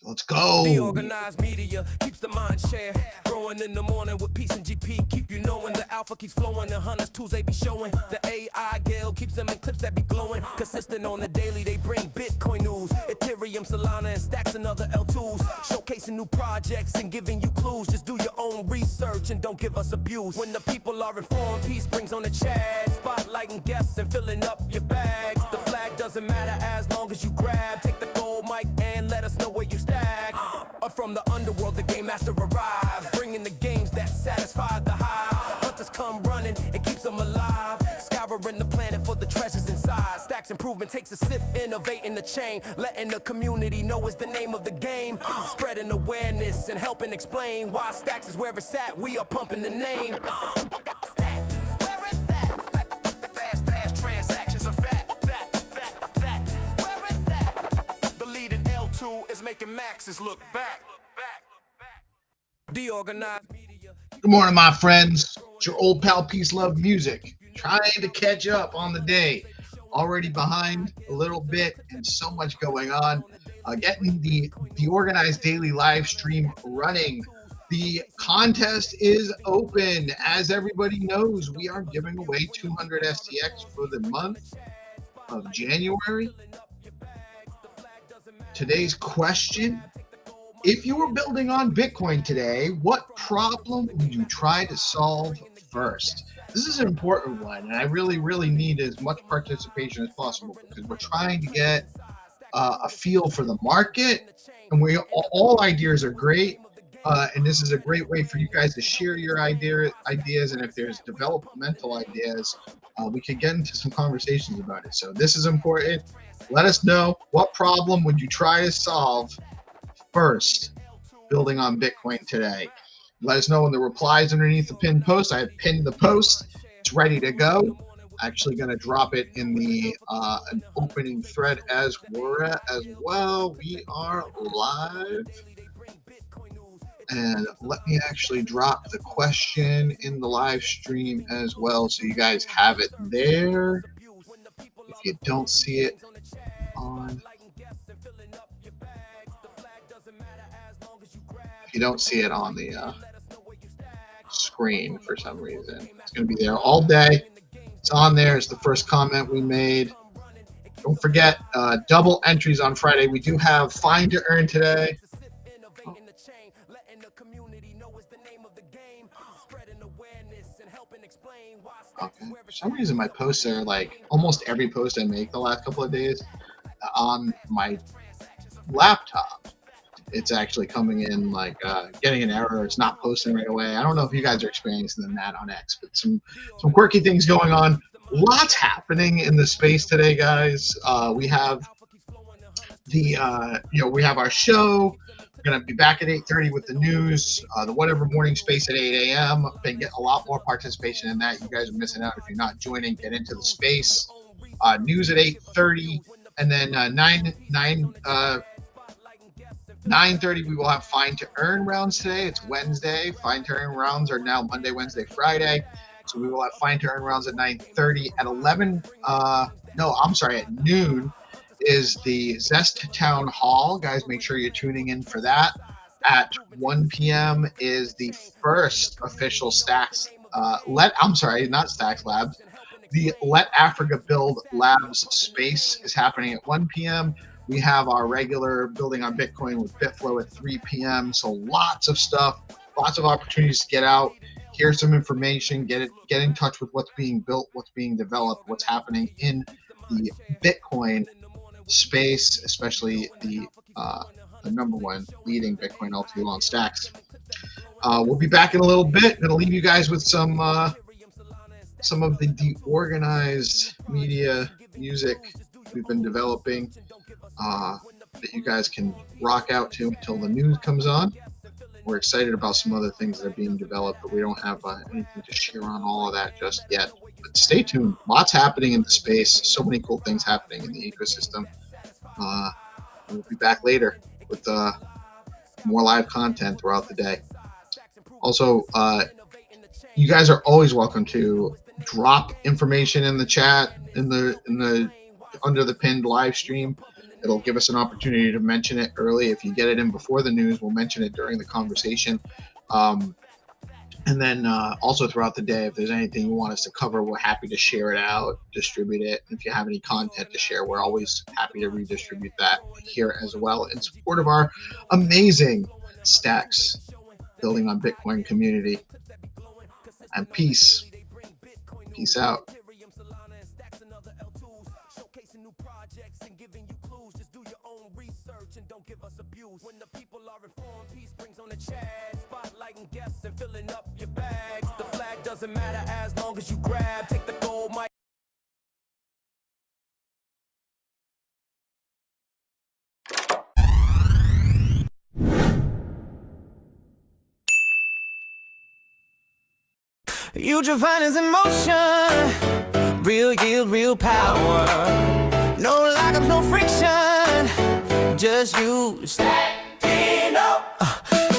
Let's go. DeOrganized media keeps the mind share. Growing in the morning with peace and GP. Keep you knowing the alpha keeps flowing. The hunters tools they be showing. The AI Gale keeps them in clips that be glowing. Consistent on the daily, they bring Bitcoin news. Ethereum, Solana, and stacks and other L2s. Showcasing new projects and giving you clues. Just do your own research and don't give us abuse. When the people are informed, peace brings on the chat. Spotlighting guests and filling up your bags. The flag doesn't matter as long as you grab. Take the gold mic and let us know where you stack. Or from the underworld, the game master arrives, bringing the games that satisfy the hive. Hunters come running, it keeps them alive. Scouring the planet for the treasures inside. Stacks improvement takes a sip, innovating the chain. Letting the community know is the name of the game. Spreading awareness and helping explain why Stacks is where it's at. We are pumping the name. Is making maxes look back. DeOrganized media. Good morning, my friends. It's your old pal Peace Love Music. Trying to catch up on the day. Already behind a little bit and so much going on. Getting the DeOrganized daily live stream running. The contest is open. As everybody knows, we are giving away 200 STX for the month of January. Today's question: if you were building on Bitcoin today, what problem would you try to solve first? This is an important one, and I really need as much participation as possible because we're trying to get a feel for the market, and all ideas are great, and this is a great way for you guys to share your ideas, and if there's developmental ideas, we could get into some conversations about it. So this is important. Let us know, what problem would you try to solve first building on Bitcoin today? Let us know in the replies underneath the pinned post. I have pinned the post. It's ready to go. Actually going to drop it in the an opening thread as well. We are live. And let me actually drop the question in the live stream as well so you guys have it there. If you don't see it on, if you don't see it on the screen for some reason, it's going to be there all day. It's on there. It's the first comment we made. Don't forget, double entries on Friday. We do have Find2Earn today. Okay. For some reason, my posts are like almost every post I make the last couple of days on my laptop. It's actually coming in like getting an error. It's not posting right away. I don't know if you guys are experiencing that on X, but some quirky things going on. Lots happening in the space today, guys. We have the we have our show. We're going to be back at 8:30 with the news, the Whatever Morning Space at 8 a.m. Been getting a lot more participation in that. You guys are missing out if you're not joining. Get into the space. News at 8:30, and then 9:30 we will have Find2Earn rounds today. It's Wednesday. Find2Earn rounds are now Monday, Wednesday, Friday. So we will have Find2Earn rounds at 9:30. At noon is the Zest Town Hall. Guys, make sure you're tuning in for that. At 1 p.m. is the first official Stacks, not Stacks Labs. The Let Africa Build Labs space is happening at 1 p.m. We have our regular Building on Bitcoin with Bitflow at 3 p.m. So lots of stuff, lots of opportunities to get out, hear some information, get in touch with what's being built, what's being developed, what's happening in the Bitcoin space, especially the number one leading Bitcoin L2 on Stacks. We'll be back in a little bit. Going to leave you guys with some of the DeOrganized media music we've been developing that you guys can rock out to until the news comes on. We're excited about some other things that are being developed, but we don't have anything to share on all of that just yet. But stay tuned. Lots happening in the space. So many cool things happening in the ecosystem. We'll be back later with more live content throughout the day. Also, you guys are always welcome to drop information in the chat, in the under the pinned live stream. It'll give us an opportunity to mention it early. If you get it in before the news, we'll mention it during the conversation. And then also throughout the day, if there's anything you want us to cover, we're happy to share it out, distribute it. If you have any content to share, we're always happy to redistribute that here as well in support of our amazing Stacks building on Bitcoin community. And peace. Peace out. When the people are informed, peace brings on the chat. Spotlighting guests and filling up your bags. The flag doesn't matter as long as you grab. Take the gold mic. DeOrganized is in motion. Real yield, real power. No lockups, no friction. Just you stacking up.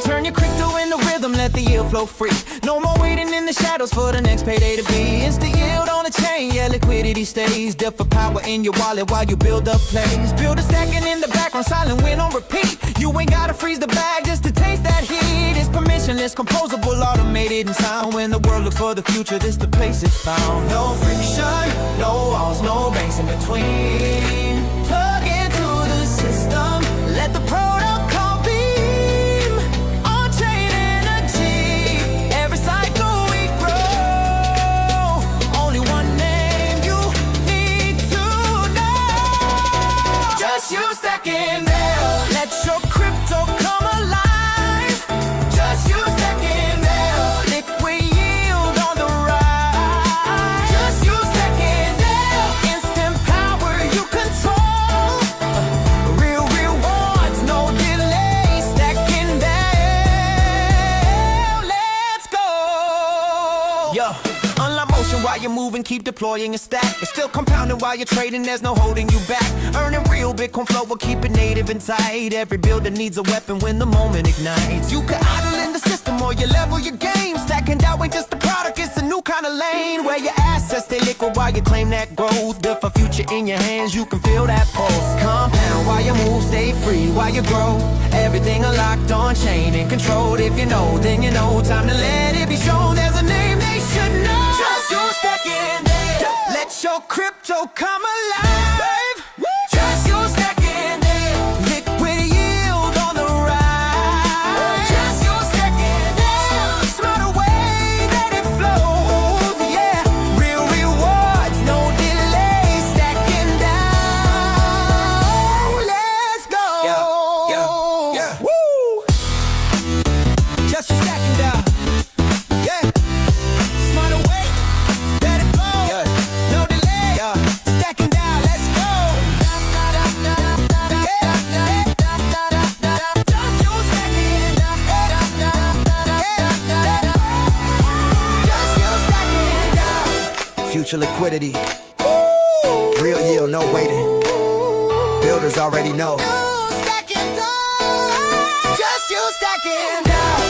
Turn your crypto into rhythm, let the yield flow free. No more waiting in the shadows for the next payday to be. It's the yield on the chain, yeah, liquidity stays. DeFi power in your wallet while you build up plays. Build a stacking in the background, silent win on repeat. You ain't gotta freeze the bag just to taste that heat. It's permissionless, composable, automated in sound. When the world looks for the future, this the place it's found. No friction, no walls, no banks in between. Plug into the system, let the protocol beam. On-chain energy, every cycle we grow. Only one name you need to know. Just you stacking there, let your crypto come alive. Just you stacking there, liquid yield on the rise. Just you stacking there, instant power you control. Real rewards, no delay, stacking there. Let's go. Yo, unlock motion while you're moving, keep deploying your stack. It's still compounding while you're trading, there's no holding you back. Earning real Bitcoin flow will keep it native and tight. Every builder needs a weapon when the moment ignites. You can idle in the system or you level your game. Stacking down ain't just a product, it's a new kind of lane. Where your assets stay liquid while you claim that growth. Built for future in your hands, you can feel that pulse. Compound while you move, stay free while you grow. Everything unlocked on chain and controlled. If you know, then you know. Time to let it be shown. There's a name they should know. Just you stacking there, let your crypto come alive. Just you stacking there, liquid yield on the rise. Just you stacking there, smarter way that it flows. Yeah, real rewards, no delay, stacking down. Let's go. Yeah. Woo. Just you stacking down. Yeah, smarter way that it flows. No delay, stacking down. Let's go. Future liquidity, real yield, no waiting. Builders already know. Just you stacking down.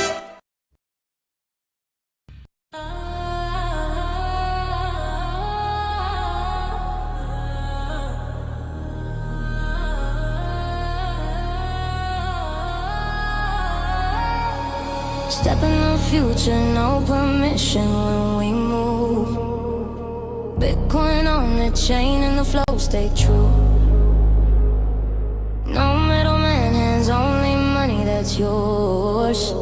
Step in the future, no permission when we move. Bitcoin on the chain and the flow stay true. No middleman hands, only money that's yours.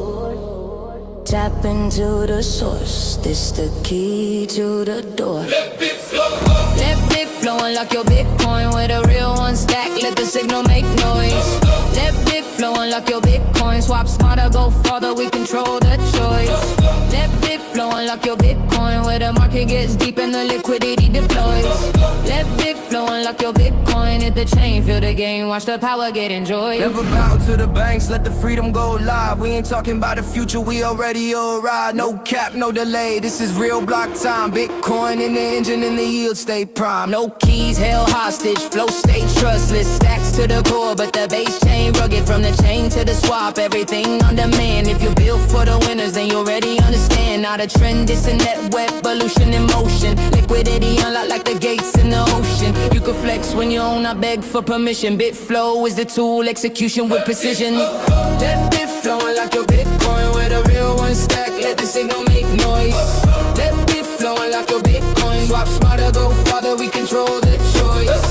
Tap into the source, this the key to the door. Let it flow, unlock your Bitcoin with a real one stack, let the signal make noise. Let it flow, unlock your Bitcoin, swap smarter, go farther, we control the choice. Let it flow, unlock your Bitcoin, where the market gets deep and the liquidity deploys. Let it flow, unlock your Bitcoin, hit the chain, feel the game, watch the power get enjoyed. Never bow to the banks, let the freedom go live. We ain't talking about the future, we already arrived. No cap, no delay, this is real block time. Bitcoin in the engine and the yield stay prime. No keys, held hostage, flow stay trustless. Stacks to the core, but the base chain rugged. From the chain to the swap, everything on demand. If you're built for the winners, then you already understand. Not a trend, it's a net web, evolution in motion. Liquidity unlocked like the gates in the ocean. You can flex when you own, I beg for permission. Bitflow is the tool, execution with precision. That bit flowing like your Bitcoin, with a real one stack, let the signal make noise. That bit flowing like your Bitcoin, swap smarter, go farther, we control the choice.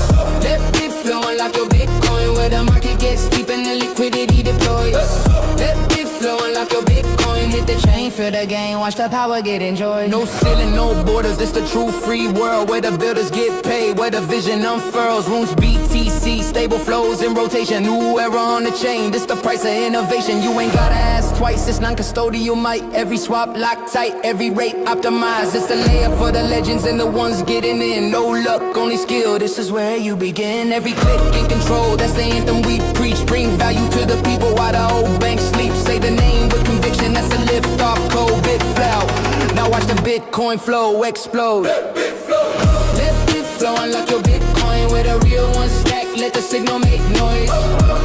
That bit flowing like your Bitcoin, where the market gets deep and the liquidity deploys. That bit flowing like your Bitcoin, hit the chain, Feel the game, watch the power get enjoyed. no ceiling, no borders, it's the true free world, where the builders get paid, where the vision unfurls. Rooms BTC, stable flows in rotation, new era on the chain, this the price of innovation. You ain't gotta ask twice, it's non-custodial might. Every swap locked tight, every rate optimized. It's the layer for the legends and the ones getting in. No luck, only skill, this is where you begin. Every click in control, that's the anthem we preach. Bring value to the people while the old bank sleep. Say the name with conviction, that's a lift off code, bit flow. Now watch the Bitcoin flow explode. Let bit flowing like your Bitcoin, with a real one stack, let the signal make noise.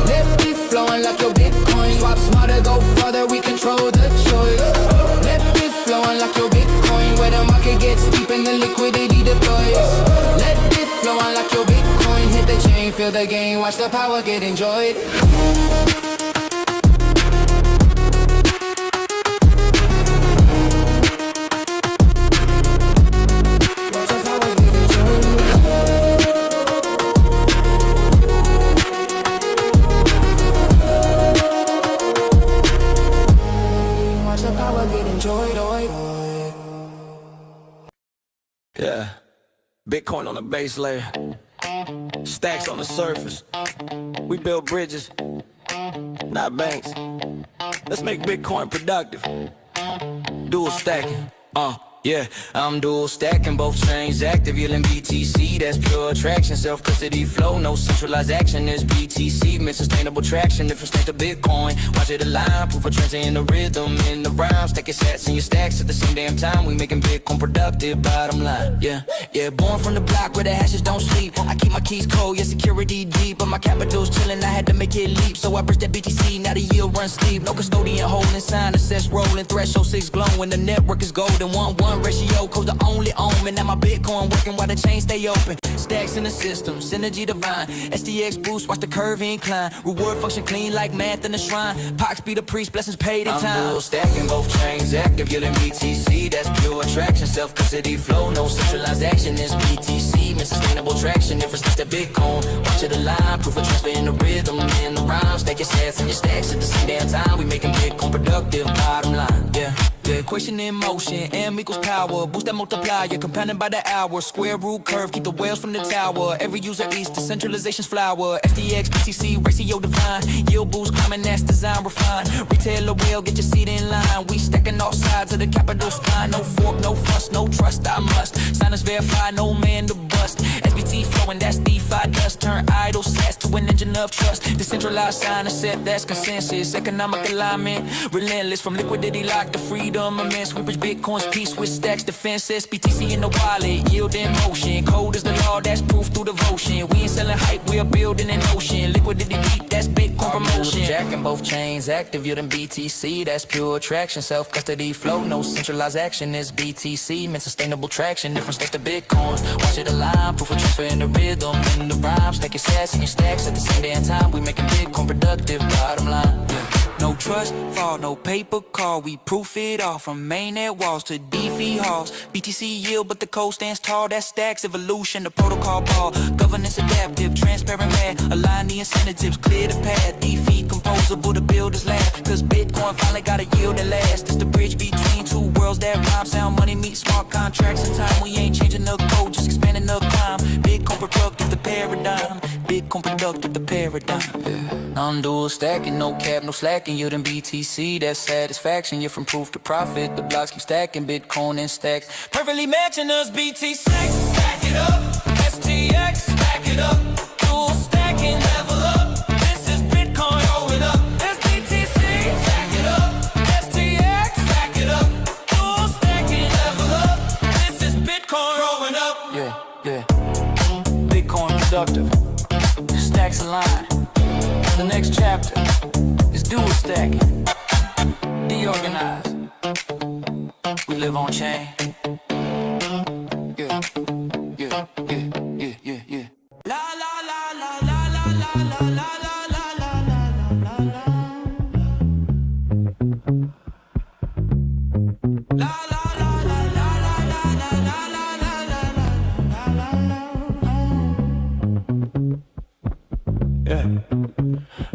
Let bit flowing like your Bitcoin, swap smarter, go further, we control the choice. Let bit flowing like your Bitcoin, where the market gets deep and the liquidity deploys. Let bit flowing like your Bitcoin, hit the chain, feel the game, watch the power get enjoyed. Yeah, Bitcoin on the base layer, stacks on the surface. We build bridges, not banks. Let's make Bitcoin productive. Dual stacking, yeah, I'm dual stacking, both chains active, yielding BTC, that's pure attraction, self-custody flow, no centralized action, is BTC, meant sustainable traction, different state of Bitcoin, watch it align, proof of transfer in the rhythm, in the rhyme, stack your sats and your stacks at the same damn time, we making Bitcoin productive, bottom line, yeah, born from the block where the hashes don't sleep, I keep my keys cold, yeah, security deep, but my capital's chilling, I had to make it leap, so I bridged that BTC, now the yield runs steep, no custodian holding, sign, assess, rolling, threshold 6 glowing, the network is golden, 1-1 ratio, code's the only omen. Now my Bitcoin working while the chain stay open. Stacks in the system, synergy divine. SDX boost, watch the curve incline. Reward function clean like math in the shrine. Pox be the priest, blessings paid in time. I'm dual stacking, both chains active, yielding BTC. That's pure attraction, self-custody flow, no centralized action. It's BTC, meant sustainable traction. Different steps to Bitcoin, watch it align. Proof of transfer in the rhythm, in the rhyme. Stack your sats and your stacks at the same damn time. We making Bitcoin productive, bottom line, yeah. Equation in motion, M equals power. Boost that multiplier, compounded by the hour. Square root curve, keep the whales from the tower. Every user eats decentralization's flower. SDX, BTC, ratio divine. Yield boost, climbing, that's design refined. Retailer will get your seat in line. We stacking all sides of the capital spine. No fork, no fuss, no trust, I must. Signers verify, no man to bust. SBT flowing, that's DeFi dust. Turn idle sats to an engine of trust. Decentralized sign, a set, that's consensus. Economic alignment, relentless from liquidity lock to freedom. Immense, we bridge Bitcoin's peace with stacks, defenses, BTC in the wallet, yield in motion. Code is the law, that's proof through devotion. We ain't selling hype, we are building an ocean. Liquidity deep, that's Bitcoin promotion. Jacking both chains active, yielding BTC, that's pure attraction. Self-custody flow, no centralized action. Is BTC, meant sustainable traction. Different steps to Bitcoin, watch it align. Proof of transfer in the rhythm, in the rhyme. Stack your sats and your stacks at the same damn time. We making Bitcoin productive, bottom line, yeah. No trust fall, no paper call. We proof it all from mainnet walls to DeFi halls. BTC yield, but the code stands tall. That stacks evolution, the protocol ball. Governance adaptive, transparent math. Align the incentives, clear the path. DeFi composable, the builder's lab. Cause Bitcoin finally got a yield that lasts. It's the bridge between two worlds that rhyme. Sound money meet smart contracts in time. We ain't changing the code, just expanding the climb. Bitcoin productive, the paradigm. Bitcoin productive, the paradigm. Yeah. I'm dual stacking, no cap, no slacking. Yielding BTC, that's satisfaction. You're from proof to profit. The blocks keep stacking, Bitcoin and stacks. Perfectly matching us, BTC. Stack it up, STX, stack it up. Dual stacking, level up. This is Bitcoin going up. SBTC, stack it up. STX, stack it up. Full stacking, level up. This is Bitcoin growing up. Yeah. Bitcoin productive. Stacks align. The next chapter is dual stacking. DeOrganized. We live on chain. Yeah. La la la la la la la la la la la la la la. La la la la la la la la la la la. Yeah.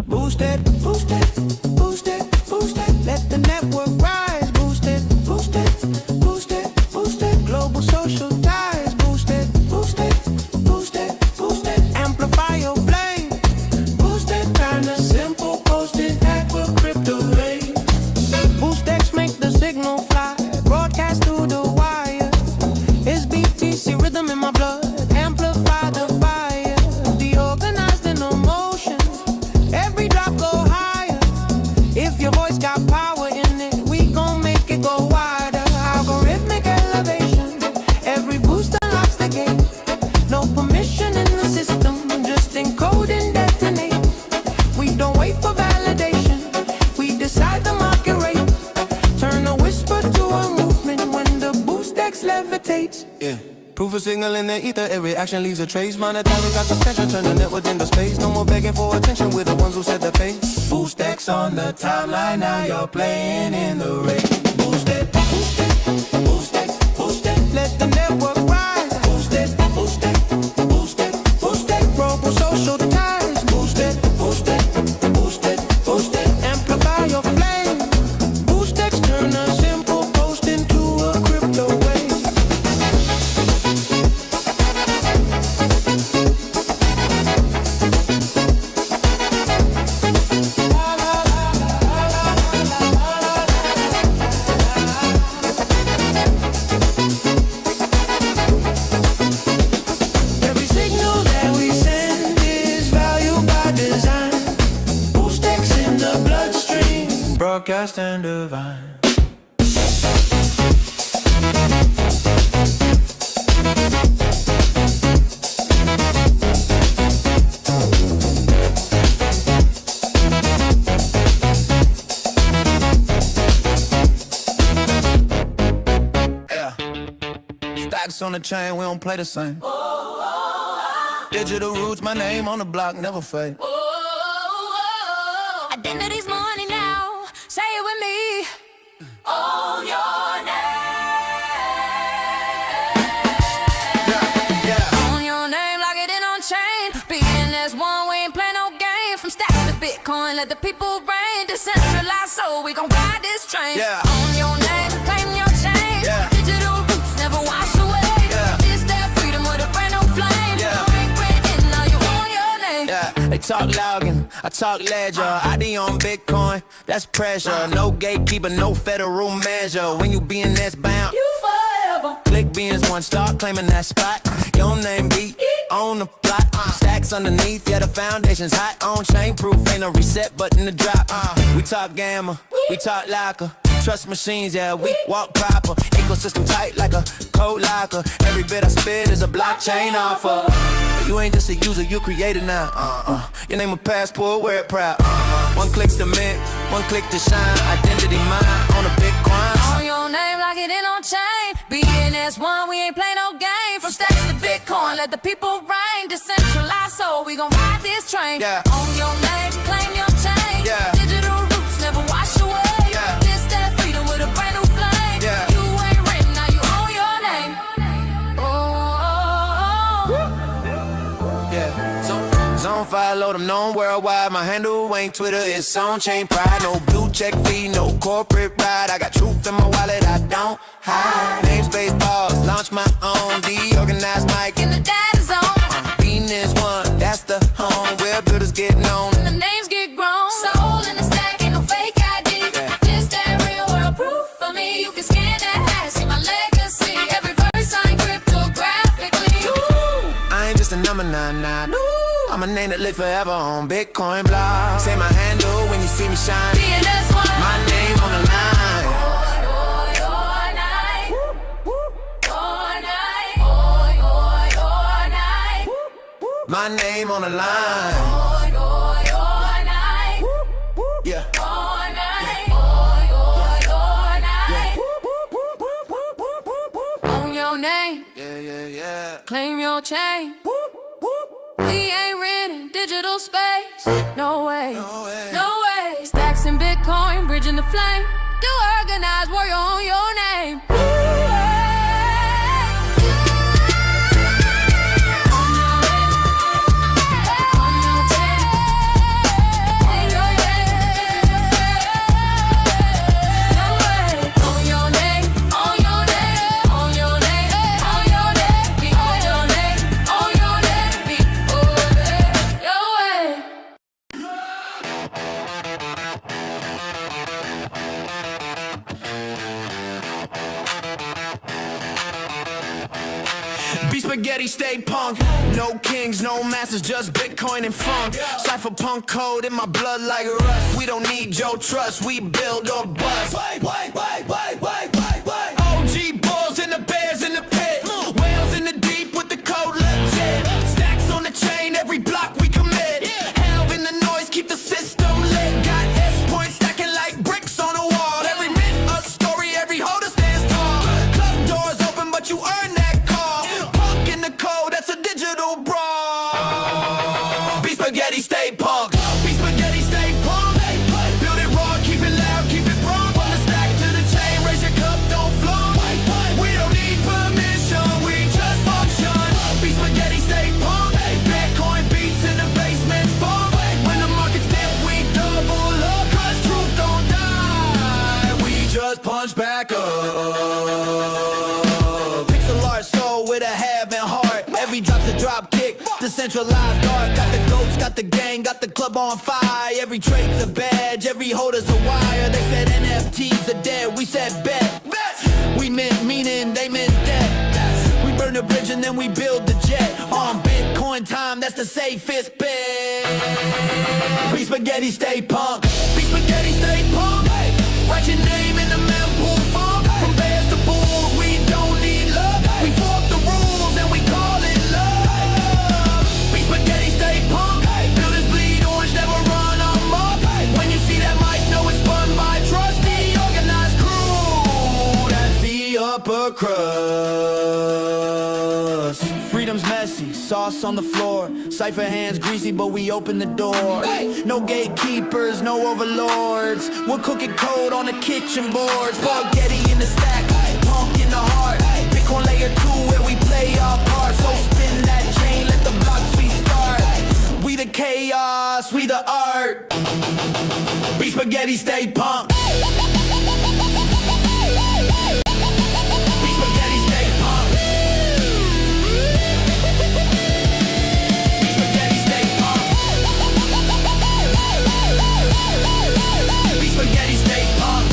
Boost it, boost it, boost it, boost it. Let the network rise. Boost it, boost it, boost it, boost it. Global social ties. Boost it, boost it, boost it, boost it. Amplify your flame. Boost it, kinda simple. Post it, hack with crypto rate. Boost X make the signal fly. Broadcast through the wire. It's BTC rhythm in my blood. Amplify the fire. DeOrganized in motion. Every drop go higher. If your voice got power in it, we gon' make it go wider. Algorithmic elevation. Every boost unlocks the gate. No permission in the system, just encode and detonate. We don't wait for validation. We decide the market rate. Turn a whisper to a movement when the boost X levitates. Yeah. Proof of signal in the ether, every action leaves a trace. Monetary got attention, turn the network into space. No more begging for attention, we're the ones who set the pace. Boost X on the timeline, now you're playing in the race. Boost it, boost it, boost it, boost it. Let the network rise. Boost it, boost it, boost it, boost it. Global social ties. Boost it, boost it, boost it, boost it. Amplify your flame. Boost X turn a simple post into a crypto wave. Every signal that we send is value by design. Boost X in the bloodstream. Broadcast and divine. Yeah. Stacks on the chain, we don't play the same. Digital roots, my name on the block, never fade. Identity's money now. Say it with me. Own your name. Yeah. Own your name, lock it in on chain. BNS one, we ain't play no game. From stacks to Bitcoin, let the people reign. Decentralized, so we gon' ride this train. Yeah. Own your name, claim your chain. Yeah. Digital roots never wash away. Yeah. It's that freedom with a brand new flame. Yeah. Ring, ring, and now you own your name. Yeah, they talk login, I talk ledger. ID on Bitcoin, that's pressure. No gatekeeper, no federal measure. When you BNS bound, You forever. click beans one, start claiming that spot. Your name be on the plot. Stacks underneath, yeah, the foundation's hot. On chain proof, ain't no reset button to drop. We talk gamma, we talk locker. Trust machines, yeah, we walk proper. Ecosystem tight like a code locker. Every bit I spit is a blockchain offer. You ain't just a user, you created now. Your name a passport, wear it proud. One click to mint, one click to shine. Identity mine on a Bitcoin. Own your name, lock it in on chain. BNS one, we ain't play no game. From stacks to Bitcoin, let the people reign. Decentralized, so we gon' ride this train. Yeah. Own your name, claim your chain. Yeah. Digital roots never wash away. Yeah. This that freedom with a brand new flame. Yeah. You ain't written, now you own your name. Oh. Yeah, zone follow them known worldwide. My handle ain't Twitter, it's on chain pride. No blue check fee, no corporate ride. I got truth in my wallet, I don't hide. Namespace balls, launch my own. DeOrganized mic In the data zone, Venus one, that's the home where builders get known. the names get grown. Soul in the stack, ain't no fake ID. Yeah. This that real world proof for me. You can scan that hash, see my legacy. Every verse signed cryptographically. I ain't just a number 99. No, I'm I'm a name that live forever on Bitcoin block. Say my handle when you see me shine. My name on the line. My name on the line. Yeah. Own your name, Yeah. claim your chain. We ain't renting digital space. No way, no way. Stacks in Bitcoin, bridging the flame. Do organize, warrior on your name. Be spaghetti, stay punk. No kings, no masters, just Bitcoin and funk. Cypherpunk code in my blood like rust. We don't need your trust, we build or bust. OG bulls and the bears in the pit. Whales in the deep with the code legit. Stacks on the chain, every block we commit. Hell in the noise, keep the system lit. Got S-points stacking like bricks on a wall. Every mint a story, every holder stands tall. Club doors open, but you earn that. The code, that's a digital brawl. Be spaghetti, stay punk. Be spaghetti, stay punk. Build it raw, keep it loud, keep it wrong. From the stack to the chain, raise your cup, don't flaunt. We don't need permission, we just function. Be spaghetti, stay punk. Bitcoin beats in the basement funk. When the market's dip, we double up. Cause truth don't die, we just punch back up. Pixel art soul with a have and heart. Every drop's a drop kick, decentralized art. Got the goats, got the gang, got the club on fire. Every trade's a badge, every holder's a wire. They said NFTs are dead, we said bet. We meant meaning, they meant that. We burn the bridge and then we build the jet. On Bitcoin time, that's the safest bet. Be spaghetti, stay punk. Be spaghetti, stay punk. Write your name in the mempool funk. From bears to bulls, we don't need love. We fork the rules and we call it love. Be spaghetti, stay punk. Builders bleed orange, never run amok. When you see that mic, know it's spun by trust. The organized crew, that's the upper crust. Freedom's messy, sauce on the floor. Cypher hands greasy, but we open the door. No gatekeepers, no overlords. We're cooking code on the kitchen boards. Spaghetti in the stack, punk in the heart. Bitcoin layer 2 where we play our part. So spin that chain, let the blocks restart. We the chaos, we the art. Be spaghetti, stay punk. Be spaghetti, stay punk. Be spaghetti, stay punk. Be spaghetti, stay punk.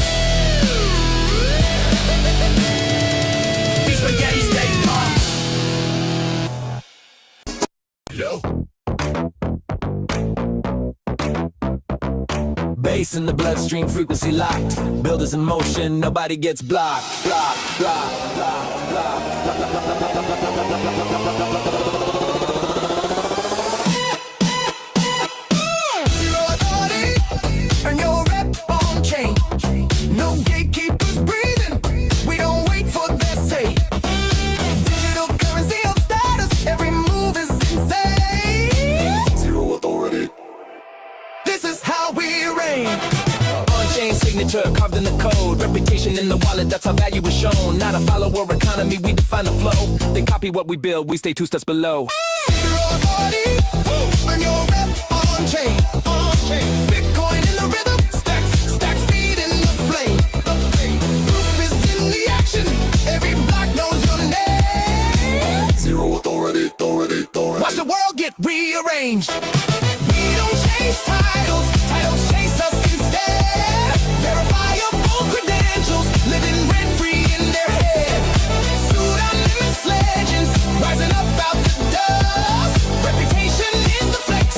Be spaghetti, stay punk. Yo. Bass in the bloodstream, frequency locked. Builders in motion, nobody gets blocked. Block, block, block, block, block, block, block, block, block, block, Zero authority, earn your rep on chain. No gatekeepers breathing, we don't wait for their say. Digital currency of status, every move is insane. Zero authority. This is how we reign. On-chain signature carved in the code. Reputation in the wallet, that's how value is shown. Not a follower economy, we define the flow. They copy what we build, we stay 2 steps below. Zero authority, earn your rep on-chain. Bitcoin in the rhythm, stacks feed in the flame. Proof is in the action, every block knows your name. Zero authority. Watch the world get rearranged. We don't chase titles chase us instead. Verifiable credentials, living rent-free in their head. Pseudonymous legends, rising up out the dust. Reputation is the flex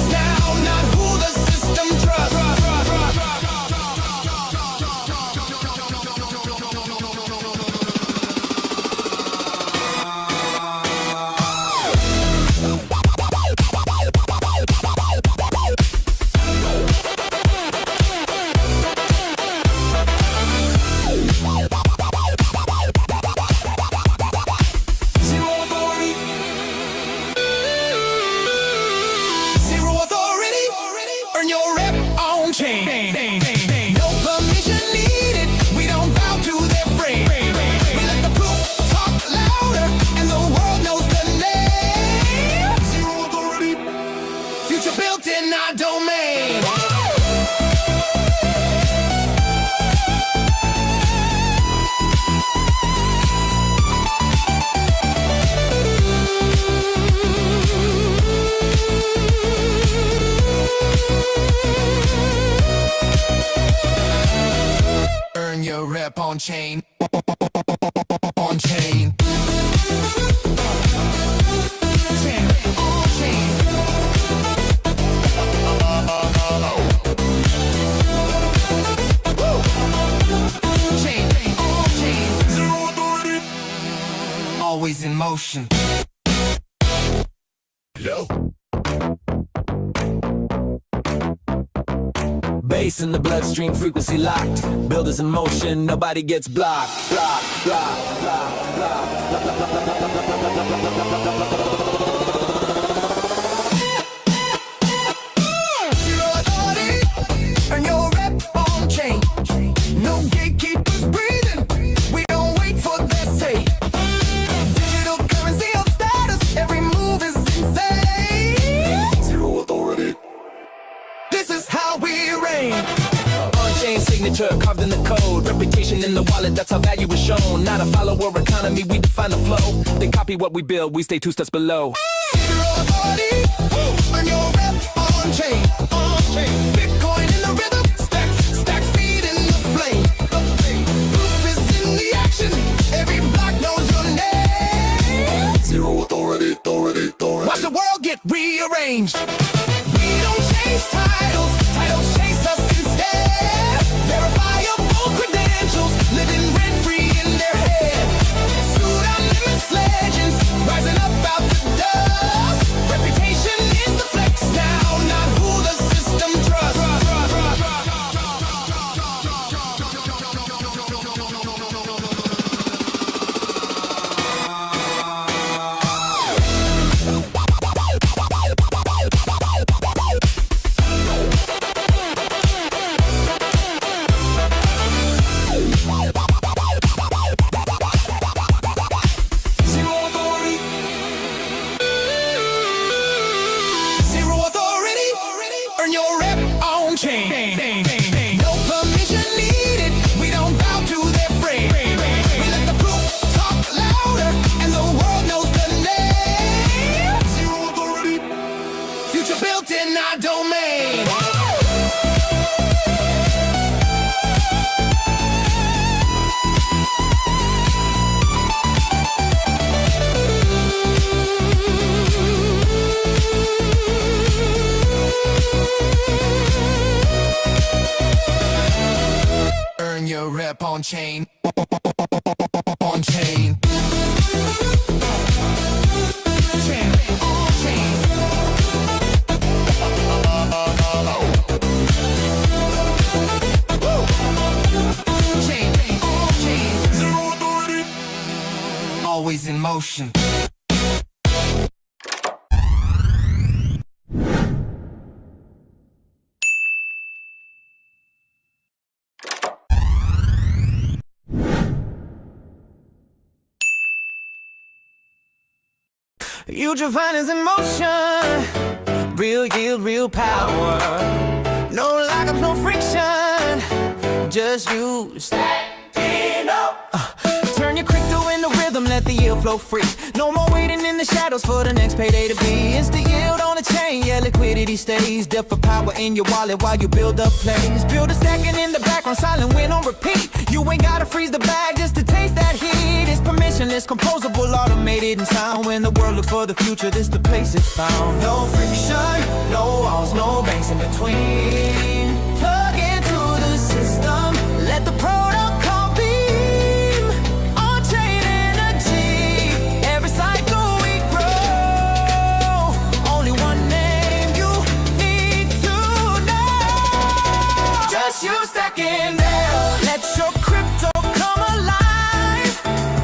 Earn your rep on chain. No permission needed. We don't bow to their frame. We let the proof talk louder, and the world knows the name. Zero authority. Future built in our domain. Earn your rep on chain. On chain. Chain. On chain. Woo. Chain. On chain. Zero authority. Always in motion. Yo. Bass in the bloodstream, frequency locked. Builders in motion, nobody gets blocked. Block, block, block, block. Zero authority. Earn your rep on chain. No gatekeepers breathing. We don't wait for their say. Digital currency of status. Every move is insane. Zero authority. This is how we reign. On-chain signature carved in the code. Reputation in the wallet, that's how value is shown. Not a follower economy, we define the flow. They copy what we build, we stay 2 steps below. Zero authority. Earn your rep on chain. Bitcoin in the rhythm. Stacks feed in the flame. Proof is in the action. Every block knows your name. Zero authority. Watch the world get rearranged. We don't chase titles chase us instead. Verifiable credentials, living rent-free in their head. Pseudonymous legends, rising up out the dust. Reputation is the flex now, not who the system trusts. Zero authority. Zero authority. Earn your rep on chain. No permission needed. We don't bow to their frame. We let the proof talk louder, and the world knows the name. Zero authority. Future built in our domain. Earn your rep on chain. On chain. Chain. On chain. Woo. Chain. On chain. Zero authority. Always in motion. Future finance in motion. Real yield, real power. No lockups, no friction. Just you stacking up. Turn your crypto into rhythm, let the yield flow free. No more waiting in the shadows for the next payday to be. It's the yield on the chain, yeah, liquidity stays. Depth for power in your wallet while you build up plays. Build a stacking in the background, silent win on repeat. You ain't gotta freeze the bag just to taste that heat. It's permissionless, composable, automated in sound. When the world looks for the future, this the place it's found. No friction, no walls, no banks in between. Plug into the system, let the protocol beam. On-chain energy, every cycle we grow. Only one name you need to know. Just you stacking there, let your crypto come alive.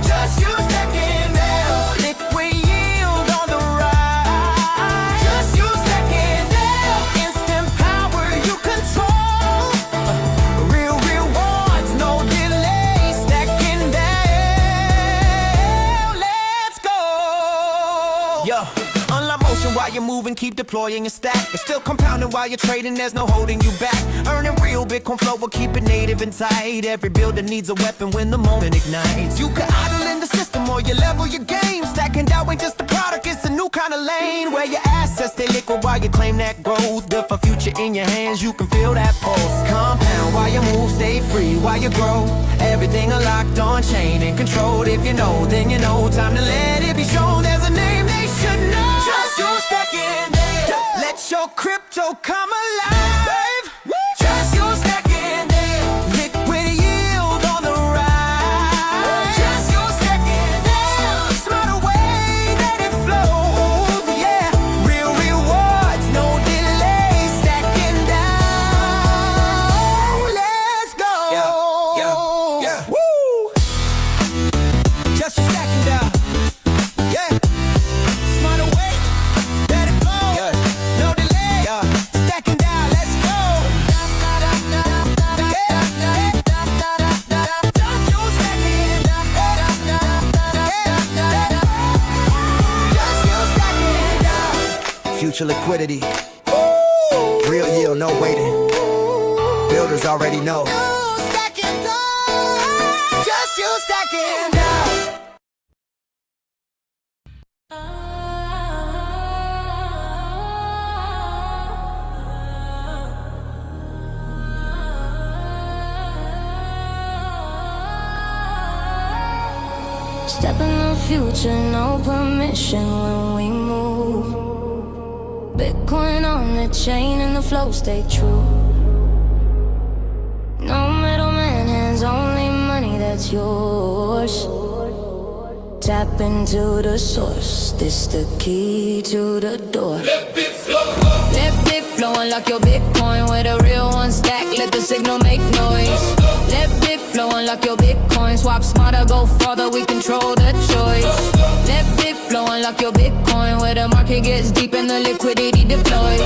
Just you stacking there, liquid yield on the rise. Just you stacking there, instant power while you're moving, keep deploying your stack. It's still compounding while you're trading, there's no holding you back. Earning real Bitcoin flow will keep it native and tight. Every builder needs a weapon when the moment ignites. You can idle in the system or you level your game. Stacking down ain't just a product, it's a new kind of lane. Where your assets stay liquid while you claim that growth. Built for future in your hands, you can feel that pulse. Compound while you move, stay free while you grow. Everything unlocked on chain and controlled. If you know, then you know. Time to let it be shown. There's a name they should know. Trust your stacking day. Let your crypto come alive. Trust your stacking day. Liquid yield on the rise. Trust your stacking day. Smarter way that it flows. Yeah, real rewards, no delay. Stacking down. Let's go. Yeah. Woo. Just your stacking down. Yeah. Smarter way that it flows. No delay. Stacking down. Let's go. Just your stacking. Just your stacking down. Future liquidity. Real yield, no waiting. Builders already know. Stacking down. Just you stacking down. Step in the future, no permission when we move. Bitcoin on the chain and the flow stay true. No middleman, hands only money that's yours. Tap into the source, this the key to the door. Let it flow, unlock your Bitcoin with a real one stack. Let the signal make noise. Let it flow, unlock your Bitcoin. Swap smarter, go farther, we control the choice. Let it flow, unlock your Bitcoin. Where the market gets deep and the liquidity deploys.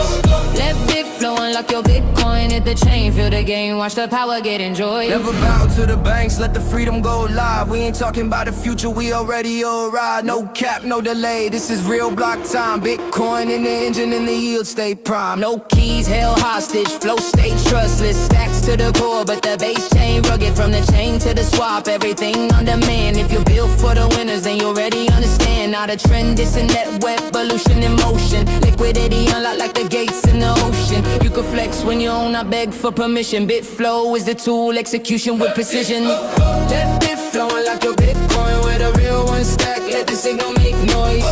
Let it flow, unlock your Bitcoin. Hit the chain, feel the game, watch the power get enjoyed. Never bow to the banks, let the freedom go live. We ain't talking about the future, we already arrived. No cap, no delay, this is real block time. Bitcoin in the engine and the yield stay prime. No keys, held hostage, flow stay trustless. Stacks to the core, but the base chain rugged. From the chain to the swap, everything on demand. If you're built for the winners, then you already understand. Not a trend, it's a net evolution in motion. Liquidity unlocked like the gates in the ocean. You can flex when you own, I beg for permission. Bitflow is the tool, execution with precision. Let Bitflow unlock your Bitcoin with a real one stack. Let the signal make noise.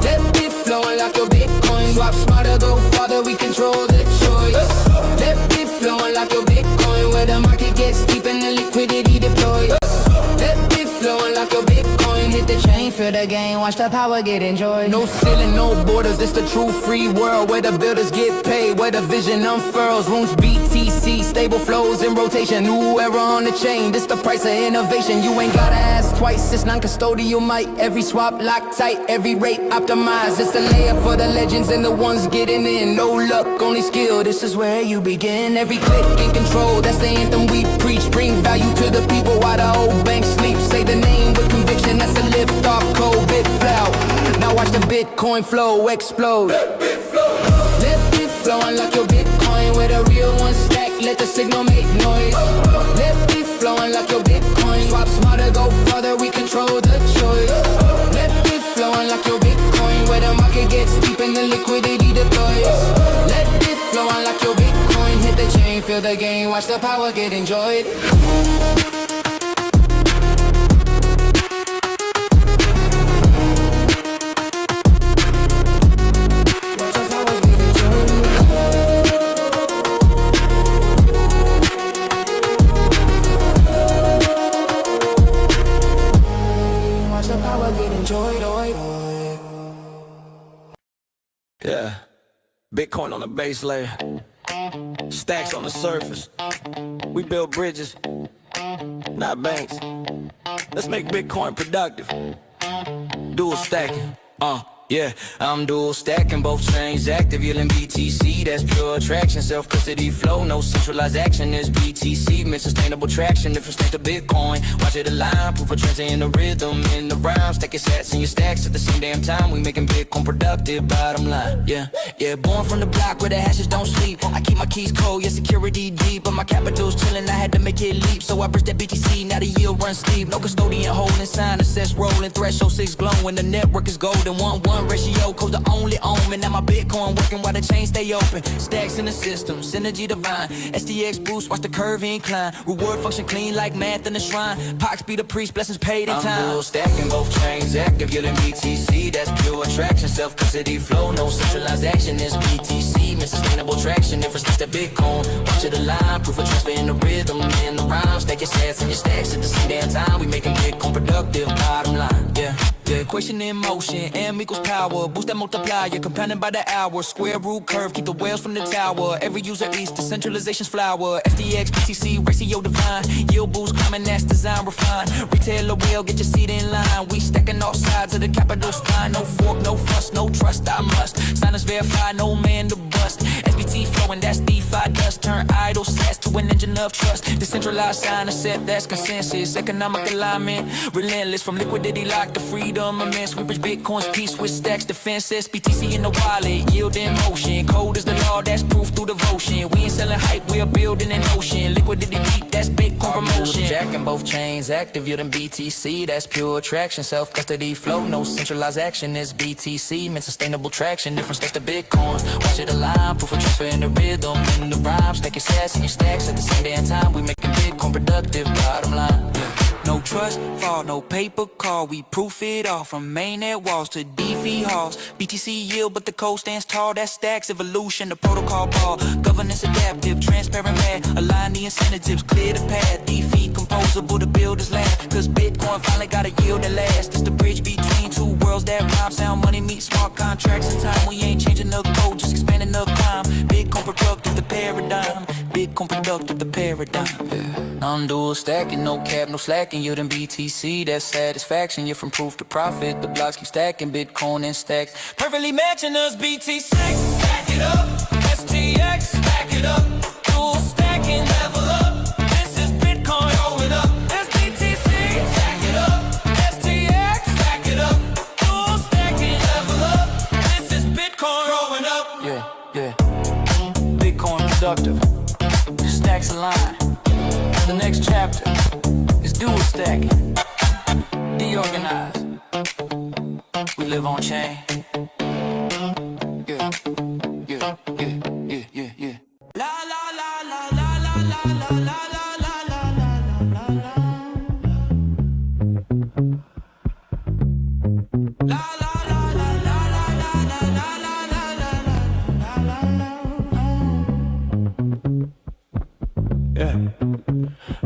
Let Bitflow unlock your Bitcoin. Swap smarter, go farther, we control the choice. Let Bitflow unlock your Bitcoin. Where the market gets deep and the liquidity deploys. Let Bitflow unlock your Bitcoin. Hit the chain, feel the game, watch the power get enjoyed. No ceiling, no borders, this the true free world. Where the builders get paid, where the vision unfurls. Rooms BTC, stable flows in rotation. New era on the chain, this the price of innovation. You ain't gotta ask twice, it's non-custodial might. Every swap locked tight, every rate optimized. It's the layer for the legends and the ones getting in. No luck, only skill, this is where you begin. Every click in control, that's the anthem we preach. Bring value to the people while the old bank sleep. Say the name with conviction, that's a lift off code. Bit flow, now watch the Bitcoin flow explode. Let Bitflow unlock your Bitcoin with a real one stack. Let the signal make noise. Let Bitflow unlock your Bitcoin. Swap smarter, go farther, we control the choice. Let Bitflow unlock your Bitcoin. Where the market gets deep and the liquidity deploys. Let Bitflow unlock your Bitcoin. Hit the chain, feel the game, watch the power get enjoyed. Yeah, Bitcoin on the base layer, stacks on the surface. We build bridges, not banks. Let's make Bitcoin productive. Dual stacking, Yeah, I'm dual stacking both chains active, yielding BTC, that's pure attraction, self-custody flow, no centralized action, there's BTC, meant sustainable traction, different state of Bitcoin, watch it align, proof of transfer in the rhythm, in the rhyme, stack your sats and your stacks at the same damn time, we making Bitcoin productive, bottom line, yeah, born from the block where the hashes don't sleep, I keep my keys cold, yeah, security deep, but my capital's chillin', I had to make it leap, so I bridged that BTC, now the yield runs steep, no custodian holding, sign, assess, rolling, threshold 6 glowing, the network is golden, 1-1 ratio, cause the only omen. Now my Bitcoin working while the chains stay open. Stacks in the system, synergy divine. SDX boost, watch the curve incline. Reward function clean like math in the shrine. Pox be the priest, blessings paid in time. I'm dual stacking both chains active, yielding BTC. That's pure attraction, self-custody flow. No centralized action, it's BTC. Meant sustainable traction, different steps to Bitcoin. Watch it align, proof of transfer in the rhythm, in the rhyme. Stack your sats and your stacks at the same damn time. We making Bitcoin productive, bottom line, yeah. Equation in motion, M equals power. Boost that multiplier, compounded by the hour. Square root curve, keep the whales from the tower. Every user eats, decentralization's flower. FDX, BTC, ratio divine. Yield boost, climbing, that's design refined. Retailer will get your seat in line. We stacking all sides of the capital spine. No fork, no fuss, no trust, I must. Signers verify, no man to bust. SBT flowing, that's DeFi dust. Turn idle sats to an engine of trust. Decentralized sign, a set, that's consensus. Economic alignment, relentless from liquidity locked to freedom. Immense, we bridge Bitcoin's peace with stacks, defenses, BTC in the wallet, yield in motion. Code is the law, that's proof through devotion. We ain't selling hype, we are building an ocean. Liquidity deep, that's Bitcoin promotion. Jacking both chains active, yielding BTC, that's pure attraction. Self-custody flow, no centralized action, it's BTC. Meant sustainable traction, different steps to Bitcoin. Watch it align, proof of transfer in the rhythm, in the rhyme. Stack your sats and your stacks at the same damn time. We making Bitcoin productive, bottom line, yeah. No trust fall, no paper call. We proof it all from mainnet walls to DeFi halls. BTC yield, but the code stands tall. That stacks evolution, the protocol ball. Governance adaptive, transparent mad. Align the incentives, clear the path. DeFi composable, the builders lab. Cause Bitcoin finally got a yield that lasts. It's the bridge between two worlds that rhyme. Sound money meet smart contracts in time. We ain't changing the code, just expanding the climb. Bitcoin productive, the paradigm. Bitcoin productive, the paradigm. Yeah. I'm dual stacking, no cap, no slacking. Yielding BTC, that's satisfaction. You're from proof to profit. The blocks keep stacking, Bitcoin and stacks. Perfectly matching us, BT6. Stack it up. STX, stack it up. Dual stacking, level up. This is Bitcoin going up. SBTC, stack it up. STX, stack it up. Dual stacking, level up. This is Bitcoin growing up. Yeah. Bitcoin productive. Stacks align. The next chapter is dual stacking. DeOrganized. We live on chain. Yeah. La la la la la la la la la la la la la la. La la la la la la la la la la la. Yeah.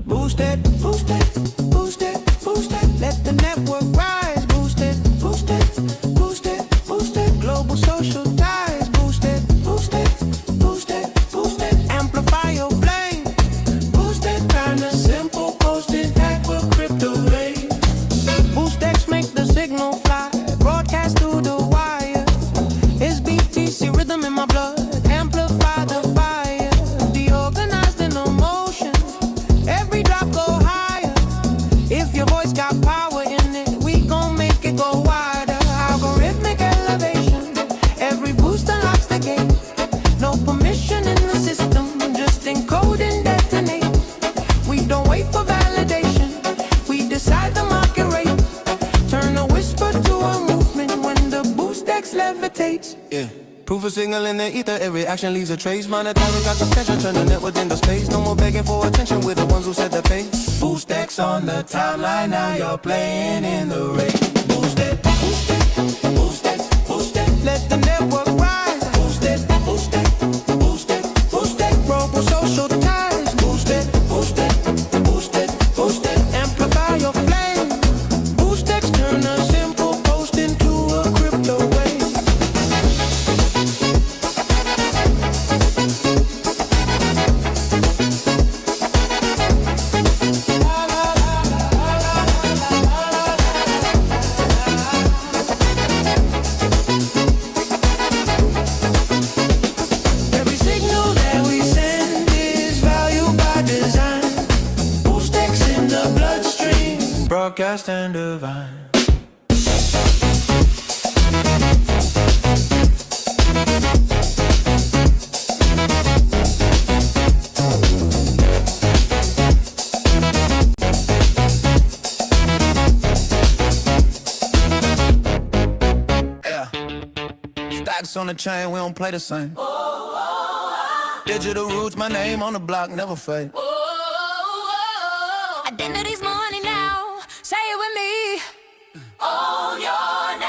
Boost it, boost it, boost it, boost it. Let the network rise. Boost it, boost it, boost it, boost it. Global social ties. Boost it, boost it, boost it, boost it. Amplify your flame. Boost it, kinda simple. Post it, hack with crypto rate. Boost X make the signal fly. Broadcast through the wire. It's BTC rhythm in my blood. Amplify the fire. DeOrganized in emotion. Every drop go higher. If your voice got power in it, we gon' make it go wider. Algorithmic elevation. Every boost unlocks the gate. No permission in the system, just encode and detonate. We don't wait for validation. We decide the market rate. Turn a whisper to a movement when the boost X levitates. Yeah. Proof of signal in the ether, every action leaves a trace. Monetary got attention, turning it within the space. No more begging for attention, we're the ones who set the pace. Boost X on the timeline, now you're playing in the race. Boost it, boost it, boost it, boost it. Let the network rise. Boost it, boost it, boost it, boost it. Global social ties. Boost it, boost it, boost it, boost it. Amplify your flame. Boost X, turn a simple post into a crypto wave. broadcasting divine. Stacks on the chain, we don't play the same. Digital roots, my name on the block, never fade. Identity's money now. Say it with me. Own your name.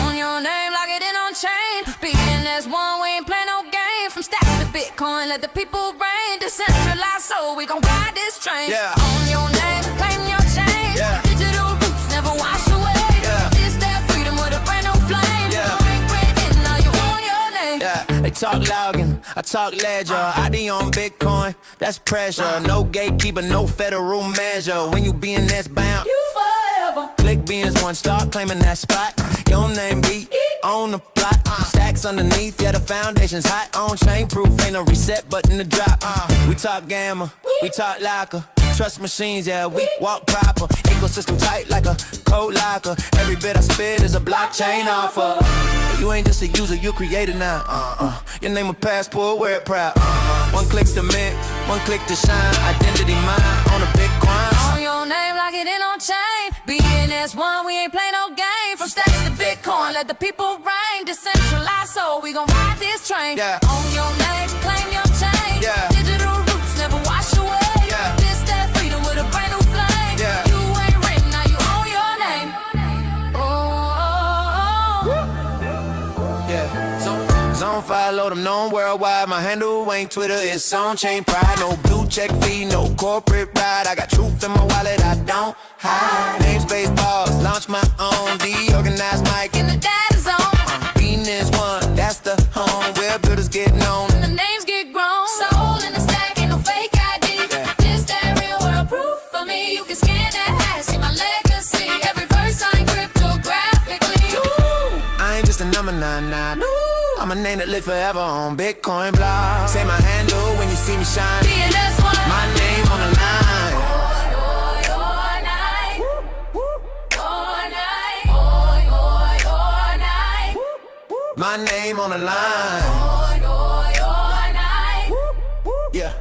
Own your name, lock it in on chain. Being as one, we ain't play no game. From stacks to Bitcoin, let the people reign. Decentralized, so we gon' ride this train. Own your name, claim your change. Digital roots never wash away. It's that freedom with a brand new flame. Ring, ring, and now you own your name. They talk login, I talk ledger. ID on Bitcoin, that's pressure. No gatekeeper, no federal measure. When you be in this bound, You forever. click beans one, start claiming that spot. Your name be on the plot. Stacks underneath, yeah, the foundation's hot. On chain proof, ain't no reset button to drop. We talk gamma, we talk locker. Trust machines, yeah, we walk proper. Ecosystem tight like a code locker. Every bit I spit is a blockchain offer. You ain't just a user, you creator now. Your name a passport, wear it proud. One click to mint, one click to shine. Identity mine on a Bitcoin. Own your name, lock it in on chain. Being as one, we ain't play no game. From stacks to Bitcoin, let the people reign. Decentralized, so we gon' ride this train. Own your name, claim your change. Digital roots never wash away. This that freedom with a brand new flame. You ain't written, now you own your name. Zone follow them known worldwide. My handle ain't Twitter, it's on chain pride. No blue check fee, no corporate ride. I got truth in my wallet, I don't hide. Namespace balls, launch my own. DeOrganized mic In the data zone, being is one, that's the home where builders get known. the names get grown. Soul in the stack, ain't no fake ID. This that real world proof for me. You can scan that hash, see my legacy. Every verse signed cryptographically. I ain't just a number 99. I'm a name that live forever on Bitcoin blog. Say my handle when you see me shine. Being as one, My name on the line. My name on the line. Yeah.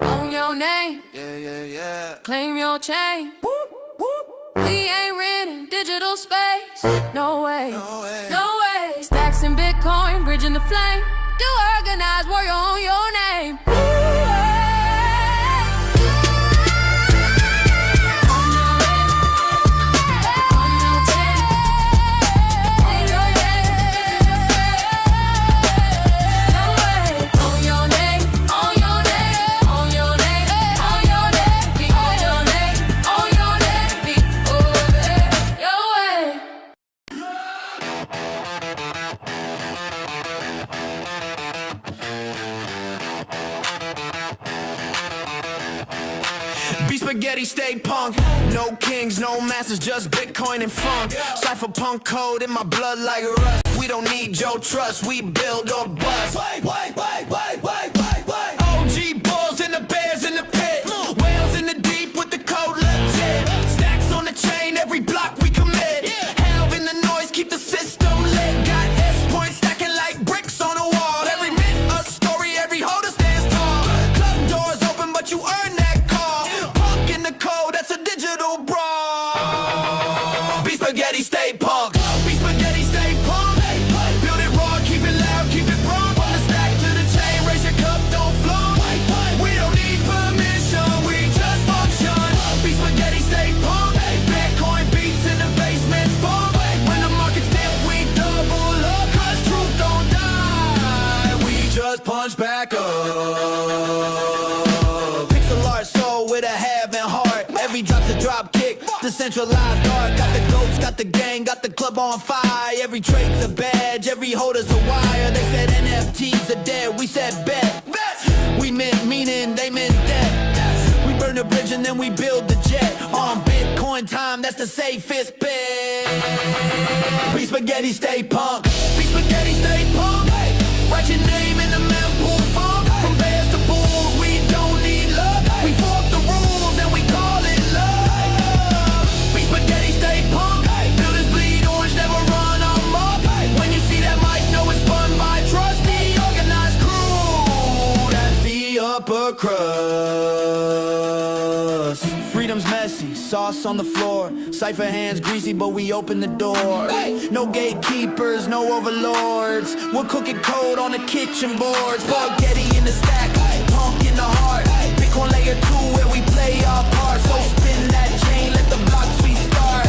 Own your name, Yeah. claim your chain. We ain't renting digital space. No way, no way. Stacks in Bitcoin, bridging the flame. DeOrganized, warrior on your name. Be spaghetti, stay punk. No kings, no masters, just Bitcoin and funk. Cypherpunk code in my blood like rust. We don't need your trust, we build or bust. Wait. OG bulls and the bears in the pit. Whales in the deep with the code legit. Stacks on the chain, every block we commit. Hell in the noise, keep the system lit. Got S-points stacking like bricks on a wall. Every minute a story, every holder stands tall. Club doors open, but you earn that call. Punk in the code, that's a digital brawl. Be spaghetti, stay punk. Be spaghetti, stay punk. Build it raw, keep it loud, keep it wrong. From the stack to the chain, raise your cup, don't flow. We don't need permission, we just function. Be spaghetti, stay punk. Bitcoin beats in the basement funk. When the market's dip, we double up. Cause truth don't die, we just punch back up. Pixel art soul with a having heart. Every drop's a drop kick, decentralized art. Got the goats, got the gang, got the club on fire. Every trade's a badge, every holder's a wire. They said NFTs are dead, we said bet. We meant meaning, they meant that. We burn the bridge and then we build the jet. On Bitcoin time, that's the safest bet. Be spaghetti, stay punk. Be spaghetti, stay punk. Write your name in the mempool funk. From bears to bulls, we don't need love. We fork the rules and we call it love. Be spaghetti, stay punk. Builders bleed orange, never run amok. When you see that mic, know it's spun by trust. The organized crew, that's the upper crust. Freedom's messy, sauce on the floor. Cypher hands greasy, but we open the door. No gatekeepers, no overlords. We're cooking code on the kitchen board. Spaghetti in the stack, punk in the heart. Bitcoin layer 2 where we play our part. So spin that chain, let the blocks restart.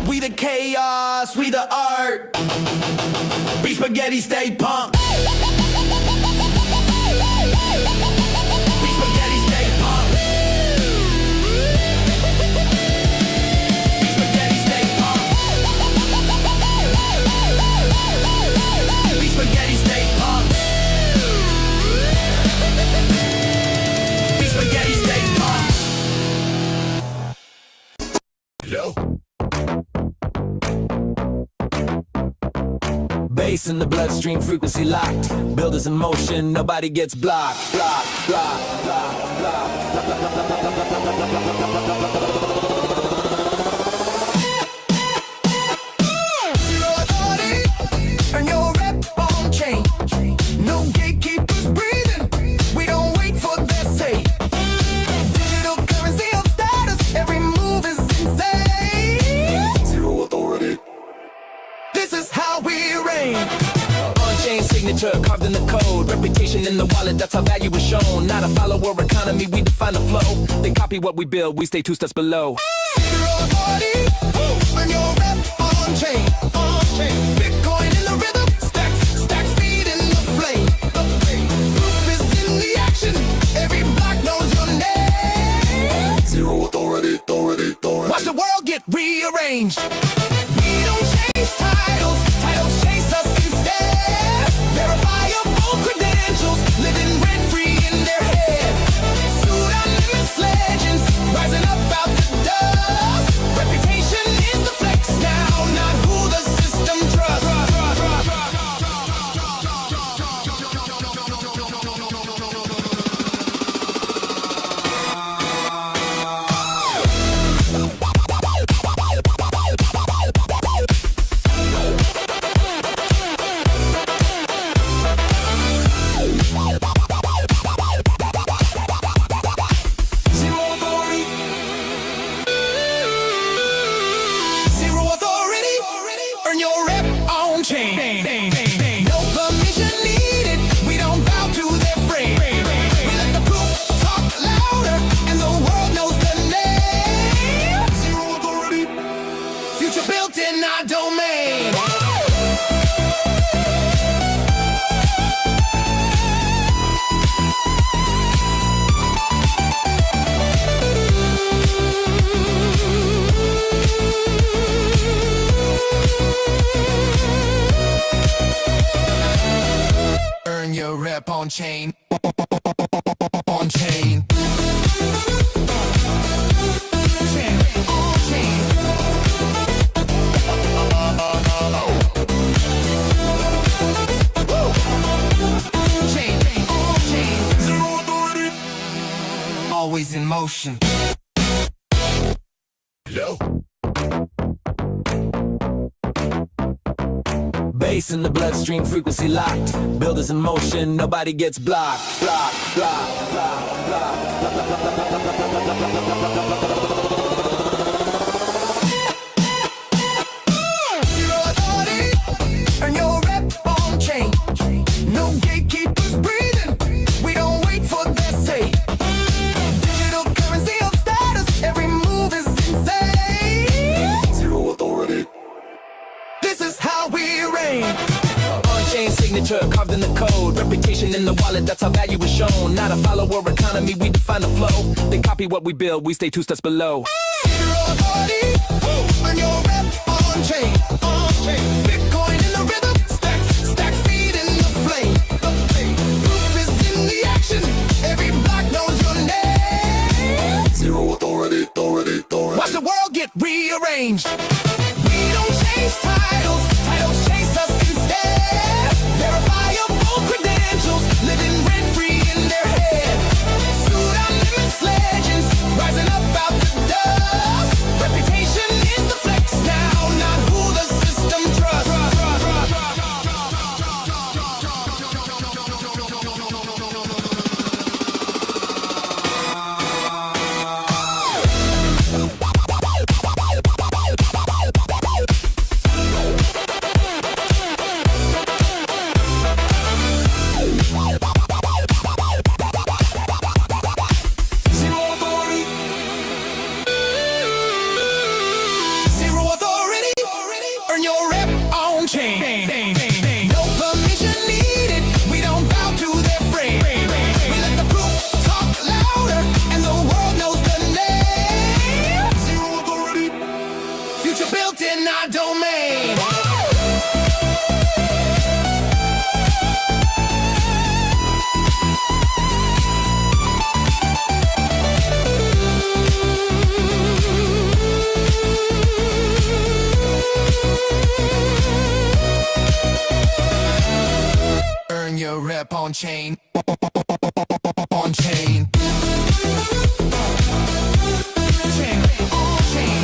We the chaos, we the art. Be spaghetti, stay punk. Be spaghetti, stay punk. Be spaghetti, stay punk. Be spaghetti, stay punk. Be spaghetti, stay punk. Yo. Bass in the bloodstream, frequency locked. Builders in motion, nobody gets blocked. Block, block, block, block. Zero authority, earn your rep on chain. No gatekeepers breathing. We don't wait for their say. Digital currency of status, every move is insane. Zero authority. This is how we reign. On-chain signature carved in the code. Reputation in the wallet, that's how value is shown. Not a follower economy, we define the flow. They copy what we build, we stay 2 steps below. Zero authority, earn your rep on-chain. Bitcoin in the rhythm, stacks feed in the flame. Proof is in the action, every block knows your name. Zero authority. Watch the world get rearranged. We don't chase titles chase us instead. Verifiable credentials, living rent-free in their head. Pseudonymous legends, rising up out the dust. Reputation is the flex now, not who the system trusts. Zero authority, earn your rep on chain. No permission needed, we don't bow to their frame. We let the proof talk louder, and the world knows the name. Zero authority, future built in our domain. Earn your rep on chain. On chain. Zero authority. Always in motion. Yo. Bass in the bloodstream, frequency locked. Builders in motion, nobody gets blocked. Block, block, block, block. Zero authority, earn your rep on chain. No gatekeepers breathing. We don't wait for their say. Digital currency of status, every move is insane. Zero authority. This is how we reign. On-chain signature carved in the code. Reputation in the wallet, that's how value is shown. Not a follower economy, we define the flow. They copy what we build, we stay 2 steps below. Zero authority, earn your rep on-chain. Bitcoin in the rhythm, stacks feed in the flame. Proof is in the action, every block knows your name. Zero authority. Watch the world get rearranged. We don't chase titles, titles chase us instead. Verifiable credentials, living rent-free in their head. Pseudonymous legends, rising up out the dust. Reputation is the flex now, not who the system trusts. Zero authority, earn your rep on chain. No permission needed, we don't bow to their frame. We let the proof talk louder, and the world knows the name. Zero authority, future built in our domain. Earn your rep on chain. On chain. Chain. On chain.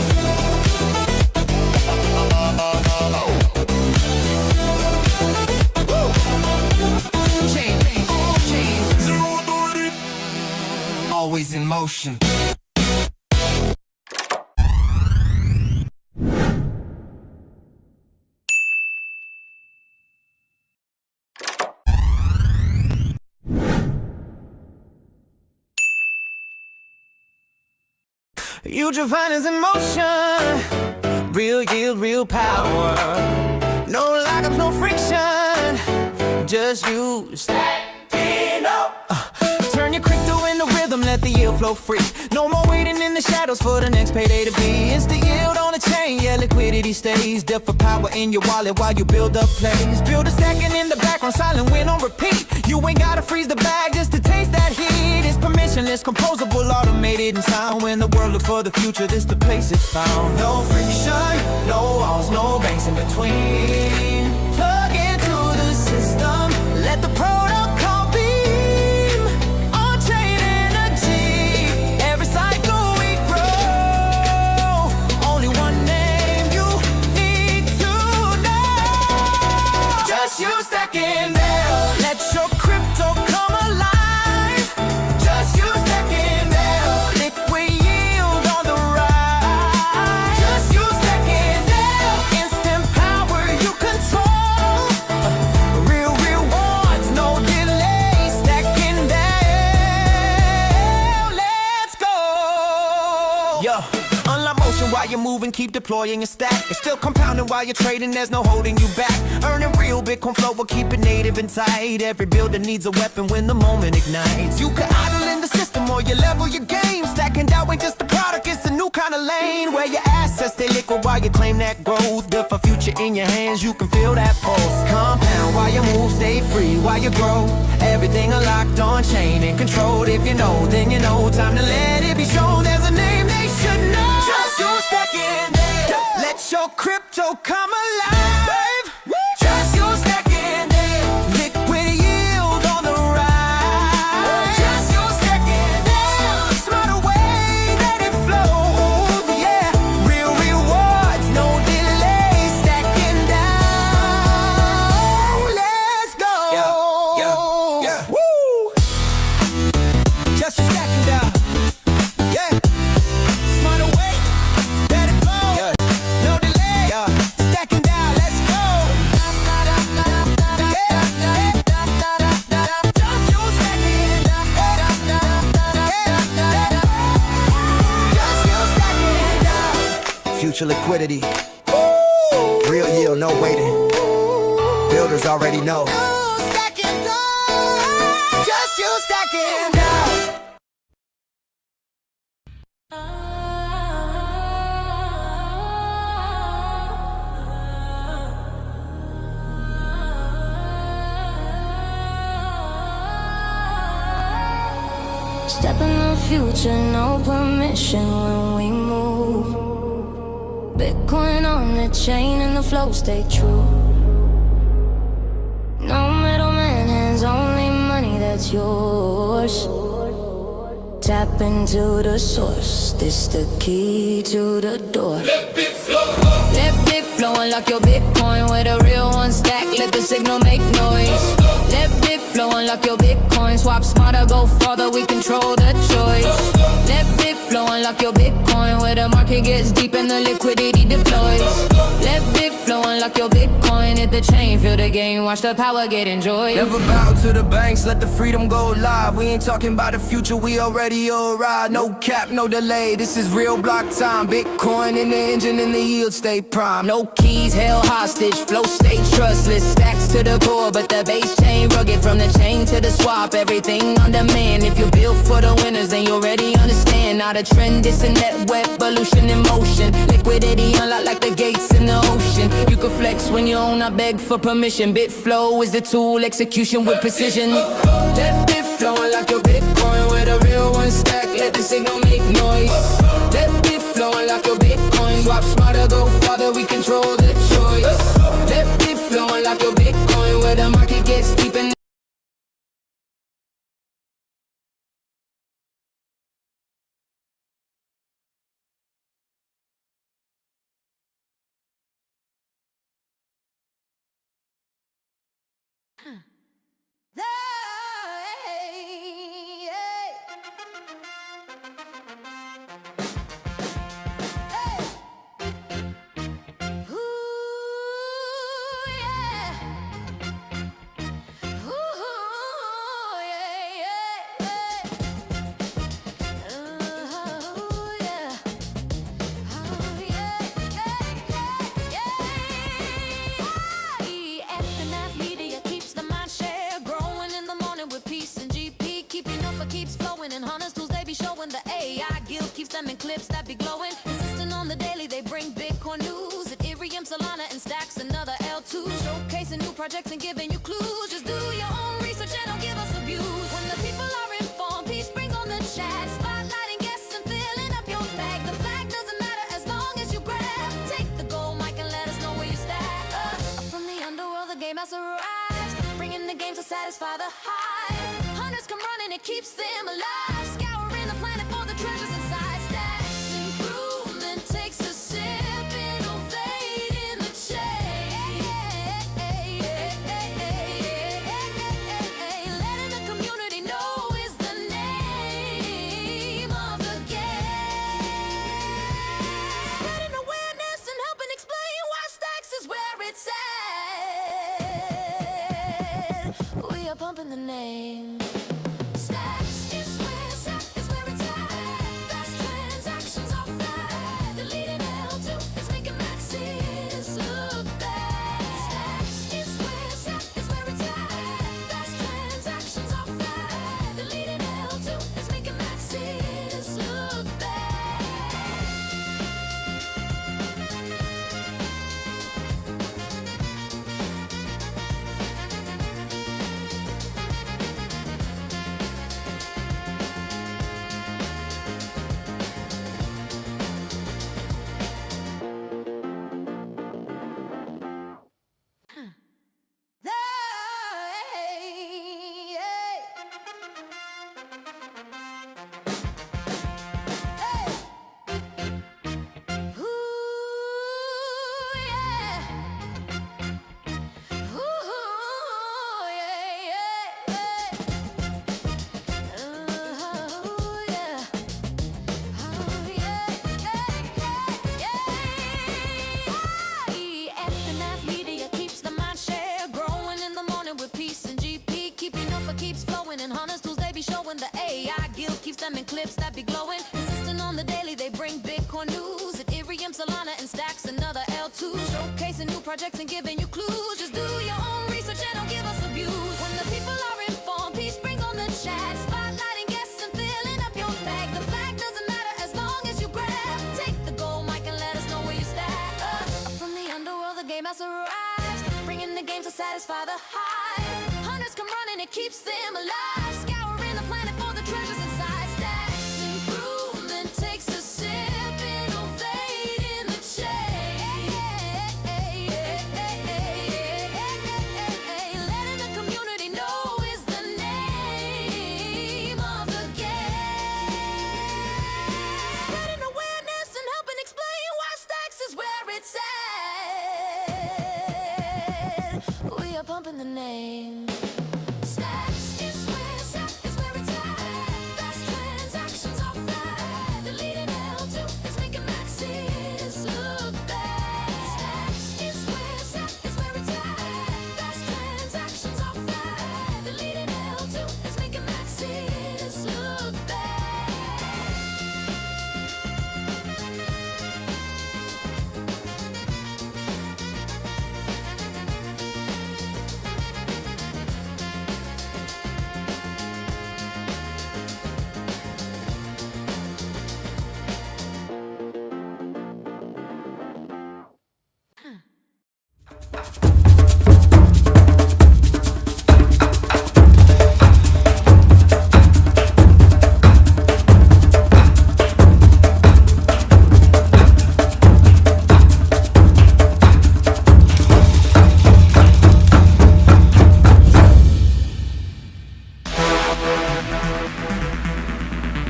Woo. Chain. On chain. Zero authority. Always in motion. Future finance in motion. Real yield, real power. No lockups, no friction. Just you stacking up. Turn your crypto into rhythm, let the yield flow free. No more waiting in the shadows for the next payday to be. It's the yield on the chain, yeah, liquidity stays. DeFi power in your wallet while you build up plays. Build a stacking in the background, silent win on repeat. You ain't gotta freeze the bag just to taste that heat. It's permissionless, composable, automated and sound. When the world looks for the future, this the place it's found. No friction, no walls, no banks in between. Plug into the system, let the protocol beam. On-chain energy, every cycle we grow. Only one name you need to know. Just you stacking there, let your crypto come alive. Just you stacking there, liquid yield on the rise. Just you stacking there, instant power you control. Real rewards, no delay, stacking there. Let's go. Yo, unlock motion while you're moving, keep deploying your stack. It's still compounding while you're trading, there's no holding you back. Earning real Bitcoin flow will keep it native and tight. Every builder needs a weapon when the moment ignites. You can idle in the system or you level your game. Stacking down ain't just a product, it's a new kind of lane. Where your assets stay liquid while you claim that growth. Built for future in your hands, you can feel that pulse. Compound while you move, stay free while you grow. Everything unlocked on chain and controlled. If you know, then you know. Time to let it be shown. There's a name they should know. Just you stacking there. Let your crypto come alive. Just you stacking there. Liquid yield on the rise. Just you stacking there. Smarter way that it flows. Yeah, real rewards, no delay. Stacking down. Let's go. Yeah. Woo. Just you stacking down. Yeah. Smarter way that it flows. No delay. Stacking down. Let's go. Just you stacking down. Just you stacking down. Future liquidity. Real yield, no waiting. Builders already know. Just you stacking down. Step in the future, no permission when we move. Bitcoin on the chain and the flow stay true. No middleman, hands only money that's yours. Tap into the source, this the key to the door. Let it flow. Let it flow, unlock your Bitcoin with a real one stack, let the signal make noise. Let it flow, unlock your Bitcoin, swap smarter, go farther, we control the choice. Let it flow, unlock your Bitcoin, where the market gets deep and the liquidity deploys. Let it flow, unlock your Bitcoin, hit the chain, feel the game, watch the power get enjoyed. Never bow to the banks, let the freedom go live. We ain't talking about the future, we already arrived. No cap, no delay, this is real block time. Bitcoin in the engine and the yield stay prime. No keys, held hostage, flow stay trustless. Stacks to the core, but the base chain rugged. From the chain to the swap, everything on demand. If you're built for the winners, then you already understand. Not a trend, it's a net evolution in motion. Liquidity unlocked like the gates in the ocean. You can flex when you own, I beg for permission. Bitflow is the tool, execution with precision. Let it flow, unlock your Bitcoin with a real one stack, let the signal make noise. Let it flow, unlock your Bitcoin, swap smarter, go farther, we control the choice. Let it flow, unlock your Bitcoin, where the market gets deep and keeps flowing, and hunters tools they be showing. The AI guild keeps them in clips that be glowing. Consistent on the daily, they bring Bitcoin news. Ethereum, Solana, and stacks another L2. Showcasing new projects and giving you clues. Just do your own research and don't give us abuse. When the people are informed, peace brings on the chat. Spotlighting guests and filling up your bag. The flag doesn't matter as long as you grab. Take the gold mic and let us know where you stack. From the underworld, the game has arrived. Bringing the game to satisfy the hype. Hunters come running, it keeps them alive. Scouring the planet for the treasures inside. Stacks improvement takes a sip, innovate in the chain. Letting the community know is the name of the game. Spreading awareness and helping explain why Stacks is where it's at. We are pumping the name. Keeps flowing, and hunters tools they be showing. The AI guild keeps them in clips that be glowing. Consistent on the daily, they bring Bitcoin news. Ethereum, Solana, and stacks another L2. Showcasing new projects and giving you clues. Just do your own research and don't give us abuse. When the people are informed, peace brings on the chat. Spotlighting guests and filling up your bag. The flag doesn't matter as long as you grab. Take the gold mic and let us know where you stack. From the underworld, the game has arrived. Bringing the game to satisfy the hype. Hunters come running, it keeps them alive. Scouring the planet for the treasures inside. Stacks improvement takes a sip, innovate in the chain. We are pumping the name. Stacks is where it's at. Fast transactions are fat. The leading L2 is making maxis look bad. Stacks is where it's at. Fast transactions are fat. The leading L2 is making maxis look bad.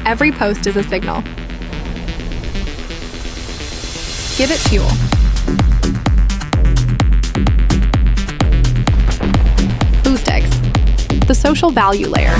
Every post is a signal. Give it fuel. BoostEx, the social value layer.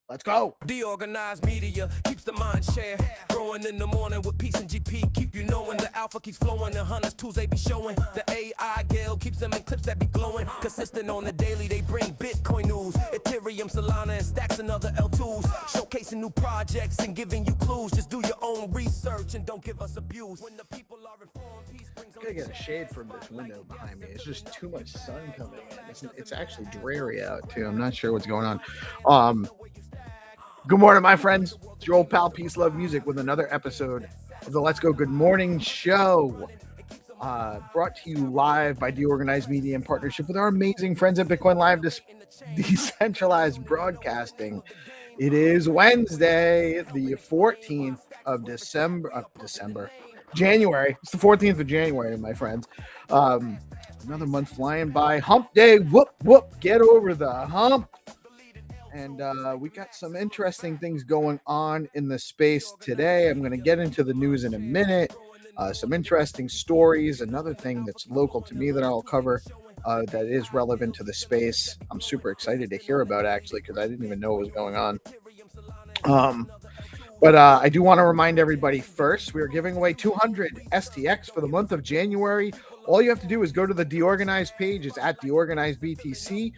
Let's go. DeOrganized media keeps the mind share. Growing in the morning with peace and GP. Keep you knowing the alpha keeps flowing. The hunters tools they be showing. The AI Gale keeps them in clips that be glowing. Consistent on the daily, they bring Bitcoin news. Ethereum, Solana, and stacks and other L2s. Showcasing new projects and giving you clues. Just do your own research and don't give us abuse. When the people are informed, peace brings I'm gonna get a shade from this window behind me. It's just too much sun coming in. It's actually dreary out too. I'm not sure what's going on. Good morning, my friends. It's your old pal Peace Love Music with another episode of the Let's Go Good Morning Show. Brought to you live by DeOrganized Media in partnership with our amazing friends at Bitcoin Live Decentralized Broadcasting. It is Wednesday, the 14th of January. It's the 14th of January, my friends. Another month flying by. Hump day. Whoop, whoop. Get over the hump. And we got some interesting things going on in the space today. I'm going to get into the news in a minute. Some interesting stories. Another thing that's local to me that I'll cover that is relevant to the space. I'm super excited to hear about, actually, because I didn't even know what was going on. But I do want to remind everybody first, we are giving away 200 STX for the month of January. All you have to do is go to the DeOrganized page. It's at DeOrganized BTC.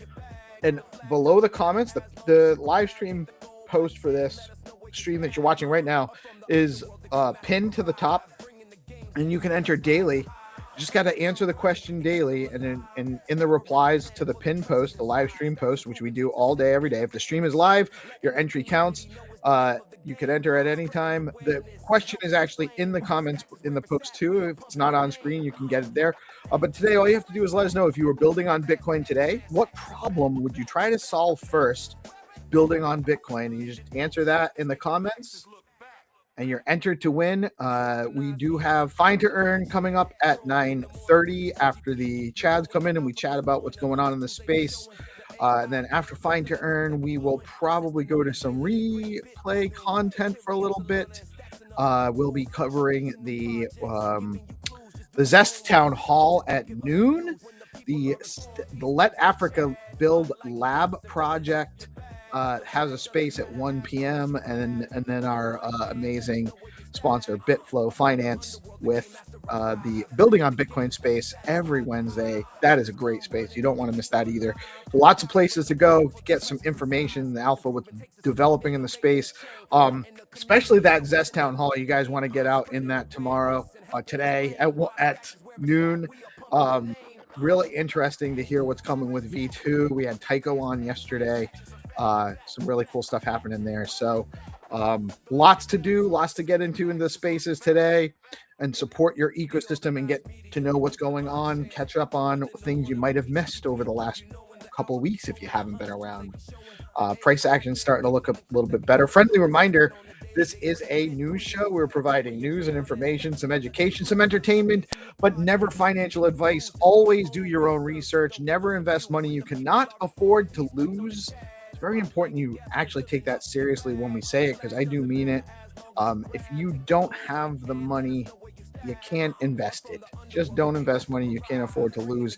And below the comments, the live stream post for this stream that you're watching right now is pinned to the top, and you can enter daily. You just got to answer the question daily, and then in the replies to the pin post, the live stream post, which we do all day, every day. If the stream is live, your entry counts. You can enter at any time. The question is actually in the comments in the post too. If it's not on screen, you can get it there. But today, all you have to do is let us know if you were building on Bitcoin today. What problem would you try to solve first building on Bitcoin? And you just answer that in the comments, and you're entered to win. We do have Find2Earn coming up at 9:30 after the Chads come in and we chat about what's going on in the space. And then after Find2Earn, we will probably go to some replay content for a little bit. We'll be covering the Zest Town Hall at noon. The Let Africa Build Lab project has a space at 1 p.m. and then our amazing sponsor Bitflow Finance with the Building on Bitcoin space every Wednesday. That is a great space. You don't want to miss that either. Lots of places to go to get some information, the alpha what's developing in the space, especially that Zest Town Hall. You guys want to get out in that today at noon. Really interesting to hear what's coming with V2. We had Tycho on yesterday. Some really cool stuff happening there. So lots to do, lots to get into in the spaces today, and support your ecosystem and get to know what's going on, catch up on things you might have missed over the last couple of weeks if you haven't been around. Price action starting to look a little bit better. Friendly reminder, This is a news show. We're providing news and information, some education, some entertainment, but never financial advice. Always do your own research. Never invest money you cannot afford to lose. It's very important you actually take that seriously when we say it, because I do mean it. If you don't have the money, you can't invest it. Just don't invest money you can't afford to lose.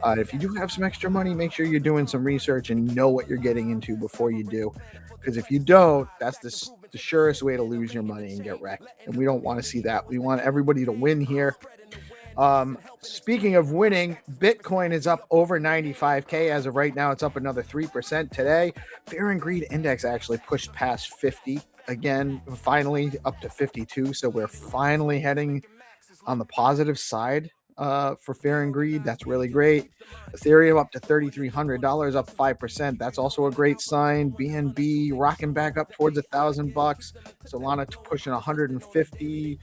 If you do have some extra money, make sure you're doing some research and know what you're getting into before you do. Because if you don't, that's the surest way to lose your money and get wrecked. And we don't want to see that. We want everybody to win here. Speaking of winning, Bitcoin is up over 95K. As of right now, it's up another 3% today. Fear and Greed Index actually pushed past 50 again, finally up to 52. So we're finally heading on the positive side for Fear and Greed. That's really great. Ethereum up to $3,300, up 5%. That's also a great sign. BNB rocking back up towards $1,000. Solana pushing 150.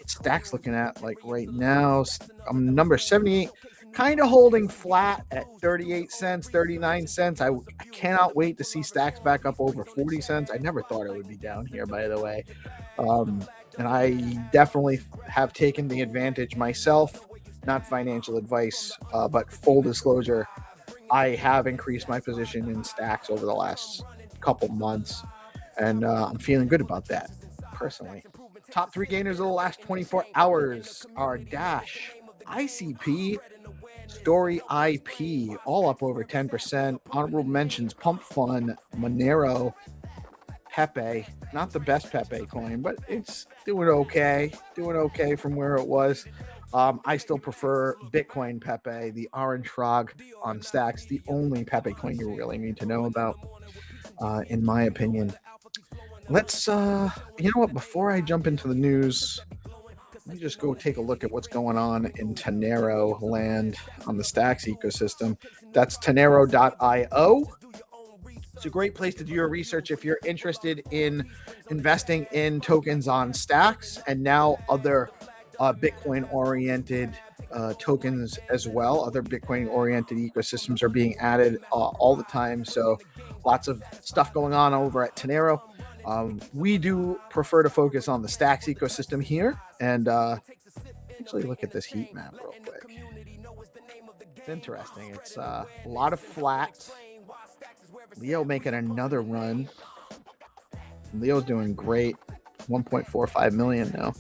Stacks looking at like right now, number 78, kind of holding flat at 38 cents, 39 cents. I cannot wait to see Stacks back up over 40 cents. I never thought it would be down here, by the way. And I definitely have taken the advantage myself. Not financial advice, but full disclosure, I have increased my position in Stacks over the last couple months, and I'm feeling good about that personally. Top 3 gainers of the last 24 hours are Dash, ICP, Story IP, all up over 10%. Honorable mentions: Pump Fun, Monero, Pepe. Not the best Pepe coin, but it's doing okay from where it was. I still prefer Bitcoin Pepe, the orange frog on Stacks, the only Pepe coin you really need to know about, in my opinion. Let's, you know what, before I jump into the news, let me just go take a look at what's going on in Tanero land on the Stacks ecosystem. That's Tanero.io. It's a great place to do your research if you're interested in investing in tokens on Stacks and now other Bitcoin-oriented tokens as well. Other Bitcoin-oriented ecosystems are being added all the time. So lots of stuff going on over at Tanero. We do prefer to focus on the Stacks ecosystem here. And actually look at this heat map real quick. It's interesting. It's a lot of flat. Leo making another run. Leo's doing great. 1.45 million now.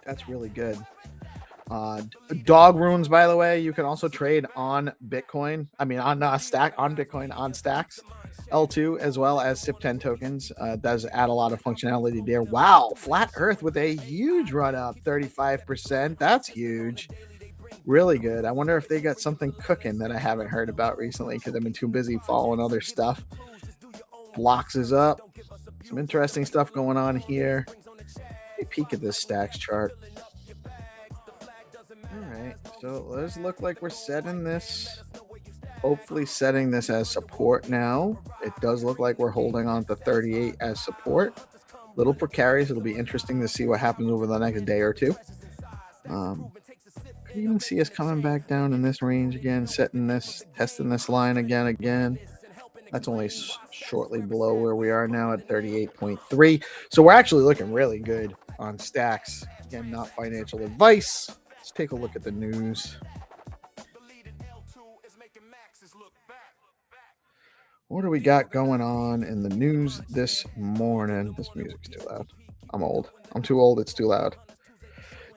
That's really good. Dog runes, by the way, you can also trade on Bitcoin. I mean, on Bitcoin, on Stacks L2, as well as SIP10 tokens. Does add a lot of functionality there. Wow, Flat Earth with a huge run up, 35%. That's huge. Really good. I wonder if they got something cooking that I haven't heard about recently because I've been too busy following other stuff. Blocks is up. Some interesting stuff going on here. Let me peek at this Stacks chart. All right, so let's look like we're setting this. Hopefully setting this as support now. It does look like we're holding on to 38 as support. Little precarious. It'll be interesting to see what happens over the next day or two. Could even see us coming back down in this range again, setting this, testing this line again. That's only shortly below where we are now at 38.3. So we're actually looking really good on Stacks. Again, not financial advice. Let's take a look at the news. What do we got going on in the news this morning? This music's too loud. I'm old. I'm too old. It's too loud.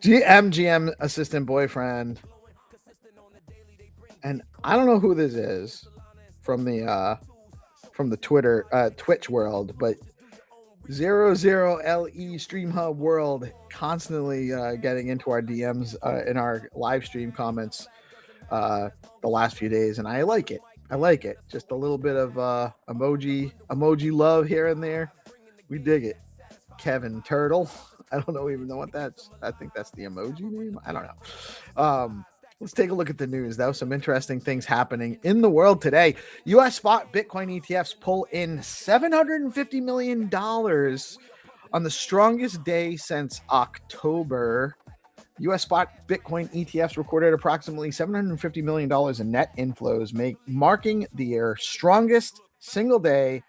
GM assistant boyfriend. And I don't know who this is from the Twitch world, but 00LE Stream Hub world constantly getting into our DMs in our live stream comments the last few days, and I like it. Just a little bit of emoji love here and there. We dig it. Kevin Turtle. I don't even know what that's. I think that's the emoji name. I don't know. Let's take a look at the news. There was some interesting things happening in the world today. U.S. spot Bitcoin ETFs pull in $750 million on the strongest day since October. U.S. spot Bitcoin ETFs recorded approximately $750 million in net inflows, marking their strongest single day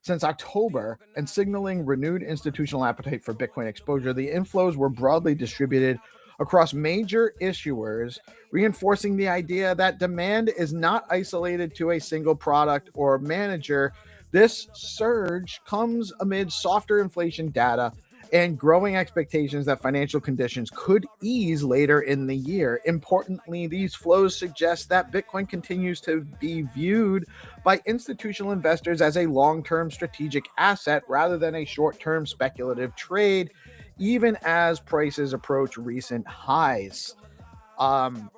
Since October, and signaling renewed institutional appetite for Bitcoin exposure, the inflows were broadly distributed across major issuers, reinforcing the idea that demand is not isolated to a single product or manager. This surge comes amid softer inflation data and growing expectations that financial conditions could ease later in the year. Importantly, these flows suggest that Bitcoin continues to be viewed by institutional investors as a long-term strategic asset rather than a short-term speculative trade, even as prices approach recent highs.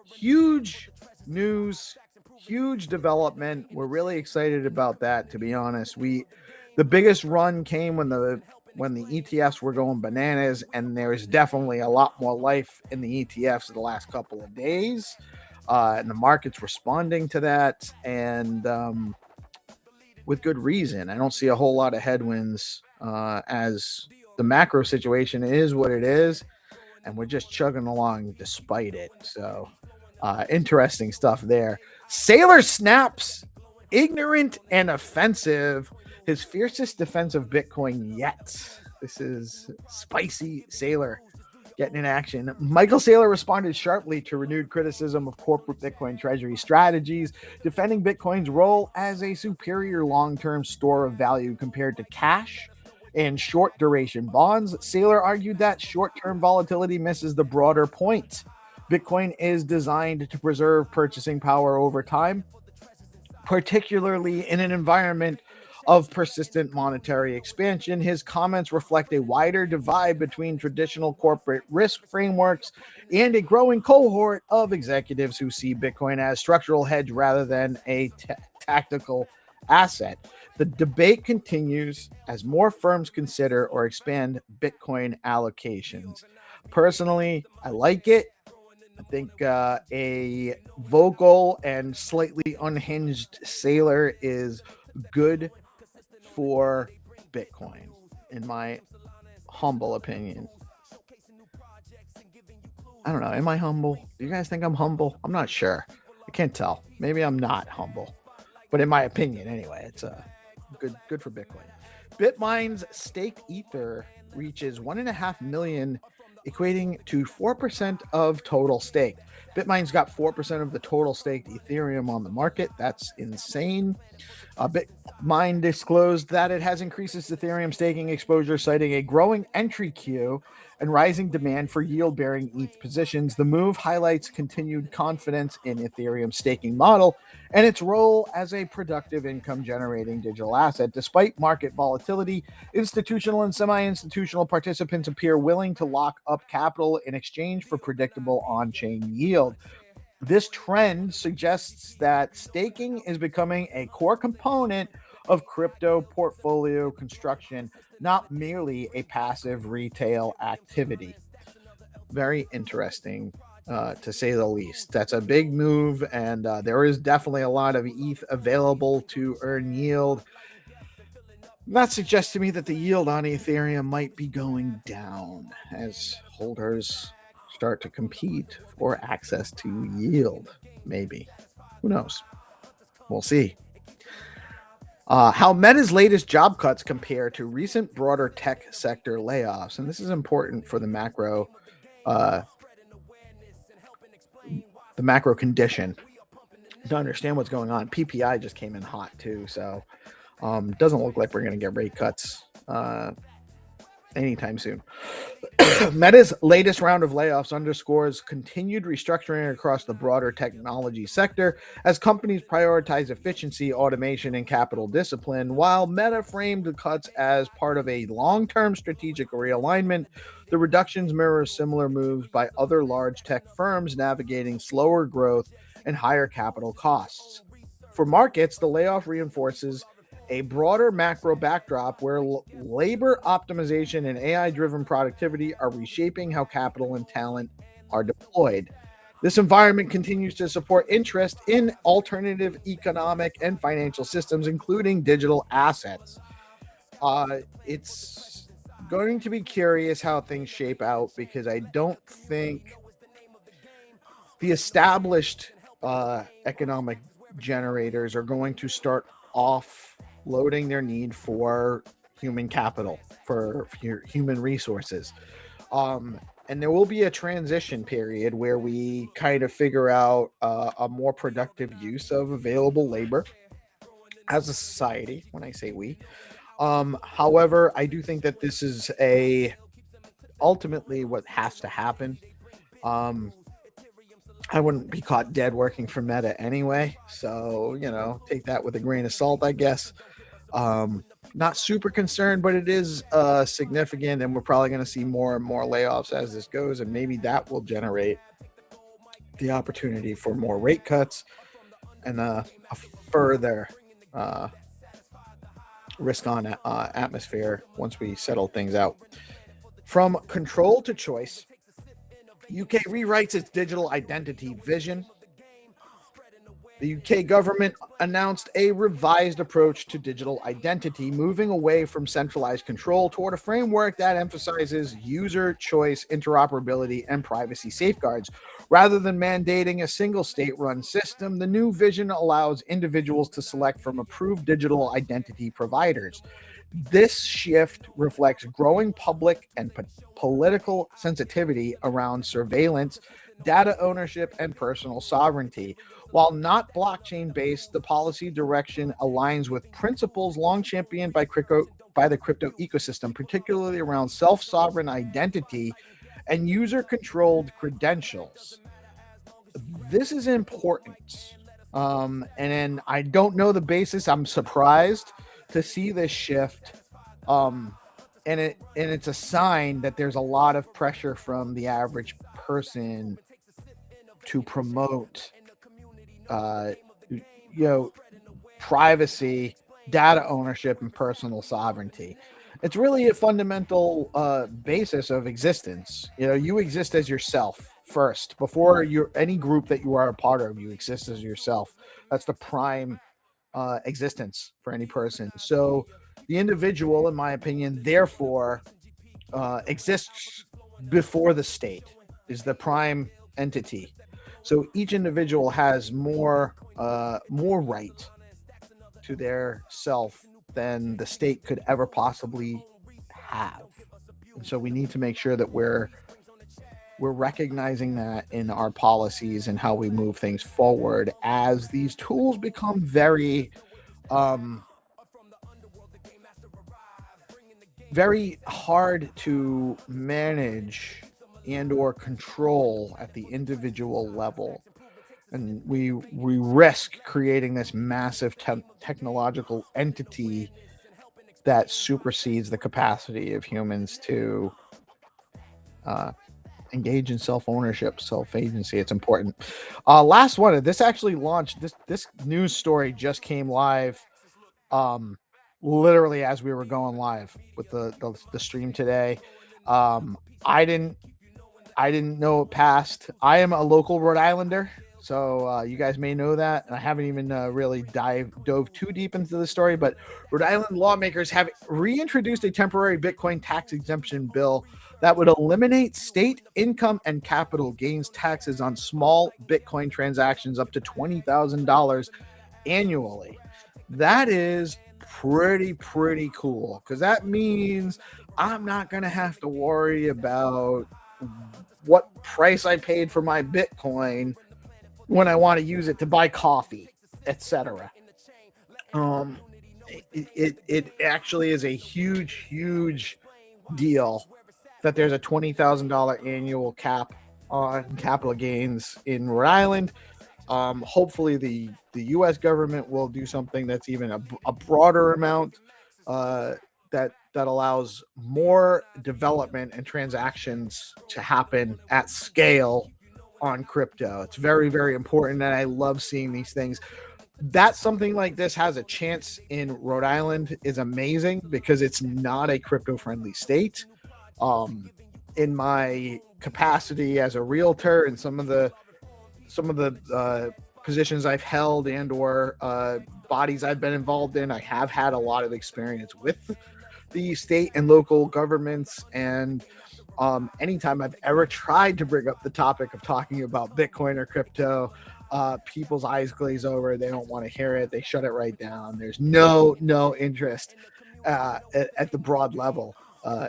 Huge news, huge development. We're really excited about that, to be honest. The biggest run came when the ETFs were going bananas, and there's definitely a lot more life in the ETFs the last couple of days, and the market's responding to that, and with good reason. I don't see a whole lot of headwinds, as the macro situation is what it is, and we're just chugging along despite it. So interesting stuff there. Sailor snaps, ignorant and offensive, his fiercest defense of Bitcoin yet. This is spicy Sailor getting in action. Michael Saylor responded sharply to renewed criticism of corporate Bitcoin treasury strategies, defending Bitcoin's role as a superior long-term store of value compared to cash and short duration bonds. Saylor argued that short-term volatility misses the broader point. Bitcoin is designed to preserve purchasing power over time, particularly in an environment of persistent monetary expansion. His comments reflect a wider divide between traditional corporate risk frameworks and a growing cohort of executives who see Bitcoin as structural hedge rather than a tactical asset. The debate continues as more firms consider or expand Bitcoin allocations. Personally, I like it. I think a vocal and slightly unhinged Sailor is good for Bitcoin, in my humble opinion. I don't know. Am I humble? Do you guys think I'm humble? I'm not sure. I can't tell. Maybe I'm not humble. But in my opinion, anyway, it's good for Bitcoin. Bitmine's staked Ether reaches 1.5 million, equating to 4% of total staked. Bitmine's got 4% of the total staked Ethereum on the market. That's insane. Bitmine disclosed that it has increased its Ethereum staking exposure, citing a growing entry queue and rising demand for yield-bearing ETH positions. The move highlights continued confidence in Ethereum's staking model and its role as a productive income-generating digital asset. Despite market volatility, institutional and semi-institutional participants appear willing to lock up capital in exchange for predictable on-chain yield. This trend suggests that staking is becoming a core component of crypto portfolio construction, not merely a passive retail activity. Very interesting, to say the least. That's a big move, and there is definitely a lot of ETH available to earn yield. That suggests to me that the yield on Ethereum might be going down as holders start to compete for access to yield. Maybe. Who knows? We'll see. How Meta's latest job cuts compare to recent broader tech sector layoffs. And this is important for the macro condition to understand what's going on. PPI just came in hot too, so doesn't look like we're going to get rate cuts anytime soon. Meta's latest round of layoffs underscores continued restructuring across the broader technology sector as companies prioritize efficiency, automation, and capital discipline. While Meta framed the cuts as part of a long-term strategic realignment, the reductions mirror similar moves by other large tech firms navigating slower growth and higher capital costs. For markets, the layoff reinforces a broader macro backdrop where labor optimization and AI-driven productivity are reshaping how capital and talent are deployed. This environment continues to support interest in alternative economic and financial systems, including digital assets. It's going to be curious how things shape out, because I don't think the established economic generators are going to start off loading their need for human capital, for human resources. And there will be a transition period where we kind of figure out a more productive use of available labor as a society. When I say we, however, I do think that this is ultimately what has to happen. Um, I wouldn't be caught dead working for Meta anyway, so take that with a grain of salt, I guess. Not super concerned, but it is significant, and we're probably going to see more and more layoffs as this goes, and maybe that will generate the opportunity for more rate cuts and a further risk-on atmosphere once we settle things out. From control to choice, UK rewrites its digital identity vision. The UK government announced a revised approach to digital identity, moving away from centralized control toward a framework that emphasizes user choice, interoperability, and privacy safeguards. Rather than mandating a single state-run system, the new vision allows individuals to select from approved digital identity providers. This shift reflects growing public and political sensitivity around surveillance, data ownership, and personal sovereignty. While not blockchain-based, the policy direction aligns with principles long championed by the crypto ecosystem, particularly around self-sovereign identity and user-controlled credentials. This is important. And I don't know the basis. I'm surprised to see this shift. And it's a sign that there's a lot of pressure from the average person to promote privacy, data ownership, and personal sovereignty. It's really a fundamental basis of existence. You exist as yourself first before any group that you are a part of. You exist as yourself. That's the prime existence for any person. So the individual, in my opinion, therefore exists before the state, is the prime entity. So each individual has more right to their self than the state could ever possibly have. And so we need to make sure that we're recognizing that in our policies and how we move things forward as these tools become very very hard to manage and or control at the individual level. And we risk creating this massive technological entity that supersedes the capacity of humans to engage in self-ownership, self-agency. It's important. Last one. This actually launched. This news story just came live literally as we were going live with the stream today. I didn't know it passed. I am a local Rhode Islander, so you guys may know that. And I haven't even really dove too deep into the story, but Rhode Island lawmakers have reintroduced a temporary Bitcoin tax exemption bill that would eliminate state income and capital gains taxes on small Bitcoin transactions up to $20,000 annually. That is pretty cool, because that means I'm not going to have to worry about what price I paid for my Bitcoin when I want to use it to buy coffee, etc. It actually is a huge deal that there's a $20,000 annual cap on capital gains in Rhode Island. Hopefully the U.S. government will do something that's even a broader amount that allows more development and transactions to happen at scale on crypto. It's very important, and I love seeing these things. That something like this has a chance in Rhode Island is amazing, because it's not a crypto-friendly state. In my capacity as a realtor and some of the positions I've held and or bodies I've been involved in, I have had a lot of experience with the state and local governments. And anytime I've ever tried to bring up the topic of talking about Bitcoin or crypto, people's eyes glaze over. They don't want to hear it. They shut it right down. There's no interest at the broad level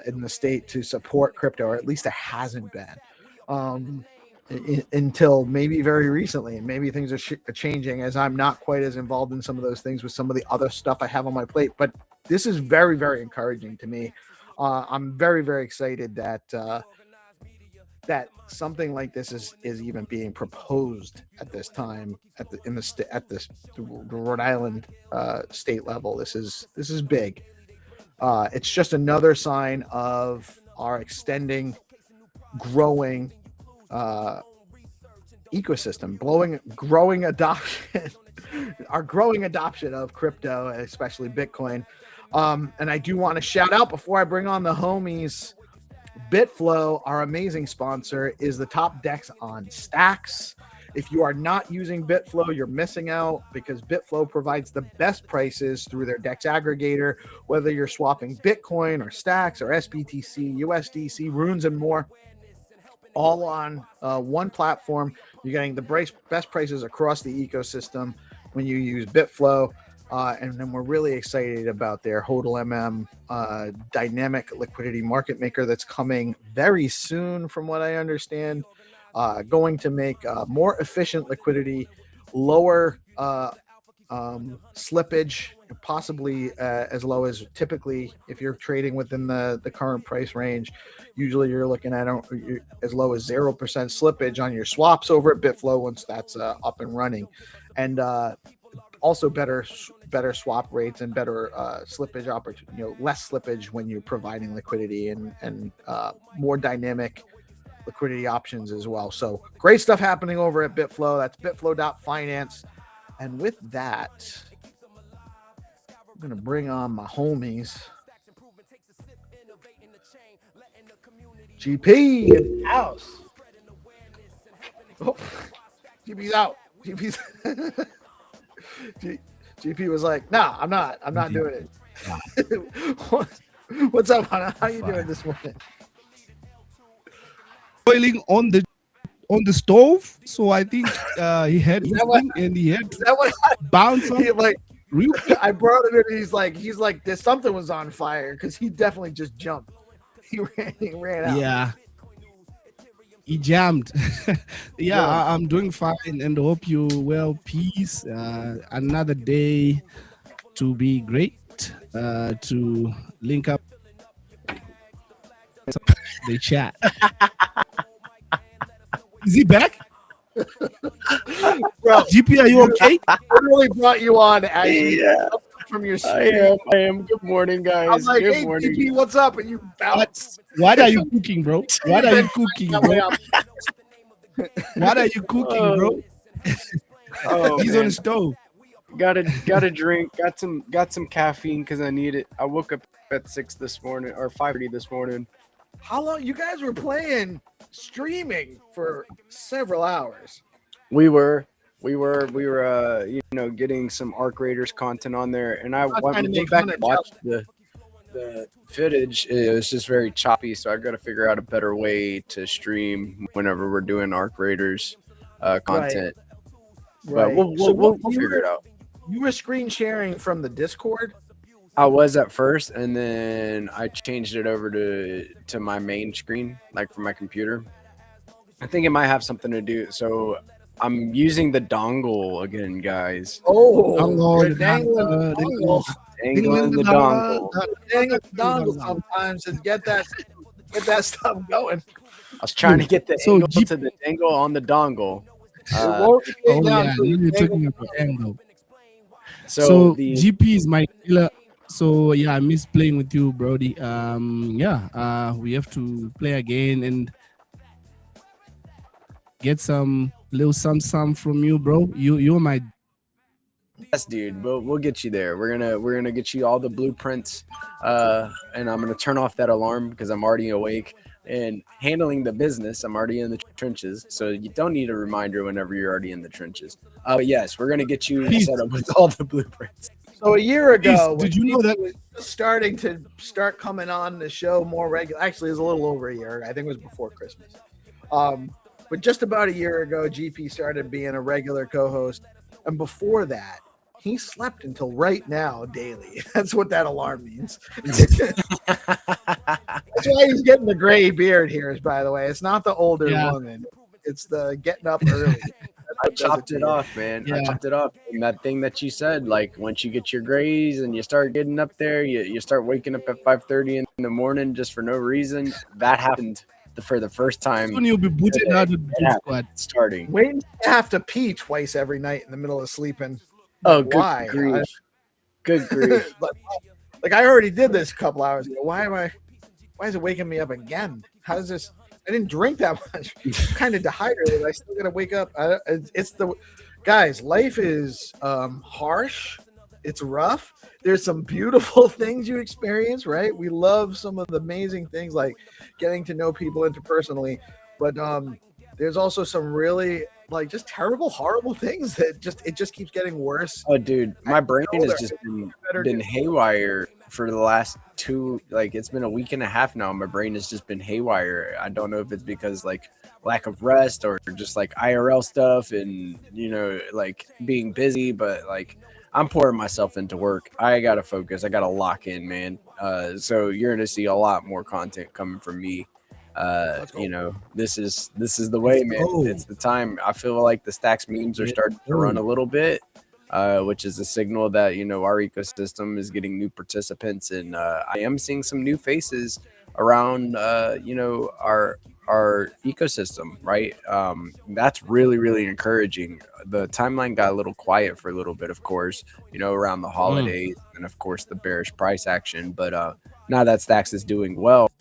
in the state to support crypto, or at least there hasn't been until maybe very recently. And maybe things are changing, as I'm not quite as involved in some of those things with some of the other stuff I have on my plate. But this is very, very encouraging to me. I'm very, very excited that that something like this is even being proposed at this time at the Rhode Island state level. This is big. It's just another sign of our extending, growing ecosystem, growing adoption, our growing adoption of crypto, especially Bitcoin. And I do want to shout out, before I bring on the homies, BitFlow, our amazing sponsor, is the top DEX on Stacks. If you are not using BitFlow, you're missing out, because BitFlow provides the best prices through their DEX aggregator, whether you're swapping Bitcoin or Stacks or SBTC, USDC, runes, and more, all on one platform. You're getting the best prices across the ecosystem when you use BitFlow. And then we're really excited about their HODLMM dynamic liquidity market maker that's coming very soon, from what I understand. Going to make more efficient liquidity, lower slippage, possibly as low as, typically, if you're trading within the current price range, usually you're looking at as low as 0% slippage on your swaps over at BitFlow once that's up and running. And also better swap rates and better slippage opportunity, less slippage when you're providing liquidity, and more dynamic liquidity options as well. So great stuff happening over at BitFlow. That's bitflow.finance. And with that, I'm going to bring on my homies. GP in the house. Oh, GP's out. GP was like, "Nah, I'm not doing it." What's up, Hannah? How you doing this morning? Boiling on the stove, so I think he had and he had to bounce on. I brought him in, and he's like, "There's something was on fire," because he definitely just jumped. He ran out. Yeah. He jammed. Yeah, I'm doing fine and hope you well. Peace. Another day to be great. To link up the chat. Is he back? Bro, GP, are you okay? I really brought you on as from your stream. I am. Good morning, guys. I was like, Good "Hey, morning. GP, what's up?" And you bounced. What are you cooking, bro? What are you cooking, bro? What are you cooking, bro? Oh, He's man. on the stove. Got a drink. Got some caffeine because I need it. I woke up at 6 this morning, or 5:30 this morning. How long you guys were streaming for several hours? We were getting some Arc Raiders content on there, and I went back and watched the footage. It was just very choppy, so I've got to figure out a better way to stream whenever we're doing Arc Raiders content. Right. But we'll figure it out. You were screen sharing from the Discord? I was at first, and then I changed it over to my main screen, like for my computer. I think it might have something to do. So I'm using the dongle again, guys. Oh, you're dangling the dongle. Dangling the dongle. Dangling the dongle sometimes to get that stuff going. I was trying to get the angle to the dangle on the dongle. You're talking about angle. So GP is my killer. So yeah, I miss playing with you, Brody. We have to play again and get some little some from you, bro. You're my yes, dude. We'll get you there. We're gonna get you all the blueprints, and I'm gonna turn off that alarm because I'm already awake and handling the business. I'm already in the trenches, so you don't need a reminder whenever you're already in the trenches. But yes, we're gonna get you set up with all the blueprints. So a year ago, did you know that was start coming on the show more regular? Actually, it was a little over a year. I think it was before Christmas. But just about a year ago, GP started being a regular co-host, and before that, he slept until right now daily. That's what that alarm means. That's why he's getting the gray beard here. By the way, it's not the older woman; it's the getting up early. I chopped it off, man. I chopped it off. And that thing that you said, like once you get your grays and you start getting up there, you start waking up at 5:30 in the morning just for no reason. That happened for the first time. Soon you'll be booted out of the squad. Starting. Wait, you have to pee twice every night in the middle of sleeping. Oh, why? Good grief. Good grief. Like I already did this a couple hours ago. Why is it waking me up again? How is this? I didn't drink that much. I'm kind of dehydrated. I still gotta wake up. It's the guys. Life is harsh. It's rough. There's some beautiful things you experience, right? We love some of the amazing things like getting to know people interpersonally, but there's also some really like just terrible, horrible things that it just keeps getting worse. Oh, dude, my brain has just been haywire for the last it's been a week and a half now. My brain has just been haywire. I don't know if it's because like lack of rest or just like IRL stuff and like being busy, but like I'm pouring myself into work. I gotta focus. I gotta lock in, man. So you're gonna see a lot more content coming from me. This is the way, man. It's the time. I feel like the Stacks memes are starting to run a little bit, which is a signal that our ecosystem is getting new participants, and I am seeing some new faces around our ecosystem, right? That's really, really encouraging. The timeline got a little quiet for a little bit, of course, around the holidays and of course the bearish price action, but now that Stacks is doing well,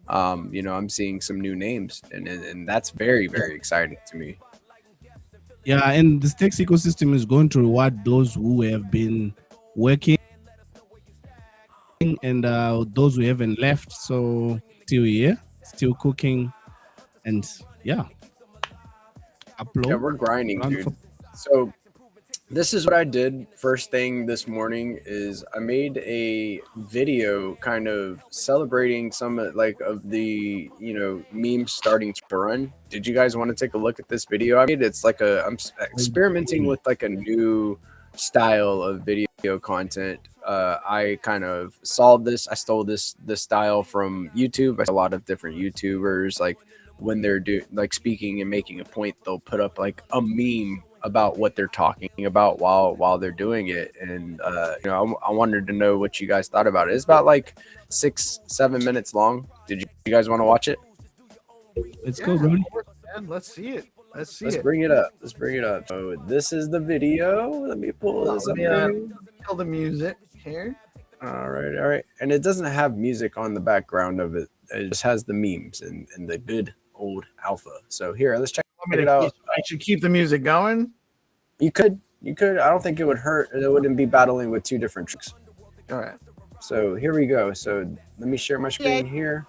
I'm seeing some new names, and that's very, very exciting to me. Yeah, and the Stacks ecosystem is going to reward those who have been working and those who haven't left. So still here, still cooking, and upload. Yeah, we're grinding, dude. So this is what I did first thing this morning is I made a video kind of celebrating some of the memes starting to run. Did you guys want to take a look at this video I made? It's like I'm experimenting with like a new style of video content. I kind of solved this. I stole this style from YouTube. I see a lot of different YouTubers, like when they're speaking and making a point, they'll put up like a meme about what they're talking about while they're doing it. And I wanted to know what you guys thought about it. It's about like 6-7 minutes long. Did you guys want to watch it? Let's go, Rudy. Let's see it. Let's bring it up. So this is the video. Let me pull this up. Kill the music here. All right. And it doesn't have music on the background of it. It just has the memes and the good old alpha. So here, let's check it out. I should keep the music going. You could. I don't think it would hurt. It wouldn't be battling with two different tricks. All right. So here we go. So let me share my screen here.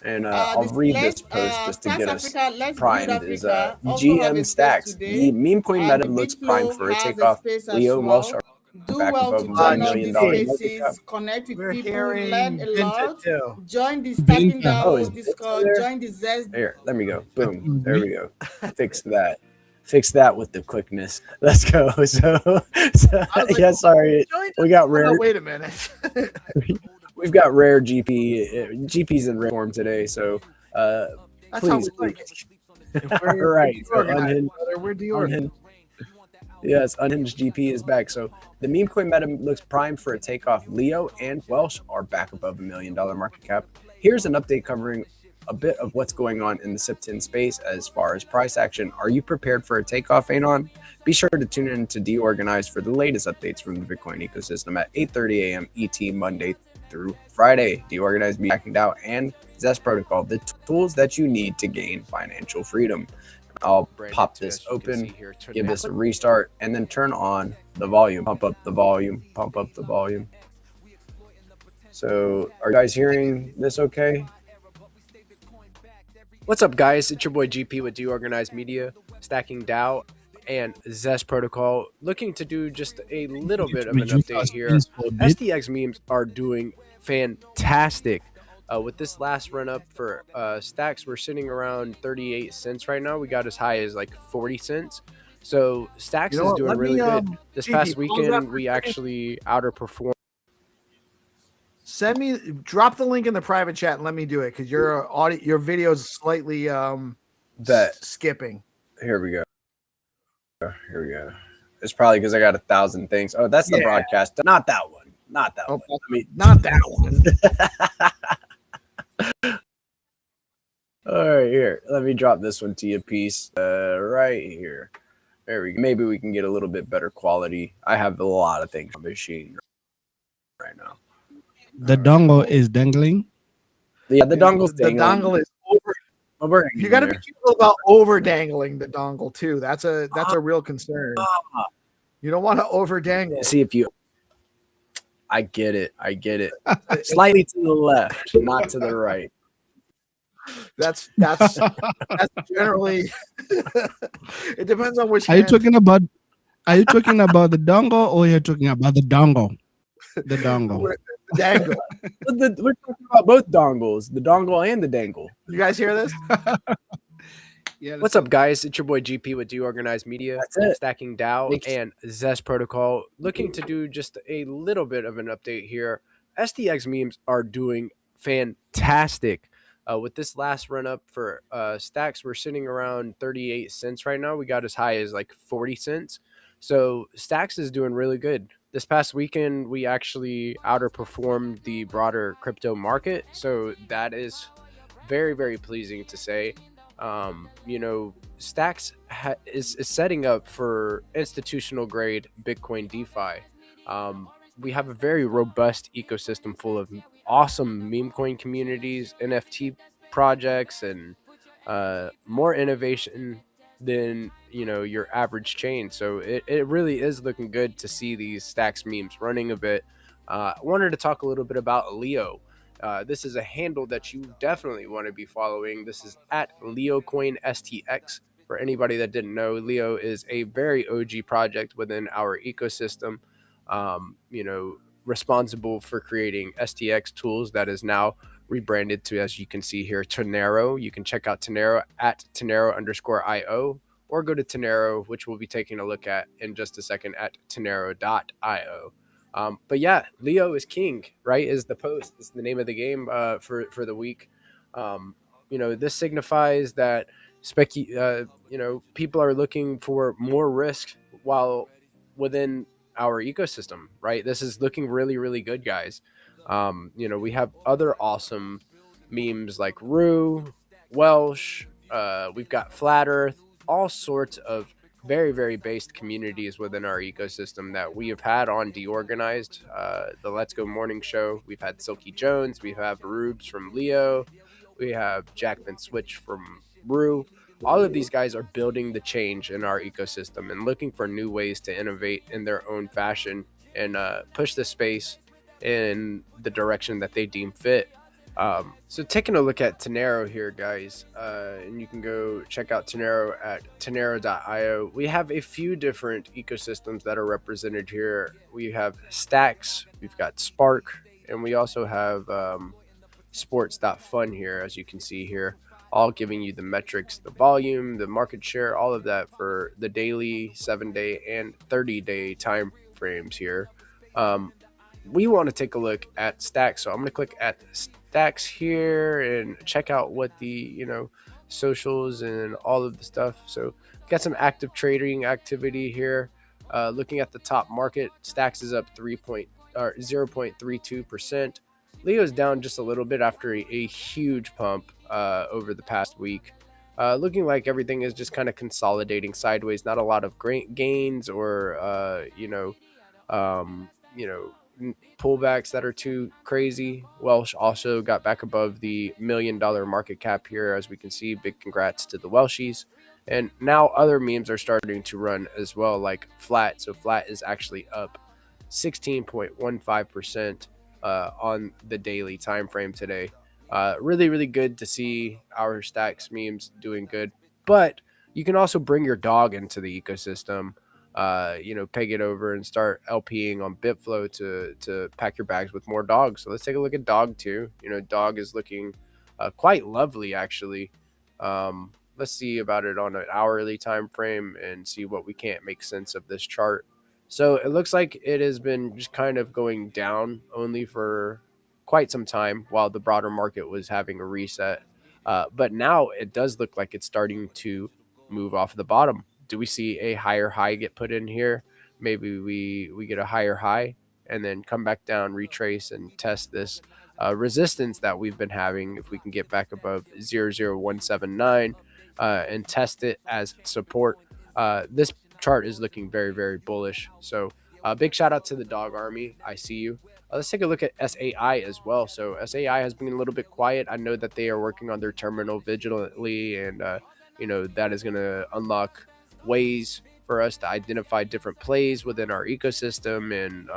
And I'll read this post just to get us primed. Is GM Stacks. The meme coin meta looks primed for a takeoff. Leo and Welsh are back above $1 million. Connect with people, learn a lot. Join the Stacking DAO Discord. Join the Zest. Here, let me go. Boom. There we go. Fix that with the quickness. Let's go. So yeah, sorry. We got rare. Oh, wait a minute. We've got rare GP. GP's in rare form today, so please. All right. So we're DeOrganized. Yes, Unhinged GP is back. So the meme coin meta looks primed for a takeoff. Leo and Welsh are back above $1 million market cap. Here's an update covering a bit of what's going on in the SIP10 space as far as price action. Are you prepared for a takeoff, Anon? Be sure to tune in to DeOrganized for the latest updates from the Bitcoin ecosystem at 8:30 a.m. ET Monday through Friday. DeOrganized, Backing DAO, and Zest Protocol, the tools that you need to gain financial freedom. I'll pop this open, give this a restart, and then turn on the volume. Pump up the volume. So are you guys hearing this okay? What's up, guys? It's your boy GP with DeOrganized Media, Stacking DAO, and Zest Protocol, looking to do just a little bit of an update here. SDX memes are doing fantastic. With this last run up for stacks, we're sitting around 38 cents right now. We got as high as like 40 cents. So stacks You know is what? doing Let really me good. This GP, past pause that weekend, for a we second. actually outperformed. Send me, drop the link in the private chat and let me do it because your audio, your video is slightly skipping. Here we go. Here we go. It's probably because I got 1,000 things. Oh, that's the broadcast. Not that one. Not that one. Not that one. All right, here. Let me drop this one to you, piece. Right here. There we go. Maybe we can get a little bit better quality. I have a lot of things on the machine right now. The dongle is dangling. Yeah, the dongle's dangling. The dongle is over. You got to be careful about over dangling the dongle too. That's a real concern. You don't want to over dangle. See if you. I get it. I get it. Slightly to the left, not to the right. That's generally. It depends on which. Are you talking about the dongle or you're talking about the dongle? The dongle. Dangle. We're talking about both dongles, the dongle and the dangle. You guys hear this? Yeah. What's up, guys? It's your boy GP with DeOrganized Media, Stacking DAO and Zest Protocol. Looking to do just a little bit of an update here. SDX memes are doing fantastic. With this last run up for stacks, we're sitting around 38 cents right now. We got as high as like 40 cents. So stacks is doing really good. This past weekend, we actually outperformed the broader crypto market. So that is very, very pleasing to say. You know, stacks is setting up for institutional grade Bitcoin DeFi. We have a very robust ecosystem full of awesome meme coin communities, NFT projects, and more innovation than your average chain. So it really is looking good to see these stacks memes running a bit. I wanted to talk a little bit about Leo. This is a handle that you definitely want to be following. This is at LeoCoinSTX. For anybody that didn't know, Leo is a very OG project within our ecosystem. Responsible for creating STX tools that is now rebranded to, as you can see here, Tonero. You can check out Tonero at Tonero_IO, or go to Tonero, which we'll be taking a look at in just a second at Tonero.io. But yeah, Leo is king, right? Is the post. It's the name of the game for the week. This signifies that people are looking for more risk while within our ecosystem, right? This is looking really, really good, guys. We have other awesome memes like Rue, Welsh. We've got Flat Earth, all sorts of very, very based communities within our ecosystem that we have had on DeOrganized, the Let's Go Morning Show. We've had Silky Jones. We have Rubes from Leo. We have Jackman Switch from Rue. All of these guys are building the change in our ecosystem and looking for new ways to innovate in their own fashion and push the space in the direction that they deem fit. So taking a look at Tonero here, guys, and you can go check out Tonero at Tonero.io. We have a few different ecosystems that are represented here. We have Stacks, we've got Spark, and we also have Sports.fun here, as you can see here, all giving you the metrics, the volume, the market share, all of that for the daily, 7-day, and 30-day time frames here. We want to take a look at Stacks, so I'm going to click at Stacks here and check out what the socials and all of the stuff. So got some active trading activity here. Looking at the top market, Stacks is up 0.32%. Leo's down just a little bit after a huge pump over the past week. Looking like everything is just kind of consolidating sideways. Not a lot of great gains or pullbacks that are too crazy. Welsh also got back above the $1 million market cap here, as we can see. Big congrats to the Welshies. And now other memes are starting to run as well, like Flat. So Flat is actually up 16.15% on the daily time frame today. Really, really good to see our Stacks memes doing good. But you can also bring your dog into the ecosystem. peg it over and start LPing on Bitflow to pack your bags with more dogs. So let's take a look at dog too. Dog is looking quite lovely actually. Let's see about it on an hourly time frame and see what we can't make sense of this chart. So it looks like it has been just kind of going down only for quite some time while the broader market was having a reset. But now it does look like it's starting to move off the bottom. Do we see a higher high get put in here? Maybe we get a higher high and then come back down, retrace, and test this resistance that we've been having. If we can get back above 00179 and test it as support, this chart is looking very, very bullish. So big shout out to the dog army. I see you. Let's take a look at SAI as well. So SAI has been a little bit quiet. I know that they are working on their terminal vigilantly, and that is going to unlock ways for us to identify different plays within our ecosystem and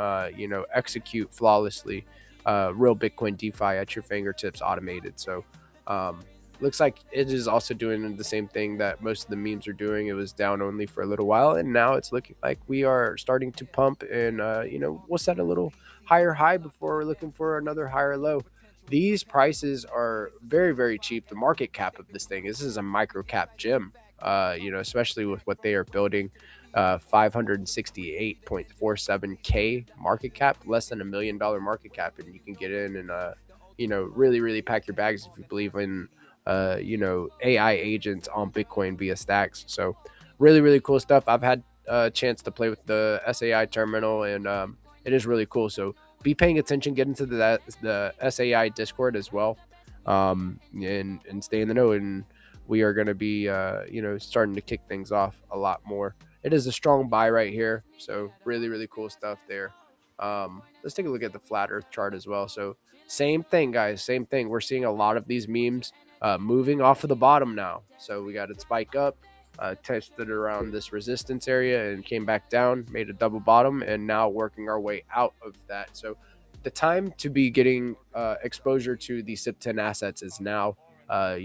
execute flawlessly real Bitcoin DeFi at your fingertips, automated. So looks like it is also doing the same thing that most of the memes are doing. It was down only for a little while, and now it's looking like we are starting to pump, and we'll set a little higher high before we're looking for another higher low. These prices are very, very cheap. The market cap of this thing, this is a micro cap gem, especially with what they are building. 568.47K market cap, less than $1 million market cap, and you can get in and really, really pack your bags if you believe in AI agents on Bitcoin via stacks. So really, really cool stuff. I've had a chance to play with the SAI terminal, and it is really cool. So be paying attention, get into the SAI Discord as well, and stay in the know. And we are going to be starting to kick things off a lot more. It is a strong buy right here. So really, really cool stuff there. Let's take a look at the flat earth chart as well. So same thing, guys, same thing. We're seeing a lot of these memes moving off of the bottom now. So we got it spike up, tested around this resistance area and came back down, made a double bottom, and now working our way out of that. So the time to be getting exposure to the SIP10 assets is now. A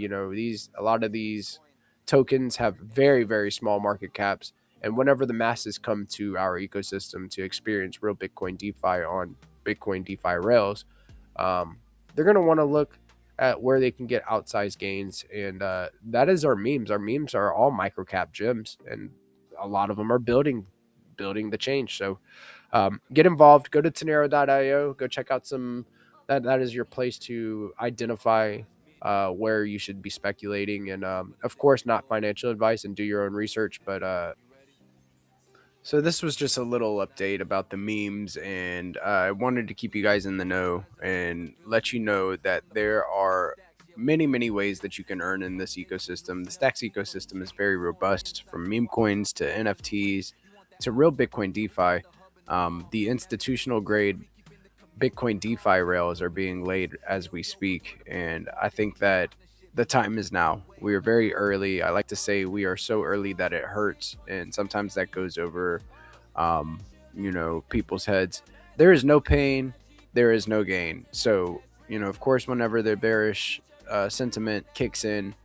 lot of these tokens have very, very small market caps. And whenever the masses come to our ecosystem to experience real Bitcoin DeFi on Bitcoin DeFi rails, they're going to want to look at where they can get outsized gains. And that is our memes. Our memes are all microcap gems, and a lot of them are building the change. So get involved. Go to Tenero.io. Go check out some. That is your place to identify where you should be speculating. And of course, not financial advice, and do your own research. But so this was just a little update about the memes, and I wanted to keep you guys in the know and let you know that there are many, many ways that you can earn in this ecosystem. The Stacks ecosystem is very robust, from meme coins to NFTs to real Bitcoin DeFi. The institutional grade Bitcoin DeFi rails are being laid as we speak, and I think that the time is now. We are very early. I like to say we are so early that it hurts, and sometimes that goes over, people's heads. There is no pain, there is no gain. So, of course, whenever the bearish sentiment kicks in,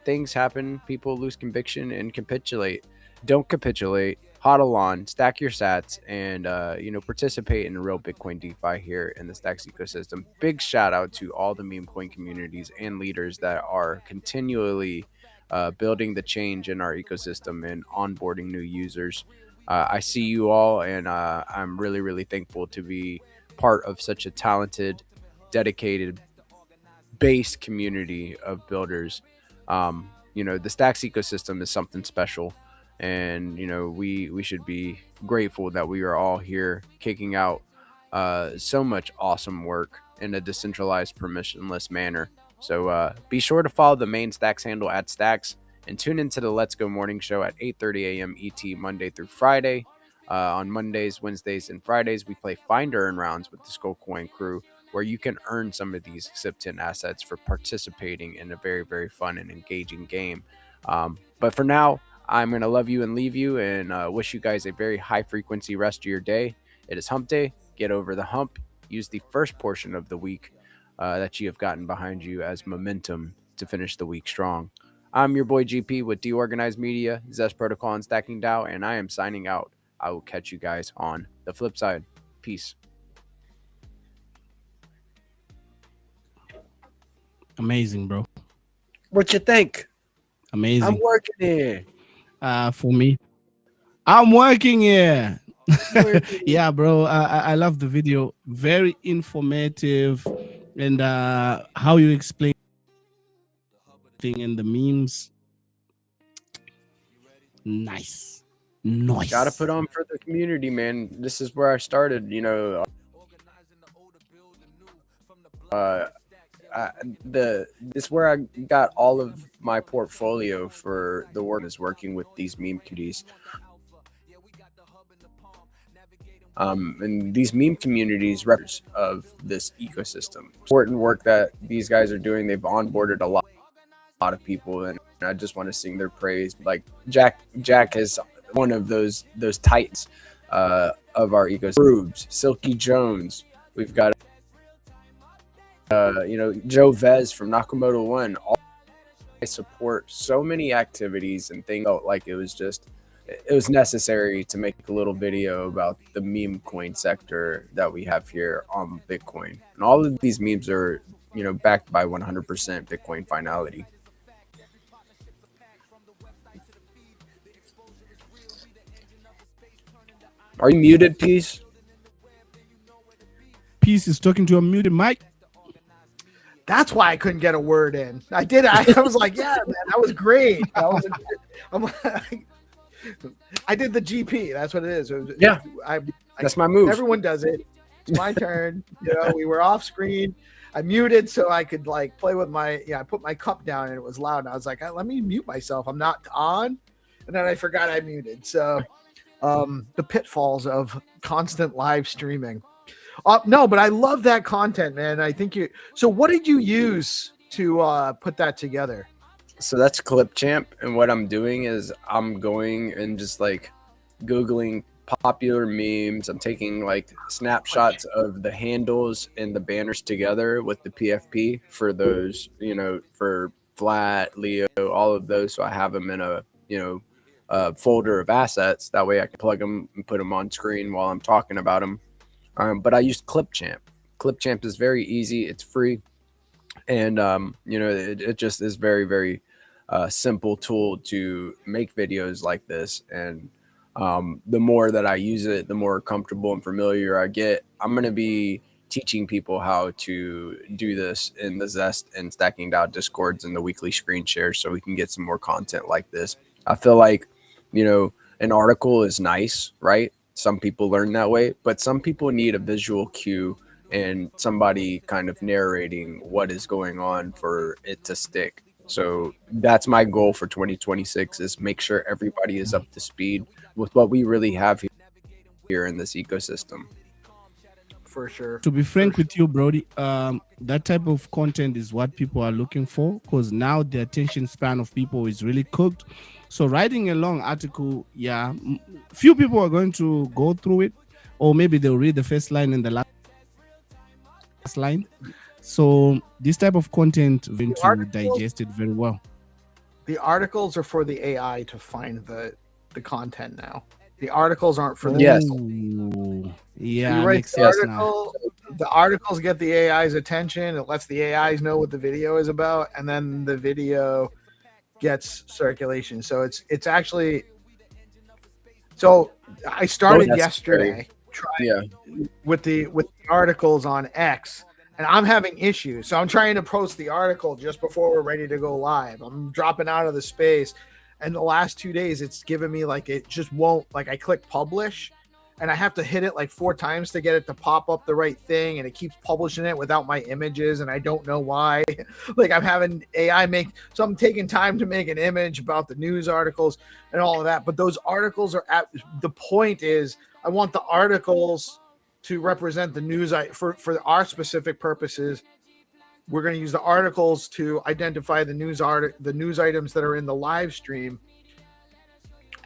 things happen. People lose conviction and capitulate. Don't capitulate. HODL on, stack your sats, and participate in real Bitcoin DeFi here in the Stacks ecosystem. Big shout out to all the meme coin communities and leaders that are continually building the change in our ecosystem and onboarding new users. I see you all, and I'm really, really thankful to be part of such a talented, dedicated, based community of builders. The Stacks ecosystem is something special, and we should be grateful that we are all here kicking out so much awesome work in a decentralized, permissionless manner. So be sure to follow the main Stacks handle at Stacks, and tune into the Let's Go morning show at 8:30 a.m. ET Monday through Friday. On Mondays, Wednesdays, and Fridays, we play Find2Earn rounds with the Skullcoin crew, where you can earn some of these SIP10 assets for participating in a very, very fun and engaging game. But for now, I'm going to love you and leave you, and wish you guys a very high frequency rest of your day. It is hump day. Get over the hump. Use the first portion of the week that you have gotten behind you as momentum to finish the week strong. I'm your boy GP with DeOrganized Media, Zest Protocol, and Stacking DAO, and I am signing out. I will catch you guys on the flip side. Peace. Amazing, bro. What you think? Amazing. I'm working here. For me, I'm working here. Yeah, bro. I love the video. Very informative, and how you explain thing in the memes. Nice. Gotta put on for the community, man. This is where I started, you know. This is where I got all of my portfolio for the work is working with these meme communities. And these meme communities represent of this ecosystem. Important work that these guys are doing. They've onboarded a lot of people, and I just want to sing their praise. Like Jack is one of those titans of our ecosystem. Rubes, Silky Jones. We've got you know, Joe Vez from Nakamoto One. All I support so many activities and things. Felt like it was necessary to make a little video about the meme coin sector that we have here on Bitcoin. And all of these memes are, you know, backed by 100% Bitcoin finality. Are you muted, Peace? Peace is talking to a muted mic. That's why I couldn't get a word in. I was like, yeah, man, that was great. I did the GP. That's what it is. Yeah, that's my move. Everyone does it. It's my turn. You know, we were off screen. I muted so I could like play with I put my cup down and it was loud. And I was like, let me mute myself. I'm not on. And then I forgot I muted. So the pitfalls of constant live streaming. No, but I love that content, man. I think so what did you use to put that together? So that's Clipchamp, and what I'm doing is I'm going and just like Googling popular memes. I'm taking like snapshots of the handles and the banners together with the PFP for those, you know, for Flat, Leo, all of those. So I have them in a, you know, folder of assets. That way I can plug them and put them on screen while I'm talking about them. But I used Clipchamp. Clipchamp is very easy. It's free. And, you know, it just is very, very simple tool to make videos like this. And the more that I use it, the more comfortable and familiar I get. I'm going to be teaching people how to do this in the Zest and Stacking DAO Discords and the weekly screen shares so we can get some more content like this. I feel like, you know, an article is nice, right? Some people learn that way, but some people need a visual cue and somebody kind of narrating what is going on for it to stick. So that's my goal for 2026 is make sure everybody is up to speed with what we really have here in this ecosystem. For sure. To be frank with you, Brody, that type of content is what people are looking for because now the attention span of people is really cooked. So writing a long article, yeah, few people are going to go through it, or maybe they'll read the first line and the last line. So this type of content is going to digest it very well. The articles are for the AI to find the content now. The articles aren't for the people. Yeah, you write the article. The articles get the AI's attention. It lets the AIs know what the video is about, and then the video gets circulation. So it's actually. So I started yesterday trying with the articles on X, and I'm having issues. So I'm trying to post the article just before we're ready to go live. I'm dropping out of the space. And the last 2 days, it's given me like it just won't, like I click publish and I have to hit it like 4 times to get it to pop up the right thing. And it keeps publishing it without my images. And I don't know why. Like I'm having AI so I'm taking time to make an image about the news articles and all of that. But those articles are the point is I want the articles to represent the news for our specific purposes. We're going to use the articles to identify the news items that are in the live stream,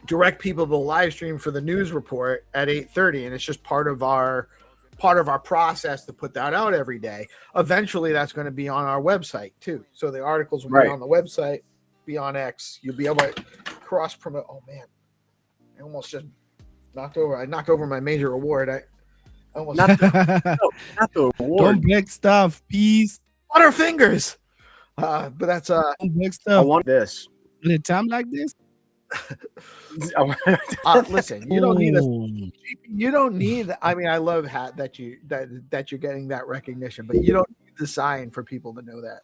direct people to the live stream for the news report at 8:30, and it's just part of our process to put that out every day. Eventually, that's going to be on our website too. So the articles will be on the website be on X. You'll be able to cross promote. Oh man, I almost just knocked over my major award. I almost not the award. Don't break stuff, peace. Butterfingers. But that's Don't break I stuff. want this. In a time like this. Listen, you don't need you don't need. I mean, I love that you're getting that recognition, but you don't need the sign for people to know that.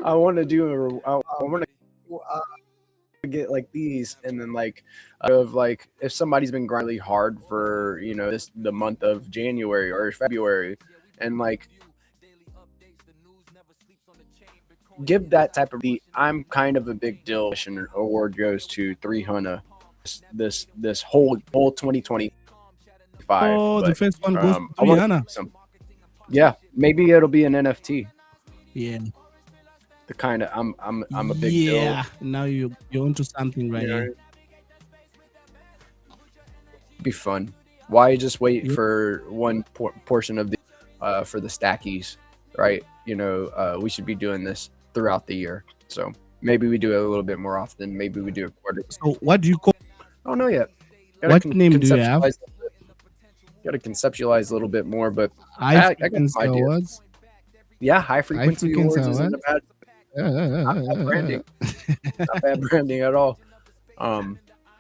I want to do I want to get like these, and then like if somebody's been grinding really hard for the month of January or February, and like give that type of I'm kind of a big deal. Award goes to 300 this whole 2025. Oh, the first one goes to Rihanna. Yeah, maybe it'll be an NFT. Yeah. The kind of I'm a big deal. Yeah, now you're onto something right here. Be fun. Why just wait for one portion of the for the stackies, right? We should be doing this throughout the year. So maybe we do it a little bit more often. Maybe we do a quarter. So what do you call? I don't know yet. What name do you have? Got to conceptualize a little bit more, but I can say words. Yeah, high frequency awards isn't a bad. Not bad branding. Not bad branding at all.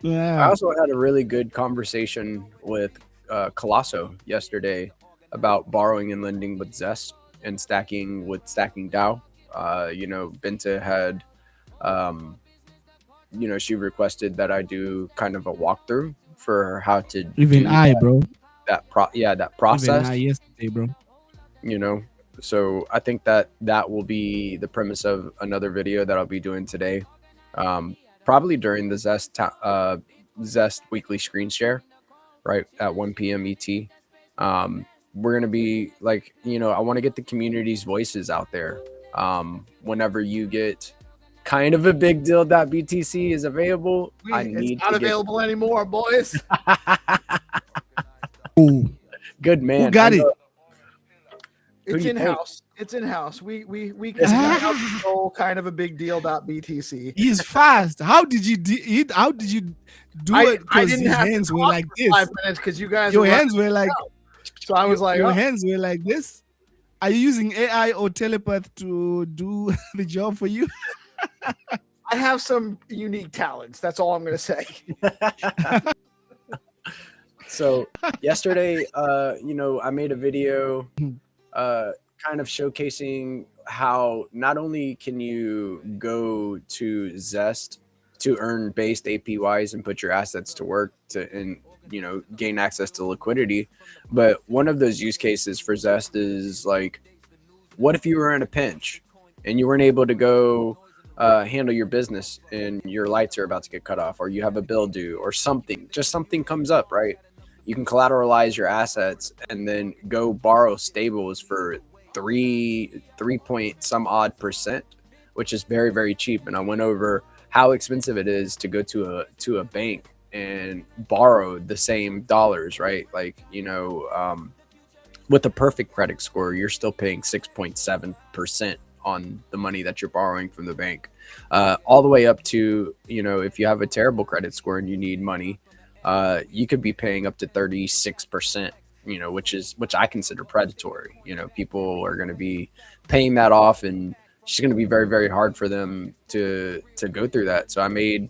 Yeah. I also had a really good conversation with Colosso yesterday about borrowing and lending with Zest and stacking with Stacking DAO. Binta had, she requested that I do kind of a walkthrough for how to bro. That process. Even I yesterday, bro. So I think that will be the premise of another video that I'll be doing today, probably during the Zest weekly screen share, right at 1 p.m. ET. We're gonna be like, I want to get the community's voices out there. Whenever you get kind of a big deal that BTC is available, it's not available anymore, boys. Ooh. Good man. Who got it? It's in house. It's in house. We control kind of a big deal. BTC. He's fast. How did you do it? Because his hands were like this. 5 minutes because you guys. Your hands were like. So I was like, your hands were like this. Are you using AI or telepath to do the job for you? I have some unique talents. That's all I'm going to say. So yesterday, I made a video kind of showcasing how not only can you go to Zest to earn based APYs and put your assets to work and gain access to liquidity, but one of those use cases for Zest is like, what if you were in a pinch and you weren't able to go handle your business and your lights are about to get cut off, or you have a bill due or something comes up, right? You can collateralize your assets and then go borrow stables for 3 point some odd %, which is very, very cheap. And I went over how expensive it is to go to a bank and borrow the same dollars, right? Like, with a perfect credit score, you're still paying 6.7% on the money that you're borrowing from the bank, all the way up to, if you have a terrible credit score and you need money, you could be paying up to 36%, which I consider predatory. People are going to be paying that off, and it's just going to be very, very hard for them to go through that. So I made,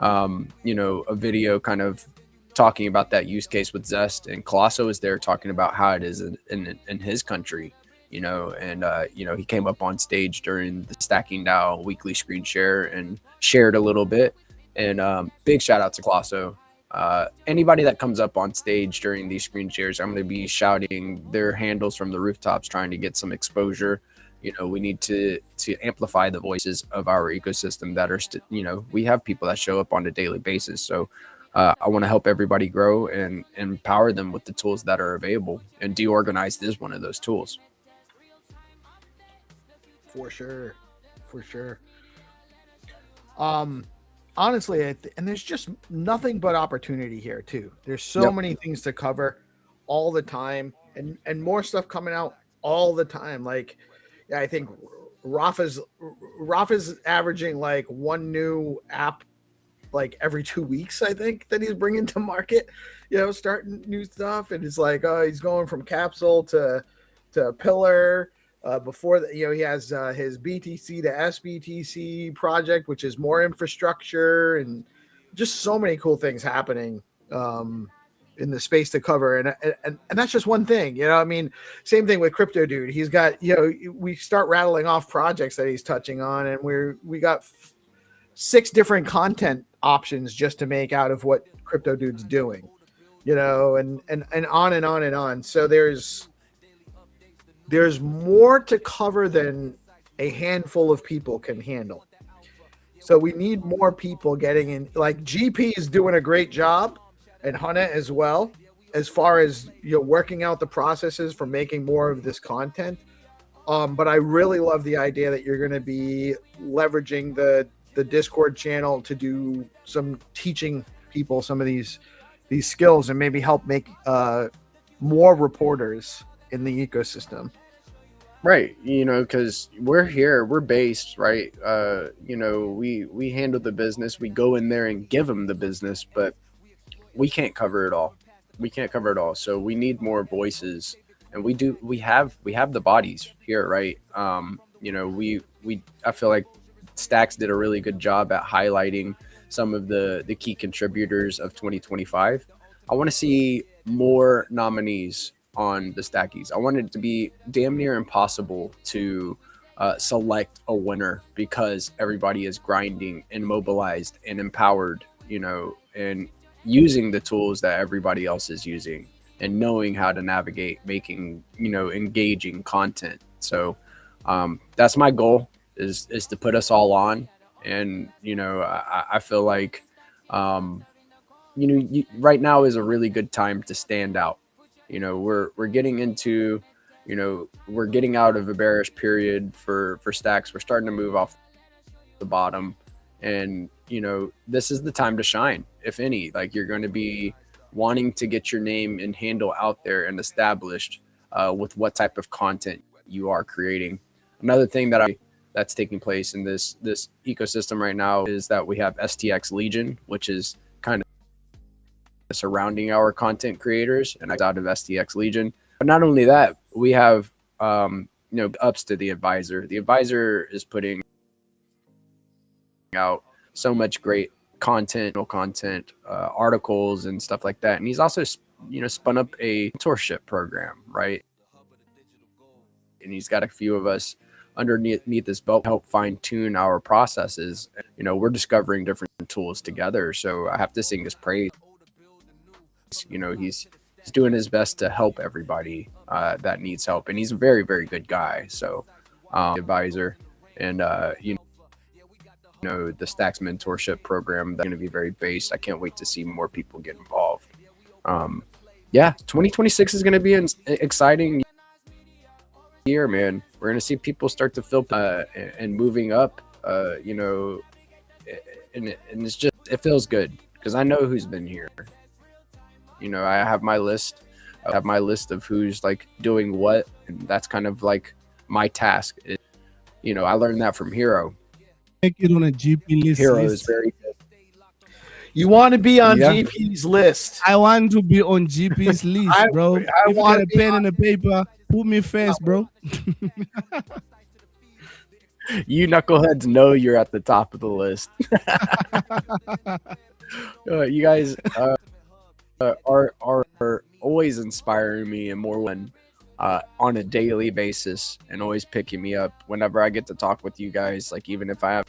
a video kind of talking about that use case with Zest, and Colosso is there talking about how it is in his country, and he came up on stage during the Stacking DAO weekly screen share and shared a little bit. And big shout out to Colosso. Anybody that comes up on stage during these screen shares, I'm going to be shouting their handles from the rooftops, trying to get some exposure. We need to amplify the voices of our ecosystem that are we have people that show up on a daily basis. So I want to help everybody grow and empower them with the tools that are available. And DeOrganized is one of those tools. For sure. Honestly, and there's just nothing but opportunity here too. There's so many things to cover all the time, and more stuff coming out all the time. Like, I think Rafa's averaging like one new app like every 2 weeks, I think, that he's bringing to market, starting new stuff. And it's like, oh, he's going from capsule to pillar. Before that, he has his BTC to SBTC project, which is more infrastructure and just so many cool things happening in the space to cover. And that's just one thing, I mean, same thing with Crypto Dude. He's got, we start rattling off projects that he's touching on, and we got 6 different content options just to make out of what Crypto Dude's doing, and on and on and on. So there's more to cover than a handful of people can handle. So we need more people getting in. Like GP is doing a great job, and Hana as well, as far as working out the processes for making more of this content. But I really love the idea that you're going to be leveraging the Discord channel to do some teaching people some of these skills and maybe help make more reporters in the ecosystem. Right. Because we're based, right? We handle the business, we go in there and give them the business, but we can't cover it all. So we need more voices, and we have the bodies here, right? I feel like Stacks did a really good job at highlighting some of the key contributors of 2025. I want to see more nominees on the Stackies. I want it to be damn near impossible to select a winner, because everybody is grinding and mobilized and empowered, and using the tools that everybody else is using and knowing how to navigate making, engaging content. So that's my goal, is to put us all on. And, I feel like, right now is a really good time to stand out. We're getting into, we're getting out of a bearish period for Stacks. We're starting to move off the bottom, and, this is the time to shine. If any, like, you're going to be wanting to get your name and handle out there and established with what type of content you are creating. Another thing that's taking place in this ecosystem right now is that we have STX Legion, which is kind of surrounding our content creators, and out of STX Legion. But not only that, we have ups to the advisor. The advisor is putting out so much great content, articles and stuff like that. And he's also spun up a mentorship program, right? And he's got a few of us underneath this belt help fine-tune our processes. We're discovering different tools together, so I have to sing his praise. He's doing his best to help everybody that needs help, and he's a very, very good guy. So advisor, and the Stacks mentorship program, that's going to be very based. I can't wait to see more people get involved. 2026 is going to be an exciting year, man. We're going to see people start to fill and moving up, and it's just, it feels good because I know who's been here. I have my list. I have my list of who's like doing what, and that's kind of like my task. I learned that from Hero. Make it on a GP list. Hero is very good. You want to be on GP's list. I want to be on GP's list, bro. If you got a pen and a paper, put me first, bro. You knuckleheads know you're at the top of the list. You guys are always inspiring me and more on a daily basis, and always picking me up whenever I get to talk with you guys. Like, even if I have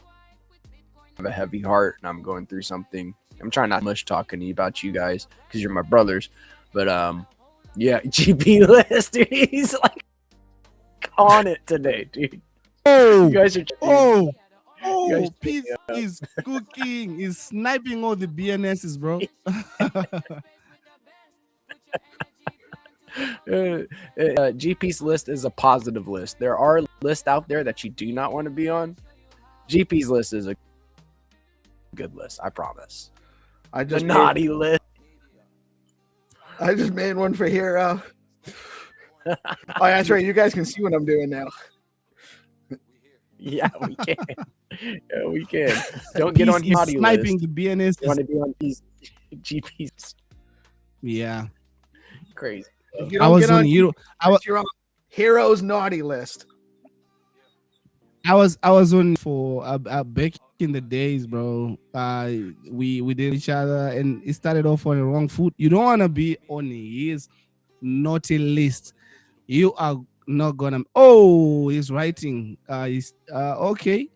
a heavy heart and I'm going through something, I'm trying not much talking to you about you guys because you're my brothers. But GP list, dude, he's like on it today, dude. You guys are Pete is cooking, is sniping all the BNSs, bro. GP's list is a positive list. There are lists out there that you do not want to be on. GP's list is a good list, I promise. The naughty list. I just made one for Hero. Oh, that's right. You guys can see what I'm doing now. Yeah, we can. Yeah, we can. Don't get on Peace is naughty sniping list. the BNS. You want to be on these GPs? Yeah, Crazy. If you I don't was get on on Hero. you're on Hero's naughty list. I was on for back in the days, bro. We did each other, and it started off on the wrong foot. You don't want to be on his naughty list. You are not gonna. Oh, he's writing. He's okay.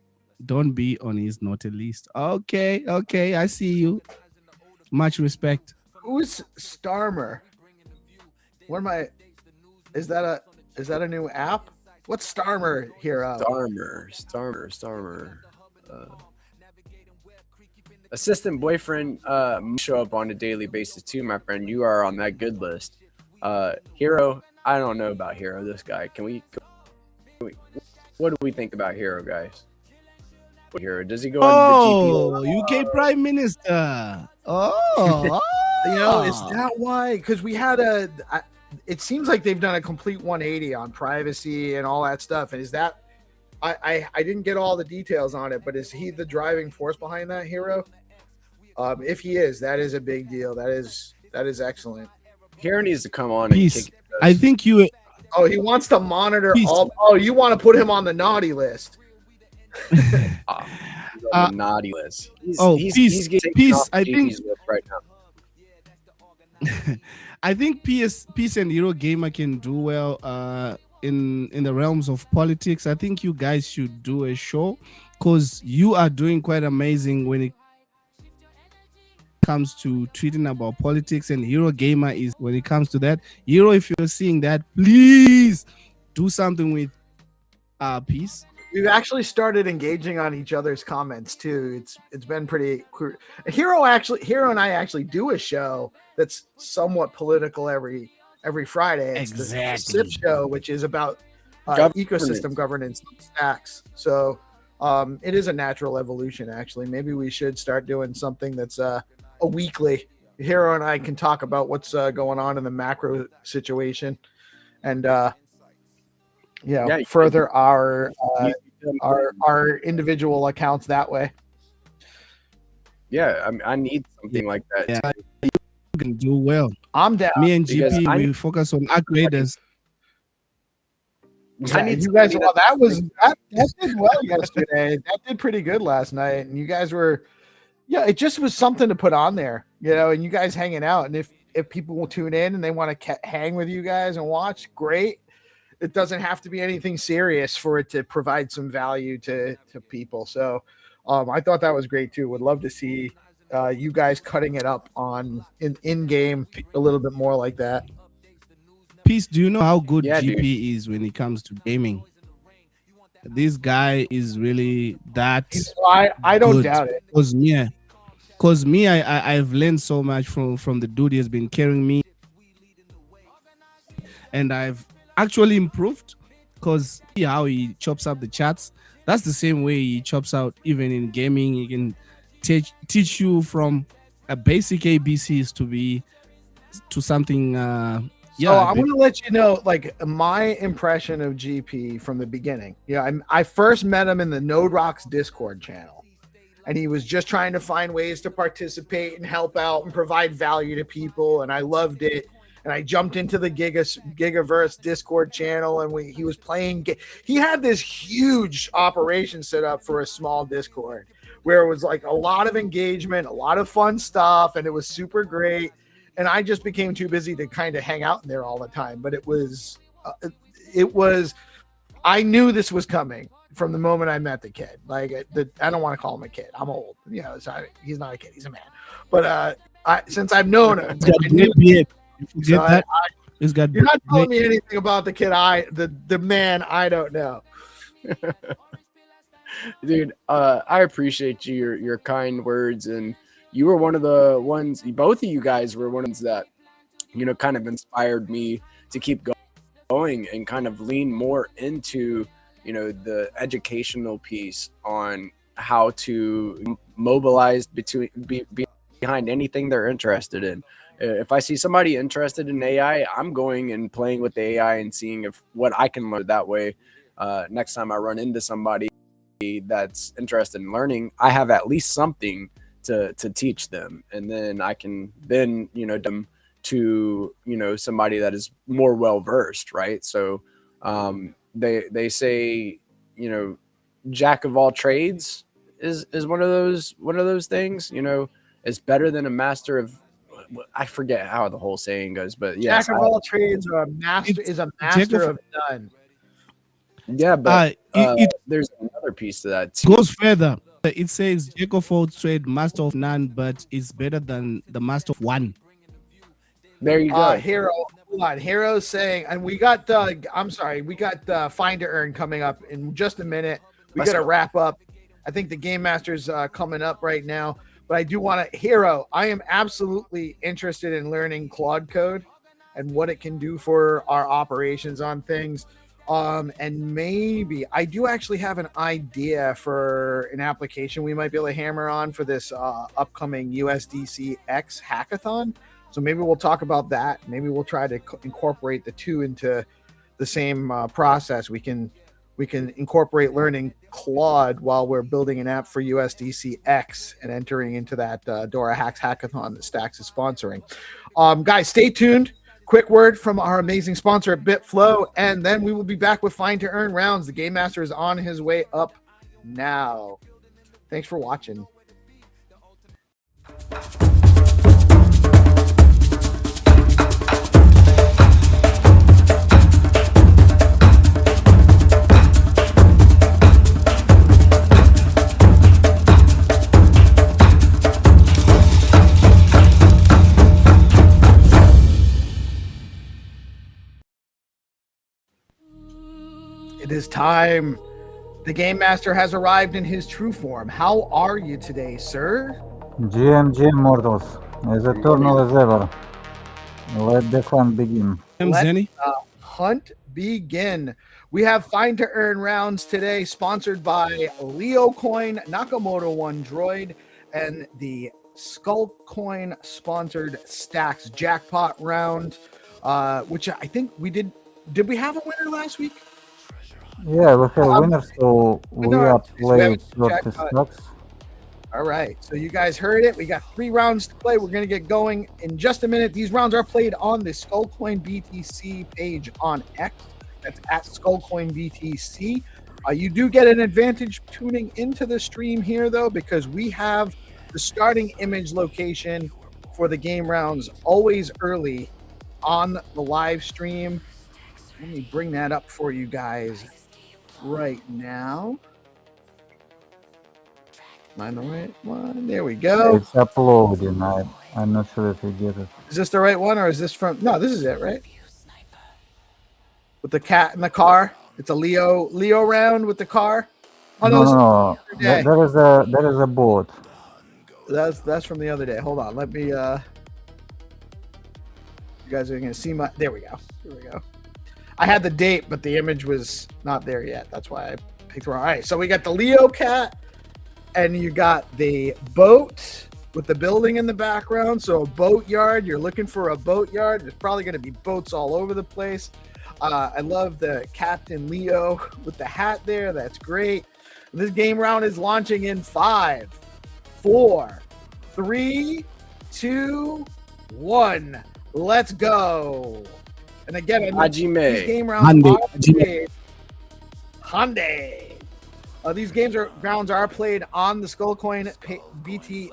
Don't be on his naughty list. Okay, okay. I see you. Much respect. Who's Starmer? What am I? Is that a new app? What's Starmer Hero? Starmer. Assistant boyfriend show up on a daily basis too, my friend. You are on that good list. Hero, I don't know about Hero. This guy. Can we what do we think about Hero, guys? Hero, does he go Oh, into the GP? UK Prime Minister. Oh, Is that why? Because we had it seems like they've done a complete 180 on privacy and all that stuff. And is that I didn't get all the details on it, but is he the driving force behind that, Hero? If he is, that is a big deal. That is excellent. Hero needs to come on Peace. and kick I think you. Oh, he wants to monitor Peace. all. Oh, you want to put him on the naughty list? he's on the naughty list. He's getting Peace. off I think GP's list right now. I think Peace and Hero Gamer can do well in the realms of politics. I think you guys should do a show because you are doing quite amazing when it comes to tweeting about politics, and Hero Gamer is when it comes to that. Hero, if you're seeing that, please do something with Peace. We've actually started engaging on each other's comments too. It's been pretty cool. Hero and I actually do a show that's somewhat political every Friday. It's the SIP show, which is about ecosystem governance stacks. So it is a natural evolution. Actually, maybe we should start doing something that's a weekly. Hero and I can talk about what's going on in the macro situation, and further our individual accounts that way. Yeah, I need something like that. Yeah, you can do well. I'm down. Me and GP, we focus on upgraders. I need you guys. Well, that did well yesterday. That did pretty good last night, and you guys were. Yeah, it just was something to put on there, and you guys hanging out. And if people will tune in and they want to hang with you guys and watch, great. It doesn't have to be anything serious for it to provide some value to people. So I thought that was great too. Would love to see you guys cutting it up in game a little bit more like that. Peace, do you know how good GP is when it comes to gaming? This guy is really that. I don't doubt it. Because me, I've learned so much from the dude. He has been carrying me, and I've actually improved because see how he chops up the chats. That's the same way he chops out even in gaming. He can teach you from a basic ABCs to something. So I'm going to let you know, like, my impression of GP from the beginning. I first met him in the Node Rocks Discord channel, and he was just trying to find ways to participate and help out and provide value to people, and I loved it. And I jumped into the Gigaverse Discord channel, and he was playing. He had this huge operation set up for a small Discord where it was like a lot of engagement, a lot of fun stuff, and it was super great. And I just became too busy to kind of hang out in there all the time. But it was, I knew this was coming from the moment I met the kid. Like, I don't want to call him a kid. I'm old, so he's not a kid. He's a man. But since I've known him, you're not telling me anything about the kid. The man I don't know. Dude, I appreciate your kind words, and you were one of the ones. Both of you guys were ones that kind of inspired me to keep going and kind of lean more into the educational piece on how to mobilize behind anything they're interested in. If I see somebody interested in AI, I'm going and playing with the AI and seeing what I can learn that way. Next time I run into somebody that's interested in learning, I have at least something to teach them, and then I can then them to somebody that is more well versed, right? So they say jack of all trades is one of those things. Is better than a master of, I forget how the whole saying goes, but yes, jack of all trades or a master of none. Yeah, but there's another piece to that too. Goes further. It says jack of all trade, master of none, but it's better than the master of one. There you go. Hero, hold on. Hero's saying, and we got we got Find2Earn coming up in just a minute. We got to wrap up. I think the Game Master's coming up right now, but I do want to, Hero, I am absolutely interested in learning Claude code and what it can do for our operations on things. And maybe I do actually have an idea for an application we might be able to hammer on for this upcoming USDC X hackathon. So maybe we'll talk about that. Maybe we'll try to incorporate the two into the same process. We can incorporate learning Claude while we're building an app for USDC X and entering into that Dora Hacks hackathon that Stacks is sponsoring. Guys, stay tuned. Quick word from our amazing sponsor at BitFlow, and then we will be back with Find2Earn rounds. The Game Master is on his way up now. Thanks for watching. It is time. The Game Master has arrived in his true form. How are you today, sir? GMG mortals, as eternal as ever. Let the hunt begin. Let the hunt begin. We have Find2Earn rounds today, sponsored by LeoCoin, Nakamoto One Droid, and the Skullcoin sponsored Stacks jackpot round, which I think we did. Did we have a winner last week? Yeah, we have winners, so we are playing 30 stacks. All right, so you guys heard it. We got 3 rounds to play. We're going to get going in just a minute. These rounds are played on the Skullcoin BTC page on X. That's at Skullcoin BTC. You do get an advantage tuning into the stream here, though, because we have the starting image location for the game rounds always early on the live stream. Let me bring that up for you guys right now. Am I the right one? There we go. It's uploading. I'm not sure if you get it. Is this the right one, or is this from? No, this is it, right? With the cat in the car. It's a Leo round with the car. Oh no. There is a boat. That's from the other day. Hold on. Let me. You guys are gonna see my. There we go. Here we go. I had the date, but the image was not there yet. That's why I picked wrong. All right, so we got the Leo cat, and you got the boat with the building in the background. So a boat yard. You're looking for a boat yard. There's probably going to be boats all over the place. I love the Captain Leo with the hat there. That's great. This game round is launching in 5, 4, 3, 2, 1. Let's go. And again, these game rounds Hyundai. These rounds are played on the Skullcoin BTC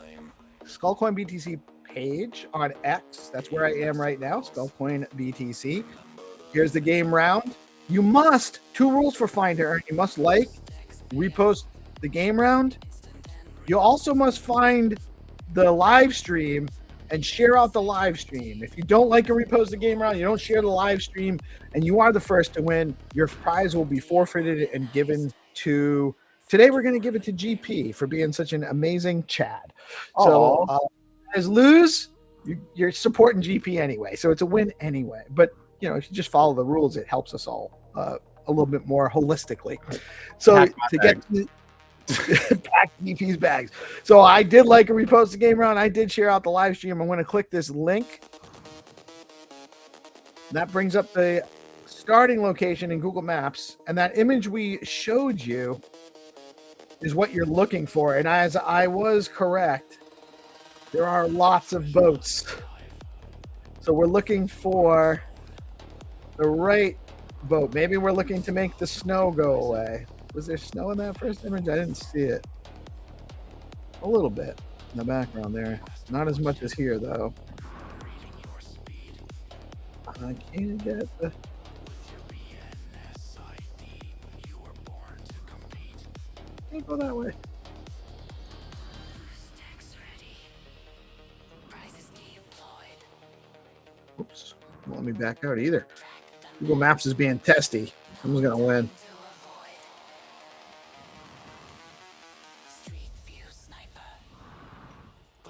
page on X. That's where I am right now, Skullcoin BTC. Here's the game round. You must, 2 rules for Find2Earn. You must repost the game round. You also must find the live stream and share out the live stream. If you don't like a repost the game round, you don't share the live stream, and you are the first to win, your prize will be forfeited and given to, today we're going to give it to GP for being such an amazing Chad. So as lose, you're supporting GP anyway, so it's a win anyway. But if you just follow the rules, it helps us all a little bit more holistically. So to get back GP's bags. So I did like a repost the game round. I did share out the live stream. I'm going to click this link. That brings up the starting location in Google Maps, and that image we showed you is what you're looking for. And as I was correct, there are lots of boats. So we're looking for the right boat. Maybe we're looking to make the snow go away. Was there snow in that first image? I didn't see it. A little bit in the background there. Not as much as here, though. I can't get the... Can't go that way. Oops. Won't let me back out either. Google Maps is being testy. Who's going to win?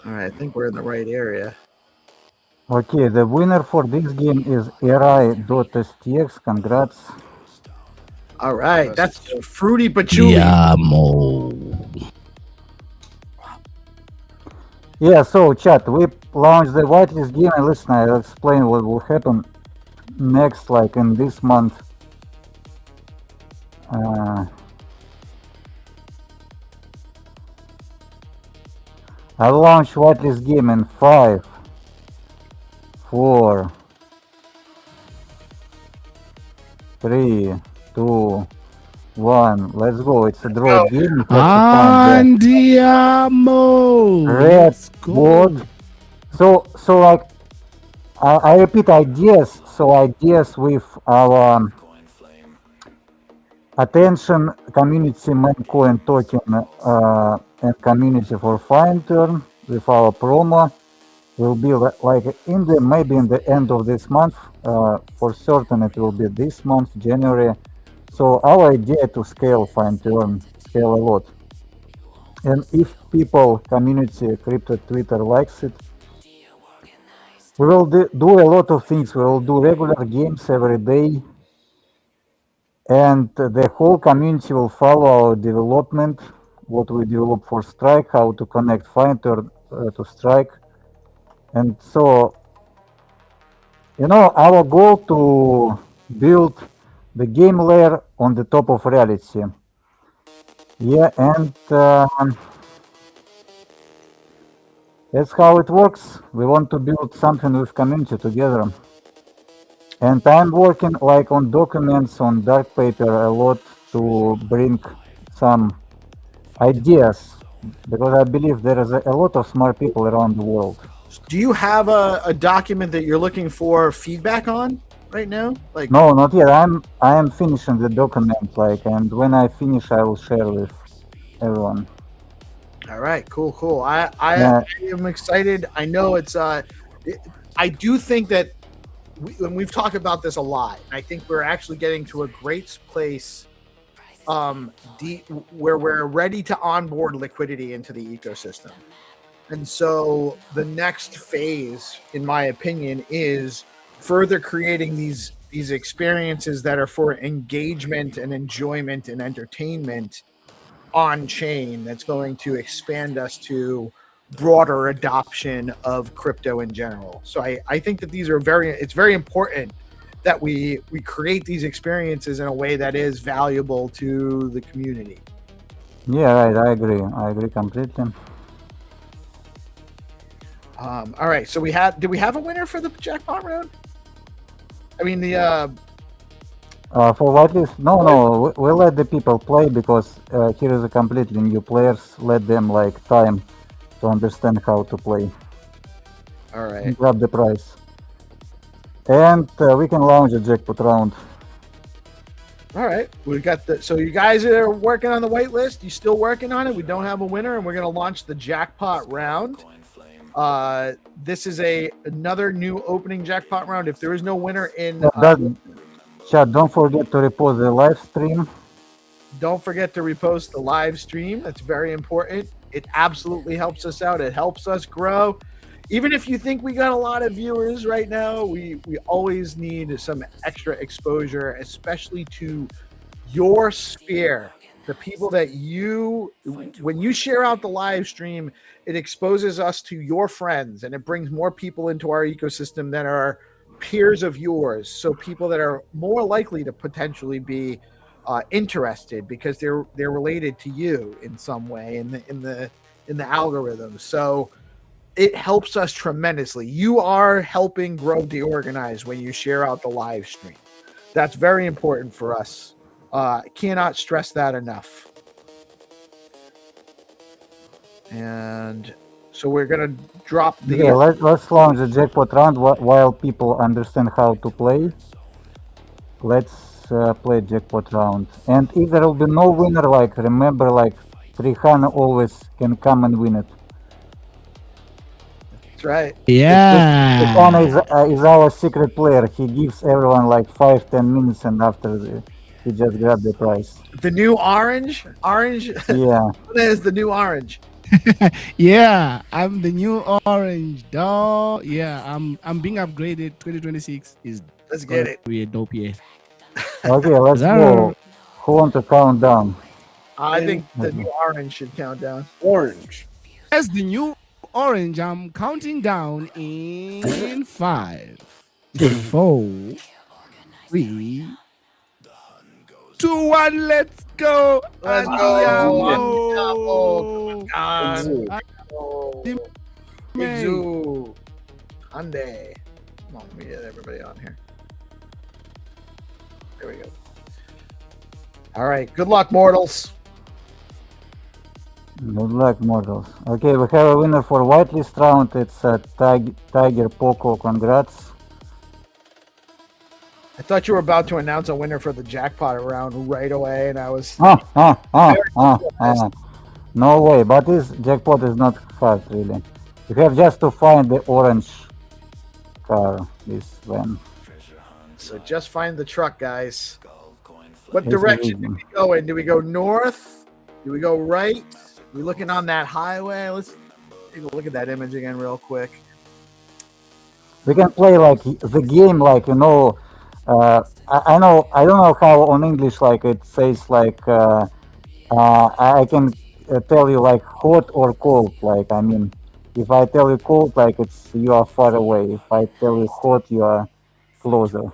All right, I think we're in the right area. Okay, the winner for this game is ri.stx. Congrats. All right, that's fruity patchouli. Yeah, so chat, we launched the whitelist game, and listen, I'll explain what will happen next, like in this month. I'll launch whitelist game in 5, 4, 3, 2, 1. Let's go. It's a draw game. You have to find the red board. So like I repeat ideas. So ideas with our attention, community, meme coin token, and community for Find2Earn with our promo will be like maybe in the end of this month. For certain it will be this month, January. So our idea to scale Find2Earn, scale a lot. And if people, community, crypto, Twitter likes it, we will do a lot of things. We will do regular games every day. And the whole community will follow our development, what we develop for Strike, how to connect Find2Earn to Strike. And so, you know, our goal to build the game layer on the top of reality. Yeah, and that's how it works. We want to build something with community together. And I'm working like on documents, on dark paper a lot to bring some ideas, because I believe there is a lot of smart people around the world. Do you have a document that you're looking for feedback on right now? Like, no, not yet. I am finishing the document, like, and when I finish, I will share with everyone. All right, cool. I am excited. I know it's I do think that we've talked about this a lot. I think we're actually getting to a great place where we're ready to onboard liquidity into the ecosystem. And so the next phase, in my opinion, is further creating these experiences that are for engagement and enjoyment and entertainment on chain, that's going to expand us to broader adoption of crypto in general. So I think that it's very important that we create these experiences in a way that is valuable to the community. Yeah, right. I agree completely. All right, so did we have a winner for the jackpot round? I mean, the for whitelist, no, we let the people play, because here is a completely new players. Let them like time to understand how to play. All right. Grab the prize, and we can launch a jackpot round. All right, we got so you guys are working on the whitelist. You still working on it? We don't have a winner, and we're gonna launch the jackpot round. This is another new opening jackpot round. If there is no winner in chat, don't forget to repost the live stream. Don't forget to repost the live stream. That's very important. It absolutely helps us out. It helps us grow. Even if you think we got a lot of viewers right now, we always need some extra exposure, especially to your sphere. The people that when you share out the live stream, it exposes us to your friends, and it brings more people into our ecosystem that are peers of yours. So people that are more likely to potentially be interested because they're related to you in some way in the algorithm. So it helps us tremendously. You are helping grow DeOrganized when you share out the live stream. That's very important for us. Cannot stress that enough. And so we're gonna drop the. Yeah, let's launch the jackpot round while people understand how to play. Let's play jackpot round. And if there will be no winner, like remember, like Trihan always can come and win it. That's right. Yeah. Trihan is our secret player. He gives everyone like 5-10 minutes, and after he just grab the prize. The new orange. Yeah. There's the new orange. Yeah, I'm the new orange dog. Yeah, I'm being upgraded. 2026 is. Let's get it. Be a dope year. Okay, let's go. Who want to count down? I think the new orange should count down. Orange. As the new orange, I'm counting down in 5, 4, 3, 2, 1. Let's go. Let's go. Exu. Hyundai. Come on, let me get everybody on here. There we go. All right. Good luck, mortals. Good luck, models. Okay, we have a winner for whitelist round. It's Tiger Poco. Congrats. I thought you were about to announce a winner for the jackpot round right away, and I was. No way, but this jackpot is not hard, really. You have just to find the orange car, this van. So just find the truck, guys. What direction do we go in? Do we go north? Do we go right? We looking on that highway? Let's take a look at that image again real quick. We can play like the game, like I don't know how on English like it says like I can tell you like hot or cold. Like I mean, if I tell you cold, like it's you are far away. If I tell you hot, you are closer.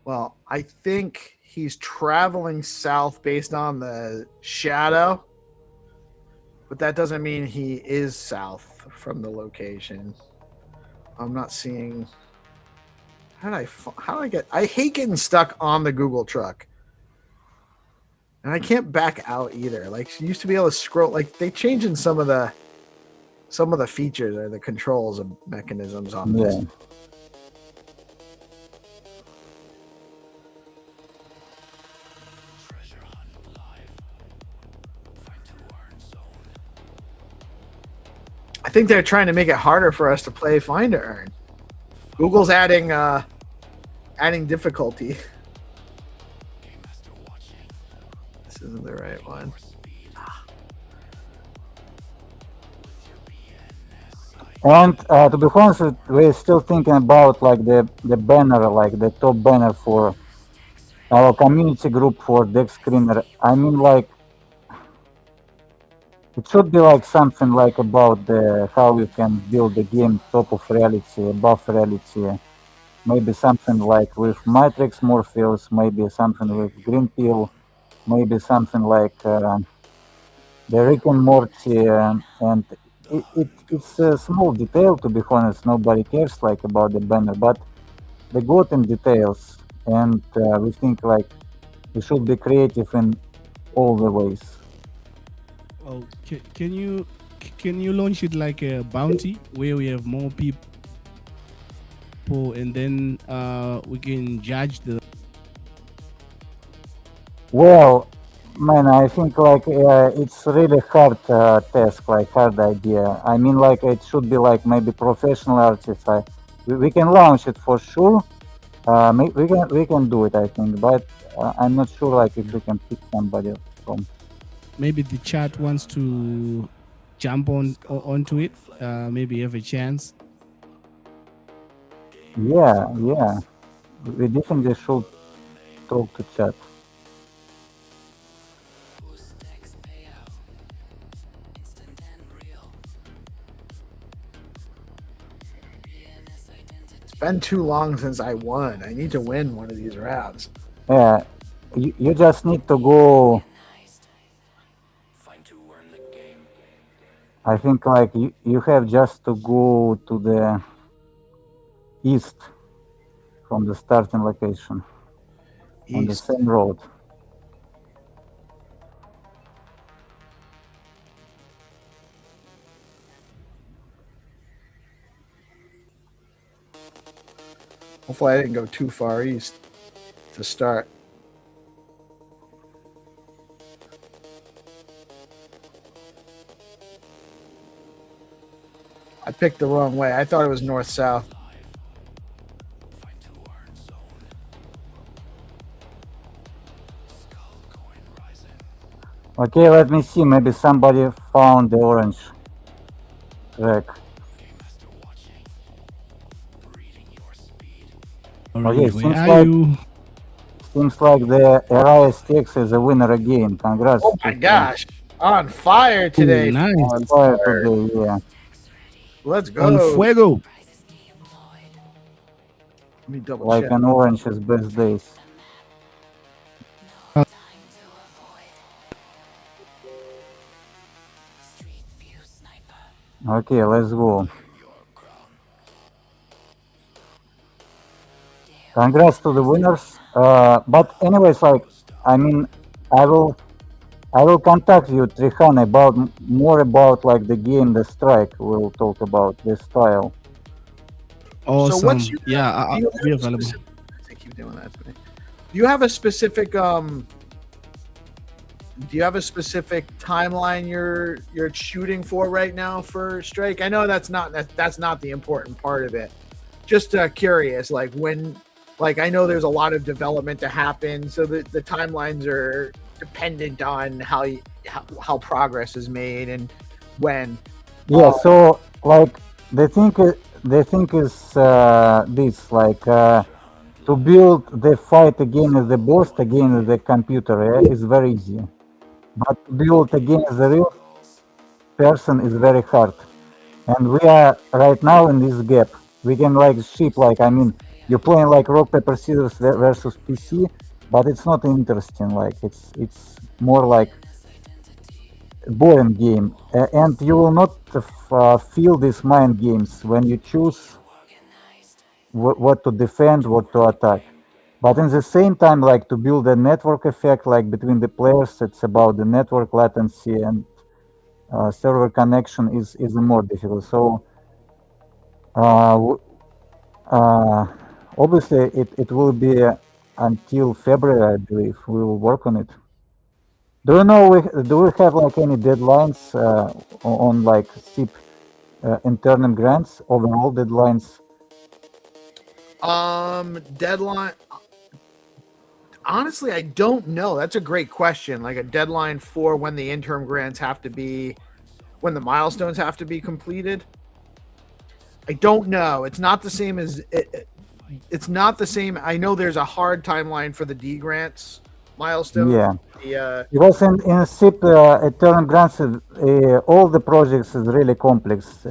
Well, I think he's traveling south based on the shadow, but that doesn't mean he is south from the location. I'm not seeing. I hate getting stuck on the Google truck, and I can't back out either. Like you used to be able to scroll. Like they changing some of the features or the controls and mechanisms on this. I think they're trying to make it harder for us to play Find2Earn. Google's adding difficulty. This isn't the right one. And to be honest, we're still thinking about like the banner, like the top banner for our community group for DEX Screener. I mean, like it should be like something like about how you can build the game top of reality, above reality. Maybe something like with Matrix Morpheus, maybe something with Green Pill, maybe something like the Rick and Morty, and it's a small detail, to be honest. Nobody cares like about the banner, but they got in details, and we think like we should be creative in all the ways. Oh, can you launch it like a bounty where we have more people, and then we can judge the. Well, man, I think like it's really hard task, like hard idea. I mean, like it should be like maybe professional artists. We can launch it for sure. We can do it, I think, but I'm not sure like if we can pick somebody from. Maybe the chat wants to jump onto it. Maybe have a chance. Yeah. We definitely should talk to chat. It's been too long since I won. I need to win one of these rounds. Yeah, you just need to go. I think like you have just to go to the east from the starting location on the same road. Hopefully I didn't go too far east to start. I picked the wrong way. I thought it was north-south. Okay, let me see. Maybe somebody found the orange track. Okay, seems like the RISTX is a winner again. Congrats. Oh my gosh. On fire today. Nice. On fire today, yeah. Let's go. On fuego. Let me double like check. an orange's best days. Okay, let's go. Congrats to the winners. But anyways, like, I mean, I will contact you, Trihan, about more about like the game, the strike. We'll talk about the style. Awesome. So what's your, yeah, I'll be available. I keep doing that to me. Do you have a specific timeline you're shooting for right now for strike? I know that's not the important part of it. Just curious, like when, like I know there's a lot of development to happen, so the timelines are dependent on how progress is made and when. Yeah. So like the thing is this, like to build the fight against the boss against the computer is very easy, but to build against the real person is very hard. And we are right now in this gap. We can like ship, like, I mean, you're playing like rock paper scissors versus PC, but it's not interesting. Like it's more like boring game, and you will not feel these mind games when you choose what to defend, what to attack. But in the same time, like to build a network effect, like between the players, it's about the network latency and server connection is more difficult. So obviously it will be until February, I believe. We will work on it. Do you know, do we have like any deadlines on like SIP internal grants, overall deadlines? Deadline. Honestly, I don't know. That's a great question. Like a deadline for when the interim grants have to be, when the milestones have to be completed. I don't know. It's not the same as it's not the same. I know there's a hard timeline for the D grants milestone. Yeah. Because in SIP internal grants, all the projects is really complex.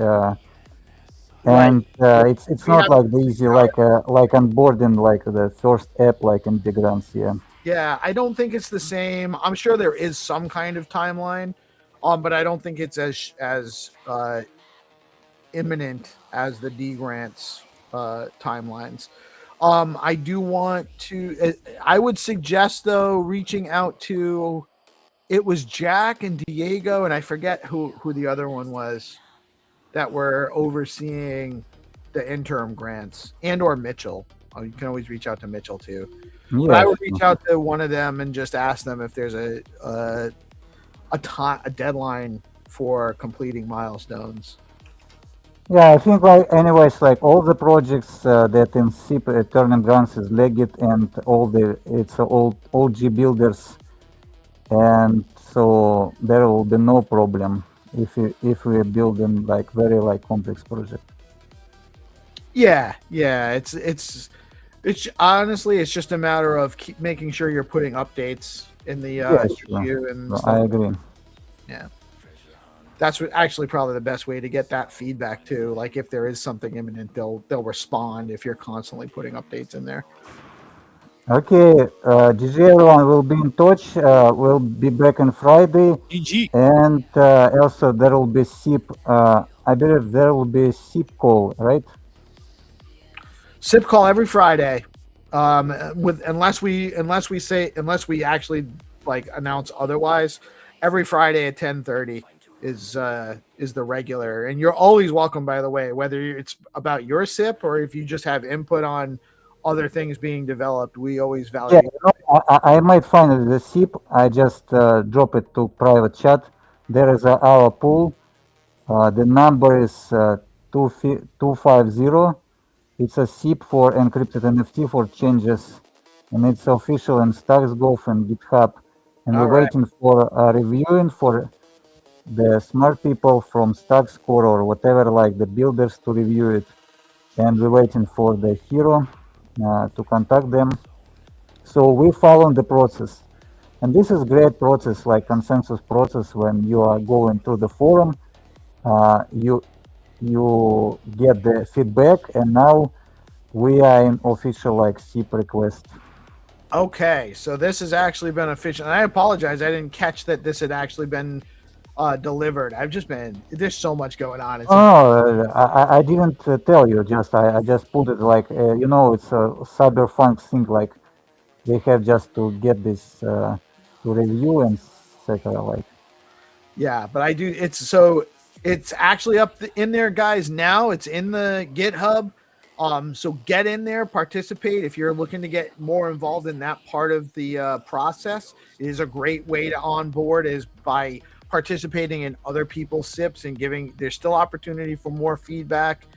And it's not like the easy like onboarding like the first app like in the grants. Yeah, I don't think it's the same. I'm sure there is some kind of timeline, but I don't think it's as imminent as the D grants timelines. I do want to. I would suggest though reaching out to. It was Jack and Diego, and I forget who the other one was, that were overseeing the interim grants, and or Mitchell. You can always reach out to Mitchell too. Yeah. But I would reach out to one of them and just ask them if there's a deadline for completing milestones. Yeah, I think like anyways, like all the projects that in SIP turning grants is legit, and it's all OG builders, and so there will be no problem if we're building like very like complex project. Yeah, it's honestly it's just a matter of making sure you're putting updates in the queue and stuff. I agree. Yeah, that's actually probably the best way to get that feedback too. Like if there is something imminent, they'll respond if you're constantly putting updates in there. Okay, GG everyone, will be in touch. We'll be back on Friday. GG. And also there will be SIP. I believe there will be SIP call, right? SIP call every Friday. Unless we actually like announce otherwise, every Friday at 10:30 is the regular. And you're always welcome, by the way, whether it's about your SIP or if you just have input on other things being developed. We always value. Yeah, I might find the SIP. I just drop it to private chat. There is our pool. The number is 250. It's a SIP for encrypted NFT for changes, and it's official in StacksGolf and GitHub. And we're waiting for reviewing for the smart people from StackScore or whatever, like the builders, to review it. And we're waiting for the hero to contact them. So we follow the process. And this is great process, like consensus process. When you are going through the forum, you get the feedback, and now we are in official like SIP request. Okay, so this has actually been official. And I apologize, I didn't catch that this had actually been delivered. There's so much going on. I didn't tell you. I just put it like it's a cyberpunk thing. Like they have just to get this to review and etc. Like. Yeah, but I do. It's actually up in there, guys. Now it's in the GitHub. So get in there, participate. If you're looking to get more involved in that part of the process, it is a great way to onboard is by participating in other people's SIPs and giving. There's still opportunity for more feedback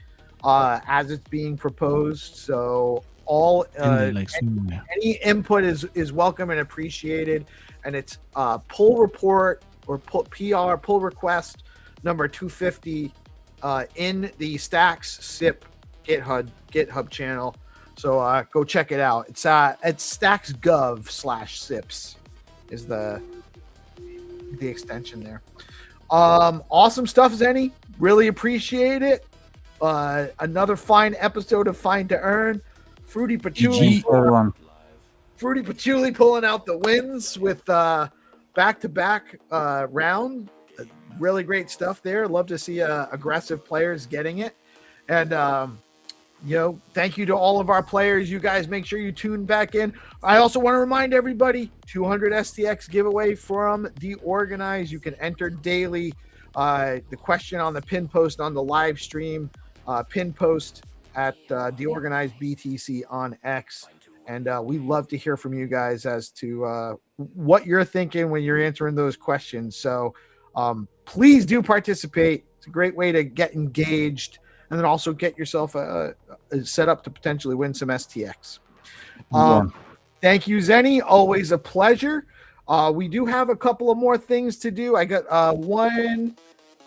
as it's being proposed. So all any input is welcome and appreciated. And it's pull report or pull request number 250 in the Stacks SIP GitHub channel. So go check it out. It's stacksgov/sips is the extension there. Awesome stuff, Zenny. Really appreciate it. Another fine episode of Find2Earn. Fruity Patchouli pulling out the wins with back-to-back round. Really great stuff there. Love to see aggressive players getting it. And thank you to all of our players. You guys make sure you tune back in. I also want to remind everybody, 200 STX giveaway from DeOrganized. You can enter daily. The question on the pin post on the live stream, pin post at DeOrganized BTC on X. And we love to hear from you guys as to what you're thinking when you're answering those questions. So please do participate. It's a great way to get engaged and then also get yourself set up to potentially win some STX. Thank you, Zenny. Always a pleasure. We do have a couple of more things to do. I got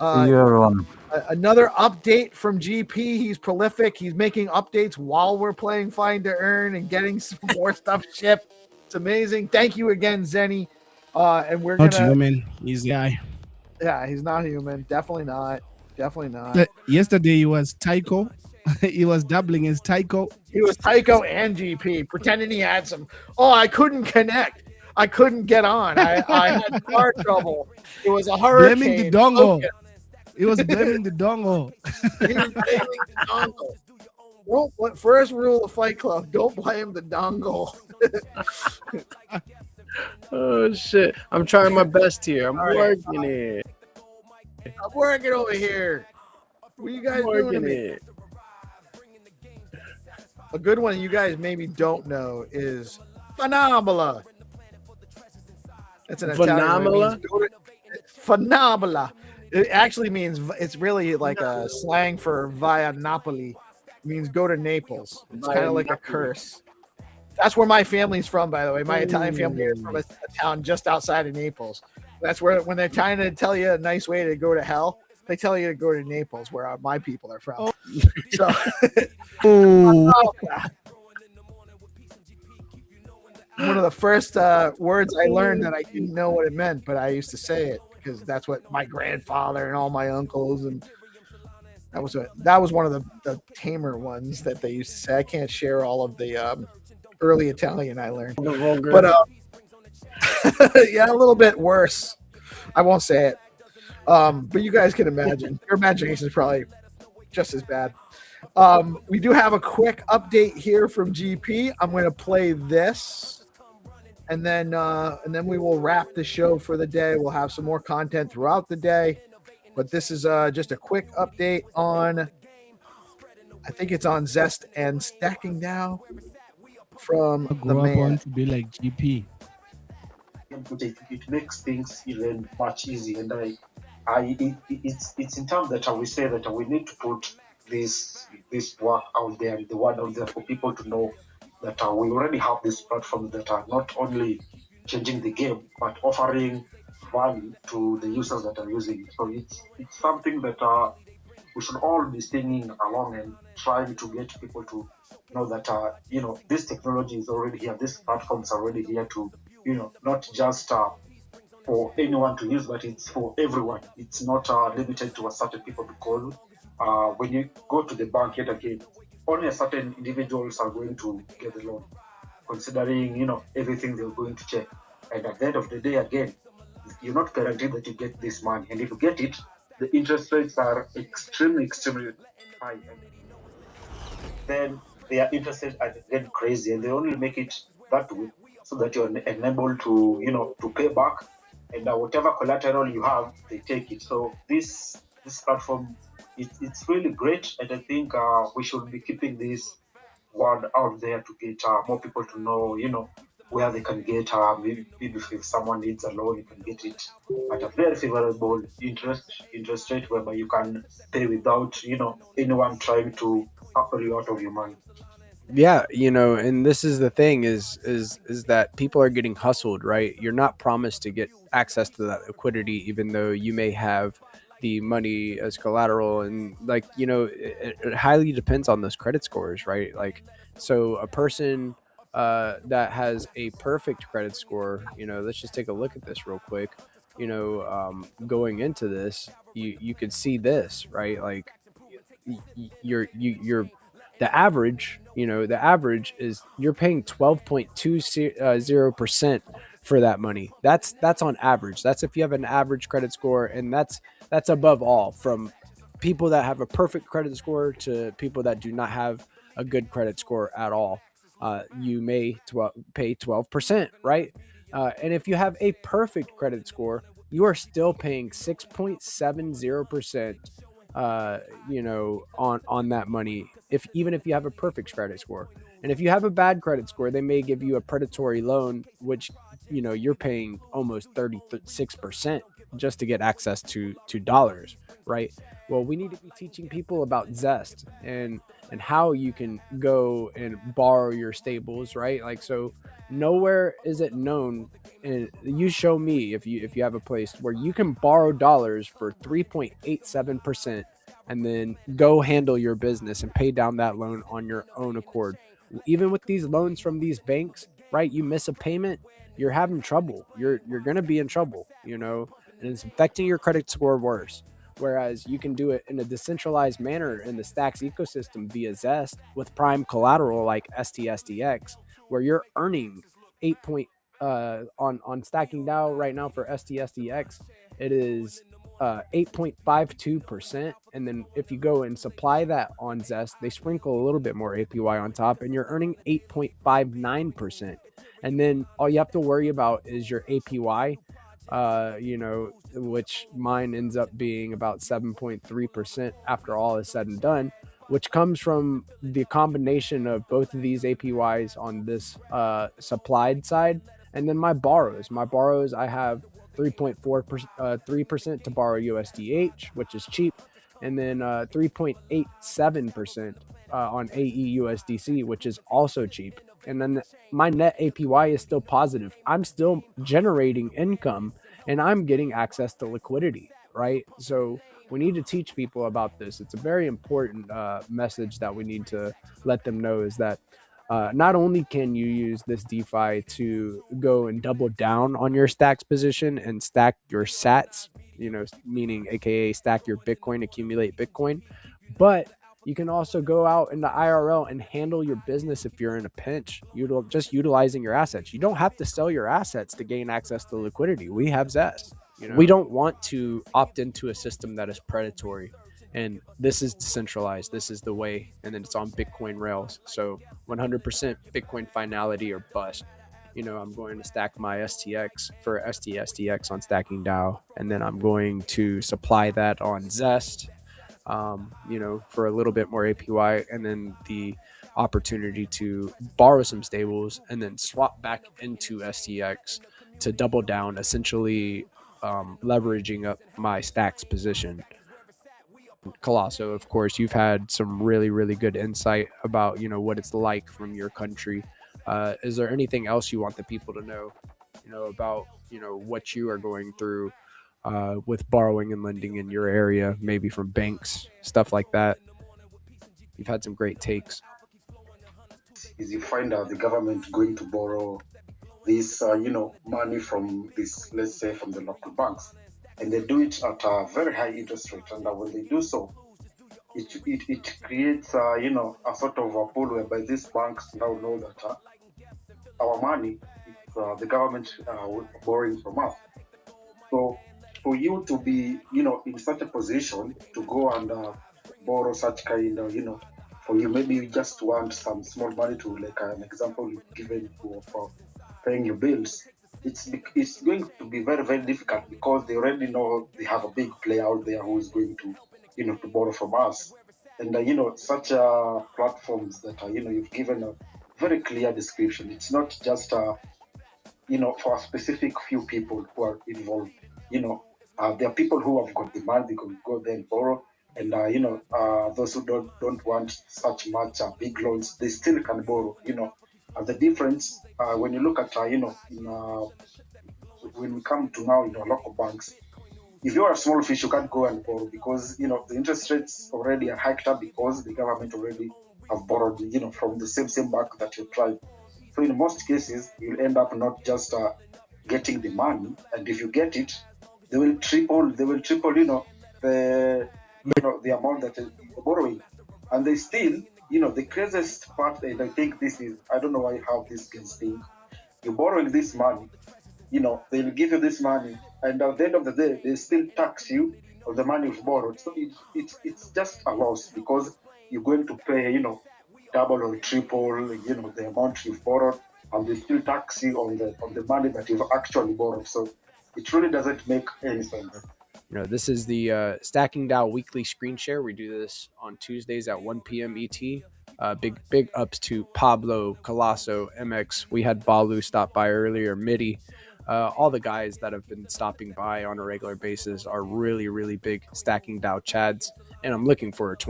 another update from GP. He's prolific. He's making updates while we're playing Find2Earn and getting some more stuff shipped. It's amazing. Thank you again, Zenny. And we're not human. He's the guy. Yeah, he's not human. Definitely not. Yesterday he was Tycho. He was doubling his Tycho. He was Tycho and GP, pretending he had some. Oh, I couldn't connect. I couldn't get on. I had car trouble. It was a hurricane. Blaming the dongle. He was blaming the dongle. He was blaming the dongle. First rule of Fight Club: don't blame the dongle. Oh shit! I'm trying my best here. I'm working it. I'm working over here. What are you guys doing to me? A good one you guys maybe don't know is Phenomenal. That's an Italian. Phenomenal. It actually means, it's really like a slang for via Napoli. It means go to Naples. It's kind of like a curse. That's where my family's from, by the way. My Italian family is from a town just outside of Naples. That's where, when they're trying to tell you a nice way to go to hell, they tell you to go to Naples, where my people are from. So, one of the first words I learned that I didn't know what it meant, but I used to say it because that's what my grandfather and all my uncles, and that was one of the tamer ones that they used to say. I can't share all of the early Italian I learned. But yeah, a little bit worse. I won't say it. But you guys can imagine. Your imagination is probably just as bad. We do have a quick update here from GP. I'm going to play this, and then we will wrap the show for the day. We'll have some more content throughout the day, but this is just a quick update on. I think it's on Zest and Stacking now from the grow up man. on to be like GP. It makes things even much easier, and it's in terms that we say that we need to put this work out there, the word out there for people to know that we already have these platforms that are not only changing the game but offering value to the users that are using it. So it's something that we should all be singing along and trying to get people to know that this technology is already here, these platforms are already here to not just for anyone to use, but it's for everyone. It's not limited to a certain people, because when you go to the bank yet again, only a certain individuals are going to get the loan, considering everything they're going to check. And at the end of the day, again, you're not guaranteed that you get this money, and if you get it, the interest rates are extremely high. And then their interest rates are getting crazy, and they only make it that way so that you're enabled to to pay back, and whatever collateral you have, they take it. So this platform, it's really great, and I think we should be keeping this word out there to get more people to know where they can get maybe if someone needs a loan, you can get it at a very favorable interest rate, whereby you can pay without anyone trying to hustle you out of your money. Yeah, and this is the thing is that people are getting hustled, right? You're not promised to get access to that liquidity, even though you may have the money as collateral, and it highly depends on those credit scores, right? Like, so a person that has a perfect credit score, let's just take a look at this real quick. Going into this, you could see this, right? Like, you're the average is you're paying 12.20% for that money. That's on average. That's if you have an average credit score, and that's above all, from people that have a perfect credit score to people that do not have a good credit score at all. You may pay 12%, right? And if you have a perfect credit score, you are still paying 6.70%, on that money, even if you have a perfect credit score. And if you have a bad credit score, they may give you a predatory loan, which you're paying almost 36% just to get access to dollars, right? Well, we need to be teaching people about Zest and how you can go and borrow your stables, right? Like, so nowhere is it known, and you show me if you have a place where you can borrow dollars for 3.87% and then go handle your business and pay down that loan on your own accord. Even with these loans from these banks, right? You miss a payment, you're having trouble. You're going to be in trouble, and it's affecting your credit score worse. Whereas you can do it in a decentralized manner in the Stacks ecosystem via Zest with prime collateral like STSDX, where you're earning 8 on Stacking DAO right now for STSDX. It is 8.52%, and then if you go and supply that on Zest, they sprinkle a little bit more APY on top, and you're earning 8.59%. And then all you have to worry about is your APY, which mine ends up being about 7.3% after all is said and done, which comes from the combination of both of these APYs on this supplied side, and then my borrows. I have 3% to borrow USDH, which is cheap, and then 3.87% on AEUSDC, which is also cheap. And then my net APY is still positive. I'm still generating income, and I'm getting access to liquidity, right? So we need to teach people about this. It's a very important message that we need to let them know, is that not only can you use this DeFi to go and double down on your stacks position and stack your sats, meaning AKA stack your Bitcoin, accumulate Bitcoin, but You can also go out in the IRL and handle your business if you're in a pinch, just utilizing your assets. You don't have to sell your assets to gain access to liquidity. We have Zest. We don't want to opt into a system that is predatory. And this is decentralized. This is the way. And then it's on Bitcoin rails. So 100% Bitcoin finality or bust. I'm going to stack my STX for STX on Stacking DAO. And then I'm going to supply that on Zest, for a little bit more APY, and then the opportunity to borrow some stables and then swap back into STX to double down, essentially leveraging up my stacks position. Colosso, of course, you've had some really, really good insight about, what it's like from your country. Is there anything else you want the people to know, about, what you are going through with borrowing and lending in your area, maybe from banks, stuff like that? You've had some great takes. Is you find out the government going to borrow this, money from this, let's say, from the local banks, and they do it at a very high interest rate. And when they do so, it creates, a sort of a pool whereby these banks now know that our money, the government borrowing from us. So for you to be, in such a position to go and borrow such kind of, for you, maybe you just want some small money to, like an example you've given for paying your bills. It's going to be very, very difficult because they already know they have a big player out there who is going to, to borrow from us. And, such platforms that, you've given a very clear description. It's not just, for a specific few people who are involved. There are people who have got the money, they can go there and borrow. And, those who don't want such much big loans, they still can borrow, the difference, when you look at, when we come to now, local banks, if you're a small fish, you can't go and borrow because, the interest rates already are hiked up because the government already have borrowed, from the same bank that you tried. So in most cases, you'll end up not just getting the money, and if you get it, they will triple, the amount that you're borrowing. And they still, the craziest part, and I think this is, I don't know how this gets think. You're borrowing this money, they'll give you this money, and at the end of the day, they still tax you on the money you've borrowed. So it's just a loss because you're going to pay, double or triple, the amount you've borrowed, and they still tax you on the money that you've actually borrowed. So it really doesn't make any sense. This is the Stacking DAO weekly screen share. We do this on Tuesdays at 1 p.m. ET. Big ups to Pablo, Colosso, MX. We had Balu stop by earlier, Midi. All the guys that have been stopping by on a regular basis are really, really big Stacking DAO chads, and I'm looking forward for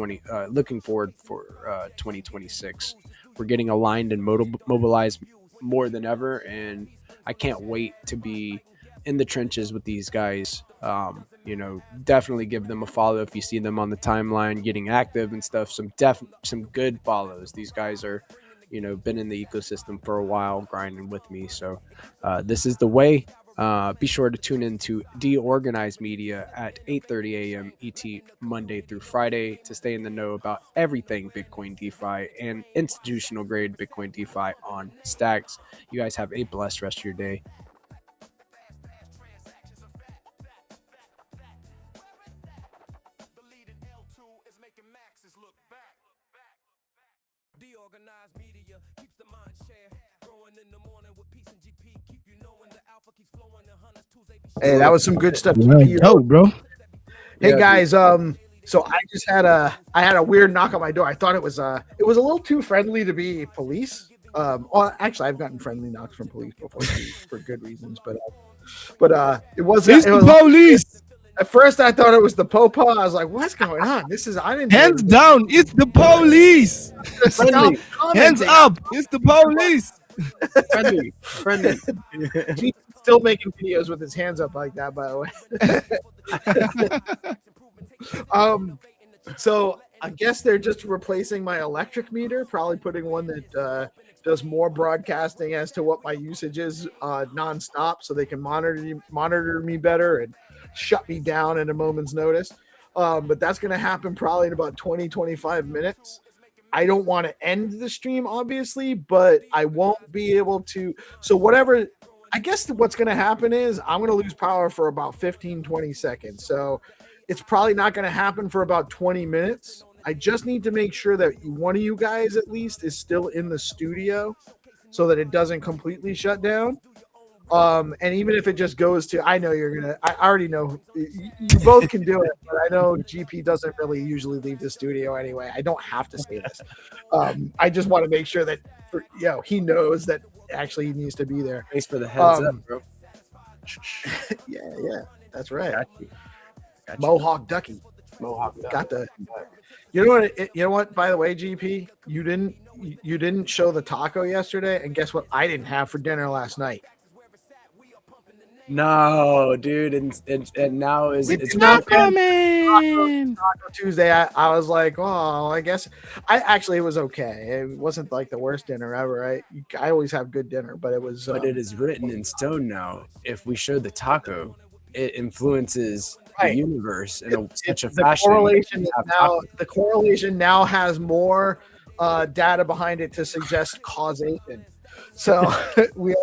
2026. We're getting aligned and mobilized more than ever, and I can't wait to be in the trenches with these guys. Definitely give them a follow if you see them on the timeline getting active and stuff. Some good follows. These guys are, been in the ecosystem for a while, grinding with me. So this is the way. Be sure to tune in to DeOrganized Media at 8:30 a.m. ET Monday through Friday to stay in the know about everything Bitcoin DeFi and institutional grade Bitcoin DeFi on Stacks. You guys have a blessed rest of your day. DeOrganized media keeps the mind share growing in the morning with peace and GP. Keep you knowing the alpha keeps flowing and hunters Tuesday. Hey, that was some good stuff. Bro. Hey guys, so I just had a weird knock on my door. I thought it was a little too friendly to be police. Well, actually, I've gotten friendly knocks from police before for good reasons, but it wasn't. It's the police. At first, I thought it was the popo. I was like, "What's going on? I didn't." Hands down! It's the police. Hands up! It's the police. Friendly. He's still making videos with his hands up like that, by the way. So I guess they're just replacing my electric meter, probably putting one that does more broadcasting as to what my usage is nonstop, so they can monitor me better and shut me down at a moment's notice. But that's going to happen probably in about 20-25 minutes. I don't want to end the stream, obviously, but I won't be able to. So whatever, I guess what's going to happen is I'm going to lose power for about 15-20 seconds. So it's probably not going to happen for about 20 minutes. I just need to make sure that one of you guys at least is still in the studio so that it doesn't completely shut down. And even if it just goes to, I know you're going to, I already know you both can do it, but I know GP doesn't really usually leave the studio anyway. I don't have to say this. I just want to make sure that, he knows that actually he needs to be there. Thanks for the heads up, bro. Yeah, that's right. Got you. Mohawk Ducky. Got the. You know what? By the way, GP, you didn't show the taco yesterday, and guess what? I didn't have for dinner last night. No, dude, and now it's not coming. Taco Tuesday. I was like, oh, I guess it was okay. It wasn't like the worst dinner ever. Right? I always have good dinner, but it was. But it is written in stone now. If we show the taco, it influences the universe in such a fashion. The correlation now has more data behind it to suggest causation. So we'll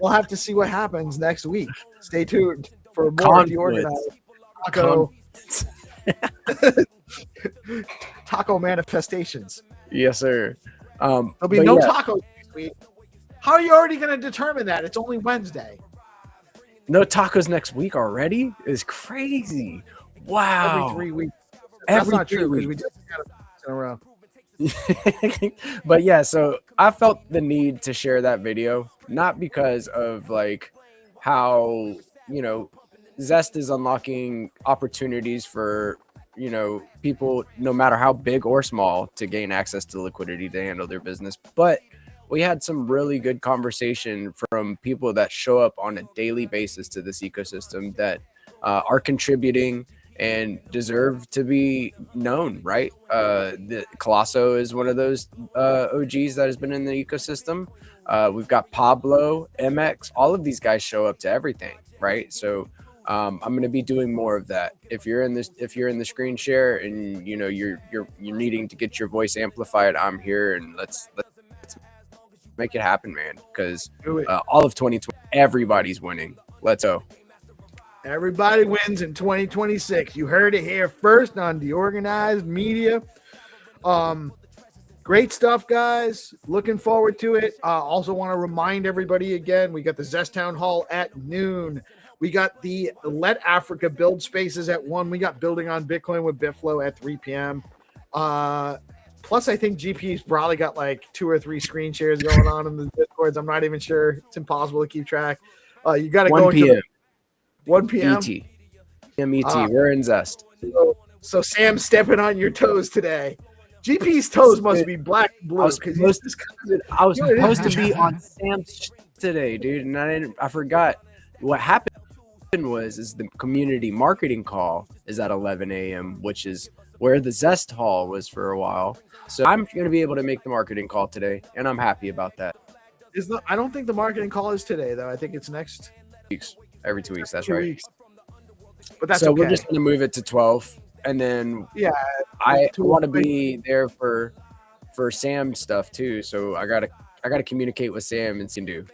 have to see what happens next week. Stay tuned for more DeOrganized taco manifestations. Yes, sir. There'll be no tacos next week. How are you already going to determine that? It's only Wednesday. No tacos next week already is crazy. Wow. Every 3 weeks. That's not true because we just got in a row. But yeah, so I felt the need to share that video, not because of like how, Zest is unlocking opportunities for, people, no matter how big or small, to gain access to liquidity to handle their business. But we had some really good conversation from people that show up on a daily basis to this ecosystem that are contributing and deserve to be known, right? The Colosso is one of those OGs that has been in the ecosystem. We've got Pablo, MX, all of these guys show up to everything, right? So I'm going to be doing more of that. If you're in the screen share and you're needing to get your voice amplified, I'm here, and let's make it happen, man. Because all of 2020, everybody's winning. Let's go. Everybody wins in 2026. You heard it here first on DeOrganized Media. Great stuff, guys. Looking forward to it. Also want to remind everybody again, we got the Zest Town Hall at noon. We got the Let Africa Build Spaces at 1. We got Building on Bitcoin with Bitflow at 3 p.m. Plus, I think GP's probably got like 2 or 3 screen shares going on in the Discords. I'm not even sure. It's impossible to keep track. You got to go into 1 p.m. ET. We're in Zest. So Sam's stepping on your toes today. GP's toes must be black and blue. I was supposed to be on Sam's today, dude, and I forgot. What happened is the community marketing call is at 11 a.m., which is where the Zest Hall was for a while. So I'm going to be able to make the marketing call today, and I'm happy about that. I don't think the marketing call is today, though. I think it's next weeks. Every 2 weeks, that's right. But that's so okay. We're just going to move it to 12, and then I want to be there for Sam stuff too. So I gotta communicate with Sam and see do,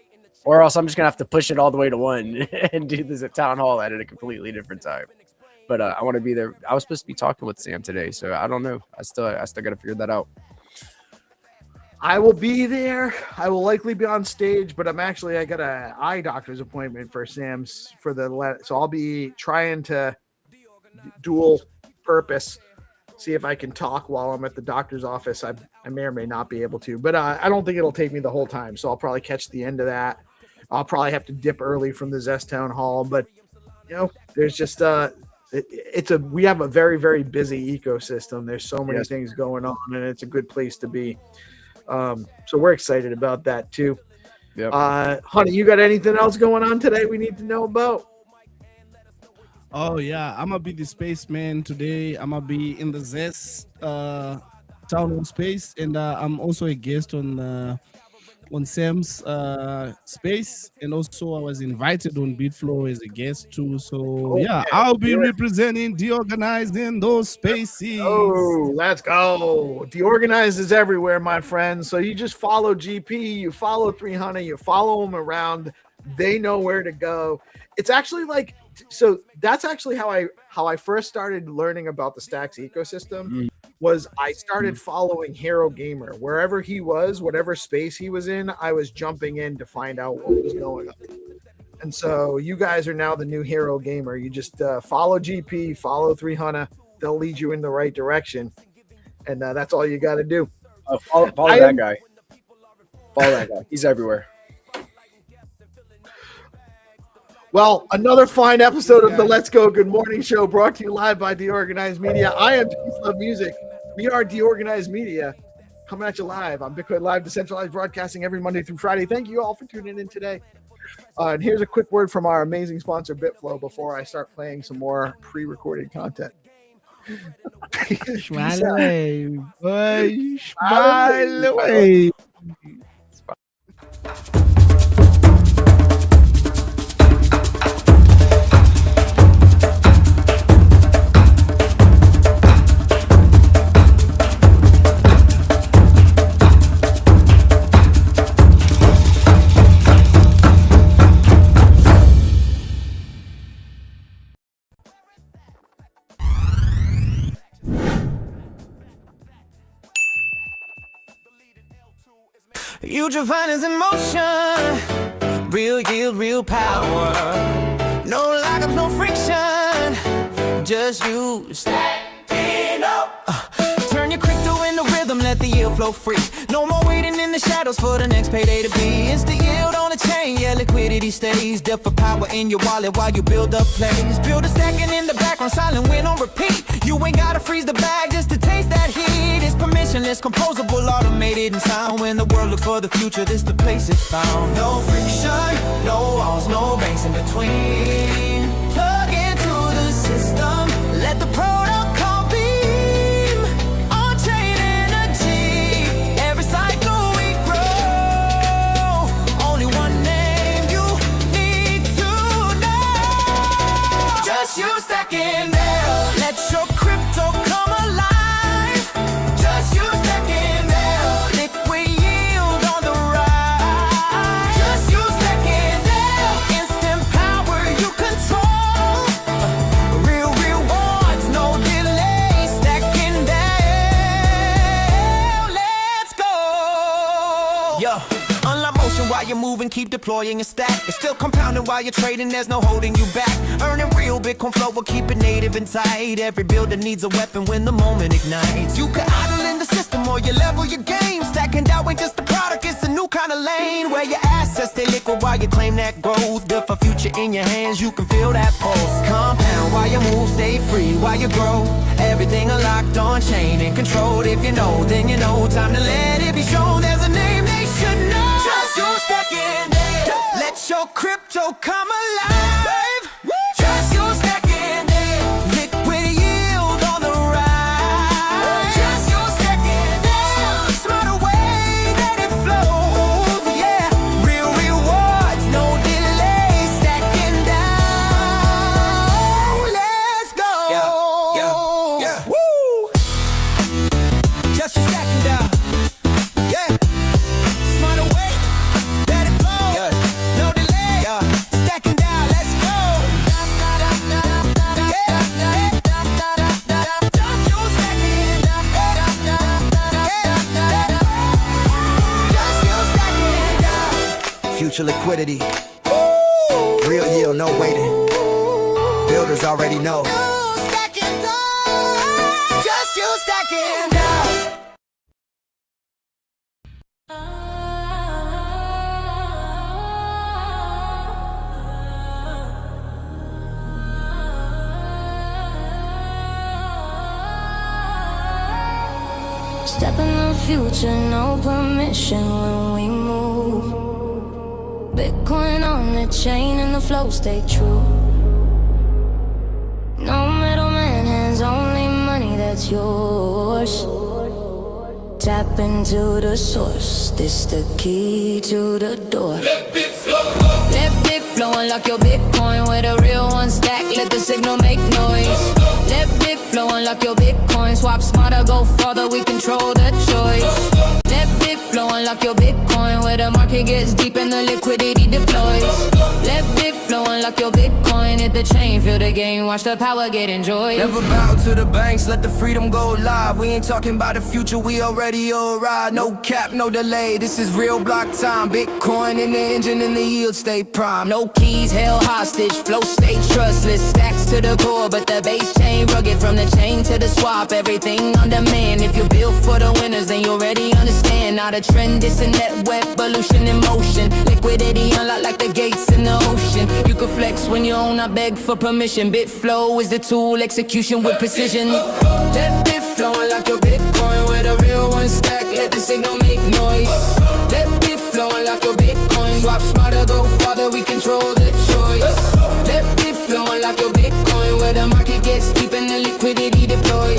or else I'm just gonna have to push it all the way to 1 and do this at Town Hall at a completely different time. But I want to be there. I was supposed to be talking with Sam today, so I don't know. I still got to figure that out. I will be there. I will likely be on stage, but I got an eye doctor's appointment for Sam's so I'll be trying to dual purpose, see if I can talk while I'm at the doctor's office. I may or may not be able to, but I don't think it'll take me the whole time. So I'll probably catch the end of that. I'll probably have to dip early from the Zest Town Hall, but there's just we have a very, very busy ecosystem. There's so many things going on, and it's a good place to be. So we're excited about that too. Yep. Honey, you got anything else going on today we need to know about? Oh yeah, I'm gonna be the spaceman today. I'm gonna be in the Zest town hall space, and I'm also a guest on on Sam's space, and also I was invited on Bitflow as a guest too. So yeah, I'll be representing DeOrganized in those spaces. Oh, let's go. DeOrganized is everywhere, my friends. So you just follow GP, you follow 300, you follow them around. They know where to go. It's actually like, so that's actually how I first started learning about the Stacks ecosystem. Was I started following Hero Gamer wherever he was, whatever space he was in. I was jumping in to find out what was going on. And so you guys are now the new Hero Gamer. You just follow GP, follow 300. They'll lead you in the right direction, and that's all you got to do. Follow that guy. Follow that guy. He's everywhere. Well, another fine episode of the Let's Go Good Morning Show, brought to you live by DeOrganized Media. I am Peace Love Music. We are DeOrganized Media, coming at you live on Bitcoin Live, decentralized broadcasting every Monday through Friday. Thank you all for tuning in today. And here's a quick word from our amazing sponsor, Bitflow, before I start playing some more pre-recorded content. Smile away, boy. Smile away. Future finance in motion, real yield, real power. No lockups, no friction, just you stacking up. Turn your crypto into rhythm, let the yield flow free. No more waiting in the shadows for the next payday to be. It's the yield on the chain, yeah, liquidity stays. DeFi power in your wallet while you build up plays. Build a stacking in the background, silent win on repeat. You ain't gotta freeze the bag just to taste that heat. It's permissionless, composable, automated and sound. When the world looks for the future, this the place it's found. No friction, no walls, no banks in between. Plug into the system, let the protocol beam. On-chain energy, every cycle we grow. Only one name you need to know. Just you stacking there, let your crypto come alive. Just you stacking there, liquid yield on the rise. Just you stacking there, instant power you control. Real rewards, no delay, stacking down. Let's go. Yo, unlock motion while you're moving, keep deploying a stack. It's still compounding while you're trading, there's no holding you back. Earning real Bitcoin flow will keep it native and tight. Every builder needs a weapon when the moment ignites. You can idle in the system or you level your game. Stacking down ain't just a product, it's a new kind of lane. Where your assets stay liquid while you claim that growth. Built for future in your hands, you can feel that pulse. Compound while you move, stay free while you grow. Everything unlocked on chain and controlled. If you know, then you know. Time to let it be shown. There's a name they should know. Just you stacking there, let your crypto come alive. Just you stacking there, liquid yield on the rise. Just you stacking there, smarter way that it flows. Yeah, real rewards, no delay, stacking down. Let's go. Yeah. Woo. Just you stacking down. Yeah, smarter way that it flows. No delay, stacking down. Let's go. Future liquidity, real yield, no waiting. Builders already know. Just you stacking down. Step in the future, no permission when we move. Bitcoin on the chain and the flow stay true. No middleman hands, only money that's yours. Tap into the source. This the key to the door. Let it flow. Let it flow, unlock your Bitcoin with a real one stack. Let the signal make noise. Let it flow, unlock your Bitcoin. Swap smarter, go farther. We control the choice. Let it flow, unlock your Bitcoin where the market gets deep and the liquidity deploys. Let it flow, unlock your Bitcoin. Hit the chain, feel the game, watch the power get enjoyed. Never bow to the banks, let the freedom go live. We ain't talking about the future, we already arrived. No cap, no delay, this is real block time. Bitcoin in the engine and the yield stay prime. No keys, held hostage, flow state trustless. Stacks to the core, but the base chain rugged. From the chain to the swap, everything on demand. If you're built for the winners, then you already understand. Not a trend, it's a net evolution in motion. Liquidity unlocked like the gates in the ocean. You can flex when you own, I beg for permission. Bitflow is the tool, execution with precision. Let it flow, unlock your Bitcoin with a real one stack. Let the signal make noise. Let it flow, unlock your Bitcoin. Swap smarter, go farther, we control the choice. Let it flow, unlock your Bitcoin where the market gets deep and the liquidity deploys.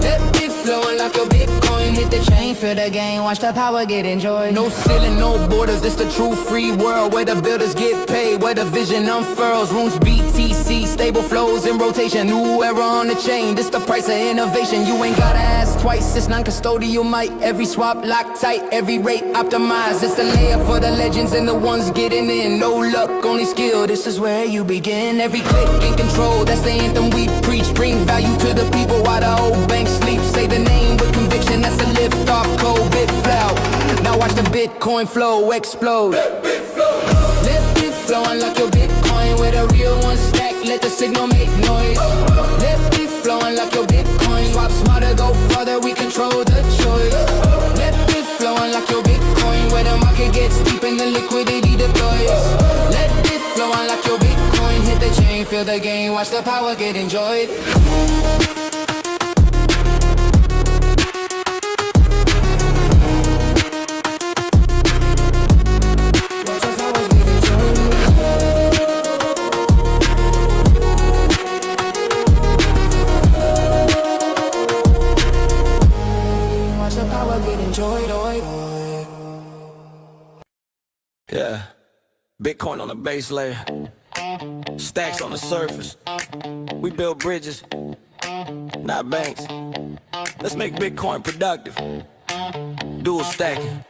Let it flow, unlock your Bitcoin. Hit the chain, feel the game, watch the power get enjoyed. No ceiling, no borders, it's the true free world where the builders get paid, where the vision unfurls. Rooms BTC, stable flows in rotation. New era on the chain, this the price of innovation. You ain't gotta ask twice, it's non-custodial might. Every swap locked tight, every rate optimized. It's the layer for the legends and the ones getting in. No luck, only skill, this is where you begin. Every click in control, that's the anthem we preach. Bring value to the people while the old bank sleep. Say the name with conviction, that's a lift off code, bit flow. Now watch the Bitcoin flow explode. Let it flow, unlock your Bitcoin with a real one stack. Let the signal make noise. Let it flow, unlock your Bitcoin. Swap smarter, go farther, we control the choice. Let it flow, unlock your Bitcoin where the market gets deep and the liquidity deploys. Let it flow, unlock your Bitcoin. Hit the chain, feel the game, watch the power get enjoyed. Yeah, Bitcoin on the base layer, stacks on the surface. We build bridges, not banks. Let's make Bitcoin productive. Dual stacking,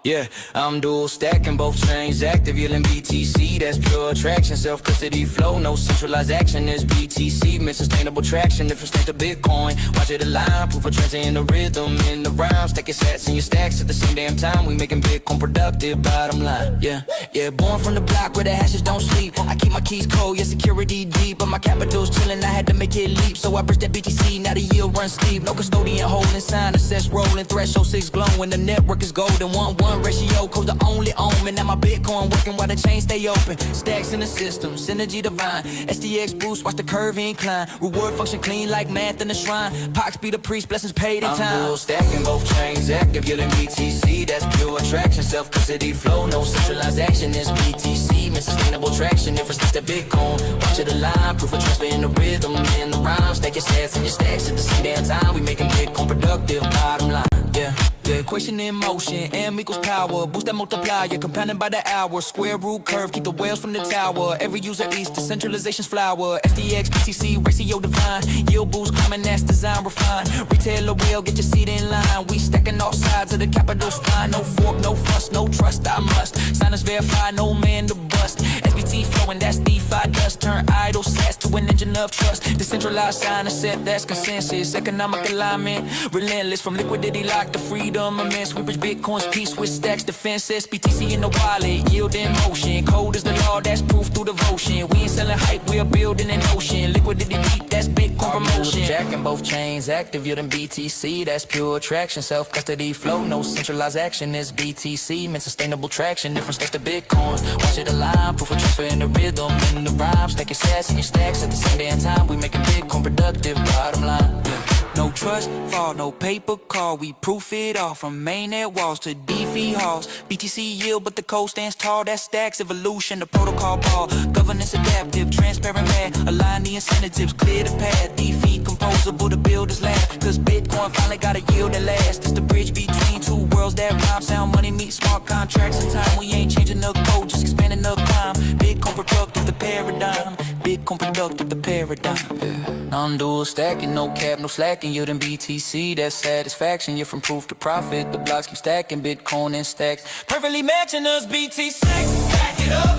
Yeah, I'm dual stacking both chains active, yielding BTC, that's pure attraction, self-custody flow, no centralized action, is BTC, sustainable traction, different state of Bitcoin, watch it align, proof of transfer in the rhythm, in the rhyme, stack your sats and your stacks at the same damn time, we making Bitcoin productive, bottom line, yeah, born from the block where the hashes don't sleep, I keep my keys cold, yeah, security deep, but my capital's chilling, I had to make it leap, so I bridged that BTC, now the yield runs steep, no custodian holding sign, assess rolling, threshold 6 glowing, the network is golden, 1-1 ratio, code's the only omen. Now my Bitcoin working while the chain stay open. Stacks in the system, synergy divine. SDX boost, watch the curve incline. Reward function clean like math in the shrine. Pox be the priest, blessings paid in time. I'm dual stacking both chains active, yielding BTC, that's pure attraction. Self-custody flow, no centralized action. It's BTC, sustainable traction. Different steps to Bitcoin, watch it align. Proof of transfer in the rhythm, in the rhyme. Stack your stats and your stacks at the same damn time. We making Bitcoin productive, bottom line, yeah. Equation in motion, M equals power. Boost that multiplier, compounded by the hour. Square root curve, keep the whales from the tower. Every user eats decentralization's flower. SDX, BTC, ratio divine. Yield boost, climbing, that's design refined. Retailer will get your seat in line. We stacking all sides of the capital spine. No fork, no fuss, no trust, I must. Signers verify, no man to bust. SBT flowing, that's DeFi dust. Turn idle sats to an engine of trust. Decentralized sign, a set, that's consensus. Economic alignment, relentless from liquidity lock to freedom. Immense, we bridge Bitcoin's peace with stacks, defenses, BTC in the wallet, yield in motion. Code is the law, that's proof through devotion. We ain't selling hype, we are building an ocean. Liquidity deep, that's Bitcoin promotion. Jacking both chains active, yielding BTC, that's pure attraction. Self-custody flow, no centralized action. Is BTC, sustainable traction. Different stacks to Bitcoin, watch it align. Proof of transfer in the rhythm, in the rhyme. Stack your sats and your stacks at the same damn time. We making Bitcoin productive, bottom line, yeah. No trust fall, no paper call. We proof it all from mainnet walls to DeFi halls. BTC yield, but the code stands tall. That stacks evolution, the protocol ball. Governance adaptive, transparent math. Align the incentives, clear the path. DeFi composable, the builders laugh. Cause Bitcoin finally got a yield that lasts. It's the bridge between two worlds that rhyme. Sound money meet smart contracts in time. We ain't changing the code, just expanding the climb. Bitcoin productive, the paradigm. Bitcoin productive, the paradigm. Non-dual stacking, no cap, no slacking. You're in BTC, that's satisfaction. You're from proof to profit. The blocks keep stacking, Bitcoin in stacks. Perfectly matching us, BTC. Stack it up,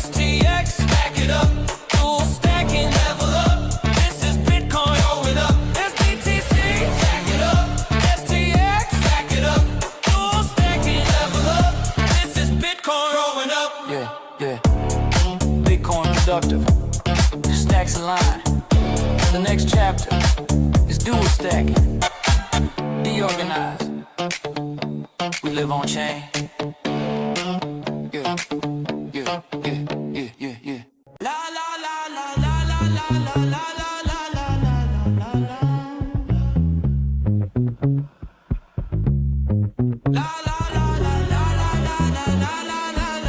STX, stack it up. Dual stacking, level up. This is Bitcoin going up. SBTC, stack it up. STX, stack it up. Dual stacking, level up. This is Bitcoin growing up. Yeah. Bitcoin productive. Stacks align. The next chapter is dual stacking. DeOrganized. We live on chain. Yeah. La la la la la la la la la la la la la. La la la la la la la la la la.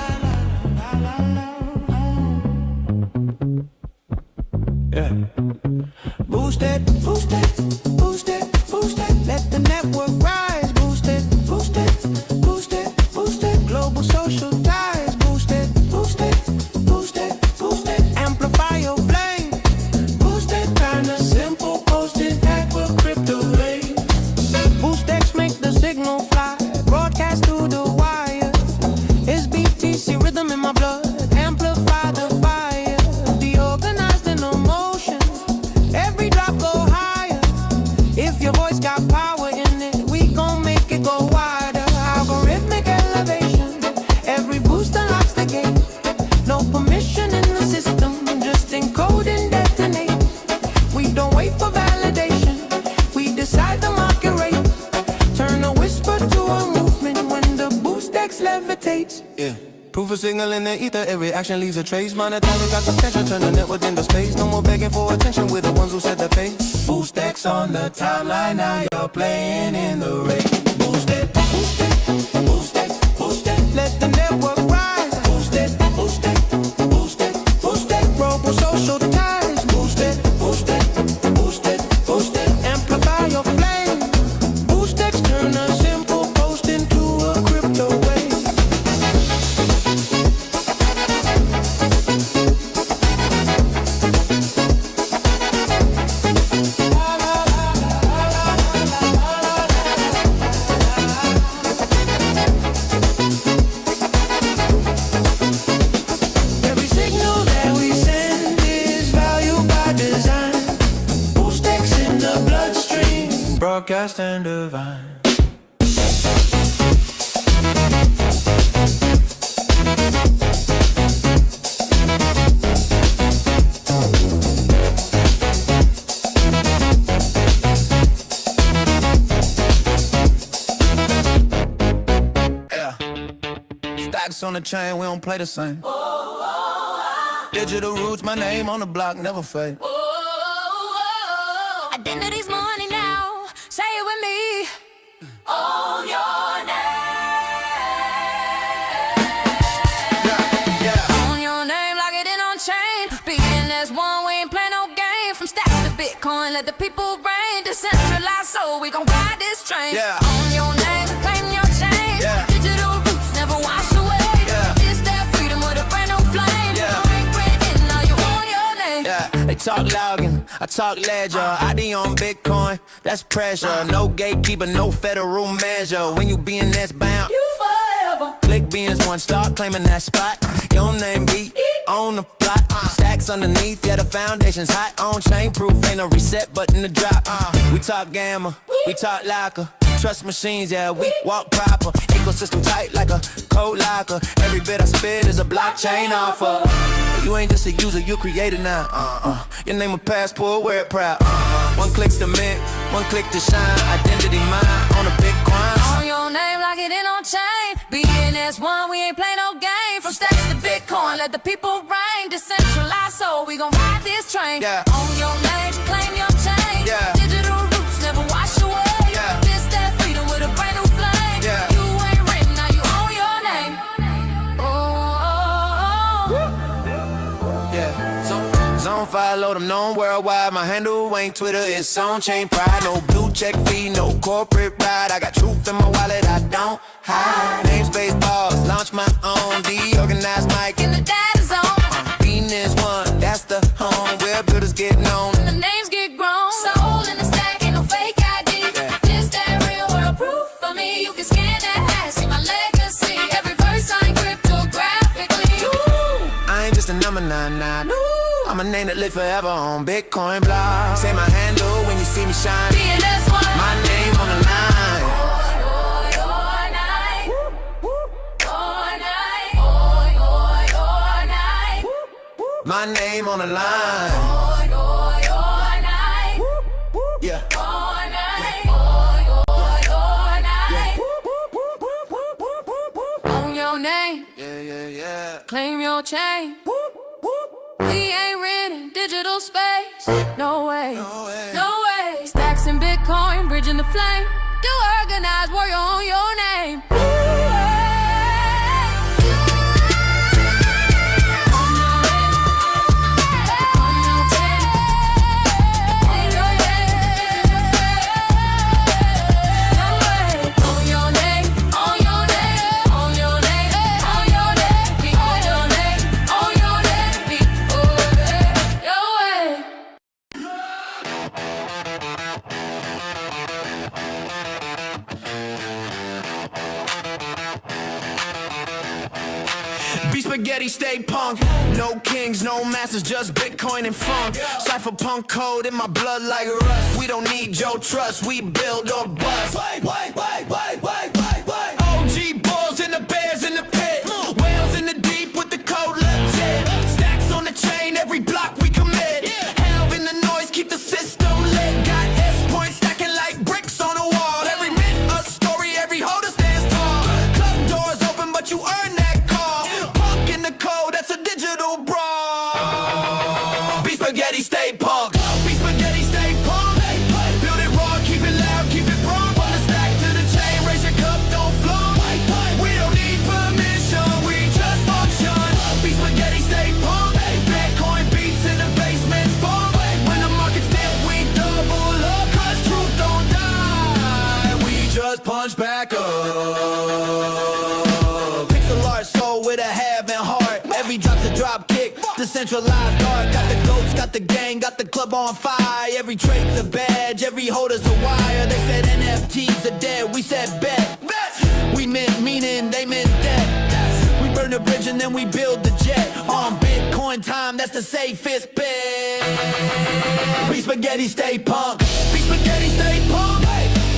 Yeah. Boost it, boost it, boost it, boost it. Let the network rise. Boost it, boost it, boost it, boost it. Global social ties. Boost it, boost it, boost it, boost it. Amplify your flame. Boost it, kinda simple. Post it, hack with crypto rate. Boost X make the signal fly. Broadcast through the wire. It's BTC rhythm in my blood. Amplify the fire. DeOrganized in motion. Every drop go higher. If your voice got power in it, we gon' make it go wider. Algorithmic elevation. Every boost unlocks the gate. No permission in the system, just encode and detonate. We don't wait for validation. We decide the market rate. Turn a whisper to a movement when the boost X levitates. Yeah. Proof of signal in the ether, every action leaves a trace. Monetize got attention, turn the network into space. No more begging for attention, we're the ones who set the pace. Boost X on the timeline, now you're playing in the race. Boost it, boost it, boost it, boost it. Let the network rise. Boost it, boost it, boost it, boost it. Global social ties. Boost it, boost it, boost it, boost it. Amplify your flame. Boost X turn a simple post into a crypto wave. Every signal that we send is value by design. Boost X in the bloodstream, broadcast and divine. Yeah. Stacks on the chain, we don't play the same. Digital roots, my name on the block, never fade. Identity's money now. Say it with me. Own your name. Own your name, lock it in on chain. BNS1, we ain't play no game. From stacks to Bitcoin, let the people reign. Decentralized, so we gon' ride this train. Yeah. Own your name, claim your chain. Yeah. Digital roots never wash away. Yeah. It's that freedom with a brand new flame. Yeah. Break bread in, now you own your name. Yeah, they talk login, I talk ledger. ID on Bitcoin, that's pressure. No gatekeeper, no federal measure. When you BNS bound, You forever. click BNS1, start claiming that spot. Your name be on the plot. Stacks underneath, yeah, the foundation's hot. On chain proof, ain't no reset button to drop. We talk gamma, we talk locker. Trust machines, yeah, we walk proper. Ecosystem tight like a code locker. Every bit I spit is a blockchain offer. You ain't just a user, you created now. Your name a passport, wear it proud. One click to mint, one click to shine. Identity mine on a Bitcoin. On your name, lock it in on chain. BNS1, we ain't play no game. From stacks to Bitcoin, let the people reign. Decentralized, so we gon' ride this train. Yeah. On your name, claim your chain. Yeah. Digital roots never note I'm known worldwide. My handle ain't Twitter, it's on-chain pride. No blue check fee, no corporate ride. I got truth in my wallet, I don't hide. Namespace balls, launch my own DeOrganized mic in the data zone. Venus one, that's the home where builders get known and the names get grown. Soul in the stack, ain't no fake ID. Yeah. This that real world proof for me. You can scan that ass, see my legacy. Every verse signed cryptographically. Ooh. I ain't just a number 99. Ooh. I'm a name that live forever on Bitcoin blog. Say my handle when you see me shine. My name on the line. My name on the line. Yeah. Own your name. Yeah. Claim your chain. We ain't renting digital space. No way. No way. Stacks in Bitcoin, bridging the flame. DeOrganized, warrior on your name. Spaghetti, stay punk. No kings, no masters, just Bitcoin and funk. Cypherpunk code in my blood like rust. We don't need your trust, we build or bust. Wait. OG bulls and the bears in the pit. Whales in the deep with the code legit. Stacks on the chain, every block we commit. Hell in the noise, keep the system lit. Got S points stacking like bricks on a wall. Every mint a story, every holder stands tall. Club doors open, but you earn that. Code, that's a digital brawl. Be spaghetti, stay punk. Be spaghetti, stay punk. Build it raw, keep it loud, keep it wrong. From the stack to the chain, raise your cup, don't flunk. We don't need permission, we just function. Be spaghetti, stay punk. Bitcoin beats in the basement funk. When the market's dip, we double up. Cause truth don't die, we just punch back up. Pixel art soul with a have and heart. Every drop's a drop kick, decentralized art. Got the goats, got the gang, got the club on fire. Every trade's a badge, every holder's a wire. They said NFTs are dead, we said bet. We meant meaning, they meant that. We burn the bridge and then we build the jet. On Bitcoin time, that's the safest bet. Be spaghetti, stay punk. Be spaghetti, stay punk.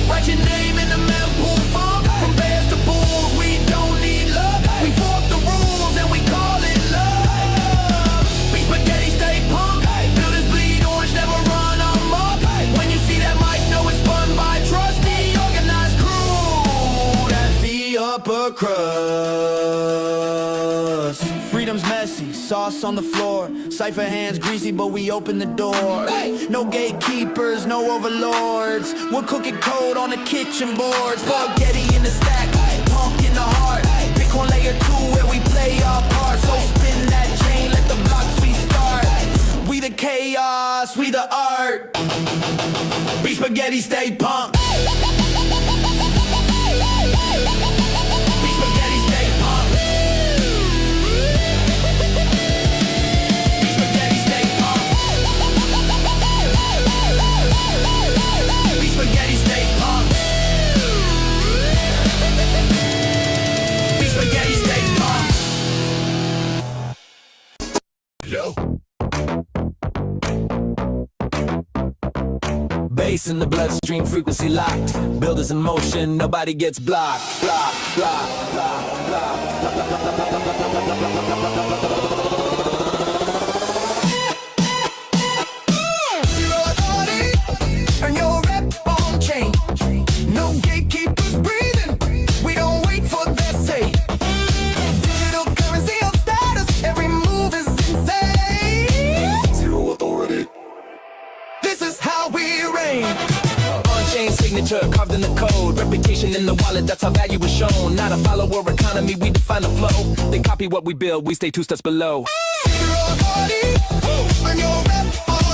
Write your name in the mempool funk. From bears to bulls, we don't need luck. We fork the rules and we call it love. Be spaghetti, stay punk. Builders bleed orange, never run amok. When you see that mic, know it's spun by trust. The organized crew, that's the upper crust. Freedom's messy, sauce on the floor. Cypher hands greasy, but we open the door. No gatekeepers, no overlords. We're cooking code on the kitchen board. Spaghetti in the stack, punk in the heart. Bitcoin layer 2 where we play our part. So spin that chain, let the blocks restart. We the chaos, we the art. Be spaghetti, stay punk. Be spaghetti, stay punk. Be spaghetti, stay punk. Be spaghetti, stay punk. Be spaghetti, stay punk. Yo. Bass in the bloodstream, frequency locked. Builders in motion, nobody gets blocked. Block. Zero authority, and your rep on chain. No gatekeepers breathing. We don't wait for their say. Digital currency of status. Every move is insane. Zero authority. This is how we reign. On-chain signature carved in the code. Reputation in the wallet, that's how value is shown. Not a follower economy, we define the flow. They copy what we build, we stay 2 steps below. Zero authority, and your rep on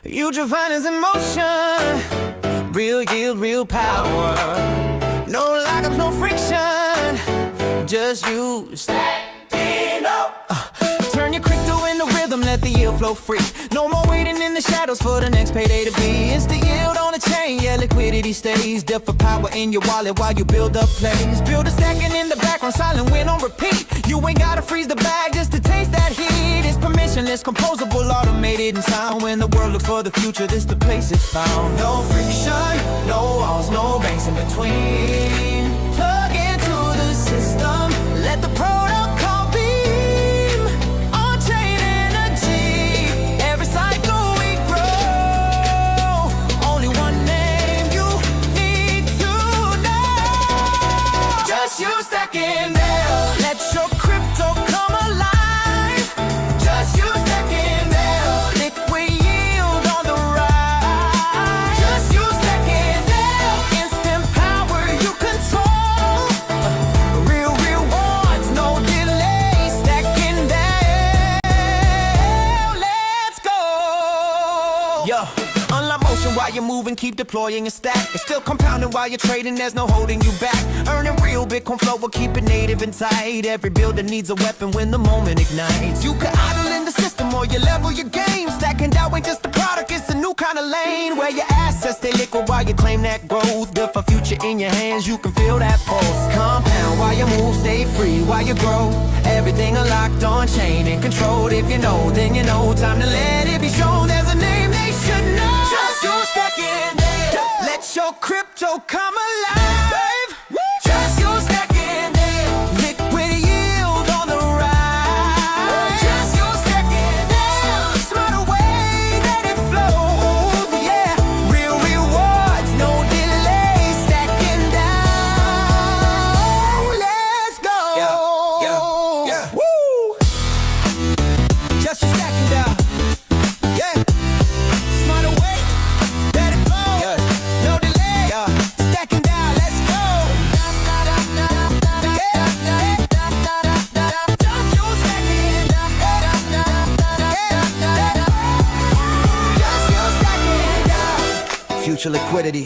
Ultra finance in motion, real yield, real power. No lockups, no friction, just you stacking up. Turn your crypto into rhythm, let the yield flow free. No more waiting in the shadows for the next payday to be. It's the yield on the chain, yeah, liquidity stays. DeFi power in your wallet while you build up plays. Build a stacking in the background, silent win on repeat. You ain't gotta freeze the bag just to taste that heat. It's permissionless, composable, automated and sound. When the world looks for the future, this the place it's found. No friction, no walls, no banks in between. Plug into the system, let the protocol beam. On-chain energy, every cycle we grow. Only one name you need to know. Just you stacking there, let your crypto come alive. Just you stacking there, liquid yield on the rise. Just you stacking there, instant power you control. Real rewards, no delay, stacking there. Let's go. Yo, unlock motion while you're moving, keep deploying your stack. It's still compounding while you're trading, there's no holding you back. Earning real Bitcoin flow will keep it native and tight. Every builder needs a weapon when the moment ignites. You can idle in the system or you level your game. Stacking down ain't just a product, it's a new kind of lane. Where your assets stay liquid while you claim that growth. Good for future in your hands, you can feel that pulse. Compound while you move, stay free while you grow. Everything unlocked on chain and controlled. If you know, then you know. Time to let it be shown. There's a name they should know. Just you stacking there, let your crypto come alive. Just you stacking there, liquid yield on the rise. Just you stacking there, smarter way that it flows. Yeah, real rewards, no delay, stacking down. Let's go. Yeah. Woo. Just you stacking down. Yeah, smarter way that it flows. No delay, stacking down. Let's go. Future liquidity,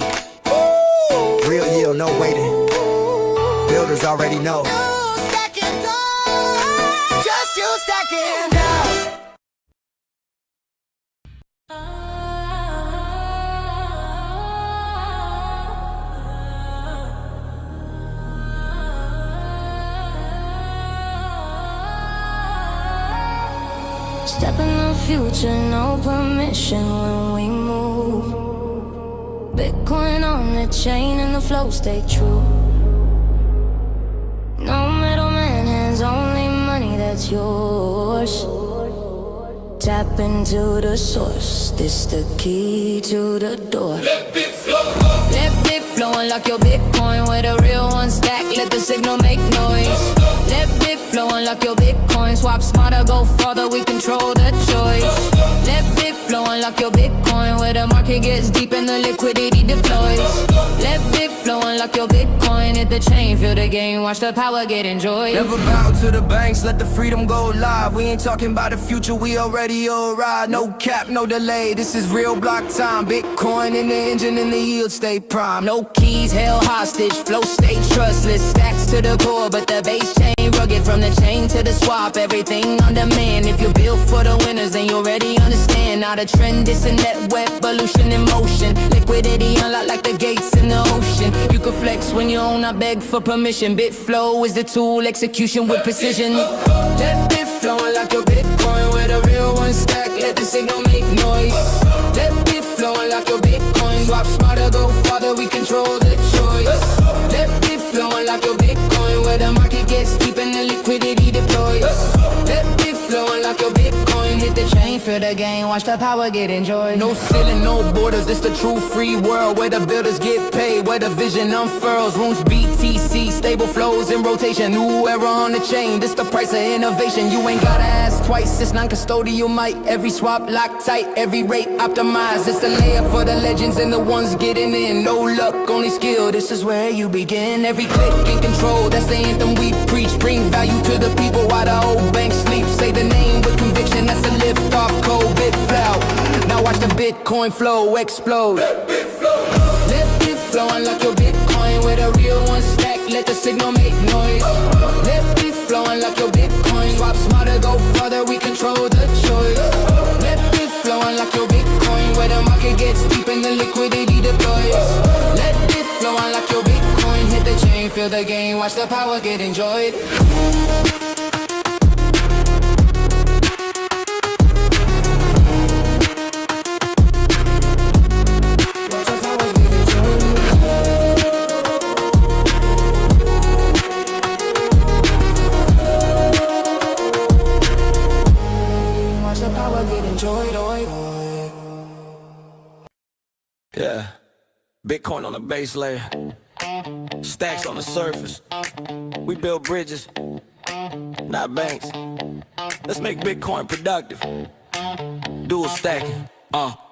real yield, no waiting. Builders already know. Just you stacking down. Step in the future, no permission when we move. Bitcoin on the chain and the flow stay true. No middleman, hands only money that's yours. Tap into the source, this the key to the door. Let it flow, unlock your Bitcoin with a real one stack. Let the signal make noise. Let it flow, unlock your Bitcoin. Swap smarter, go farther, we control the choice. Let it flow, unlock your Bitcoin. Where the market gets deep and the liquidity deploys. Let it flow, unlock your Bitcoin. Hit the chain, feel the game, watch the power get enjoyed. Never bow to the banks, let the freedom go live. We ain't talking about the future, we already arrived. No cap, no delay, this is real block time. Bitcoin in the engine and the yield stay prime. No keys, held hostage, flow stay trustless. Stacks to the core, but the base chain rugged. From the chain to the swap, everything on demand. If you're built for the winners, then you already understand. Not a trend, it's a net evolution in motion. Liquidity unlocked like the gates in the ocean. You can flex when you own, I beg for permission. Bitflow is the tool, execution with precision. Let Bitflow unlock your Bitcoin with a real one stack. Let the signal make noise. Let Bitflow unlock your Bitcoin. Swap smarter, go farther, we control the choice. Let Bitflow unlock your Bitcoin where the market gets deep and the liquidity deploys. Let Bitflow unlock your Bitcoin. Hit the chain, feel the game, watch the power get enjoyed. No ceiling, no borders, this the true free world where the builders get paid, where the vision unfurls. Rooms BTC, stable flows in rotation. New era on the chain, this the price of innovation. You ain't gotta ask twice, it's non-custodial might. Every swap locked tight, every rate optimized. It's the layer for the legends and the ones getting in. No luck, only skill, this is where you begin. Every click in control, that's the anthem we preach. Bring value to the people while the old bank sleep. Say the name with conviction, that's a lift off cold bit flow. Now Now watch the Bitcoin flow explode. Let it flow, unlock your Bitcoin with a real one stack. Let the signal make noise. Let it flow, unlock your Bitcoin. Swap smarter, go further, we control the choice. Let it flow, unlock your Bitcoin where the market gets deep and the liquidity deploys. Let it flow, unlock your Bitcoin. Hit the chain, feel the game, watch the power get enjoyed. Yeah, Bitcoin on the base layer, stacks on the surface. We build bridges, not banks. Let's make Bitcoin productive. Dual stacking.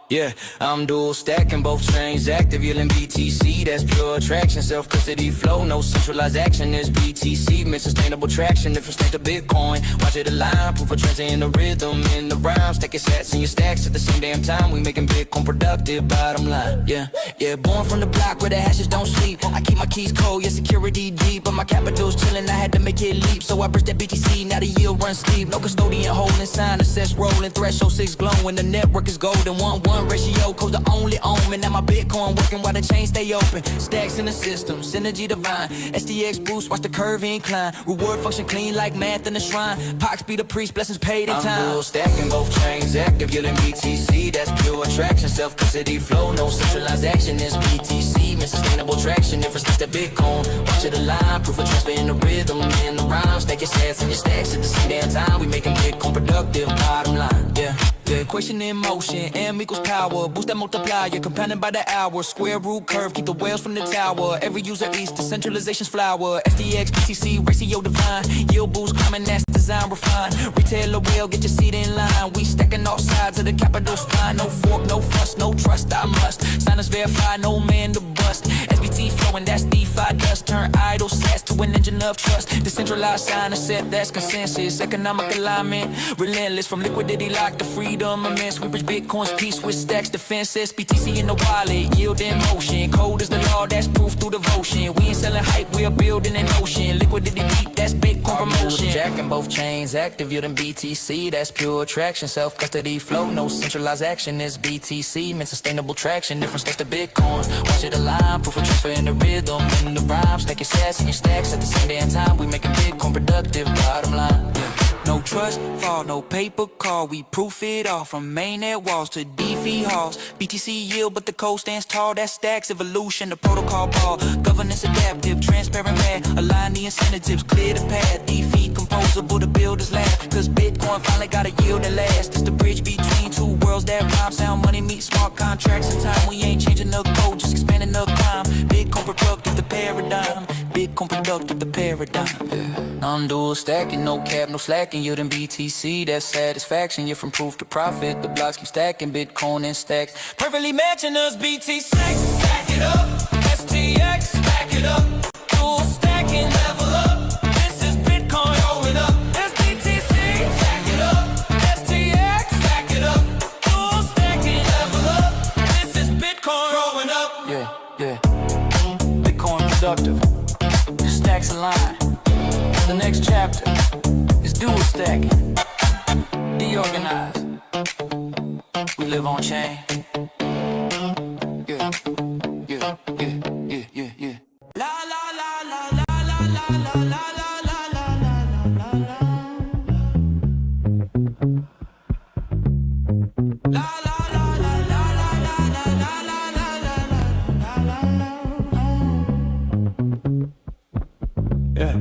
Yeah, I'm dual stacking both chains active, yielding BTC, that's pure attraction, self-custody flow, no centralized action, there's BTC, meant sustainable traction, different state of Bitcoin, watch it align, proof of transfer in the rhythm, in the rhyme, stack your sats and your stacks at the same damn time, we making Bitcoin productive, bottom line, yeah, born from the block where the hashes don't sleep, I keep my keys cold, yeah, security deep, but my capital's chilling, I had to make it leap, so I burst that BTC, now the yield runs steep, no custodian holding sign, assess rolling, threshold 6 glowing, the network is golden, 1-1 ratio, cause the only omen. Now my Bitcoin working while the chains stay open. Stacks in the system, synergy divine. SDX boost, watch the curve incline. Reward function clean like math in the shrine. Pox be the priest, blessings paid in time. I'm dual stacking both chains active, yielding BTC. That's pure attraction, self-custody flow. No centralized action, it's BTC. Meant sustainable traction, different steps to Bitcoin. Watch it align, proof of transfer in the rhythm, in the rhyme. Stack your sats and your stacks at the same damn time. We making Bitcoin productive, bottom line, yeah. The equation in motion, M equals power. Boost that multiplier, compounded by the hour. Square root curve, keep the whales from the tower. Every user eats decentralization's flower. SDX, BTC, ratio divine. Yield boost, climbing, that's design refined. Retailer will get your seat in line. We stacking all sides of the capital spine. No fork, no fuss, no trust, I must. Signers verify, no man to bust. SBT flowing, that's DeFi dust. Turn idle sats to an engine of trust. Decentralized sign a set, that's consensus. Economic alignment, relentless from liquidity lock to freedom immense. We bridge Bitcoin's peace with stacks defenses. BTC in the wallet, yield in motion. Code is the law, that's proof through devotion. We ain't selling hype, we are building an ocean. Liquidity deep, that's Bitcoin promotion. Jacking both chains active, yielding BTC, that's pure attraction. Self-custody flow, no centralized action, it's BTC. Meant sustainable traction, different steps to Bitcoin. Watch it align, proof of transfer in the rhythm, in the rhyme. Stack your sats and your stacks at the same damn time. We making Bitcoin productive, bottom line, yeah. No trust fall, no paper call. We proof it all from mainnet walls to DeFi halls. BTC yield, but the code stands tall. That stacks evolution, the protocol ball. Governance adaptive, transparent math. Align the incentives, clear the path. DeFi composable, the builder's lab. Cause Bitcoin finally got a yield that lasts. It's the bridge between two worlds that rhyme. Sound money meet smart contracts in time. We ain't changing the code, just expanding the climb. Bitcoin productive, the paradigm. Bitcoin productive, the paradigm. Yeah. I'm dual stacking, no cap, no slacking. Yielding BTC, that's satisfaction. You're from proof to profit. The blocks keep stacking, Bitcoin and stacks. Perfectly matching us, BTC. Stack it up, STX, stack it up. Dual stacking, level up. This is Bitcoin going up. SBTC, stack it up. STX, stack it up. Dual stacking, level up. This is Bitcoin growing up. Yeah. Bitcoin productive. The stacks align. The next chapter is dual stacking. DeOrganized. We live on chain. Yeah. La la la la la la la la la la la la la. La la la la la la la la la la la. Yeah.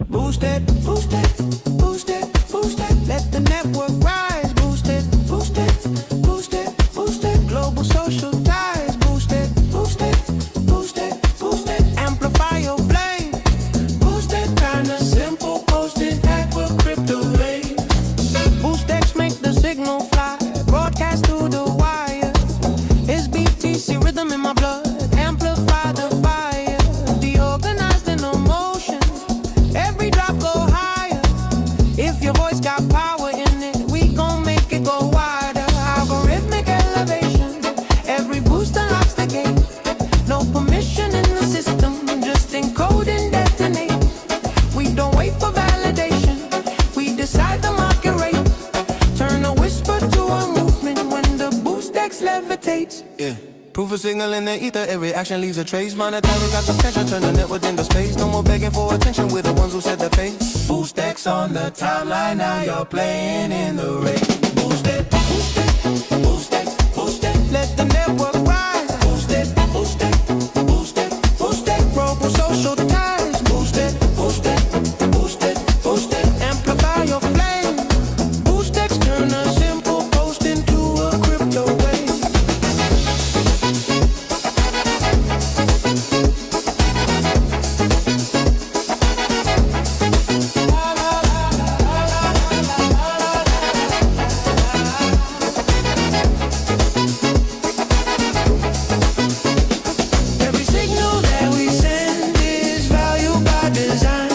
Boost it, boost it, boost it, boost it. Let the network rise. Boost it, boost it, boost it, boost it. Global social ties. Boost it, boost it, boost it, boost it. Amplify your flame. Boost it, kinda simple. Post it, hack with crypto rate. Boost X make the signal fly. Broadcast through the wire. It's BTC rhythm in my blood. Amplify the fire. DeOrganized in motion. Every drop go higher. signal in the ether, every action leaves a trace. Monetary got your attention, turn the network into space. No more begging for attention, we're the ones who set the pace. Boost X on the timeline, now you're playing in the race. Boost it, boost it, boost it, boost it. Let the network rise. Boost it, boost it, boost it, boost it. Grow social ties. Boost it, boost it, boost it, boost it. Amplify your flame. Boost X, turn a simple post into a crypto wave. Every signal that we send is valued by design.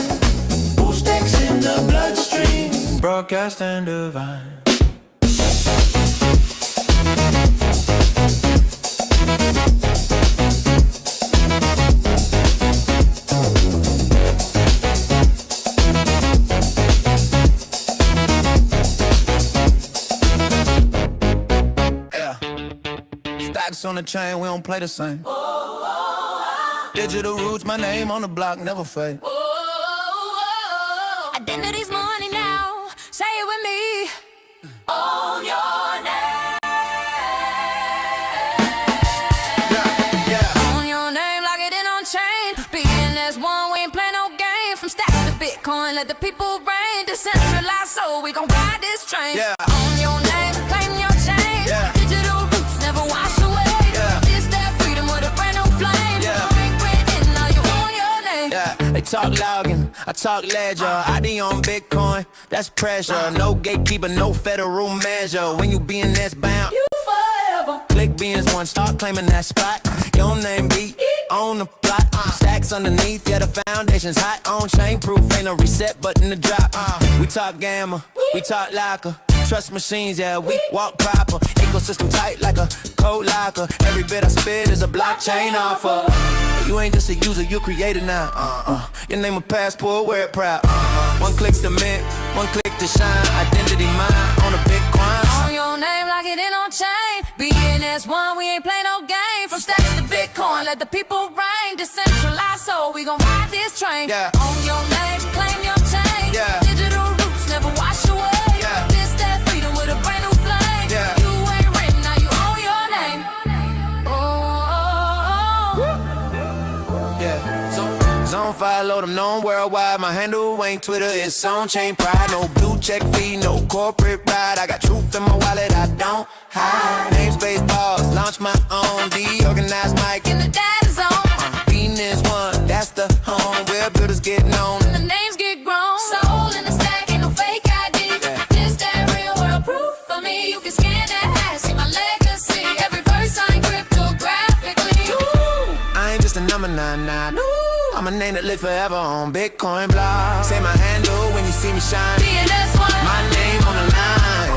Boost X in the bloodstream, broadcast and divine. Stacks on the chain, we don't play the same. Digital roots, my name on the block, never fade. Identity's money now. Say it with me. Own your name. Own your name, lock it in on chain. BNS1, we ain't play no game. From stacks to Bitcoin, let the people reign. Decentralized, so we gon' ride this train. Own your name, claim your chain. Digital roots never wash away. This that freedom with a brand new flame. Ring, ring, now you own your name. They talk logging, I talk ledger. ID on Bitcoin, that's pressure. No gatekeeper, no federal measure. When you BNS bound, You forever. click BNS1, start claiming that spot. Your name be on the plot. Stacks underneath, yeah, the foundation's hot. On chain proof, ain't no reset button to drop. We talk gamma, we talk locker. Trust machines, yeah, we walk proper. Ecosystem tight like a code locker. Every bit I spit is a blockchain offer. You ain't just a user, you created now. Your name a passport, wear it proud. One click to mint, one click to shine. Identity mine on a Bitcoin. Own your name, lock it in on chain. BNS1, we ain't play no game. From stacks to Bitcoin, let the people reign. Decentralized, so we gon' ride this train. Own your name, claim your chain. Digital roots never wash away. This that freedom with a brand new flame. You ain't written, now you own your name. Zone 5, load them known worldwide. My handle ain't Twitter, it's on chain pride. No blue check fee, no corporate ride. I got truth in my wallet, I don't hide. Namespace balls, launch my own. DeOrganized mic In the data zone, Venus one, that's the home where builders get known. the names get grown. Soul in the stack, ain't no fake ID. This that real world proof for me. You can scan that hash, see my legacy. Every verse signed cryptographically. I ain't just a number 99. I'm a name that live forever on Bitcoin blog. Say my handle when you see me shine. BNS1, My name on the line.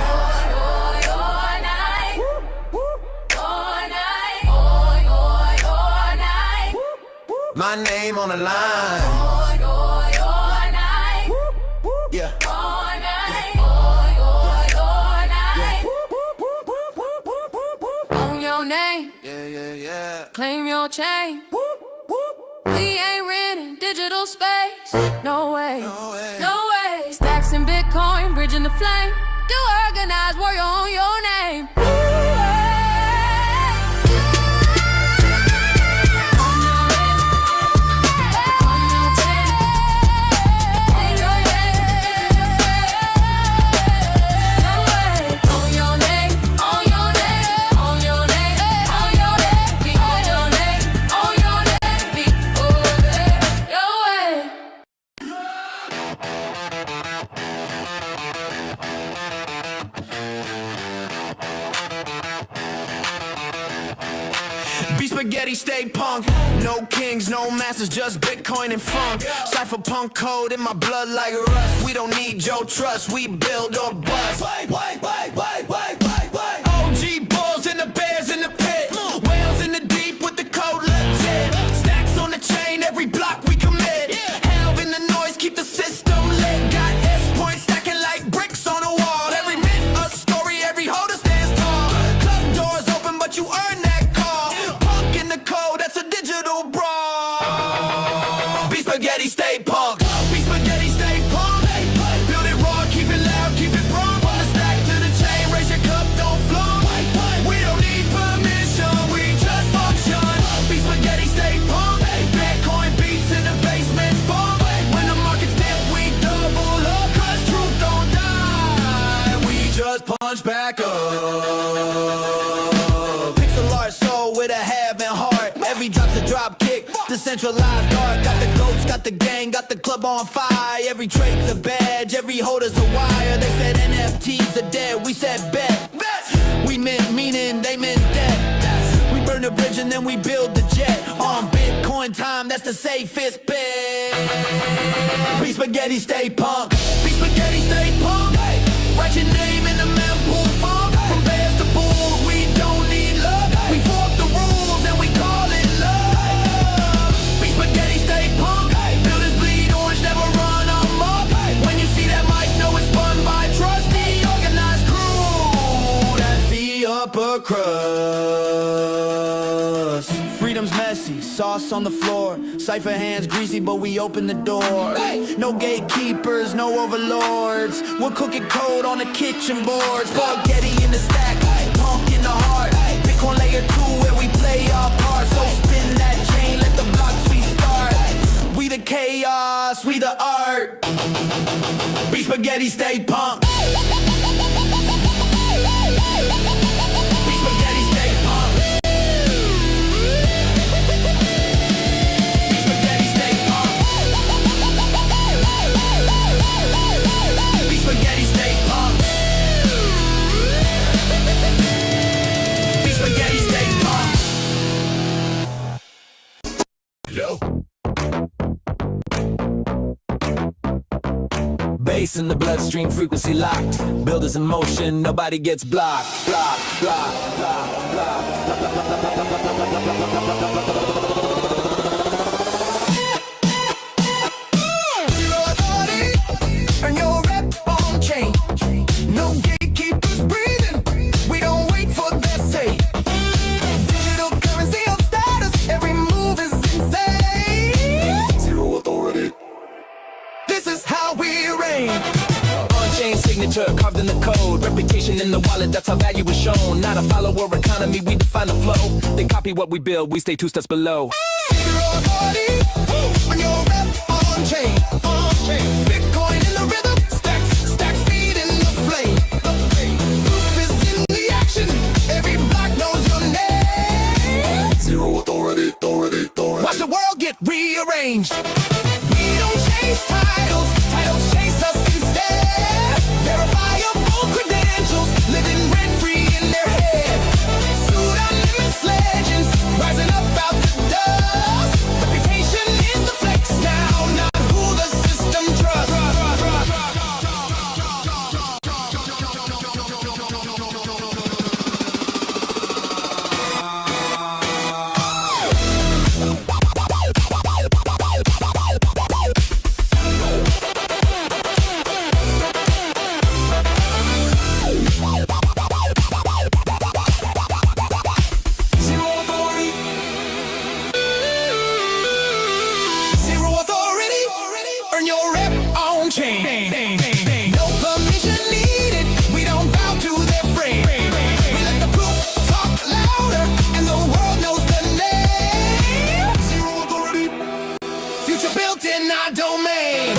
My name on the line. Yeah. Own your name, Yeah. claim your chain. We ain't renting digital space. No way, no way. Stacks in Bitcoin, bridging the flame. DeOrganized, warrior on your name. Be spaghetti, stay punk. No kings, no masters, just Bitcoin and funk. Cypherpunk code in my blood like rust. We don't need your trust, we build or bust. OG bulls and the bears in the pit. Whales in the deep with the code legit. Stacks on the chain, every block we commit. Hell in the noise, keep the system lit. Got S points stacking like bricks on a wall. Every mint a story, every holder stands tall. Club doors open, but you earn that call. Punk in spaghetti, stay punk. Be spaghetti, stay punk. Build it raw, keep it loud, keep it wrong. From the stack to the chain, raise your cup, don't flunk. We don't need permission, we just function. Be spaghetti, stay punk. Bitcoin beats in the basement funk. When the market's dip, we double up. Cause truth don't die, we just punch back up. Pixel art soul with a having heart. Every drop's a drop kick, decentralized art. Got the goats, got the gang, got the club on fire. Every trade's a badge, every holder's a wire. They said NFTs are dead, we said bet. We meant meaning, they meant that. We burn the bridge and then we build the jet. On Bitcoin time, that's the safest bet. Be spaghetti, stay punk. Be spaghetti, stay punk. Write your name in the mempool funk. From bears to bulls, we don't need love. We fork the rules and we call it love. Be spaghetti, stay punk. Builders bleed orange, never run amok. When you see that mic, know it's spun by trust. The organized crew, that's the upper crust. Freedom's messy, sauce on the floor. Cypher hands greasy, but we open the door. No gatekeepers, no overlords. We're cooking code on the kitchen boards. Spaghetti in the stack, punk in the heart. Bitcoin layer 2 where we play our part. So spin that chain, let the blocks restart. We the chaos, we the art. Be spaghetti, stay punk. Be spaghetti, stay punk. Be spaghetti, stay punk. Be spaghetti, stay punk. Be spaghetti, stay punk. Yo. Bass in the bloodstream, frequency locked. Builders in motion, nobody gets blocked. Block, block, block, block. Zero authority, earn your rep on chain. No gatekeepers breathing. We don't wait for their say. Digital currency of status. Every move is insane. Zero authority. This is how we reign. On-chain signature carved in the code. Reputation in the wallet, that's how value is shown. Not a follower economy, we define the flow. They copy what we build, we stay 2 steps below. Zero authority, earn your rep on chain. Bitcoin in the rhythm. Stacks feed in the flame. Proof is in the action. Every block knows your name. Zero authority. Watch the world get rearranged. We don't chase titles chase us instead. Verifiable credentials, living rent-free in their head. Pseudonymous legends, rising up out the dust. Reputation is the flex now, not who the system trusts. Zero authority, earn your rep on chain. No permission needed, we don't bow to their frame. We let the proof talk louder, and the world knows the name. Zero authority, future built in our domain.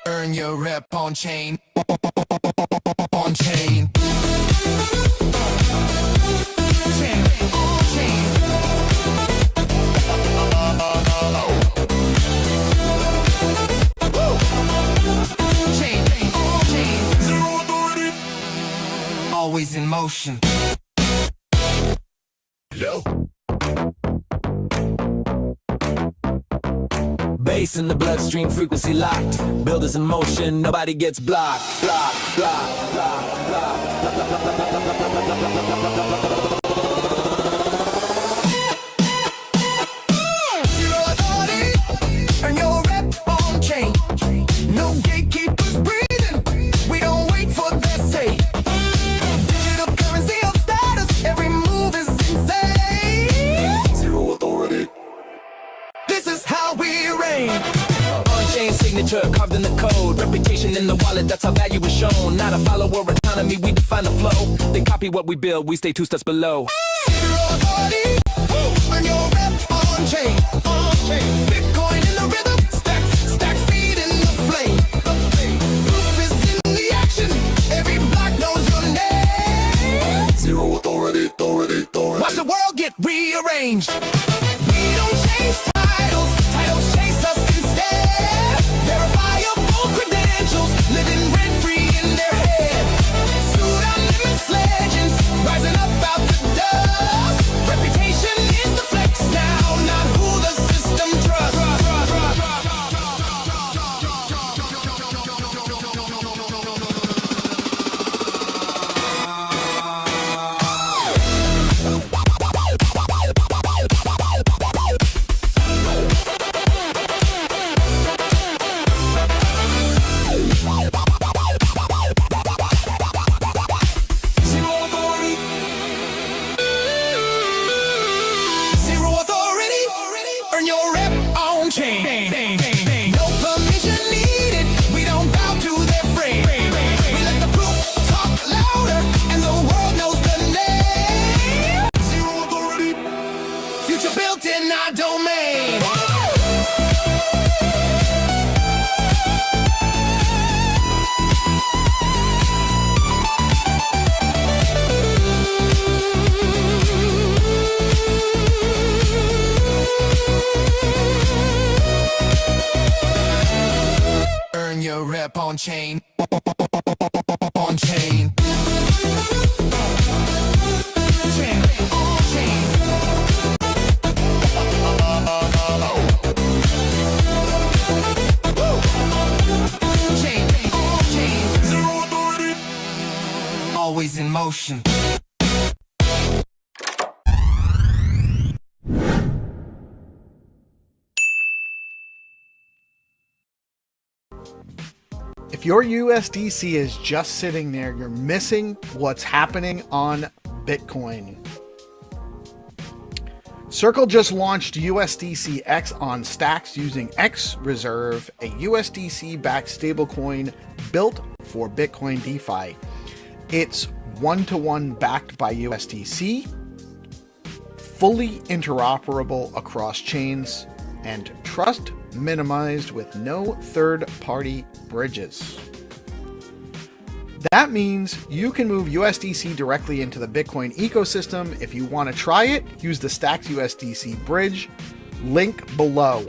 Earn your rep on chain. On chain. Chain. On chain. Woo. Chain. On chain. Zero authority. Always in motion. Yo. Bass in the bloodstream, frequency locked. Builders in motion, nobody gets blocked. Block, block, block, block. signature carved in the code. Reputation in the wallet, that's how value is shown. Not a follower economy, we define the flow. They copy what we build, we stay 2 steps below. Zero authority, earn your rep on chain. Bitcoin in the rhythm, stacks feed in the flame. Proof is in the action, every block knows your name. Zero authority. Watch the world get rearranged. We don't chase titles chase us instead. Verifiable credentials, living rent-free in their head. Pseudonymous legends, rising up out the dust. Reputation is the flex now, not who the system trusts. Zero authority, earn your rep on chain. No permission needed, we don't bow to their frame. We let the proof talk louder, and the world knows the name. Zero authority, future built in our domain. Earn your rep on chain. On chain. Chain. On chain. Chain. On chain. Zero authority. Always in motion. If your USDC is just sitting there, you're missing what's happening on Bitcoin. Circle just launched USDC X on Stacks using X Reserve, a USDC-backed stablecoin built for Bitcoin DeFi. It's one-to-one backed by USDC, fully interoperable across chains, and trust minimized with no third-party bridges. That means you can move USDC directly into the Bitcoin ecosystem. If you want to try it, use the Stacks USDC bridge, link below.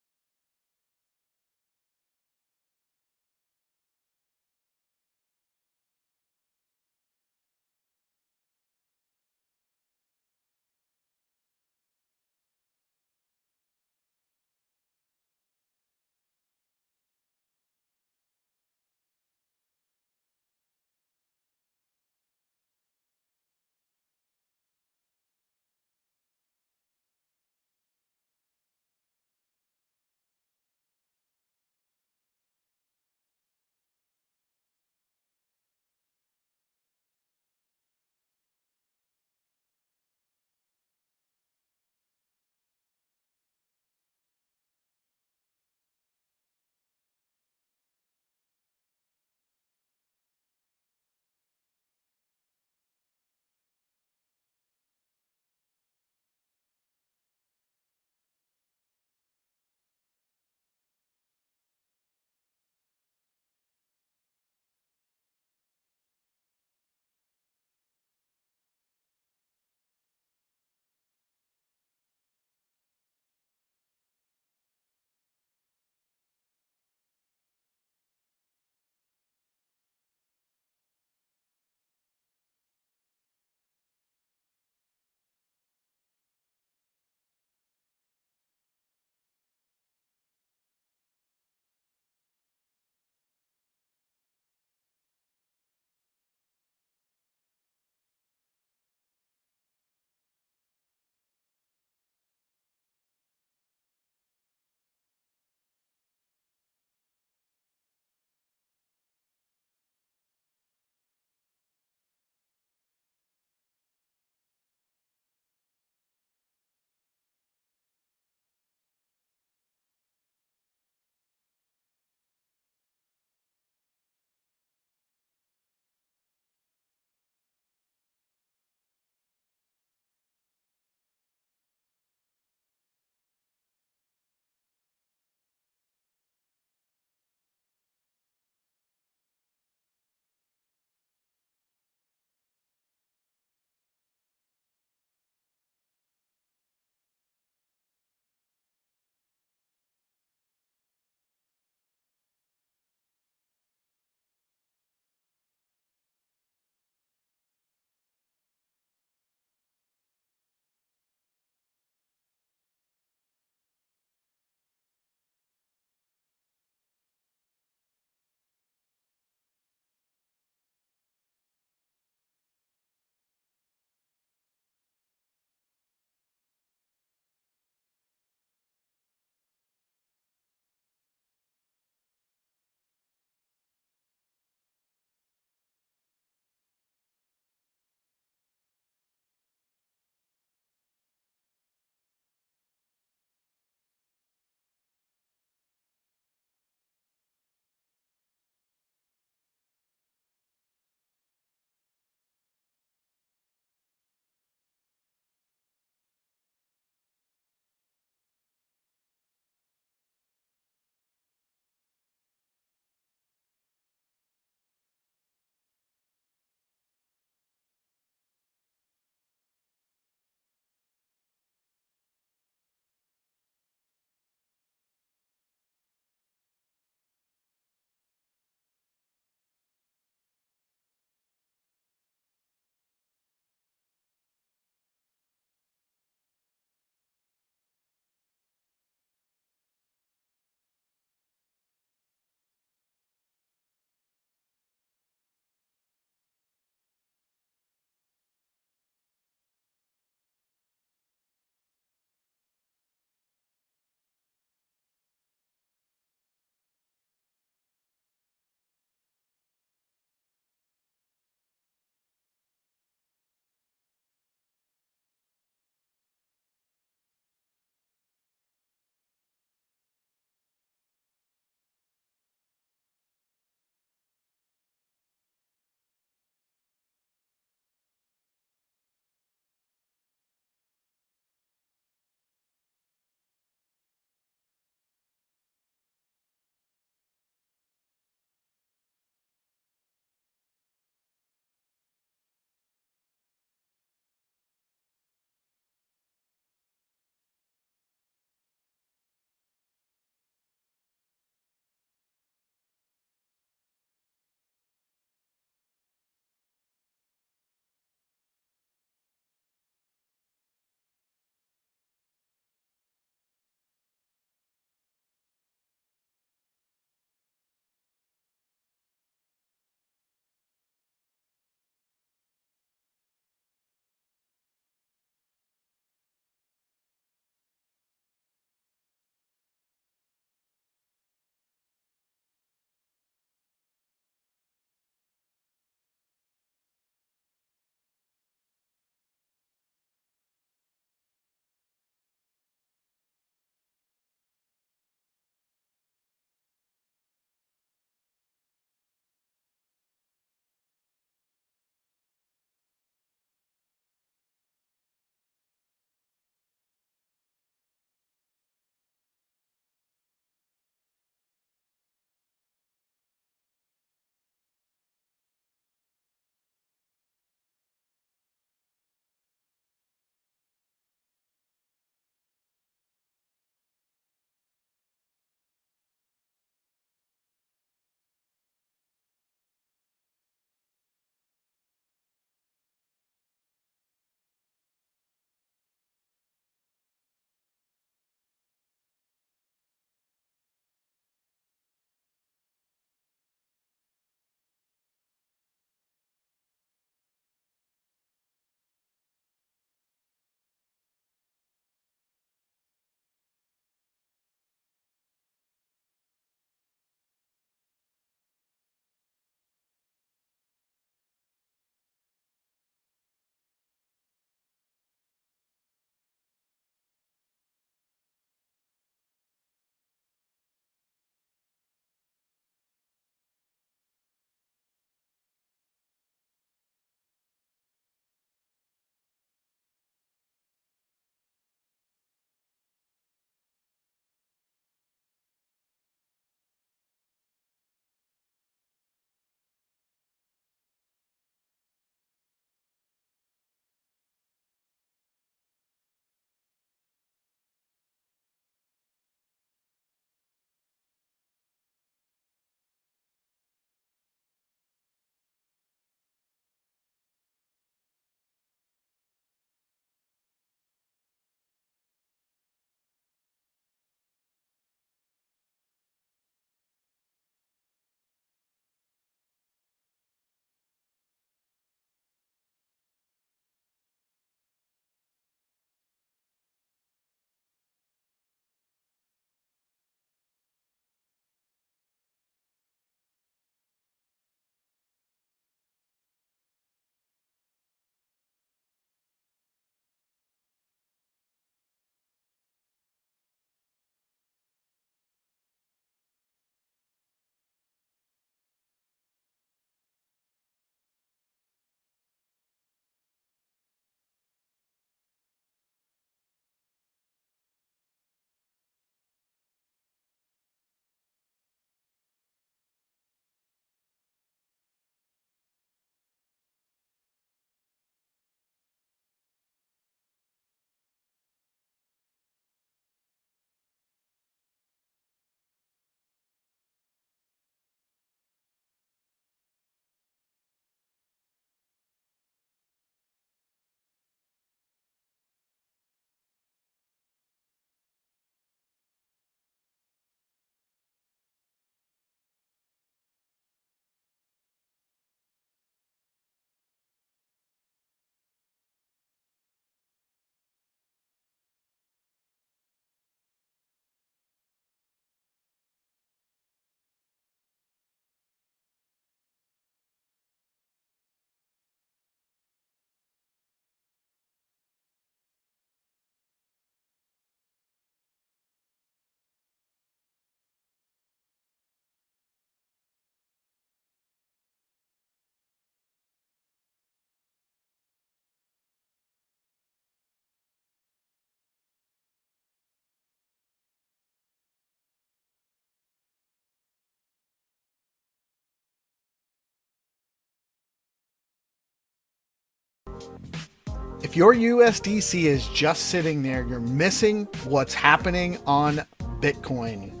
If your USDC is just sitting there, you're missing what's happening on Bitcoin.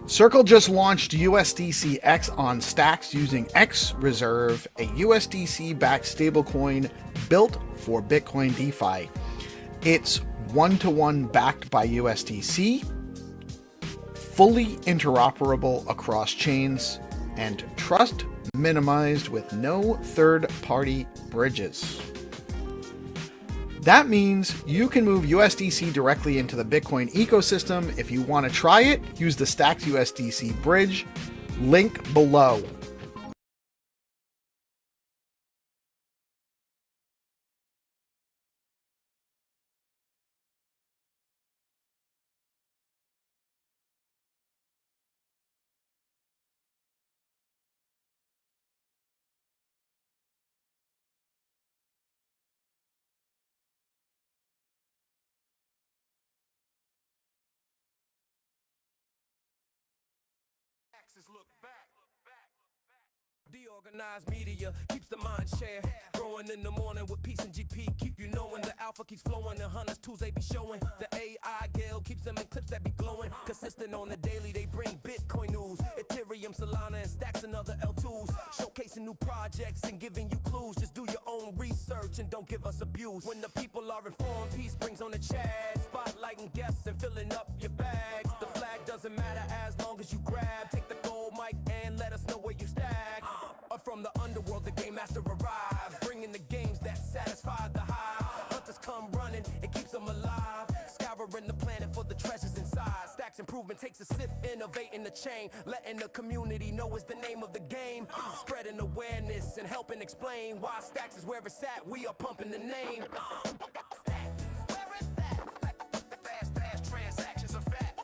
Circle just launched USDC X on Stacks using X Reserve, a USDC-backed stablecoin built for Bitcoin DeFi. It's one-to-one backed by USDC, fully interoperable across chains, and trust minimized with no third-party bridges. That means you can move USDC directly into the Bitcoin ecosystem. If you want to try it, use the Stacks USDC bridge, link below. Look back. DeOrganized media keeps the mind share growing in the morning with peace and GP. Keep you knowing the alpha keeps flowing. The hunters tools they be showing. The AI Gale keeps them in clips that be glowing. Consistent on the daily, they bring Bitcoin news. Ethereum, Solana, and Stacks and other L2s. Showcasing new projects and giving you clues. Just do your own research and don't give us abuse. When the people are informed, peace brings on the chat. Spotlighting guests and filling up your bags. The flag doesn't matter as long as you grab. Take the gold mic and let us know where you stack. From the underworld, the game master arrives, bringing the games that satisfy the hive. Hunters come running, it keeps them alive. Scouring the planet for the treasures inside. Stacks improvement takes a sip, innovating the chain. Letting the community know it's the name of the game. Spreading awareness and helping explain why Stacks is where it's at. We are pumping the name. Stacks, where it's at. Fast transactions are fat.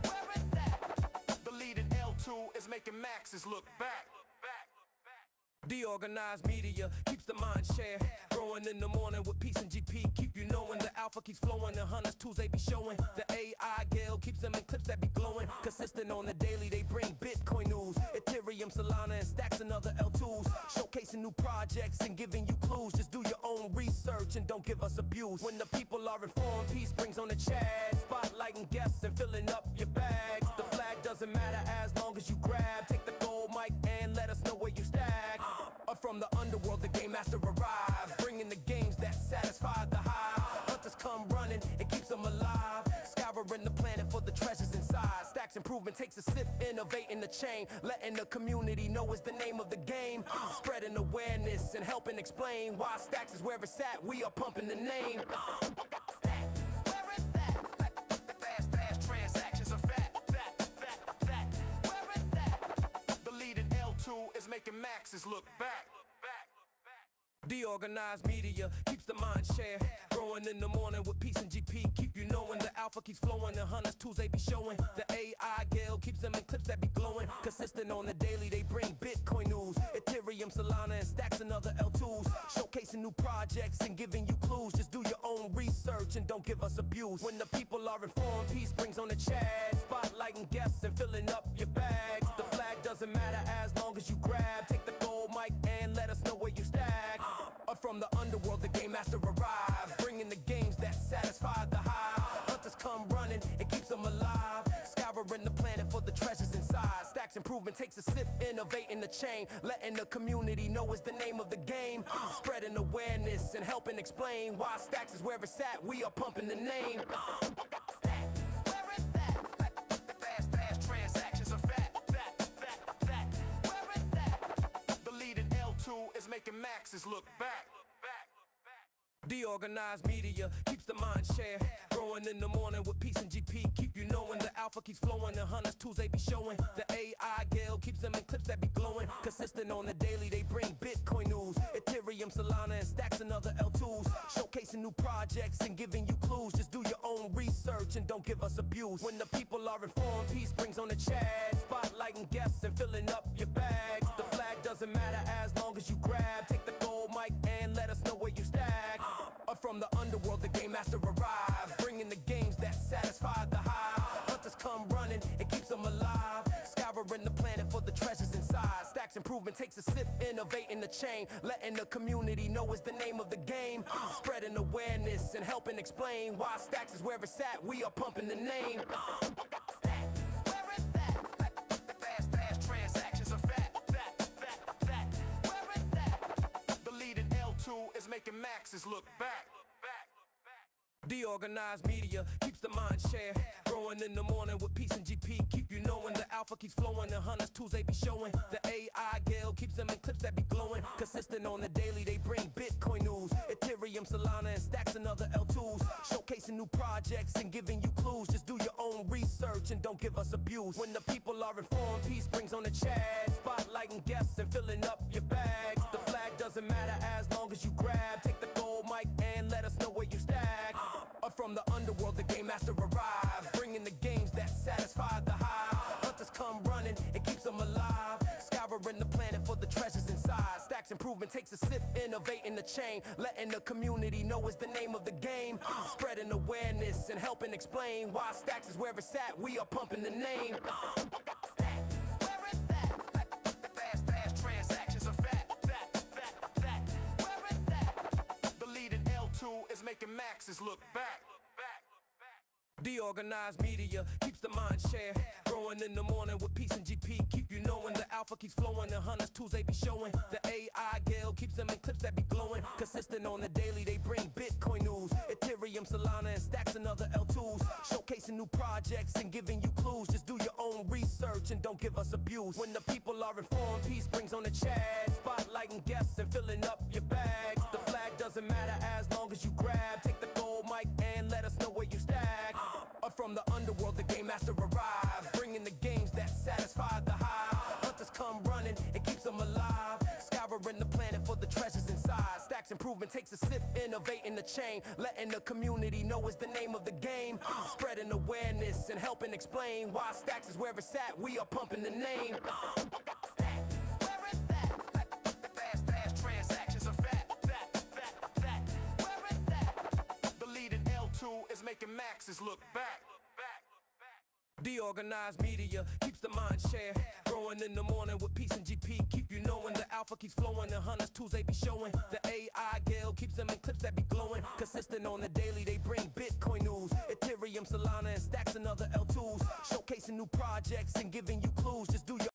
Where it's at. The leading L2 is making maxes look back. DeOrganized media keeps the mind share growing in the morning with peace and GP. Keep you knowing the alpha keeps flowing. The hunters tools they be showing. The AI Gale keeps them in clips that be glowing. Consistent on the daily, they bring Bitcoin news. Ethereum, Solana, and Stacks and other L2s. Showcasing new projects and giving you clues. Just do your own research and don't give us abuse. When the people are informed, peace brings on the chat. Spotlighting guests and filling up your bags. The flag doesn't matter as long as you grab. Take the gold mic and let us know where you stack. From the underworld, the game master arrives, bringing the games that satisfy the hive. Hunters come running, it keeps them alive. Scouring the planet for the treasures inside. Stacks improvement takes a sip, innovating the chain. Letting the community know it's the name of the game. Spreading awareness and helping explain why Stacks is where it's at. We are pumping the name. Stacks, where it's at. Fast transactions are fat. Where it's at. The leading L2 is making maxes look back. DeOrganized media keeps the mind share growing in the morning with peace and GP. Keep you knowing the alpha keeps flowing. The hunters tools they be showing. The AI Gale keeps them in clips that be glowing. Consistent on the daily, they bring Bitcoin news. Ethereum, Solana, and Stacks and other L2s. Showcasing new projects and giving you clues. Just do your own research and don't give us abuse. When the people are informed, peace brings on the chat. Spotlighting guests and filling up your bags. The flag doesn't matter as long as you grab. Take the gold mic and let us know where you stack. From the underworld, the game master arrives, bringing the games that satisfy the hive. Hunters come running, it keeps them alive. Scouring the planet for the treasures inside. Stacks improvement takes a sip, innovating the chain. Letting the community know it's the name of the game. Spreading awareness and helping explain why Stacks is where it's at. We are pumping the name. Stacks, where it's at. Fast transactions are fat. Where it's at. The leading L2 is making maxes look back. DeOrganized media keeps the mind share growing in the morning with peace and GP. Keep you knowing the alpha keeps flowing. The hunters tools they be showing. The AI Gale keeps them in clips that be glowing. Consistent on the daily, they bring Bitcoin news. Ethereum, Solana, and Stacks and other L2s. Showcasing new projects and giving you clues. Just do your own research and don't give us abuse. When the people are informed, peace brings on the chat. Spotlighting guests and filling up your bags. The flag doesn't matter as long as you grab. Take the gold mic and let us know where you stack. From the underworld, the game master arrives, bringing the games that satisfy the hive. Hunters come running, it keeps them alive. Scouring the planet for the treasures inside. Stacks Stacks improvement takes a sip, innovating the chain, letting the community know is the name of the game. Spreading awareness and helping explain why Stacks is where it's at. We are pumping the name. Stacks, where it's at. Fast transactions are fat. Where it's at. The leading L2 is making maxes look back. DeOrganized media keeps the mind share growing in the morning with peace and GP. Keep you knowing the alpha keeps flowing. The hunters tools they be showing. The AI Gale keeps them in clips that be glowing. Consistent on the daily, they bring Bitcoin news, Ethereum, Solana, and Stacks and other L2s. Showcasing new projects and giving you clues. Just do your own research and don't give us abuse. When the people are informed, peace brings on the chat. Spotlighting guests and filling up your bags. The flag doesn't matter as long as you grab. Take the gold mic and let us know where you stack. From the underworld, the game master arrives, bringing the games that satisfy the high. Hunters come running, it keeps them alive, scouring the planet for the treasures inside. Stacks improvement takes a sip, innovating the chain, letting the community know is the name of the game. Spreading awareness and helping explain why Stacks is where it's at. We are pumping the name. Stacks, where it's at. Fast transactions are fat. Where it's at. The leading L2 is making maxes look back. DeOrganized media keeps the mind share growing in the morning with peace and GP. Keep you knowing the alpha keeps flowing. The hunters tools they be showing. The AI Gale keeps them in clips that be glowing. Consistent on the daily, they bring Bitcoin news, Ethereum, Solana, and Stacks and other L2s. Showcasing new projects and giving you clues. Just do your own research and don't give us abuse. When the people are informed, peace brings on the chat. Spotlighting guests and filling up your bags. The flag doesn't matter as long as you grab. Take the gold mic and let us know where you stack. From the underworld, the game master arrives, bringing the games that satisfy the high. Hunters come running, it keeps them alive, scouring the planet for the treasures inside. Stacks improvement takes a sip, innovating the chain, letting the community know is the name of the game. Spreading awareness and helping explain why Stacks is where it's at. We are pumping the name. Stacks, where it's at. Fast transactions are fat. Where it's at. The leading L2 is making maxes look back. DeOrganized media keeps the mind share growing in the morning with peace and GP. Keep you knowing the alpha keeps flowing. The hunters tools they be showing. The AI Gale keeps them in clips that be glowing. Consistent on the daily, they bring Bitcoin news, Ethereum, Solana, and Stacks and other L2s. Showcasing new projects and giving you clues. Just do your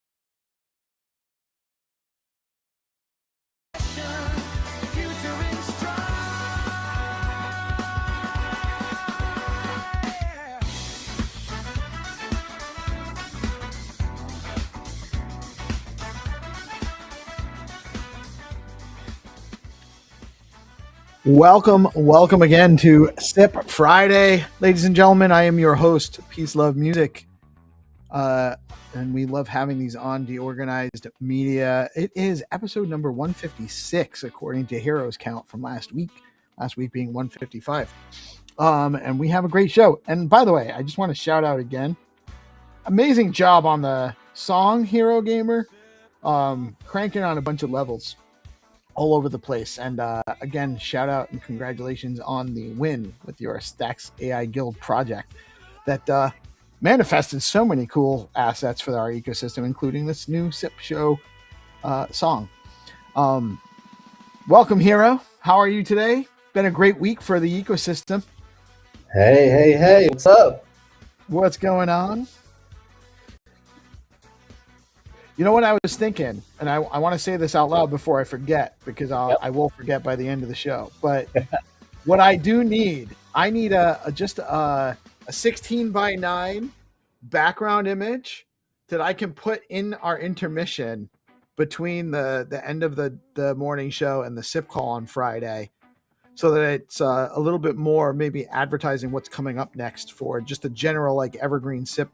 Welcome again to Sip Friday, ladies and gentlemen. I am your host, Peace Love Music, and we love having these on DeOrganized Media. It is episode number 156 according to Heroes Count from last week being 155, and we have a great show. And by the way, I just want to shout out again, amazing job on the song Hero Gamer, cranking on a bunch of levels all over the place. And again, shout out and congratulations on the win with your Stacks AI Guild project that manifested so many cool assets for our ecosystem, including this new Sip Show song. Welcome, Hero. How are you today? Been a great week for the ecosystem. Hey, what's up? What's going on? You know what I was thinking, and I want to say this out loud before I forget, because I will forget by the end of the show. But what I do need, I need just a 16:9 background image that I can put in our intermission between the end of the morning show and the sip call on Friday, so that it's a little bit more maybe advertising what's coming up next for just a general like evergreen sip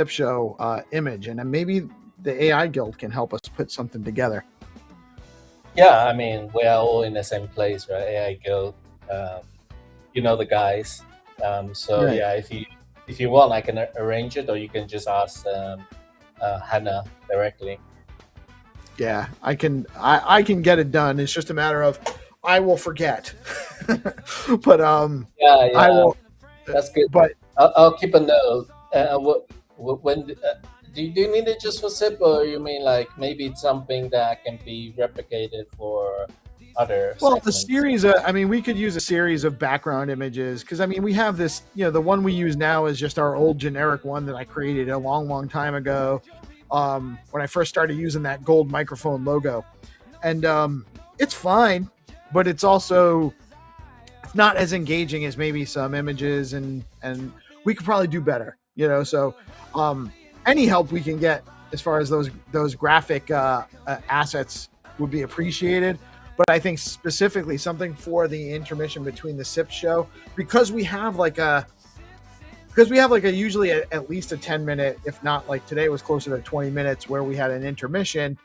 show image, and then maybe the AI Guild can help us put something together. Yeah, I mean, we are all in the same place, right? AI Guild, you know the guys. So Right. yeah, if you want, I can arrange it, or you can just ask Hannah directly. Yeah, I can get it done. It's just a matter of I will forget. But Yeah, I will. that's good. But I'll keep a note. When do you need it just for SIP, or you mean like maybe it's something that can be replicated for other Well, segments? the series, I mean, we could use a series of background images because, I mean, we have this, the one we use now is just our old generic one that I created a long, long time ago when I first started using that gold microphone logo. And it's fine, but it's also not as engaging as maybe some images, and we could probably do better, so any help we can get as far as those graphic assets would be appreciated. But I think specifically something for the intermission between the SIP show, because we have like a usually at least a 10-minute, if not like today was closer to 20 minutes where we had an intermission,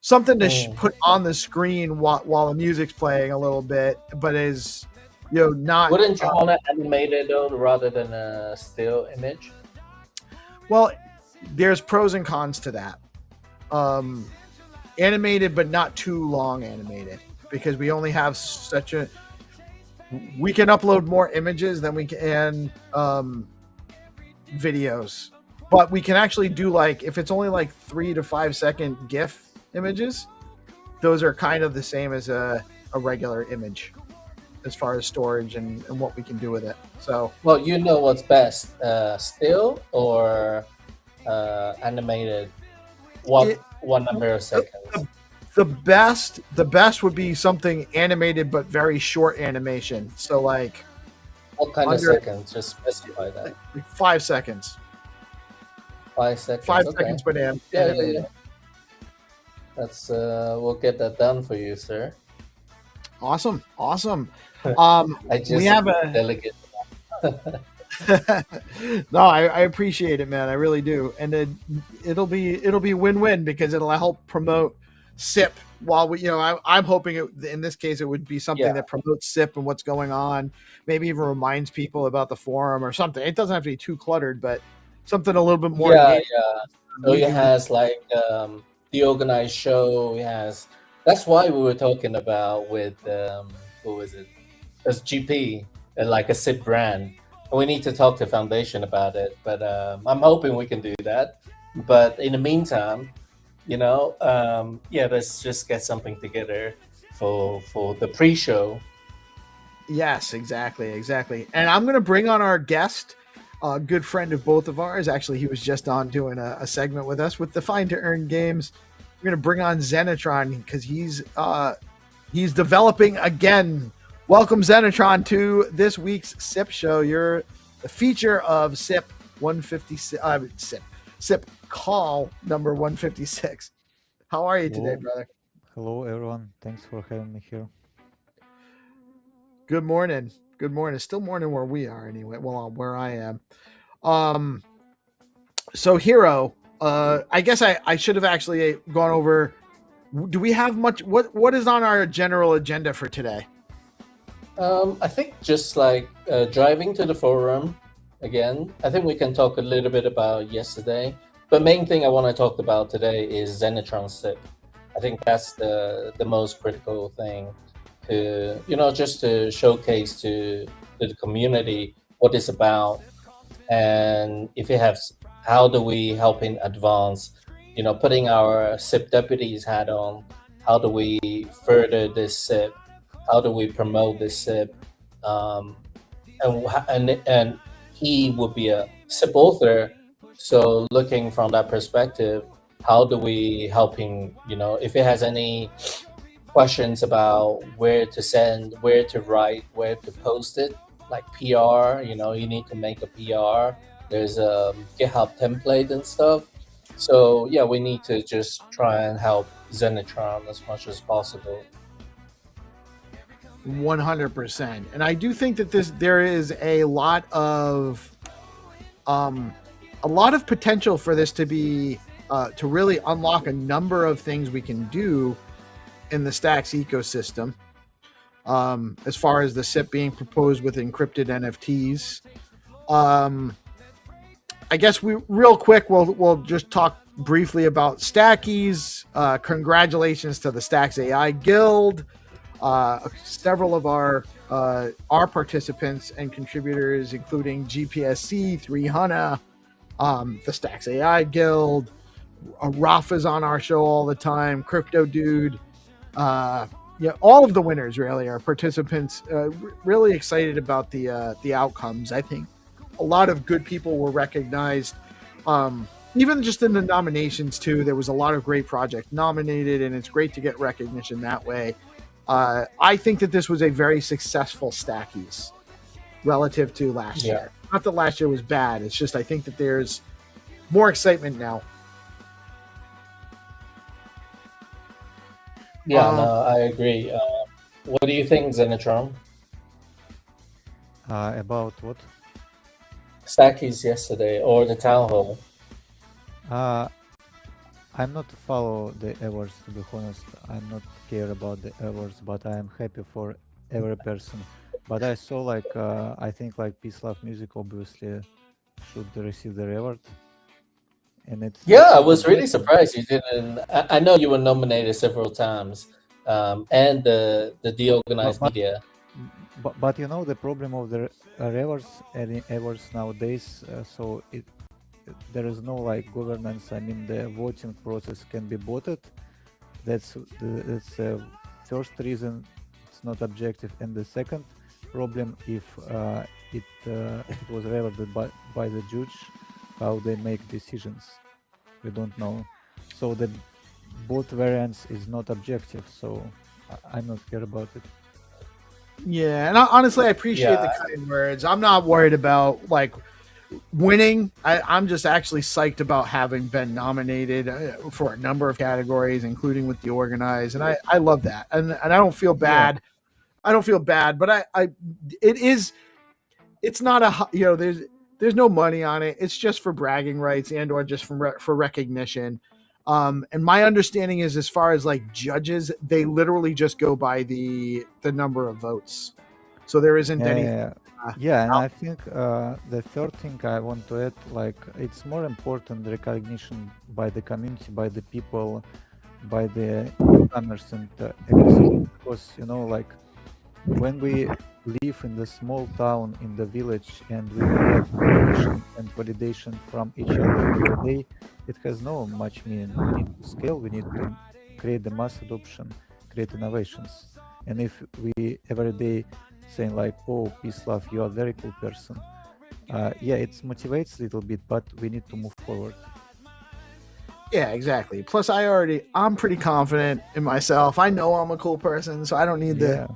something to put on the screen while the music's playing a little bit, but is not. Wouldn't you want to animate it though rather than a still image? Well, there's pros and cons to that. Animated, but not too long animated, because we only have we can upload more images than we can videos, but we can actually do like, if it's only like 3 to 5 second GIF images, those are kind of the same as a regular image as far as storage and what we can do with it. So, well, what's best, still or animated? What number of seconds? The best would be something animated, but very short animation. So like, what kind of seconds? Just specify that. Like 5 seconds. 5 seconds. 5 okay. seconds, but animated. Yeah. That's we'll get that done for you, sir. Awesome. I just we have a delegate. No, I appreciate it, man. I really do, and it'll be win-win because it'll help promote SIP. While we, I'm hoping in this case it would be something that promotes SIP and what's going on. Maybe even reminds people about the forum or something. It doesn't have to be too cluttered, but something a little bit more. Yeah. So it has like the organized show. It has. That's why we were talking about with who was it? It's GP, like a SIP brand. We need to talk to Foundation about it, but I'm hoping we can do that. But in the meantime, let's just get something together for the pre-show. Yes, exactly. And I'm going to bring on our guest, a good friend of both of ours. Actually, he was just on doing a segment with us with the Find2Earn Games. We're going to bring on Zenitron because he's developing again. Welcome, Zenitron, to this week's SIP show. You're the feature of SIP 156. SIP call number 156. How are you today, brother? Hello, everyone. Thanks for having me here. Good morning. It's still morning where we are, anyway. Well, where I am. So, Hero, I guess I should have actually gone over. Do we have much? What is on our general agenda for today? I think just like driving to the forum again. I think we can talk a little bit about yesterday, but main thing I want to talk about today is Zenitron SIP. I think that's the most critical thing to just to showcase to the community what it's about, and if it has, how do we help in advance? Putting our SIP deputies hat on. How do we further this SIP? How do we promote this SIP? And he would be a SIP author. So looking from that perspective, how do we help him? If he has any questions about where to send, where to write, where to post it, like PR, you need to make a PR. There's a GitHub template and stuff. So yeah, we need to just try and help Zenitron as much as possible. 100%. And I do think that there is a lot of potential for this to be to really unlock a number of things we can do in the Stacks ecosystem. As far as the SIP being proposed with encrypted NFTs, I guess we'll just talk briefly about Stackies. Congratulations to the Stacks AI Guild. Several of our participants and contributors, including GPSC, 3HANA, the Stacks AI Guild. Rafa's on our show all the time. Crypto Dude. All of the winners really are participants. Really excited about the outcomes. I think a lot of good people were recognized. Even just in the nominations too, there was a lot of great projects nominated, and it's great to get recognition that way. I think that this was a very successful Stackies relative to last year. Not that last year was bad. It's just I think that there's more excitement now. Yeah, no, I agree. What do you think, Zenitron? About what? Stackies yesterday or the town hall? I'm not follow the awards, to be honest. I'm not care about the awards, but I'm happy for every person. But I saw like I think like Peace Love Music obviously should receive the reward. And it's I was really surprised you didn't. I know you were nominated several times, and the DeOrganized media. But you know the problem of the awards nowadays. So there is no like governance. I mean the voting process can be botted. That's the first reason it's not objective, and the second problem if it was rewarded by the judge, how they make decisions, we don't know. So the both variants is not objective, so I'm not care about it. Yeah, and honestly I appreciate the kind words. I'm not worried about like winning. I'm just actually psyched about having been nominated for a number of categories, including with DeOrganized, and I love that, and I don't feel bad. I don't feel bad, but it's not a there's no money on it. It's just for bragging rights and or just for recognition. And my understanding is, as far as like judges, they literally just go by the number of votes, so there isn't any. And I think the third thing I want to add, like it's more important recognition by the community, by the people, by the newcomers and everything, because like when we live in the small town in the village and we get recognition and validation from each other every day, it has no much meaning. We need to scale, we need to create the mass adoption, create innovations. And if we every day saying like, oh, Peace Love, you are a very cool person, it motivates a little bit, but we need to move forward. Yeah, exactly. Plus I'm pretty confident in myself. I know I'm a cool person, so I don't need the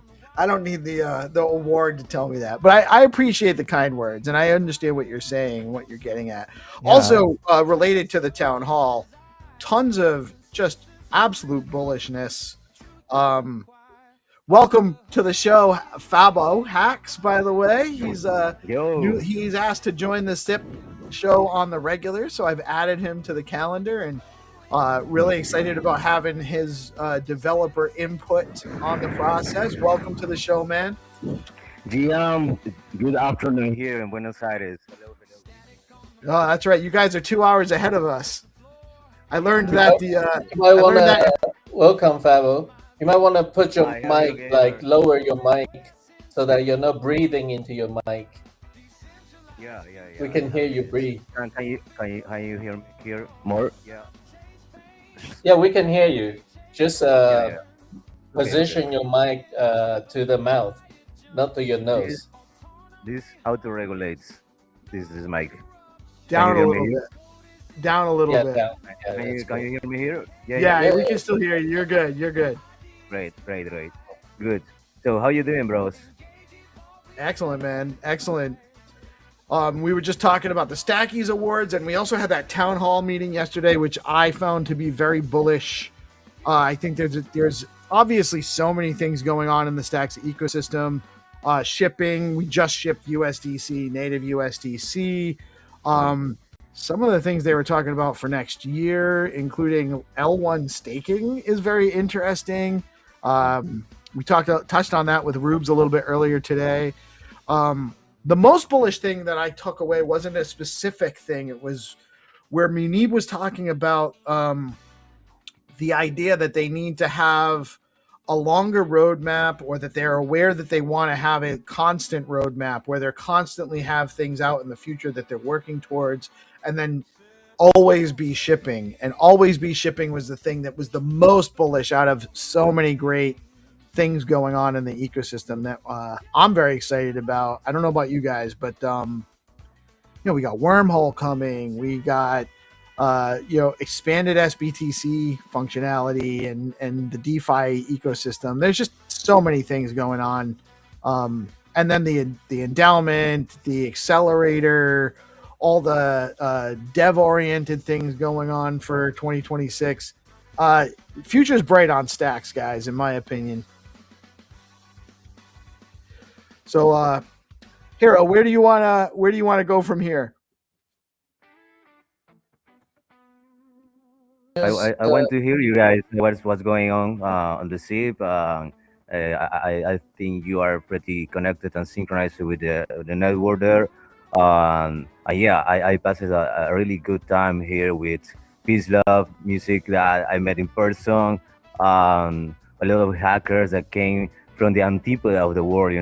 award to tell me that. But I appreciate the kind words, and I understand what you're saying, what you're getting at. Yeah. Also, related to the town hall, tons of just absolute bullishness. Welcome to the show, Fabo Hacks. By the way, he's asked to join the SIP show on the regular, so I've added him to the calendar, and really excited about having his developer input on the process. Welcome to the show, man. Good afternoon here in Buenos Aires. Oh, that's right. You guys are 2 hours ahead of us. I learned that welcome, Fabo. You might want to put your mic, like lower your mic so that you're not breathing into your mic. Yeah. We can hear you breathe. Can you hear more? Yeah, we can hear you. Just position your mic to the mouth, not to your nose. This auto-regulates this mic. Down a little bit. Down a little bit. Down. Can you hear me here? Yeah, we can still hear you. You're good. Great. Good. So how you doing, bros? Excellent, man. Excellent. We were just talking about the Stackies Awards, and we also had that town hall meeting yesterday, which I found to be very bullish. I think there's obviously so many things going on in the Stacks ecosystem. Shipping, we just shipped USDC, native USDC. Some of the things they were talking about for next year, including L1 staking, is very interesting. We touched on that with Rubes a little bit earlier today. The most bullish thing that I took away wasn't a specific thing. It was where Munib was talking about the idea that they need to have a longer roadmap, or that they're aware that they want to have a constant roadmap where they're constantly have things out in the future that they're working towards, and then always be shipping. And always be shipping was the thing that was the most bullish out of so many great things going on in the ecosystem that I'm very excited about. I don't know about you guys, but we got Wormhole coming. We got expanded SBTC functionality and the DeFi ecosystem. There's just so many things going on. And then the endowment, the accelerator, all the dev-oriented things going on for 2026. Future's bright on Stacks, guys, in my opinion. So, Hero, where do you wanna go from here? I want to hear you guys what's going on the SIP. I think you are pretty connected and synchronized with the network there. Yeah, I passed a really good time here with Peace Love music that I met in person. A lot of hackers that came from the antipode of the world,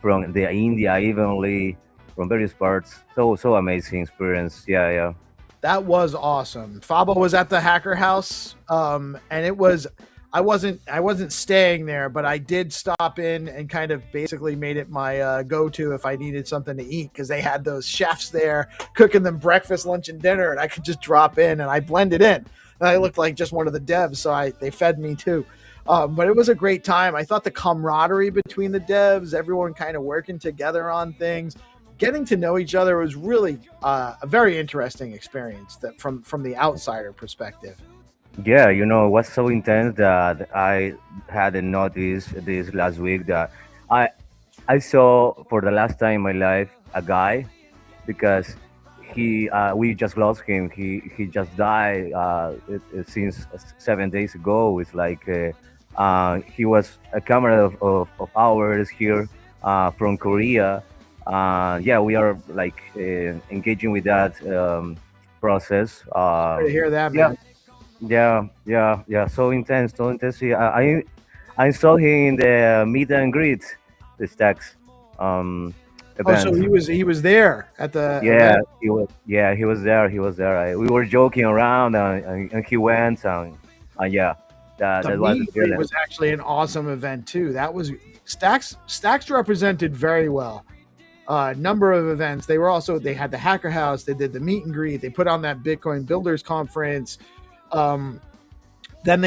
from the India, evenly from various parts. So amazing experience. Yeah. That was awesome. Fabo was at the Hacker House, and it was. I wasn't staying there, but I did stop in and kind of basically made it my go-to if I needed something to eat, because they had those chefs there cooking them breakfast, lunch, and dinner, and I could just drop in and I blended in. And I looked like just one of the devs, so they fed me too. But it was a great time. I thought the camaraderie between the devs, everyone kind of working together on things, getting to know each other was really a very interesting experience that from the outsider perspective. Yeah, it was so intense that I hadn't noticed this last week that I saw for the last time in my life a guy, because we just lost him. He just died since 7 days ago. It's like he was a comrade of ours here from Korea. Yeah, we are like engaging with that process. Sorry to hear that, man. Yeah. So intense. Yeah, I saw him in the meet and greet, the Stacks event. Oh, so he was there at the yeah event? he was he was there. We were joking around and he went and yeah, that The was meet and greet brilliant. was actually an awesome event too. That was Stacks represented very well. Number of events. They had the Hacker House. They did the meet and greet. They put on that Bitcoin Builders Conference. Then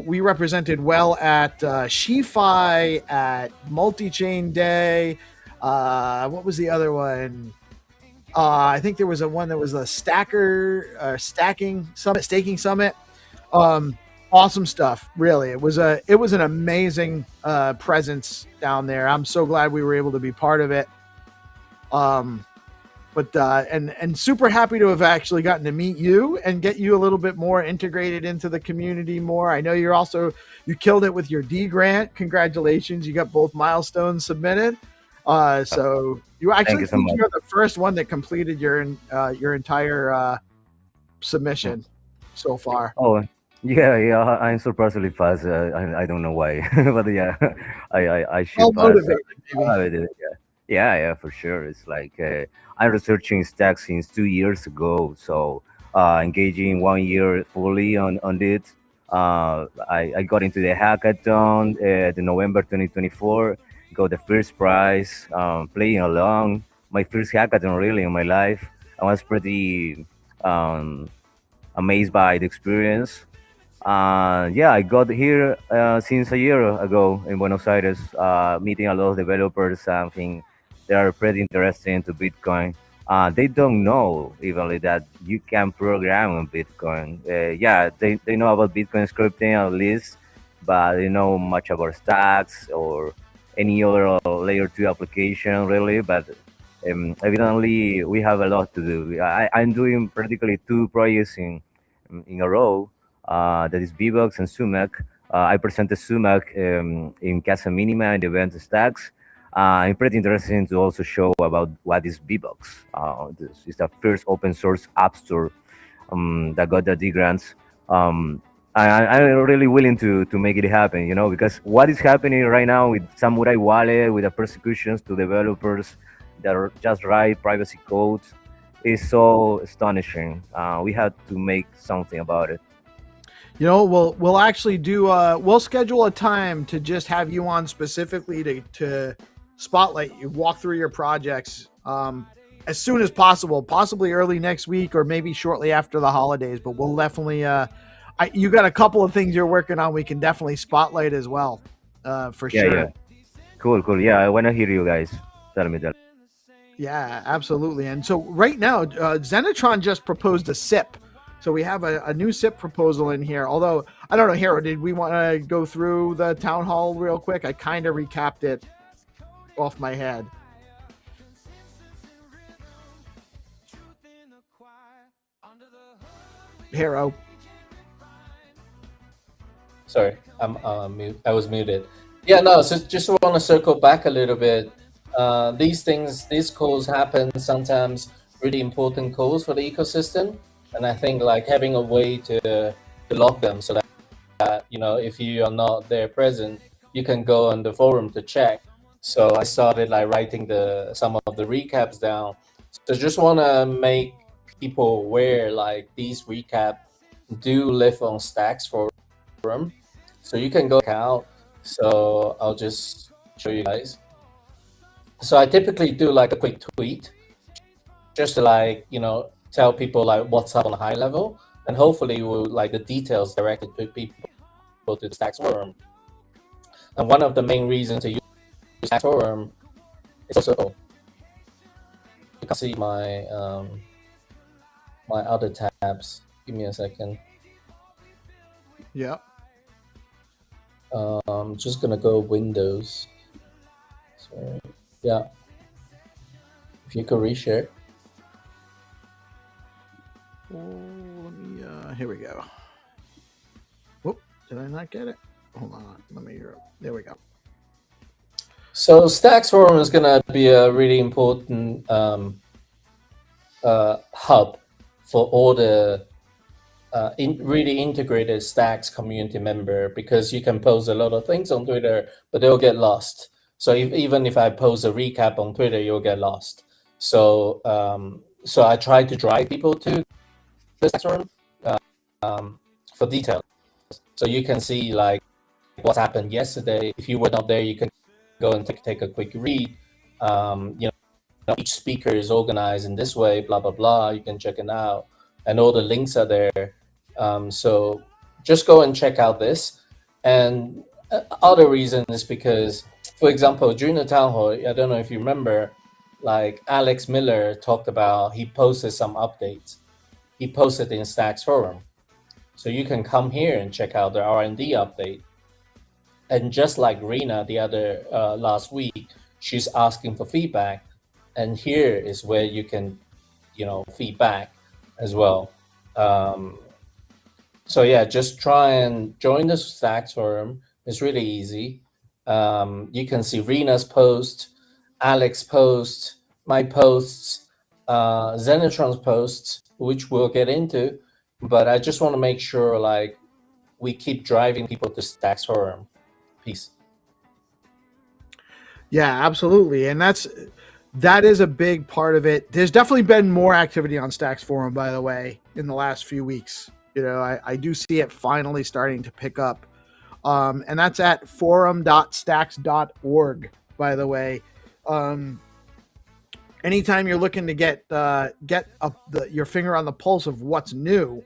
we represented well at SheFi, at Multi-Chain Day. What was the other one? I think there was one that was a staking summit. Awesome stuff, really. It was an amazing presence down there. I'm so glad we were able to be part of it. And super happy to have actually gotten to meet you and get you a little bit more integrated into the community more. I know you killed it with your D grant. Congratulations. You got both milestones submitted. So you actually Thank you so much. you're the first one that completed your entire submission so far. Oh, yeah. I'm surprisingly fast. I don't know why, but yeah, I should Well pass. motivated, maybe. I did it, yeah, for sure. It's like I'm researching stacks since 2 years ago, so engaging 1 year fully on it. I got into the hackathon, the November 2024, got the first prize, playing along. My first hackathon really in my life. I was pretty amazed by the experience. Yeah, I got here since a year ago in Buenos Aires, meeting a lot of developers. Something they are pretty interested into Bitcoin. They don't know even that you can program on Bitcoin. Yeah, they know about Bitcoin scripting at least, but they know much about stacks or any other layer 2 application really. But evidently we have a lot to do. I'm doing practically 2 projects in a row. That is VBox and Sumac. I presented Sumac in Casa Minima and the event Stacks. I'm pretty interested to also show about what is VBox. This is the first open source app store that got the D grants. I'm really willing to make it happen, because what is happening right now with Samurai Wallet, with the persecutions to developers that are just write privacy codes, is so astonishing. We have to make something about it. You know, we'll actually do we'll schedule a time to just have you on specifically to spotlight you, walk through your projects as soon as possible, possibly early next week or maybe shortly after the holidays. But we'll definitely you got a couple of things you're working on. We can definitely spotlight as well, for sure. Yeah. Cool. Yeah, I want to hear you guys. Tell me that. Yeah, absolutely. And so right now, Zenitron just proposed a SIP. So we have a new SIP proposal in here. Although, I don't know, Hero, did we want to go through the town hall real quick? I kind of recapped it off my head. Hero. Sorry, I was muted. Yeah, no, so just want to circle back a little bit. These calls happen sometimes, really important calls for the ecosystem. And I think like having a way to log them so that, you know, if you are not there present, you can go on the forum to check. So I started like writing some of the recaps down. So just want to make people aware like these recap do live on Stacks forum. So you can go out. So I'll just show you guys. So I typically do like a quick tweet just to like, you know, tell people like what's up on a high level, and hopefully we'll like the details directed to people to the Stacks forum. And one of the main reasons to use Stacks forum is also you can see my my other tabs. Give me a second. Yeah. Just gonna go Windows. Sorry. Yeah. If you could reshare. Oh, let me, here we go. Whoop, did I not get it? Hold on, let me, there we go. So Stacks forum is gonna be a really important hub for all the really integrated Stacks community member, because you can post a lot of things on Twitter, but they'll get lost. So even if I post a recap on Twitter, you'll get lost. So so I try to drive people to the Stacks forum for details. So you can see like what happened yesterday. If you were not there, you can go and take a quick read. You know, each speaker is organized in this way, blah, blah, blah. You can check it out. And all the links are there. So just go and check out this. And other reason is because, for example, during the town hall, I don't know if you remember, like Alex Miller talked about, he posted some updates. He posted in Stacks forum. So you can come here and check out the R&D update. And just like Rena the other last week, she's asking for feedback. And here is where you can, you know, feedback as well. So yeah, just try and join the Stacks forum. It's really easy. You can see Rena's post, Alex post, my posts, Zenitron's posts, which we'll get into. But I just want to make sure like we keep driving people to Stacks forum. Peace. Yeah, absolutely. And that is a big part of it. There's definitely been more activity on Stacks forum, by the way, in the last few weeks. You know, I do see it finally starting to pick up. And that's at forum.stacks.org, by the way. Anytime you're looking to get your finger on the pulse of what's new,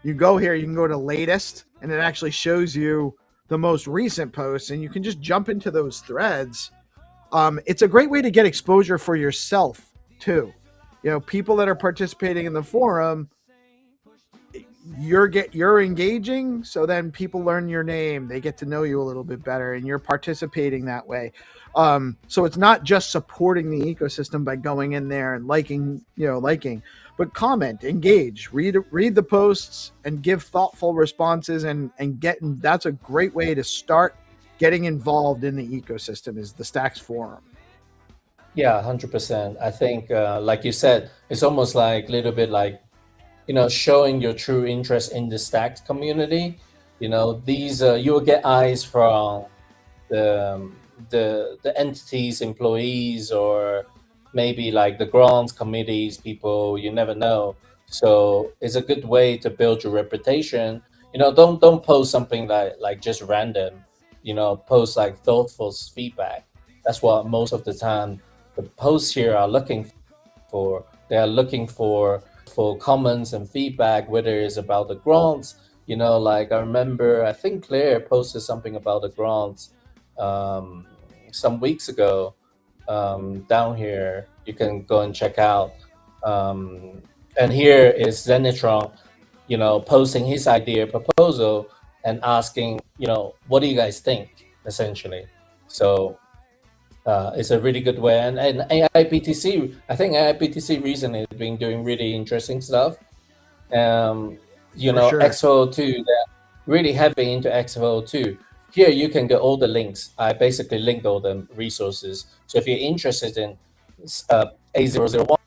you go here, you can go to latest, and it actually shows you the most recent posts, and you can just jump into those threads. It's a great way to get exposure for yourself too. You know, people that are participating in the forum, you're engaging, so then people learn your name, they get to know you a little bit better, and you're participating that way. So it's not just supporting the ecosystem by going in there and liking, but comment, engage, read the posts, and give thoughtful responses, and that's a great way to start getting involved in the ecosystem, is the Stacks forum. Yeah, 100%. I think, like you said, it's almost like a little bit like, you know, showing your true interest in the Stacks community. You know, these you'll get eyes from the entities, employees, or maybe like the grants committees people, you never know. So it's a good way to build your reputation. Don't post something like just random. Post like thoughtful feedback. That's what most of the time the posts here are looking for. They are looking for comments and feedback, whether it's about the grants. Like I remember, I think Claire posted something about the grants some weeks ago down here. You can go and check out. And here is Zenitron, posting his idea proposal and asking, what do you guys think, essentially. So it's a really good way. And AIPTC, I think AIPTC recently has been doing really interesting stuff. Sure. X402, they're really heavy into X402. Here you can get all the links. I basically linked all the resources. So if you're interested in A001,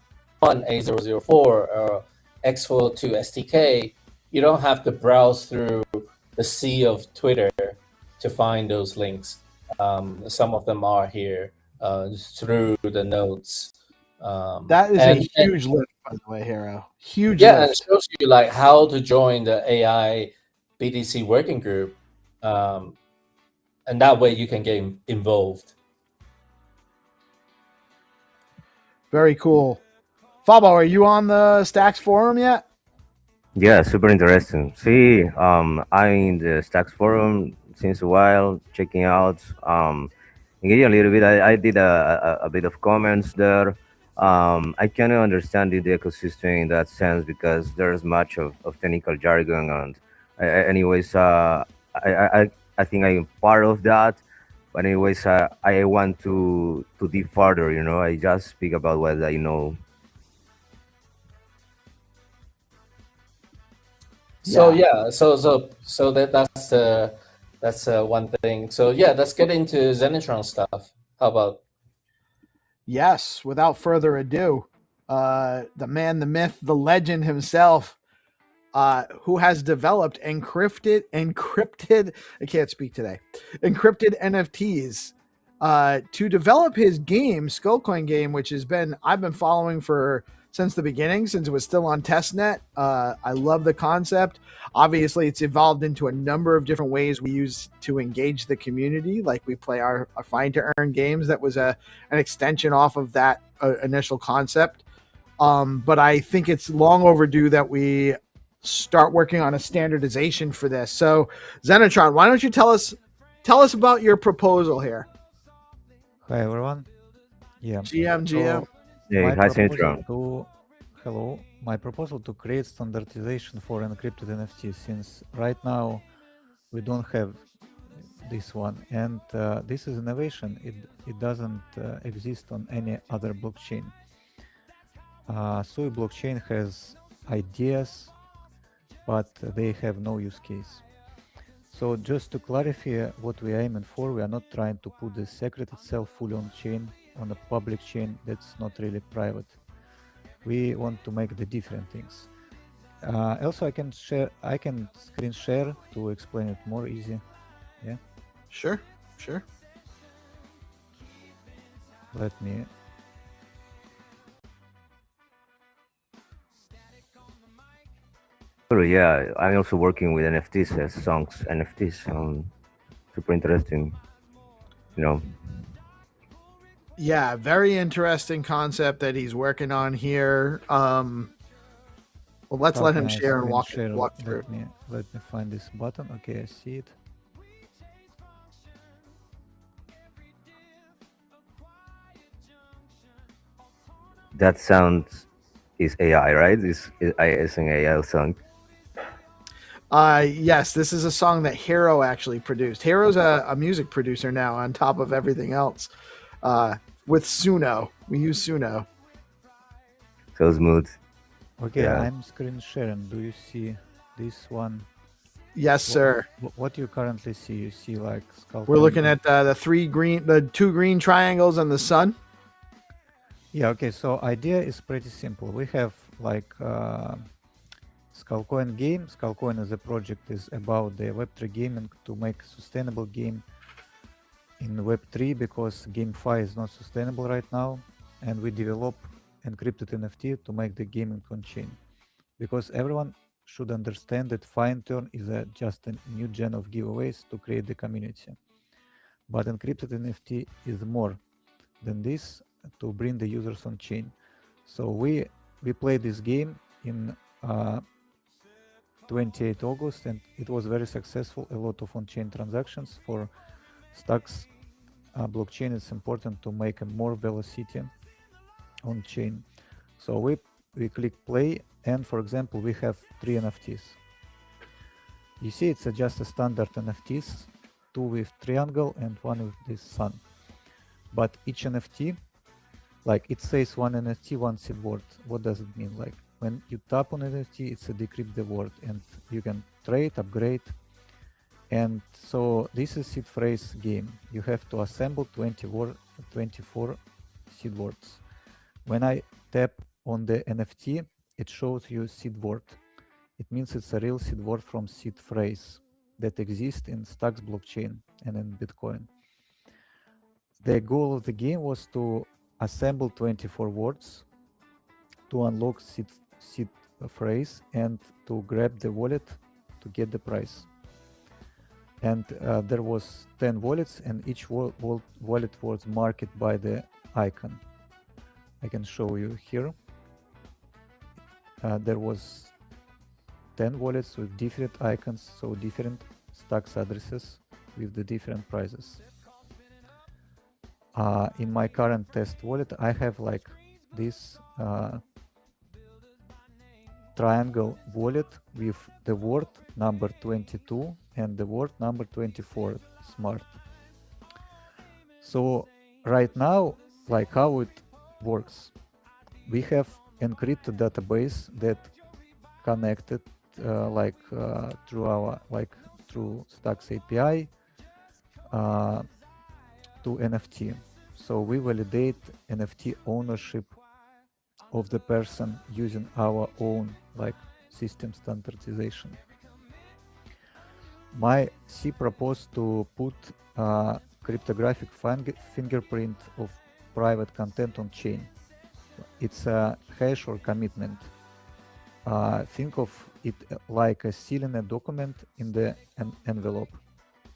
A004, or X402 STK, you don't have to browse through the sea of Twitter to find those links. Some of them are here through the notes. That is a huge lift, by the way, Hero. Huge yeah, lift. and it shows you like how to join the AI BTC working group, and that way you can get involved. Very cool. Fabo, are you on the Stacks forum yet? Yeah, super interesting. See, I'm in the Stacks forum since a while, checking out, engaging a little bit. I did a bit of comments there. I kind of understand the ecosystem in that sense because there's much of technical jargon, and anyways, I think I'm part of that. But anyways, I want to deep further. I just speak about what I know. So that's one thing. So yeah, let's get into Zenitron stuff. How about? Yes, without further ado, the man, the myth, the legend himself, who has developed encrypted, I can't speak today, encrypted NFTs to develop his game, Skullcoin game, which I've been following since the beginning, since it was still on testnet. I love the concept. Obviously, it's evolved into a number of different ways we use to engage the community. Like we play our Find2Earn Games. That was an extension off of that initial concept. But I think it's long overdue that we start working on a standardization for this. So, Zenitron, why don't you tell us about your proposal here? Hi everyone. Yeah. GM. Yeah, hi Zenitron. Hello. My proposal to create standardization for encrypted NFTs, since right now we don't have this one, and this is innovation. It doesn't exist on any other blockchain. Sui blockchain has ideas, but they have no use case. So just to clarify what we are aiming for, we are not trying to put the secret itself fully on chain, on a public chain that's not really private. We want to make the different things. Also, I can screen share to explain it more easy. Yeah. Sure. Let me. Yeah, I'm also working with NFTs as songs, NFTs. Super interesting, Yeah, very interesting concept that he's working on here. Well, let's let him share and walk through. Let me find this button. Okay, I see it. That sound is AI, right? Is an AI song. Yes, this is a song that Hero actually produced. Hero's a music producer now on top of everything else. With Suno. We use Suno. So smooth. Okay, yeah. I'm screen sharing. Do you see this one? Yes, sir. What you currently see? You see like skull. We're looking at the two green triangles and the sun. Yeah, okay, so idea is pretty simple. We have like Skullcoin game. Skullcoin as a project is about the Web3 gaming to make sustainable game in Web3 because GameFi is not sustainable right now. and we develop encrypted NFT to make the gaming on chain. Because everyone should understand that Find2Earn is just a new gen of giveaways to create the community. But encrypted NFT is more than this to bring the users on chain. So we played this game in 28 August, and it was very successful. A lot of on-chain transactions for Stacks blockchain. It's important to make a more velocity on chain. So we click play, and for example, we have 3 NFTs. You see, it's just a standard NFTs, 2 with triangle and 1 with this sun. But each NFT, like it says 1 NFT, 1 seed word. What does it mean? Like when you tap on NFT, it's a decrypt the word, and you can trade, upgrade. And so this is seed phrase game. You have to assemble 24 seed words. When I tap on the NFT, it shows you seed word. It means it's a real seed word from seed phrase that exists in Stacks blockchain and in Bitcoin. The goal of the game was to assemble 24 words to unlock seed phrase and to grab the wallet to get the prize. And there was 10 wallets, and each wallet was marked by the icon. I can show you here. There was 10 wallets with different icons, so different Stacks addresses with the different prizes. In my current test wallet, I have like this triangle wallet with the word number 22 and the word number 24, smart. So right now, like how it works, we have encrypted database that connected through our through Stacks API to NFT. So we validate NFT ownership of the person using our own system standardization. My C proposed to put cryptographic fingerprint of private content on chain. It's a hash or commitment. Think of it like a seal in a document in the envelope.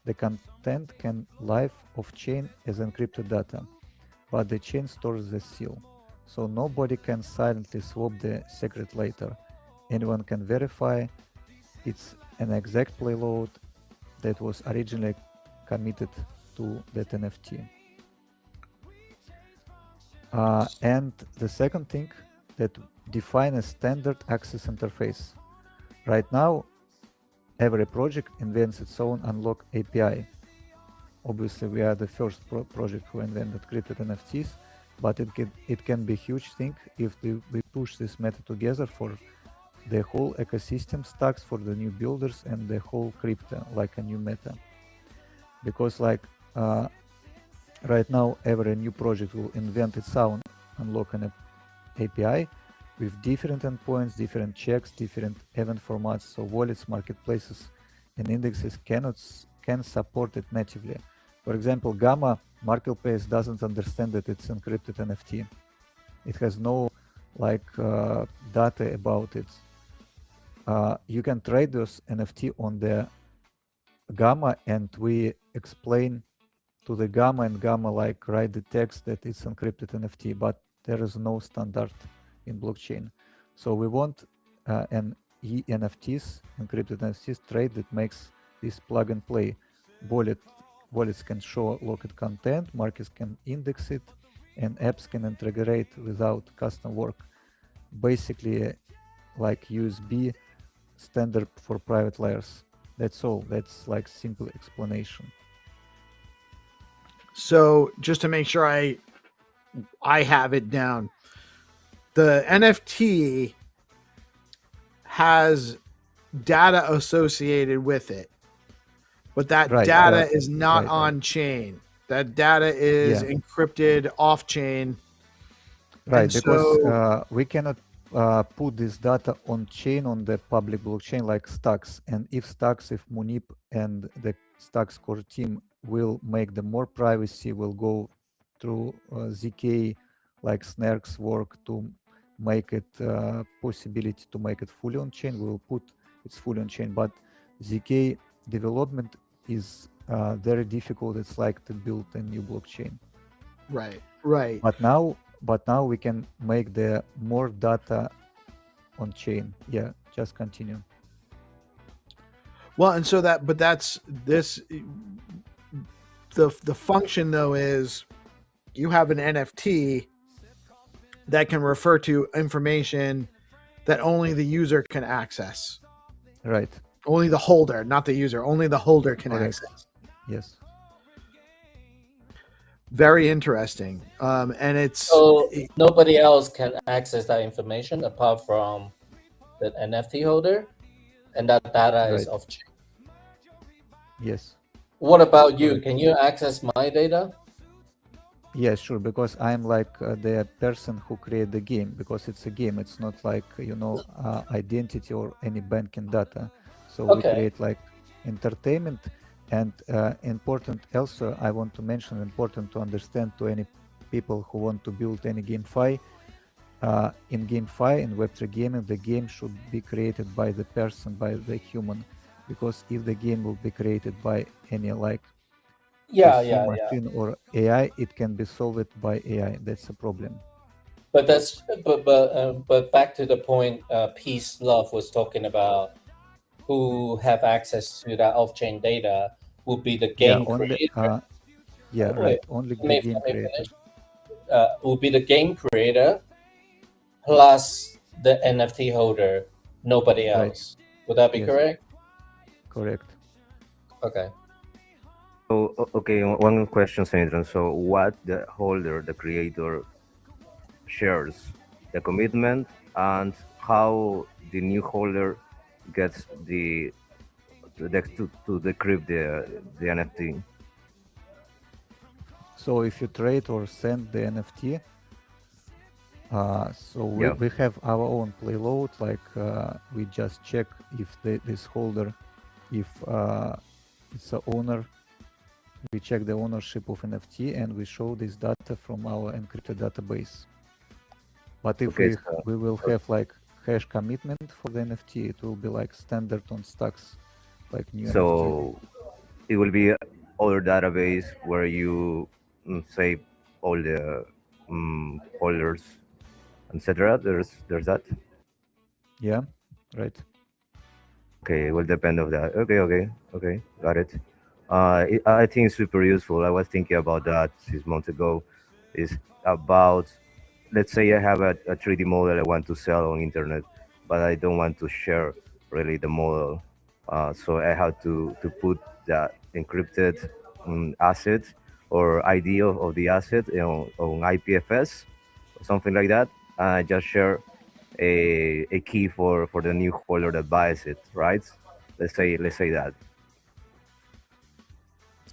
The content can live off-chain as encrypted data, but the chain stores the seal. So nobody can silently swap the secret later. Anyone can verify it's an exact payload that was originally committed to that NFT. And the second thing, that define a standard access interface. Right now, every project invents its own unlock API. Obviously, we are the first project who invented crypted NFTs, but it can be a huge thing if we push this method together for the whole ecosystem Stacks, for the new builders and the whole crypto, like a new meta. Because right now, every new project will invent its own unlock and API with different endpoints, different checks, different event formats. So wallets, marketplaces, and indexes can support it natively. For example, Gamma marketplace doesn't understand that it's encrypted NFT. It has no data about it. You can trade those NFT on the Gamma, and we explain to the Gamma, and Gamma write the text that it's encrypted NFT, but there is no standard in blockchain. So we want an ENFTs, encrypted NFTs trade that makes this plug and play. Wallets can show locked content, markets can index it, and apps can integrate without custom work. Basically, like USB standard for private layers. That's all. That's simple explanation. So just to make sure I have it down, the NFT has data associated with it, but that data is not on chain. That data is encrypted off chain. Right, because we cannot put this data on chain on the public blockchain like Stacks. And if Munip and the Stacks core team will make the more privacy, will go through ZK like snarks work to make it possibility to make it fully on chain, we will put it's fully on chain. But ZK development is very difficult. It's like to build a new blockchain. Right. But now we can make the more data on chain. Yeah, just continue. Well, and so that's this. The function though is you have an NFT that can refer to information that only the user can access. Right. Only the holder, not the user. Only the holder can access. Yes. Very interesting. And it's so nobody else can access that information apart from the NFT holder, and that data is off chain. Yes. What about you? Can you access my data? Yeah, sure. Because I'm like the person who created the game. Because it's a game. It's not like identity or any banking data. So we create like entertainment. And important also, I want to mention, important to understand to any people who want to build any GameFi. In GameFi, in Web3 gaming, the game should be created by the person, by the human. Because if the game will be created by any like machine or AI, it can be solved by AI. That's a problem. But back to the point Peace Love was talking about, who have access to that off-chain data would be the game creator. Only the game creator. Would be the game creator plus the NFT holder, nobody else. Would that be correct? Correct. Okay. So, okay, one question, Senator. So, what the holder, the creator, shares the commitment, and how the new holder gets to decrypt the NFT? So, if you trade or send the NFT, we have our own payload. Like we just check if this holder, if it's a owner, we check the ownership of NFT and we show this data from our encrypted database. But if we will have like hash commitment for the NFT, it will be like standard on stacks, like new NFT. It will be other database where you save all the holders, etc. There's that. Yeah, right. Okay, it will depend of that. Okay, got it. I think it's super useful. I was thinking about that 6 months ago. It's about, let's say I have a 3D model I want to sell on internet, but I don't want to share really the model. So I have to put that encrypted asset or ID of the asset on IPFS or something like that. And I just share a key for the new holder that buys it, right? Let's say that.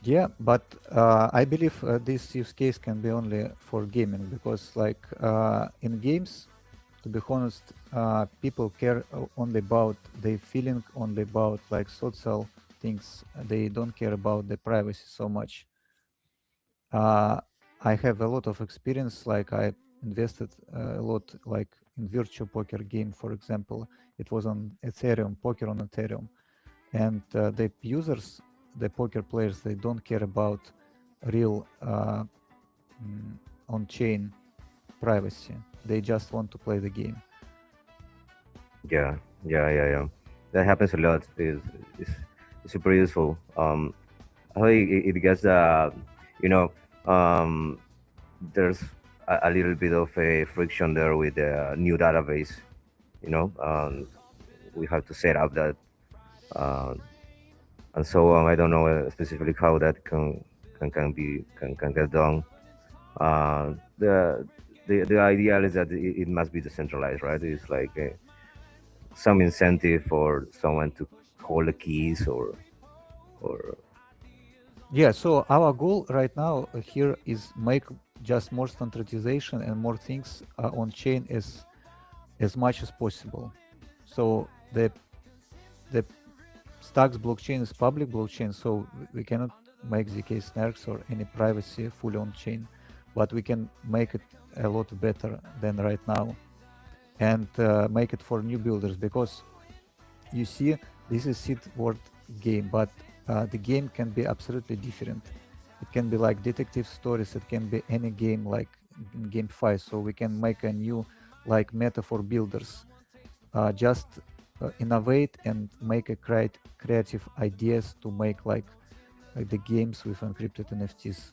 Yeah, but I believe this use case can be only for gaming, because like in games, to be honest, people care only about their feeling, only about like social things. They don't care about the privacy so much. I have a lot of experience. Like I invested a lot, like in virtual poker game, for example. It was on Ethereum, poker on Ethereum, and the users, the poker players, they don't care about real on-chain privacy. They just want to play the game. Yeah. That happens a lot. It's super useful. I think it gets there's a little bit of a friction there with the new database. We have to set up that. And so on. I don't know specifically how that can get done. The idea is that it must be decentralized, right? It's like some incentive for someone to hold the keys or. Yeah. So our goal right now here is make just more standardization and more things on chain as much as possible. So the Stacks blockchain is public blockchain, so we cannot make ZK snarks or any privacy fully on chain, but we can make it a lot better than right now, and make it for new builders, because you see this is seed word game, but the game can be absolutely different. It can be like detective stories, it can be any game like in GameFi, so we can make a new like meta for builders. Just innovate and make a creative ideas to make like the games with encrypted NFTs.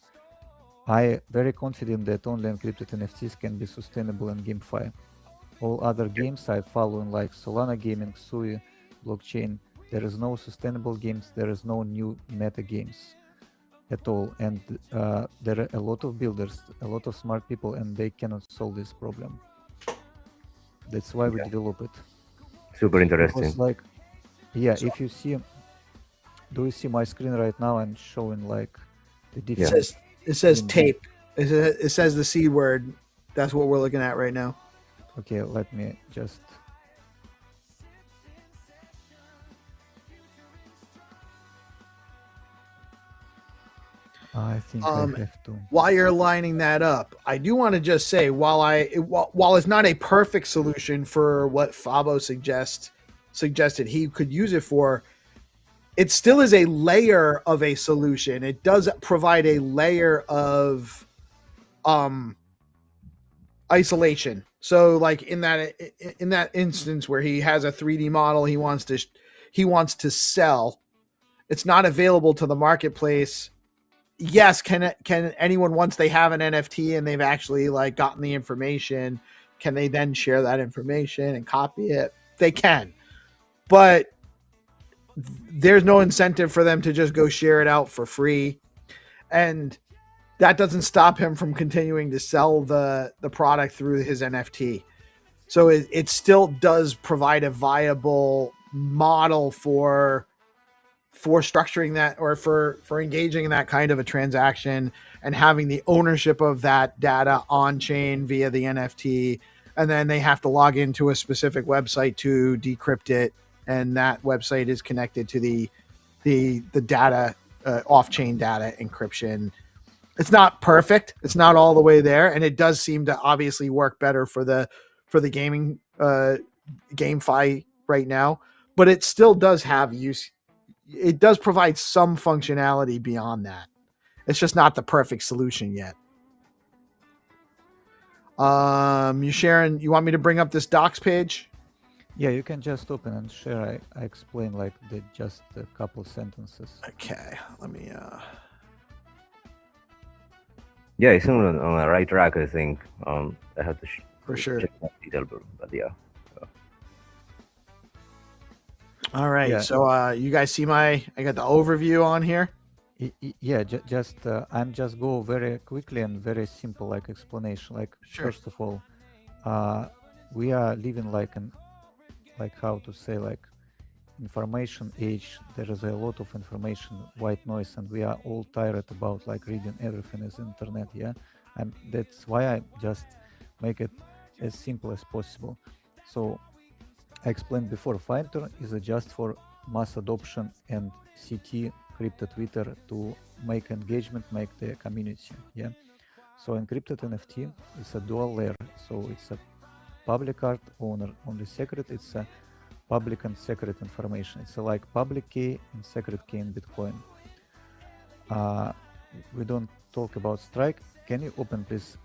I very confident that only encrypted NFTs can be sustainable in GameFi. All other games I follow in like Solana Gaming, Sui, blockchain, there is no sustainable games, there is no new meta games at all, and there are a lot of builders, a lot of smart people, and they cannot solve this problem. That's why we develop it. Super interesting. Because, like, yeah, if you see, do you see my screen right now? I'm showing like the different. It says tape. It says the C word. That's what we're looking at right now. Okay, let me just. I think I have to. While you're lining that up, I do want to just say, while it's not a perfect solution for what Fabo suggested he could use it for, it still is a layer of a solution. It does provide a layer of isolation. So, like in that instance where he has a 3D model he wants to sell, it's not available to the marketplace. Yes, can anyone, once they have an NFT and they've actually like gotten the information, can they then share that information and copy it? They can, but there's no incentive for them to just go share it out for free, and that doesn't stop him from continuing to sell the product through his NFT. So it still does provide a viable model for structuring that, or for engaging in that kind of a transaction and having the ownership of that data on chain via the NFT. And then they have to log into a specific website to decrypt it. And that website is connected to the data, off-chain data encryption. It's not perfect. It's not all the way there. And it does seem to obviously work better for the gaming GameFi right now, but it still does have use. It does provide some functionality beyond that. It's just not the perfect solution yet. You Sharon, you want me to bring up this docs page? Yeah, you can just open and share. I explain like just a couple sentences. Okay, let me. Yeah, it's on the right track, I think. I have to for sure. Check that detail, but yeah. All right, yeah. So you guys see I got the overview on here. Yeah, just I'm just go very quickly and very simple like explanation. Like first of all, we are living like how to say, like information age. There is a lot of information, white noise, and we are all tired about like reading everything is internet. Yeah, and that's why I just make it as simple as possible. So I explained before, Find2Earn is just for mass adoption and CT, crypto Twitter, to make engagement, make the community. Yeah. So encrypted NFT is a dual layer. So it's a public art owner only secret. It's a public and secret information. It's like public key and secret key in Bitcoin. We don't talk about Strike. Can you open please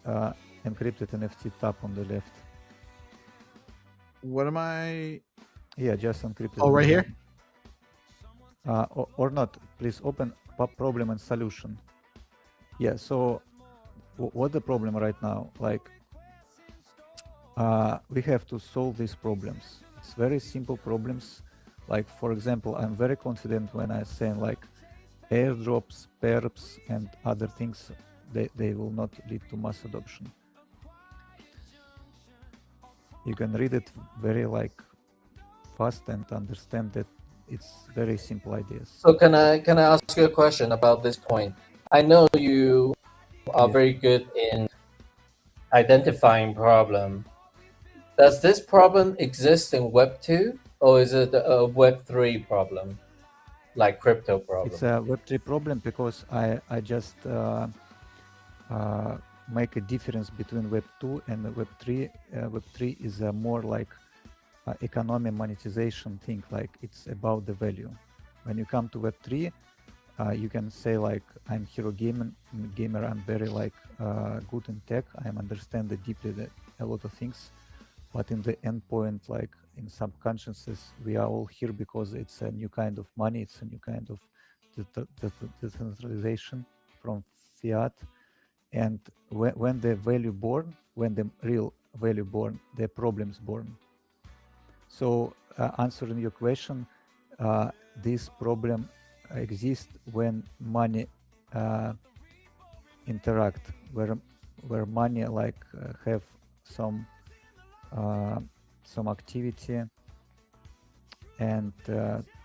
encrypted NFT tab on the left? What am I? Yeah, just encrypted. Oh, right here? Or not. Please open problem and solution. Yeah, so what the problem right now? Like, we have to solve these problems. It's very simple problems. Like, for example, I'm very confident when I say like airdrops, perps, and other things, they will not lead to mass adoption. You can read it very like fast and understand that it's very simple ideas. So can I ask you a question about this point? I know you are very good in identifying problem. Does this problem exist in Web 2 or is it a Web 3 problem, like crypto problem? It's a Web 3 problem because I just make a difference between Web 2 and Web 3. Web 3 is a more like economic monetization thing, like it's about the value. When you come to Web 3, you can say like, I'm hero gamer, I'm very like good in tech, I understand deeply a lot of things, but in the endpoint, like in subconsciousness, we are all here because it's a new kind of money, it's a new kind of decentralization from fiat. And when the value born, when the real value born, the problems born. So answering your question, this problem exists when money interact, where money like have some activity, and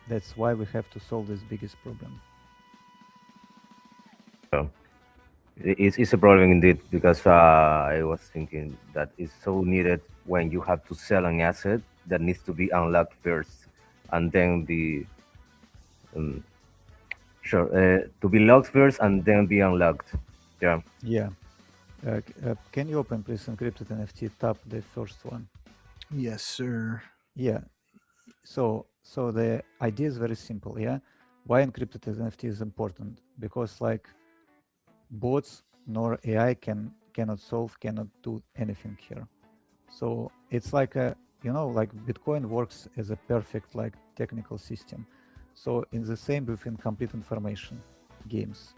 that's why we have to solve this biggest problem. So it's a problem indeed, because I was thinking that it's so needed when you have to sell an asset that needs to be unlocked first, and then be to be locked first and then be unlocked. Yeah. Yeah. Can you open, please, encrypted NFT tab, the first one? Yes, sir. Yeah. So the idea is very simple. Yeah. Why encrypted NFT is important? Because like bots nor AI cannot do anything here. So it's like like Bitcoin works as a perfect like technical system. So in the same with incomplete information games.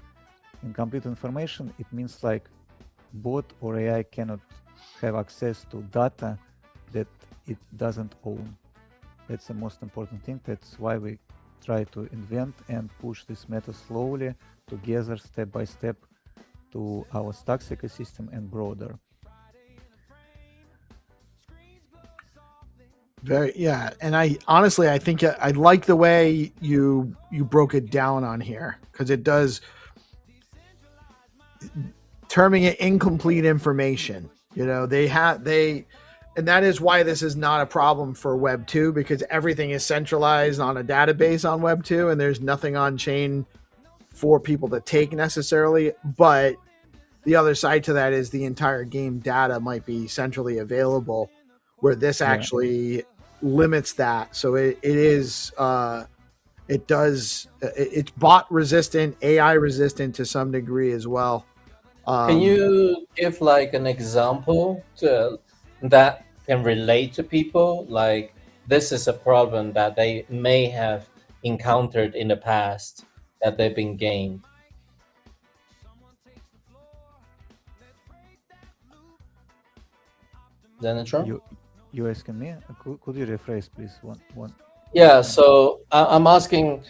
Incomplete information, it means like bot or AI cannot have access to data that it doesn't own. That's the most important thing. That's why we try to invent and push this meta slowly together, step by step, to our stacks ecosystem and broader. And I honestly, I think I like the way you broke it down on here, because it does, terming it incomplete information. And that is why this is not a problem for Web 2, because everything is centralized on a database on Web 2, and there's nothing on chain for people to take necessarily. But the other side to that is the entire game data might be centrally available, where this actually limits that. So it's bot resistant, AI resistant to some degree as well. Can you give like an example that can relate to people? Like, this is a problem that they may have encountered in the past that they've been gamed. Zenitron? You asking me? Could you rephrase, please? One. Yeah. So I'm asking,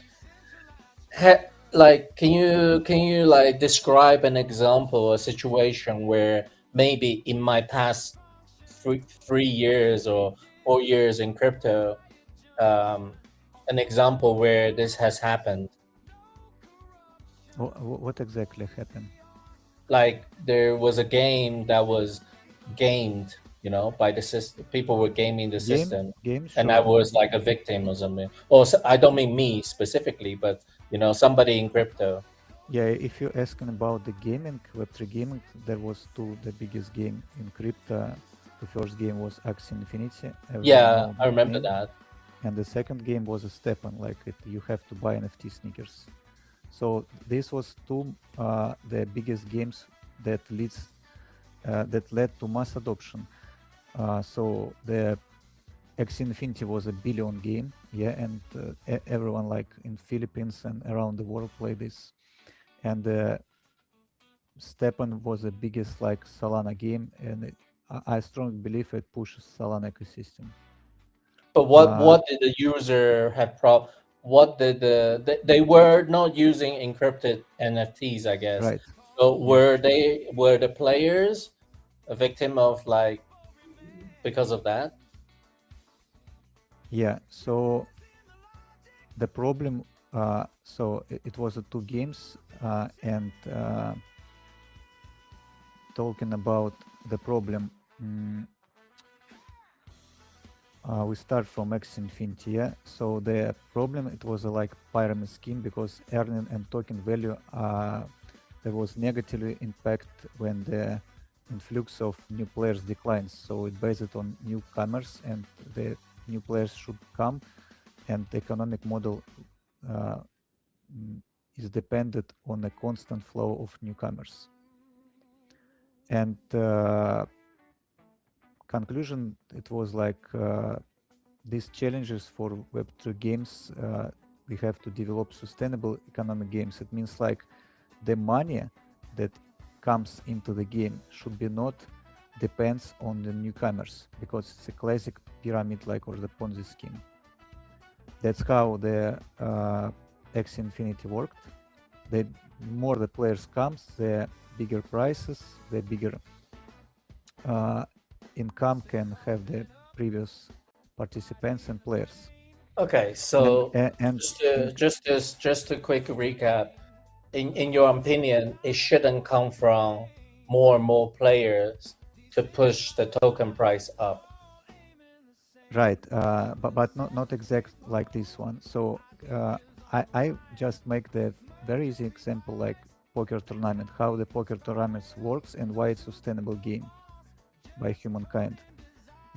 like, can you like describe an example, a situation where maybe in my past 3 years or 4 years in crypto, an example where this has happened? What exactly happened? Like, there was a game that was gamed, by the system. People were gaming the system, and I was like a victim or something. Or I don't mean me specifically, but somebody in crypto. Yeah, if you're asking about the gaming, Web3 gaming, there was the biggest game in crypto. The first game was Axie Infinity. Yeah, I remember that. And the second game was a Stepan, like you have to buy NFT sneakers. So this was the biggest games that led to mass adoption. So the Axie Infinity was a billion game, and everyone like in Philippines and around the world played this. And Stepan was the biggest like Solana game, and I strongly believe it pushes Solana ecosystem. But what did the user have what did they were not using encrypted NFTs, I guess. Right. So were the players a victim of like because of that? Yeah. So the problem. So it was 2 games, and talking about the problem. We start from Axie Infinity. Yeah. So the problem, it was like pyramid scheme, because earning and token value there was negatively impact when the influx of new players declines. So it's based on newcomers, and the new players should come, and the economic model is dependent on a constant flow of newcomers. And conclusion, it was like these challenges for Web3 games, we have to develop sustainable economic games. It means like the money that comes into the game should be not depends on the newcomers, because it's a classic pyramid like or the Ponzi scheme. That's how the X Infinity worked. The more the players comes, the bigger prices, the bigger income can have the previous participants and players. Okay, so just a quick recap. In your opinion, it shouldn't come from more and more players to push the token price up. Right, but not exact like this one. So I just make the very easy example like poker tournament, how the poker tournaments works and why it's sustainable game by humankind.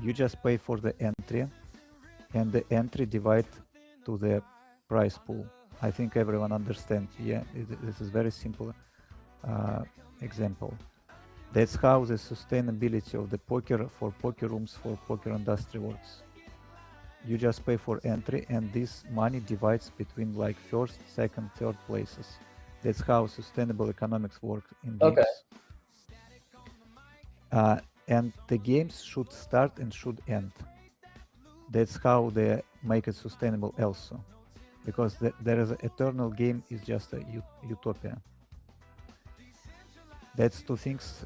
You just pay for the entry, and the entry divide to the prize pool. I think everyone understands. Yeah, this is very simple example. That's how the sustainability of the poker for poker rooms for poker industry works. You just pay for entry, and this money divides between like first, second, third places. That's how sustainable economics work in games. Okay. And the games should start and should end. That's how they make it sustainable also, because there is an eternal game is just a utopia. That's two things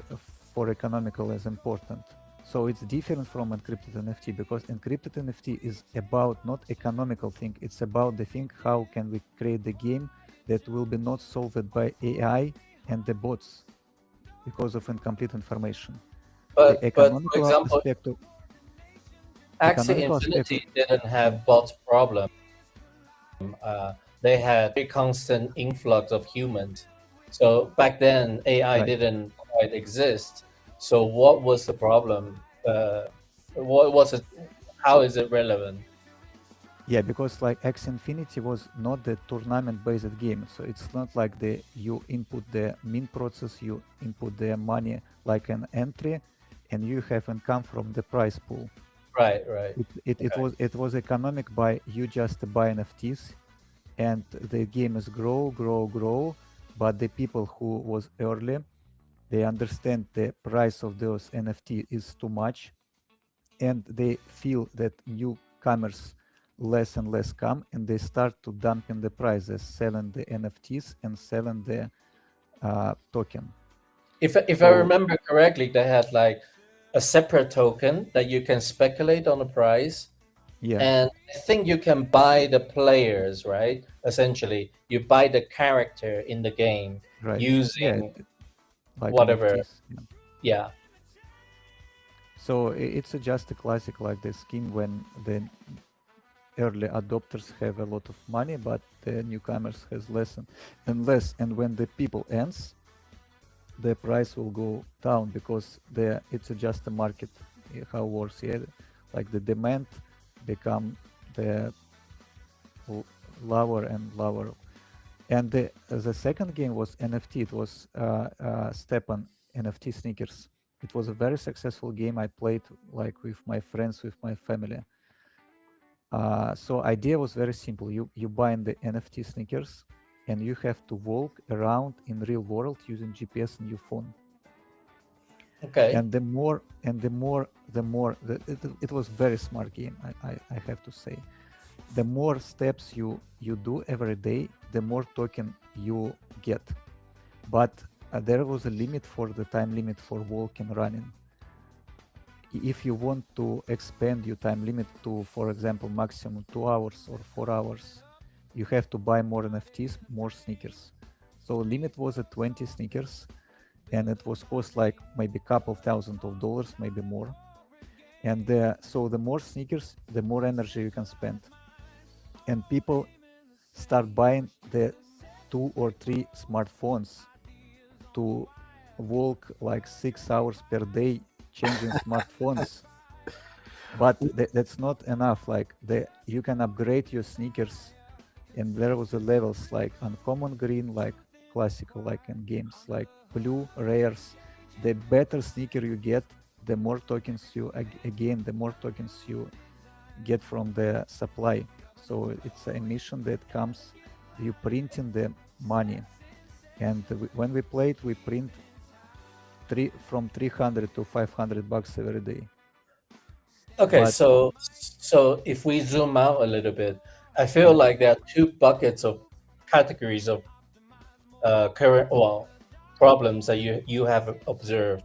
for economical is important. So it's different from encrypted NFT, because encrypted NFT is about not economical thing. It's about the thing how can we create the game that will be not solved by AI and the bots because of incomplete information. But the for economical example, aspect of Axie Infinity didn't have bots problem. They had a constant influx of humans. So back then, AI didn't quite exist. So what was the problem? What was it? How is it relevant? Yeah, because like X Infinity was not the tournament-based game, so it's not like you input the mint process, you input the money like an entry, and you have income from the prize pool. Right. It was economic by you just buy NFTs, and the game is grow, but the people who was early, they understand the price of those NFT is too much, and they feel that newcomers less and less come, and they start to dump in the prices, selling the NFTs and selling the token. If I remember correctly, they had like a separate token that you can speculate on the price. Yeah. And I think you can buy the players, right? Essentially, you buy the character in the game using like whatever. NFTs, yeah. So it's just a classic like the scheme when the early adopters have a lot of money, but the newcomers has less and less. And when the people ends, the price will go down because it's just a market how it works. Yeah, like the demand become the lower and lower. And the second game was NFT. It was Stepan NFT sneakers. It was a very successful game. I played like with my friends, with my family. So idea was very simple. You buy the NFT sneakers, and you have to walk around in real world using GPS in your phone. Okay. And it was very smart game. I have to say, the more steps you do every day, the more token you get. But there was a limit for the time limit for walking, running. If you want to expand your time limit to, for example, maximum 2 hours or 4 hours, you have to buy more NFTs, more sneakers. So limit was at 20 sneakers, and it was cost like maybe a couple $1,000s, maybe more. And so the more sneakers, the more energy you can spend. And people start buying the 2 or 3 smartphones to work like 6 hours per day changing smartphones. But that's not enough. Like you can upgrade your sneakers, and there was the levels like uncommon, green, like classical, like in games, like blue, rares. The better sneaker you get, the more tokens you the more tokens you get from the supply. So it's an emission that comes, you printing the money, and when we played, we print from 300 to 500 bucks every day. Okay, But so if we zoom out a little bit, I feel like there are two buckets of categories of current problems that you have observed.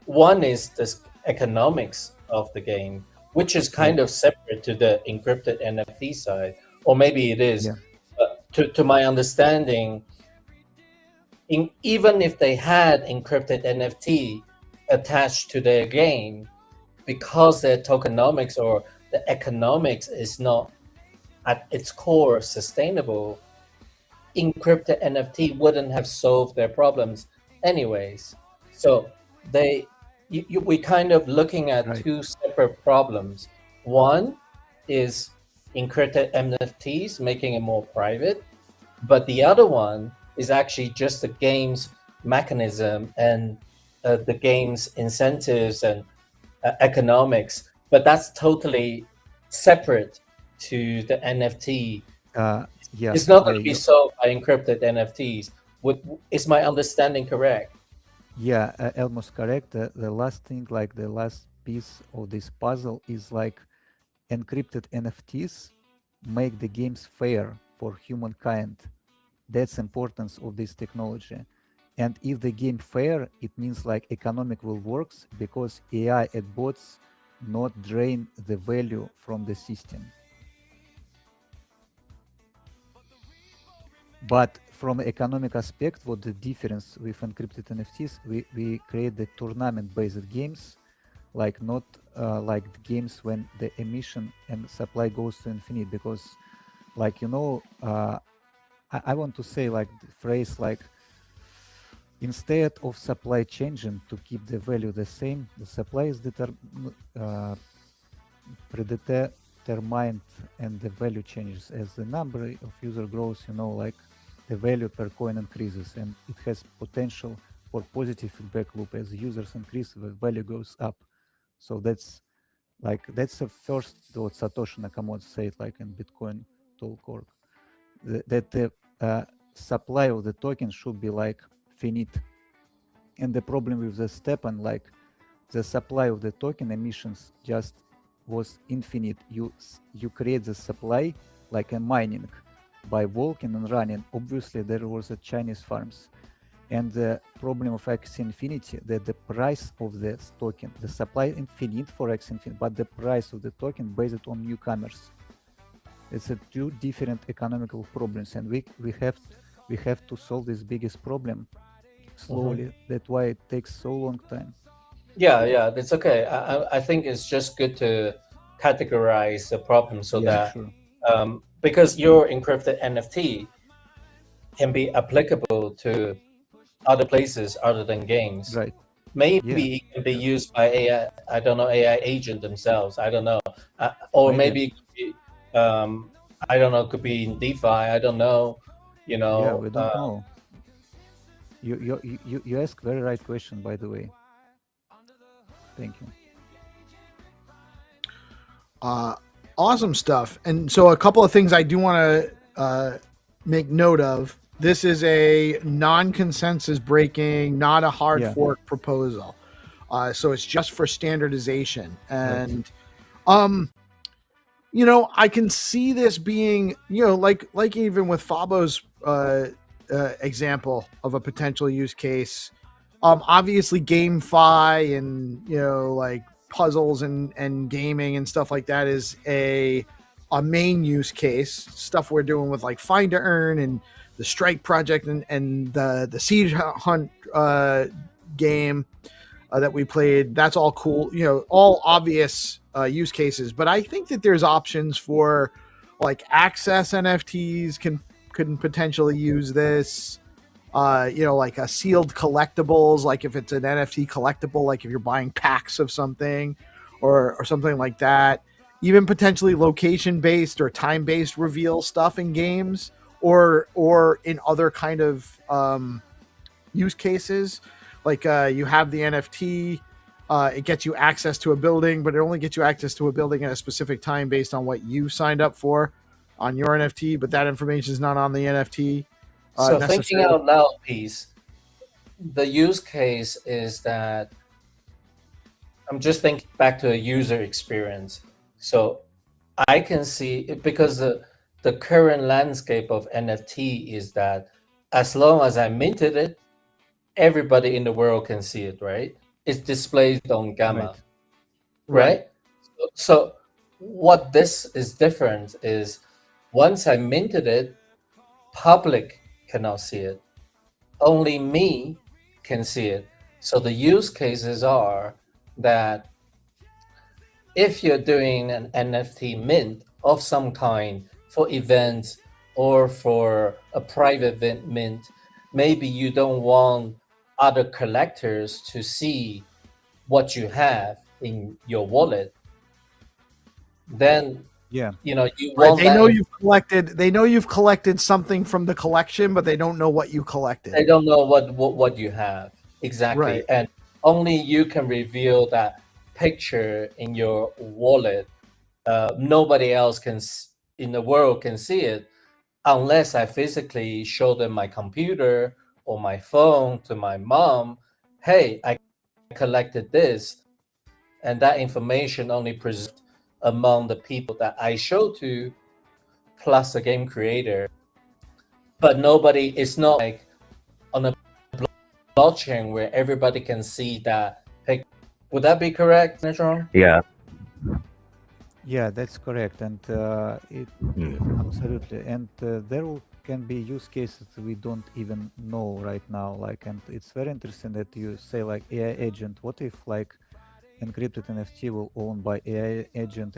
One is this economics of the game, which is kind of separate to the encrypted NFT side, or maybe it is. But to my understanding, even if they had encrypted NFT attached to their game, because their tokenomics or the economics is not at its core sustainable, encrypted NFT wouldn't have solved their problems anyways. So we kind of looking at two separate problems. One is encrypted NFTs making it more private, but the other one is actually just the game's mechanism and the game's incentives and economics, but that's totally separate to the NFT. Yeah, it's not going to be solved by encrypted NFTs. Is my understanding correct? Yeah, almost correct. The last thing, like the last piece of this puzzle, is like encrypted NFTs make the games fair for humankind. That's importance of this technology. And if the game fair, it means like economic will works because AI and bots not drain the value from the system. But from economic aspect, what the difference with encrypted NFTs, we create the tournament-based games, like not like games when the emission and supply goes to infinite, because like, you know, I want to say like the phrase like, instead of supply changing to keep the value the same, the supply is predetermined and the value changes as the number of user grows, you know, like the value per coin increases, and it has potential for positive feedback loop. As users increase, the value goes up. So that's the first what Satoshi Nakamoto said, like in Bitcoin talk, that the supply of the token should be like finite. And the problem with the step and like the supply of the token emissions just was infinite. You create the supply like a mining by walking and running. Obviously there was a Chinese farms, and the problem of X infinity, that the price of the token, the supply infinite for X infinite, but the price of the token based on newcomers. It's a two different economical problems, and we have to solve this biggest problem slowly. That's why it takes so long time. Yeah, that's okay. I think it's just good to categorize the problem so that because your encrypted NFT can be applicable to other places other than games. Right. Maybe it can be used by AI. I don't know, AI agent themselves. I don't know, or maybe it could be, I don't know. Could be in DeFi. I don't know. You know. Yeah, we don't know. You ask very right question, by the way. Thank you. Awesome stuff. And so a couple of things I do want to make note of. This is a non-consensus breaking, not a hard fork proposal. So it's just for standardization. And, you know, I can see this being, you know, like even with Fabo's example of a potential use case. Obviously GameFi and, you know, like puzzles and gaming and stuff like that is a main use case. Stuff we're doing with like Find2Earn and the Strike project and the Siege Hunt game that we played. That's all cool, you know, all obvious use cases. But I think that there's options for like access NFTs can potentially use this. like a sealed collectibles, like if it's an NFT collectible, like if you're buying packs of something or something like that. Even potentially location-based or time-based reveal stuff in games or in other kind of use cases. Like you have the NFT, it gets you access to a building, but it only gets you access to a building at a specific time based on what you signed up for on your NFT, but that information is not on the NFT. So thinking out loud piece, the use case is that I'm just thinking back to a user experience. So I can see it because the current landscape of NFT is that as long as I minted it, everybody in the world can see it, right? It's displayed on Gamma, right? So what this is different is once I minted it, public cannot see it. Only me can see it. So the use cases are that if you're doing an NFT mint of some kind for events or for a private mint, maybe you don't want other collectors to see what you have in your wallet. Then yeah, you want they know you've collected. They know you've collected something from the collection, but they don't know what you collected. They don't know what you have exactly, Right. and only you can reveal that picture in your wallet. Nobody else in the world can see it unless I physically show them my computer or my phone to my mom. Hey, I collected this, and that information only preserved among the people that I show to, plus the game creator. But nobody, it's not like on a blockchain where everybody can see that picture. Would that be correct, Netron? Yeah. Yeah, that's correct, and absolutely. And there can be use cases we don't even know right now. Like, and it's very interesting that you say like AI agent. What if like encrypted NFT will owned by AI agents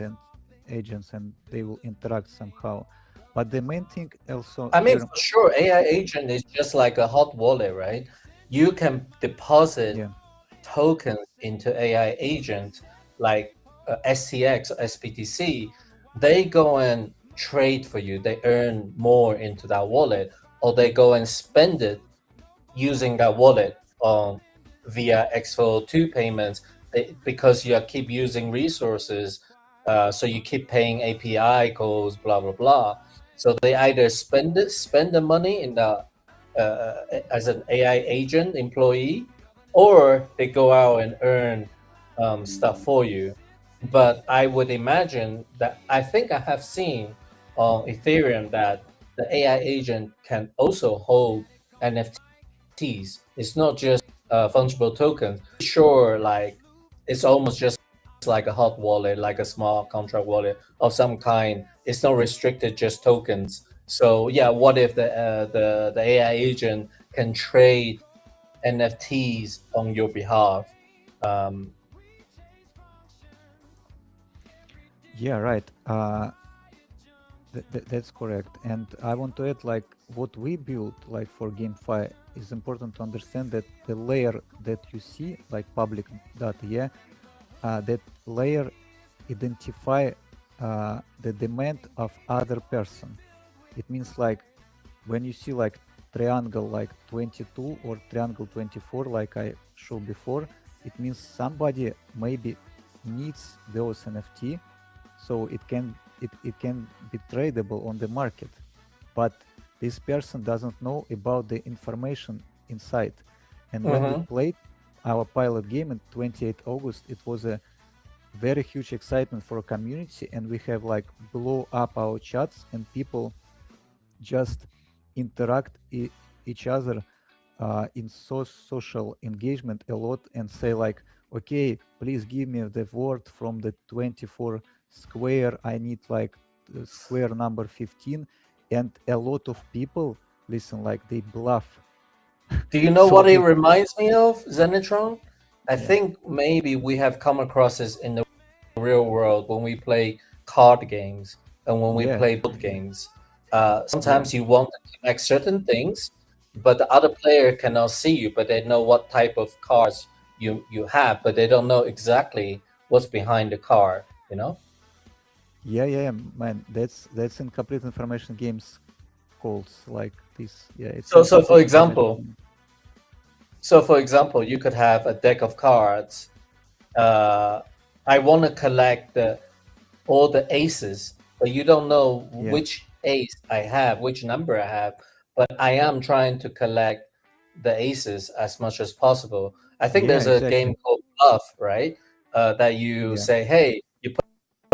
and they will interact somehow? But the main thing also, I mean, for sure, AI agent is just like a hot wallet, right? You can deposit tokens into AI agent like STX or SPTC. They go and trade for you. They earn more into that wallet, or they go and spend it using that wallet via X402 payments because you keep using resources. So you keep paying API calls, blah blah blah. So they either spend the money in the as an AI agent employee, or they go out and earn stuff for you. But I would imagine that I think I have seen on Ethereum that the AI agent can also hold NFTs. It's not just fungible tokens. Sure, like it's almost just like a hot wallet, like a smart contract wallet of some kind. It's not restricted just tokens. So yeah, what if the AI agent can trade NFTs on your behalf? Yeah, right. That's correct. And I want to add, like, what we built, like, for GameFi is important to understand that the layer that you see, like public data, that layer identify the demand of other person. It means like when you see like triangle like 22 or triangle 24, like I showed before, it means somebody maybe needs those NFT, so it can be tradable on the market, but this person doesn't know about the information inside. And when we played our pilot game in 28 August, it was a very huge excitement for a community, and we have like blow up our chats and people just interact each other in social engagement a lot and say like, okay, please give me the word from the 24 square, I need like square number 15. And a lot of people listen, like they bluff. Do you know what it reminds me of, Zenitron? I think maybe we have come across this in the real world when we play card games and when we play board games. Sometimes you want to connect certain things, but the other player cannot see you, but they know what type of cards you have, but they don't know exactly what's behind the card, you know? Yeah, man. That's in complete information games calls like this. Yeah, it's So for complete example, information. you could have a deck of cards. I want to collect all the aces, but you don't know which ace I have, which number I have. But I am trying to collect the aces as much as possible. I think Yeah, there's a exactly. game called Bluff, right? That you say, hey, you put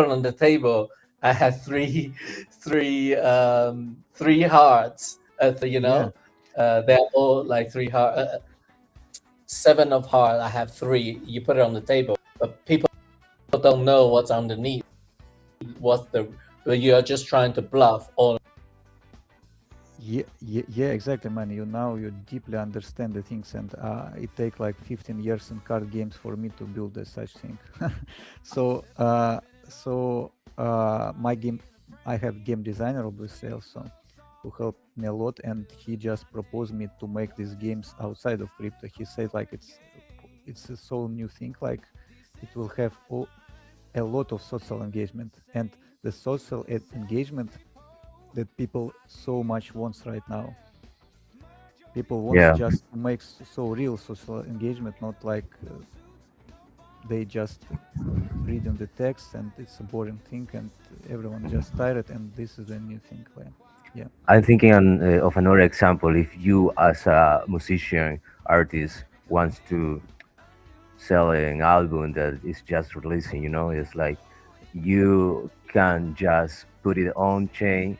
it on the table. I have three hearts. You know, they're all like three heart. 7 of heart. I have 3. You put it on the table, but people don't know what's underneath. But you are just trying to bluff all. Yeah, exactly, man. You deeply understand the things, and it take like 15 years in card games for me to build a such thing. so my game, I have game designer obviously also, who helped me a lot, and he just proposed me to make these games outside of crypto. He said like it's a so new thing, like it will have a lot of social engagement, and the social engagement that people so much wants right now. People want just to make so real social engagement, not like they just reading the text and it's a boring thing and everyone just tired, and this is a new thing. Yeah. I'm thinking of another example. If you, as a musician, artist, wants to sell an album that is just releasing, it's like you can just put it on chain,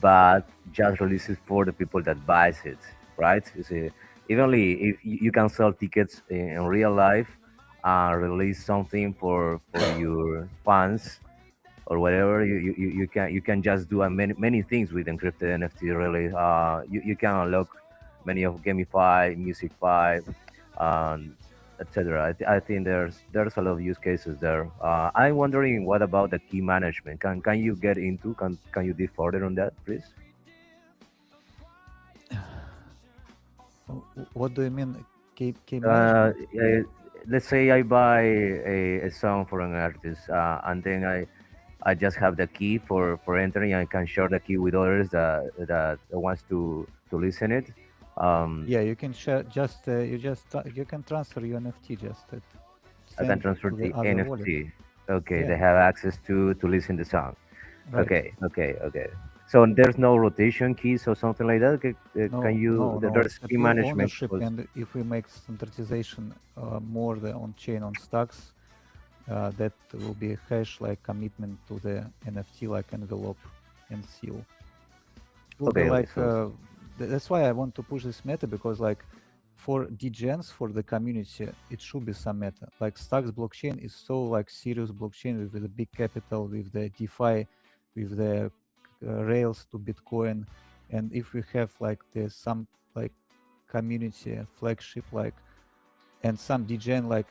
but just release it for the people that buys it, right? You see, evenly, if you can sell tickets in real life and release something for your fans or whatever, you can just do many things with encrypted NFT. Really, you can unlock many of gamify, musicify, etc. I think there's a lot of use cases there. I'm wondering, what about the key management? Can you get into? Can you dig further on that, please? What do you mean, key management? Let's say I buy a song for an artist, and then I just have the key for entering. I can share the key with others that wants to listen it. Yeah, you can share. You can transfer your NFT just. I can transfer to the other wallet. NFT. Okay, Yeah. they have access to listen the song. Right. Okay. So there's no rotation keys or something like that. Can you? No, There's it's a key pure management. ownership, and if we make standardization more on chain on stacks, that will be a hash like commitment to the NFT, like envelope and seal. It will be like that's why I want to push this meta, because like for degens, for the community, it should be some meta. Like Stacks blockchain is so like serious blockchain with the big capital, with the DeFi, with the rails to Bitcoin, and if we have like some like community flagship like, and some degen like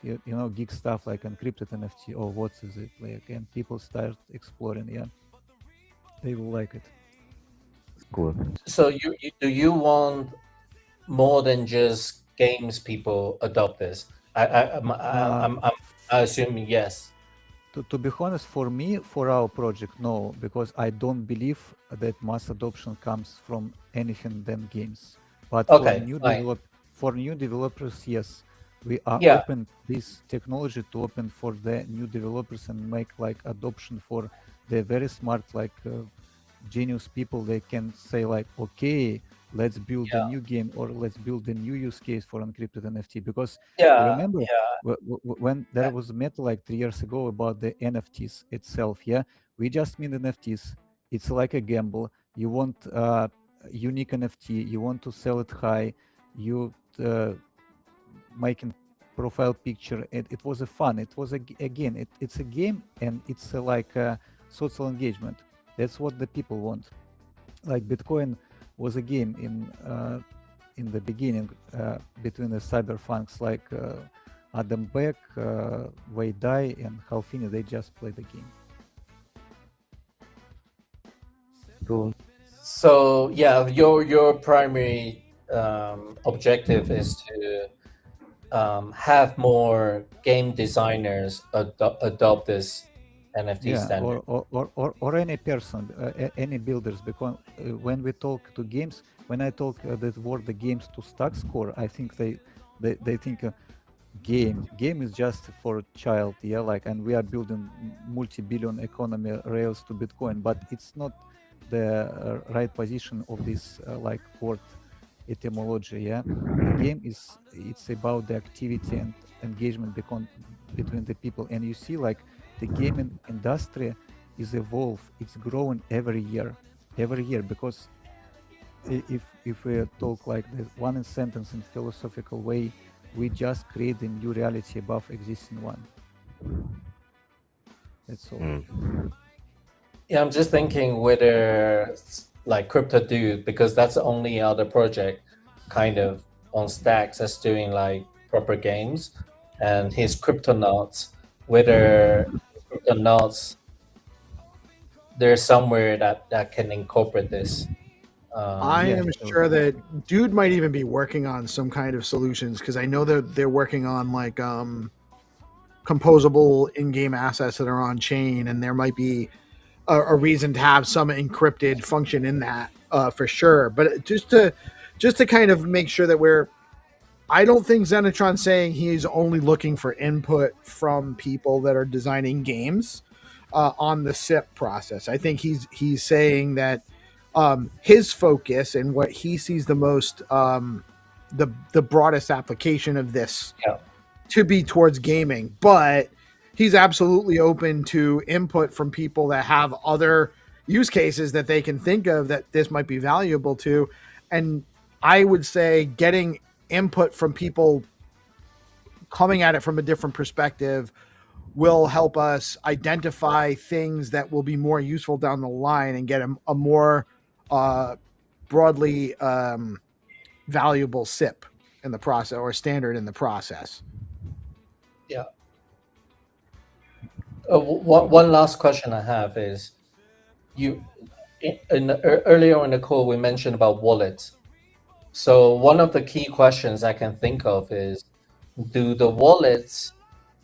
geek stuff like encrypted NFT or what is it like, and people start exploring, yeah, they will like it. Cool. So do you want more than just games people adopt this? I'm assuming yes. To be honest, for me, for our project, no, because I don't believe that mass adoption comes from anything than games. But for new developers, yes, we are open this technology to open for the new developers and make like adoption for the very smart like genius people. They can say like, okay, let's build a new game, or let's build a new use case for encrypted NFT. Because remember when there was a meta like 3 years ago about the NFTs itself, yeah, we just mean NFTs. It's like a gamble. You want unique NFT, you want to sell it high, you making profile picture. It was a fun. It was again, it's a game, and it's like a social engagement. That's what the people want. Like Bitcoin was a game in the beginning between the cyberpunks like Adam Beck, Wei Dai, and Halfini. They just play the game. Cool. So yeah, your primary objective is to have more game designers adopt this NFT standard. Or any person, any builders, because when we talk to games, when I talk the word the games to Stacks Core, I think they think game is just for child, yeah, like, and we are building multi-billion economy rails to Bitcoin, but it's not the right position of this like word etymology, yeah. The game it's about the activity and engagement between the people, and you see like the gaming industry is evolve, it's growing every year, because if we talk like the one sentence in philosophical way, we just create a new reality above existing one. That's all. Yeah, I'm just thinking whether like Crypto Dude, because that's the only other project kind of on Stacks that's doing like proper games, and his Cryptonauts, whether Cryptonauts there's somewhere that can incorporate this. I am sure that Dude might even be working on some kind of solutions, because I know that they're working on like composable in-game assets that are on chain, and there might be a reason to have some encrypted function in that for sure. But just to kind of make sure that I don't think Zenitron's saying he's only looking for input from people that are designing games on the SIP process. I think he's saying that his focus and what he sees the most, the broadest application of this to be towards gaming, but he's absolutely open to input from people that have other use cases that they can think of that this might be valuable to. And I would say getting input from people coming at it from a different perspective will help us identify things that will be more useful down the line and get a more broadly valuable SIP in the process, or standard in the process. Yeah. One last question I have is, earlier in the call we mentioned about wallets. So one of the key questions I can think of is, do the wallets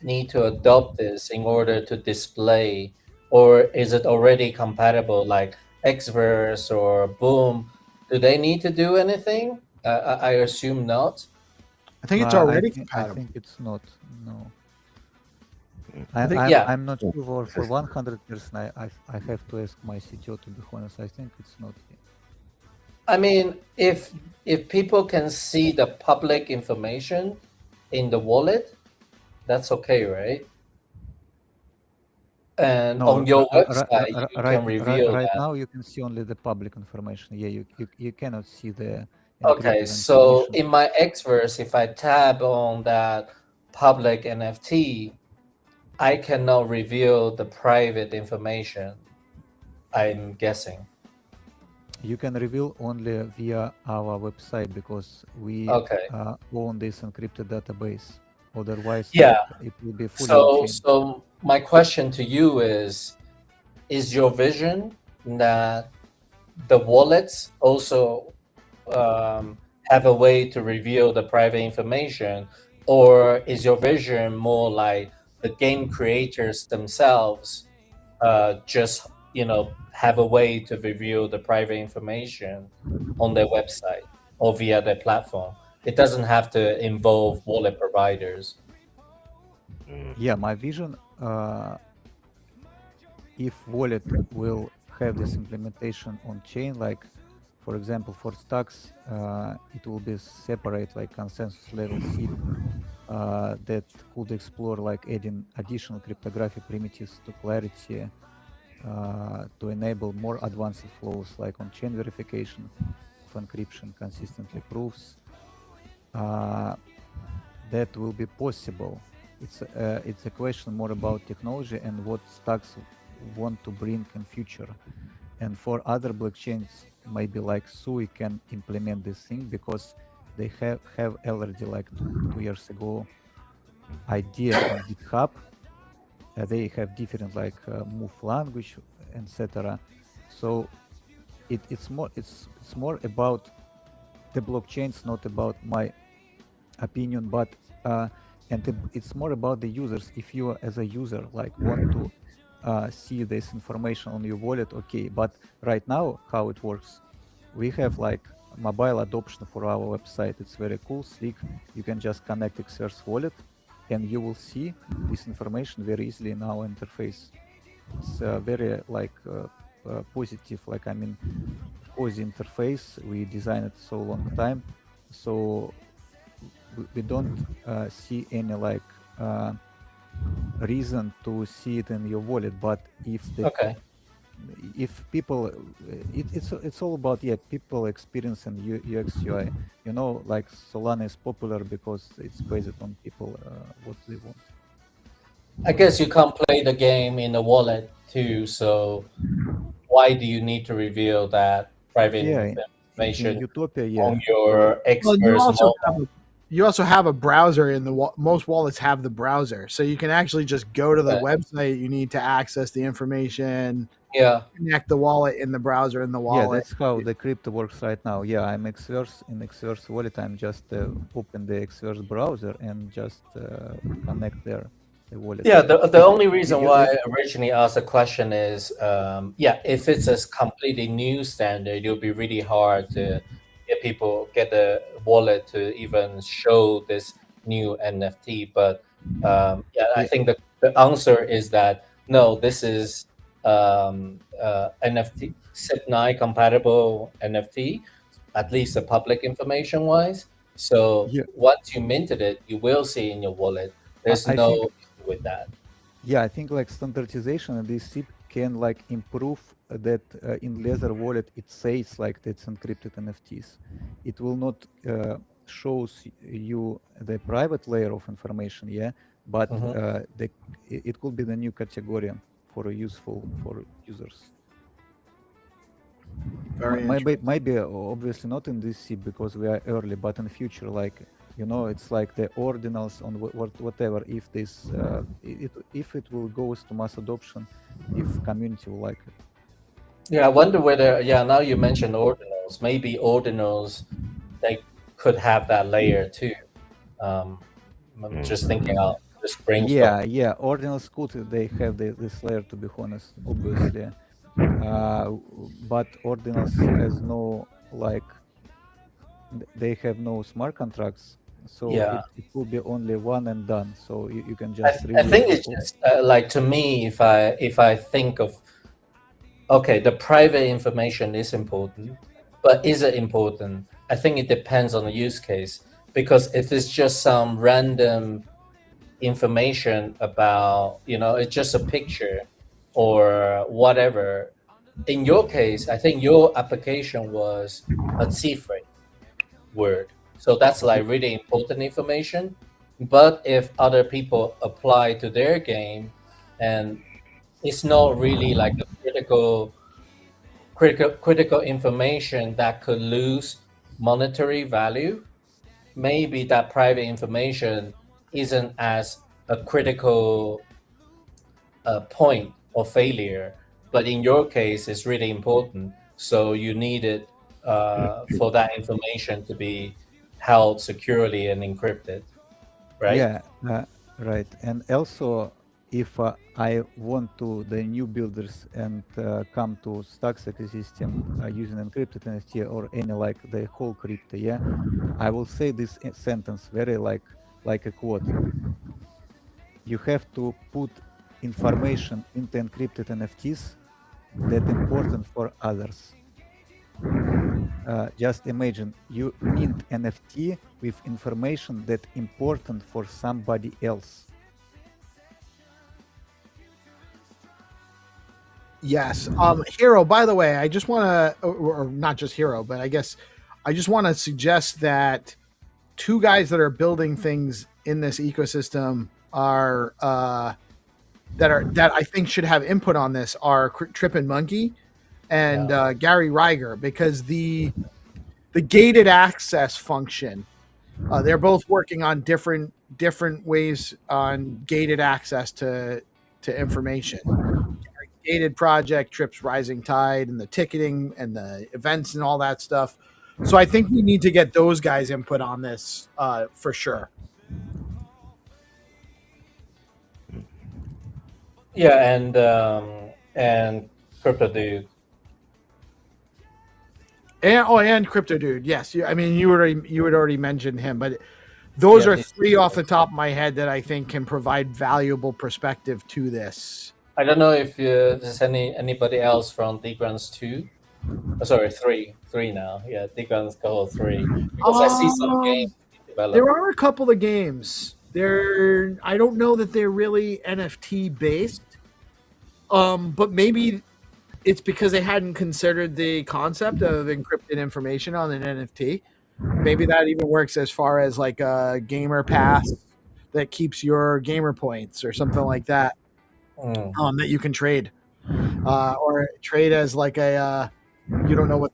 need to adopt this in order to display, or is it already compatible, like Xverse or Boom? Do they need to do anything? I assume not. I think it's already compatible. I think it's not. No. Yeah. I'm not sure for 100%. I have to ask my CTO, to be honest. I think it's not. I mean, if people can see the public information in the wallet, that's okay, right? And on your website, you can reveal right that. now you can see only the public information. Yeah, you cannot see the Okay, so in my Xverse, if I tab on that public NFT, I cannot reveal the private information, I'm guessing. You can reveal only via our website, because we own this encrypted database. Otherwise, it will be fully on-chain. So my question to you is your vision that the wallets also have a way to reveal the private information, or is your vision more like the game creators themselves just have a way to reveal the private information on their website or via their platform? It doesn't have to involve wallet providers. Yeah, my vision, if wallet will have this implementation on chain, like for example for Stacks, it will be separate like consensus level SIP that could explore like adding additional cryptographic primitives to Clarity to enable more advanced flows like on-chain verification of encryption, consistently proofs. That will be possible. It's a question more about technology and what Stacks want to bring in future. And for other blockchains, maybe like Sui can implement this thing, because they have already like two years ago idea on GitHub. They have different like move language, etc. So it's more about the blockchain is not about my opinion, but it's more about the users. If you as a user like want to see this information on your wallet, okay. But right now, how it works, we have like mobile adoption for our website. It's very cool, sleek. You can just connect Xverse wallet, and you will see this information very easily in our interface. It's very like positive, like I mean, cozy interface. We designed it so long time, so we don't see any like reason to see it in your wallet. But if the if people, it's all about people experience and UX UI. You know, like Solana is popular because it's based on people what they want. I guess you can't play the game in the wallet too, so why do you need to reveal that private information Utopia, on your Xverse you also have a browser in the most wallets have the browser, so you can actually just go to the website you need to access the information. Connect the wallet in the browser in the wallet. Yeah, that's how the crypto works right now. Yeah, I'm Xverse in Xverse wallet. I'm just open the Xverse browser and just connect there. The wallet. Yeah, the only reason why I originally asked the question is, if it's a completely new standard, it'll be really hard to get the wallet to even show this new NFT. But I think the answer is that no, this is NFT SIP9 compatible NFT, at least the public information wise. So once you minted it, you will see in your wallet. There's no issue with that. Yeah, I think like standardization of this SIP can like improve that in Ledger wallet it says like it's encrypted NFTs. It will not shows you the private layer of information, but it could be the new category for useful for users. Maybe obviously not in this SIP because we are early, but in the future, like it's like the ordinals on whatever. If this if it will go to mass adoption, if community will like it. Yeah, I wonder whether now you mentioned ordinals, maybe ordinals they could have that layer too. I'm just thinking out this brainstorm. Yeah, ordinals could they have this layer, to be honest, obviously. But ordinals has no like they have no smart contracts, so it will be only one and done. So you can just. I think it's just like, to me, if I think of the private information is important, but is it important? I think it depends on the use case, because if it's just some random information about it's just a picture or whatever. In your case, I think your application was a cipher word. So that's like really important information. But if other people apply to their game and it's not really like a critical information that could lose monetary value, maybe that private information isn't as a critical point of failure. But in your case, it's really important. So you need it for that information to be held securely and encrypted, right? Yeah, right. And also, if I want to the new builders and come to Stacks ecosystem using encrypted NFT or any like the whole crypto, I will say this sentence very like a quote. You have to put information into encrypted NFTs that important for others. Just imagine you mint NFT with information that important for somebody else. Yes. Hero, by the way, I just want to, or not just Hero, but I guess I just want to suggest that two guys that are building things in this ecosystem are that I think should have input on this are Trip and Monkey and Gary Reiger, because the gated access function, they're both working on different ways on gated access to information. Gated project, Trips Rising Tide, and the ticketing and the events and all that stuff. So I think we need to get those guys' input on this for sure. Yeah, and Crypto Dude. And Crypto Dude. Yes, I mean you had already mentioned him, but those are three off the top of my head that I think can provide valuable perspective to this. I don't know if there's anybody else from DeOrganized 2. Oh, sorry, 3 now. Yeah, DeOrganized Cohort 3. Because I see some games developed. There are a couple of games. I don't know that they're really NFT based. But maybe it's because they hadn't considered the concept of encrypted information on an NFT. Maybe that even works as far as like a gamer pass that keeps your gamer points or something like that. That you can trade, or trade as like a you don't know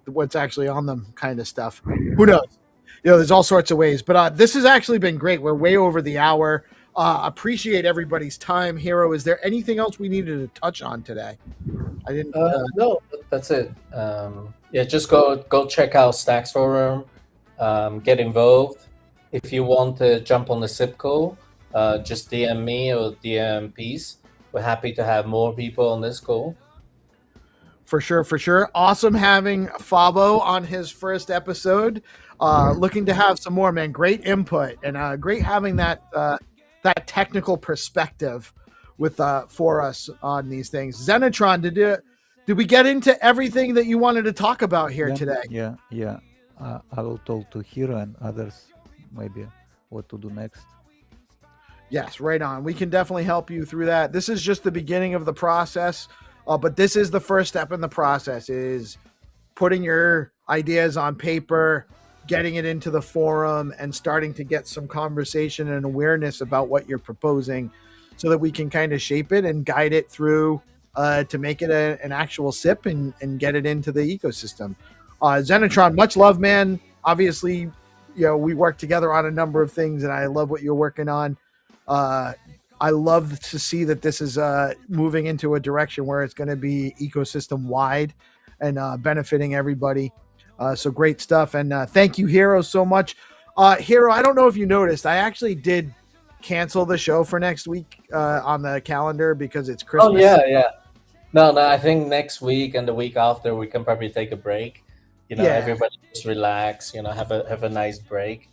what's actually on them kind of stuff. Who knows? There's all sorts of ways. But this has actually been great. We're way over the hour. Appreciate everybody's time. Hero, is there anything else we needed to touch on today? I didn't. No, that's it. Yeah, just go check out Stacks Forum. Get involved. If you want to jump on the SIP call, just DM me or DM Peace. We're happy to have more people on this call. For sure. Awesome having Fabo on his first episode. Looking to have some more, man. Great input and great having that technical perspective with for us on these things. Zenitron, did we get into everything that you wanted to talk about here today? Yeah. I will talk to Hero and others maybe what to do next. Yes, right on. We can definitely help you through that. This is just the beginning of the process, but this is the first step in the process, is putting your ideas on paper, getting it into the forum, and starting to get some conversation and awareness about what you're proposing so that we can kind of shape it and guide it through to make it an actual SIP and get it into the ecosystem. Zenitron, much love, man. Obviously, we work together on a number of things, and I love what you're working on. I love to see that this is moving into a direction where it's going to be ecosystem wide and benefiting everybody. So great stuff. And thank you, Hero, so much. Hero, I don't know if you noticed, I actually did cancel the show for next week on the calendar because it's Christmas. Oh, yeah. No, I think next week and the week after we can probably take a break. Everybody just relax, have a nice break.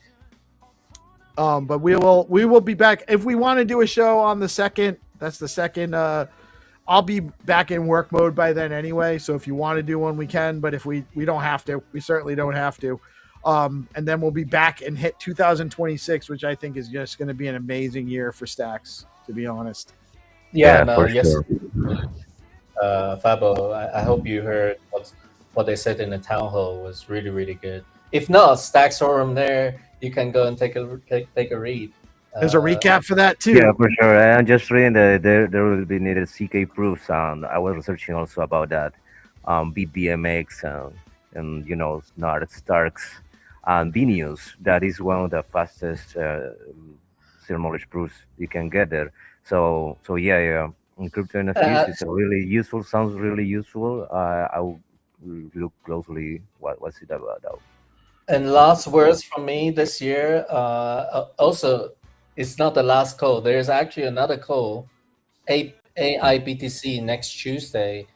But we will be back. If we want to do a show on the 2nd, that's the 2nd. I'll be back in work mode by then anyway. So if you want to do one, we can. But if we don't have to, we certainly don't have to. And then we'll be back and hit 2026, which I think is just going to be an amazing year for Stacks, to be honest. Yes. Fabo, I hope you heard what they said in the town hall was really, really good. If not, Stacks Forum there, you can go and take a read. There's a recap for that too. Yeah, for sure. I'm just reading that there will be needed CK proofs, and I was researching also about that, BBMX and Snark, Starks, and Vinius. That is one of the fastest zero knowledge proofs you can get there. So yeah. Crypto NFTs is really useful. Sounds really useful. I will look closely what's it about. And last words from me this year. Also, it's not the last call. There's actually another call, AIBTC next Tuesday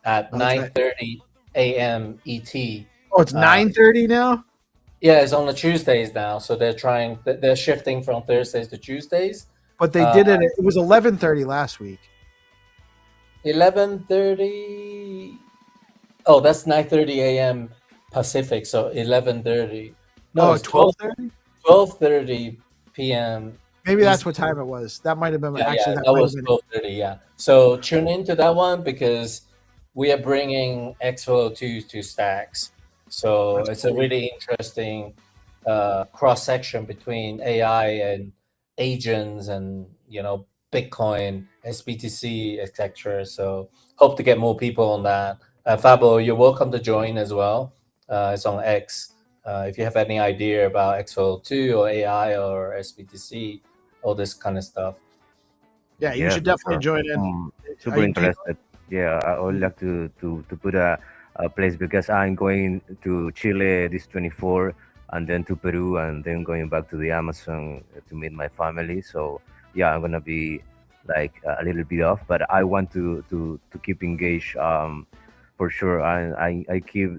at 9:30 a.m. ET. Oh, it's 9:30 now? Yeah, it's on the Tuesdays now. So they're shifting from Thursdays to Tuesdays. But they did it. It was 11:30 last week. 11:30. Oh, that's 9:30 a.m. Pacific. So 11:30. No, it's 12:30. 12:30 p.m. Maybe that's what time it was. That might have been actually. That was 12:30. Yeah. So tune into that one because we are bringing X2 to Stacks. So it's a really interesting cross section between AI and agents and Bitcoin, SBTC, etc. So hope to get more people on that. Fabo, you're welcome to join as well. It's on X. If you have any idea about X2 or AI or SBTC, all this kind of stuff. Yeah, you should definitely join in. Super interested. Yeah, I would like to put a place because I'm going to Chile this 24, and then to Peru, and then going back to the Amazon to meet my family. So yeah, I'm gonna be like a little bit off, but I want to keep engaged. For sure, I keep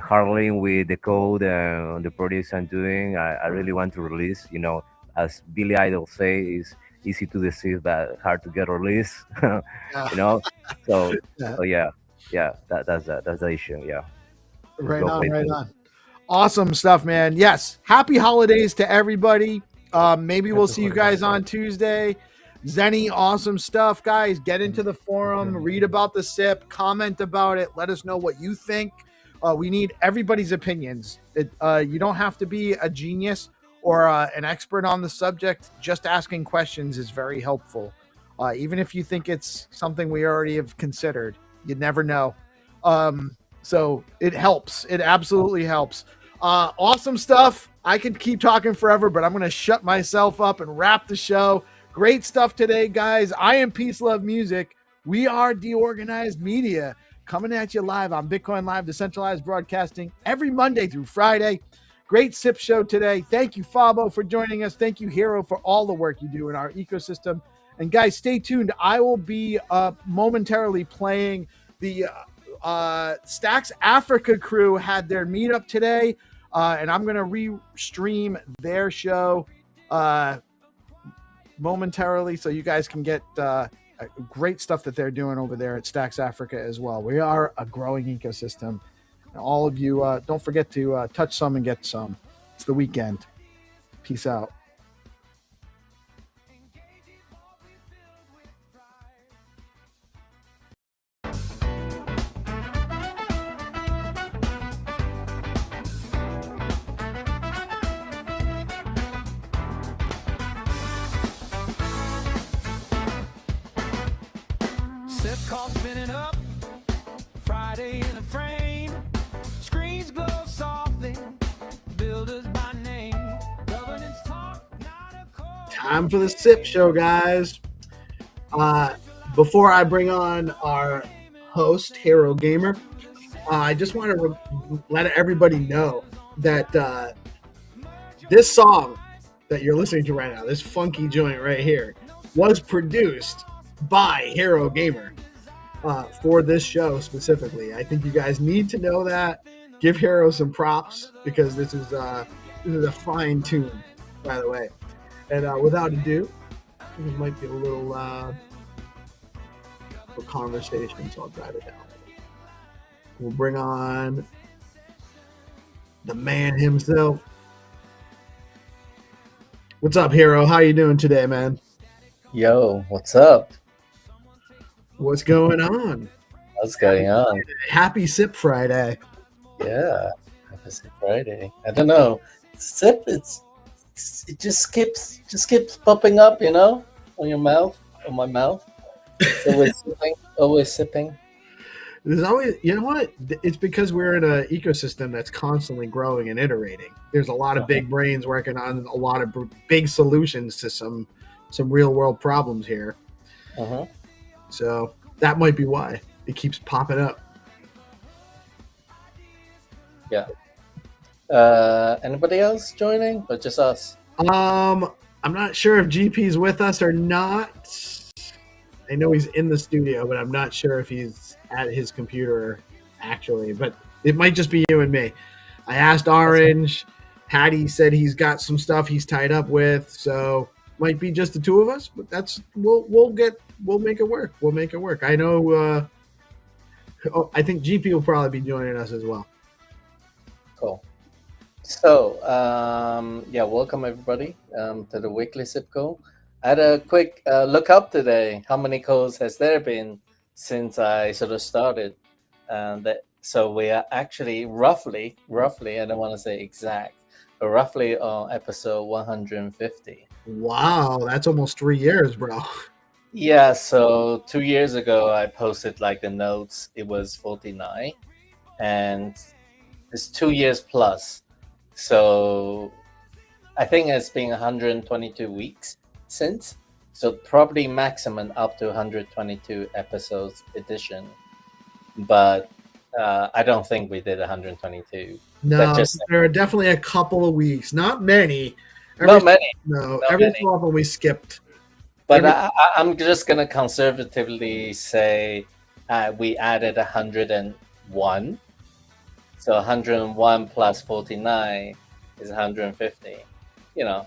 hurdling with the code and the projects I'm doing. I really want to release. You know, as Billy Idol say, it's easy to deceive, but hard to get released. You know, so Yeah. so yeah, yeah, that's the issue. Yeah. Let's Right go on, play right tennis. on. Awesome stuff, man. Yes. Happy holidays to everybody. Maybe we'll see you guys on Tuesday. Zenny, awesome stuff, guys. Get into the forum, read about the SIP, comment about it, let us know what you think. We need everybody's opinions. You don't have to be a genius or an expert on the subject. Just asking questions is very helpful. Even if you think it's something we already have considered, you never know. So it helps. It absolutely helps. Awesome stuff. I could keep talking forever, but I'm going to shut myself up and wrap the show. Great stuff today, guys. I am Peace Love Music. We are DeOrganized Media, coming at you live on Bitcoin Live, decentralized broadcasting every Monday through Friday. Great SIP show today. Thank you, Fabo, for joining us. Thank you, Hero, for all the work you do in our ecosystem. And guys, stay tuned. I will be momentarily playing the Stacks Africa crew had their meetup today, and I'm going to re-stream their show momentarily so you guys can get great stuff that they're doing over there at Stacks Africa as well. We are a growing ecosystem. And all of you, don't forget to touch some and get some. It's the weekend. Peace out. Sip call spinning up, Friday in the frame. Screens glow softly, builders by name. Governance talk, not a call. Time for the SIP show, guys. Before I bring on our host, Hero Gamer, I just want to let everybody know that this song that you're listening to right now, this funky joint right here, was produced by Hero Gamer for this show specifically. I think you guys need to know that. Give Hero some props because this is a fine tune, by the way. And without ado, it might be a little conversation, so I'll drive it down. We'll bring on the man himself. What's up, Hero? How you doing today, man? Yo, what's up? What's going on? What's going on? Happy SIP Friday. Yeah, happy SIP Friday. I don't know. SIP, it just keeps popping up, you know, on your mouth, on my mouth. It's always sipping, always sipping. There's always, you know what? It's because we're in an ecosystem that's constantly growing and iterating. There's a lot of big brains working on a lot of big solutions to some real world problems here. So that might be why it keeps popping up. Yeah. Anybody else joining, or just us? I'm not sure if GP's with us or not. I know he's in the studio, but I'm not sure if he's at his computer actually. But it might just be you and me. I asked Orange. Hattie said he's got some stuff he's tied up with, so might be just the two of us. But that's we'll make it work. We'll make it work. I know. I think GP will probably be joining us as well. Cool. So, yeah, welcome everybody to the weekly SIP call. I had a quick look up today. How many calls has there been since I sort of started? So we are actually roughly, I don't want to say exact, but roughly on episode 150. Wow, that's almost 3 years, bro. Yeah, so 2 years ago, I posted like the notes. It was 49, and it's 2 years plus. So I think it's been 122 weeks since. So probably maximum up to 122 episodes edition. But I don't think we did 122. No, there are definitely a couple of weeks, not many. Not many. No, Not every many. so often we skipped. But I'm just gonna conservatively say we added 101. So 101 plus 49 is 150. You know,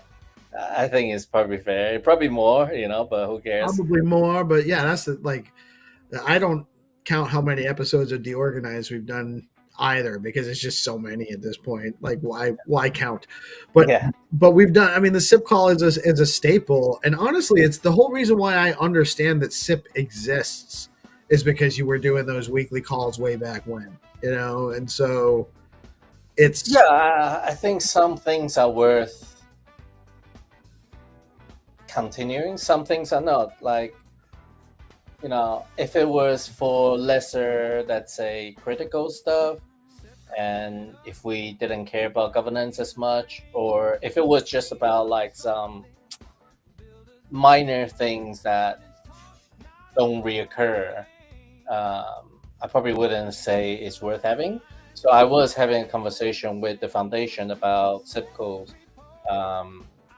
I think it's probably fair. Probably more, but who cares? Probably more, but yeah, that's I don't count how many episodes of DeOrganized we've done either because it's just so many at this point. Like why count? But we've done. I mean, the SIP call is a staple, and honestly, it's the whole reason why I understand that SIP exists is because you were doing those weekly calls way back when, and so it's I think some things are worth continuing. Some things are not. Like, if it was for lesser, let's say, critical stuff, and if we didn't care about governance as much, or if it was just about like some minor things that don't reoccur, I probably wouldn't say it's worth having. So I was having a conversation with the foundation about SIP calls,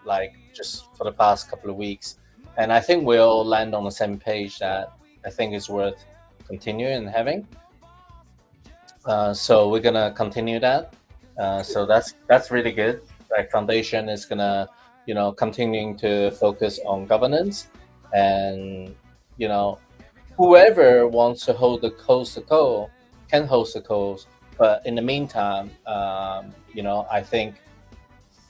like just for the past couple of weeks. And I think we'll land on the same page that I think it's worth continuing having. So we're gonna continue that. So that's really good. Like foundation is gonna, continuing to focus on governance, and whoever wants to hold the coast to call can host the calls. But in the meantime, I think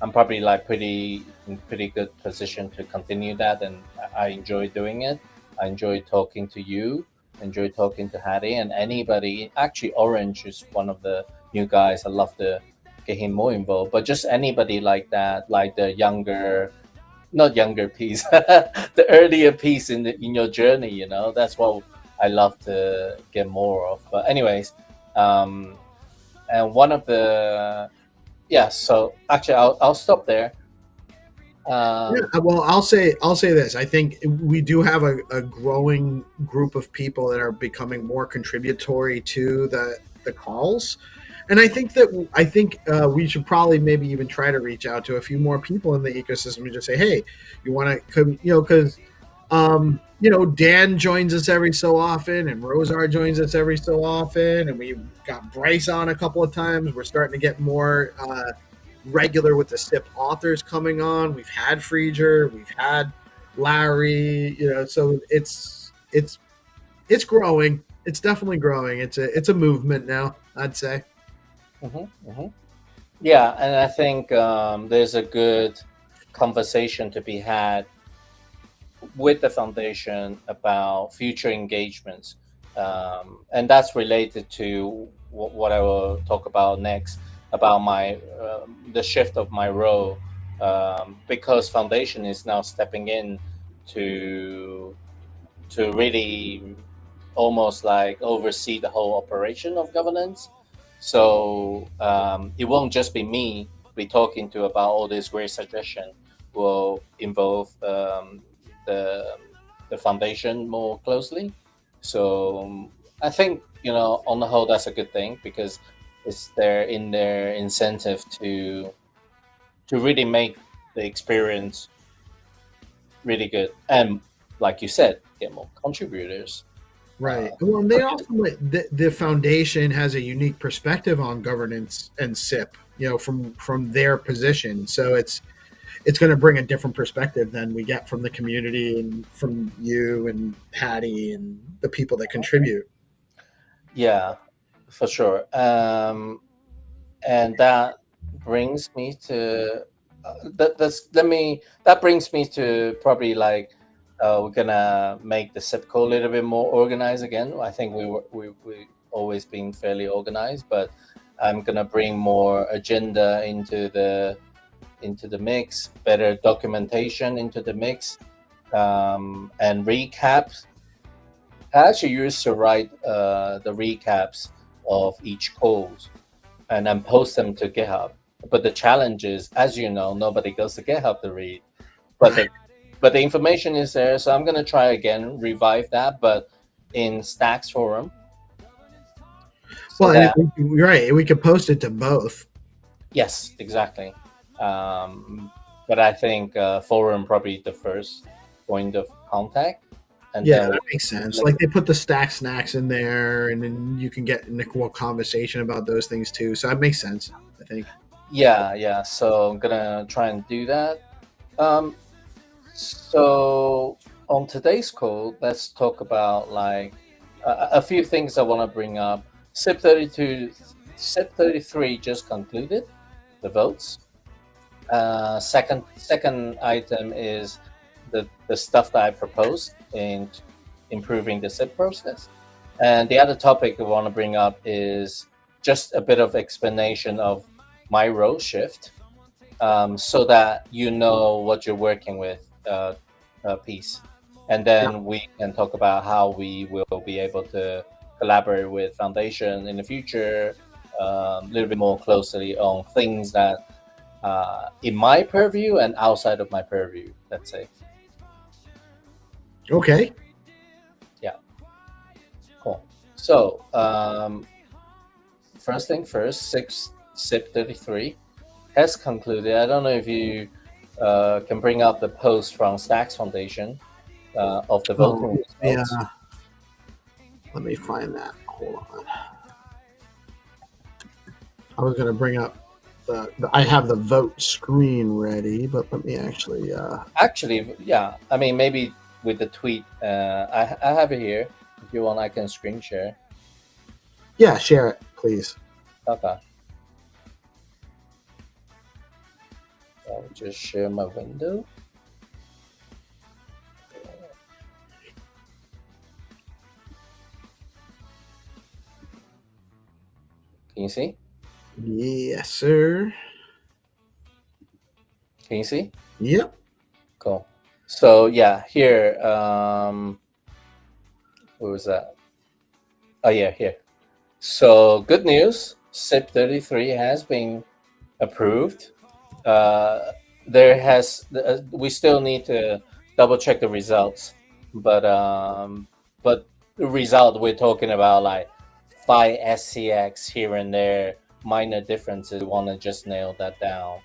I'm probably like in pretty good position to continue that, and I enjoy doing it. I enjoy talking to you, enjoy talking to Hattie and anybody. Actually, Orange is one of the new guys. I love to get him more involved, but just anybody like that, like the not younger piece, the earlier piece in your journey. That's what I love to get more of. But anyways, and one of the so actually I'll stop there. Well, I'll say this. I think we do have a growing group of people that are becoming more contributory to the calls, and I think we should probably maybe even try to reach out to a few more people in the ecosystem and just say, hey, you want to come? Because Dan joins us every so often, and Rosar joins us every so often, and we've got Bryce on a couple of times. We're starting to get more regular with the SIP authors coming on. We've had Frieger, we've had Larry, so it's growing. It's definitely growing. It's a movement now, I'd say. Yeah, and I think there's a good conversation to be had with the foundation about future engagements, and that's related to what I will talk about next, about my the shift of my role, because foundation is now stepping in to really almost like oversee the whole operation of governance. So it won't just be me be talking to about all this great suggestion. Will involve the foundation more closely. So I think on the whole that's a good thing, because it's their incentive to really make the experience really good, and like you said, get more contributors. Right. Well, they also the foundation has a unique perspective on governance and SIP, from their position. So it's going to bring a different perspective than we get from the community and from you and Patty and the people that contribute. Yeah, for sure. And that brings me to that brings me to probably like we're gonna make the SIPCO a little bit more organized again. I think we always been fairly organized, but I'm gonna bring more agenda into the mix, better documentation into the mix, and recaps. I actually used to write the recaps of each calls and then post them to GitHub. But the challenge is, as you know, nobody goes to GitHub to read. But the information is there, so I'm going to try again, revive that, but in Stacks forum. So Well, that, you're right. We could post it to both. yes, exactly. But I think forum probably the first point of contact, and Yeah, then that makes sense. Like they put the stack snacks in there, and then you can get in a cool conversation about those things too. So that makes sense, I think. yeah. So I'm gonna try and do that. So on today's call, let's talk about like a few things I want to bring up. SIP 33 just concluded the votes. Second item is the stuff that I proposed in improving the SIP process. And the other topic I want to bring up is just a bit of explanation of my role shift, so that you know what you're working with, piece. And then we can talk about how we will be able to collaborate with Foundation in the future, a little bit more closely on things that in my purview and outside of my purview, let's say. Okay. Yeah. Cool. So first thing first, SIP 33 has concluded. I don't know if you can bring up the post from Stacks Foundation of the voting results. Yeah. Let me find that. Hold on. I was going to bring up I have the vote screen ready, but let me actually. Actually, yeah. I mean, maybe with the tweet, I have it here. If you want, I can screen share. Yeah, share it, please. Okay. I'll just share my window. Can you see? Yes, sir. Can you see? Yep. Cool. So yeah, here. What was that? Oh yeah, here. So good news. SIP 33 has been approved. We still need to double check the results, but the result we're talking about like 5 SCX here and there, minor differences. We want to just nail that down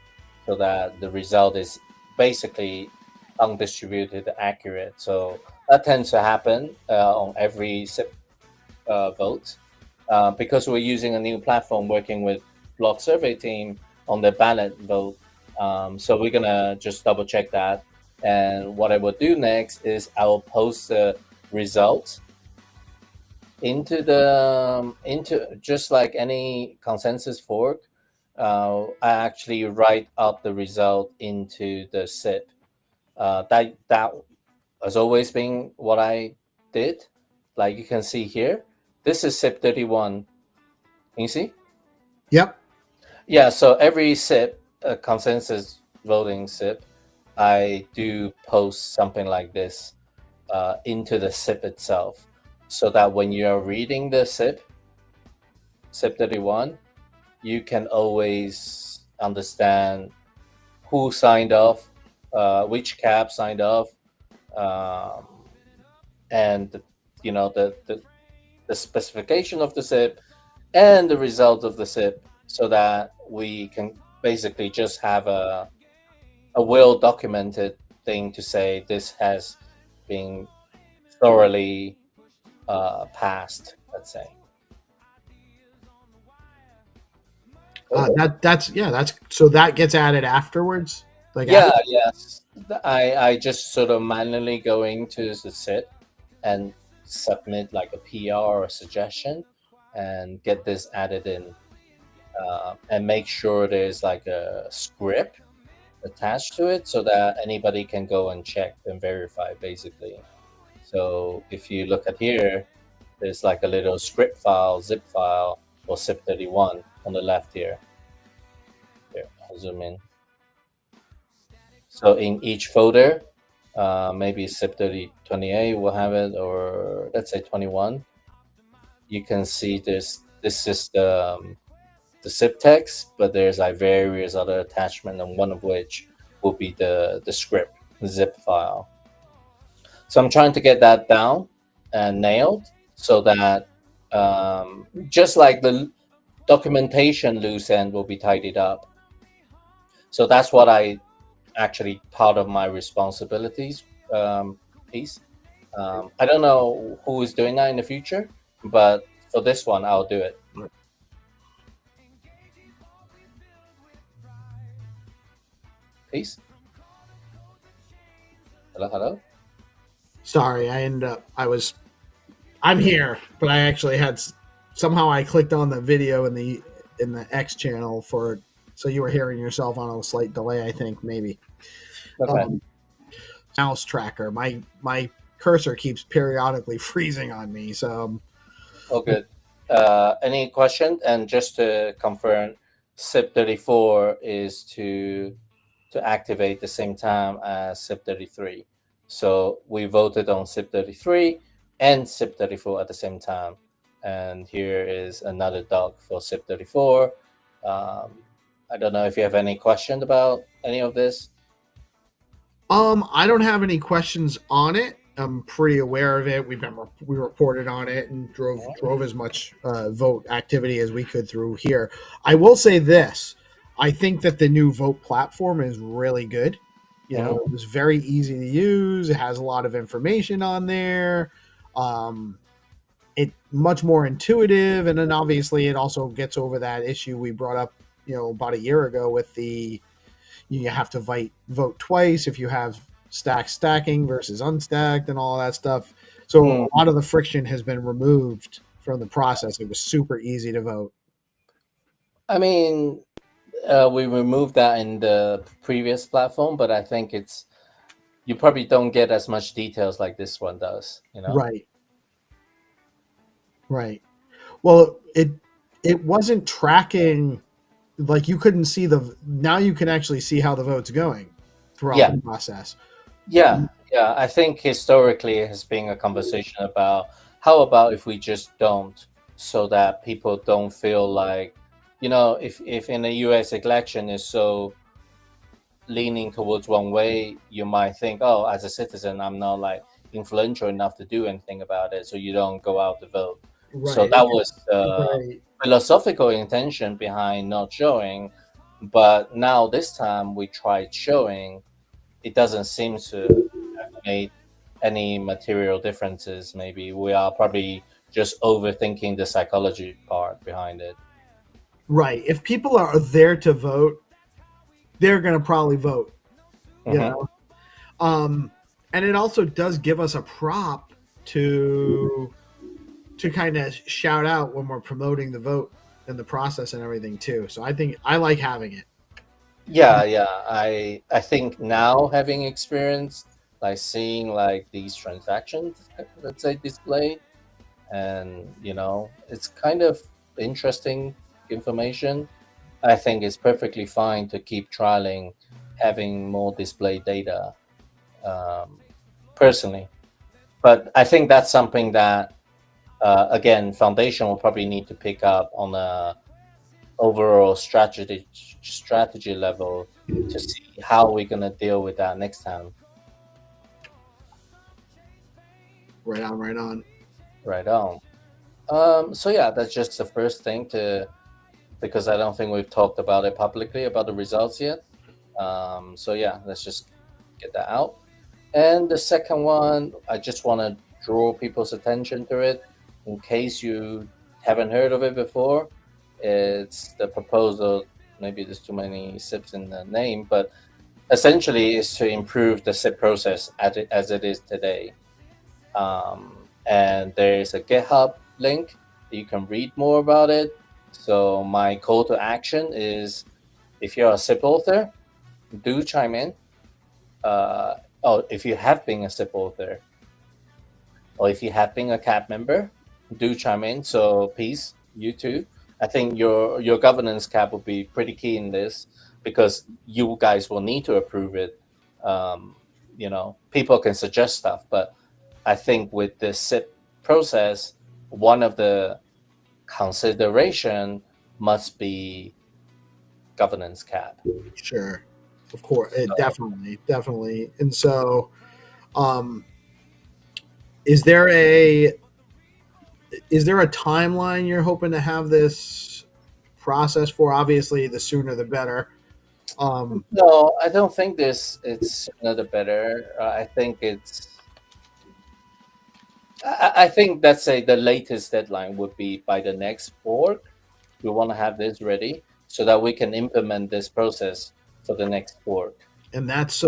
so that the result is basically undistributed accurate. So that tends to happen on every SIP vote, because we're using a new platform working with Block Survey team on the ballot vote. So we're gonna just double check that. And what I will do next is I will post the results into just like any consensus fork. I actually write up the result into the SIP. That has always been what I did. Like you can see here, this is SIP 31. Can you see? Yep. Yeah, so every SIP, consensus voting SIP, I do post something like this into the SIP itself, so that when you're reading the SIP 31, you can always understand who signed off, which cap signed off, and the specification of the SIP and the result of the SIP, so that we can basically just have a well documented thing to say this has been thoroughly passed, let's say. That's so that gets added afterwards. Like Yes. I just sort of manually go into the SIP and submit like a PR or a suggestion and get this added in, and make sure there's like a script attached to it so that anybody can go and check and verify basically. So if you look at here, there's like a little script file, zip file for SIP 31 on the left here. Here, I'll zoom in. So in each folder, maybe SIP 28 will have it, or let's say 21. You can see this is the SIP text, but there's like various other attachments, and one of which will be the script zip file. So I'm trying to get that down and nailed so that Just like the documentation loose end will be tidied up. So that's what I actually part of my responsibilities piece. I don't know who is doing that in the future, but for this one, I'll do it. Peace. Hello. Sorry, I'm here, but I actually had somehow I clicked on the video in the X channel so you were hearing yourself on a slight delay, I think maybe. Okay. Mouse tracker. My cursor keeps periodically freezing on me, so. Oh, good. Any question? And just to confirm, SIP34 is to activate the same time as SIP33. So we voted on SIP33 and SIP34 at the same time. And here is another doc for SIP34. I don't know if you have any question about any of this. I don't have any questions on it. I'm pretty aware of it. We reported on it and drove as much vote activity as we could through here. I will say this: I think that the new vote platform is really good. It was very easy to use. It has a lot of information on there. It much more intuitive, and then obviously it also gets over that issue we brought up, about a year ago with you have to vote twice if you have stacking versus unstacked and all that stuff. So a lot of the friction has been removed from the process. It was super easy to vote. I mean, we removed that in the previous platform, but I think you probably don't get as much details like this one does. Right. Well, it wasn't tracking, like you couldn't see now you can actually see how the vote's going throughout the process. Yeah. I think historically it has been a conversation about how about if we just don't, so that people don't feel like, if in the US election is so leaning towards one way, you might think, oh, as a citizen, I'm not like influential enough to do anything about it, so you don't go out to vote. Right. So that was the philosophical intention behind not showing. But now this time we tried showing. It doesn't seem to have made any material differences. Maybe we are probably just overthinking the psychology part behind it. Right. If people are there to vote, they're going to probably vote. And it also does give us a prop to kind of shout out when we're promoting the vote and the process and everything too. So I think I like having it. Yeah. I think now having experience, like seeing like these transactions, let's say, displayed, and it's kind of interesting information. I think it's perfectly fine to keep trialing, having more display data, personally. But I think that's something that, again, Foundation will probably need to pick up on a overall strategy level to see how we're going to deal with that next time. Right on. So yeah, that's just the first thing because I don't think we've talked about it publicly about the results yet. So yeah, let's just get that out. And the second one, I just want to draw people's attention to it in case you haven't heard of it before. It's the proposal, maybe there's too many SIPs in the name, but essentially is to improve the SIP process as it is today. And there's a GitHub link that you can read more about it. So my call to action is, if you're a SIP author, do chime in. If you have been a SIP author, or if you have been a CAP member, do chime in. So please, you too. I think your governance cap will be pretty key in this, because you guys will need to approve it. People can suggest stuff, but I think with the SIP process, one of the consideration must be governance cap. Sure, of course, definitely. And so, is there is there a timeline you're hoping to have this process for? Obviously, the sooner the better. No, I don't think this it's sooner the better. I think it's. I think let's say the latest deadline would be by the next fork. We want to have this ready so that we can implement this process for the next fork. And that's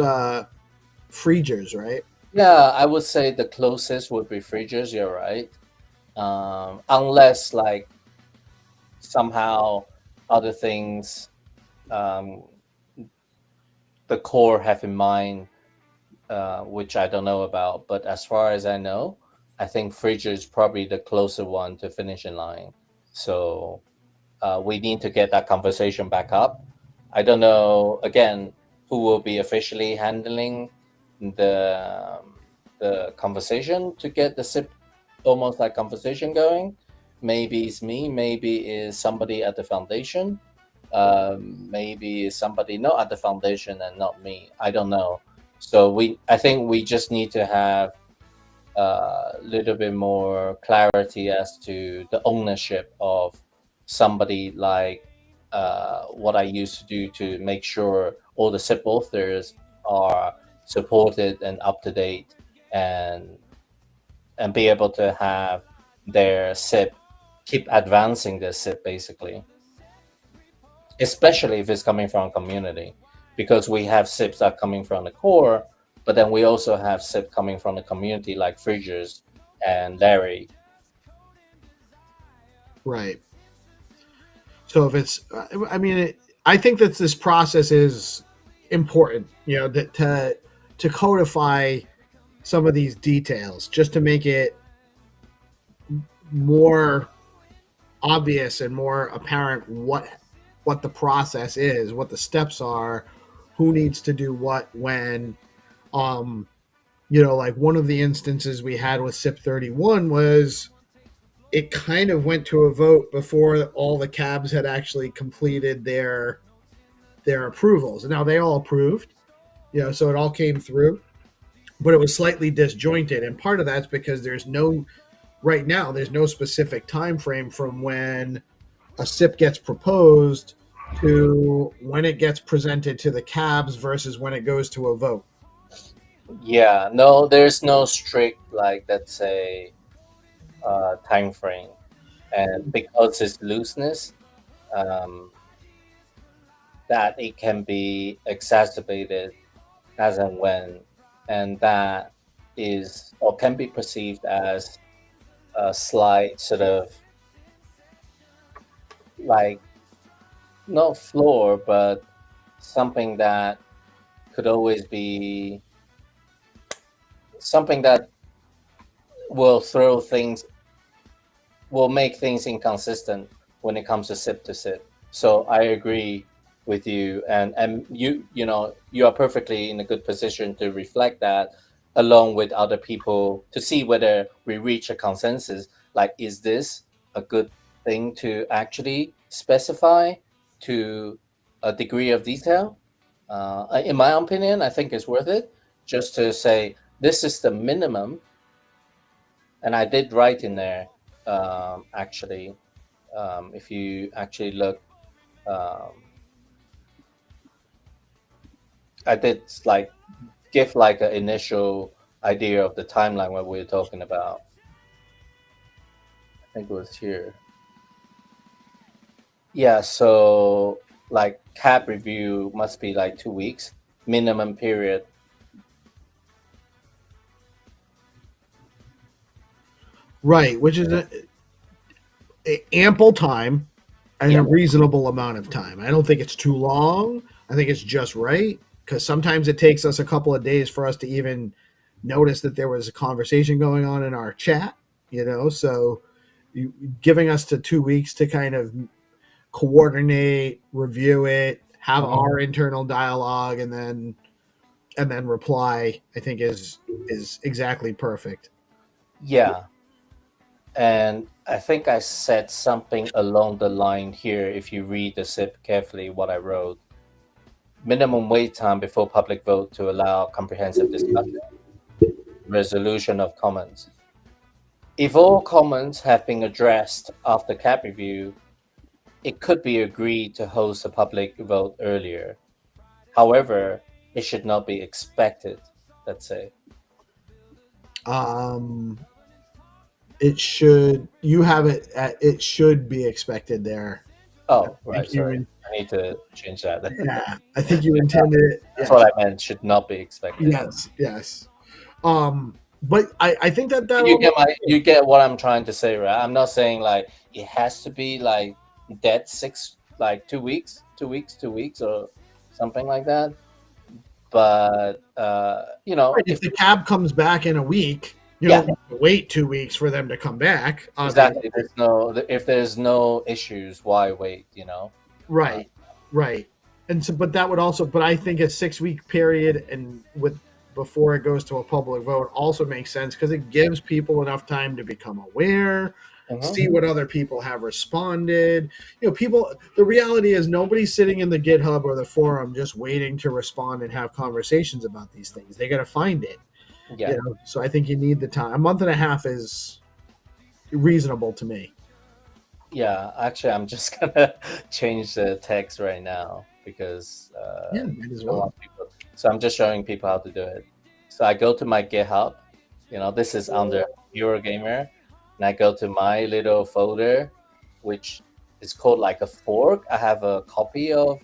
Freegers, right? Yeah, I would say the closest would be Freegers. You're right. Unless like somehow other things the core have in mind, which I don't know about. But as far as I know, I think Freeger is probably the closer one to finish in line. So we need to get that conversation back up. I don't know, again, who will be officially handling the conversation to get the SIP almost like conversation going. Maybe it's me, maybe it's somebody at the foundation, maybe it's somebody not at the foundation and not me. I don't know. So I think we just need to have a little bit more clarity as to the ownership of somebody like what I used to do to make sure all the SIP authors are supported and up to date and be able to have their SIP keep advancing their SIP basically, especially if it's coming from a community, because we have SIPs that are coming from the core, but then we also have SIP coming from the community like Freegers and Larry. Right. So if it's, I mean, I think that this process is important, you know, that to codify some of these details, just to make it more obvious and more apparent what the process is, what the steps are, who needs to do what when. You know, like one of the instances we had with SIP 31 was it kind of went to a vote before all the cabs had actually completed their approvals. Now they all approved, you know, so it all came through, but it was slightly disjointed, and part of that's because there's no specific time frame from when a SIP gets proposed to when it gets presented to the cabs versus when it goes to a vote. Yeah, no, there's no strict, like, let's say, time frame. And because it's looseness, that it can be exacerbated as and when, and that is or can be perceived as a slight sort of like not flaw, but something that could always be something that will make things inconsistent when it comes to SIP to SIP. So I agree with you, and you know, you are perfectly in a good position to reflect that along with other people to see whether we reach a consensus. Like, is this a good thing to actually specify to a degree of detail? In my opinion, I think it's worth it just to say this is the minimum. And I did write in there, actually, if you actually look, I did like give like an initial idea of the timeline what we were talking about. I think it was here. Yeah, so like cap review must be like 2 weeks minimum period. Right, which is a ample time and a reasonable amount of time. I don't think it's too long. I think it's just right, because sometimes it takes us a couple of days for us to even notice that there was a conversation going on in our chat, you know, so giving us to 2 weeks to kind of coordinate, review it, have our internal dialogue, and then reply, I think is exactly perfect. Yeah. And I think I said something along the line here, if you read the SIP carefully, what I wrote. Minimum wait time before public vote to allow comprehensive discussion. Resolution of comments. If all comments have been addressed after CAP review, it could be agreed to host a public vote earlier. However, it should not be expected, let's say. It should. You have it. It should be expected there. Oh, right. Sorry, I need to change that. Yeah, I think you intended it. That's what I meant. Should not be expected. Yes. But I think that you get what I'm trying to say, right? I'm not saying like it has to be like dead 2 weeks, 2 weeks, 2 weeks, or something like that. But if the cab comes back in a week, you don't have to wait 2 weeks for them to come back. Exactly. If there's no issues, why wait? Right. And so, but that would also, but I think a 6-week period and before it goes to a public vote also makes sense because it gives people enough time to become aware, see what other people have responded. The reality is nobody's sitting in the GitHub or the forum just waiting to respond and have conversations about these things. They got to find it. Yeah. So I think you need the time. A month and a half is reasonable to me. Yeah, actually, I'm just gonna change the text right now because might as well. So I'm just showing people how to do it. So I go to my GitHub. This is under Eurogamer, and I go to my little folder, which is called like a fork. I have a copy of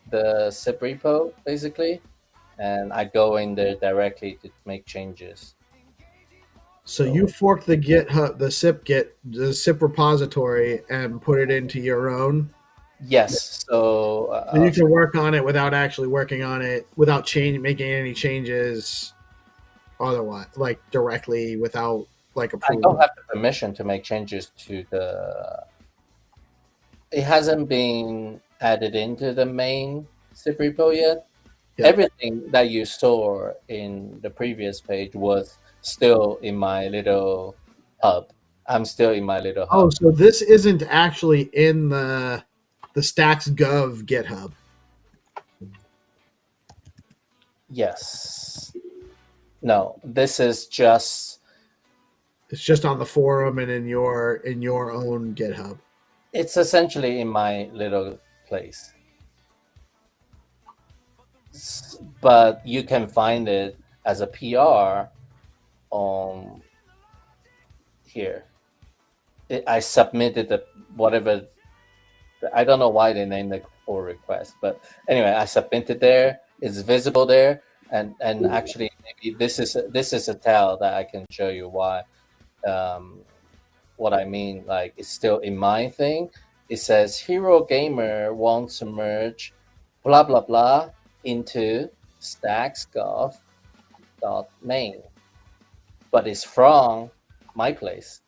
the zip repo basically, and I go in there directly to make changes. So you fork the GitHub, the zip repository, and put it into your own. Yes. So you can work on it without actually working on it, without making any changes. Otherwise, like directly without like approval. I don't have the permission to make changes to the. It hasn't been added into the main zip repo yet. Yeah. Everything that you saw in the previous page was still in my little hub. I'm still in my little hub. Oh, so this isn't actually in the Stacks.gov GitHub. Yes. No, this is just. It's just on the forum and in your own GitHub. It's essentially in my little place. But you can find it as a PR on here. I submitted whatever. I don't know why they named it pull request, but anyway, I submitted there. It's visible there, and actually, maybe this is a tell that I can show you why. What I mean, like it's still in my thing. It says Hero Gamer wants to merge, blah blah blah, into Stacks.gov.main, but it's from my place.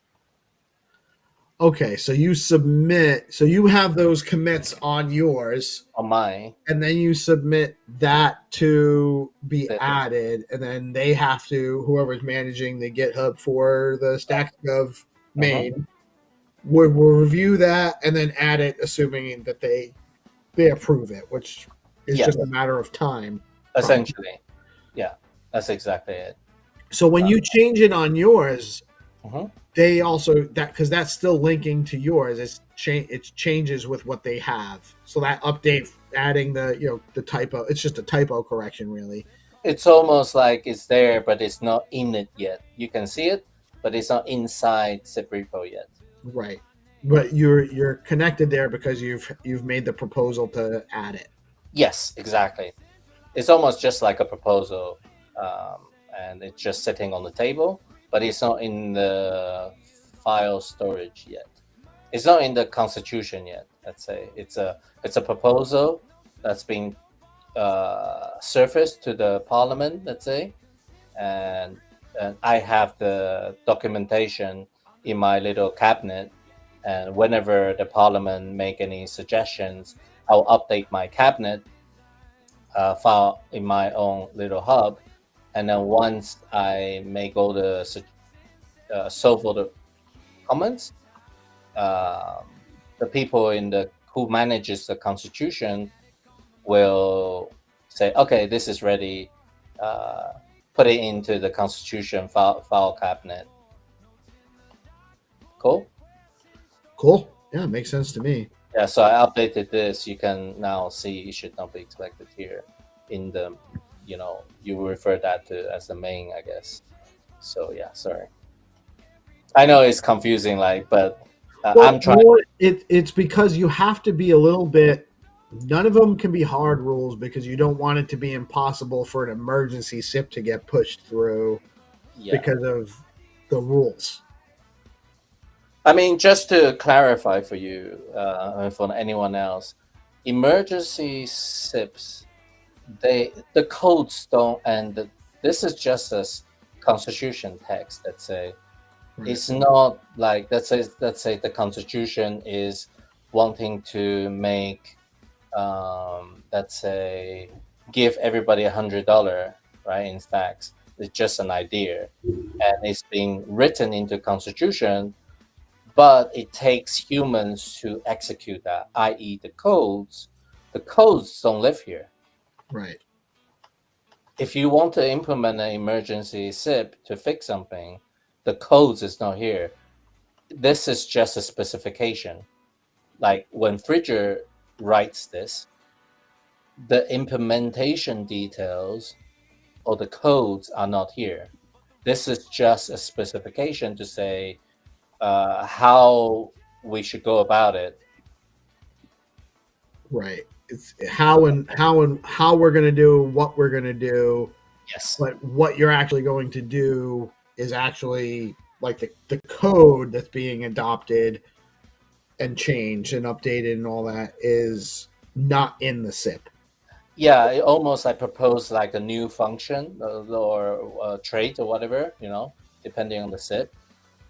Okay, so you submit. So you have those commits on yours, on mine, and then you submit that to be added, and then they have to, whoever's managing the GitHub for the Stacks.gov main, will review that and then add it, assuming that they approve it, which is just a matter of time. Essentially, yeah, that's exactly it. So when you change it on yours. They also because that's still linking to yours. It changes with what they have. So that update, adding the typo, it's just a typo correction, really. It's almost like it's there, but it's not in it yet. You can see it, but it's not inside zip repo yet. Right, but you're connected there because you've made the proposal to add it. Yes, exactly. It's almost just like a proposal, and it's just sitting on the table. But it's not in the file storage yet. It's not in the constitution yet. Let's say it's a proposal that's been surfaced to the parliament. Let's say, and I have the documentation in my little cabinet. And whenever the parliament make any suggestions, I'll update my cabinet file in my own little hub. And then once I make all the solve all the comments, the people who manages the constitution will say, okay, this is ready. Put it into the constitution file cabinet. Cool. Cool. Yeah, makes sense to me. Yeah, so I updated this. You can now see it should not be expected here in the, you refer that to as the main, I guess. So yeah, sorry. I know it's confusing, but I'm trying. It's because you have to be a little bit. None of them can be hard rules because you don't want it to be impossible for an emergency SIP to get pushed through because of the rules. I mean, just to clarify for you and for anyone else, emergency SIPs, the codes don't, and this is just a constitution text that say it's not like let's say the constitution is wanting to make let's say give everybody $100 right in stacks. It's just an idea, and it's being written into constitution. But it takes humans to execute that, i.e., the codes. The codes don't live here. Right. If you want to implement an emergency SIP to fix something, the codes is not here. This is just a specification. Like when Fridger writes this, the implementation details or the codes are not here. This is just a specification to say how we should go about it. Right. It's how we're going to do what we're going to do. Yes. But what you're actually going to do is actually like the code that's being adopted and changed and updated and all that is not in the SIP. Yeah, it almost I propose like a new function or trait or whatever, depending on the SIP.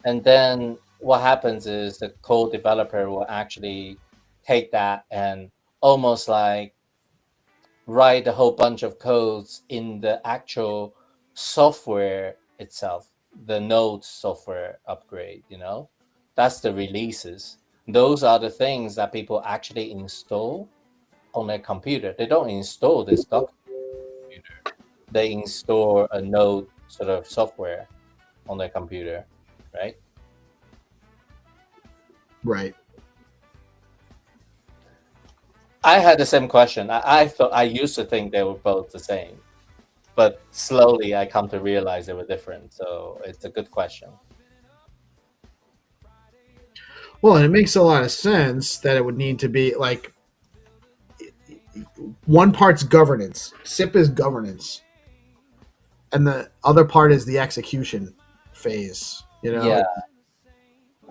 And then what happens is the code developer will actually take that and almost like write a whole bunch of codes in the actual software itself, the Node software upgrade, That's the releases. Those are the things that people actually install on their computer. They don't install this document on their computer. They install a Node sort of software on their computer, right? Right. I had the same question. I used to think they were both the same, but slowly I come to realize they were different. So it's a good question. Well, and it makes a lot of sense that it would need to be like one part's governance. SIP is governance, and the other part is the execution phase. Yeah.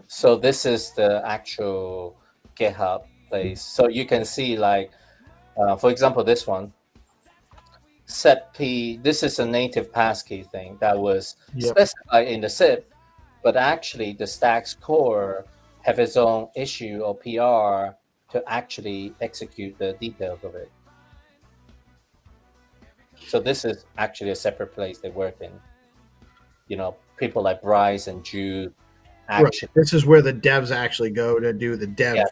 So this is the actual GitHub place. So you can see, like, for example, this one, set P. This is a native passkey thing that was specified in the SIP, but actually the Stacks core have its own issue or PR to actually execute the details of it. So this is actually a separate place they work in. People like Bryce and Jude. Actually, this is where the devs actually go to do the dev. Yeah.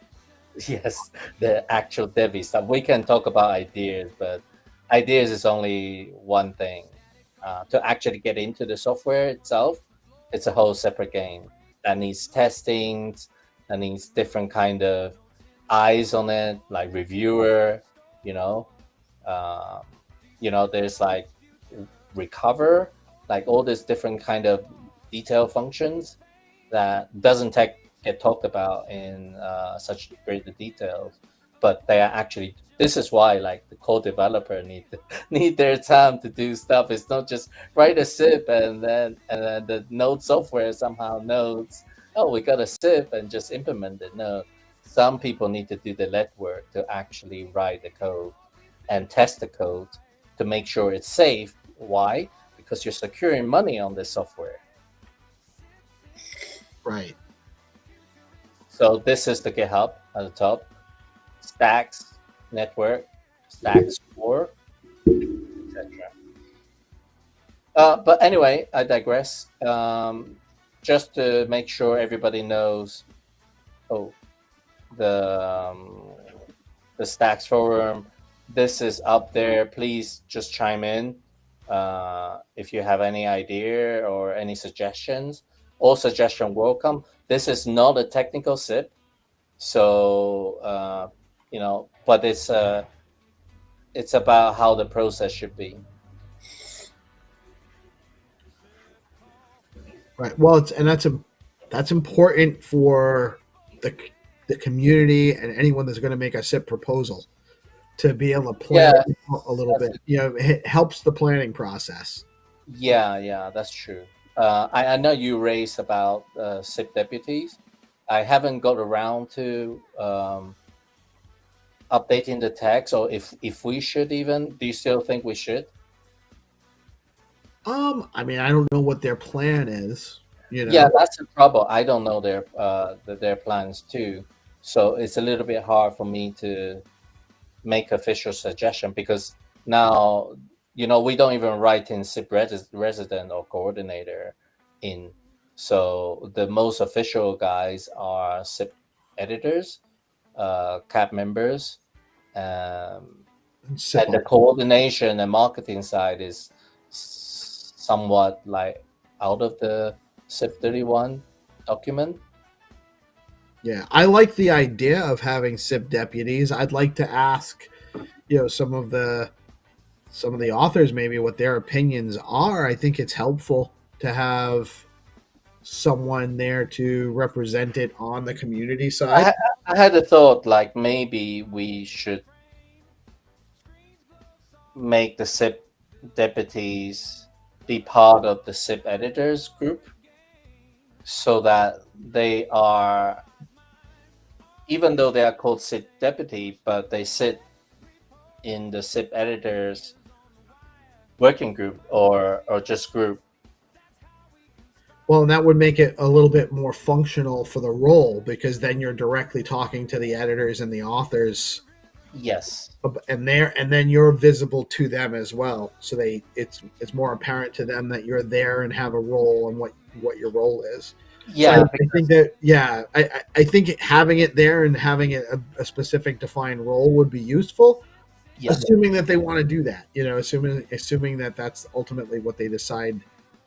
Yes, the actual devy stuff. We can talk about ideas, but ideas is only one thing. To actually get into the software itself, it's a whole separate game that needs testing, that needs different kind of eyes on it, like reviewer. There's like recover, like all these different kind of detail functions that doesn't get talked about in such great details, but they are actually. This is why, like, the code developer need their time to do stuff. It's not just write a SIP and then the Node software somehow knows, oh, we got a SIP and just implement it. No, some people need to do the legwork to actually write the code and test the code to make sure it's safe. Why? Because you're securing money on this software. Right. So this is the GitHub at the top. Stacks network, Stacks core, etc. But anyway, I digress. Just to make sure everybody knows, the Stacks forum. This is up there. Please just chime in if you have any idea or any suggestions. all suggestion welcome. This is not a technical SIP, so but it's about how the process should be. Right. Well, that's important for the community and anyone that's going to make a SIP proposal to be able to plan a little bit. It helps the planning process. Yeah, that's true. I know you raised about SIP deputies. I haven't got around to updating the text, or if we should even. Do you still think we should? I mean, I don't know what their plan is. Yeah, that's the trouble. I don't know their plans too, so it's a little bit hard for me to make official suggestion, because now we don't even write in SIP resident or coordinator in. So the most official guys are SIP editors, CAP members, and the coordination and marketing side is somewhat like out of the SIP 31 document. Yeah, I like the idea of having SIP deputies. I'd like to ask, some of the authors maybe what their opinions are. I think it's helpful to have someone there to represent it on the community side. I had a thought, like maybe we should make the SIP deputies be part of the SIP editors group, so that they are, even though they are called SIP deputy, but they sit in the SIP editors working group or just group. Well, and that would make it a little bit more functional for the role, because then you're directly talking to the editors and the authors. Yes. And then you're visible to them as well. So it's more apparent to them that you're there and have a role and what your role is. Yeah. So I think that, I think having it there and having it a specific defined role would be useful. Yes. Assuming that they want to do that, assuming that that's ultimately what they decide.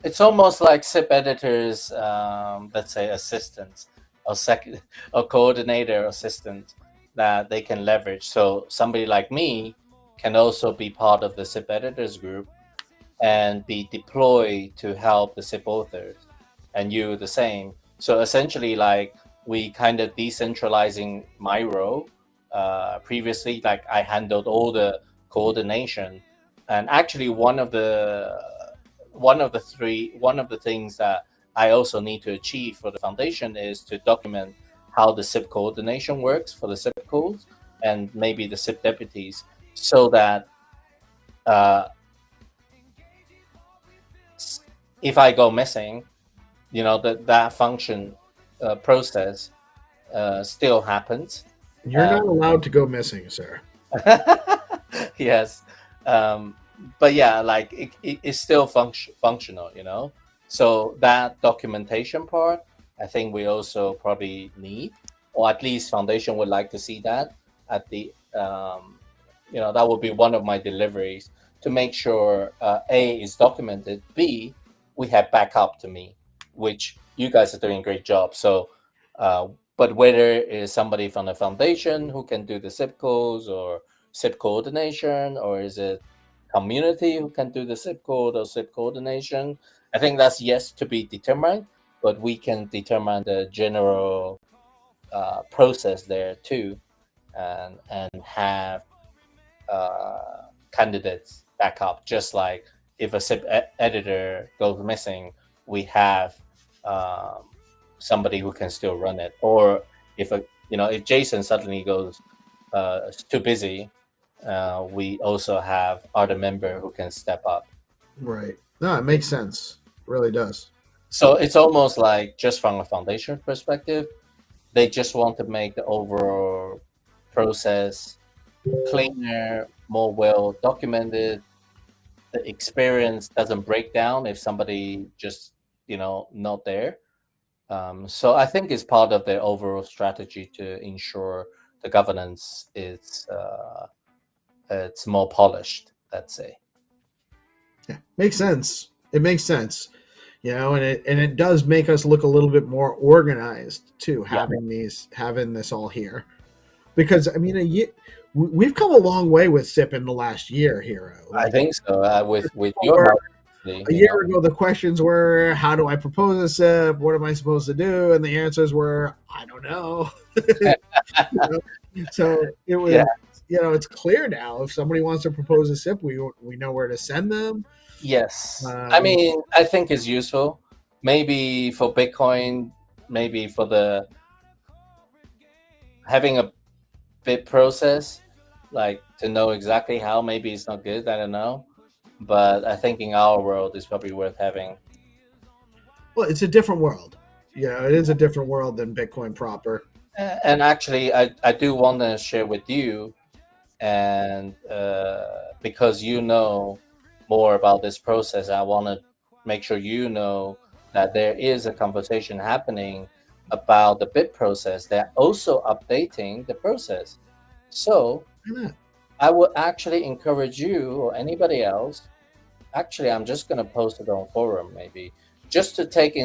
It's almost like SIP editors, let's say assistants or coordinator assistant that they can leverage. So somebody like me can also be part of the SIP editors group and be deployed to help the SIP authors, and you the same. So essentially, like, we kind of decentralizing my role. Previously, like, I handled all the coordination, and actually one of the things that I also need to achieve for the foundation is to document how the SIP coordination works for the SIP calls and maybe the SIP deputies, so that if I go missing, that function process still happens. You're not allowed to go missing, sir. Yes. But yeah, like it's still functional, So that documentation part, I think we also probably need, or at least foundation would like to see that at the, that would be one of my deliveries, to make sure A is documented, B, we have backup to me, which you guys are doing a great job. So, but whether it is somebody from the foundation who can do the SIP calls or SIP coordination, or is it community who can do the SIP code or SIP coordination, I think that's yet to be determined, but we can determine the general process there too, and have candidates back up. Just like if a SIP editor goes missing, we have somebody who can still run it. Or if if Jason suddenly goes too busy, we also have other member who can step up. Right. No, it makes sense. It really does. So it's almost like, just from a foundation perspective, they just want to make the overall process cleaner, more well documented. The experience doesn't break down if somebody just not there. So I think it's part of their overall strategy to ensure the governance is it's more polished, let's say. Yeah, makes sense. It makes sense. You know, and it does make us look a little bit more organized too, having this all here, because I mean, we've come a long way with SIP in the last year, Hero. I think so. With your Or help, a year ago, the questions were, "How do I propose a SIP? What am I supposed to do?" And the answers were, "I don't know." You know? So it was, it's clear now. If somebody wants to propose a SIP, we know where to send them. Yes. I mean, I think it's useful. Maybe for Bitcoin, maybe for the having a bit process, like to know exactly how. Maybe it's not good. I don't know. But I think in our world, it's probably worth having. Well, it's a different world. It is a different world than Bitcoin proper. And actually, I do want to share with you, and because you know more about this process, I want to make sure you know that there is a conversation happening about the bit process. They're also updating the process. So I would actually encourage you or anybody else. Actually, I'm just going to post it on forum, maybe just to take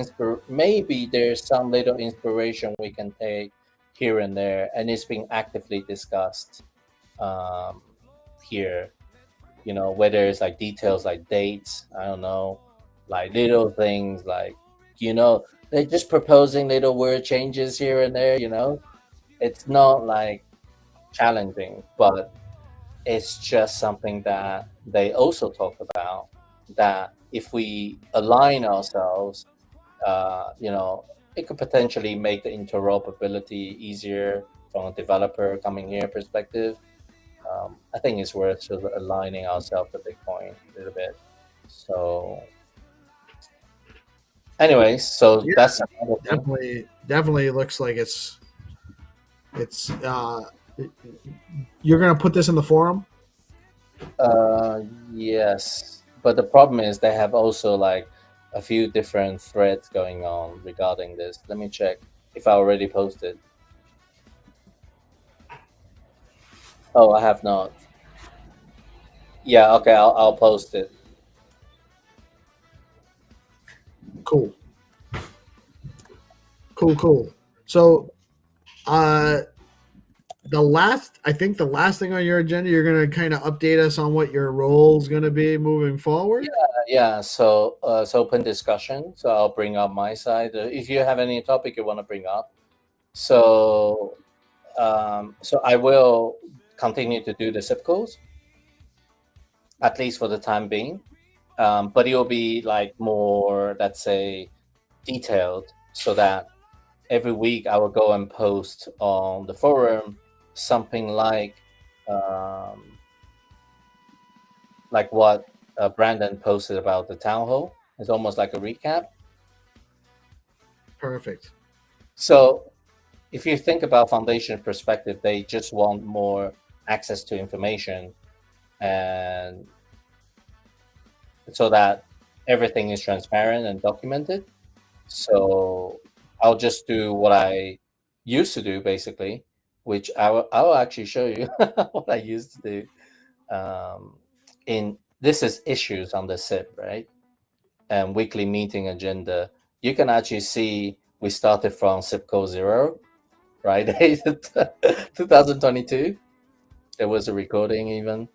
maybe there's some little inspiration we can take here and there, and it's being actively discussed here. Whether it's like details like dates, I don't know, like little things like they're just proposing little word changes here and there. It's not like challenging, but it's just something that they also talk about, that if we align ourselves, it could potentially make the interoperability easier from a developer coming here perspective. I think it's worth sort of aligning ourselves to Bitcoin a little bit. So anyways, that's definitely looks like it's you're gonna put this in the forum. Yes, but the problem is they have also like a few different threads going on regarding this. Let me check if I already posted. Oh, I have not. Yeah, okay, I'll post it. Cool. So, the last thing on your agenda, you're going to kind of update us on what your role is going to be moving forward. Yeah. So it's open discussion. So I'll bring up my side. If you have any topic you want to bring up, so I will continue to do the zip codes, at least for the time being. But it will be like more, let's say, detailed, so that every week I will go and post on the forum something like what Brandon posted about the town hall. It's almost like a recap. Perfect. So if you think about foundation perspective, they just want more access to information, and so that everything is transparent and documented. So I'll just do what I used to do, basically, which I'll actually show you what I used to do. This is issues on the SIP, right? And weekly meeting agenda. You can actually see we started from SIP code 0, Friday 2022. There was a recording even.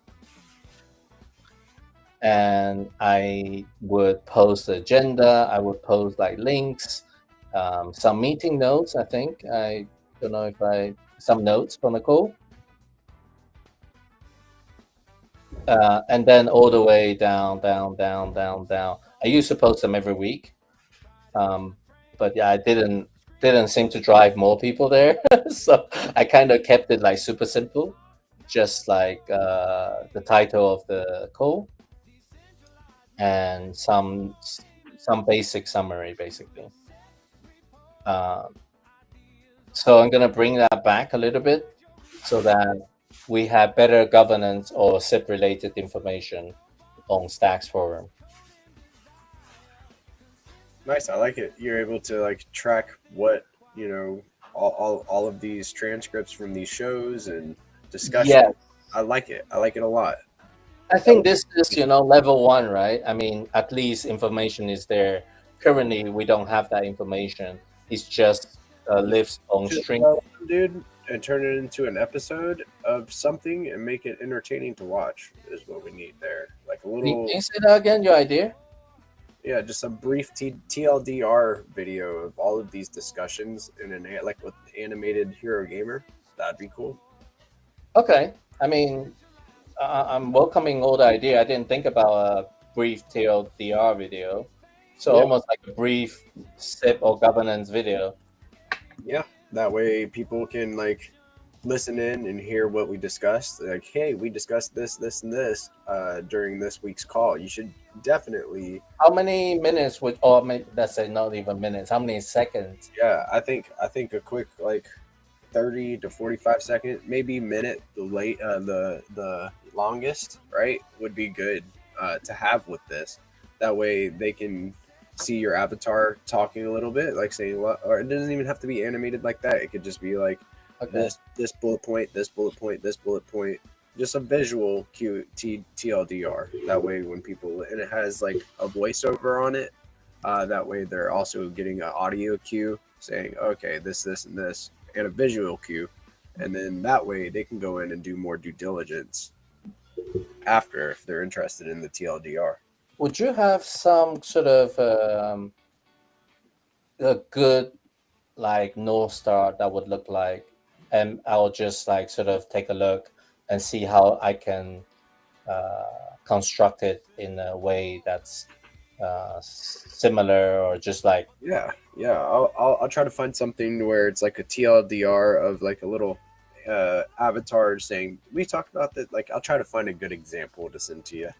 And I would post the agenda. I would post like links, some meeting notes. I think I don't know if some notes from the call, and then all the way down. I used to post them every week, but yeah, I didn't seem to drive more people there, so I kind of kept it like super simple, just like the title of the call and some basic summary, basically. So I'm gonna bring that back a little bit so that we have better governance or SIP related information on Stacks forum. Nice, I like it. You're able to like track what all of these transcripts from these shows and discussions. Yeah. I like it. I like it a lot. I think this is level 1, right? I mean, at least information is there currently we don't have that information. It's just lives on Just string. dude, and turn it into an episode of something and make it entertaining to watch is what we need there. Like a little. Can you say that again? Your idea? Yeah, just a brief TLDR video of all of these discussions in an like with animated Hero Gamer. That'd be cool. Okay. I mean, I'm welcoming all the idea. I didn't think about a brief TLDR video. So Yeah. almost like a brief SIP or governance video. Yeah, that way people can like listen in and hear what we discussed. Like, hey, we discussed this, this, and this during this week's call. You should definitely. How many minutes would, or maybe let's say not even minutes, how many seconds? Yeah, I think a quick like 30 to 45 second, maybe minute, the longest, right, would be good to have with this. That way they can see your avatar talking a little bit, like saying what, or it doesn't even have to be animated like that. It could just be like this bullet point, this bullet point, this bullet point, just a visual TLDR. That way when people, and it has like a voiceover on it, that way they're also getting an audio cue saying, okay, this, and this, and a visual cue. And then that way they can go in and do more due diligence after if they're interested in the TLDR. Would you have some sort of a good like North Star that would look like, and I'll just like sort of take a look and see how I can construct it in a way that's similar, or just like I'll try to find something where it's like a TLDR of like a little avatar saying we talked about that. Like I'll try to find a good example to send to you.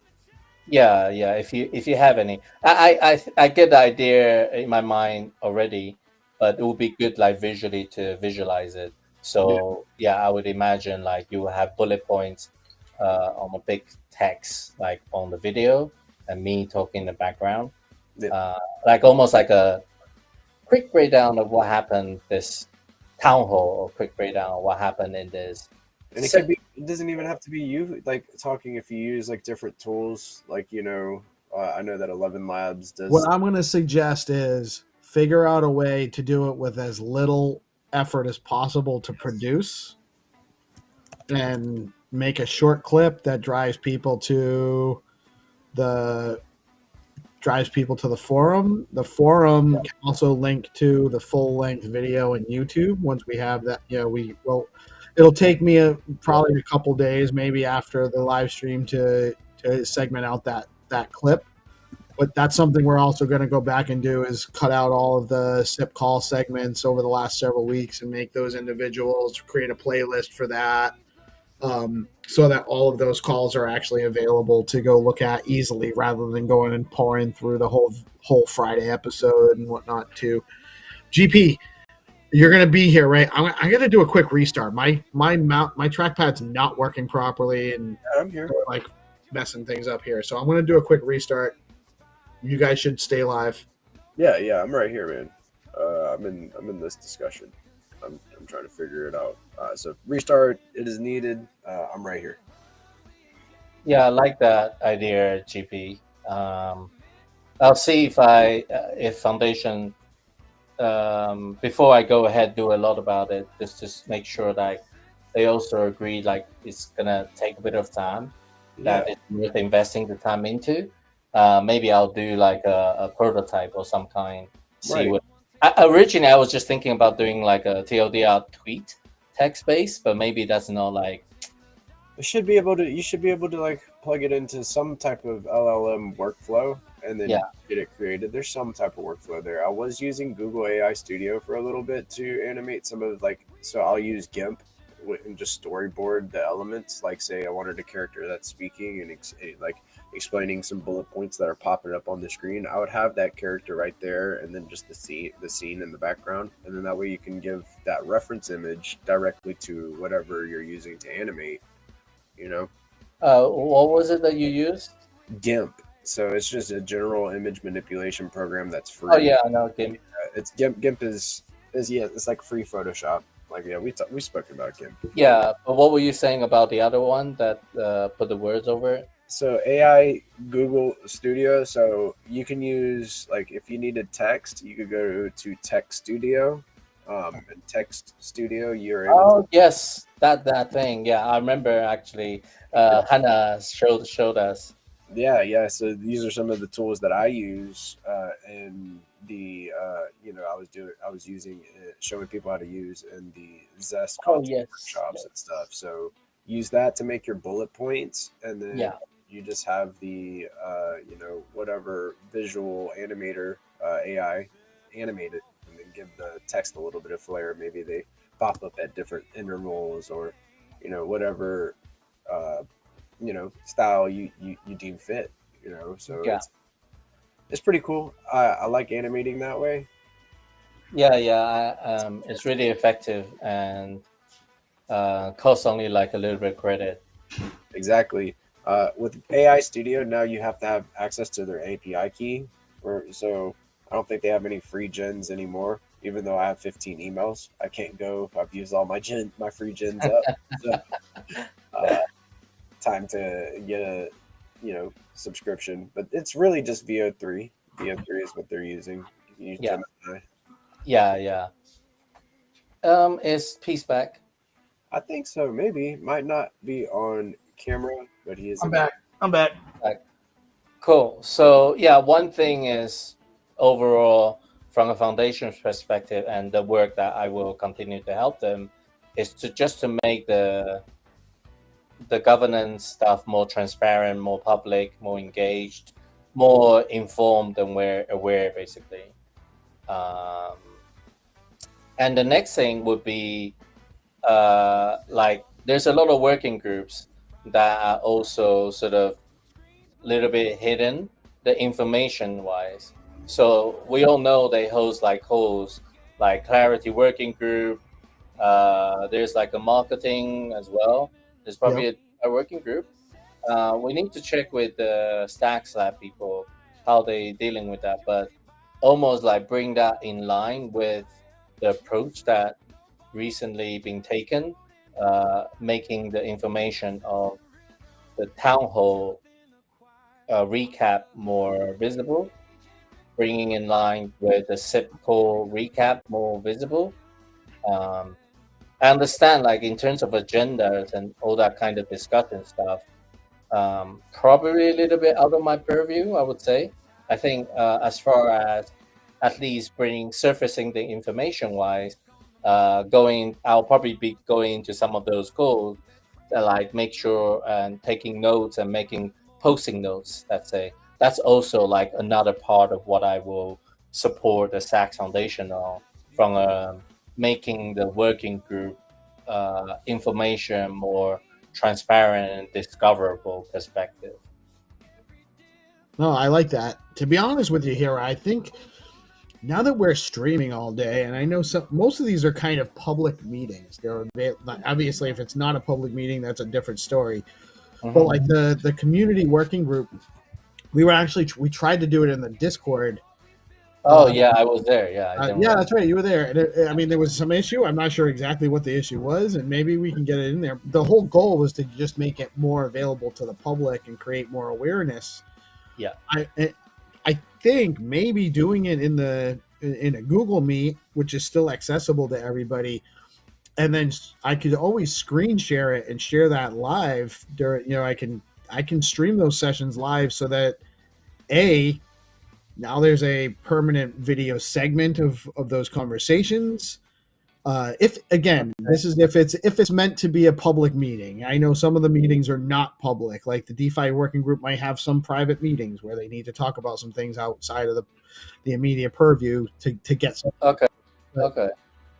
Yeah, if you have any, I get the idea in my mind already, but it would be good like visually to visualize it. So I would imagine like you will have bullet points on a big text like on the video, and me talking in the background, like almost like a quick breakdown of what happened this town hall, or quick breakdown of what happened in this. And it doesn't even have to be you like talking. If you use like different tools, like I know that 11 Labs does. What I'm going to suggest is figure out a way to do it with as little effort as possible to produce, and make a short clip that drives people to the forum. The forum can also link to the full-length video in YouTube. Once we have that, it'll take me probably a couple days, maybe after the live stream, to segment out that clip. But that's something we're also going to go back and do, is cut out all of the SIP call segments over the last several weeks and make those individuals, create a playlist for that, so that all of those calls are actually available to go look at easily, rather than going and pouring through the whole Friday episode and whatnot too. GP, you're going to be here, right? I'm going to do a quick restart. My trackpad's not working properly, and I'm here, like messing things up here. So I'm going to do a quick restart. You guys should stay live. Yeah, I'm right here, man. I'm in this discussion. I'm trying to figure it out. So restart, it is needed. I'm right here. Yeah, I like that idea, GP. I'll see if Foundation, before I go ahead, do a lot about it, just to make sure that they also agree like it's gonna take a bit of time, that it's worth investing the time into. Maybe I'll do like a prototype or some kind. See what. Originally, I was just thinking about doing like a TLDR tweet text based, but maybe that's not like. You should be able to like plug it into some type of LLM workflow and then get it created. There's some type of workflow there. I was using Google AI Studio for a little bit to animate some of so I'll use GIMP and just storyboard the elements. Like say I wanted a character that's speaking and like explaining some bullet points that are popping up on the screen. I would have that character right there, and then just the scene in the background, and then that way you can give that reference image directly to whatever you're using to animate. What was it that you used? GIMP. So it's just a general image manipulation program that's free. Oh yeah, I know GIMP. It's GIMP. GIMP is it's like free Photoshop. Like we spoke about GIMP. Yeah, but what were you saying about the other one that put the words over it? So AI Google Studio. So you can use, like, if you needed text, you could go to Text Studio. And Text Studio, you're able to. Oh yes, that thing. Yeah, I remember actually. Hannah showed us. Yeah. So these are some of the tools that I use, and I was using it, showing people how to use in the Zest Oh content yes. workshops and stuff. So use that to make your bullet points, and then Yeah. you just have the whatever visual animator AI animate it, and then give the text a little bit of flair. Maybe they pop up at different intervals, or whatever style you deem fit. So Yeah. it's pretty cool. I like animating that way. Yeah. It's really effective and costs only like a little bit credit. Exactly. With AI Studio, now you have to have access to their API key. So I don't think they have any free gens anymore. Even though I have 15 emails, I can't go. I've used all my free gens up. So, time to get a subscription. But it's really just VO3. VO3 is what they're using. You can use Yeah. Gemini. Yeah. Is Peace back? I think so. Maybe might not be on camera, but he is. I'm back. Cool. So yeah, one thing is overall from a foundation's perspective, and the work that I will continue to help them is to make the governance stuff more transparent, more public, more engaged, more informed, and aware basically. And the next thing would be like there's a lot of working groups that are also sort of a little bit hidden, the information wise. So we all know they host like Clarity Working Group. There's like a marketing as well. There's probably a working group. We need to check with the Stacks Lab people how they dealing with that, but almost like bring that in line with the approach that recently been taken, making the information of the town hall recap more visible, bringing in line with the SIPCO recap more visible. I understand, like in terms of agendas and all that kind of discussion stuff, probably a little bit out of my purview, I would say. I think as far as at least surfacing the information wise, I'll probably be going into some of those calls, like make sure and taking notes and posting notes. That's also like another part of what I will support the Sachs Foundation on, from making the working group information more transparent and discoverable perspective. No, I like that. To be honest with you here, I think now that we're streaming all day, and I know most of these are kind of public meetings. Obviously, if it's not a public meeting, that's a different story. Mm-hmm. But like the community working group, we tried to do it in the Discord. Oh yeah, I was there. Yeah, that's right. You were there. And I mean, there was some issue. I'm not sure exactly what the issue was, and maybe we can get it in there. The whole goal was to just make it more available to the public and create more awareness. Yeah, I think maybe doing it in a Google Meet, which is still accessible to everybody, and then I could always screen share it and share that live. I can stream those sessions live so that now there's a permanent video segment of those conversations. If it's meant to be a public meeting. I know some of the meetings are not public, like the DeFi working group might have some private meetings where they need to talk about some things outside of the immediate purview to get some. Okay.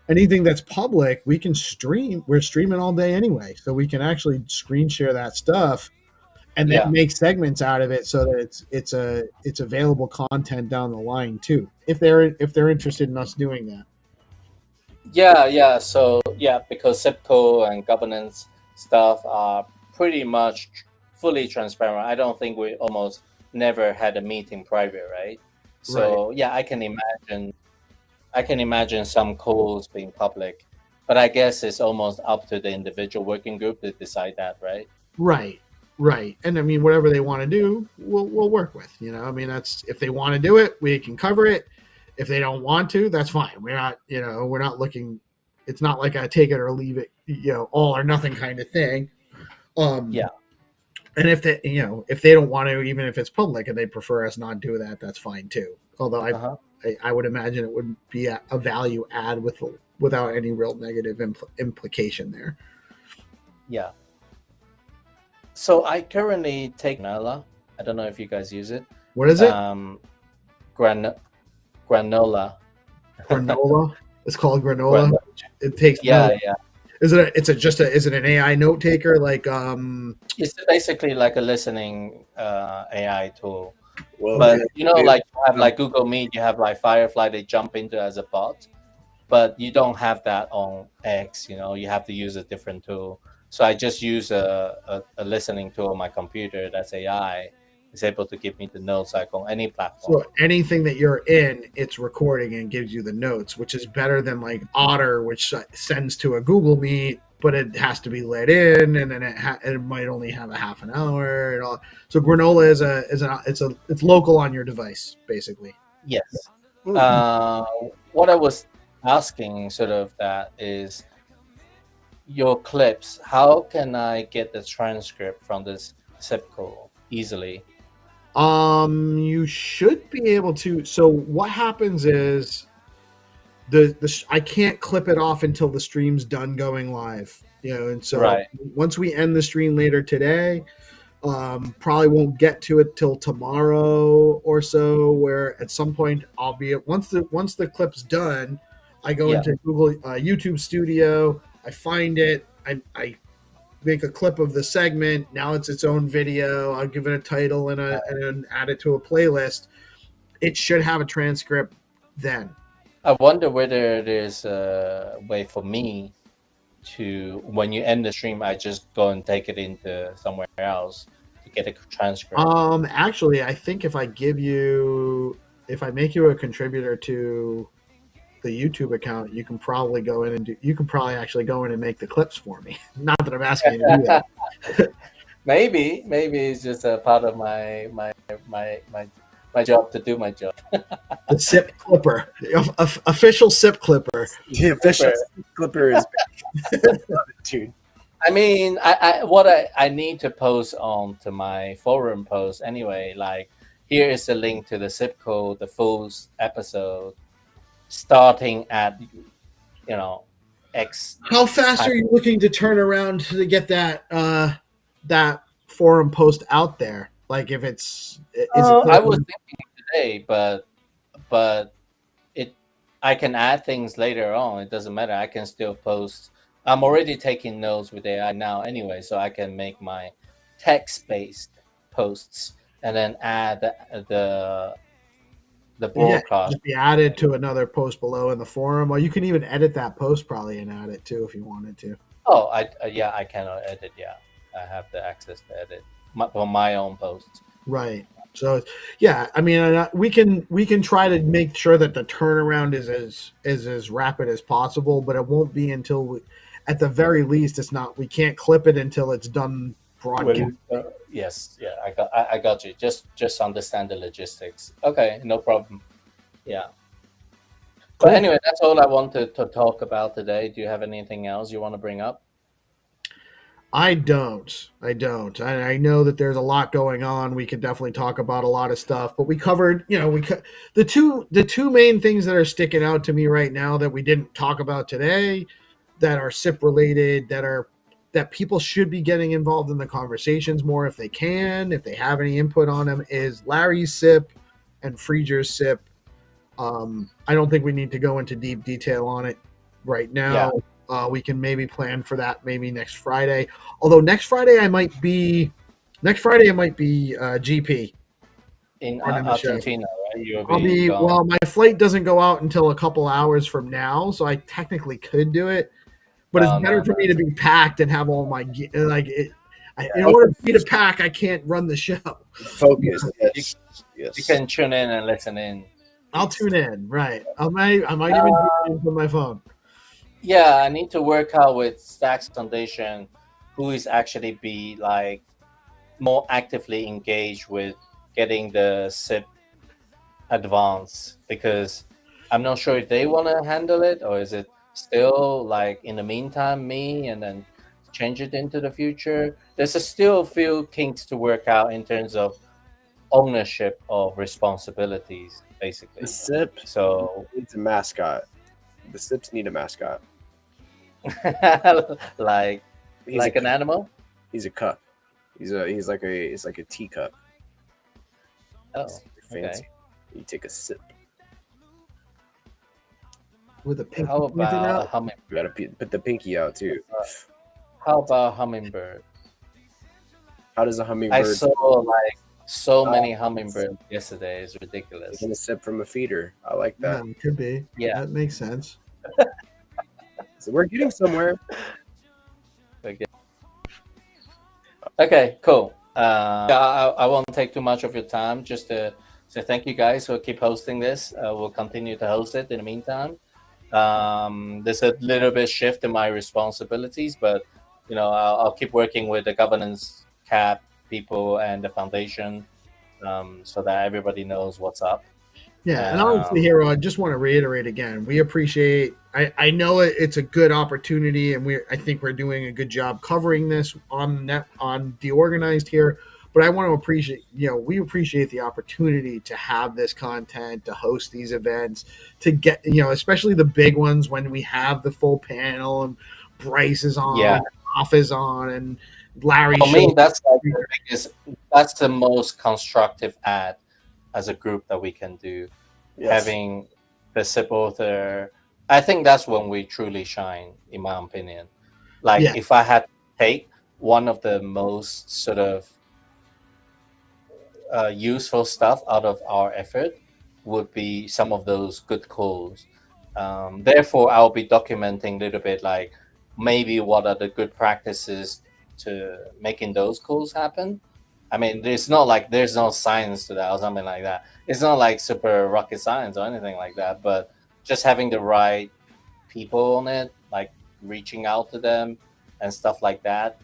Anything that's public, we can stream. We're streaming all day anyway, so we can actually screen share that stuff and then make segments out of it so that it's available content down the line too, if they're interested in us doing that. Yeah. So because SIPCO and governance stuff are pretty much fully transparent. I don't think we almost never had a meeting private, right? So I can imagine some calls being public, but I guess it's almost up to the individual working group to decide that, right? Right. Right. And I mean, whatever they want to do, we'll work with. I mean, that's if they want to do it, we can cover it. If they don't want to, that's fine. We're not looking. It's not like a take it or leave it, all or nothing kind of thing. Yeah. And if they don't want to, even if it's public and they prefer us not do that, that's fine too. Although I would imagine it would be a value add without any real negative implication there. Yeah. So I currently take granola. I don't know if you guys use it. What is it? Granola. Granola. It's called granola. It takes. Yeah. Is it? Is it an AI note taker? Like It's basically like a listening AI tool. Well, but like you have like Google Meet, you have like Firefly. They jump into as a bot, but you don't have that on X. You have to use a different tool. So I just use a listening tool on my computer that's AI. It's able to give me the notes like on any platform. So anything that you're in, it's recording and gives you the notes, which is better than like Otter, which sends to a Google Meet, but it has to be let in, and then it might only have a half an hour and all. So Granola it's local on your device, basically. Yes. What I was asking sort of that is your clips. How can I get the transcript from this zip code easily? You should be able to. So what happens is I can't clip it off until the stream's done going live. And so once we end the stream later today, probably won't get to it till tomorrow or so, where at some point I'll be once the clip's done, I go into Google YouTube Studio, I find it, I make a clip of the segment. Now it's its own video. I'll give it a title and add it to a playlist. It should have a transcript then. I wonder whether there's a way for me to, when you end the stream, I just go and take it into somewhere else to get a transcript. Actually, I think if I make you a contributor to the YouTube account, you can probably go in and you can probably actually go in and make the clips for me. Not that I'm asking you to do that. Maybe it's just a part of my job to do my job. The SIP clipper, the official SIP clipper. The official SIP clipper is dude. I mean, I need to post on to my forum post anyway. Like, here is the link to the zip code, the full episode, starting at X. How fast are you looking to turn around to get that forum post out there? Like, if it's I was thinking today, but I can add things later on. It doesn't matter. I can still post. I'm already taking notes with AI now anyway, so I can make my text-based posts and then add the broadcast. Just be added to another post below in the forum, or you can even edit that post probably and add it too if you wanted to. Oh, I cannot edit. Yeah, I have the access to edit on my own posts. Right. So yeah, I mean, we can try to make sure that the turnaround is as rapid as possible, but it won't be until at the very least, it's not. We can't clip it until it's done broadcast. Yes, yeah, I got you. Just understand the logistics. Okay, no problem. Yeah. Cool. But anyway, that's all I wanted to talk about today. Do you have anything else you want to bring up? I don't. I know that there's a lot going on. We could definitely talk about a lot of stuff, but we covered, the two main things that are sticking out to me right now that we didn't talk about today, that are SIP related, that people should be getting involved in the conversations more if they can, if they have any input on them, is Larry's SIP and Freeger's SIP. I don't think we need to go into deep detail on it right now. Yeah. We can maybe plan for that maybe next Friday. Although next Friday I might be GP in Argentina, right? Well, my flight doesn't go out until a couple hours from now, so I technically could do it. But it's better for me to be packed and have all my in order for me to pack, I can't run the show. Focus. Yes. You can tune in and listen in. I'll tune in. Right. I might even tune in from my phone. Yeah, I need to work out with Stacks Foundation who is actually be like more actively engage with getting the SIP advance, because I'm not sure if they want to handle it, or is it still like in the meantime me and then change it into the future. There's still a few kinks to work out in terms of ownership of responsibilities, basically. The SIP So needs a mascot. The SIPs need a mascot. like an animal. He's a cup. He's like a teacup. Oh, fancy. okay. You take a sip with a pinky. How about a hummingbird? You gotta put the pinky out too. How about hummingbird? How does a hummingbird? I saw like so many hummingbirds yesterday. It's ridiculous. Taking a sip from a feeder. I like that. Yeah, it could be. Yeah, that makes sense. So we're getting somewhere. Okay, cool. I won't take too much of your time. Just to say thank you guys for keep hosting this. We'll continue to host it in the meantime. There's a little bit shift in my responsibilities, but I'll keep working with the governance cap people and the foundation, so that everybody knows what's up. Yeah, and honestly, Hero, I just want to reiterate again, we appreciate. I know it's a good opportunity, and I think we're doing a good job covering this on DeOrganized here. But I want to appreciate, we appreciate the opportunity to have this content, to host these events, to get, especially the big ones when we have the full panel and Bryce is on, Off is on, and Larry. For me, that's that's the most constructive ad as a group that we can do. Yes. Having the SIP author, I think that's when we truly shine, in my opinion. Like if I had to take one of the most sort of useful stuff out of our effort, would be some of those good calls. Therefore, I'll be documenting a little bit, like maybe what are the good practices to making those calls happen. I mean, there's no science to that or something like that. It's not like super rocket science or anything like that, but just having the right people on it, like reaching out to them and stuff like that.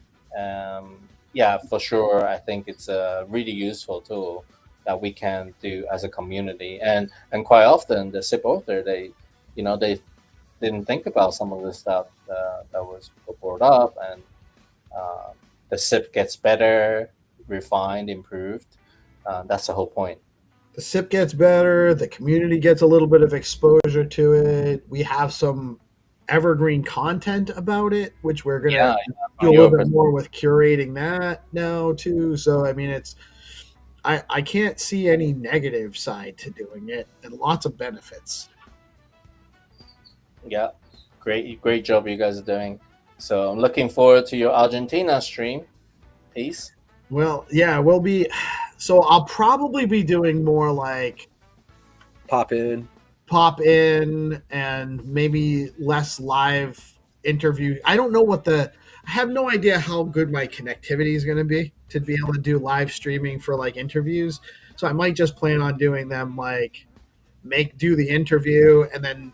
Yeah, for sure. I think it's a really useful tool that we can do as a community. And quite often the SIP author, they didn't think about some of the stuff that was brought up, and the SIP gets better, refined, improved. That's the whole point. The SIP gets better. The community gets a little bit of exposure to it. We have some evergreen content about it, which we're going to do a little bit more with curating that now too. So, I mean, I can't see any negative side to doing it, and lots of benefits. Yeah, great job you guys are doing. So I'm looking forward to your Argentina stream. Peace. Well, yeah, we'll be. So I'll probably be doing more like pop in, and maybe less live interview. I don't know I have no idea how good my connectivity is going to be able to do live streaming for like interviews. So I might just plan on doing them like do the interview and then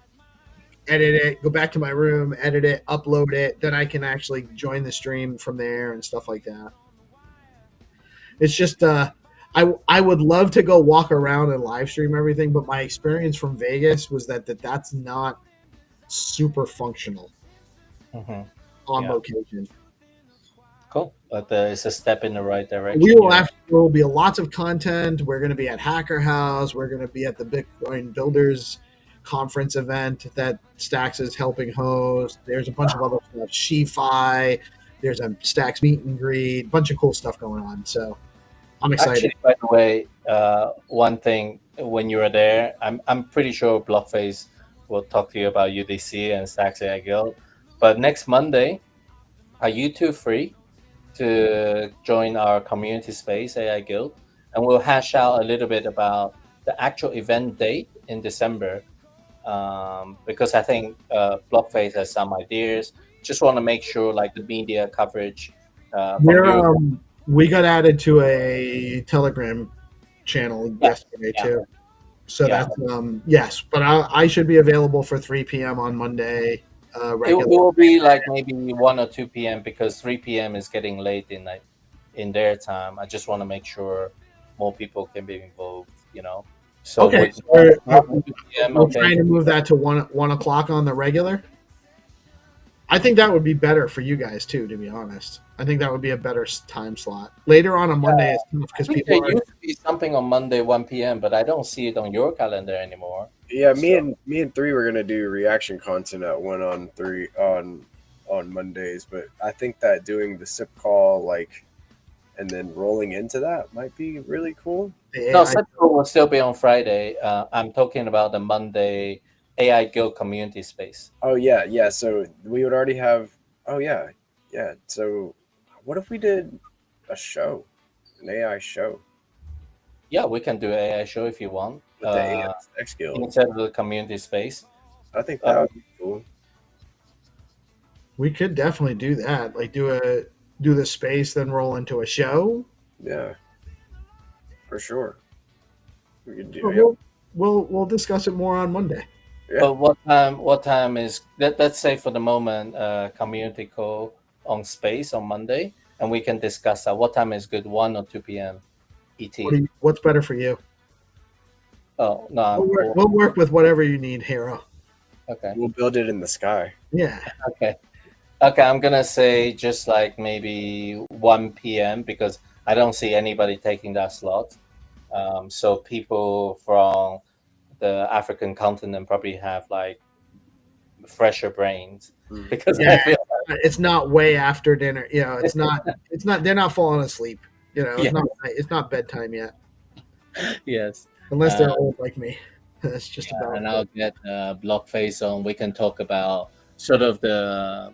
edit it, go back to my room, edit it, upload it. Then I can actually join the stream from there and stuff like that. It's just, I would love to go walk around and live stream everything, but my experience from Vegas was that's not super functional on location. Cool, but it's a step in the right direction. There will be lots of content. We're going to be at Hacker House. We're going to be at the Bitcoin Builders Conference event that Stacks is helping host. There's a bunch of other stuff. SheFi. There's a Stacks meet and greet. Bunch of cool stuff going on. So I'm excited. Actually, by the way, one thing when you were there, I'm pretty sure Blockface will talk to you about UDC and Stacks AI Guild. But next Monday, are you two free to join our community space AI Guild? And we'll hash out a little bit about the actual event date in December. Because I think Blockface has some ideas. Just want to make sure, like the media coverage. We got added to a Telegram channel yesterday too. So that's yes, but I should be available for 3 p.m. on Monday. It will be like maybe 1 or 2 p.m. because 3 p.m. is getting late in night. in their time. I just want to make sure more people can be involved. So Okay, with so 1 p.m. we're okay. trying to move that to 1 o'clock on the regular. I think that would be better for you guys too, to be honest. I think that would be a better time slot. Later on Monday is tough because people there used to be something on Monday 1 p.m., but I don't see it on your calendar anymore. Yeah, me and 3 were gonna do reaction content at 1 on 3 on Mondays, but I think that doing the sip call and then rolling into that might be really cool. No, Central will still be on Friday. I'm talking about the Monday AI Guild community space. Oh yeah. So we would already have. Oh yeah. So what if we did a show, an AI show? Yeah, we can do an AI show if you want. With the AI DEX Guild instead of the community space. I think that would be cool. We could definitely do that. Like do the space, then roll into a show. Yeah, for sure. We could do. We'll discuss it more on Monday. Yeah. But what time is that? Let's say for the moment, community call on space on Monday, and we can discuss that. What time is good? 1 or 2 p.m. ET. What's better for you? Oh no, we'll work with whatever you need, Hero. Okay. We'll build it in the sky. Yeah. Okay. I'm gonna say just like maybe 1 p.m. because I don't see anybody taking that slot. So people from the African continent probably have like fresher brains because I feel it's not way after dinner. It's not. They're not falling asleep. It's not bedtime yet. Yes. Unless they're old like me. That's just about. And I'll get Blockface on. We can talk about sort of the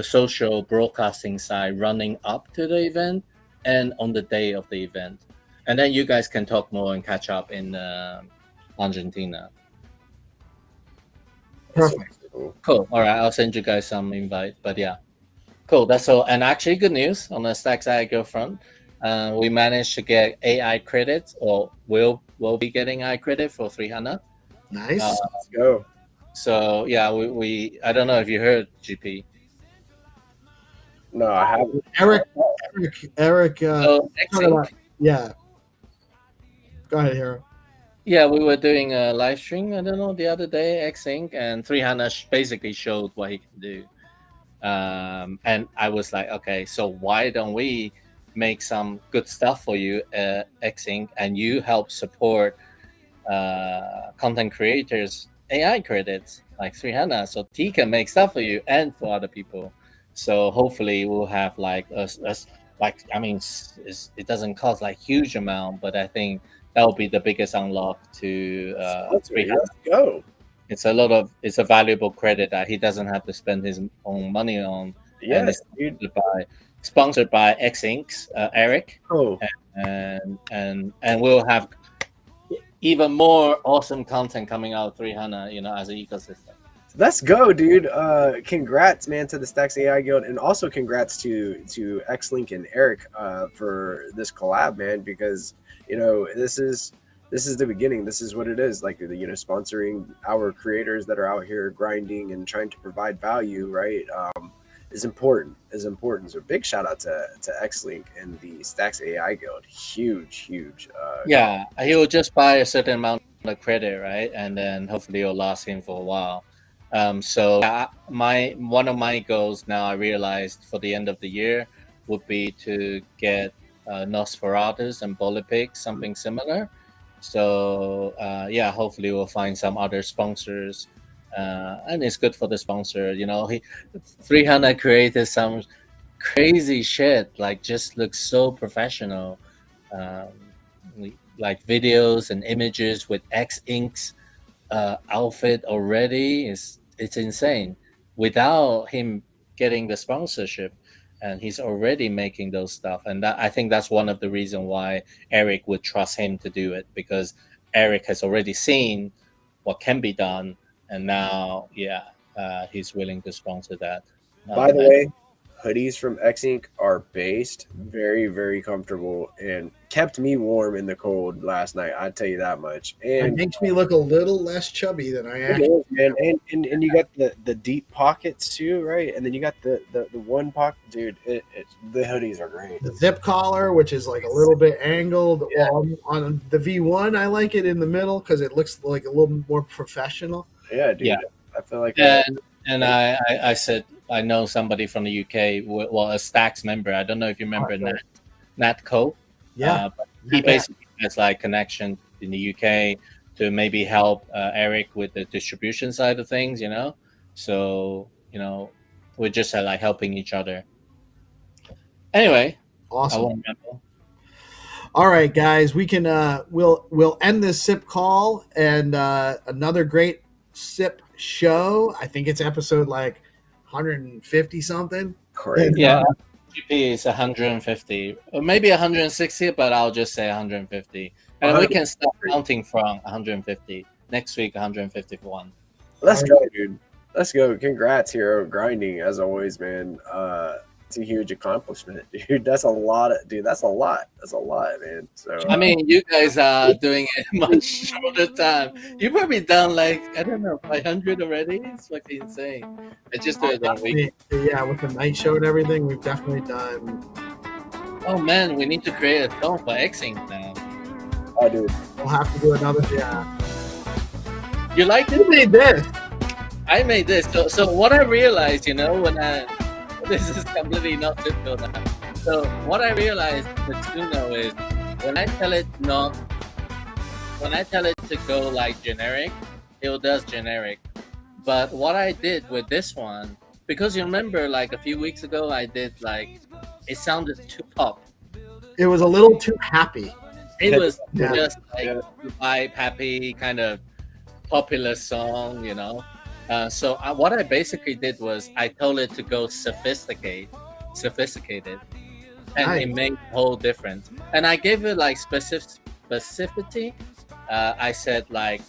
social broadcasting side running up to the event and on the day of the event, and then you guys can talk more and catch up in Argentina. Perfect. Cool. All right, I'll send you guys some invite. But yeah, cool. That's all. And actually, good news on the Stacks AI Go front. We managed to get AI credits, or will be getting AI credit for 300. Nice. Let's go. So yeah, we I don't know if you heard GP. No, I haven't. Eric. X-Inc. Yeah. Go ahead, Hero. Yeah, we were doing a live stream, I don't know, the other day, X-Inc, and 300 basically showed what he can do. And I was like, okay, so why don't we make some good stuff for you, X-Inc, and you help support content creators AI credits like 300, so T can make stuff for you and for other people. So hopefully we'll have like us like, I mean, it doesn't cost like huge amount, but I think that will be the biggest unlock to 300. Let's go. It's a valuable credit that he doesn't have to spend his own money on. Yes, and it's sponsored by X-Inc, Eric. Oh. And we'll have even more awesome content coming out of 300, as an ecosystem. Let's go, dude. Congrats, man, to the Stacks AI Guild, and also congrats to X-Link and Eric for this collab, man, because this is the beginning. This is what it is, like, sponsoring our creators that are out here grinding and trying to provide value, right? Is important. So big shout out to X-Link and the Stacks AI Guild. Huge. Yeah, he will just buy a certain amount of credit, right? And then hopefully it'll last him for a while. So one of my goals now, I realized for the end of the year, would be to get Nosferatus and Bolipig, something similar. So hopefully we'll find some other sponsors, and it's good for the sponsor. 300 created some crazy shit, like just looks so professional, like videos and images with X-Inc outfit already. It's insane without him getting the sponsorship, and he's already making those stuff. And I think that's one of the reasons why Eric would trust him to do it, because Eric has already seen what can be done, and now he's willing to sponsor that. By the way, hoodies from X Inc. are based, very, very comfortable, and kept me warm in the cold last night. I'd tell you that much. It And makes me look a little less chubby than I it actually is, man. And you got the deep pockets too, right? And then you got the one pocket, dude. The hoodies are great. The zip collar, which is like a little bit angled. Yeah. Well, on the V1, I like it in the middle because it looks like a little more professional. Yeah, dude. Yeah. I feel like And I said I know somebody from the UK, well, a Stacks member. I don't know if you remember Nat Cole. Yeah. But he basically has like connection in the UK to maybe help Eric with the distribution side of things, you know. So we're just like helping each other. Anyway, awesome. I won't remember. All right, guys, we can we'll end this SIP call and another great SIP show. I think it's episode like 150 something. Correct. Yeah, GP is 150 or maybe 160, but I'll just say 150, and we can start counting from 150 next week. 151. Let's go, dude. Let's go. Congrats, Hero. Grinding as always, man. It's a huge accomplishment, dude. That's a lot, That's a lot, man. So I mean, you guys are doing it much shorter time. You've probably done like, I don't know, 500 already. It's fucking insane. I just do it one week. Yeah, with the night show and everything, we've definitely done. Oh man, we need to create a song for Xing now. Oh, dude. We'll have to do another. Yeah. You like it? Who made this? I made this. So what I realized, when this is completely not typical now. So what I realized with Suno is when I tell it to go like generic, it does generic. But what I did with this one, because you remember like a few weeks ago I did like, it sounded too pop. It was a little too happy. It was just like vibe happy kind of popular song, So what I basically did was I told it to go sophisticated, and Nice. it made a whole difference. And I gave it like specificity. I said like,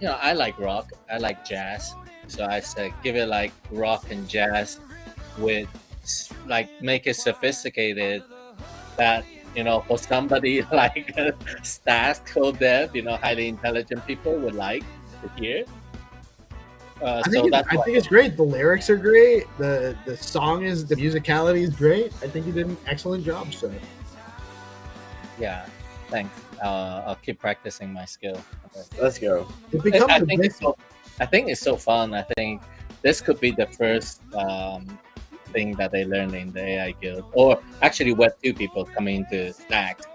I like rock, I like jazz, so I said give it like rock and jazz with like make it sophisticated. That for somebody like Stas, code dev, highly intelligent people would like to hear. I think it's great. The lyrics are great. The musicality is great. I think you did an excellent job, sir. Yeah, thanks. I'll keep practicing my skill. Let's go. I think it's so fun. I think this could be the first thing that they learn in the AI Guild, or actually Web2 people coming into Stacks.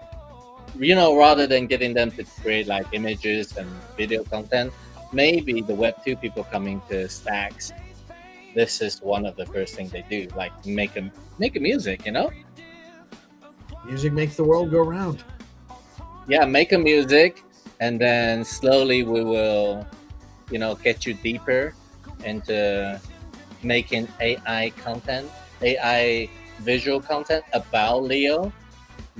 Rather than getting them to create like images and video content, maybe the Web2 people coming to Stacks, this is one of the first things they do, like make a music, Music makes the world go round. Yeah, make a music, and then slowly we will, get you deeper into making AI content, AI visual content about Leo.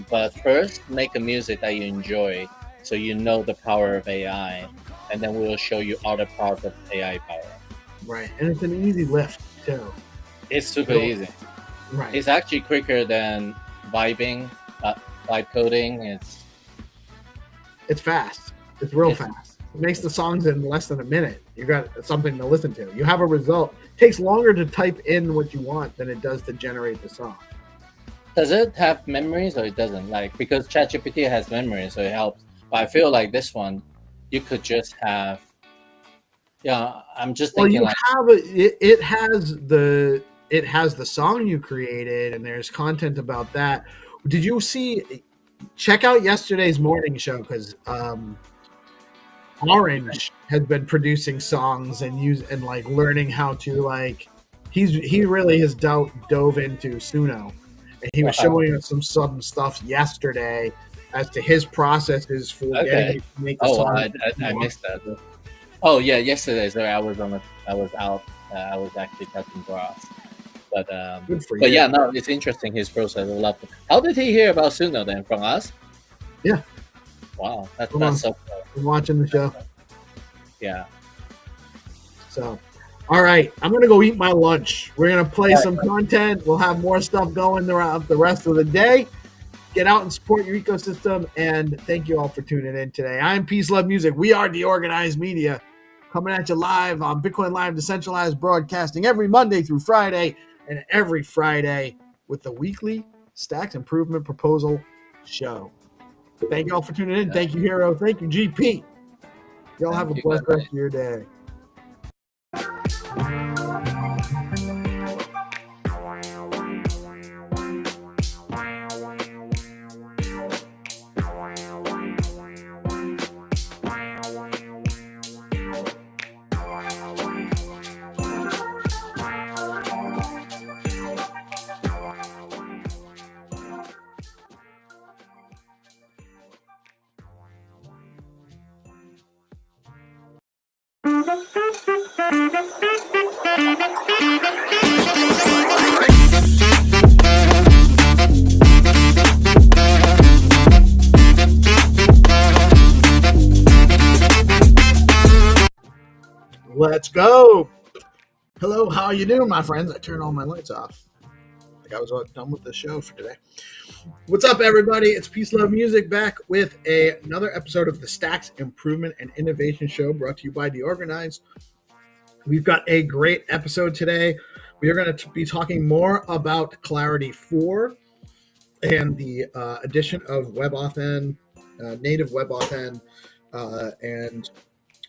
But first, make a music that you enjoy, so the power of AI, and then we will show you other parts of AI power. Right, and it's an easy lift too. It's super easy. Right. It's actually quicker than vibe coding. It's fast. It's real fast. It makes the songs in less than a minute. You got something to listen to. You have a result. It takes longer to type in what you want than it does to generate the song. Does it have memories or it doesn't? Like, because ChatGPT has memories, so it helps. But I feel like this one, you could just have. Yeah, I'm just thinking it has the song you created, and there's content about that. Did you see? Check out yesterday's morning show, because Orange has been producing songs and learning how to he really has dove into Suno, and he was showing us some stuff yesterday as to his processes for getting it to make the song. I missed that. Oh yeah, yesterday. Sorry, I was out. I was actually cutting grass. But yeah, no, it's interesting his process. I love it. How did he hear about Suno then? From us? Yeah. Wow, that's so cool. I'm watching the show. Yeah. So, All right, I'm gonna go eat my lunch. We're gonna play some content. We'll have more stuff going throughout the rest of the day. Get out and support your ecosystem. And thank you all for tuning in today. I'm Peace Love Music. We are DeOrganized Media, coming at you live on Bitcoin Live Decentralized Broadcasting every Monday through Friday, and every Friday with the weekly Stacks Improvement Proposal show. Thank you all for tuning in. Thank you, Hero. Thank you, GP. Y'all have a blessed rest of your day. Let's go. Hello, how you doing, my friends? I turned all my lights off. I think I was done with the show for today. What's up, everybody? It's Peace Love Music back with another episode of the Stacks Improvement and Innovation Show brought to you by DeOrganized. We've got a great episode today. We are going to be talking more about Clarity 4 and the addition of WebAuthn, native WebAuthn, and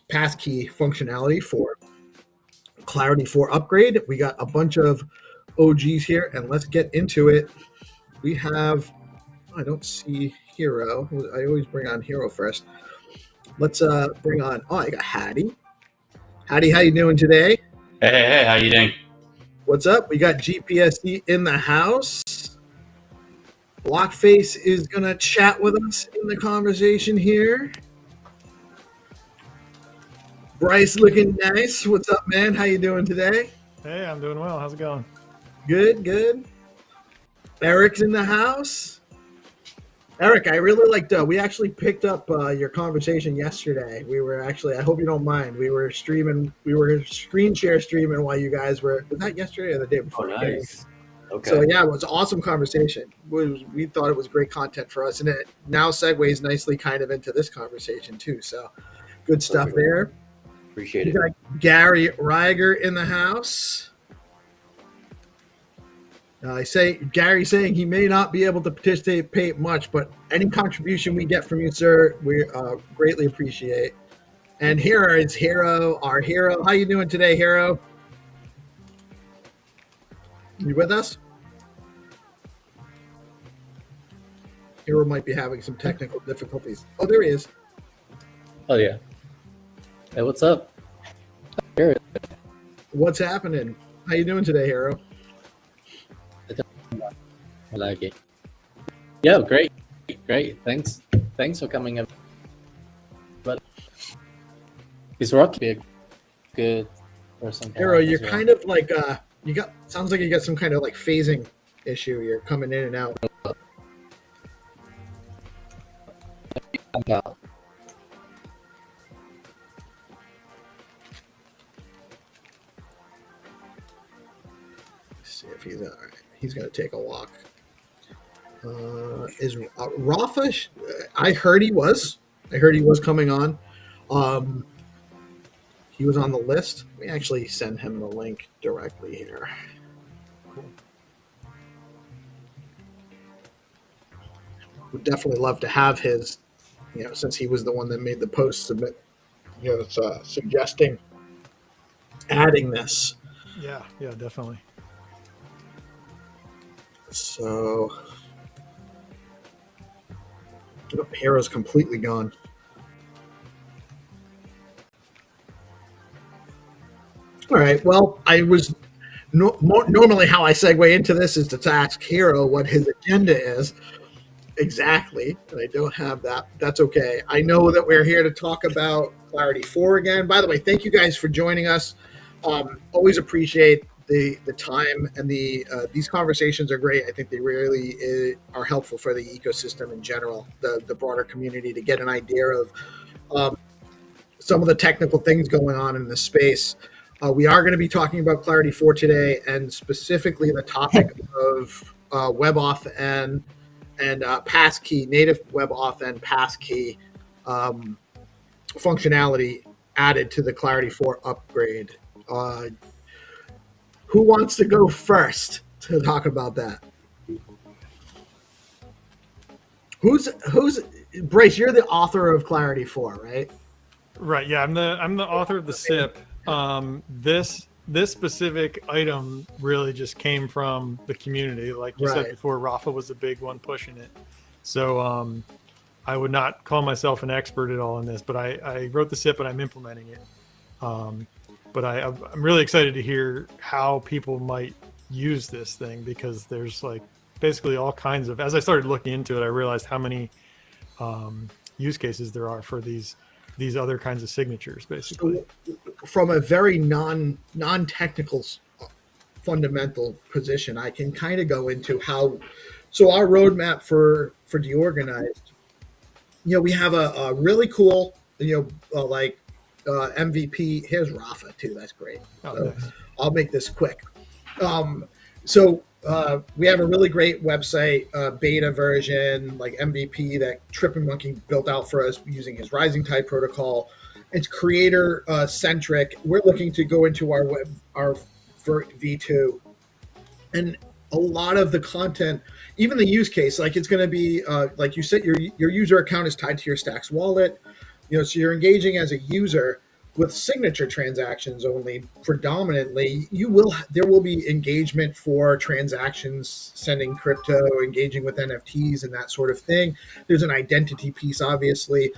passkey functionality for Clarity 4 upgrade. We got a bunch of OGs here, and let's get into it. We have, I don't see Hero. I always bring on Hero first. Let's bring on, I got Hattie. Hattie, how you doing today? Hey, how you doing? What's up? We got GPSD in the house. Blockface is going to chat with us in the conversation here. Bryce looking nice. What's up, man? How you doing today? Hey, I'm doing well. How's it going? Good, good. Eric's in the house. Eric, I really liked, we actually picked up your conversation yesterday. We were actually, I hope you don't mind, we were screen share streaming while you guys were, was that yesterday or the day before? Oh, nice. Okay. So yeah, it was an awesome conversation. We thought it was great content for us, and it now segues nicely kind of into this conversation too. So good stuff there. Appreciate it. We got Gary Reiger in the house. Gary saying he may not be able to participate much, but any contribution we get from you, sir, we greatly appreciate. And here is Hero, our Hero. How you doing today, Hero? You with us? Hero might be having some technical difficulties. Oh, there he is. Oh, yeah. Hey, what's up? Here. What's happening? How you doing today, Hero? I like it. Yeah, great. Thanks for coming up. But is Rocky a good person? Hero, you're kind of like sounds like you got some kind of like phasing issue. You're coming in and out. Let's see if he's all right. He's gonna take a walk. Is Rafa? I heard he was coming on. He was on the list. We actually send him the link directly here. Cool. Would definitely love to have his, since he was the one that made the post, submit, suggesting adding this. Yeah, definitely. So, Hero's completely gone. All right. Well, I was normally how I segue into this is to ask Hero what his agenda is exactly, and I don't have that. That's okay. I know that we're here to talk about Clarity 4 again. By the way, thank you guys for joining us. Always appreciate the time, and these conversations are great. I think they really are helpful for the ecosystem in general, the broader community, to get an idea of some of the technical things going on in the space. We are going to be talking about Clarity 4 today, and specifically the topic of WebAuthn and passkey, native WebAuthn passkey functionality added to the Clarity 4 upgrade. Who wants to go first to talk about that? Who's Bryce? You're the author of Clarity 4, right? Right. Yeah, I'm the author of the SIP. This specific item really just came from the community. Like you said before, Rafa was a big one pushing it. So I would not call myself an expert at all in this, but I wrote the SIP and I'm implementing it. But I'm really excited to hear how people might use this thing, because there's like basically all kinds of, as I started looking into it, I realized how many use cases there are for these other kinds of signatures, basically. So from a very non-technical fundamental position, I can kind of go into how, so our roadmap for DeOrganized, we have a really cool, MVP. Here's Rafa too. That's great. Nice. I'll make this quick. We have a really great website, beta version, like MVP, that Trippin Monkey built out for us using his Rising Tide protocol. It's creator centric. We're looking to go into our V2, and a lot of the content, even the use case, like it's going to be like you said, your user account is tied to your Stacks wallet. So you're engaging as a user with signature transactions only predominantly. There will be engagement for transactions, sending crypto, engaging with NFTs and that sort of thing. There's an identity piece, obviously,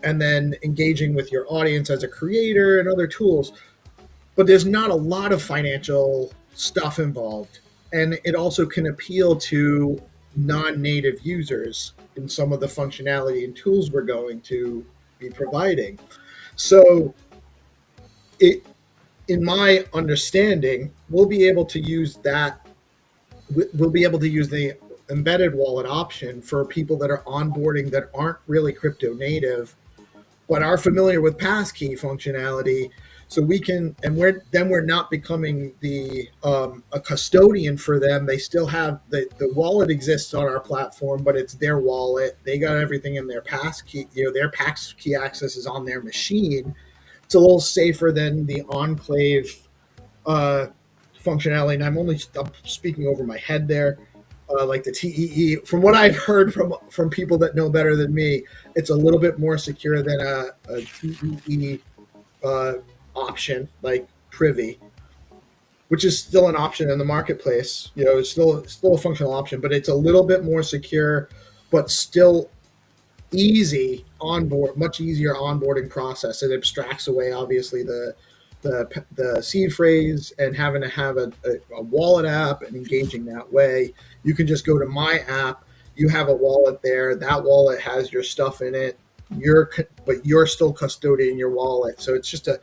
and then engaging with your audience as a creator and other tools. But there's not a lot of financial stuff involved. And it also can appeal to non-native users in some of the functionality and tools we're going to be providing. So in my understanding, we'll be able to use that. We'll be able to use the embedded wallet option for people that are onboarding that aren't really crypto native, but are familiar with passkey functionality. So we can, and we're not becoming a custodian for them. They still have the wallet exists on our platform, but it's their wallet. They got everything in their passkey. Their passkey access is on their machine. It's a little safer than the enclave functionality. And I'm speaking over my head there, like the TEE. From what I've heard from people that know better than me, it's a little bit more secure than a TEE option like Privy, which is still an option in the marketplace. It's still a functional option, but it's a little bit more secure, but still easy much easier onboarding process. It abstracts away obviously the seed phrase and having to have a wallet app and engaging that way. You can just go to my app. You have a wallet there. That wallet has your stuff in it. But you're still custodian your wallet. So it's just a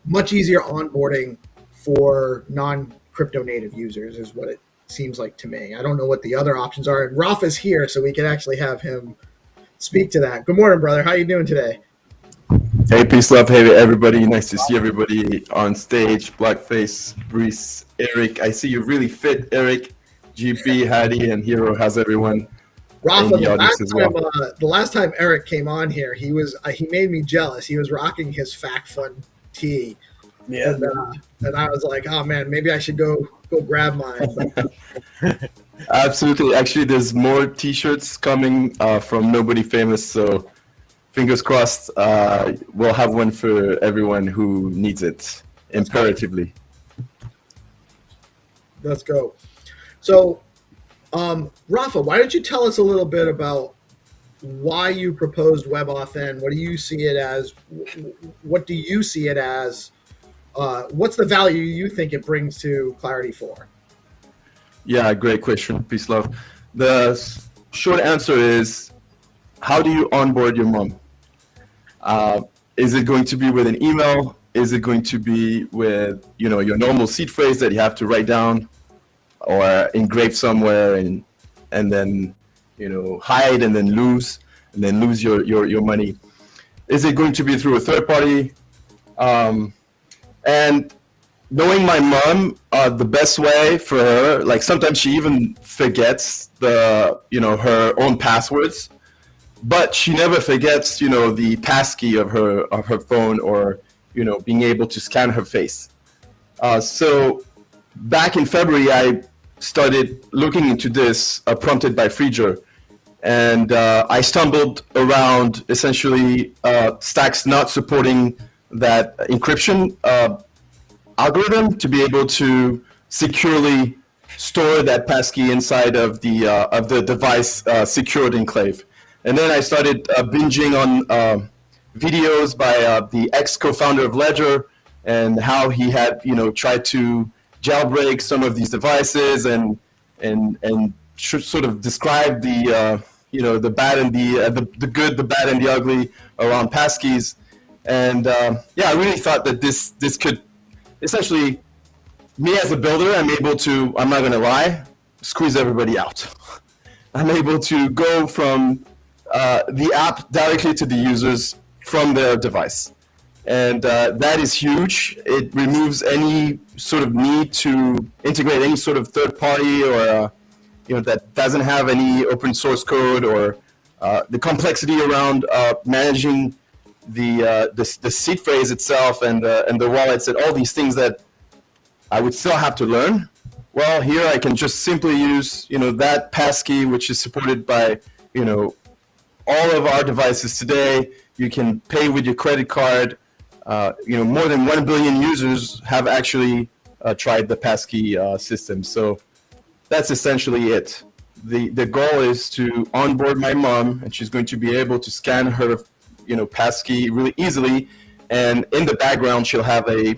much easier onboarding for non-crypto native users is what it seems like to me. I don't know what the other options are. And Rafa's here, so we can actually have him speak to that. Good morning, brother. How you doing today? Hey, peace, love. Hey, everybody. Nice to see everybody on stage. Blackface, Bruce, Eric. I see you really fit, Eric. GP, Hattie, and Hero. How's everyone? Rafa, the last time Eric came on here, he made me jealous. He was rocking his Fact Fun tee. Yeah. And I was like, oh man, maybe I should go grab mine. Absolutely. Actually, there's more t-shirts coming from Nobody Famous, so fingers crossed we'll have one for everyone who needs it imperatively. Let's go. So Rafa, why don't you tell us a little bit about why you proposed WebAuthn? What do you see it as? What do you see it as? What's the value you think it brings to Clarity 4? Yeah, great question. Peace, love. The short answer is, how do you onboard your mom? Is it going to be with an email? Is it going to be with your normal seed phrase that you have to write down or engrave somewhere and then hide and then lose your money? Is it going to be through a third party? And knowing my mom, the best way for her, like sometimes she even forgets her own passwords, but she never forgets, the passkey of her phone, or, being able to scan her face. So back in February, I started looking into this, prompted by Freezer. And I stumbled around essentially Stacks not supporting that encryption algorithm to be able to securely store that passkey inside of the device secured enclave. And then I started binging on videos by the ex-co-founder of Ledger, and how he had tried to jailbreak some of these devices, and sort of describe the bad and the good, the bad and the ugly around passkeys. And I really thought that this could essentially, me as a builder, I'm not going to lie, squeeze everybody out. I'm able to go from the app directly to the users from their device. And that is huge. It removes any sort of need to integrate any sort of third party, or that doesn't have any open source code, or the complexity around managing the seed phrase itself, and the wallets, and all these things that I would still have to learn. Well, here I can just simply use that passkey, which is supported by all of our devices today. You can pay with your credit card. More than 1 billion users have actually tried the passkey system. So that's essentially it. The goal is to onboard my mom, and she's going to be able to scan her passkey really easily, and in the background she'll have a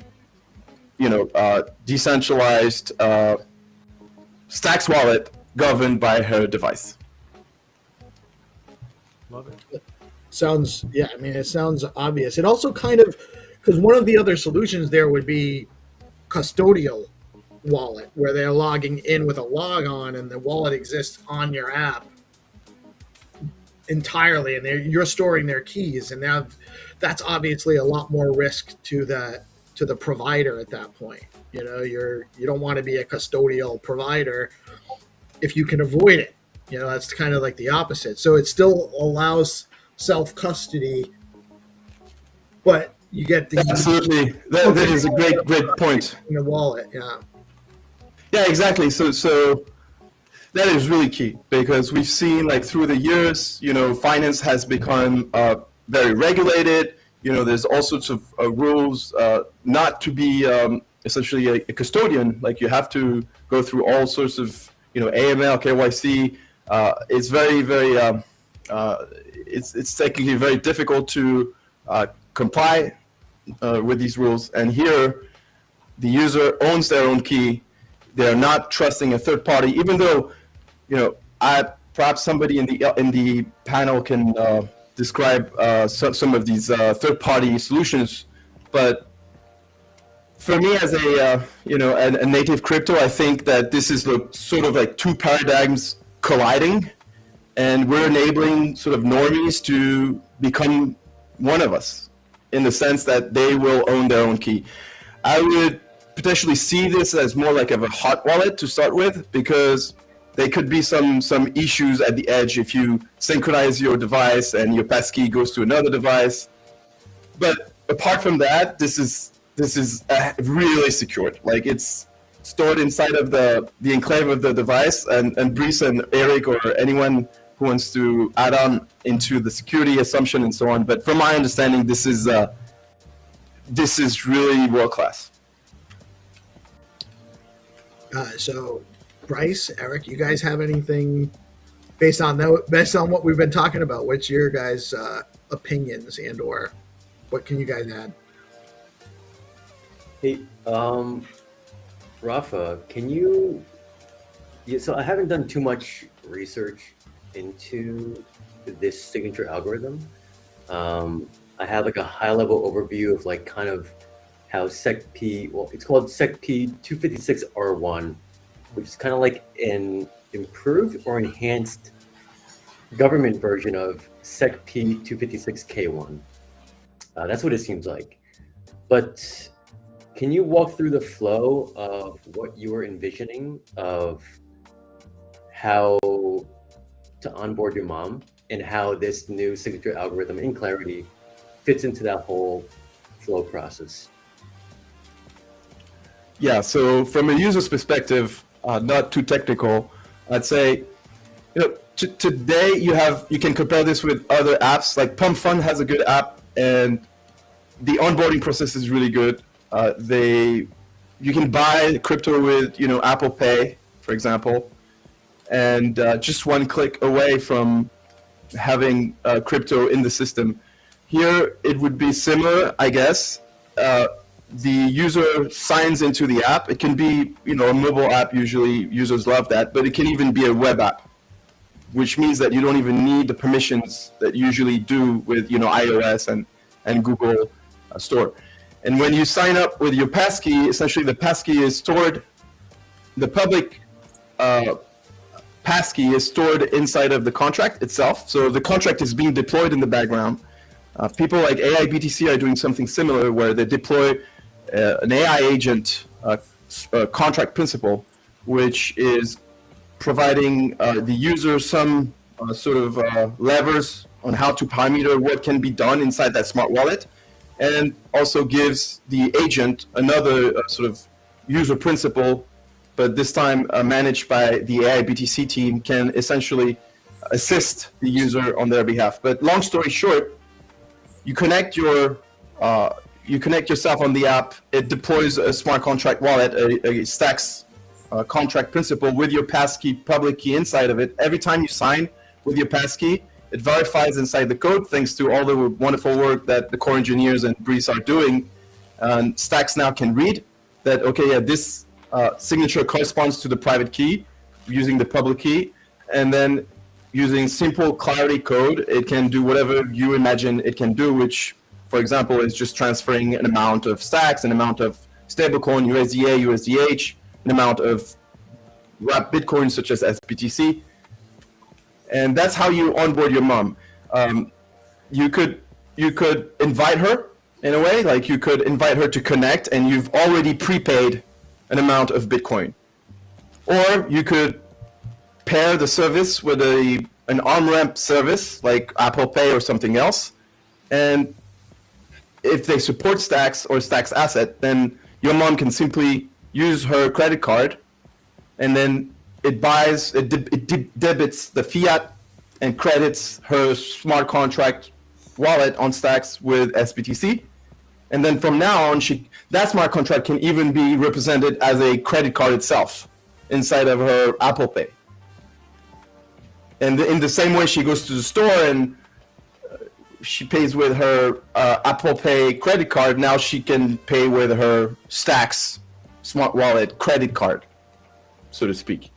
decentralized Stacks wallet governed by her device. Love it. It sounds obvious. It also kind of, because one of the other solutions there would be custodial wallet, where they're logging in with a log on, and the wallet exists on your app entirely, and you're storing their keys, and that's obviously a lot more risk to the provider at that point. You don't want to be a custodial provider if you can avoid it. That's kind of like the opposite. So it still allows self-custody, but you get the absolutely. That is a great point. In the wallet, yeah, exactly. So that is really key, because we've seen, like, through the years, finance has become very regulated. There's all sorts of rules not to be essentially a custodian. Like, you have to go through all sorts of AML, KYC. It's very, very it's technically very difficult to comply with these rules. And here, the user owns their own key. They're not trusting a third party, even though perhaps somebody in the panel can describe some of these third party solutions. But for me, as a native crypto, I think that this is sort of like two paradigms colliding, and we're enabling sort of normies to become one of us, in the sense that they will own their own key. I would potentially see this as more like of a hot wallet to start with, because there could be some issues at the edge if you synchronize your device and your passkey goes to another device. But apart from that, this is really secured. Like, it's stored inside of the enclave of the device, and Brice and Eric, or anyone who wants to add on into the security assumption and so on. But from my understanding, this is really world class. So, Bryce, Eric, you guys have anything based on what we've been talking about? What's your guys' opinions, and or what can you guys add? Hey, Rafa, can you? Yeah, so I haven't done too much research into this signature algorithm. I have like a high-level overview of like kind of how SecP, well, it's called SecP 256R1, which is kind of like an improved or enhanced government version of SecP 256K1. That's what it seems like. But Can you walk through the flow of what you were envisioning of how to onboard your mom and how this new signature algorithm in Clarity fits into that whole flow process? Yeah, so from a user's perspective, not too technical, I'd say, today you can compare this with other apps. Like Pump Fund has a good app, and the onboarding process is really good. You can buy crypto with Apple Pay, for example, and just one click away from having crypto in the system. Here it would be similar, I guess. The user signs into the app. It can be a mobile app. Usually users love that, but it can even be a web app, which means that you don't even need the permissions that you usually do with iOS and Google Store. And when you sign up with your passkey, essentially the passkey is stored, the public passkey is stored inside of the contract itself. So the contract is being deployed in the background. People like AIBTC are doing something similar where they deploy an AI agent contract principal, which is providing the user some sort of levers on how to parameter what can be done inside that smart wallet, and also gives the agent another sort of user principal, but this time managed by the AIBTC team, can essentially assist the user on their behalf. But long story short, you connect yourself on the app. It deploys a smart contract wallet, a Stacks contract principal with your passkey, public key inside of it. Every time you sign with your passkey, it verifies inside the code, thanks to all the wonderful work that the core engineers and Breeze are doing. And Stacks now can read that, okay, yeah, this signature corresponds to the private key using the public key. And then using simple Clarity code, it can do whatever you imagine it can do, which, for example, is just transferring an amount of Stacks, an amount of stablecoin, USDA, USDH, an amount of wrapped Bitcoin such as SBTC. And that's how you onboard your mom. You could invite her in a way, like you could invite her to connect and you've already prepaid an amount of Bitcoin. Or you could pair the service with an on-ramp service like Apple Pay or something else. And if they support Stacks or Stacks Asset, then your mom can simply use her credit card, and then it debits the fiat and credits her smart contract wallet on Stacks with SBTC. And then from now on, that smart contract can even be represented as a credit card itself inside of her Apple Pay. And in the same way, she goes to the store and she pays with her Apple Pay credit card. Now she can pay with her Stacks smart wallet credit card, so to speak.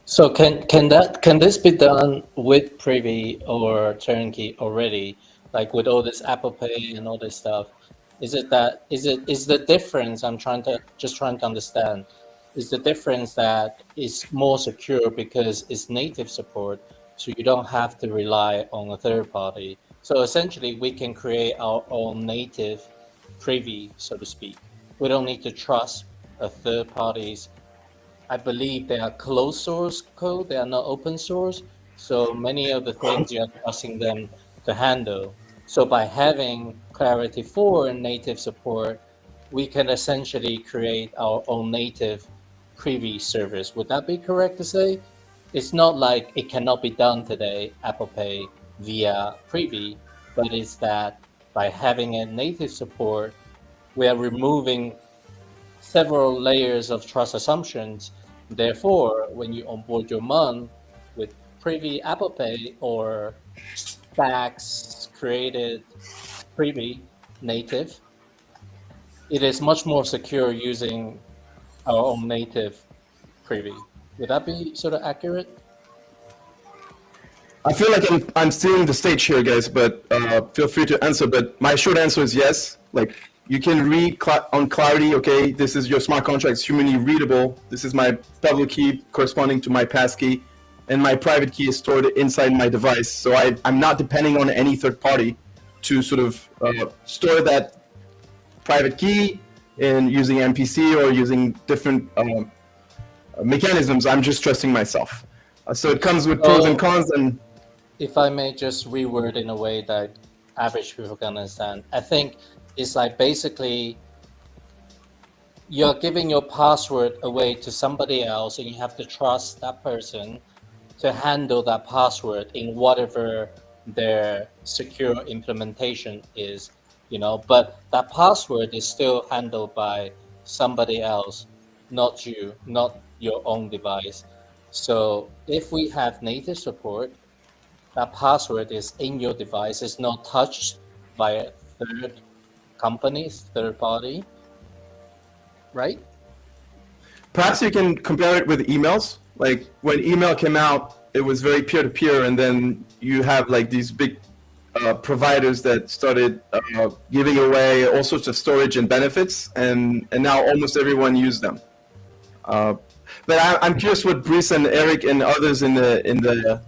So can this be done with Privy or Turnkey already, like with all this Apple Pay and all this stuff? Is the difference? I'm trying to understand. Is the difference that it's more secure because it's native support, so you don't have to rely on a third party? So essentially, we can create our own native Privy, so to speak. We don't need to trust a third party's. I believe they are closed source code. They are not open source. So many of the things you're trusting them to handle. So by having Clarity 4 and native support, we can essentially create our own native Privy service. Would that be correct to say? It's not like it cannot be done today, Apple Pay via Privy, but it's that by having a native support, we are removing several layers of trust assumptions. Therefore, when you onboard your mom with Privy Apple Pay or Stacks created Privy native, it is much more secure using our own native Privy. Would that be sort of accurate? I feel like I'm stealing the stage here, guys, but feel free to answer. But my short answer is yes. Like, you can read on Clarity, okay, this is your smart contract, it's humanly readable. This is my public key corresponding to my passkey, and my private key is stored inside my device. So I'm not depending on any third party to sort of store that private key and using MPC or using different mechanisms. I'm just trusting myself. So it comes with pros and cons. And if I may just reword in a way that average people can understand, I think it's like basically you're giving your password away to somebody else, and you have to trust that person to handle that password in whatever their secure implementation is, but that password is still handled by somebody else, not you, not your own device. So if we have native support, that password is in your device, it's not touched by a third company, third party, right? perhaps you can compare it with emails. Like when email came out, it was very peer-to-peer, and then you have like these big providers that started giving away all sorts of storage and benefits, and now almost everyone used them. But I'm curious what Brice and Eric and others in the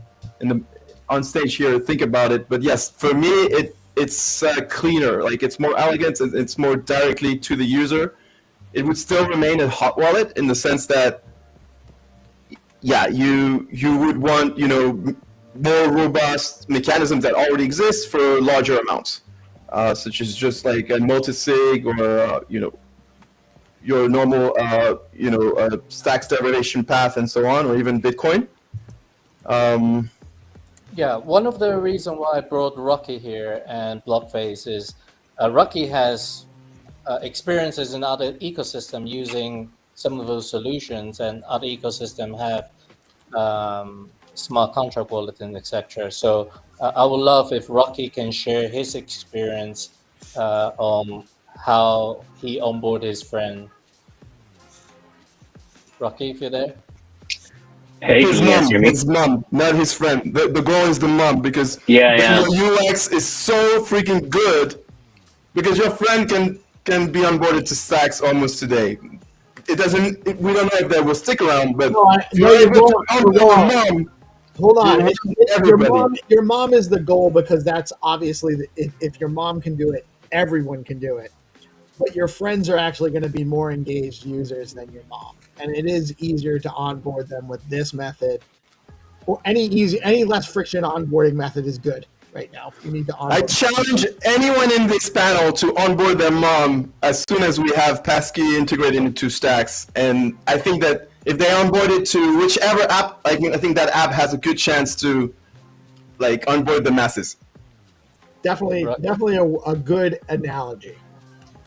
on stage here think about it. But yes, for me, it's cleaner. Like it's more elegant. It's more directly to the user. It would still remain a hot wallet in the sense that, yeah, you would want more robust mechanisms that already exist for larger amounts, such as just like a multi-sig or your normal stacks derivation path and so on, or even Bitcoin. Yeah, one of the reasons why I brought Rocky here and Blockface is Rocky has experiences in other ecosystem using some of those solutions, and other ecosystem have smart contract wallet and etc. So I would love if Rocky can share his experience on how he onboarded his friend. Rocky, if you're there. Hey, His can you guys hear me? His mom, not his friend. The goal is the mom, because Yeah. the UX is so freaking good, because your friend can be onboarded to Stacks almost today. It doesn't. We don't know if that will stick around, but Hold on. everybody. Your mom is the goal, because that's obviously if your mom can do it, everyone can do it. But your friends are actually going to be more engaged users than your mom, and it is easier to onboard them with this method. Or any less friction onboarding method is good right now. You need to onboard. I challenge anyone in this panel to onboard their mom as soon as we have passkey integrated into Stacks. And I think that if they onboard it to whichever app, I think that app has a good chance to onboard the masses. Definitely a good analogy.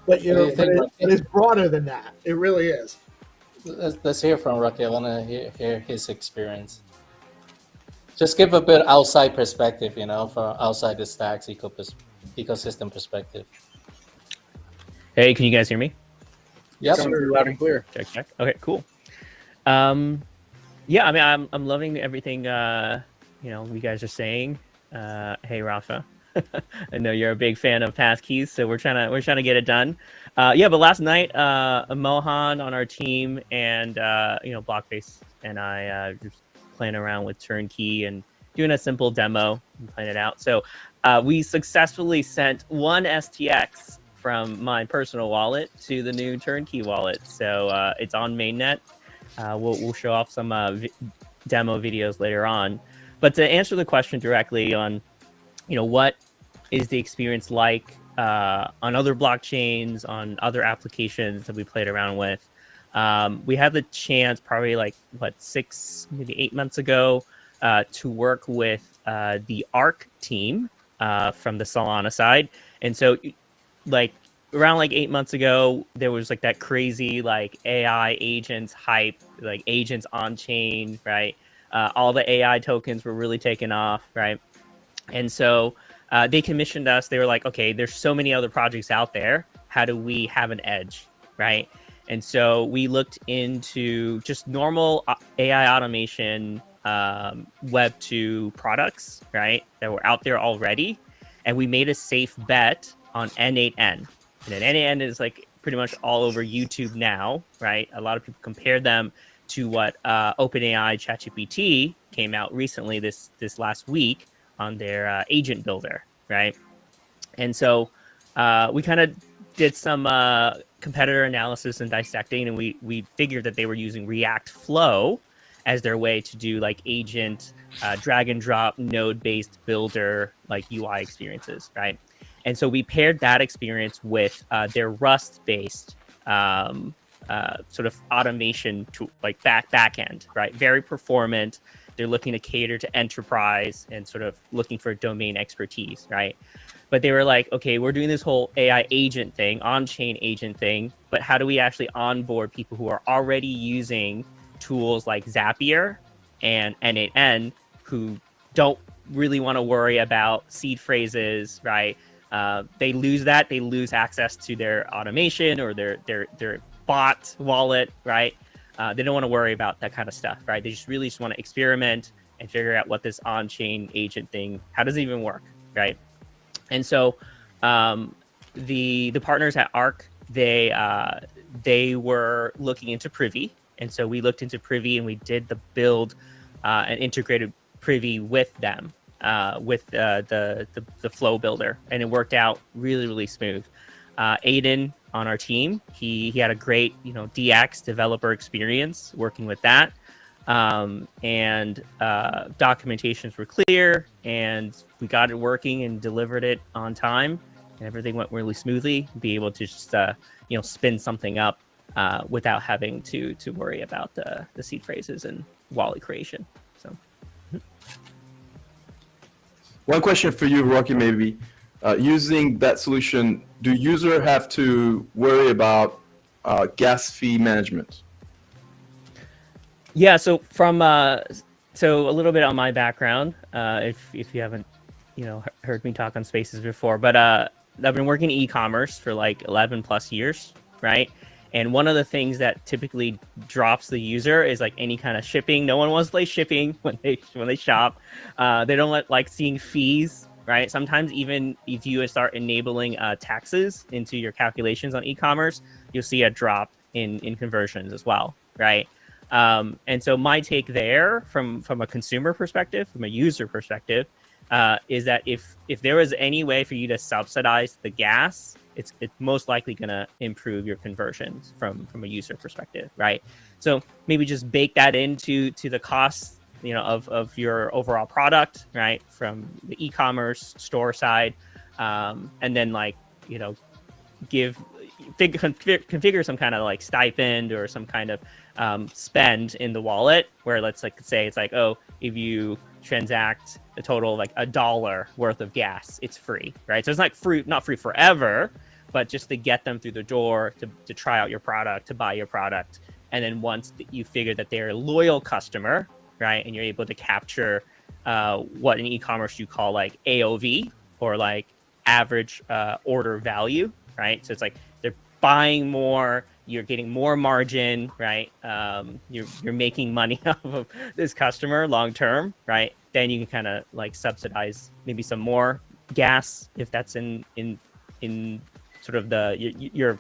But it's broader than that. It really is. Let's hear from Rocky. I want to hear his experience. Just give a bit outside perspective, from outside the Stacks ecosystem perspective. Hey, can you guys hear me? Yep. Loud and clear. Check. Okay, cool. Yeah, I mean, I'm loving everything you guys are saying. Hey, Rafa. I know you're a big fan of passkeys, so we're trying to get it done. Yeah, but last night, Mohan on our team and Blockface and I just playing around with Turnkey and doing a simple demo and playing it out. So we successfully sent one STX from my personal wallet to the new Turnkey wallet. So it's on mainnet. We'll show off some demo videos later on. But to answer the question directly on what is the experience like on other blockchains, on other applications that we played around with. We had the chance probably 6, maybe 8 months ago to work with the ARC team from the Solana side. And so around 8 months ago, there was that crazy AI agents hype, agents on chain, right? All the AI tokens were really taking off, right? And so they commissioned us. They were like, okay, there's so many other projects out there. How do we have an edge, right? And so we looked into just normal AI automation Web 2 products, right, that were out there already. And we made a safe bet on N8N. And then N8N is pretty much all over YouTube now, right? A lot of people compared them to what OpenAI ChatGPT came out recently this last week on their agent builder, right? And so we kind of did some competitor analysis and dissecting, and we figured that they were using React Flow as their way to do like agent, drag and drop, node-based builder like UI experiences, right? And so we paired that experience with their Rust-based sort of automation to like backend, right? Very performant. They're looking to cater to enterprise and sort of looking for domain expertise, right? But they were like, okay, we're doing this whole AI agent thing, on-chain agent thing, but how do we actually onboard people who are already using tools like Zapier and N8N who don't really want to worry about seed phrases, right? They lose that. They lose access to their automation or their bot wallet, right? They don't want to worry about that kind of stuff, right? They just really just want to experiment and figure out what this on-chain agent thing, how does it even work, right? And so the partners at Arc, they were looking into Privy. And so we looked into Privy and we did the build and integrated Privy with them, with the flow builder. And it worked out really, really smooth. Aiden on our team, he had a great, DX developer experience working with that. And documentations were clear and we got it working and delivered it on time and everything went really smoothly. Be able to just, spin something up without having to worry about the seed phrases and wallet creation. So, one question for you, Rocky, maybe. Using that solution, do users have to worry about gas fee management? Yeah, so from so a little bit on my background, if you haven't heard me talk on Spaces before, but I've been working in e-commerce for like 11 plus years, right? And one of the things that typically drops the user is like any kind of shipping. No one wants to play shipping when they shop. They don't like seeing fees, right? Sometimes even if you start enabling taxes into your calculations on e-commerce, you'll see a drop in conversions as well, right? And so my take there from a consumer perspective, from a user perspective, is that if there was any way for you to subsidize the gas, it's most likely going to improve your conversions from a user perspective, right? So maybe just bake that into the costs, of your overall product, right? From the e-commerce store side, and then configure some kind of like stipend or some kind of spend in the wallet where let's say it's like, oh, if you transact a total of like $1 worth of gas, it's free, right? So it's not free forever, but just to get them through the door to try out your product, to buy your product. And then once you figure that they're a loyal customer, right, and you're able to capture what in e-commerce you call like AOV or like average order value, right? So it's like they're buying more, you're getting more margin, right? You're making money off of this customer long term, right? Then you can kind of like subsidize maybe some more gas if that's in sort of your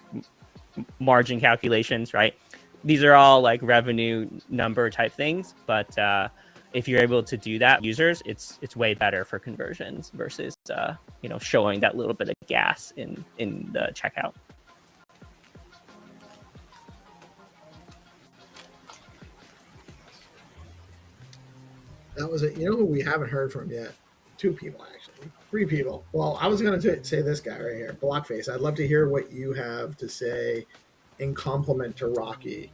margin calculations, right? These are all like revenue number type things, but if you're able to do that, users, it's way better for conversions versus showing that little bit of gas in the checkout. That was it. You know who we haven't heard from yet? 2 people, actually. 3 people. Well, I was going to say this guy right here, Blockface. I'd love to hear what you have to say in compliment to Rocky.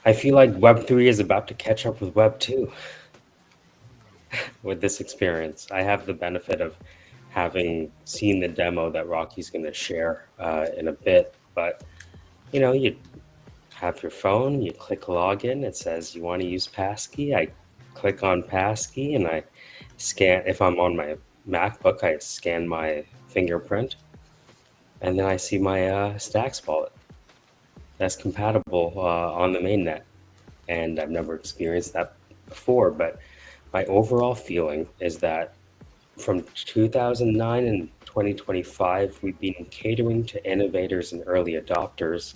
I feel like Web3 is about to catch up with Web2 with this experience. I have the benefit of having seen the demo that Rocky's going to share in a bit, but you have your phone, you click login, it says you want to use passkey. I click on passkey and I scan. If I'm on my MacBook, I scan my fingerprint and then I see my Stacks wallet that's compatible on the mainnet. And I've never experienced that before, but my overall feeling is that from 2009 and 2025, we've been catering to innovators and early adopters.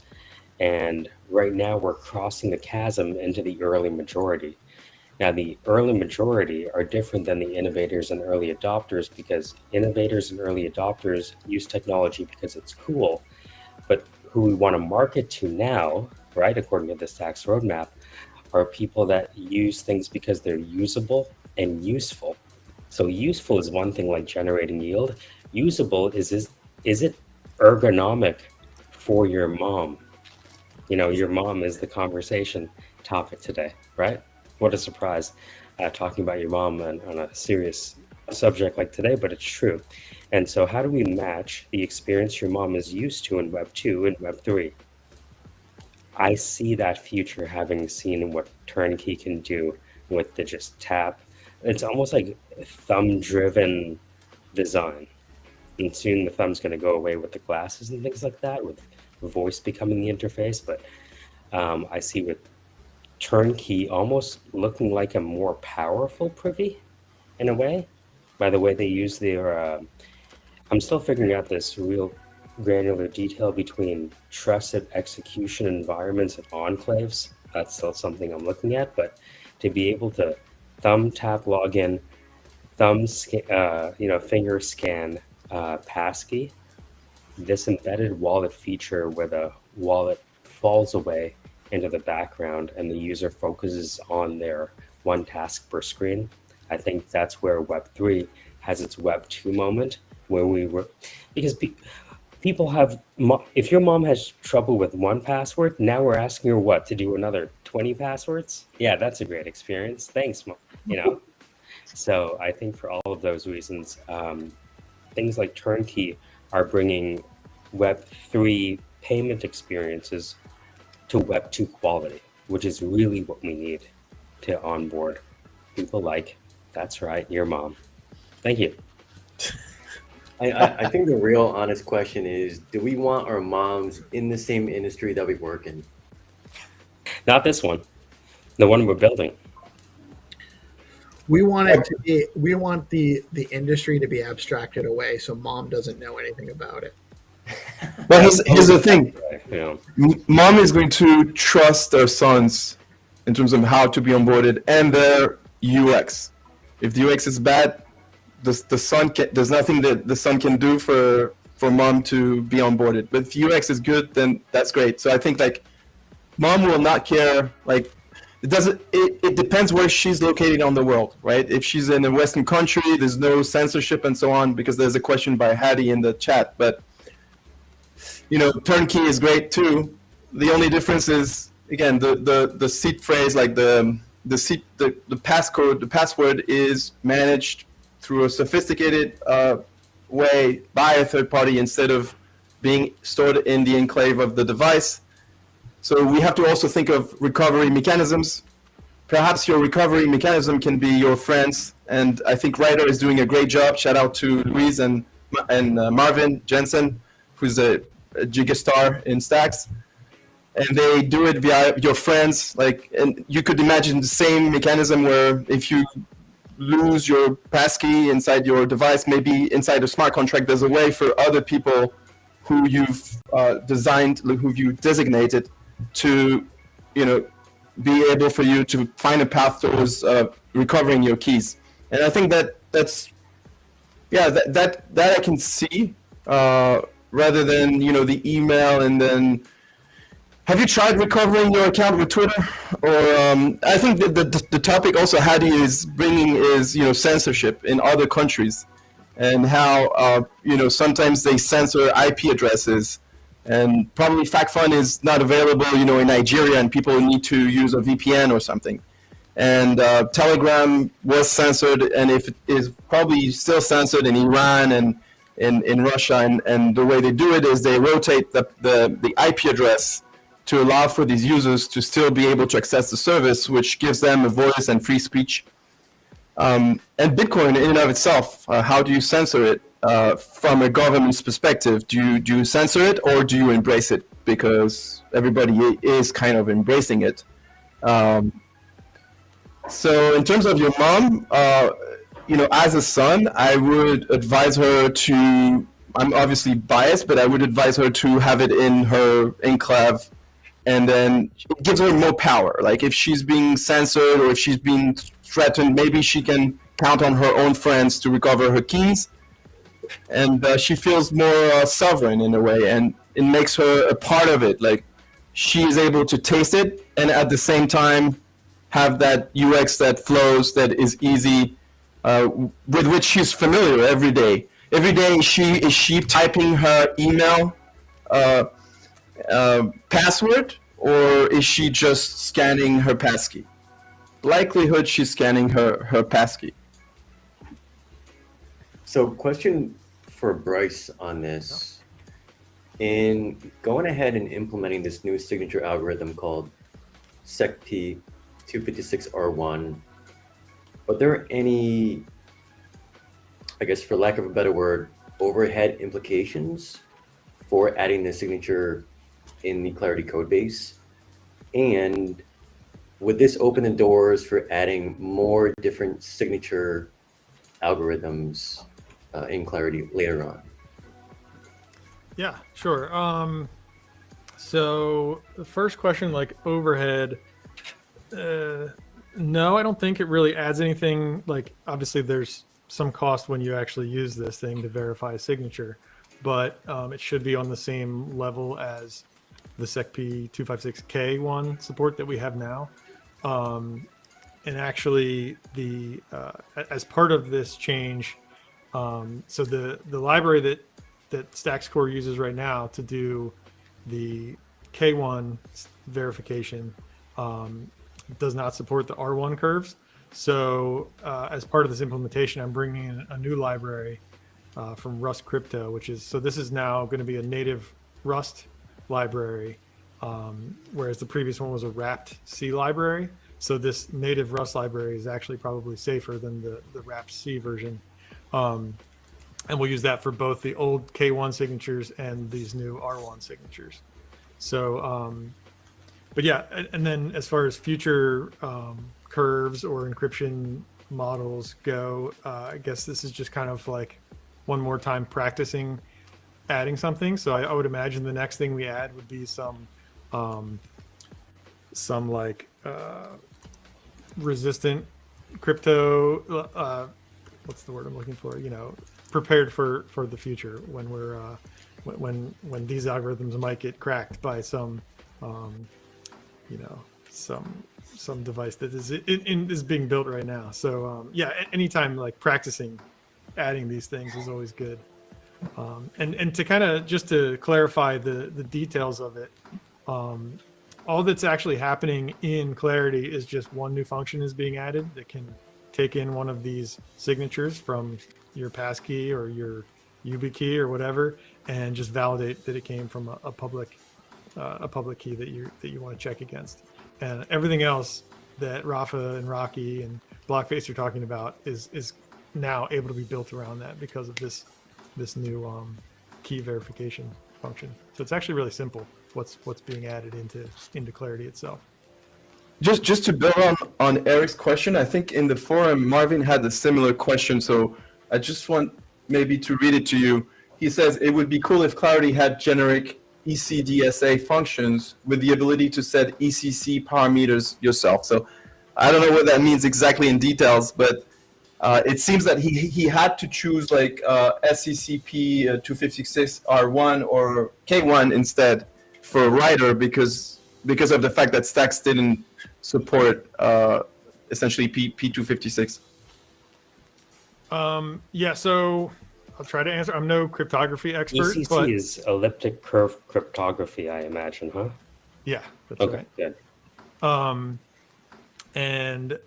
And right now we're crossing the chasm into the early majority. Now, the early majority are different than the innovators and early adopters, because innovators and early adopters use technology because it's cool. But who we want to market to now, right, according to the Stacks roadmap, are people that use things because they're usable and useful. So useful is one thing, like generating yield. Usable is it ergonomic for your mom? You know, your mom is the conversation topic today, right? What a surprise, talking about your mom on a serious subject like today, but it's true. And so how do we match the experience your mom is used to in Web 2 and Web 3? I see that future, having seen what Turnkey can do with the just tap. It's almost like thumb-driven design. And soon the thumb's going to go away with the glasses and things like that, with voice becoming the interface. But I see with Turnkey almost looking like a more powerful privy in a way, by the way they use their I'm still figuring out this real granular detail between trusted execution environments and enclaves. That's still something I'm looking at, but to be able to thumb tap login, finger scan passkey, this embedded wallet feature where the wallet falls away into the background and the user focuses on their one task per screen. I think that's where Web3 has its Web 2 moment, where we were, because people have, if your mom has trouble with one password, now we're asking her what, to do another 20 passwords? Yeah, that's a great experience. Thanks, Mom. You know? So I think for all of those reasons, things like Turnkey are bringing Web3 payment experiences to Web 2 quality, which is really what we need to onboard people like, that's right, your mom. Thank you. I think the real honest question is, do we want our moms in the same industry that we work in? Not this one, the one we're building. We want it to be. We want the industry to be abstracted away, so mom doesn't know anything about it. But here's the thing. Mom is going to trust their sons in terms of how to be onboarded and their UX. If the UX is bad, the son there's nothing that the son can do for mom to be onboarded. But if UX is good, then that's great. So I think like mom will not care. Like it depends where she's located on the world, right? If she's in a Western country, there's no censorship and so on, because there's a question by Hattie in the chat. But you know, Turnkey is great too. The only difference is, again, the seed phrase, like the passcode, the password is managed through a sophisticated way by a third party instead of being stored in the enclave of the device. So we have to also think of recovery mechanisms. Perhaps your recovery mechanism can be your friends, and I think Ryder is doing a great job. Shout out to Louise and Marvin Jensen, who's a gigastar in Stacks, and they do it via your friends. Like, and you could imagine the same mechanism where if you lose your passkey inside your device, maybe inside a smart contract, there's a way for other people who you've designed, who you designated, to, you know, be able for you to find a path towards recovering your keys. And I think that's that I can see. Rather than, you know, the email. And then, have you tried recovering your account with Twitter? Or I think the topic also Hattie is bringing is, you know, censorship in other countries, and how you know, sometimes they censor IP addresses, and probably FactFun is not available, you know, in Nigeria, and people need to use a VPN or something. And Telegram was censored, and if it is probably still censored in Iran and in Russia, and the way they do it is they rotate the IP address to allow for these users to still be able to access the service, which gives them a voice and free speech. And Bitcoin in and of itself, how do you censor it from a government's perspective? Do you censor it, or do you embrace it? Because everybody is kind of embracing it. So in terms of your mom, you know, as a son, I would advise her to, I'm obviously biased, but I would advise her to have it in her enclave and then it gives her more power. Like if she's being censored or if she's being threatened, maybe she can count on her own friends to recover her keys, and she feels more sovereign in a way, and it makes her a part of it. Like she is able to taste it, and at the same time have that UX that flows, that is easy, with which she's familiar every day. Every day, is she typing her email password, or is she just scanning her passkey? Likelihood she's scanning her passkey. So, question for Bryce on this. In going ahead and implementing this new signature algorithm called SecP 256R1, are there any, I guess for lack of a better word, overhead implications for adding the signature in the Clarity code base? And would this open the doors for adding more different signature algorithms in Clarity later on? Yeah, sure. So the first question, like overhead, no, I don't think it really adds anything. Like obviously there's some cost when you actually use this thing to verify a signature, but it should be on the same level as the SecP 256K one support that we have now. And actually the as part of this change, so the library that Stacks Core uses right now to do the K1 verification does not support the R1 curves. So as part of this implementation, I'm bringing in a new library from Rust Crypto, which is, so this is now going to be a native Rust library, whereas the previous one was a wrapped C library. So this native Rust library is actually probably safer than the wrapped C version. And we'll use that for both the old K1 signatures and these new R1 signatures. So, but yeah, and then as far as future curves or encryption models go, I guess this is just kind of like one more time practicing adding something. So I would imagine the next thing we add would be some like resistant crypto, what's the word I'm looking for? You know, prepared for the future when we're when these algorithms might get cracked by some you know, some device that is being built right now. So yeah, anytime like practicing adding these things is always good. And to kind of just to clarify the details of it, all that's actually happening in Clarity is just one new function is being added that can take in one of these signatures from your passkey or your YubiKey or whatever, and just validate that it came from a public key that you want to check against. And everything else that Rafa and Rocky and Blockface are talking about is now able to be built around that because of this new key verification function. So it's actually really simple what's being added into Clarity itself. Just to build on Eric's question, I think in the forum Marvin had a similar question, so I just want maybe to read it to you. He says it would be cool if Clarity had generic ECDSA functions with the ability to set ECC parameters yourself. So I don't know what that means exactly in details, but it seems that he had to choose like SCCP 256R1 or K1 instead for a writer because of the fact that Stacks didn't support essentially P256. Yeah, so I'll try to answer. I'm no cryptography expert. ECC but is elliptic curve cryptography, I imagine, huh? Yeah, that's okay, right. Good. And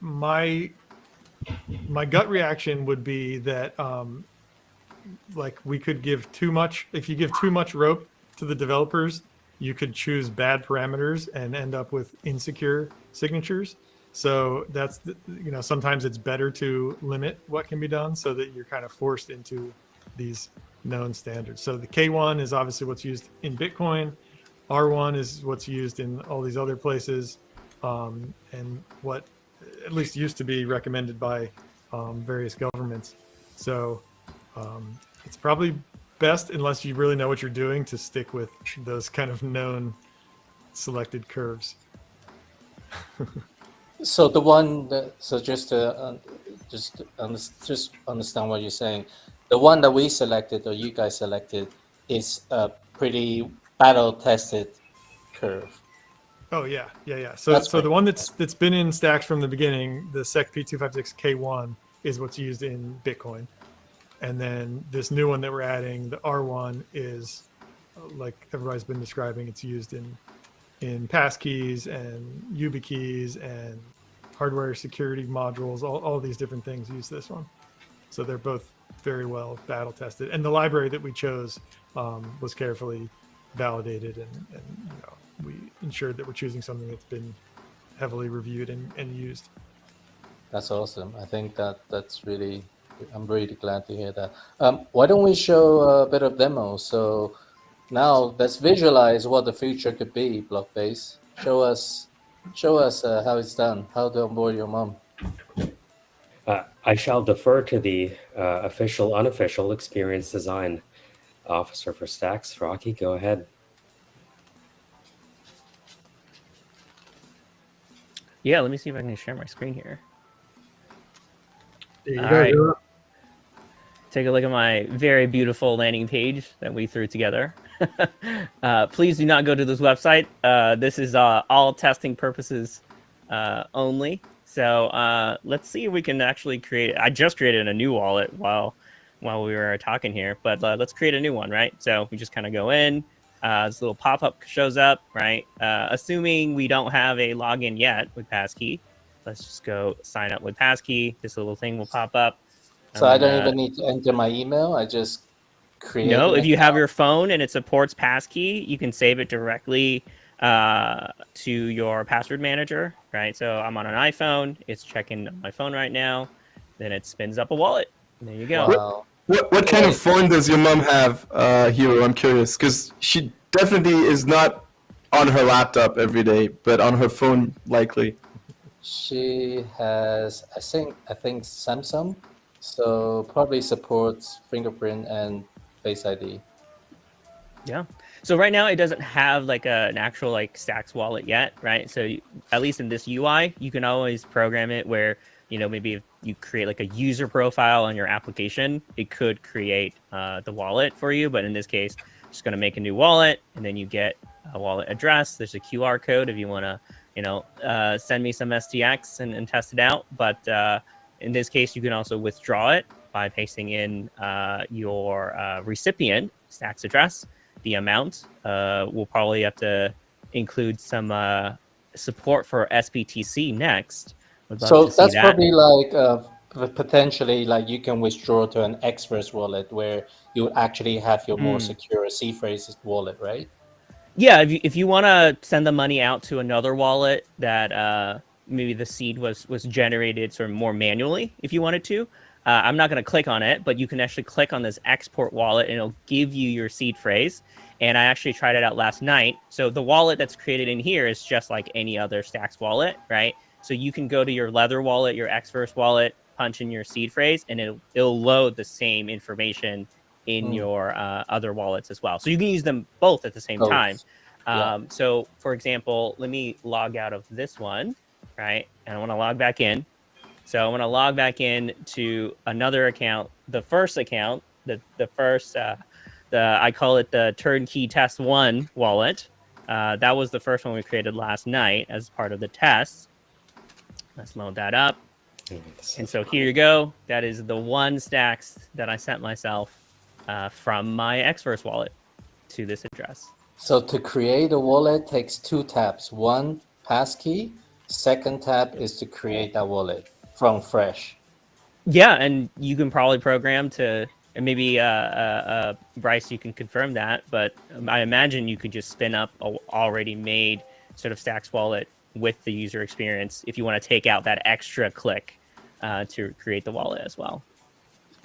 my gut reaction would be that like we could give too much. If you give too much rope to the developers, you could choose bad parameters and end up with insecure signatures. So that's, you know, sometimes it's better to limit what can be done so that you're kind of forced into these known standards. So the K1 is obviously what's used in Bitcoin. R1 is what's used in all these other places. And what at least used to be recommended by various governments. So it's probably best, unless you really know what you're doing, to stick with those kind of known selected curves. So the one that, so just to just understand what you're saying, the one that we selected or you guys selected is a pretty battle tested curve. Oh yeah. So the one that's been in stacks from the beginning, the SEC P256K1 is what's used in Bitcoin, and then this new one that we're adding, the R1, is like everybody's been describing. It's used in passkeys and YubiKeys and hardware security modules. All these different things use this one. So they're both very well battle tested, and the library that we chose was carefully validated, and we ensured that we're choosing something that's been heavily reviewed and used. That's awesome. I think that's really, I'm really glad to hear that. Why don't we show a bit of demo? So now let's visualize what the future could be. Blockbase, show us how it's done. How to onboard your mom. I shall defer to the official, unofficial experience design officer for Stacks. Rocky, go ahead. Yeah, let me see if I can share my screen here. There you All go. right. You're up. Take a look at my very beautiful landing page that we threw together. Please do not go to this website. This is all testing purposes only. So let's see if we can actually create. I just created a new wallet while we were talking here, but let's create a new one, right? So we just kind of go in. This little pop-up shows up, right? Assuming we don't have a login yet with passkey, let's just go sign up with passkey. This little thing will pop up. So I don't even need to enter my email. I just create. No, if you have your phone and it supports passkey, you can save it directly to your password manager, right? So I'm on an iPhone. It's checking my phone right now. Then it spins up a wallet. And there you go. Wow. What kind of phone does your mom have, Hero? I'm curious, because she definitely is not on her laptop every day, but on her phone likely. She has, I think Samsung, so probably supports fingerprint and Face ID. Yeah. So right now it doesn't have like an actual like Stacks wallet yet, right? So at least in this UI, you can always program it where, maybe if you create like a user profile on your application, it could create the wallet for you. But in this case, just going to make a new wallet, and then you get a wallet address. There's a QR code if you want to, send me some STX and test it out. But in this case, you can also withdraw it by pasting in your recipient Stacks address. The amount we'll probably have to include some support for SBTC next. So that's probably like potentially like you can withdraw to an Xverse wallet where you actually have your more secure C-phrase wallet, right? Yeah, if you want to send the money out to another wallet that maybe the seed was generated sort of more manually, if you wanted to, I'm not going to click on it, but you can actually click on this export wallet and it'll give you your seed phrase. And I actually tried it out last night. So the wallet that's created in here is just like any other Stacks wallet, right? So you can go to your Leather wallet, your Xverse wallet, punch in your seed phrase, and it'll load the same information in your other wallets as well. So you can use them both at the same time. So for example, let me log out of this one, right? And I want to log back in. So I want to log back in to another account, the first account, the first, I call it the Turnkey Test 1 wallet. That was the first one we created last night as part of the test. Let's load that up. And so here you go. That is the one Stacks that I sent myself from my Xverse wallet to this address. So to create a wallet takes 2 taps. One, passkey. Second tap is to create that wallet from fresh. Yeah, and you can probably program to, and maybe Bryce, you can confirm that, but I imagine you could just spin up a already made sort of Stacks wallet with the user experience if you want to take out that extra click to create the wallet as well.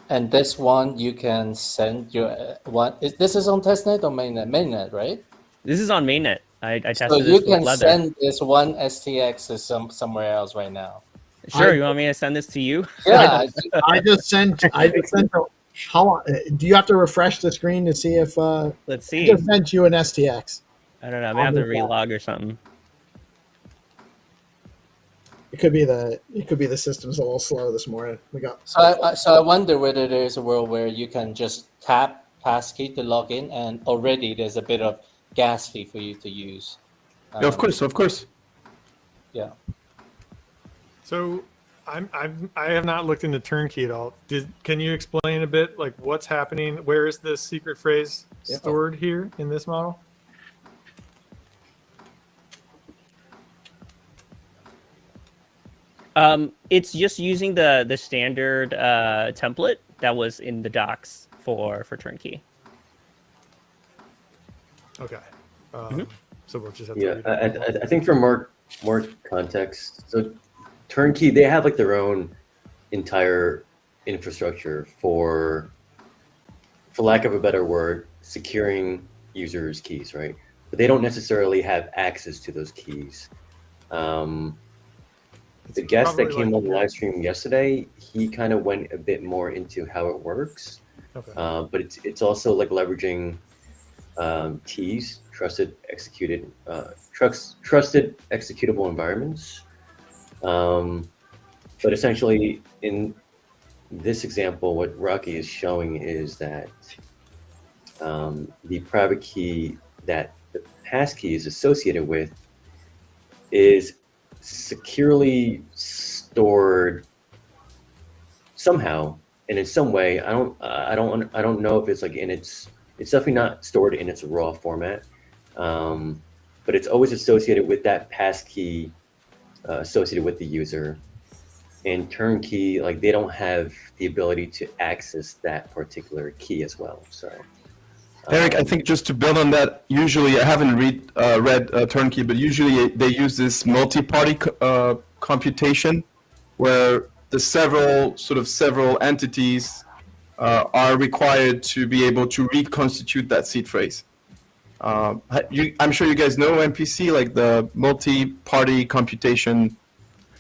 And this one you can send your one. This is on testnet or mainnet? Mainnet, right? This is on mainnet. I tested so this you with can Leather. send this one STX to somewhere else right now. Sure, you want me to send this to you? Yeah, I just sent. How do you have to refresh the screen to see if? Let's see. I just sent you an STX. I don't know. I may have to relog or something. It could be the system's a little slow this morning. So I wonder whether there's a world where you can just tap passkey to log in, and already there's a bit of gas fee for you to use. Yeah, of course. Yeah. So I have not looked into turnkey at all. Can you explain a bit like what's happening? Where is this secret phrase stored here in this model? It's just using the standard template that was in the docs for turnkey. Okay. So we'll just have to I think for more context, so turnkey, they have like their own entire infrastructure for lack of a better word, securing users' keys, right? But they don't necessarily have access to those keys. The guest that came on the live stream yesterday, he kind of went a bit more into how it works. Okay. But it's also like leveraging keys, trusted executable environments. But essentially, in this example, what Rocky is showing is that the private key that the passkey is associated with is securely stored somehow, and in some way. I don't know if it's like it's definitely not stored in its raw format, but it's always associated with that passkey associated with the user. And turnkey, like they don't have the ability to access that particular key as well. So Eric, I think just to build on that, usually I haven't read turnkey, but usually they use this multi-party computation where the several entities are required to be able to reconstitute that seed phrase. I'm sure you guys know MPC, like the multi-party computation.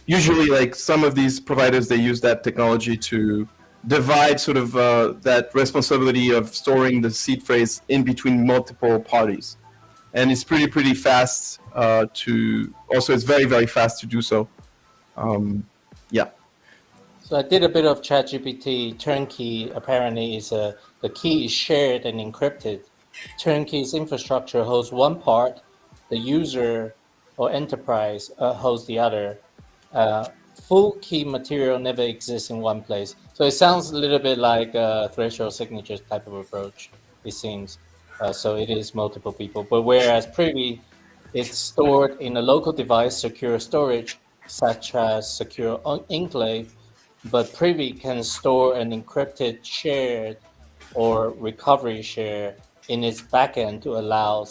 Usually, like some of these providers, they use that technology to divide that responsibility of storing the seed phrase in between multiple parties. And it's pretty fast it's very, very fast to do so. Yeah. So I did a bit of ChatGPT. Turnkey apparently is the key is shared and encrypted. Turnkey's infrastructure holds one part, the user or enterprise holds the other. Full key material never exists in one place. So it sounds a little bit like a threshold signature type of approach, it seems. So it is multiple people. But whereas Privy, it's stored in a local device, secure storage, such as secure enclave, but Privy can store an encrypted shared or recovery share in its backend to allow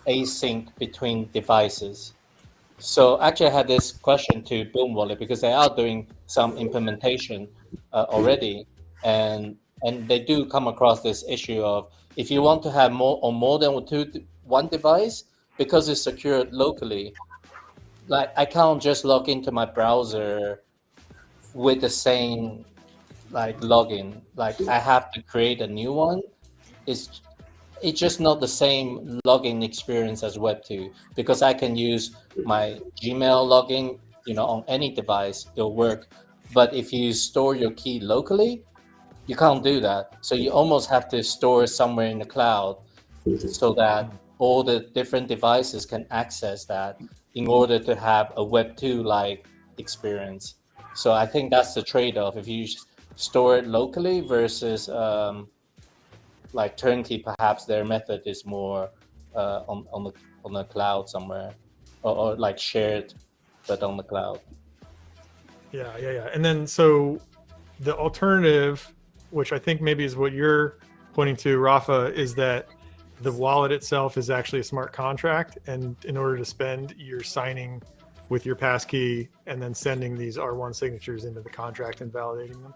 async between devices. So actually I had this question to Boom Wallet because they are doing some implementation already, and they do come across this issue of if you want to have more than one device, because it's secured locally, like I can't just log into my browser with the same like login. Like I have to create a new one. It's just not the same login experience as Web2 because I can use my Gmail login, on any device, it'll work. But if you store your key locally, you can't do that. So you almost have to store it somewhere in the cloud so that all the different devices can access that in order to have a Web2-like experience. So I think that's the trade-off. If you store it locally versus like turnkey, perhaps their method is more on the cloud somewhere, or like shared, but on the cloud. Yeah. And then so the alternative, which I think maybe is what you're pointing to, Rafa, is that the wallet itself is actually a smart contract, and in order to spend, you're signing with your passkey and then sending these R1 signatures into the contract and validating them.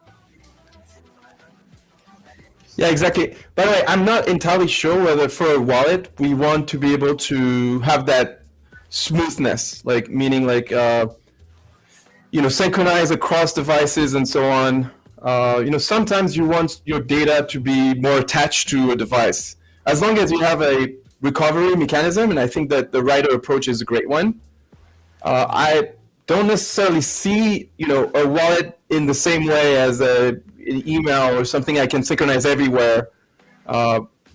Yeah, exactly. By the way, I'm not entirely sure whether for a wallet we want to be able to have that smoothness, like meaning like synchronize across devices and so on. Sometimes you want your data to be more attached to a device. As long as you have a recovery mechanism, and I think that the Rider approach is a great one. I don't necessarily see, a wallet in the same way as an email or something I can synchronize everywhere,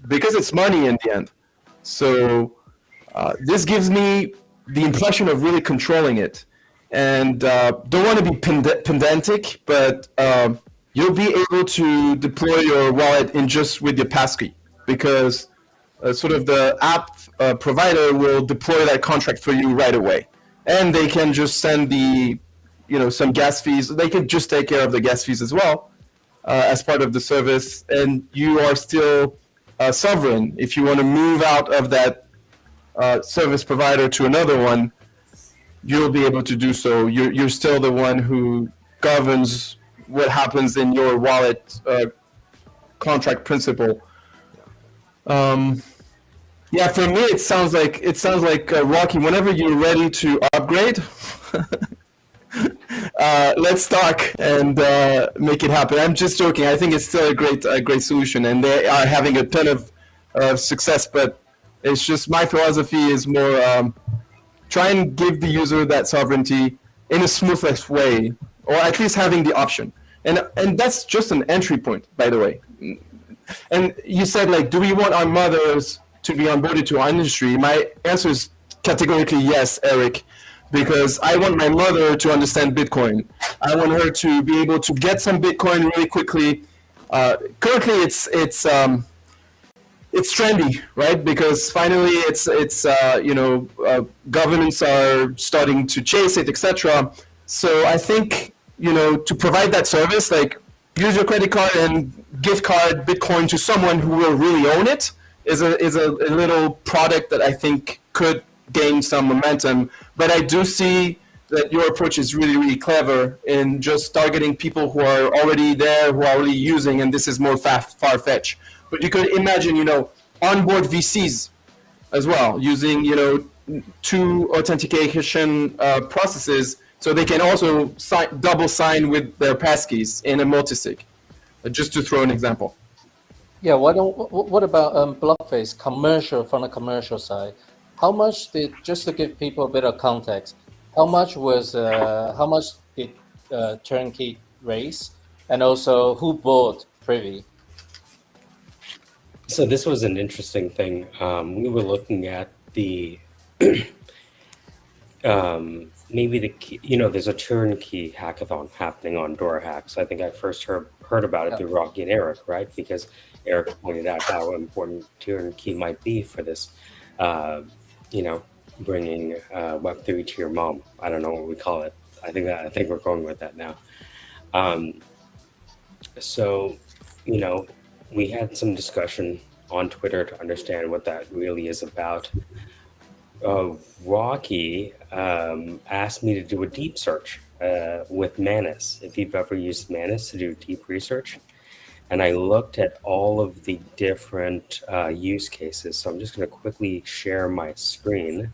because it's money in the end. So this gives me the impression of really controlling it. And don't want to be pedantic, but you'll be able to deploy your wallet with your passkey, because sort of the app provider will deploy that contract for you right away. And they can just send some gas fees. They could just take care of the gas fees as well as part of the service. And you are still sovereign. If you want to move out of that service provider to another one, you'll be able to do so. You're still the one who governs what happens in your wallet contract principle. Yeah, for me, it sounds like Rocky. Whenever you're ready to upgrade, let's talk and make it happen. I'm just joking. I think it's still a great solution, and they are having a ton of success. But it's just my philosophy is more try and give the user that sovereignty in a smoothest way, or at least having the option. And that's just an entry point, by the way. And you said, do we want our mothers to be onboarded to our industry? My answer is categorically yes, Eric, because I want my mother to understand Bitcoin. I want her to be able to get some Bitcoin really quickly. Currently, it's trendy, right? Because finally, governments are starting to chase it, etc. So I think to provide that service, use your credit card and gift card Bitcoin to someone who will really own it, is a little product that I think could gain some momentum. But I do see that your approach is really, really clever in just targeting people who are already there, who are already using, and this is more far-fetched. But you could imagine, onboard VCs as well, using, 2 authentication processes, so they can also double sign with their passkeys in a multisig, just to throw an example. Yeah, what about Blockface from the commercial side? How much just to give people a bit of context, how much did Turnkey raise, and also who bought Privy? So this was an interesting thing. We were looking at the maybe the key, there's a Turnkey hackathon happening on DoorHacks. I think I first heard about it through Rocky and Eric, right? Because Eric pointed out how important Turnkey might be for this, bringing Web3 to your mom. I don't know what we call it. I think we're going with that now. So, we had some discussion on Twitter to understand what that really is about. Rocky asked me to do a deep search with Manus, if you've ever used Manus to do deep research. And I looked at all of the different use cases. So I'm just going to quickly share my screen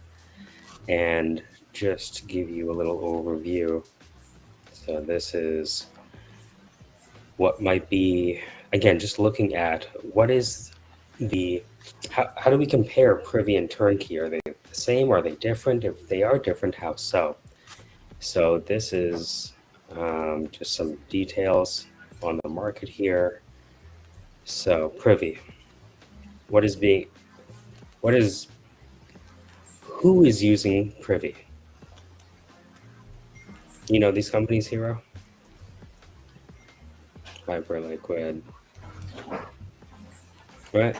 and just give you a little overview. So this is what might be, again, just looking at what is how do we compare Privy and Turnkey? Are they the same? Are they different? If they are different, how so? So this is just some details on the market here. So Privy, who is using Privy? These companies, Hero? Hyperliquid. Right.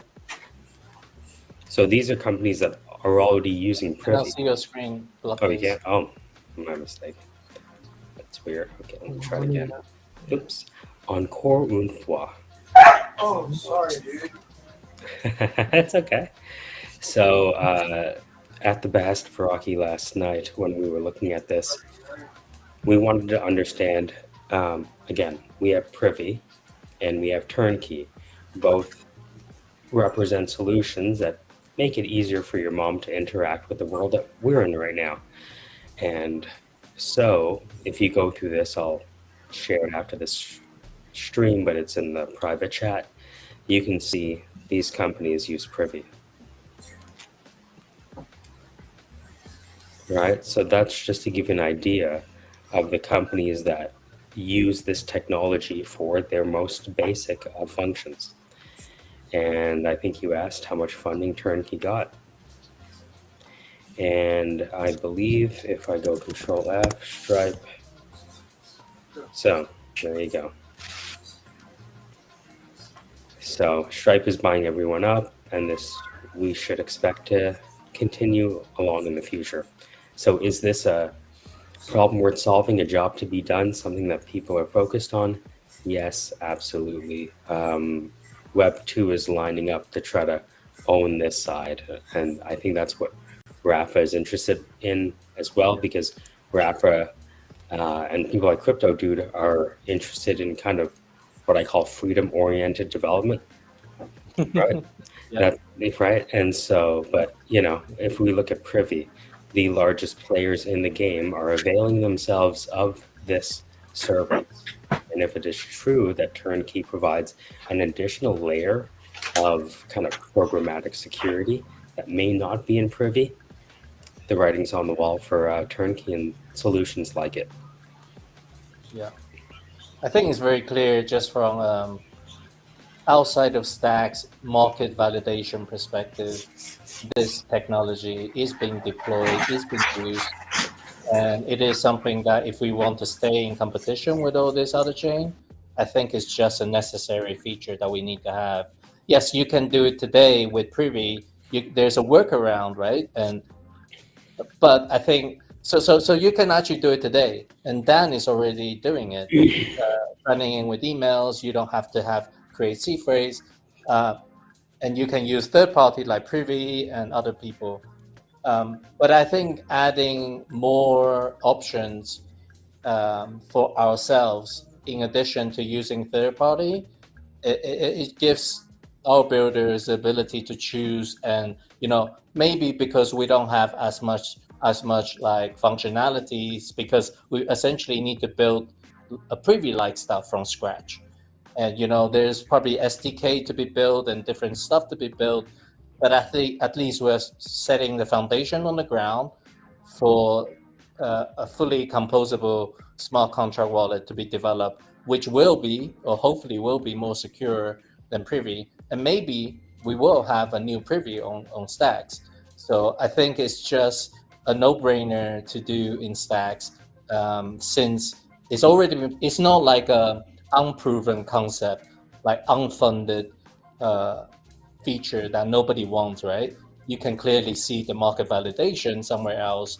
So these are companies that are already using Privy. I don't see your screen. Oh, yeah. Oh, my mistake. That's weird. Okay, let me try it again. Oops. Encore une fois. Oh, sorry, dude. It's okay. So at the behest for Rocky last night, when we were looking at this, we wanted to understand, again, we have Privy and we have Turnkey. Both represent solutions that make it easier for your mom to interact with the world that we're in right now. And so if you go through this, I'll share it after this stream, but it's in the private chat. You can see these companies use Privy. right? So that's just to give you an idea of the companies that use this technology for their most basic of functions. And I think you asked how much funding Turnkey got. And I believe if I go Control F, Stripe, so there you go. So Stripe is buying everyone up, and this we should expect to continue along in the future. So is this a problem worth solving, a job to be done, something that people are focused on? Yes, absolutely. Web 2 is lining up to try to own this side, and I think that's what Rafa is interested in as well, because Rafa and people like Crypto Dude are interested in kind of what I call freedom-oriented development, right? Yeah. Right. And so, but you know, if we look at Privy, the largest players in the game are availing themselves of this service. And if it is true that Turnkey provides an additional layer of kind of programmatic security that may not be in Privy, the writing's on the wall for Turnkey and solutions like it. Yeah, I think it's very clear just from outside of Stacks market validation perspective, this technology is being deployed, is being used, and it is something that if we want to stay in competition with all this other chain, I think it's just a necessary feature that we need to have. Yes, you can do it today with Privy. There's a workaround, right? But I think so you can actually do it today, and Dan is already doing it, running in with emails. You don't have to create C phrase, and you can use third party like Privy and other people. But I think adding more options for ourselves, in addition to using third party, it gives our builders the ability to choose, and maybe because we don't have as much like functionalities, because we essentially need to build a Privy like stuff from scratch, and there's probably SDK to be built and different stuff to be built, but I think at least we're setting the foundation on the ground for a fully composable smart contract wallet to be developed, which will be, or hopefully will be, more secure than Privy. And maybe we will have a new Privy on Stacks. So I think it's just a no-brainer to do in Stacks, since it's not like a unproven concept, like unfunded feature that nobody wants, right? You can clearly see the market validation somewhere else.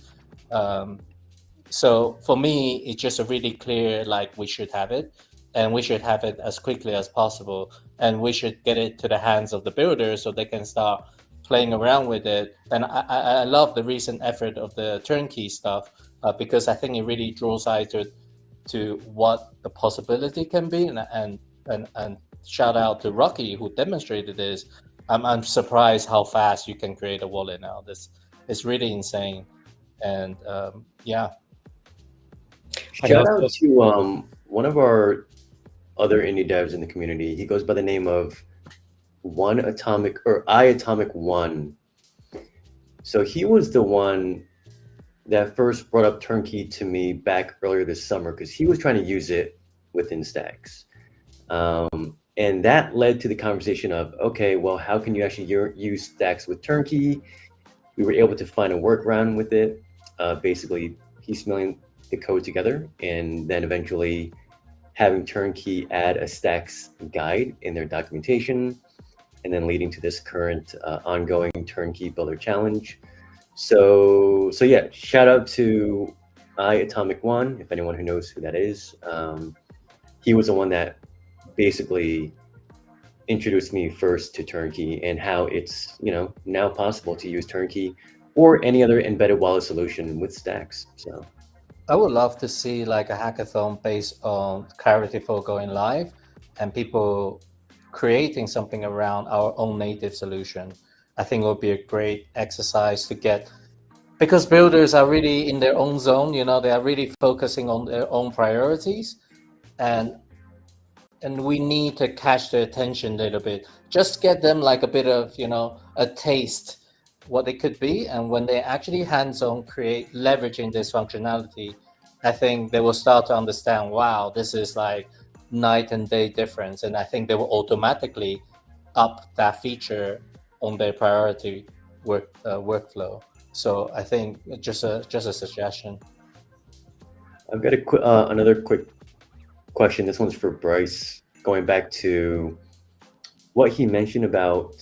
So for me, it's just a really clear, like, we should have it, and we should have it as quickly as possible, and we should get it to the hands of the builders so they can start playing around with it. And I love the recent effort of the Turnkey stuff, because I think it really draws eye to what the possibility can be, and shout out to Rocky who demonstrated this. I'm surprised how fast you can create a wallet now. This is really insane. And yeah. Shout out to one of our other indie devs in the community. He goes by the name of iAtomic One. So he was the one that first brought up Turnkey to me back earlier this summer, because he was trying to use it within Stacks. And that led to the conversation of, okay, well, how can you actually use Stacks with Turnkey? We were able to find a workaround with it, basically piecemealing the code together, and then eventually having Turnkey add a Stacks guide in their documentation, and then leading to this current ongoing Turnkey Builder Challenge. So yeah, shout out to iAtomic One, if anyone who knows who that is. He was the one that basically introduced me first to Turnkey, and how it's now possible to use Turnkey or any other embedded wallet solution with Stacks. So I would love to see like a hackathon based on Clarity 4 going live, and people creating something around our own native solution. I think it would be a great exercise to get, because builders are really in their own zone, they are really focusing on their own priorities, and we need to catch their attention a little bit. Just get them like a bit of, a taste what it could be, and when they actually hands-on create leveraging this functionality, I think they will start to understand, wow, this is like night and day difference, and I think they will automatically up that feature on their priority workflow. So I think just a suggestion. I've got another quick question. This one's for Bryce. Going back to what he mentioned about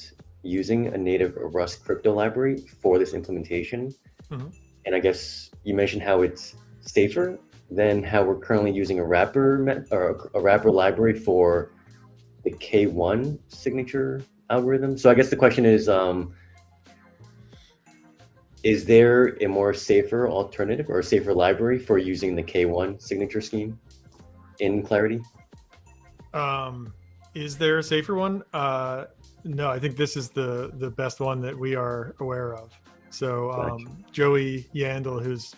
using a native Rust crypto library for this implementation. Mhm. And I guess you mentioned how it's safer than how we're currently using a wrapper library for the K1 signature algorithm. So I guess the question is there a more safer alternative or a safer library for using the K1 signature scheme in Clarity? Is there a safer one? No, I think this is the best one that we are aware of. So Gotcha. Joey Yandel, who's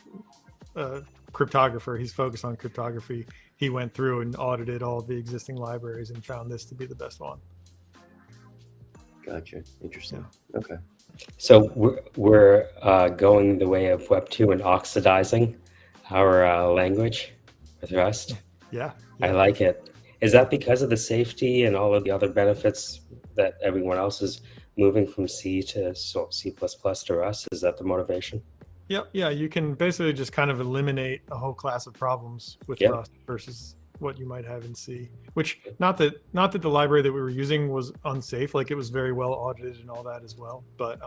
a cryptographer, he's focused on cryptography. He went through and audited all the existing libraries and found this to be the best one. Gotcha. Interesting. Okay. So we're going the way of Web 2 and oxidizing our language with Rust. Yeah. I like it. Is that because of the safety and all of the other benefits that everyone else is moving from C to C++ to Rust? Is that the motivation? Yep. Yeah, you can basically just kind of eliminate a whole class of problems with Yep. Rust versus what you might have in C. Which not that the library that we were using was unsafe, like it was very well audited and all that as well. But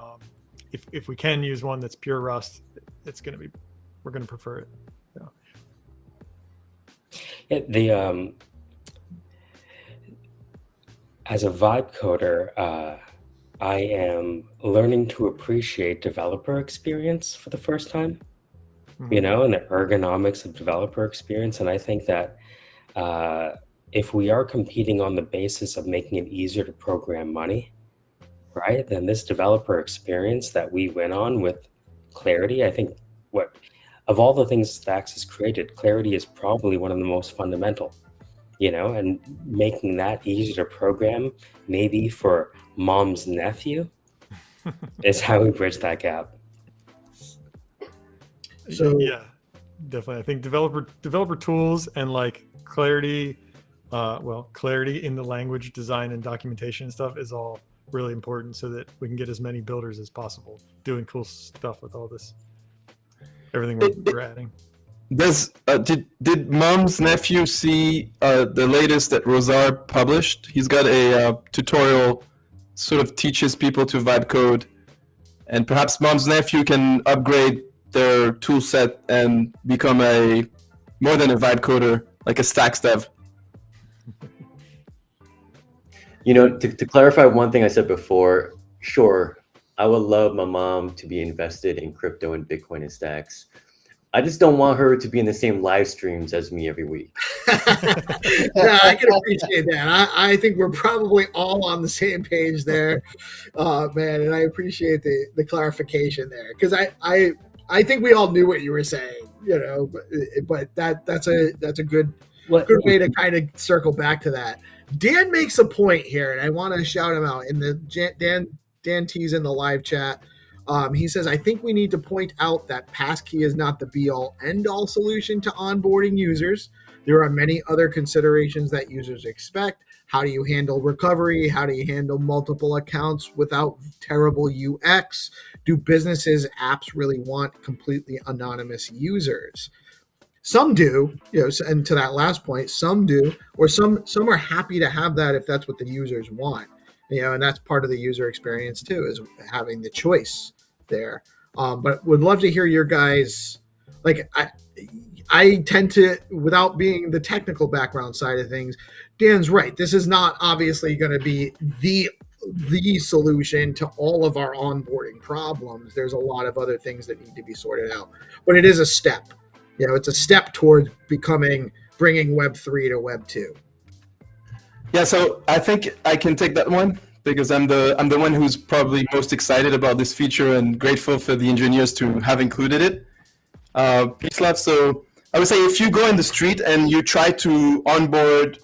if we can use one that's pure Rust, we're gonna prefer it. Yeah, as a vibe coder, I am learning to appreciate developer experience for the first time, you know, and the ergonomics of developer experience. And I think that if we are competing on the basis of making it easier to program money, right, then this developer experience that we went on with Clarity, I think of all the things Stacks has created, Clarity is probably one of the most fundamental. You know, and making that easy to program, maybe for mom's nephew, is how we bridge that gap. So yeah, definitely. I think developer tools and like Clarity, Clarity in the language design and documentation and stuff is all really important so that we can get as many builders as possible doing cool stuff with all this, everything we're adding. Did Mom's nephew see the latest that Rosar published? He's got a tutorial, sort of teaches people to vibe code, and perhaps Mom's nephew can upgrade their tool set and become more than a vibe coder, like a Stacks dev. You know, to clarify one thing I said before, sure, I would love my mom to be invested in crypto and Bitcoin and Stacks. I just don't want her to be in the same live streams as me every week. Yeah, I can appreciate that. I think we're probably all on the same page there, man. And I appreciate the clarification there because I think we all knew what you were saying, you know. But that's a good way to kind of circle back to that. Dan makes a point here, and I want to shout him out. In the Dan T's in the live chat. He says, I think we need to point out that passkey is not the be-all, end-all solution to onboarding users. There are many other considerations that users expect. How do you handle recovery? How do you handle multiple accounts without terrible UX? Do businesses' apps really want completely anonymous users? Some do, you know, and to that last point, some do, or some are happy to have that if that's what the users want. You know, and that's part of the user experience too, is having the choice there. But would love to hear your guys. Like, I tend to, without being the technical background side of things, Dan's right. This is not obviously going to be the solution to all of our onboarding problems. There's a lot of other things that need to be sorted out, but it is a step. You know, it's a step towards bringing Web 3 to Web 2. Yeah, so I think I can take that one because I'm the one who's probably most excited about this feature and grateful for the engineers to have included it. Peace love. So I would say if you go in the street and you try to onboard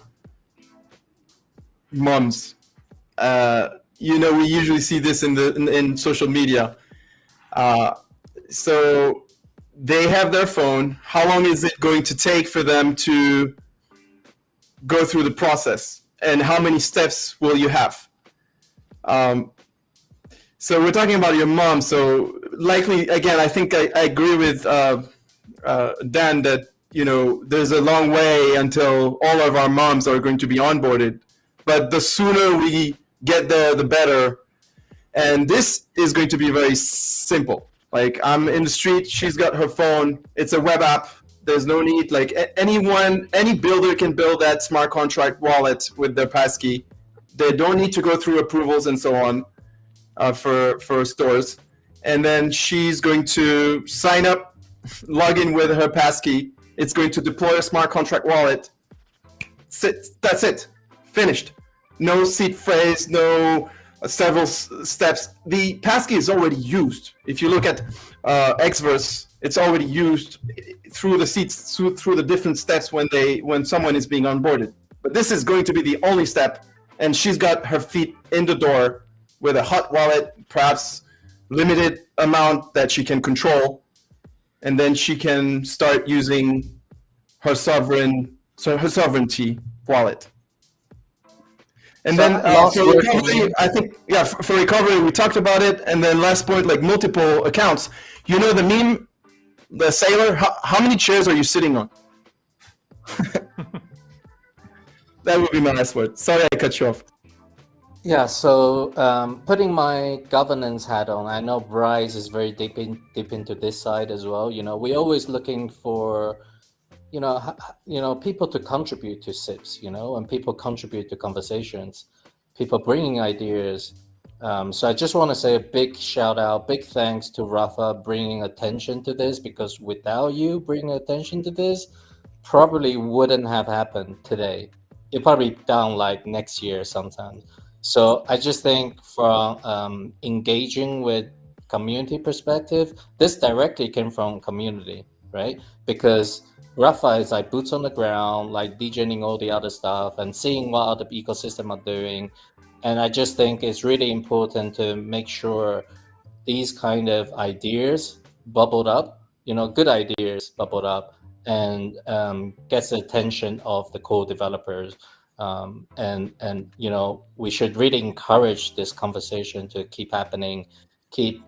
moms, you know, we usually see this in social media. So they have their phone. How long is it going to take for them to go through the process? And how many steps will you have? So we're talking about your mom. So likely, again, I think I agree with Dan that, you know, there's a long way until all of our moms are going to be onboarded. But the sooner we get there, the better. And this is going to be very simple. Like, I'm in the street, she's got her phone, it's a web app. There's no need, like any builder can build that smart contract wallet with their passkey. They don't need to go through approvals and so on for stores. And then she's going to sign up, log in with her passkey. It's going to deploy a smart contract wallet. That's it. Finished. No seed phrase, no several steps. The passkey is already used. If you look at Xverse, it's already used through the seats, through the different steps when someone is being onboarded. But this is going to be the only step, and she's got her feet in the door with a hot wallet, perhaps limited amount that she can control, and then she can start using her sovereignty wallet. And So, then last for word recovery, I think, yeah, for recovery, we talked about it. And then last point, like multiple accounts. You know the meme, the sailor, how many chairs are you sitting on? That would be my last word. Sorry I cut you off. Yeah, so putting my governance hat on, I know Bryce is very deep into this side as well. You know, we're always looking for, people to contribute to SIPs, and people contribute to conversations, people bringing ideas. So I just want to say a big shout out, big thanks to Rafa bringing attention to this, because without you bringing attention to this, probably wouldn't have happened today. It'll probably be down like next year sometime. So I just think from engaging with community perspective, this directly came from community, right? Because Rafa is like boots on the ground, like DJing all the other stuff and seeing what other ecosystem are doing. And I just think it's really important to make sure these kind of ideas bubbled up, good ideas bubbled up, and gets the attention of the core developers. And we should really encourage this conversation to keep happening, keep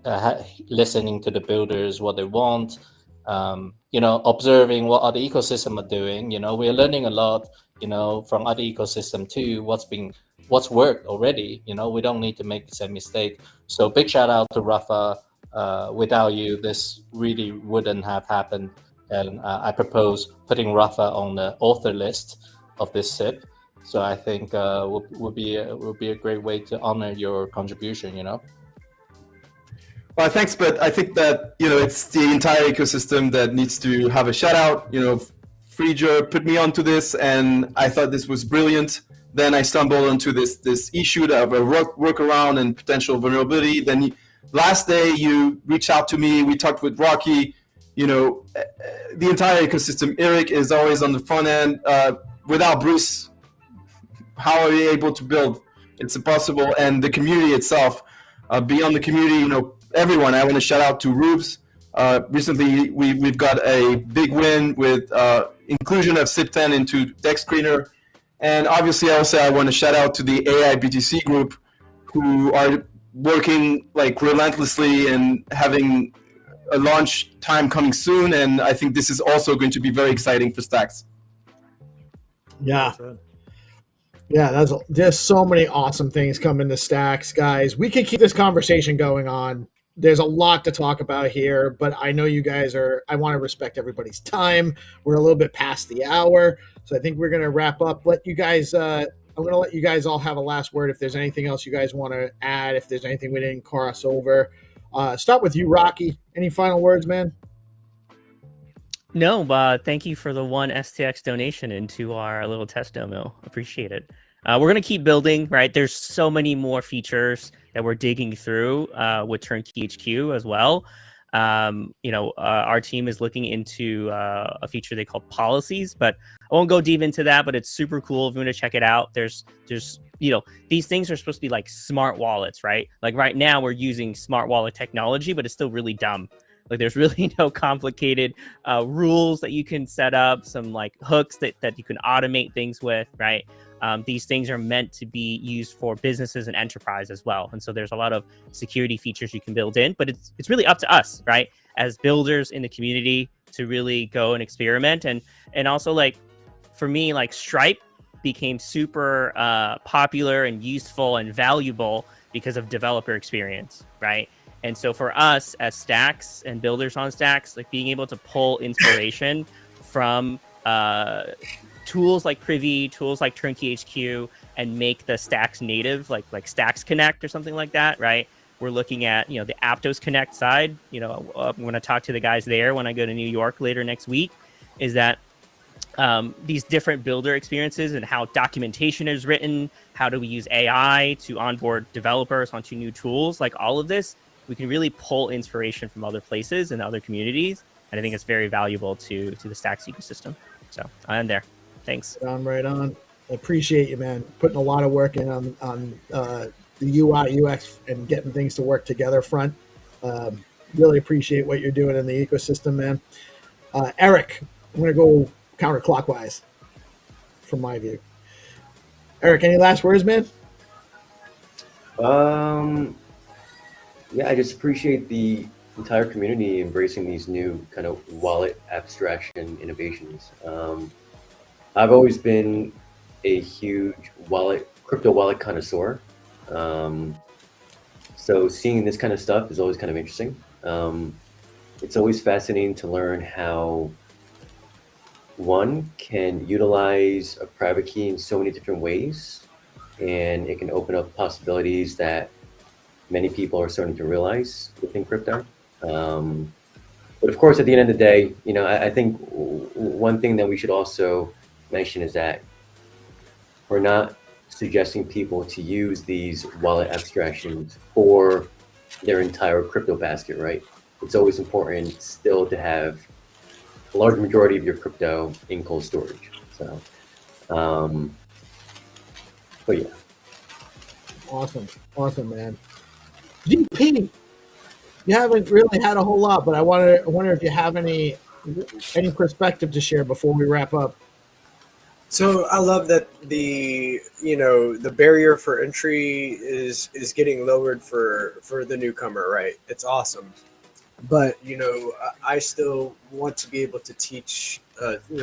listening to the builders, what they want, observing what other ecosystem are doing. We're learning a lot, from other ecosystem too, what's worked already. We don't need to make the same mistake. So big shout out to Rafa. Without you, this really wouldn't have happened. And I propose putting Rafa on the author list of this SIP. So I think would be a great way to honor your contribution. Well, thanks, but I think that it's the entire ecosystem that needs to have a shout out. Freeger put me onto this, and I thought this was brilliant. Then I stumbled onto this issue of a workaround and potential vulnerability. Then last day you reached out to me. We talked with Rocky. The entire ecosystem. Eric is always on the front end. Without Bruce, how are we able to build? It's impossible. And the community itself, beyond the community, everyone. I want to shout out to Rubes. Recently, we've got a big win with inclusion of SIP10 into DEX Screener. And obviously, also, I want to shout out to the AI BTC group, who are working like relentlessly and having a launch time coming soon. And I think this is also going to be very exciting for Stacks. Yeah. Yeah, there's so many awesome things coming to Stacks, guys. We could keep this conversation going on. There's a lot to talk about here, but I know you guys I want to respect everybody's time. We're a little bit past the hour, so I think we're going to wrap up. I'm going to let you guys all have a last word. If there's anything else you guys want to add, if there's anything we didn't cross over. Start with you, Rocky. Any final words, man? No, thank you for the one STX donation into our little test demo. Appreciate it. We're going to keep building, right? There's so many more features that we're digging through with Turnkey HQ as well. Our team is looking into a feature they call policies, but I won't go deep into that. But it's super cool. If you want to check it out, there's these things are supposed to be like smart wallets, right? Like right now we're using smart wallet technology, but it's still really dumb. Like there's really no complicated rules that you can set up, some like hooks that you can automate things with, right? These things are meant to be used for businesses and enterprise as well. And so there's a lot of security features you can build in, but it's really up to us, right? As builders in the community to really go and experiment. And also like, for me, like Stripe became super popular and useful and valuable because of developer experience, right? And so for us as Stacks and builders on Stacks, like being able to pull inspiration from tools like Privy, tools like Turnkey HQ, and make the Stacks native, like Stacks Connect or something like that, right? We're looking at, the Aptos Connect side. I'm going to talk to the guys there when I go to New York later next week, is that these different builder experiences and how documentation is written, how do we use AI to onboard developers onto new tools, like all of this, we can really pull inspiration from other places and other communities. And I think it's very valuable to the Stacks ecosystem. So I am there. Thanks. Right on. I appreciate you, man. Putting a lot of work in on the UI, UX, and getting things to work together front. Really appreciate what you're doing in the ecosystem, man. Eric, I'm going to go counterclockwise from my view. Eric, any last words, man? Yeah, I just appreciate the entire community embracing these new kind of wallet abstraction innovations. I've always been a huge crypto wallet connoisseur. So seeing this kind of stuff is always kind of interesting. It's always fascinating to learn how one can utilize a private key in so many different ways, and it can open up possibilities that many people are starting to realize within crypto. But of course, at the end of the day, I think one thing that we should also mention is that we're not suggesting people to use these wallet abstractions for their entire crypto basket, right? It's always important still to have a large majority of your crypto in cold storage. So, but yeah. Awesome, man. GP, you haven't really had a whole lot, but I wonder if you have any perspective to share before we wrap up. So I love that the barrier for entry is getting lowered for the newcomer, right? It's awesome. But I still want to be able to teach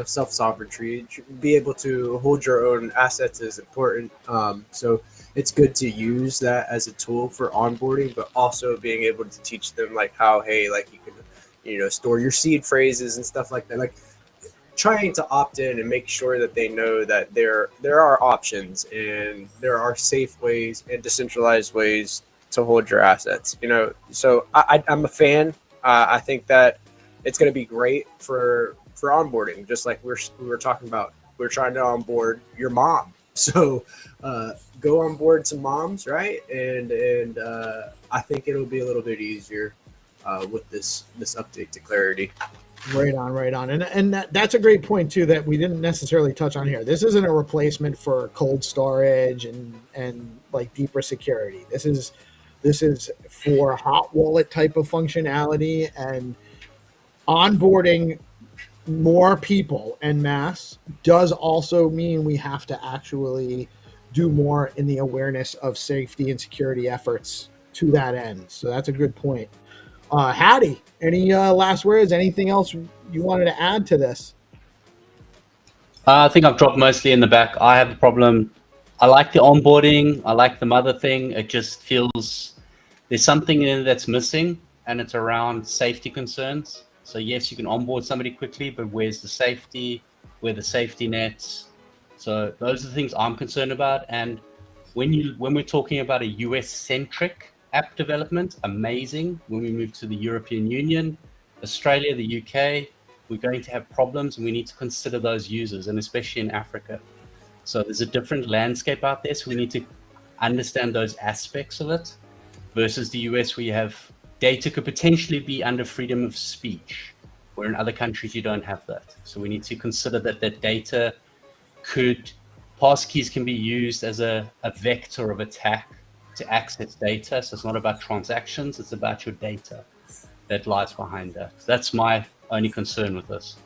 self-sovereignty. Be able to hold your own assets is important. So it's good to use that as a tool for onboarding, but also being able to teach them how you can store your seed phrases and stuff like that. Like trying to opt in and make sure that they know that there are options and there are safe ways and decentralized ways to hold your assets. So I'm a fan. I think that it's going to be great for onboarding, just like we were talking about. We're trying to onboard your mom, so go on board some moms, right? And I think it'll be a little bit easier with this update to Clarity. Right on, and that's a great point too that we didn't necessarily touch on here. This isn't a replacement for cold storage and like deeper security. This is for hot wallet type of functionality, and onboarding more people en masse does also mean we have to actually do more in the awareness of safety and security efforts to that end. So that's a good point. Hattie, any last words? Anything else you wanted to add to this? I think I've dropped mostly in the back. I have a problem. I like the onboarding. I like the mother thing. It just feels there's something in it that's missing, and it's around safety concerns. So yes, you can onboard somebody quickly, but where's the safety? Where are the safety nets? So those are the things I'm concerned about. And when we're talking about a US-centric app development, amazing. When we move to the European Union, Australia, the UK, we're going to have problems, and we need to consider those users, and especially in Africa. So there's a different landscape out there, so we need to understand those aspects of it versus the US, where you have data could potentially be under freedom of speech, where in other countries you don't have that. So we need to consider that that data passkeys can be used as a vector of attack to access data. So it's not about transactions, it's about your data that lies behind that. That's my only concern with this.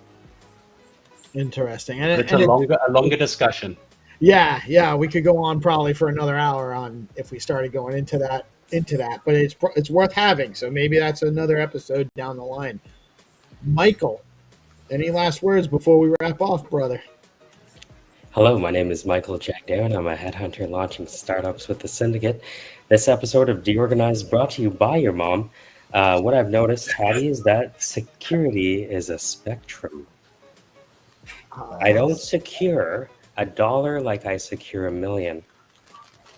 Interesting. But it's a longer discussion. Yeah, we could go on probably for another hour on if we started going into that. But it's worth having. So maybe that's another episode down the line. Michael, any last words before we wrap off, brother? Hello, my name is Michael Jagdale, and I'm a headhunter launching startups with the Syndicate. This episode of DeOrganized brought to you by your mom. What I've noticed, Hattie, is that security is a spectrum. I don't secure $1 like I secure $1 million.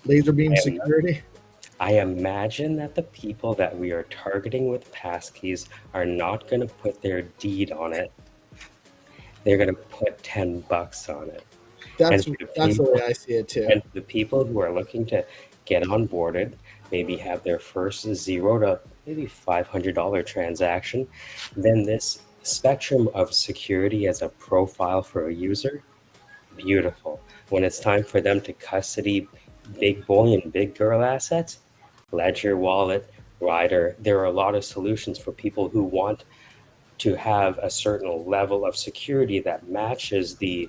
Laser beam security? I imagine that the people that we are targeting with passkeys are not going to put their deed on it. They're going to put $10 on it. That's the way I see it too. And the people who are looking to get onboarded, maybe have their first $0 to maybe $500 transaction, then this spectrum of security as a profile for a user, beautiful. When it's time for them to custody big boy and big girl assets, Ledger, Wallet, Rider, there are a lot of solutions for people who want to have a certain level of security that matches the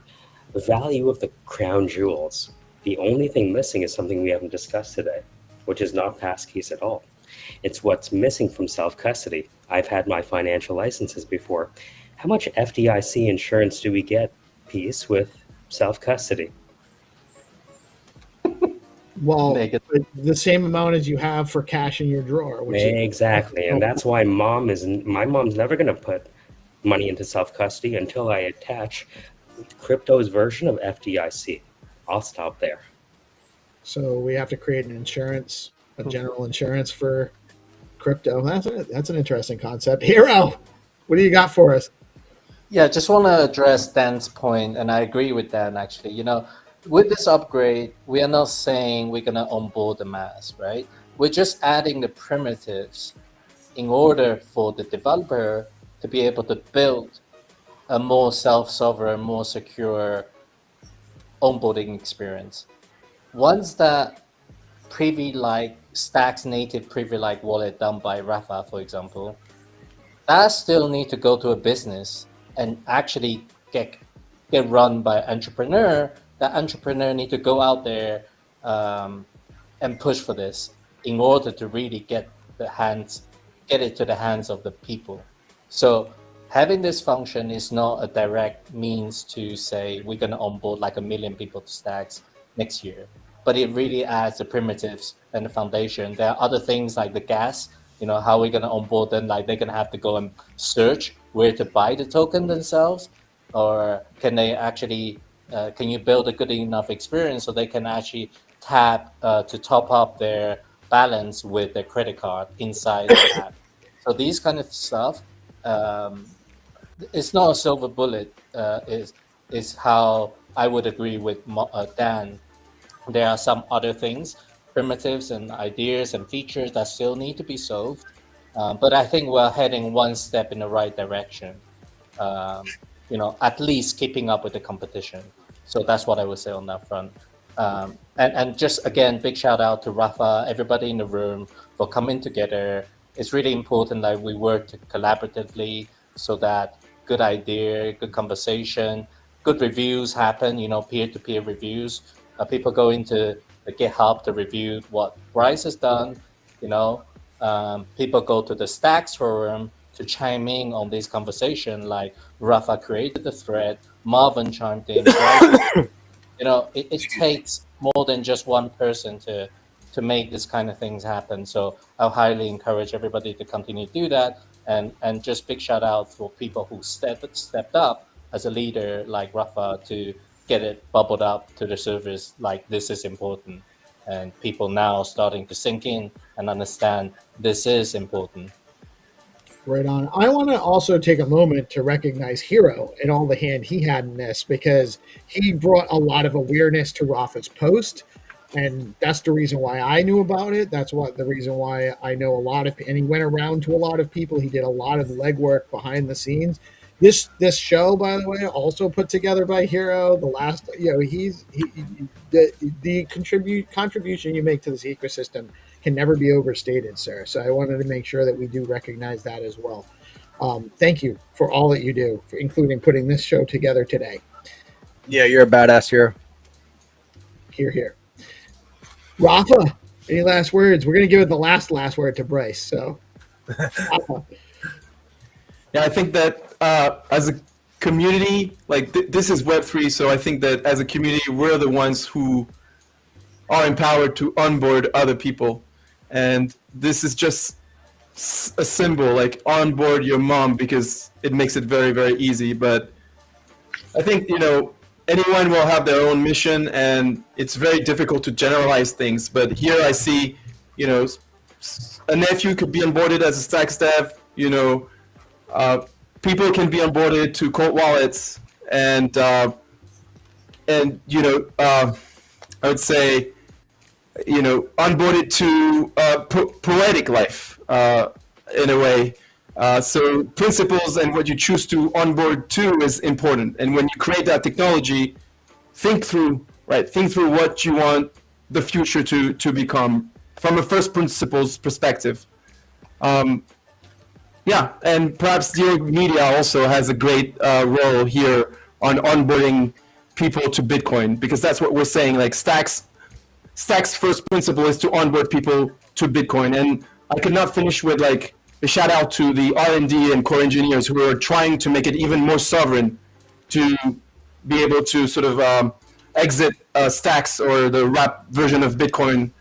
value of the crown jewels. The only thing missing is something we haven't discussed today, which is not passkeys at all. It's what's missing from self-custody. I've had my financial licenses before. How much FDIC insurance do we get, Peace, with self-custody? Well, the same amount as you have for cash in your drawer. Exactly, and that's why my mom's never going to put money into self-custody until I attach crypto's version of FDIC. I'll stop there. So we have to create an insurance, a general insurance for crypto. That's an interesting concept. Hero, what do you got for us? Yeah, just want to address Dan's point, and I agree with Dan, actually. You know, with this upgrade, we are not saying we're going to onboard the mass, right? We're just adding the primitives in order for the developer to be able to build a more self-sovereign, more secure onboarding experience. Once that Privy-like Stacks native Privy-like wallet done by Rafa, for example, that still need to go to a business and actually get run by an entrepreneur. That entrepreneur need to go out there and push for this in order to really get it to the hands of the people. So having this function is not a direct means to say we're going to onboard like 1 million people to Stacks next year, but it really adds the primitives and the foundation. There are other things like the gas, you know, how we're going to onboard them, like they're going to have to go and search where to buy the token themselves, or can they actually, can you build a good enough experience so they can actually tap to top up their balance with their credit card inside the app. So these kind of stuff, it's not a silver bullet, is how I would agree with Dan. There are some other things, primitives and ideas and features that still need to be solved. But I think we're heading one step in the right direction. You know, at least keeping up with the competition. So that's what I would say on that front. And just again, big shout out to Rafa, everybody in the room for coming together. It's really important that we work collaboratively so that good idea, good conversation, good reviews happen, you know, peer-to-peer reviews. People go into the GitHub to review what Bryce has done, you know. People go to the Stacks forum to chime in on this conversation, like Rafa created the thread, Marvin chimed in. You know, it takes more than just one person to make this kind of things happen. So I'll highly encourage everybody to continue to do that. And just big shout out for people who stepped up as a leader like Rafa to get it bubbled up to the surface, like this is important. And people now starting to sink in and understand this is important. Right on. I want to also take a moment to recognize Hero and all the hand he had in this, because he brought a lot of awareness to Rafa's post. and that's the reason why I knew about it. That's what the reason why I know a lot of, and he went around to a lot of people. He did a lot of legwork behind the scenes. This show, by the way, also put together by Hero. The last, the contribution you make to this ecosystem can never be overstated, sir. So I wanted to make sure that we do recognize that as well. Thank you for all that you do, including putting this show together today. Yeah, you're a badass here. Here. Rafa, any last words? We're going to give it the last word to Bryce. So, yeah, I think that as a community, like this is Web3, so I think that as a community, we're the ones who are empowered to onboard other people, and this is just a symbol, like onboard your mom, because it makes it very, very easy. But I think anyone will have their own mission, and it's very difficult to generalize things. But here I see, a nephew could be onboarded as a Stacks dev. People can be onboarded to cold wallets, and I would say, onboarded to poetic life in a way. So principles and what you choose to onboard to is important. And when you create that technology, think through what you want the future to become from a first principles perspective. And perhaps the media also has a great role here on onboarding people to Bitcoin, because that's what we're saying. Like Stacks' first principle is to onboard people to Bitcoin. And I could not finish with like a shout out to the R&D and core engineers who are trying to make it even more sovereign to be able to sort of exit Stacks or the wrap version of Bitcoin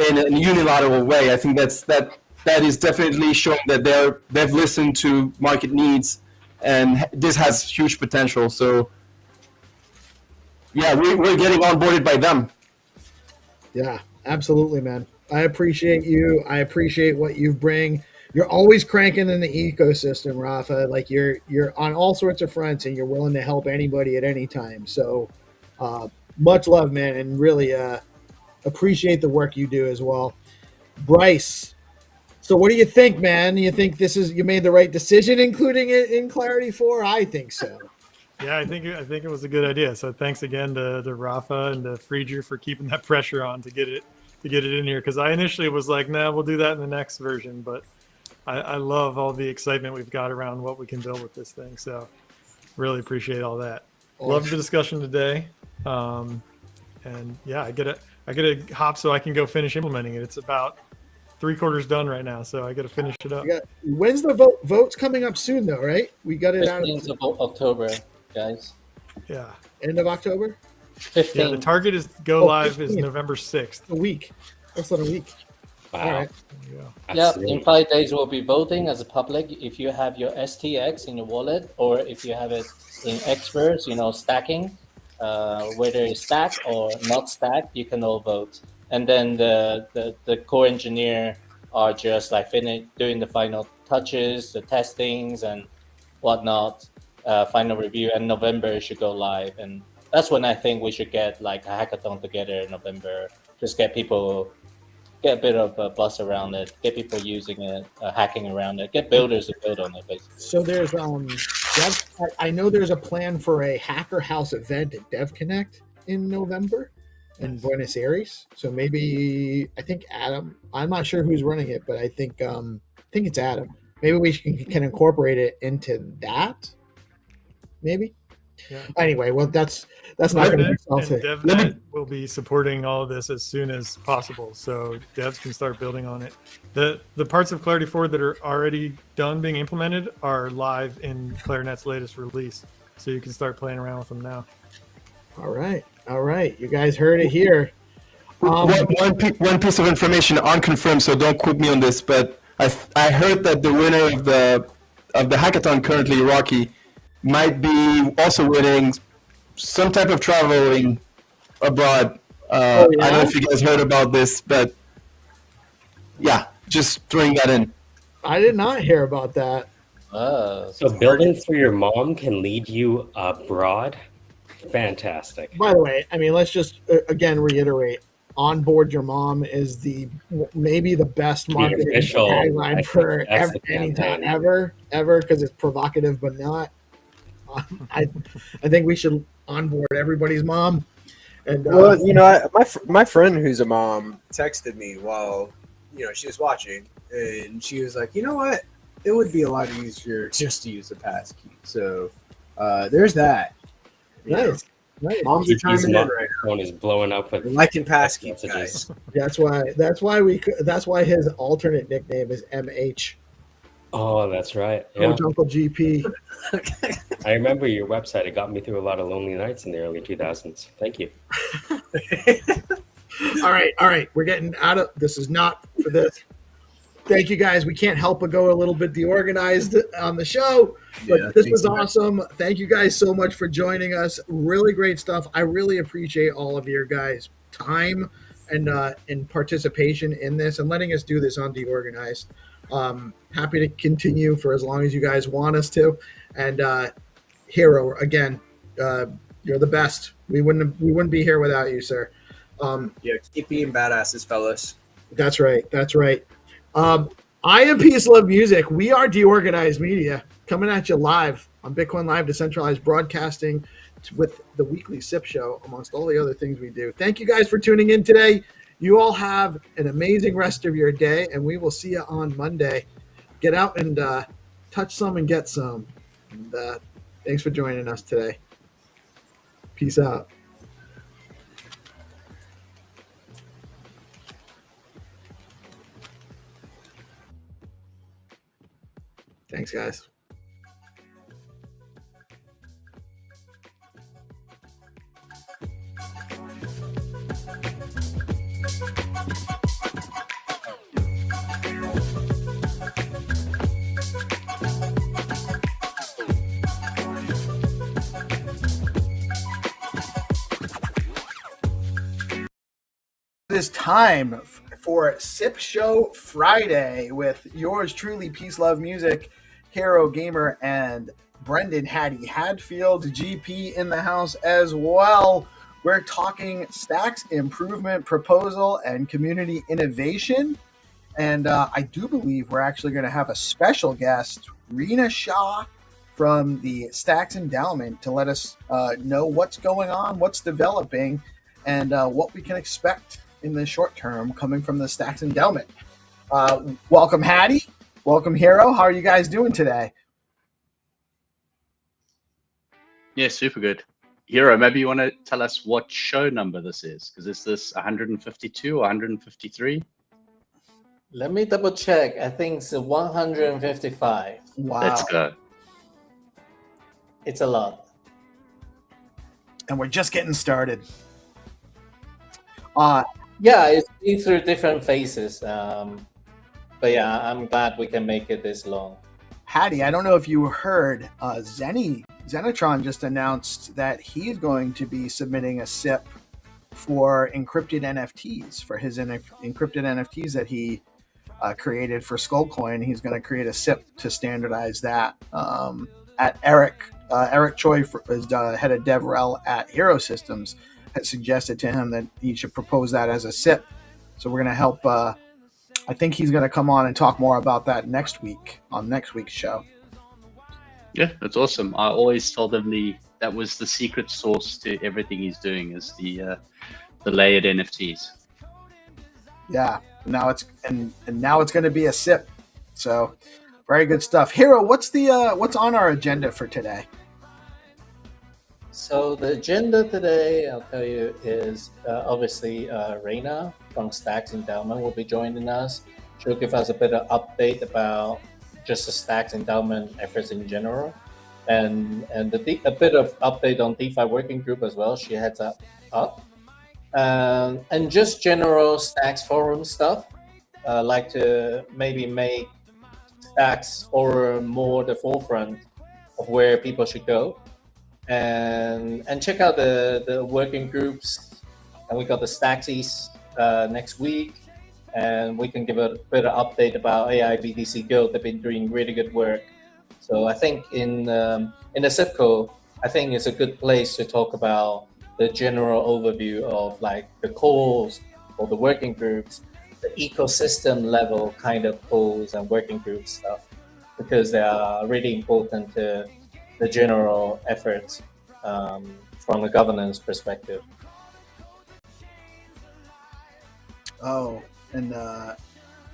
in a unilateral way. I think that is definitely showing that they've listened to market needs, and this has huge potential. So yeah, we're getting onboarded by them. Yeah, absolutely, man. I appreciate you. I appreciate what you bring. You're always cranking in the ecosystem, Rafa. Like you're on all sorts of fronts, and you're willing to help anybody at any time. So much love, man, and really appreciate the work you do as well. Bryce, so what do you think, man? You think you made the right decision including it in Clarity 4? I think so. Yeah, I think it was a good idea. So thanks again to Rafa and to Friedger for keeping that pressure on to get it in here. Because I initially was like, nah, we'll do that in the next version. But I love all the excitement we've got around what we can build with this thing. So really appreciate all that. Awesome. Love the discussion today. And yeah, I get a hop so I can go finish implementing it. It's about 3/4 done right now, so I got to finish it up. When's the vote's coming up soon, though, right? We got it out 15th of October, guys. Yeah. End of October? 15th. Yeah, the target is go live is November 6th. A week. Less than a week. Wow. All right. Yeah, in 5 days we'll be voting as a public. If you have your STX in your wallet, or if you have it in experts, stacking, whether it's stacked or not stacked, you can all vote. And then the core engineer are just like doing the final touches, the testings and whatnot, final review, and November it should go live. And that's when I think we should get like a hackathon together in November. Just get a bit of a buzz around it, get people using it, hacking around it, get builders to build on it, basically. So there's I know there's a plan for a Hacker House event at DevConnect in November in Buenos Aires. So maybe I think Adam. I'm not sure who's running it, but I think it's Adam. Maybe we can incorporate it into that. Maybe. Yeah. Anyway, well, that's not going to be salty. DevNet will be supporting all of this as soon as possible, so devs can start building on it. The parts of Clarity 4 that are already done being implemented are live in ClariNet's latest release, so you can start playing around with them now. All right. You guys heard it here. One piece of information unconfirmed, so don't quote me on this, but I heard that the winner of the hackathon currently, Rocky, might be also winning some type of traveling abroad. I don't know if you guys heard about this, but yeah, just throwing that in. I did not hear about that. So building for your mom can lead you abroad. Fantastic. By the way, I mean, let's just again reiterate onboard your mom is maybe the best marketing official, tagline for that's the any time campaign. ever, because it's provocative but not. I think we should onboard everybody's mom. And Well, my friend who's a mom texted me while she was watching, and she was like, you know what, it would be a lot easier just to use the pass key. So there's that. Nice. Moms are chiming in right now. Phone is blowing up with liking pass key messages. guys. That's why his alternate nickname is MH. Oh, that's right. Yeah. Coach Uncle GP. I remember your website. It got me through a lot of lonely nights in the early 2000s. Thank you. All right. We're getting out of this. Is not for this. Thank you guys. We can't help but go a little bit deorganized on the show, but this was awesome. Thank you guys so much for joining us. Really great stuff. I really appreciate all of your guys' time and participation in this and letting us do this on DeOrganized. Happy to continue for as long as you guys want us to. And Hero, again, you're the best. We wouldn't be here without you, sir. Keep being badasses, fellas. That's right. I am Peace Love Music. We are DeOrganized Media, coming at you live on Bitcoin Live Decentralized Broadcasting with the weekly SIP show, amongst all the other things we do. Thank you guys for tuning in today. You all have an amazing rest of your day, and we will see you on Monday. Get out and touch some and get some. And thanks for joining us today. Peace out. Thanks, guys. It is time for SIP Show Friday with yours truly, Peace Love Music, Hero Gamer, and Brendan Hattie Hadfield, GP in the house as well. We're talking stacks improvement proposal and community innovation. And I do believe we're actually going to have a special guest, Rena Shah from the Stacks Endowment, to let us know what's going on, what's developing, and what we can expect in the short term coming from the Stacks Endowment. Welcome, Hattie. Welcome, Hero. How are you guys doing today? Yeah, super good. Hero, maybe you want to tell us what show number this is, because is this 152 or 153? Let me double check. I think it's 155. Wow. Let's go. It's a lot. And we're just getting started. Yeah, it's been through different phases. But yeah, I'm glad we can make it this long. Hattie, I don't know if you heard, Zenitron just announced that he's going to be submitting a SIP for encrypted NFTs, for his encrypted NFTs that he created for Skullcoin. He's going to create a SIP to standardize that. At Eric Choi, is head of DevRel at Hero Systems, had suggested to him that he should propose that as a SIP. So we're going to help. I think he's going to come on and talk more about that next week on next week's show. Yeah, that's awesome. I always told him that was the secret sauce to everything he's doing is the layered NFTs. Yeah, now it's going to be a SIP. So very good stuff. Hero, what's on our agenda for today? So the agenda today, I'll tell you, is obviously Reina from Stacks Endowment will be joining us. She'll give us a bit of update about just the Stacks Endowment efforts in general, and a bit of update on DeFi working group as well. She heads up. And just general Stacks forum stuff. Like to maybe make Stacks forum more the forefront of where people should go. And check out the working groups. And we got the Stacksies next week, and we can give a bit of update about AI BTC Guild. They've been doing really good work. So I think in the SIPCO, I think it's a good place to talk about the general overview of like the cause or the working groups, the ecosystem level kind of polls and working group stuff, because they are really important to the general efforts from a governance perspective. Oh, and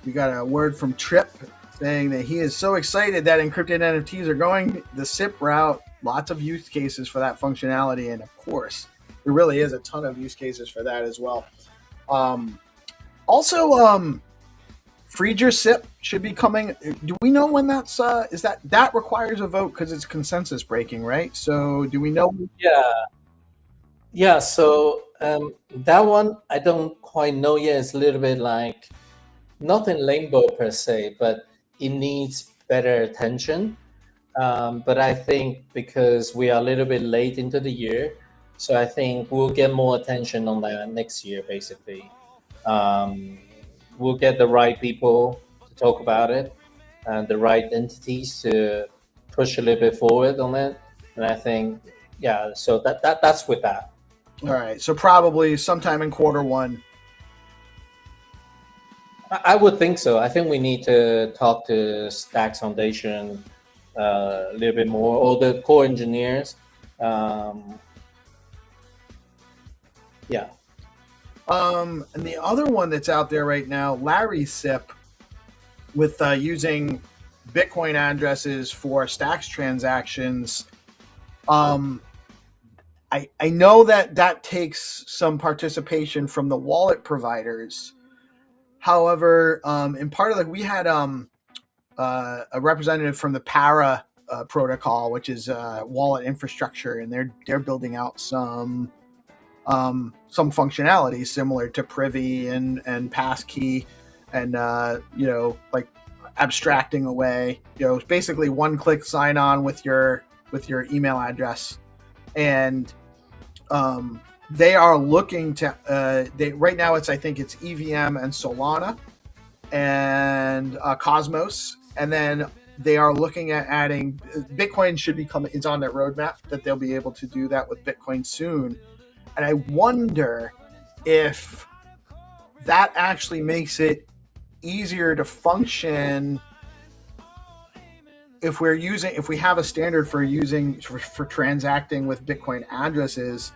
we got a word from Trip saying that he is so excited that encrypted NFTs are going the SIP route. Lots of use cases for that functionality, and of course, there really is a ton of use cases for that as well. Also, Freed Your SIP should be coming. Do we know when that's? Is that requires a vote because it's consensus breaking, right? So, do we know? Yeah. So that one I don't quite know yet. It's a little bit like not in limbo per se, but it needs better attention. But I think because we are a little bit late into the year, so I think we'll get more attention on that next year, basically. We'll get the right people to talk about it and the right entities to push a little bit forward on it. And I think, yeah, so that's with that. All right, so probably sometime in Q1. I would think so. I think we need to talk to Stacks Foundation a little bit more, or the core engineers. Yeah. And the other one that's out there right now, Larry's SIP, with using Bitcoin addresses for Stacks transactions. I know that takes some participation from the wallet providers. However, in part of we had a representative from the Para protocol, which is wallet infrastructure, and they're building out some functionality similar to Privy and Passkey, and like abstracting away, it's basically one-click sign-on with your email address, and they are looking to right now I think it's EVM and Solana and Cosmos, and then they are looking at adding Bitcoin. It's on their roadmap that they'll be able to do that with Bitcoin soon. And I wonder if that actually makes it easier to function if we have a standard for transacting with Bitcoin addresses,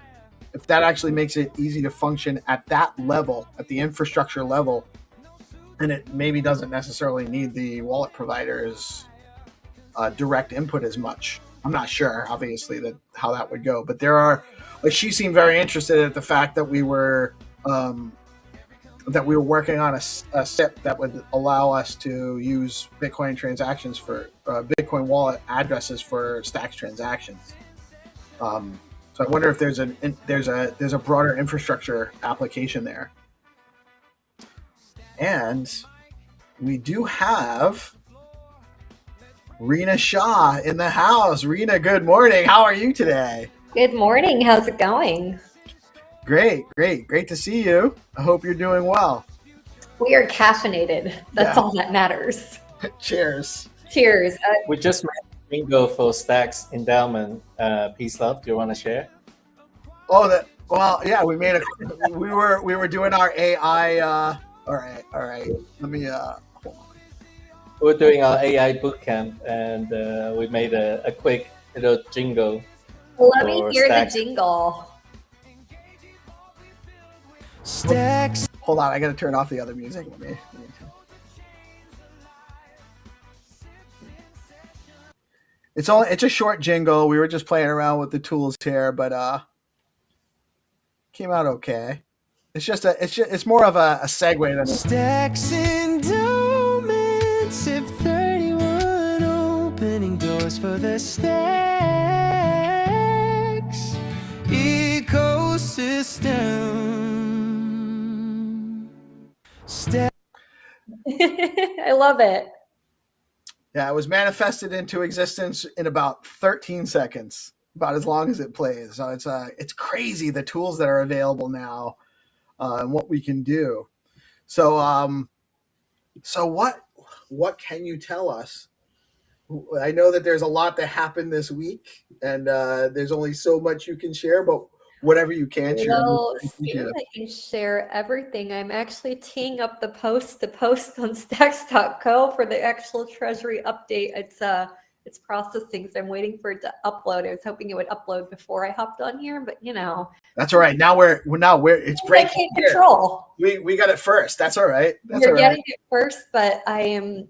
if that actually makes it easy to function at that level, at the infrastructure level, and it maybe doesn't necessarily need the wallet provider's direct input as much. I'm not sure, obviously, how that would go, but she seemed very interested at the fact that we were working on a SIP that would allow us to use Bitcoin transactions for Bitcoin wallet addresses for Stacks transactions. So I wonder if there's a broader infrastructure application there. And we do have Rena Shah in the house. Rena, good morning. How are you today? Good morning. How's it going? Great to see you. I hope you're doing well. We are caffeinated. That's all that matters. Cheers. Cheers. We just made a bingo for Stacks endowment. Peace, love. Do you want to share? Oh, we made we were doing our AI. All right. Let me. Hold on. We're doing our AI bootcamp, and we made a quick little jingle. Let me hear Stacks. The jingle. Stacks. Hold on, I gotta turn off the other music. Let me. It's a short jingle. We were just playing around with the tools here, but came out okay. It's more of a segue than Stacks endowment, SIP 31, opening doors for the Stacks ecosystem. I love it. Yeah, it was manifested into existence in about 13 seconds, about as long as it plays. So it's crazy the tools that are available now and what we can do. So what can you tell us? I know that there's a lot that happened this week, and there's only so much you can share. But whatever you can share. Well, see if I can share everything. I'm actually teeing up the post to post on stacks.co for the actual treasury update. It's processing, so I'm waiting for it to upload. I was hoping it would upload before I hopped on here, but you know. That's all right. Now we're it's breaking. I can't control. We got it first. That's all right. That's You're all right. getting it first, but I am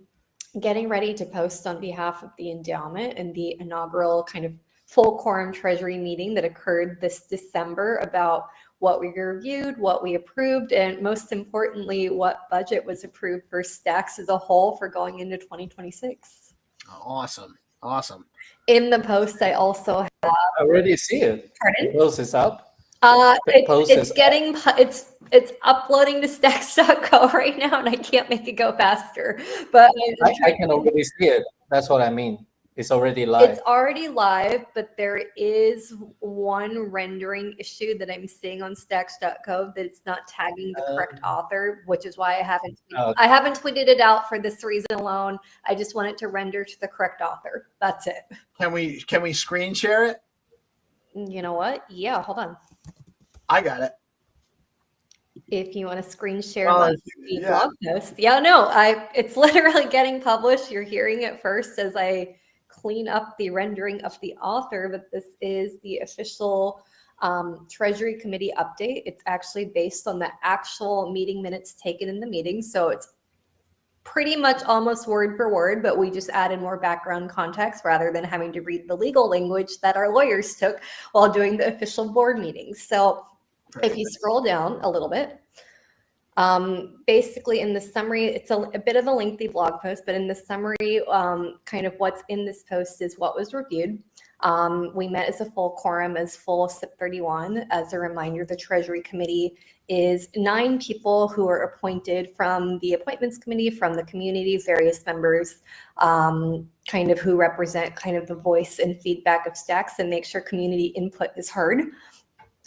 getting ready to post on behalf of the endowment and the inaugural kind of full quorum treasury meeting that occurred this December about what we reviewed, what we approved, and most importantly, what budget was approved for Stacks as a whole for going into 2026. Awesome. Awesome. In the post, I also have. I already see it. Pardon? The post is up. It's uploading to stacks.co right now, and I can't make it go faster. But I can already see it. That's what I mean. It's already live. It's already live, but there is one rendering issue that I'm seeing on stacks.co that it's not tagging the correct author, which is why I haven't tweeted it out for this reason alone. I just want it to render to the correct author. That's it. Can we screen share it? You know what? Yeah, hold on. I got it. If you want to screen share my blog post. Yeah, no, it's literally getting published. You're hearing it first as I clean up the rendering of the author, but this is the official Treasury Committee update. It's actually based on the actual meeting minutes taken in the meeting. So it's pretty much almost word for word, but we just added more background context rather than having to read the legal language that our lawyers took while doing the official board meetings. So if you scroll down a little bit, basically in the summary, it's a bit of a lengthy blog post, but in the summary, kind of what's in this post is what was reviewed. We met as a full quorum as full SIP 31. As a reminder, the Treasury Committee is 9 people who are appointed from the Appointments Committee, from the community, various members, kind of who represent kind of the voice and feedback of Stacks and make sure community input is heard.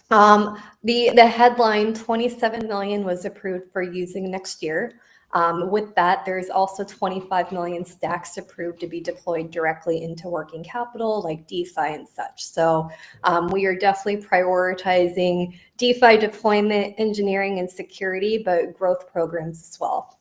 The headline 27 million was approved for using next year. With that, there's also 25 million Stacks approved to be deployed directly into working capital like DeFi and such. So we are definitely prioritizing DeFi deployment, engineering, and security, but growth programs as well.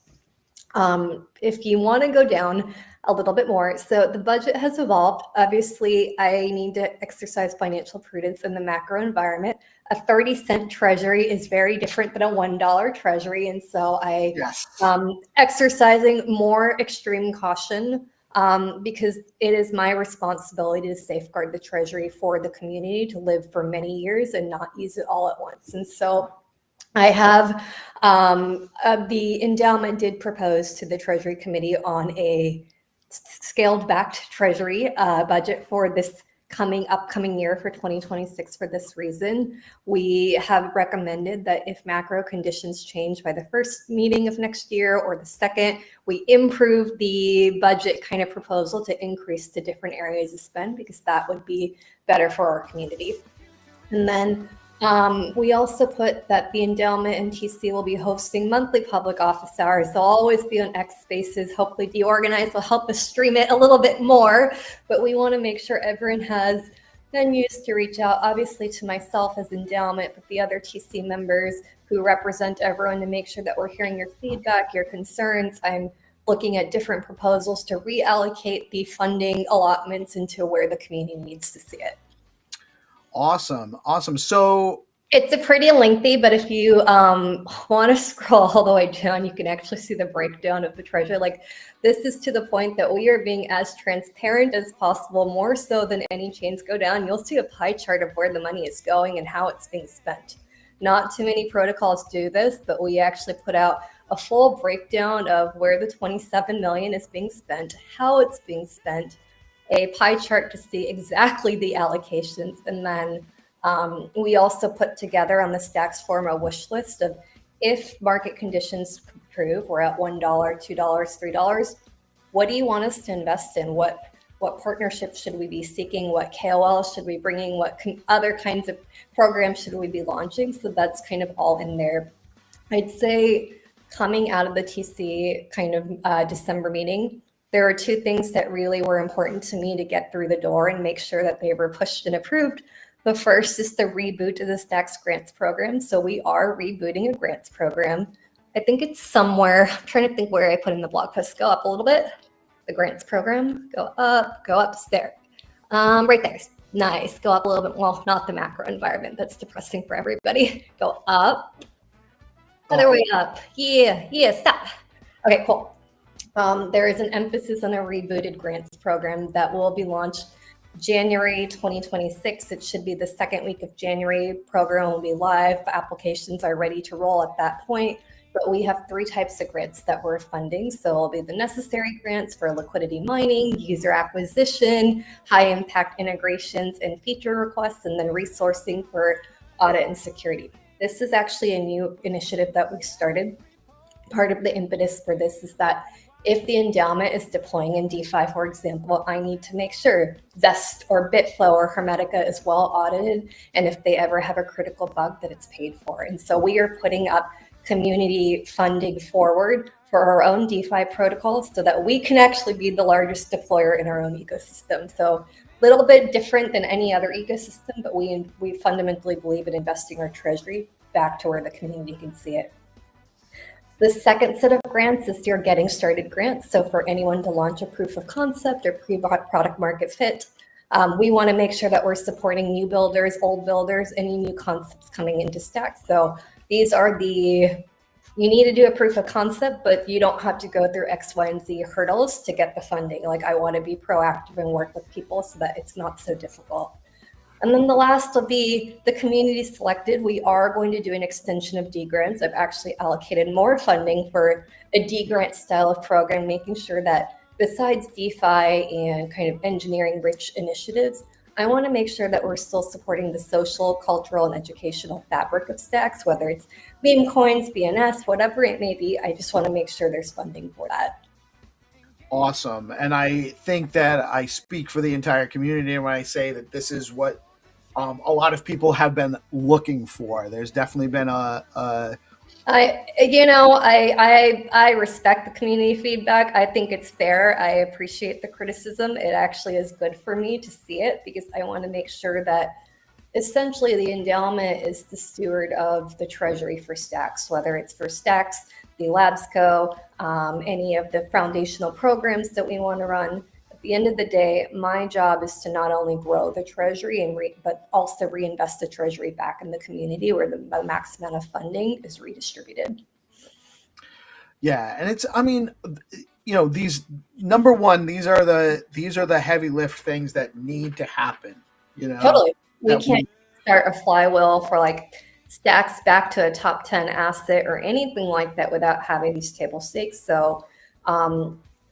If you want to go down a little bit more, so the budget has evolved. Obviously, I need to exercise financial prudence in the macro environment. A 30-cent treasury is very different than a $1 treasury, and so I exercising more extreme caution because it is my responsibility to safeguard the treasury for the community to live for many years and not use it all at once. And so I have the endowment did propose to the Treasury Committee on a scaled back treasury budget for this upcoming year for 2026 for this reason. We have recommended that if macro conditions change by the first meeting of next year or the second, we improve the budget kind of proposal to increase the different areas of spend because that would be better for our community. And then we also put that the endowment and TC will be hosting monthly public office hours. They'll always be on X Spaces. Hopefully DeOrganized will help us stream it a little bit more, but we want to make sure everyone has venues to reach out, obviously to myself as endowment, but the other TC members who represent everyone to make sure that we're hearing your feedback, your concerns. I'm looking at different proposals to reallocate the funding allotments into where the community needs to see it. Awesome. So it's a pretty lengthy, but if you want to scroll all the way down, you can actually see the breakdown of the treasury. Like this is to the point that we are being as transparent as possible, more so than any chains go down. You'll see a pie chart of where the money is going and how it's being spent. Not too many protocols do this, but we actually put out a full breakdown of where the 27 million is being spent, how it's being spent, a pie chart to see exactly the allocations. And then we also put together on the Stacks forum a wish list of if market conditions prove we're at $1, $2, $3, what do you want us to invest in? What partnerships should we be seeking? What KOLs should we be bringing? What other kinds of programs should we be launching? So that's kind of all in there. I'd say coming out of the TC kind of December meeting, there are 2 things that really were important to me to get through the door and make sure that they were pushed and approved. The first is the reboot of the Stacks grants program. So we are rebooting a grants program. I think it's somewhere, I'm trying to think where I put in the blog post. Go up a little bit. The grants program, go up there. Right there. Nice. Go up a little bit. Well, not the macro environment. That's depressing for everybody. Go up. Other way up. Yeah, stop. Okay, cool. There is an emphasis on a rebooted grants program that will be launched January 2026. It should be the second week of January. Program will be live. Applications are ready to roll at that point. But we have 3 types of grants that we're funding. So it'll be the necessary grants for liquidity mining, user acquisition, high impact integrations and feature requests, and then resourcing for audit and security. This is actually a new initiative that we started. Part of the impetus for this is that if the endowment is deploying in DeFi, for example, I need to make sure Zest or Bitflow or Hermetica is well audited, and if they ever have a critical bug, that it's paid for. And so we are putting up community funding forward for our own DeFi protocols so that we can actually be the largest deployer in our own ecosystem. So a little bit different than any other ecosystem, but we fundamentally believe in investing our treasury back to where the community can see it. The second set of grants is your getting started grants. So for anyone to launch a proof of concept or pre-product market fit, we want to make sure that we're supporting new builders, old builders, any new concepts coming into Stacks. So these are you need to do a proof of concept, but you don't have to go through X, Y, and Z hurdles to get the funding. Like, I want to be proactive and work with people so that it's not so difficult. And then the last will be the community selected. We are going to do an extension of D grants. I've actually allocated more funding for a D grant style of program, making sure that besides DeFi and kind of engineering rich initiatives, I want to make sure that we're still supporting the social, cultural, and educational fabric of Stacks, whether it's meme coins, BNS, whatever it may be. I just want to make sure there's funding for that. Awesome. And I think that I speak for the entire community when I say that this is what a lot of people have been looking for. There's definitely been I respect the community feedback. I think it's fair. I appreciate the criticism. It actually is good for me to see it because I want to make sure that essentially the endowment is the steward of the treasury for Stacks, whether it's for Stacks, the Labs Co, any of the foundational programs that we want to run. At the end of the day, my job is to not only grow the treasury but also reinvest the treasury back in the community where the max amount of funding is redistributed. Yeah, and it's, I mean, these, number one, these are the heavy lift things that need to happen. Totally. We can't start a flywheel for like Stacks back to a top 10 asset or anything like that without having these table stakes. So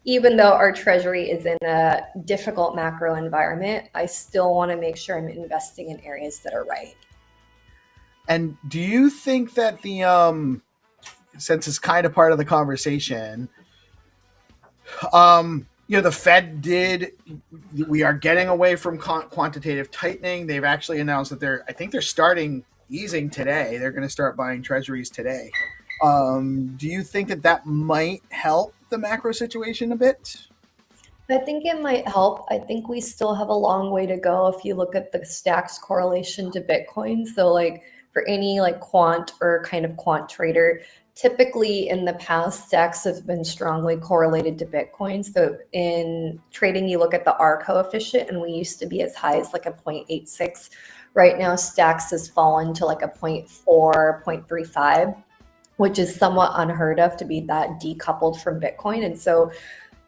even though our treasury is in a difficult macro environment, I still want to make sure I'm investing in areas that are right. And do you think that since it's kind of part of the conversation, the Fed we are getting away from quantitative tightening. They've actually announced that I think they're starting easing today. They're going to start buying treasuries today. Do you think that might help the macro situation a bit? I think it might help. I think we still have a long way to go if you look at the Stacks correlation to Bitcoin. So like for any like quant or kind of quant trader, typically in the past, Stacks have been strongly correlated to Bitcoin. So in trading, you look at the R coefficient, and we used to be as high as like a 0.86. Right now, Stacks has fallen to like a 0.4, 0.35, which is somewhat unheard of to be that decoupled from Bitcoin. And so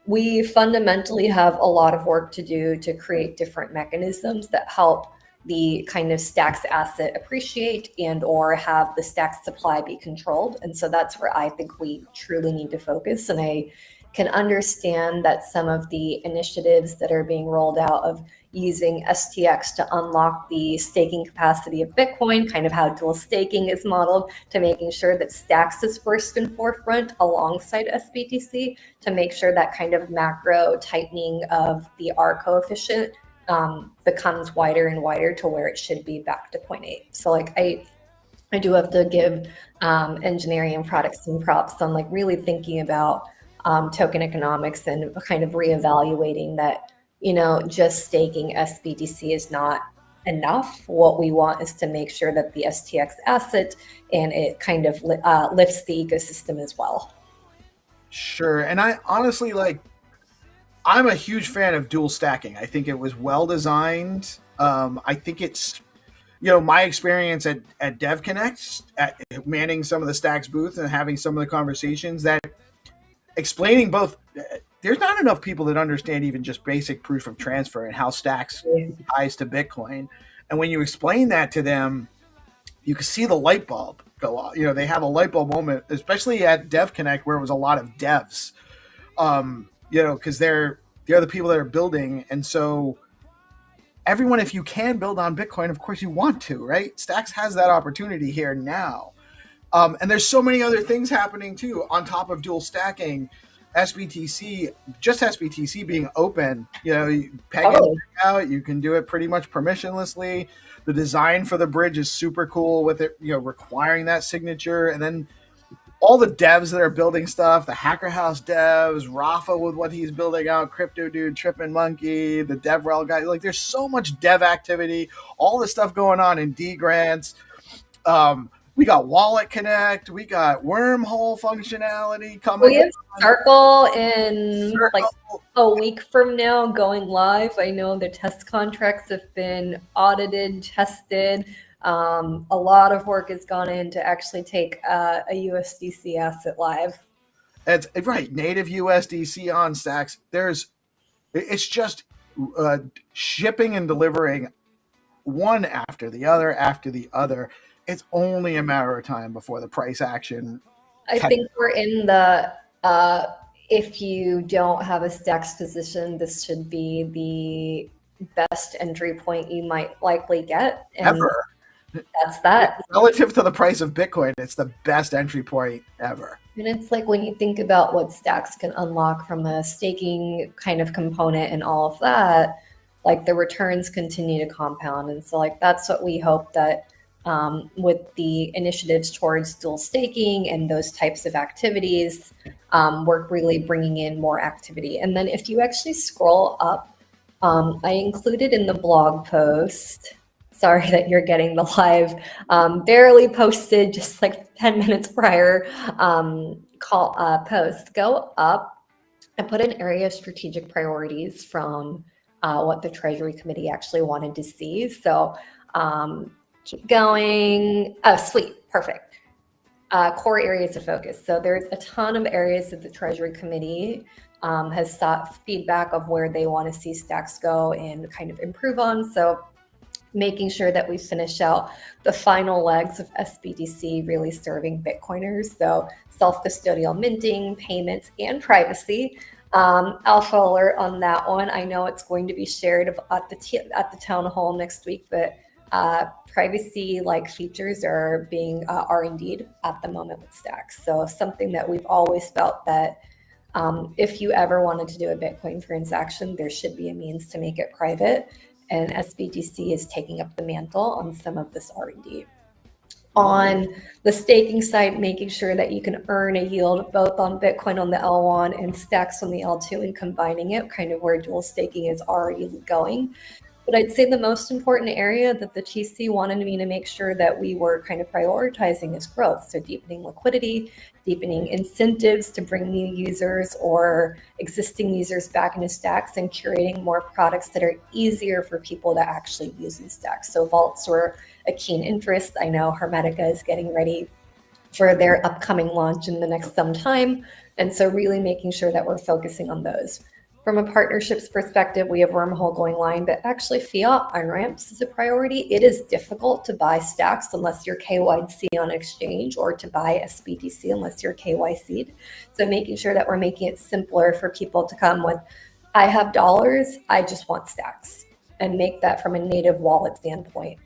we fundamentally have a lot of work to do to create different mechanisms that help the kind of Stacks asset appreciate and or have the Stacks supply be controlled. And so that's where I think we truly need to focus. And I can understand that some of the initiatives that are being rolled out of using STX to unlock the staking capacity of Bitcoin, kind of how dual staking is modeled, to making sure that Stacks is first and forefront alongside SBTC to make sure that kind of macro tightening of the R coefficient becomes wider and wider to where it should be back to 0.8. So like I do have to give engineering and products some props on like really thinking about token economics and kind of reevaluating that, just staking SBTC is not enough. What we want is to make sure that the STX asset and it kind of lifts the ecosystem as well. Sure. And I honestly I'm a huge fan of dual stacking. I think it was well designed. I think it's, my experience at DevConnect, at manning some of the Stacks booth and having some of the conversations, that explaining both, there's not enough people that understand even just basic proof of transfer and how Stacks ties to Bitcoin. And when you explain that to them, you can see the light bulb go off. They have a light bulb moment, especially at DevConnect, where it was a lot of devs, because they're the people that are building. And so everyone, if you can build on Bitcoin, of course you want to, right? Stacks has that opportunity here now. And there's so many other things happening too, on top of dual stacking. SBTC being open, you peg it out, you can do it pretty much permissionlessly. The design for the bridge is super cool with it, requiring that signature. And then all the devs that are building stuff, the Hacker House devs, Rafa with what he's building out, Crypto Dude, Trippin' Monkey, the DevRel guy, there's so much dev activity, all the stuff going on in D grants. We got Wallet Connect. We got wormhole functionality coming. We have Circle in like a week from now going live. I know the test contracts have been audited, tested. A lot of work has gone in to actually take a USDC asset live. It's right, native USDC on Stacks. It's just shipping and delivering one after the other. It's only a matter of time before the price action. I think we're in the, if you don't have a Stacks position, this should be the best entry point you might likely get. And ever. That's that. Relative to the price of Bitcoin, it's the best entry point ever. And it's like when you think about what Stacks can unlock from a staking kind of component and all of that, like the returns continue to compound. And so that's what we hope that with the initiatives towards dual staking and those types of activities, we're really bringing in more activity. And then if you actually scroll up, I included in the blog post, sorry that you're getting the live, barely posted just 10 minutes prior post, go up and put an area of strategic priorities from what the Treasury Committee actually wanted to see. So keep going. Oh, sweet. Perfect. Core areas of focus. So there's a ton of areas that the Treasury Committee has sought feedback of where they want to see Stacks go and kind of improve on. So making sure that we finish out the final legs of SBTC really serving Bitcoiners. So self-custodial minting, payments, and privacy. Alpha alert on that one. I know it's going to be shared at the town hall next week, but privacy-like features are being R&D'd at the moment with Stacks. So something that we've always felt that if you ever wanted to do a Bitcoin transaction, there should be a means to make it private. And SBTC is taking up the mantle on some of this R&D. On the staking side, making sure that you can earn a yield both on Bitcoin on the L1 and Stacks on the L2 and combining it, kind of where dual staking is already going. But I'd say the most important area that the TC wanted me to make sure that we were kind of prioritizing is growth. So deepening liquidity, deepening incentives to bring new users or existing users back into Stacks, and curating more products that are easier for people to actually use in Stacks. So vaults were a keen interest. I know Hermetica is getting ready for their upcoming launch in the next some time. And so really making sure that we're focusing on those. From a partnerships perspective, we have Wormhole going live, but actually fiat on-ramps is a priority. It is difficult to buy Stacks unless you're KYC on exchange, or to buy SBTC unless you're KYC'd. So making sure that we're making it simpler for people to come with, I have dollars, I just want Stacks, and make that from a native wallet standpoint.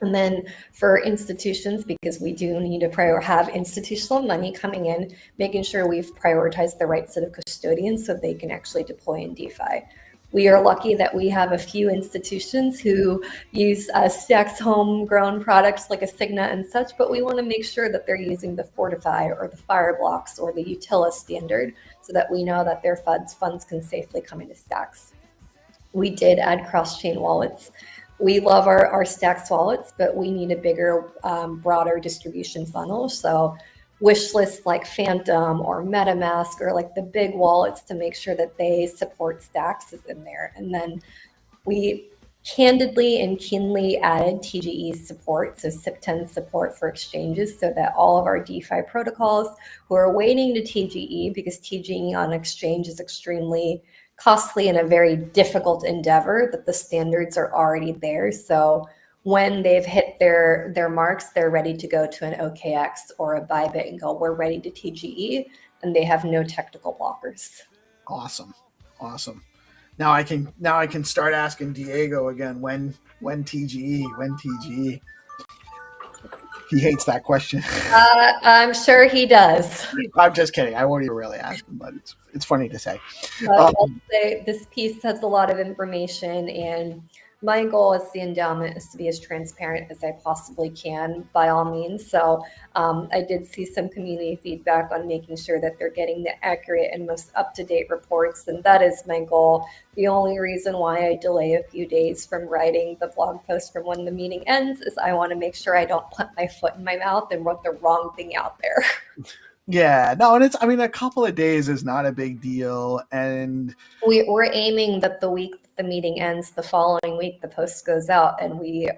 And then for institutions, because we do need to have institutional money coming in, making sure we've prioritized the right set of custodians so they can actually deploy in DeFi. We are lucky that we have a few institutions who use Stacks homegrown products like a Signa and such, but we want to make sure that they're using the Fortify or the Fireblocks or the Utila standard so that we know that their funds can safely come into Stacks. We did add cross-chain wallets we love our Stacks wallets, but we need a bigger, broader distribution funnel. So wish lists like Phantom or MetaMask or like the big wallets to make sure that they support Stacks is in there. And then we candidly and keenly added TGE support, so SIP10 support for exchanges, so that all of our DeFi protocols who are waiting to TGE, because TGE on exchange is extremely costly and a very difficult endeavor, that the standards are already there. So when they've hit their marks, they're ready to go to an OKX or a Bybit and go, we're ready to TGE, and they have no technical blockers. Awesome. Now I can start asking Diego again when TGE. He hates that question. I'm sure he does. I'm just kidding. I won't even really ask him, but it's funny to say. I'll say this piece has a lot of information, and my goal as the endowment is to be as transparent as I possibly can, by all means. So I did see some community feedback on making sure that they're getting the accurate and most up-to-date reports, and that is my goal. The only reason why I delay a few days from writing the blog post from when the meeting ends is I want to make sure I don't put my foot in my mouth and wrote the wrong thing out there. Yeah, no, and a couple of days is not a big deal, and we're aiming that the week the meeting ends, the following week the post goes out, and the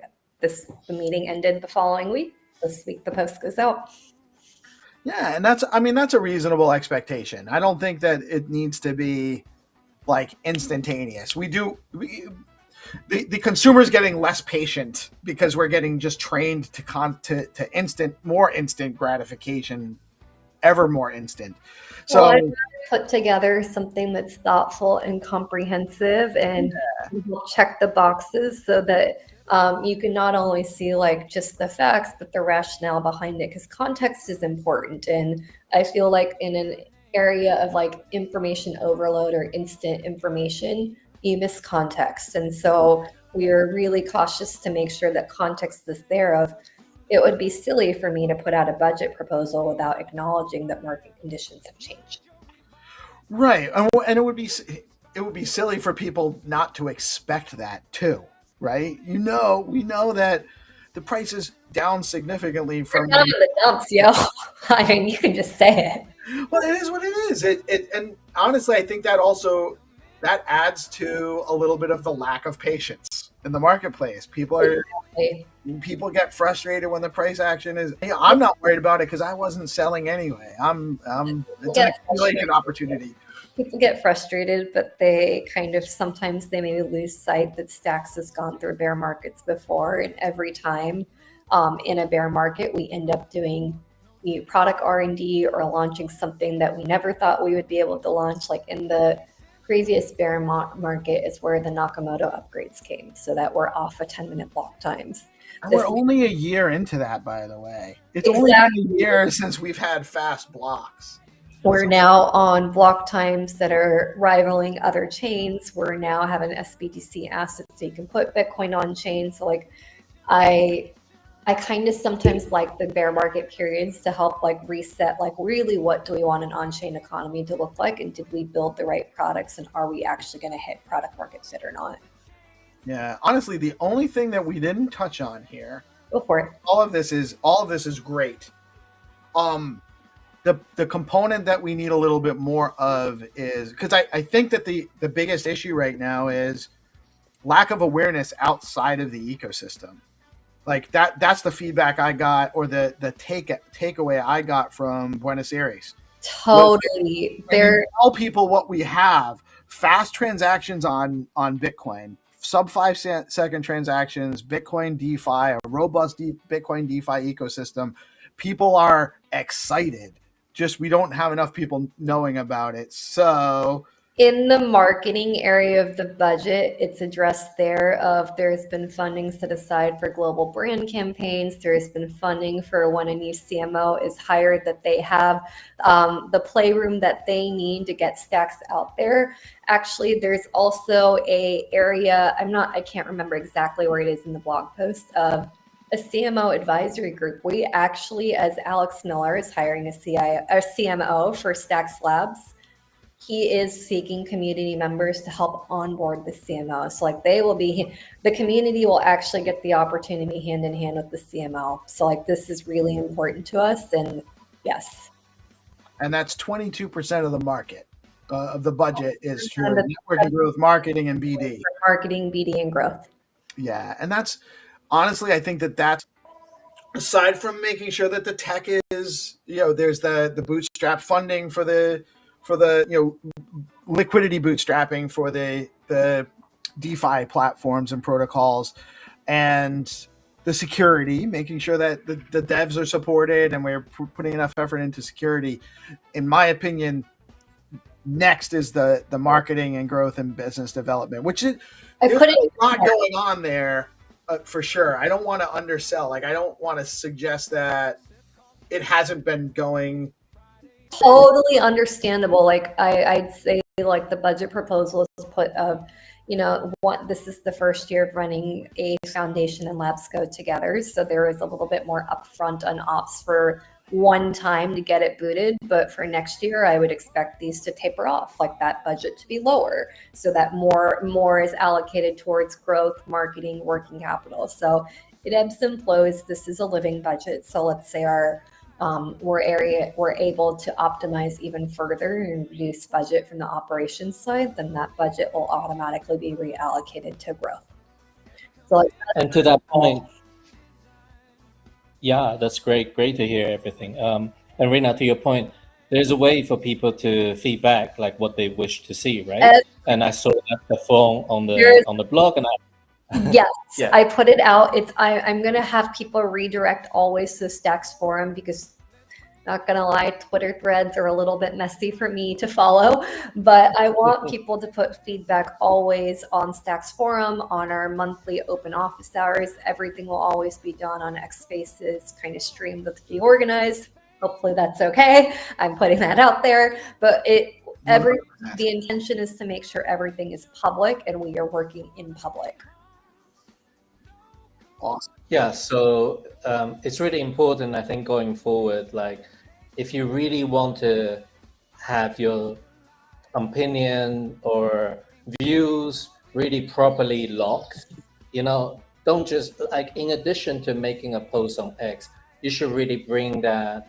meeting ended the following week. This week the post goes out. Yeah, and that's a reasonable expectation. I don't think that it needs to be like instantaneous. The consumer's getting less patient because we're getting just trained to more instant gratification, ever more instant. So well, I'd put together something that's thoughtful and comprehensive and will check the boxes so that you can not only see like just the facts, but the rationale behind it, because context is important. And I feel like in an area of like information overload or instant information, you miss context. And so we are really cautious to make sure that context is there. Of it would be silly for me to put out a budget proposal without acknowledging that market conditions have changed. Right, and it would be silly for people not to expect that too, right? We know that the price is down significantly from down in the dumps, yo. I mean, you can just say it. Well, it is what it is. And honestly, I think that adds to a little bit of the lack of patience in the marketplace. People get frustrated when the price action is. I'm not worried about it because I wasn't selling anyway. It's an accumulated opportunity. People get frustrated, but they kind of sometimes they maybe lose sight that Stacks has gone through bear markets before, and every time in a bear market we end up doing new product R&D or launching something that we never thought we would be able to launch. Like in the previous bear market is where the Nakamoto upgrades came, so that we're off of 10-minute block times. And we're only a year into that, by the way. It's only been a year since we've had fast blocks. We're now on block times that are rivaling other chains. We're now having SBTC assets, so you can put Bitcoin on chain. So like, I kind of sometimes like the bear market periods to help like reset, like really what do we want an on-chain economy to look like, and did we build the right products, and are we actually going to hit product market fit or not? Yeah, honestly, the only thing that we didn't touch on here. Go for it. All of this is great. The component that we need a little bit more of is, because I think that the biggest issue right now is lack of awareness outside of the ecosystem. Like that's the feedback I got, or the takeaway I got from Buenos Aires. Totally. They're tell people what we have: fast transactions on Bitcoin, sub 5 second transactions, Bitcoin DeFi, a robust Bitcoin DeFi ecosystem. People are excited. Just we don't have enough people knowing about it. So in the marketing area of the budget, it's addressed there. There's been funding set aside for global brand campaigns. There's been funding for when a new CMO is hired, that they have the playroom that they need to get Stacks out there. Actually, there's also a area, I can't remember exactly where it is in the blog post, of a CMO advisory group. We actually, as Alex Miller is hiring a CMO for Stacks Labs, he is seeking community members to help onboard the CMO. So like the community will actually get the opportunity hand in hand with the CMO. So like this is really important to us, and yes. And that's 22% of the market, of the budget is for network and growth marketing and BD. Marketing, BD, and growth. Yeah, and that's honestly, I think that's aside from making sure that the tech is, there's the bootstrap funding for the liquidity bootstrapping for the DeFi platforms and protocols, and the security, making sure that the devs are supported and we're putting enough effort into security. In my opinion, next is the marketing and growth and business development, which there's a lot going on there. For sure. I don't want to undersell. Like, I don't want to suggest that it hasn't been going. Totally understandable. Like, I'd say, like, the budget proposal is put of, this is the first year of running a foundation and labs go together. So there is a little bit more upfront on ops for one time to get it booted, but for next year I would expect these to taper off, like that budget to be lower, so that more is allocated towards growth, marketing, working capital. So it ebbs and flows. This is a living budget, so let's say we're able to optimize even further and reduce budget from the operations side, then that budget will automatically be reallocated to growth. So and to that point, yeah, that's great. Great to hear everything. And Rina, to your point, there's a way for people to feedback like what they wish to see, right? And I saw that the form on the blog, and yes, yeah. I put it out. I'm gonna have people redirect always to Stacks forum, because not gonna lie, Twitter threads are a little bit messy for me to follow, but I want people to put feedback always on Stacks forum, on our monthly open office hours. Everything will always be done on X Spaces, kind of streamed with DeOrganized. Hopefully that's okay. I'm putting that out there, but the intention is to make sure everything is public and we are working in public. Awesome. Yeah, so it's really important, I think, going forward, like if you really want to have your opinion or views really properly logged, don't just, like, in addition to making a post on X, you should really bring that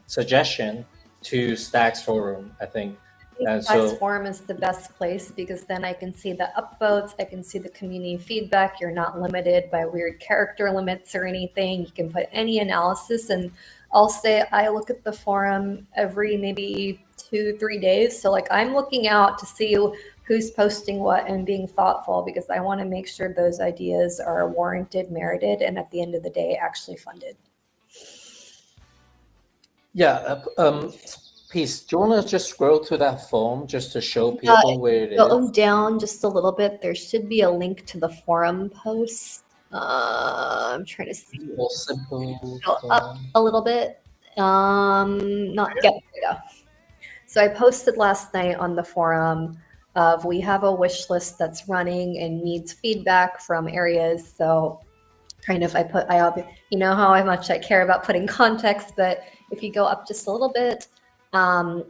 suggestion to Stacks forum, I think. Stacks forum is the best place, because then I can see the upvotes, I can see the community feedback. You're not limited by weird character limits or anything. You can put any analysis, and I'll say I look at the forum every maybe 2-3 days. So like I'm looking out to see who's posting what and being thoughtful, because I want to make sure those ideas are warranted, merited, and at the end of the day actually funded. Yeah. Peace, do you want to just scroll to that form just to show people where it is? Go down just a little bit. There should be a link to the forum post. I'm trying to see. More simple. Go up a little bit. Not yet. There we go. So I posted last night on the forum of we have a wish list that's running and needs feedback from areas. So kind of you know how much I care about putting context, but if you go up just a little bit.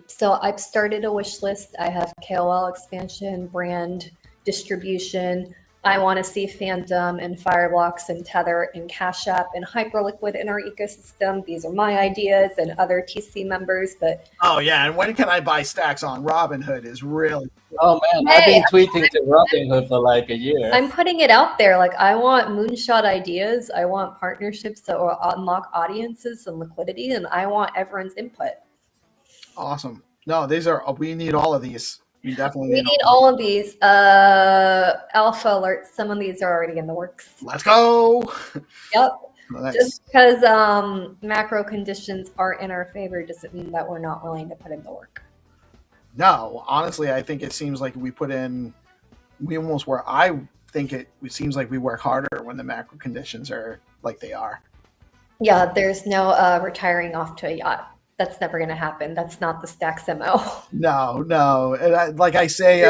So I've started a wish list. I have KOL expansion, brand distribution. I want to see Phantom and Fireblocks and Tether and Cash App and Hyperliquid in our ecosystem. These are my ideas and other TC members. But oh yeah, and when can I buy Stacks on Robinhood is really. Oh man, I've been tweeting to Robinhood for like a year. I'm putting it out there. Like I want moonshot ideas. I want partnerships that will unlock audiences and liquidity, and I want everyone's input. Awesome. No, we need all of these. We definitely need all of these. Alpha alerts. Some of these are already in the works. Let's go. Yep. Nice. Just because macro conditions are in our favor doesn't mean that we're not willing to put in the work. No, honestly, I think it seems like I think it seems like we work harder when the macro conditions are like they are. Yeah, there's no retiring off to a yacht. That's never going to happen. That's not the Stacks MO. No. And like I say,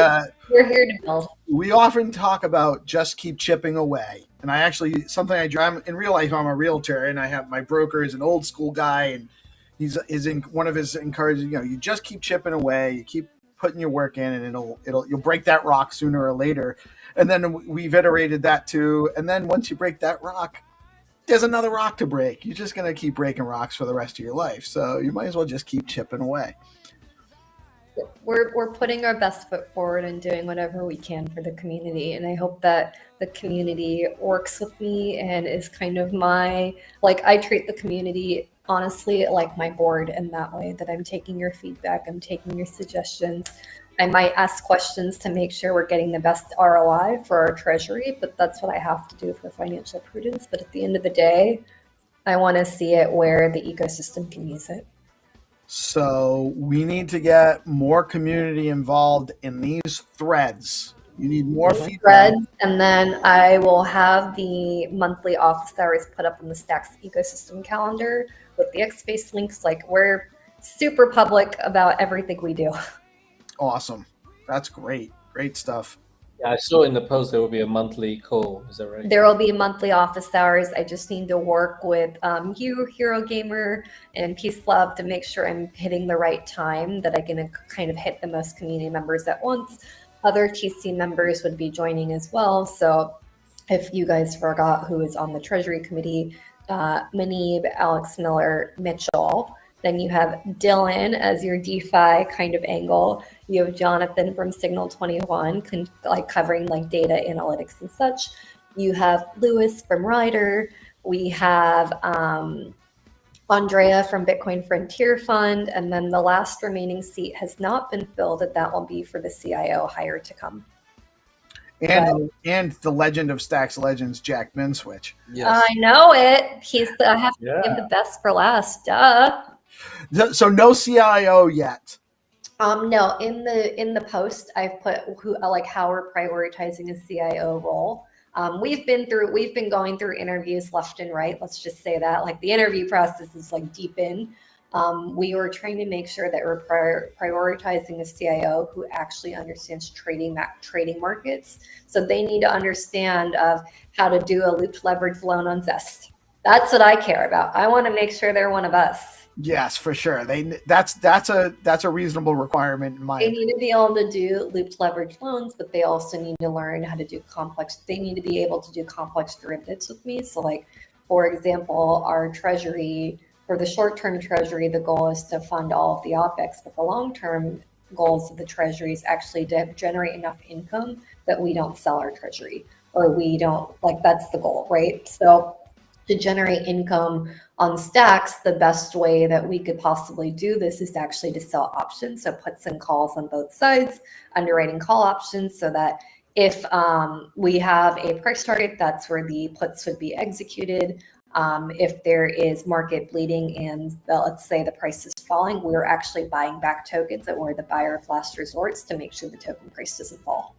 we're here to build. We often talk about just keep chipping away. And I actually, something I drive in real life, I'm a realtor, and I have my broker is an old school guy, and is in one of his encouraging. You just keep chipping away, you keep putting your work in, and you'll break that rock sooner or later. And then we've iterated that too. And then once you break that rock, there's another rock to break. You're just going to keep breaking rocks for the rest of your life. So you might as well just keep chipping away. We're putting our best foot forward and doing whatever we can for the community. And I hope that the community works with me and is kind of I treat the community honestly like my board in that way, that I'm taking your feedback, I'm taking your suggestions. I might ask questions to make sure we're getting the best ROI for our treasury, but that's what I have to do for financial prudence. But at the end of the day, I want to see it where the ecosystem can use it. So we need to get more community involved in these threads. You need more feedback. Threads, and then I will have the monthly office hours put up on the Stacks ecosystem calendar with the X-Space links. We're super public about everything we do. Awesome. That's great. Great stuff. Yeah, I saw in the post there will be a monthly call. Is that right? There will be monthly office hours. I just need to work with you, Hero Gamer, and Peace Love to make sure I'm hitting the right time, that I can kind of hit the most community members at once. Other TC members would be joining as well. So if you guys forgot who is on the Treasury Committee, Manib, Alex Miller, Mitchell. Then you have Dylan as your DeFi kind of angle. You have Jonathan from Signal 21, covering data analytics and such. You have Lewis from Ryder. We have Andrea from Bitcoin Frontier Fund. And then the last remaining seat has not been filled, and that will be for the CIO hire to come. And the legend of Stacks Legends, Jack Minswitch. Yes. I know it. I have to give the best for last. Duh. So no CIO yet. No, in the post I've put how we're prioritizing a CIO role. We've been going through interviews left and right. Let's just say that the interview process is deep in. We were trying to make sure that we're prioritizing a CIO who actually understands trading markets. So they need to understand of how to do a looped leverage loan on Zest. That's what I care about. I want to make sure they're one of us. Yes, for sure. That's a reasonable requirement in my They need to be able to do looped leverage loans, but they also need to learn how to do they need to be able to do complex derivatives with me. So for example, our treasury, for the short-term treasury, the goal is to fund all of the OPEX, but the long-term goals of the treasury is actually to generate enough income that we don't sell our treasury, or we don't that's the goal, right? So to generate income on Stacks, the best way that we could possibly do this is actually to sell options. So puts and calls on both sides, underwriting call options, so that if we have a price target, that's where the puts would be executed. If there is market bleeding and let's say the price is falling, we're actually buying back tokens, and we're the buyer of last resorts to make sure the token price doesn't fall.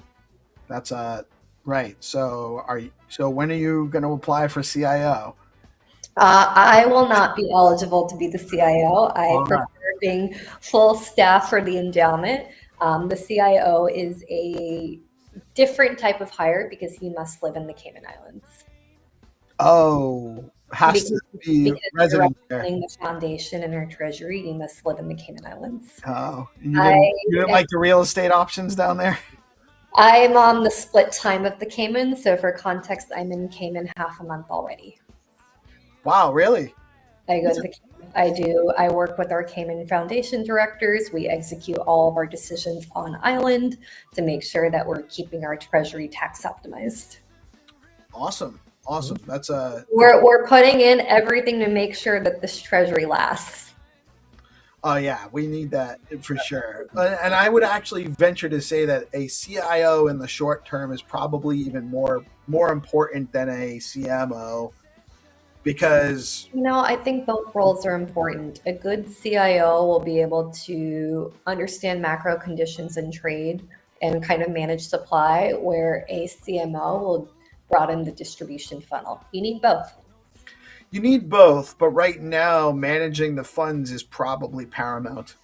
That's right. So when are you going to apply for CIO? I will not be eligible to be the CIO. I prefer being full staff for the endowment. The CIO is a different type of hire because he must live in the Cayman Islands. Oh, has to be resident there. The foundation and our treasury, you must live in the Cayman Islands. Oh, you didn't like the real estate options down there? I'm on the split time of the Cayman, so for context, I'm in Cayman half a month already. Wow, really? I go to the Cayman. I work with our Cayman Foundation directors. We execute all of our decisions on island to make sure that we're keeping our treasury tax optimized. Awesome. That's we're putting in everything to make sure that this treasury lasts. Oh yeah, we need that for sure. And I would actually venture to say that a CIO in the short term is probably even more important than a CMO, because I think both roles are important. A good CIO will be able to understand macro conditions and trade and kind of manage supply, where a CMO will broaden the distribution funnel. You need both. You need both, but right now managing the funds is probably paramount.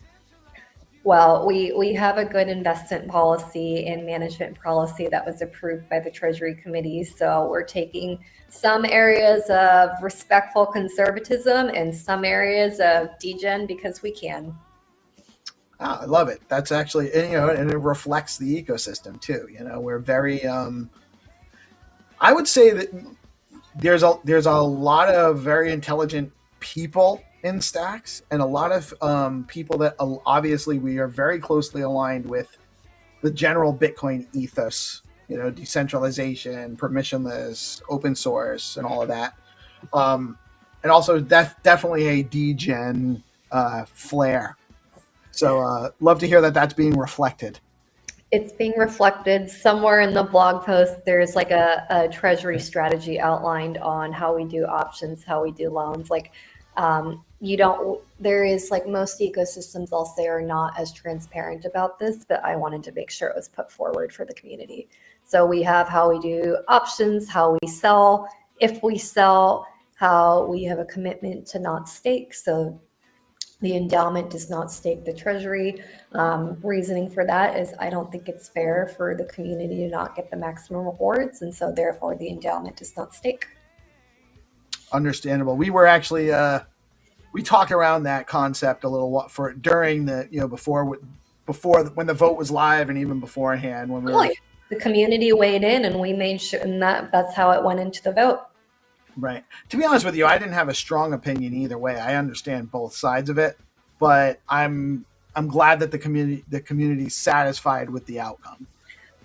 Well, we have a good investment policy and management policy that was approved by the Treasury Committee. So we're taking some areas of respectful conservatism and some areas of degen because we can. Oh, I love it. That's actually, and, you know, and it reflects the ecosystem too. You know, we're very, I would say that there's a lot of very intelligent people in Stacks, and a lot of people that obviously we are very closely aligned with the general Bitcoin ethos. You know, decentralization, permissionless, open source, and all of that. And also definitely a degen flair. So love to hear that that's being reflected. It's being reflected somewhere in the blog post. There's like a treasury strategy outlined on how we do options, how we do loans. Like there is like most ecosystems I'll say are not as transparent about this, but I wanted to make sure it was put forward for the community. So we have how we do options, how we sell, if we sell, how we have a commitment to not stake. So the endowment does not stake the treasury. Reasoning for that is I don't think it's fair for the community to not get the maximum rewards, and so therefore the endowment does not stake. Understandable. We were actually we talked around that concept a little for during the before when the vote was live, and even beforehand when the community weighed in, and we made sure, and that's how it went into the vote. Right. To be honest with you, I didn't have a strong opinion either way. I understand both sides of it, but I'm glad that the community's satisfied with the outcome.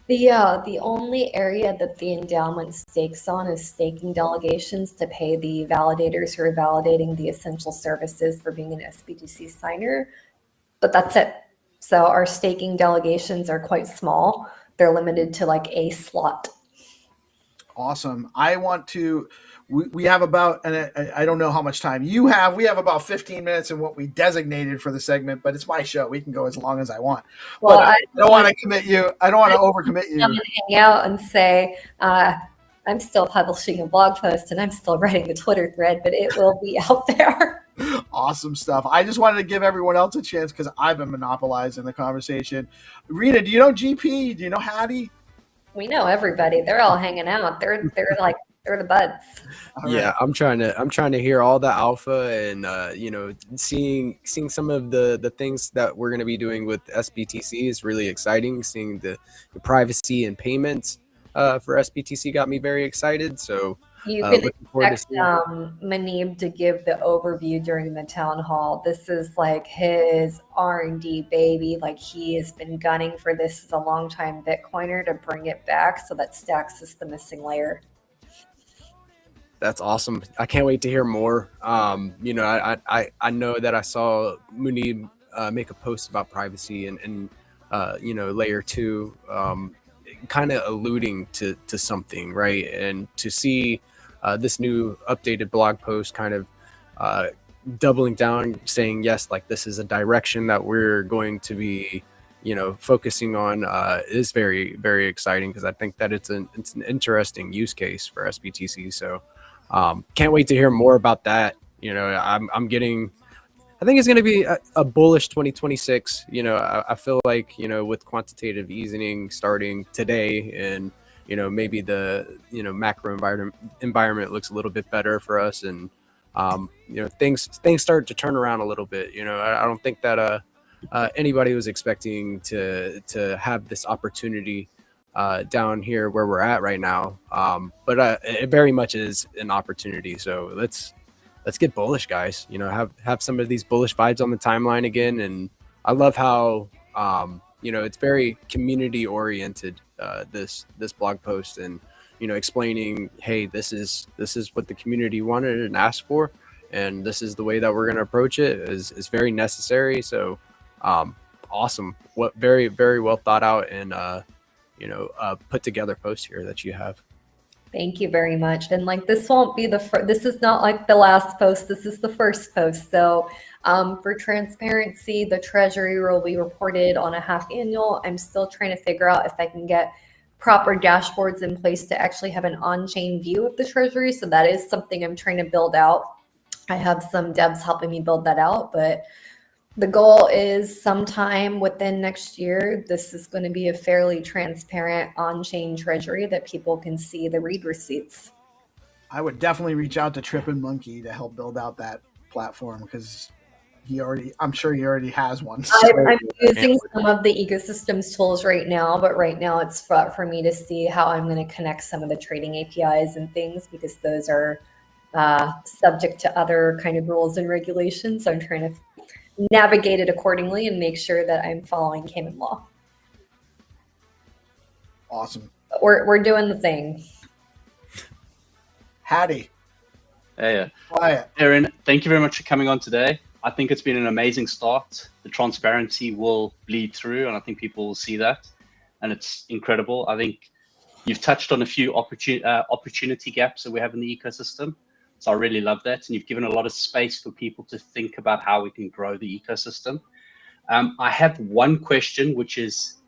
The only area that the endowment stakes on is staking delegations to pay the validators who are validating the essential services for being an SBTC signer, but that's it. So our staking delegations are quite small. They're limited to like a slot. Awesome. I want to. We have about, and I don't know how much time you have. We have about 15 minutes in what we designated for the segment, but it's my show. We can go as long as I want. Well, but I don't want to commit you. I don't want to overcommit you. I'm going to hang out and say, I'm still publishing a blog post and I'm still writing the Twitter thread, but it will be out there. Awesome stuff. I just wanted to give everyone else a chance because I've been monopolizing the conversation. Rena, do you know GP? Do you know Hattie? We know everybody. They're all hanging out. They're the buds. Yeah, I'm trying to hear all the alpha and seeing some of the things that we're going to be doing with SBTC is really exciting. Seeing the privacy and payments for SBTC got me very excited. So you can expect Manib to give the overview during the town hall. This is like his R&D baby. Like he has been gunning for this as a longtime Bitcoiner to bring it back so that Stacks is the missing layer. That's awesome. I can't wait to hear more. I know that I saw Munib make a post about privacy and layer 2, kind of alluding to something, right? And to see this new updated blog post kind of doubling down, saying, yes, like this is a direction that we're going to be, focusing on is very, very exciting because I think that it's an interesting use case for SBTC. So can't wait to hear more about that. I think it's going to be a bullish 2026. I feel like, with quantitative easing starting today and, maybe the, macro environment looks a little bit better for us. And, things start to turn around a little bit. I don't think that anybody was expecting to have this opportunity down here where we're at right now. But it very much is an opportunity. So let's get bullish, guys. Have some of these bullish vibes on the timeline again. And I love how it's very community oriented, this blog post, and explaining, hey, this is what the community wanted and asked for, and this is the way that we're going to approach it is very necessary. So awesome. What very, very well thought out and put together post here that you have. Thank you very much. And like, this won't be this is not like the last post. This is the first post. So for transparency, the treasury will be reported on a half annual. I'm still trying to figure out if I can get proper dashboards in place to actually have an on-chain view of the treasury. So that is something I'm trying to build out. I have some devs helping me build that out, but The goal is sometime within next year, this is going to be a fairly transparent on-chain treasury that people can see the read receipts. I would definitely reach out to Trip and Monkey to help build out that platform because I'm sure he already has one. I'm using some of the ecosystems tools right now, but right now it's for me to see how I'm going to connect some of the trading APIs and things because those are subject to other kind of rules and regulations. So I'm trying to navigate it accordingly and make sure that I'm following Cayman law. Awesome. But we're doing the thing. Hattie. Hey, Quiet. Aaron, thank you very much for coming on today. I think it's been an amazing start. The transparency will bleed through, and I think people will see that, and it's incredible. I think you've touched on a few opportunity gaps that we have in the ecosystem. So I really love that. And you've given a lot of space for people to think about how we can grow the ecosystem. I have one question, which is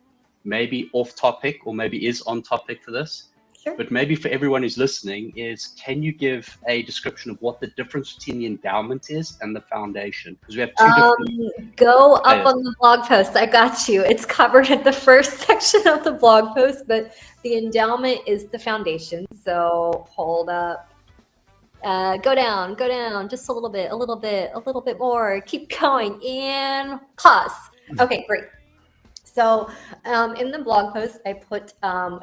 maybe off topic or maybe is on topic for this. Sure. But maybe for everyone who's listening is, can you give a description of what the difference between the endowment is and the foundation? Because we have two different... Go up on the blog post. I got you. It's covered at the first section of the blog post, but the endowment is the foundation. So hold up. Go down, just a little bit more. Keep going and pause. Okay, great. So in the blog post, I put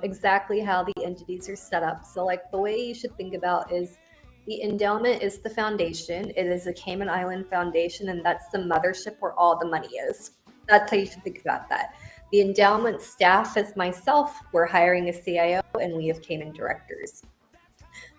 exactly how the entities are set up. So like the way you should think about is the endowment is the foundation. It is a Cayman Island foundation, and that's the mothership where all the money is. That's how you should think about that. The endowment staff is myself. We're hiring a CIO, and we have Cayman directors.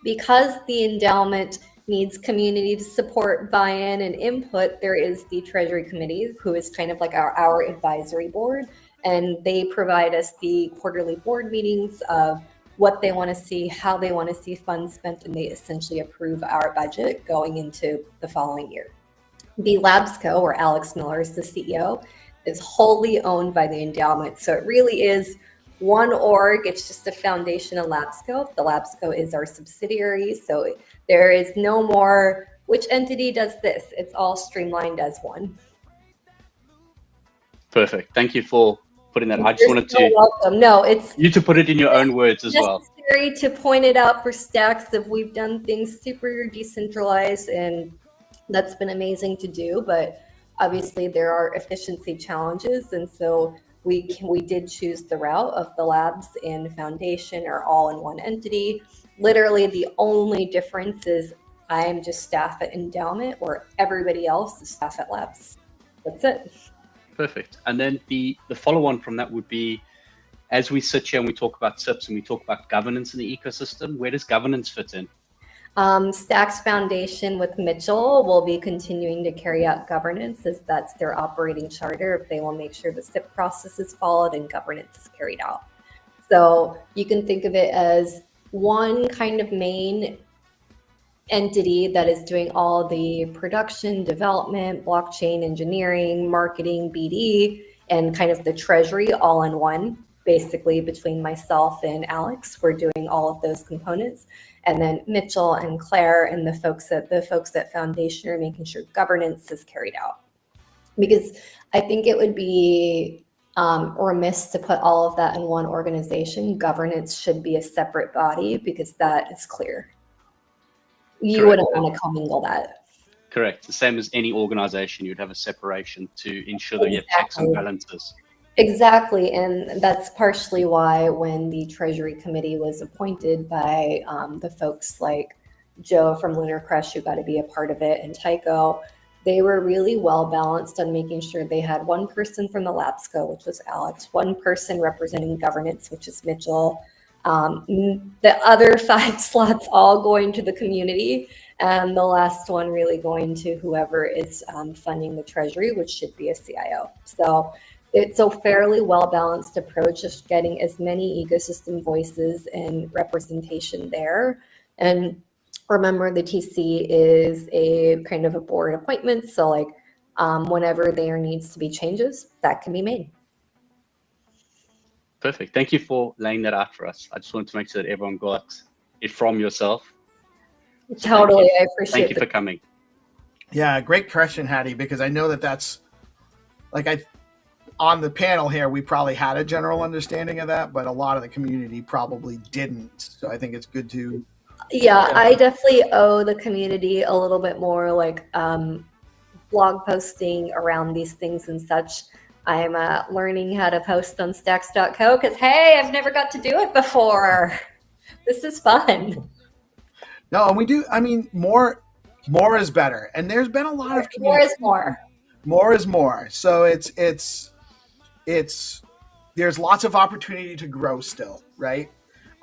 Because the endowment needs community support, buy-in, and input, there is the Treasury Committee, who is kind of like our advisory board, and they provide us the quarterly board meetings of what they want to see, how they want to see funds spent, and they essentially approve our budget going into the following year. The Labsco, where Alex Miller is the CEO, is wholly owned by the endowment. So it really is one org. It's just a foundation of Labsco. The Labsco is our subsidiary. So there is no more, which entity does this? It's all streamlined as one. Perfect. Thank you for putting that. I just You're wanted so to... welcome. No, it's... You to put it in your own words as well. Necessary to point it out for Stacks that we've done things super decentralized, and that's been amazing to do. But obviously there are efficiency challenges, and so we did choose the route of the labs and foundation are all in one entity. Literally the only difference is I'm just staff at endowment, where everybody else is staff at labs. That's it. Perfect. And then the follow-on from that would be, as we sit here and we talk about SIPs and we talk about governance in the ecosystem, where does governance fit in? Stacks Foundation with Mitchell will be continuing to carry out governance, as that's their operating charter. They will make sure the SIP process is followed and governance is carried out. So you can think of it as one kind of main entity that is doing all the production, development, blockchain engineering, marketing, BD, and kind of the treasury all in one. Basically, between myself and Alex, we're doing all of those components. And then Mitchell and Claire and the folks at Foundation are making sure governance is carried out. Because I think it would be remiss to put all of that in one organization. Governance should be a separate body because that is clear. You wouldn't want to commingle that. Correct. The same as any organization, you'd have a separation to ensure that you have checks and balances. Exactly, and that's partially why when the Treasury Committee was appointed by the folks like Joe from Lunar Crush, who got to be a part of it, and Tycho, they were really well balanced on making sure they had one person from the Labsco, which was Alex, one person representing governance, which is Mitchell, the other 5 slots all going to the community, and the last one really going to whoever is funding the Treasury, which should be a CIO. So it's a fairly well-balanced approach, just getting as many ecosystem voices and representation there. And remember, the TC is a kind of a board appointment. So like whenever there needs to be changes, that can be made. Perfect. Thank you for laying that out for us. I just wanted to make sure that everyone got it from yourself. So totally. I appreciate it. Thank you for coming. Yeah, great question, Hattie, because I know that that's on the panel here, we probably had a general understanding of that, but a lot of the community probably didn't. So I think it's good to. Yeah, I definitely owe the community a little bit more like blog posting around these things and such. I'm learning how to post on stacks.co because, hey, I've never got to do it before. This is fun. No, and we do. I mean, more is better. And there's been a lot of more is more. More is more. So it's there's lots of opportunity to grow still, right?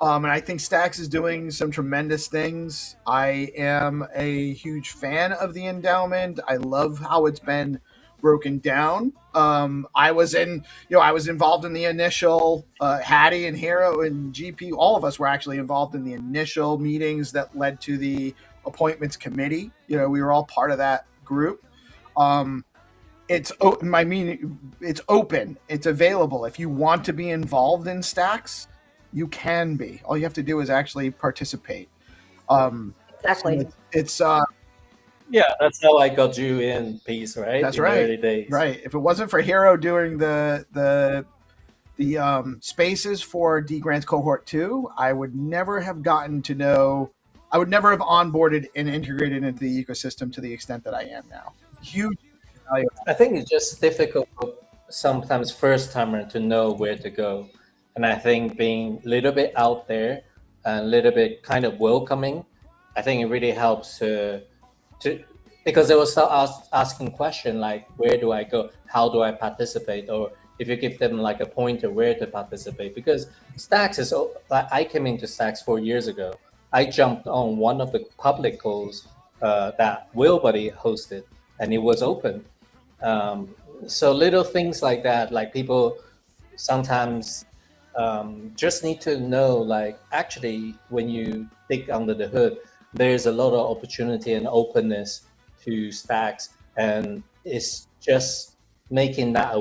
And I think Stacks is doing some tremendous things. I am a huge fan of the endowment. I love how it's been broken down. I was involved in the initial Hattie and Hero and GP. All of us were actually involved in the initial meetings that led to the appointments committee. We were all part of that group. It's open. It's available. If you want to be involved in Stacks, you can be. All you have to do is actually participate. Exactly. So it's yeah, that's how I got you in Peace, right? That's in right. The early days. Right. If it wasn't for Hero doing the spaces for D Grants Cohort 2, I would never have gotten to know. I would never have onboarded and integrated into the ecosystem to the extent that I am now. Huge value. I think it's just difficult sometimes first timer to know where to go. And I think being a little bit out there and a little bit kind of welcoming, I think it really helps to because they will start asking questions like, where do I go? How do I participate? Or if you give them like a pointer where to participate. Because Stacks is, like, I came into Stacks 4 years ago. I jumped on one of the public calls that Willbuddy hosted, and it was open. So little things like that, like people sometimes just need to know, like, actually, when you dig under the hood, there's a lot of opportunity and openness to Stacks, and it's just making that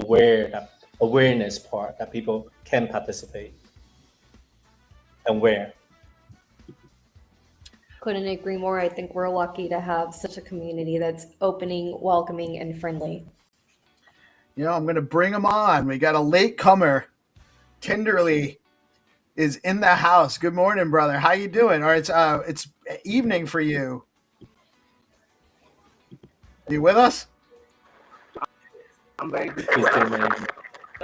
awareness part that people can participate and where. Couldn't agree more. I think we're lucky to have such a community that's opening, welcoming, and friendly. I'm going to bring them on. We got a late comer. Tenderly is in the house. Good morning, brother. How you doing? Or it's evening for you. Are you with us? I'm very good.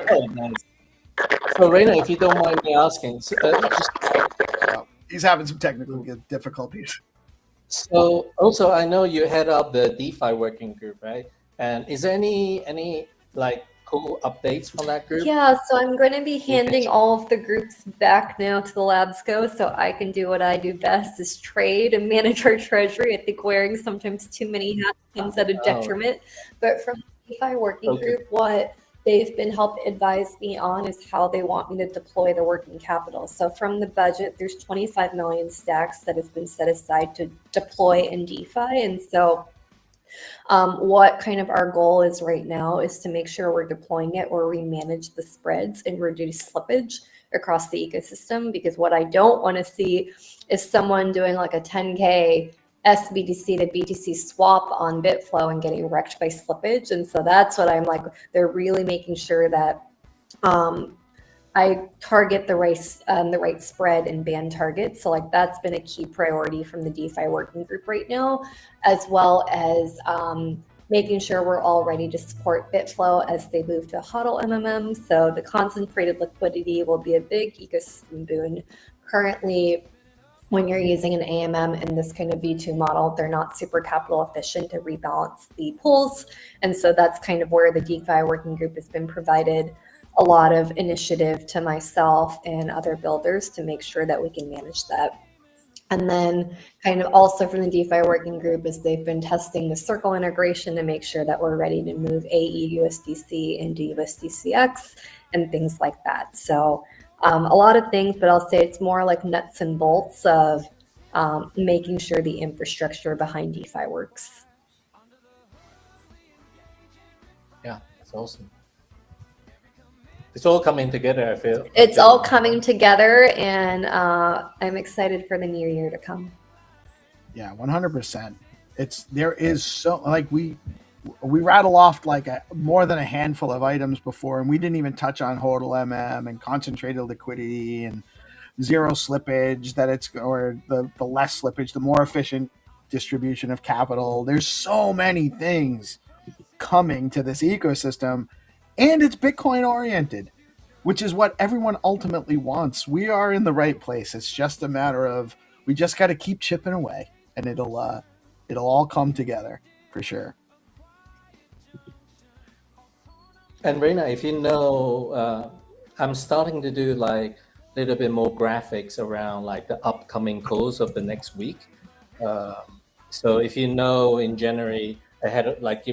Oh, nice. So, Raina, if you don't mind me asking, he's having some technical difficulties. So, also, I know you head up the DeFi working group, right? And is there any like cool updates from that group? Yeah, so I'm going to be handing all of the groups back now to the Labsco so I can do what I do best, is trade and manage our treasury. I think wearing sometimes too many hats comes at a detriment. But from the DeFi working group, what they've been helping advise me on is how they want me to deploy the working capital. So from the budget, there's 25 million stacks that has been set aside to deploy in DeFi. And so what kind of our goal is right now is to make sure we're deploying it where we manage the spreads and reduce slippage across the ecosystem. Because what I don't want to see is someone doing like a 10K SBTC to BTC swap on Bitflow and getting wrecked by slippage. And so that's what I'm like, they're really making sure that I target the right spread and band targets. So like that's been a key priority from the DeFi working group right now, as well as making sure we're all ready to support Bitflow as they move to HODLMM. So the concentrated liquidity will be a big ecosystem boon. Currently, when you're using an AMM in this kind of V2 model, they're not super capital efficient to rebalance the pools. And so that's kind of where the DeFi working group has been provided a lot of initiative to myself and other builders to make sure that we can manage that. And then kind of also from the DeFi working group is they've been testing the Circle integration to make sure that we're ready to move AE USDC into USDCX and things like that. So a lot of things, but I'll say it's more like nuts and bolts of making sure the infrastructure behind DeFi works. Yeah, that's awesome. It's all coming together, I feel. It's all coming together, and I'm excited for the new year to come. Yeah, 100%. There is so, like, we rattle off like more than a handful of items before, and we didn't even touch on HODLMM and concentrated liquidity and zero slippage, that it's, or the less slippage, the more efficient distribution of capital. There's so many things coming to this ecosystem, and it's Bitcoin oriented, which is what everyone ultimately wants. We are in the right place. It's just a matter of, we just got to keep chipping away, and it'll all come together for sure. And Reina, if you know, I'm starting to do like a little bit more graphics around like the upcoming calls of the next week. So if you know in January ahead of like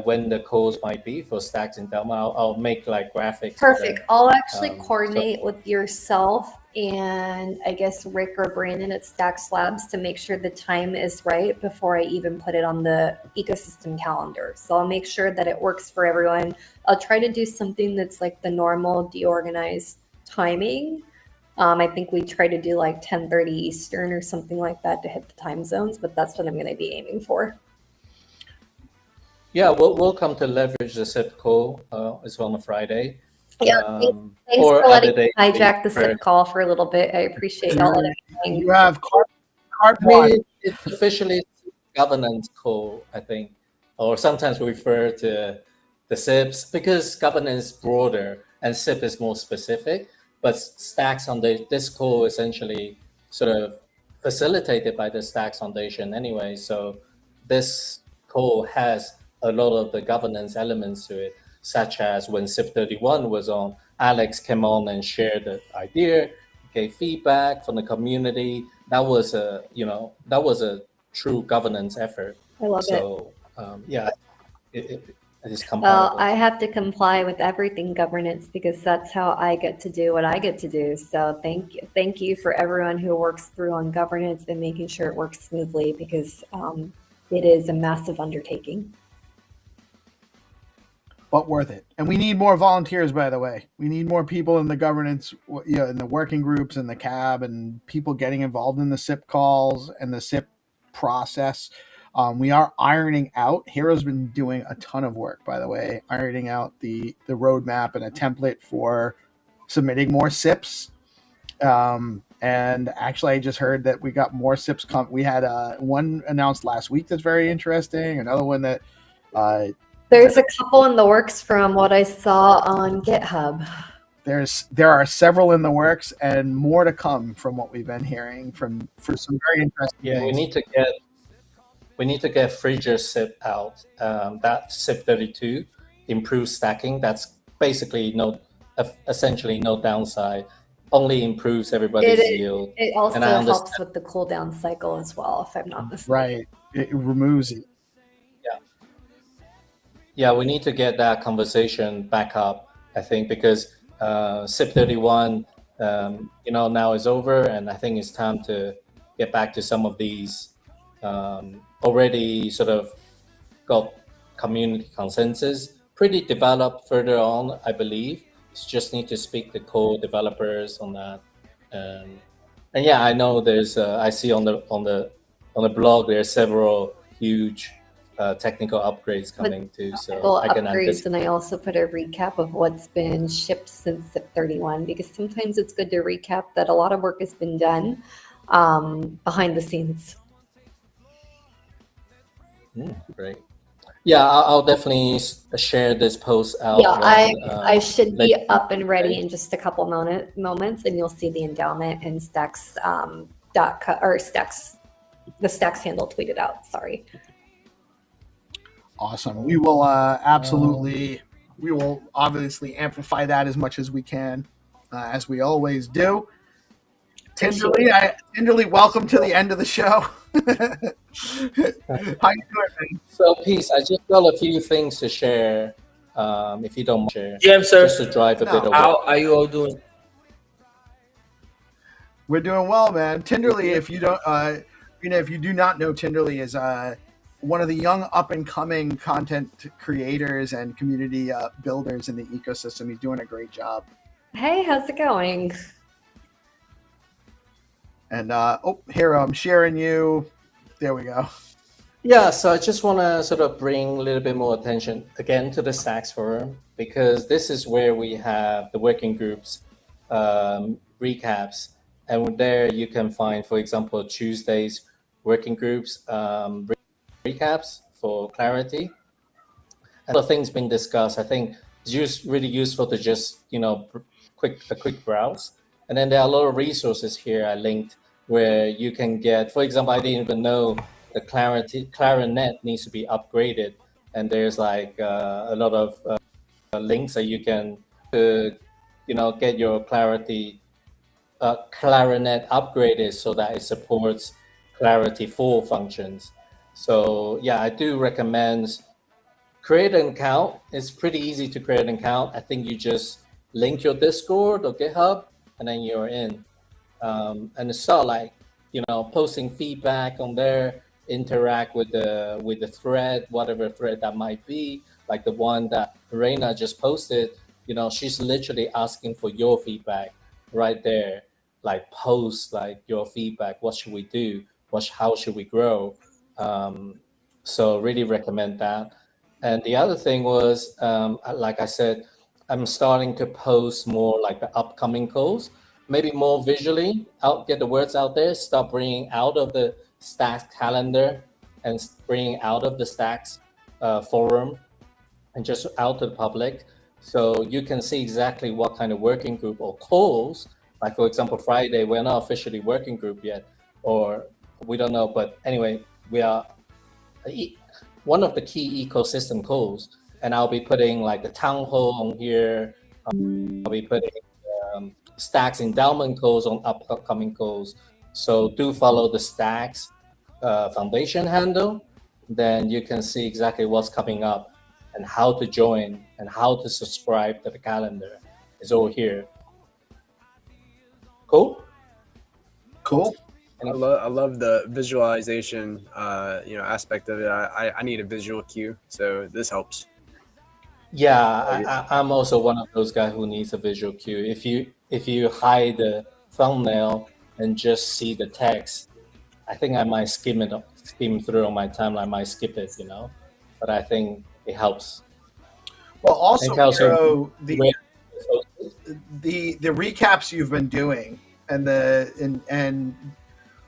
when the calls might be for Stacks and Delma, I'll make like graphics. Perfect. I'll actually coordinate with yourself and I guess Rick or Brandon at Stacks Labs to make sure the time is right before I even put it on the ecosystem calendar. So I'll make sure that it works for everyone. I'll try to do something that's like the normal DeOrganized timing. I think we try to do like 10:30 Eastern or something like that to hit the time zones, but that's what I'm going to be aiming for. Yeah, we'll come to leverage the SIP call as well on a Friday. Yeah, thanks for letting me hijack the SIP call for a little bit. I appreciate all of it. You have I mean, it's officially governance call, I think, or sometimes we refer to the SIPs because governance is broader and SIP is more specific. But Stacks on this call essentially sort of facilitated by the Stacks Foundation anyway. So this call has a lot of the governance elements to it, such as when SIP 31 was on, Alex came on and shared the idea, gave feedback from the community. That was a true governance effort. I love it. Yeah, it is Well, compatible. I have to comply with everything governance because that's how I get to do what I get to do. So thank you for everyone who works through on governance and making sure it works smoothly because it is a massive undertaking. But worth it. And we need more volunteers, by the way. We need more people in the governance, in the working groups and the CAB, and people getting involved in the SIP calls and the SIP process. We are ironing out. Hero's been doing a ton of work, by the way, ironing out the roadmap and a template for submitting more SIPs. And actually, I just heard that we got more SIPs. We had one announced last week that's very interesting. Another one that There's a couple in the works from what I saw on GitHub. there are several in the works and more to come from what we've been hearing for some very interesting Yeah, things. we need to get Fridger SIP out. That SIP 32 improves stacking. That's basically essentially no downside. Only improves everybody's yield. It also And I helps with the cooldown cycle as well, if I'm not mistaken. Right. It removes it. Yeah, we need to get that conversation back up, I think, because SIP 31, now is over, and I think it's time to get back to some of these already sort of got community consensus, pretty developed further on, I believe. Just need to speak to co-developers on that. And yeah, I know there's I see on the blog there's several huge technical upgrades coming too. So I can upgrades, and I also put a recap of what's been shipped since SIP 31 because sometimes it's good to recap that a lot of work has been done behind the scenes. Great. Yeah, I'll definitely share this post out. Yeah, I should be later. up and ready in just a couple moments, and you'll see the endowment and Stacks the Stacks handle tweeted out. Sorry. Awesome. We will we will obviously amplify that as much as we can, as we always do. Tenderly, welcome to the end of the show. How you doing, man? So, Peace, I just got a few things to share, if you don't mind share. Yeah, sir. Just to drive a bit of How work. are you all doing? We're doing well, man. Tenderly, if you don't, if you do not know, Tenderly is one of the young up-and-coming content creators and community builders in the ecosystem. He's doing a great job. Hey, how's it going? And here I'm sharing you. There we go. Yeah, so I just want to sort of bring a little bit more attention again to the Stacks Forum, because this is where we have the working groups recaps. And there you can find, for example, Tuesday's working groups recaps for clarity. And the things being discussed, I think it's really useful to just, a quick browse. And then there are a lot of resources here I linked where you can get, for example, I didn't even know the clarinet needs to be upgraded. And there's like a lot of links that you can, get your clarinet upgraded so that it supports Clarity 4 functions. So yeah, I do recommend create an account. It's pretty easy to create an account. I think you just link your Discord or GitHub, and then you're in. And start posting feedback on there, interact with the thread, whatever thread that might be, like the one that Reina just posted. She's literally asking for your feedback right there. Like post like your feedback. What should we do? How should we grow? So really recommend that. And the other thing was, like I said, I'm starting to post more like the upcoming calls, maybe more visually, get the words out there, start bringing out of the Stacks calendar and bringing out of the Stacks forum and just out to the public. So you can see exactly what kind of working group or calls, like for example, Friday, we're not officially working group yet, or we don't know, but anyway, we are one of the key ecosystem calls, and I'll be putting like the town hall on here. I'll be putting Stacks endowment calls on upcoming calls. So do follow the Stacks Foundation handle. Then you can see exactly what's coming up and how to join and how to subscribe to the calendar. It's all here. Cool. Cool. I love the visualization, aspect of it. I need a visual cue, so this helps. Yeah, I'm also one of those guys who needs a visual cue. If you hide the thumbnail and just see the text, I think I might skim through on my timeline. I might skip it, but I think it helps. Well, also the recaps you've been doing and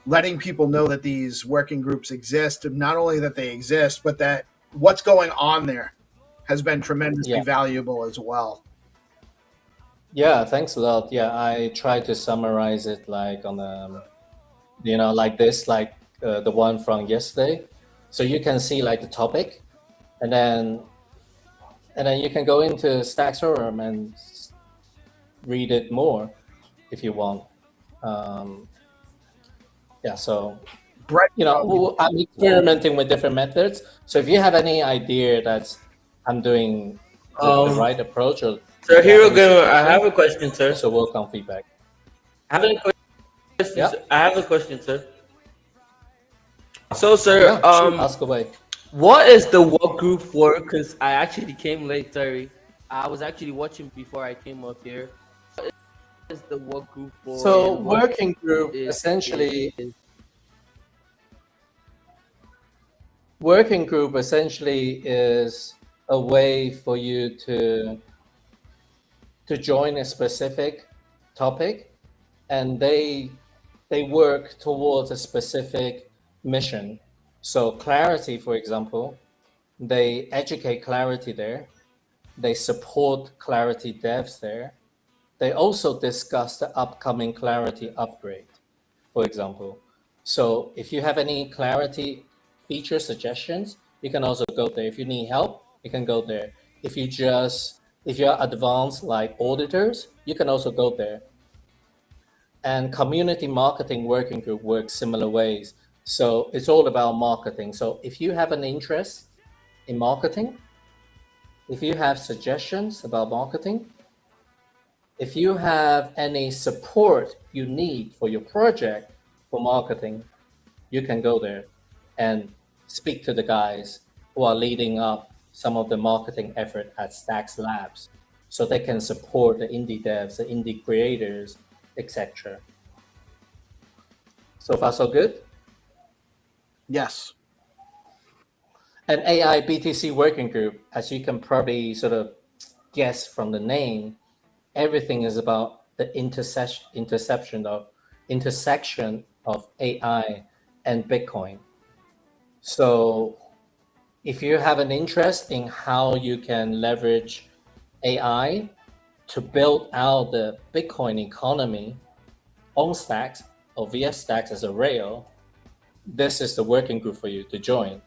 letting people know that these working groups exist, not only that they exist, but that what's going on there has been tremendously valuable as well. Yeah, thanks a lot. Yeah, I try to summarize it like on like this, like the one from yesterday. So you can see like the topic, and then you can go into Stacks Forum and read it more if you want. So I'm experimenting with different methods. So if you have any idea that I'm doing the right approach, or Sir Hero Gamer, I have a question, sir. So welcome feedback. I have a question, sir. So, sir, ask away. What is the work group for? Because I actually came late. Sorry, I was actually watching before I came up here. What is the work group for? So working group essentially is a way for you to join a specific topic, and they work towards a specific mission. So Clarity, for example, they educate Clarity there. They support Clarity devs there. They also discuss the upcoming Clarity upgrade, for example. So if you have any Clarity feature suggestions, you can also go there. If you need help, you can go there. If you're advanced like auditors, you can also go there. And community marketing working group works similar ways. So it's all about marketing. So if you have an interest in marketing, if you have suggestions about marketing, if you have any support you need for your project for marketing, you can go there and speak to the guys who are leading up some of the marketing effort at Stacks Labs, so they can support the indie devs, the indie creators, etc. So far, so good? Yes. An AI BTC working group, as you can probably sort of guess from the name, everything is about the intersection of AI and Bitcoin. So if you have an interest in how you can leverage AI to build out the Bitcoin economy on Stacks or via Stacks as a rail, this is the working group for you to join.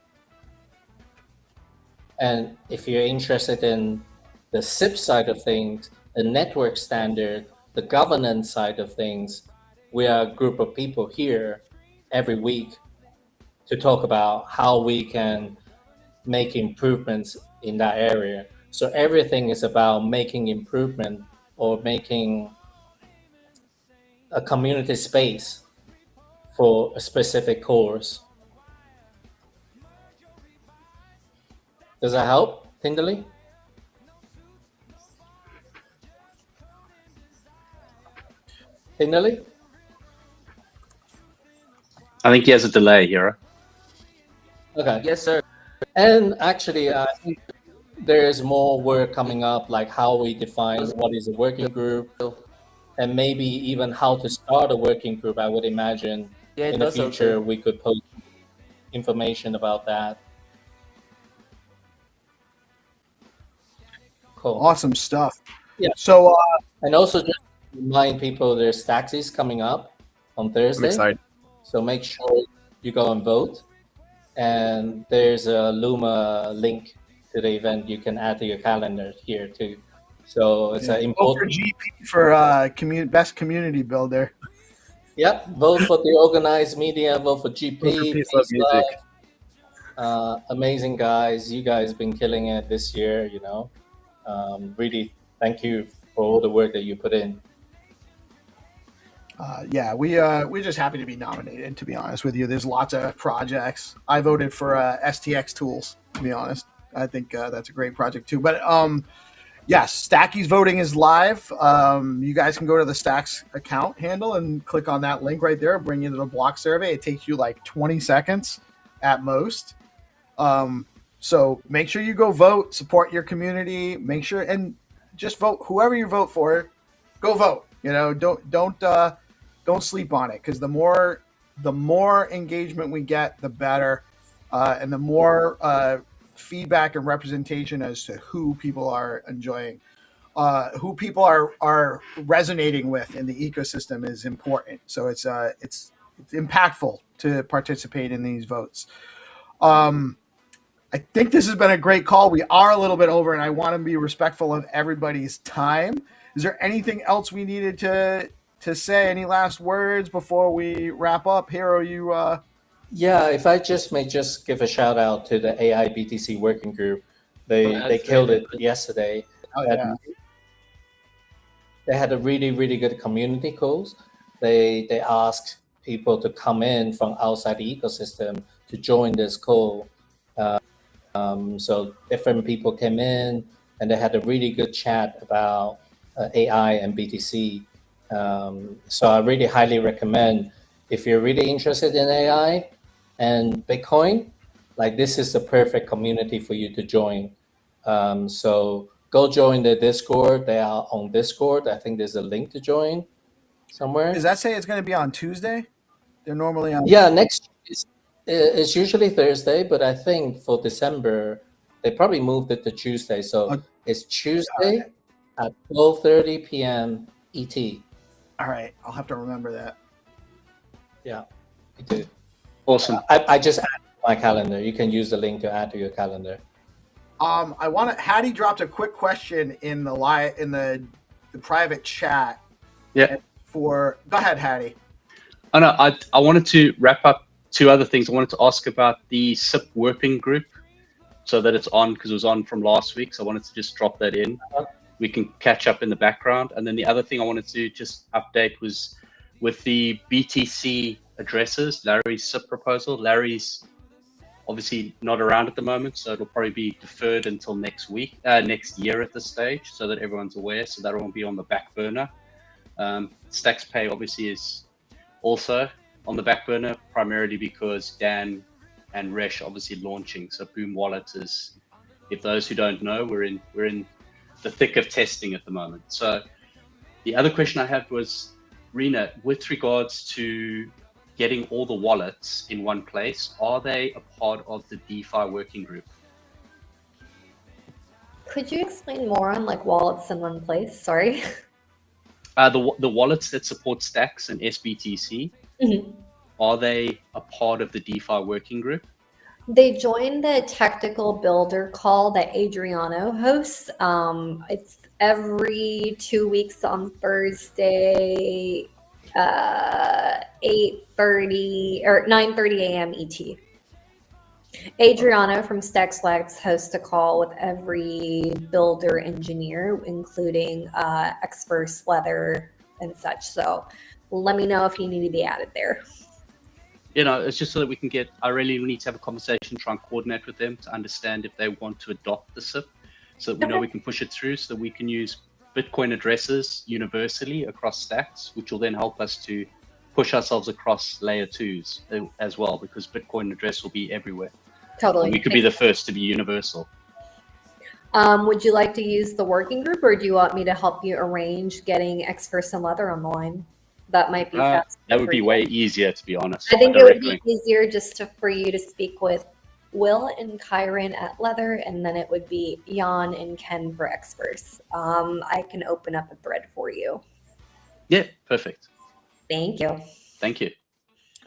And if you're interested in the SIP side of things, the network standard, the governance side of things, we are a group of people here every week to talk about how we can make improvements in that area. So everything is about making improvement or making a community space for a specific course. Does that help, Tinderly? Tinderly? I think he has a delay here. Okay. Yes, sir. And actually, I think there is more work coming up, like how we define what is a working group, and maybe even how to start a working group. I would imagine Yeah, in the that's future okay. we could post information about that. Cool. Awesome stuff. Yeah. So, and also just remind people there's taxes coming up on Thursday. excited. So make sure you go and vote. And there's a Luma link to the event you can add to your calendar here too. So it's an vote for important. GP for best community builder. Yep, vote for DeOrganized Media, vote for GP. Vote for Peace, Peace Love, Music. Amazing guys. You guys been killing it this year, you know. Really, thank you for all the work that you put in. Yeah, we're just happy to be nominated. To be honest with you, there's lots of projects. I voted for STX Tools. To be honest, I think that's a great project too. But yes, Stacky's voting is live. You guys can go to the Stacks account handle and click on that link right there. It'll bring you to the block survey. It takes you like 20 seconds at most. So make sure you go vote, support your community. Make sure and just vote whoever you vote for. Go vote. You know, don't sleep on it, because the more engagement we get, the better, and the more feedback and representation as to who people are enjoying, who people are resonating with in the ecosystem is important. So it's impactful to participate in these votes. I think this has been a great call. We are a little bit over, and I want to be respectful of everybody's time. Is there anything else we needed to say? Any last words before we wrap up? Hero, you Yeah, if I may just give a shout out to the AI BTC working group. They killed it yesterday. Oh, yeah. They had a really good community calls. They asked people to come in from outside the ecosystem to join this call. So different people came in, and they had a really good chat about AI and BTC. So I really highly recommend, if you're really interested in AI and Bitcoin, like this is the perfect community for you to join. So go join the Discord. They are on Discord. I think there's a link to join somewhere. Does that say it's going to be on Tuesday? They're normally on. Yeah, next it's usually Thursday, but I think for December they probably moved it to Tuesday. So it's Tuesday at 12:30 p.m. ET. All right, I'll have to remember that. Yeah, you do. Awesome. I just added to my calendar. You can use the link to add to your calendar. I want to. Hattie dropped a quick question in the private chat. Yeah. Go ahead, Hattie. Oh, no, I wanted to wrap up two other things. I wanted to ask about the SIP working group, so that it's on, because it was on from last week. So I wanted to just drop that in. We can catch up in the background. And then the other thing I wanted to just update was with the BTC addresses, Larry's SIP proposal. Larry's obviously not around at the moment, so it'll probably be deferred until next year at this stage, so that everyone's aware. So that won't be on the back burner. Stacks Pay obviously is also on the back burner, primarily because Dan and Resh obviously launching. So Boom Wallet is, if those who don't know, we're in the thick of testing at the moment. So the other question I had was, Rena, with regards to getting all the wallets in one place, are they a part of the DeFi working group? Could you explain more on like wallets in one place? Sorry. The wallets that support Stacks and SBTC, Mhm. are they a part of the DeFi working group? They joined the technical builder call that Adriano hosts. It's every 2 weeks on Thursday, 8:30 or 9:30 a.m. ET. Adriano from StacksLabs hosts a call with every builder engineer, including experts, Leather, and such. So let me know if you need to be added there. You know, it's just so that we can get, I really need to have a conversation, try and coordinate with them to understand if they want to adopt the SIP, so that we know we can push it through, so that we can use Bitcoin addresses universally across stacks, which will then help us to push ourselves across layer 2s as well, because Bitcoin address will be everywhere. Totally. And we could be the first to be universal. Would you like to use the working group, or do you want me to help you arrange getting experts and Leather on the line? That might be fast. That would be way easier, to be honest. I think it would be easier just for you to speak with Will and Kyron at Leather, and then it would be Jan and Ken for experts. I can open up a thread for you. Yeah, perfect. Thank you. Thank you.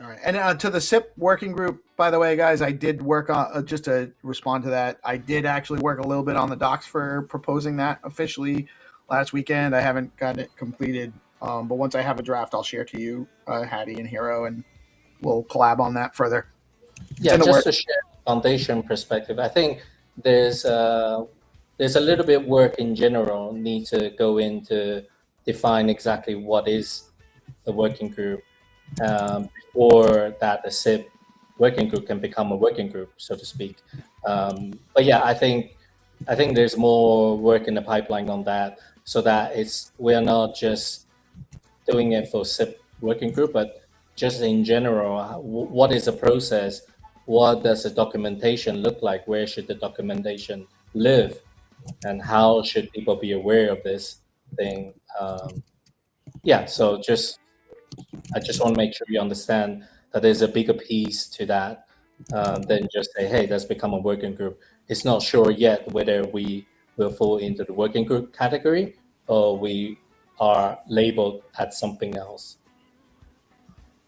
All right. And to the SIP working group, by the way, guys, I did work on, just to respond to that, I did actually work a little bit on the docs for proposing that officially last weekend. I haven't gotten it completed, but once I have a draft, I'll share to you, Hattie and Hero, and we'll collab on that further. Yeah, just to share foundation perspective, I think there's a little bit work in general need to go into define exactly what is the working group before that the SIP working group can become a working group, so to speak. But yeah, I think there's more work in the pipeline on that, so that we're not just doing it for SIP working group, but just in general, what is the process? What does the documentation look like? Where should the documentation live? And how should people be aware of this thing? Yeah, so I just want to make sure you understand that there's a bigger piece to that than just say, hey, let's become a working group. It's not sure yet whether we will fall into the working group category or we are labeled as something else.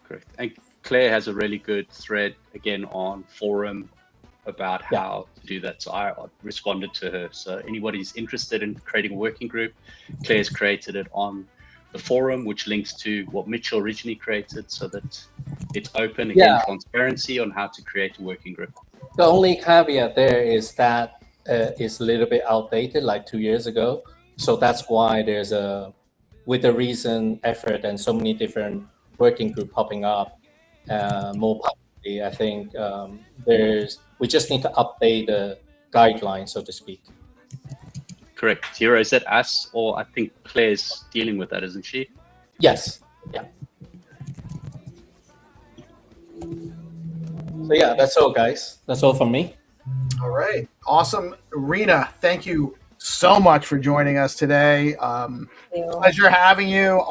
Correct. And Claire has a really good thread again on forum about how to do that. So I responded to her. So anybody's interested in creating a working group, Claire's created it on the forum, which links to what Mitchell originally created, so that it's open, again, transparency on how to create a working group. The only caveat there is that it's a little bit outdated, like 2 years ago. So that's why there's with the recent effort and so many different working group popping up more publicly, I think we just need to update the guidelines, so to speak. Correct. Hero, is that us, or I think Claire's dealing with that, isn't she? Yes. Yeah. So yeah, that's all, guys. That's all from me. All right. Awesome. Rena, thank you so much for joining us today. Pleasure having you.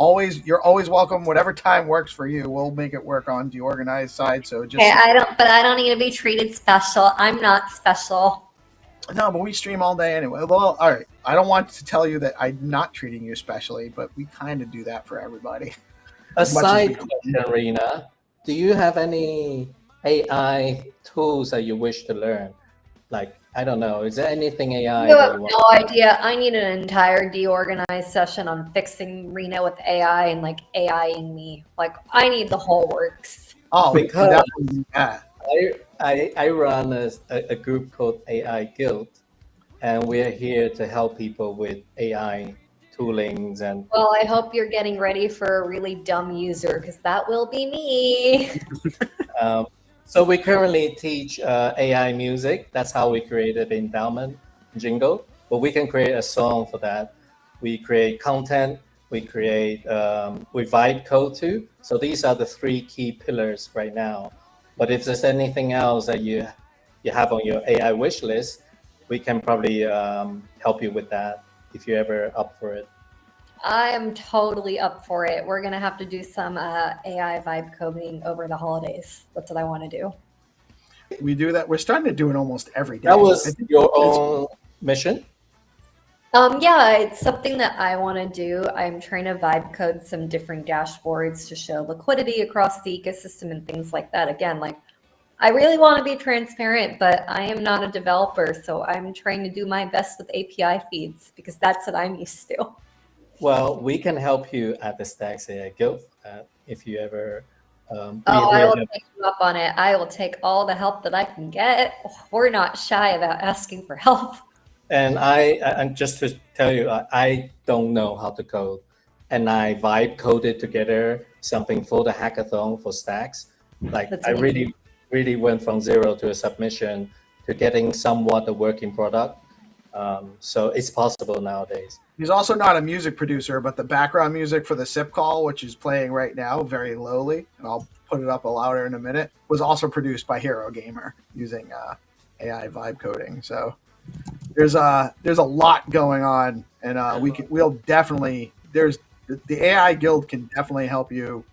You're always welcome. Whatever time works for you, we'll make it work on DeOrganized side. So just I don't need to be treated special. I'm not special. No, but we stream all day anyway. Well, all right. I don't want to tell you that I'm not treating you specially, but we kind of do that for everybody. A side question, Rena. Do you have any AI tools that you wish to learn? Like, I don't know. Is there anything AI? You have no idea. I need an entire DeOrganized session on fixing Rena with AI and like AIing me. Like, I need the whole works. Oh, because I run a group called AI Guild, and we're here to help people with AI toolings and. Well, I hope you're getting ready for a really dumb user, because that will be me. So we currently teach AI music. That's how we created the endowment jingle. But we can create a song for that. We create content. We create we write code too. So these are the 3 key pillars right now. But if there's anything else that you have on your AI wish list, we can probably help you with that if you're ever up for it. I am totally up for it. We're gonna have to do some AI vibe coding over the holidays. That's what I want to do. We do that. We're starting to do it almost every day. That was your own mission? Yeah, it's something that I want to do. I'm trying to vibe code some different dashboards to show liquidity across the ecosystem and things like that. Again, like I really want to be transparent, but I am not a developer, so I'm trying to do my best with API feeds because that's what I'm used to. Well, we can help you at the Stacks AI Guild if you ever. I will take you up on it. I will take all the help that I can get. We're not shy about asking for help. And I'm just to tell you, I don't know how to code, and I vibe coded together something for the hackathon for Stacks. Like That's I amazing. really went from zero to a submission to getting somewhat a working product. So it's possible nowadays. He's also not a music producer, but the background music for the SIP call, which is playing right now, very lowly, and I'll put it up louder in a minute, was also produced by Hero Gamer using AI vibe coding. So there's a lot going on, and we'll definitely the AI Guild can definitely help you.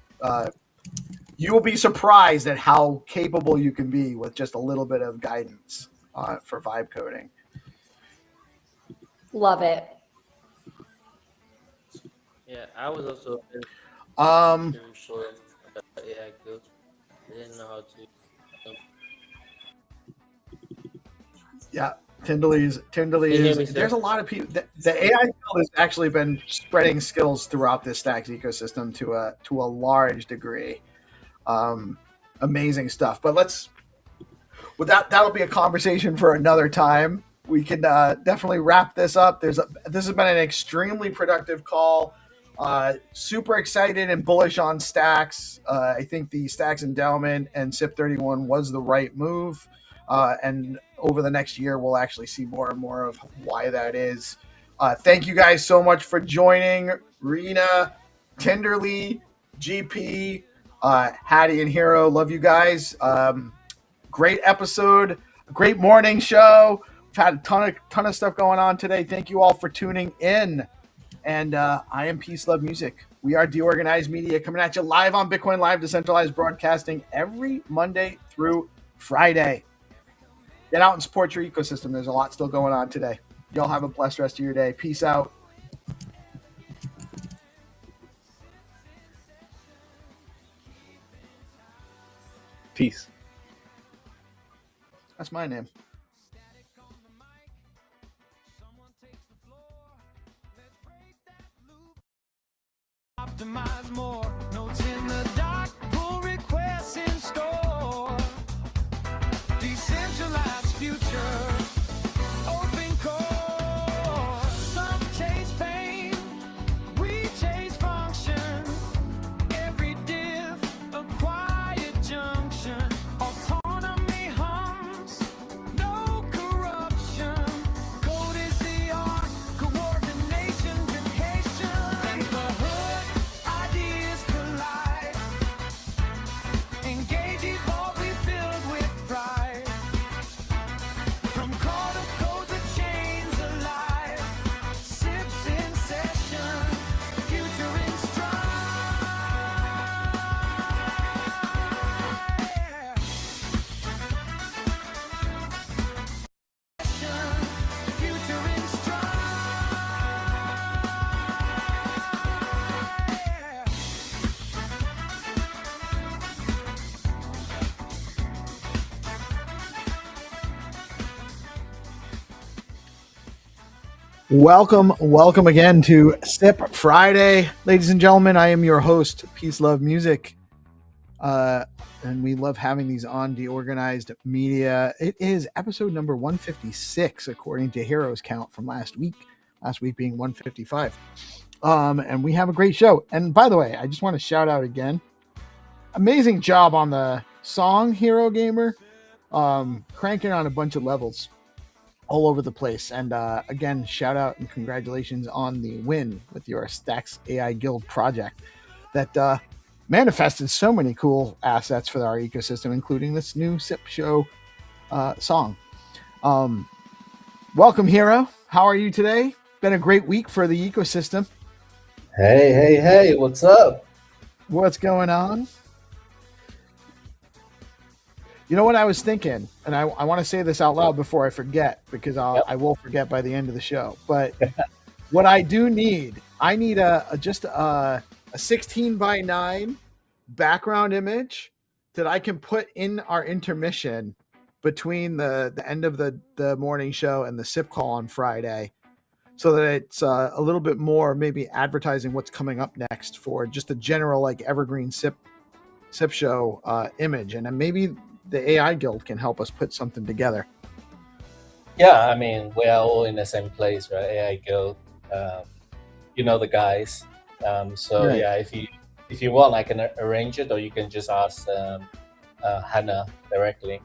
You will be surprised at how capable you can be with just a little bit of guidance for vibe coding. Love it. Yeah, I was also sure about AI Guild. I didn't know how to. Yeah, Tindley is. There's a lot of people. The AI Guild has actually been spreading skills throughout this Stacks ecosystem to a large degree. Amazing stuff. But that'll be a conversation for another time. We can definitely wrap this up. This has been an extremely productive call. Super excited and bullish on Stacks. I think the Stacks endowment and SIP 31 was the right move. And over the next year, we'll actually see more and more of why that is. Thank you guys so much for joining. Rena, Tenderly, GP, Hattie, and Hero. Love you guys. Great episode. Great morning show. We've had a ton of stuff going on today. Thank you all for tuning in. And I am Peace Love Music. We are DeOrganized Media coming at you live on Bitcoin Live, decentralized broadcasting every Monday through Friday. Get out and support your ecosystem. There's a lot still going on today. Y'all have a blessed rest of your day. Peace out. Peace. That's my name. Optimize more. Notes in the doc. Pull requests in store. Decentralized future. Open core. Some chase fame. We chase function. Every diff. A quiet junction. Autonomy hums. No corruption. Code is the art. Coordination. vacation. And the hood. Ideas collide. Engage, evolve, we build with pride. From core to code, the chains alive. Sips in session, future in stride. Future in Welcome again to SIP Friday. Ladies and gentlemen, I am your host, Peace Love Music. And we love having these on DeOrganized Media. It is episode number 156, according to Hero's count from last week being 155. And we have a great show. And by the way, I just want to shout out again. Amazing job on the song, Hero Gamer. Cranking on a bunch of levels all over the place. And again, shout out and congratulations on the win with your Stacks AI Guild project that manifested so many cool assets for our ecosystem, including this new SIP show song. Welcome, Hero. How are you today? Been a great week for the ecosystem. Hey, what's up? What's going on? You know what I was thinking, and I want to say this out loud before I forget, because I will forget by the end of the show. But what I do need, I need just a 16:9 background image that I can put in our intermission between the end of the morning show and the SIP call on Friday, so that it's a little bit more maybe advertising what's coming up next for just a general like evergreen SIP show image, and then maybe the AI Guild can help us put something together. Yeah, I mean, we are all in the same place, right? AI Guild, you know the guys. So Right. yeah, if you want, I can arrange it, or you can just ask Hannah directly.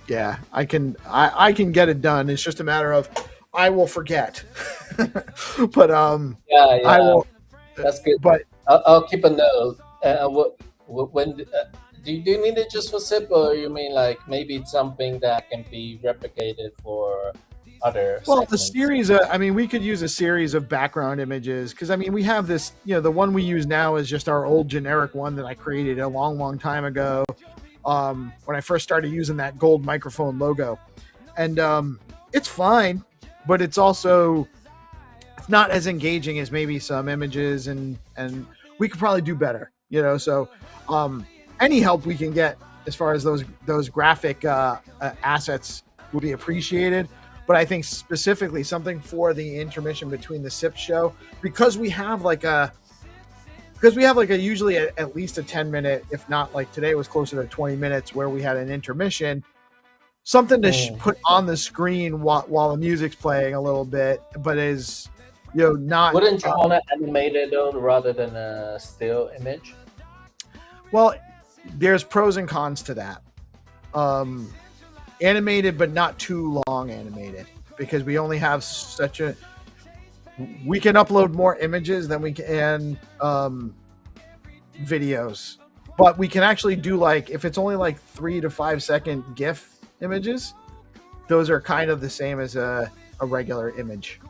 Yeah, I can get it done. It's just a matter of I will forget. But Yeah, I will. That's good. But I'll keep a note. When do you need it just for SIP, or you mean like maybe it's something that can be replicated for other? well, the segments? series. I mean, we could use a series of background images because I mean, we have this. You know, the one we use now is just our old generic one that I created a long time ago. When I first started using that gold microphone logo, and it's fine, but it's also not as engaging as maybe some images, and we could probably do better, you know. So any help we can get as far as those graphic assets would be appreciated. But I think specifically something for the intermission between the SIP show, because we have like a usually at least a 10-minute, if not like today was closer to 20 minutes where we had an intermission, something to put on the screen while the music's playing a little bit, but is, you know, not. Wouldn't you want to animate it though, rather than a still image? Well, there's pros and cons to that. Animated, but not too long animated, because we only have we can upload more images than we can videos, but we can actually do like, if it's only like 3 to 5 second GIF images, those are kind of the same as a regular image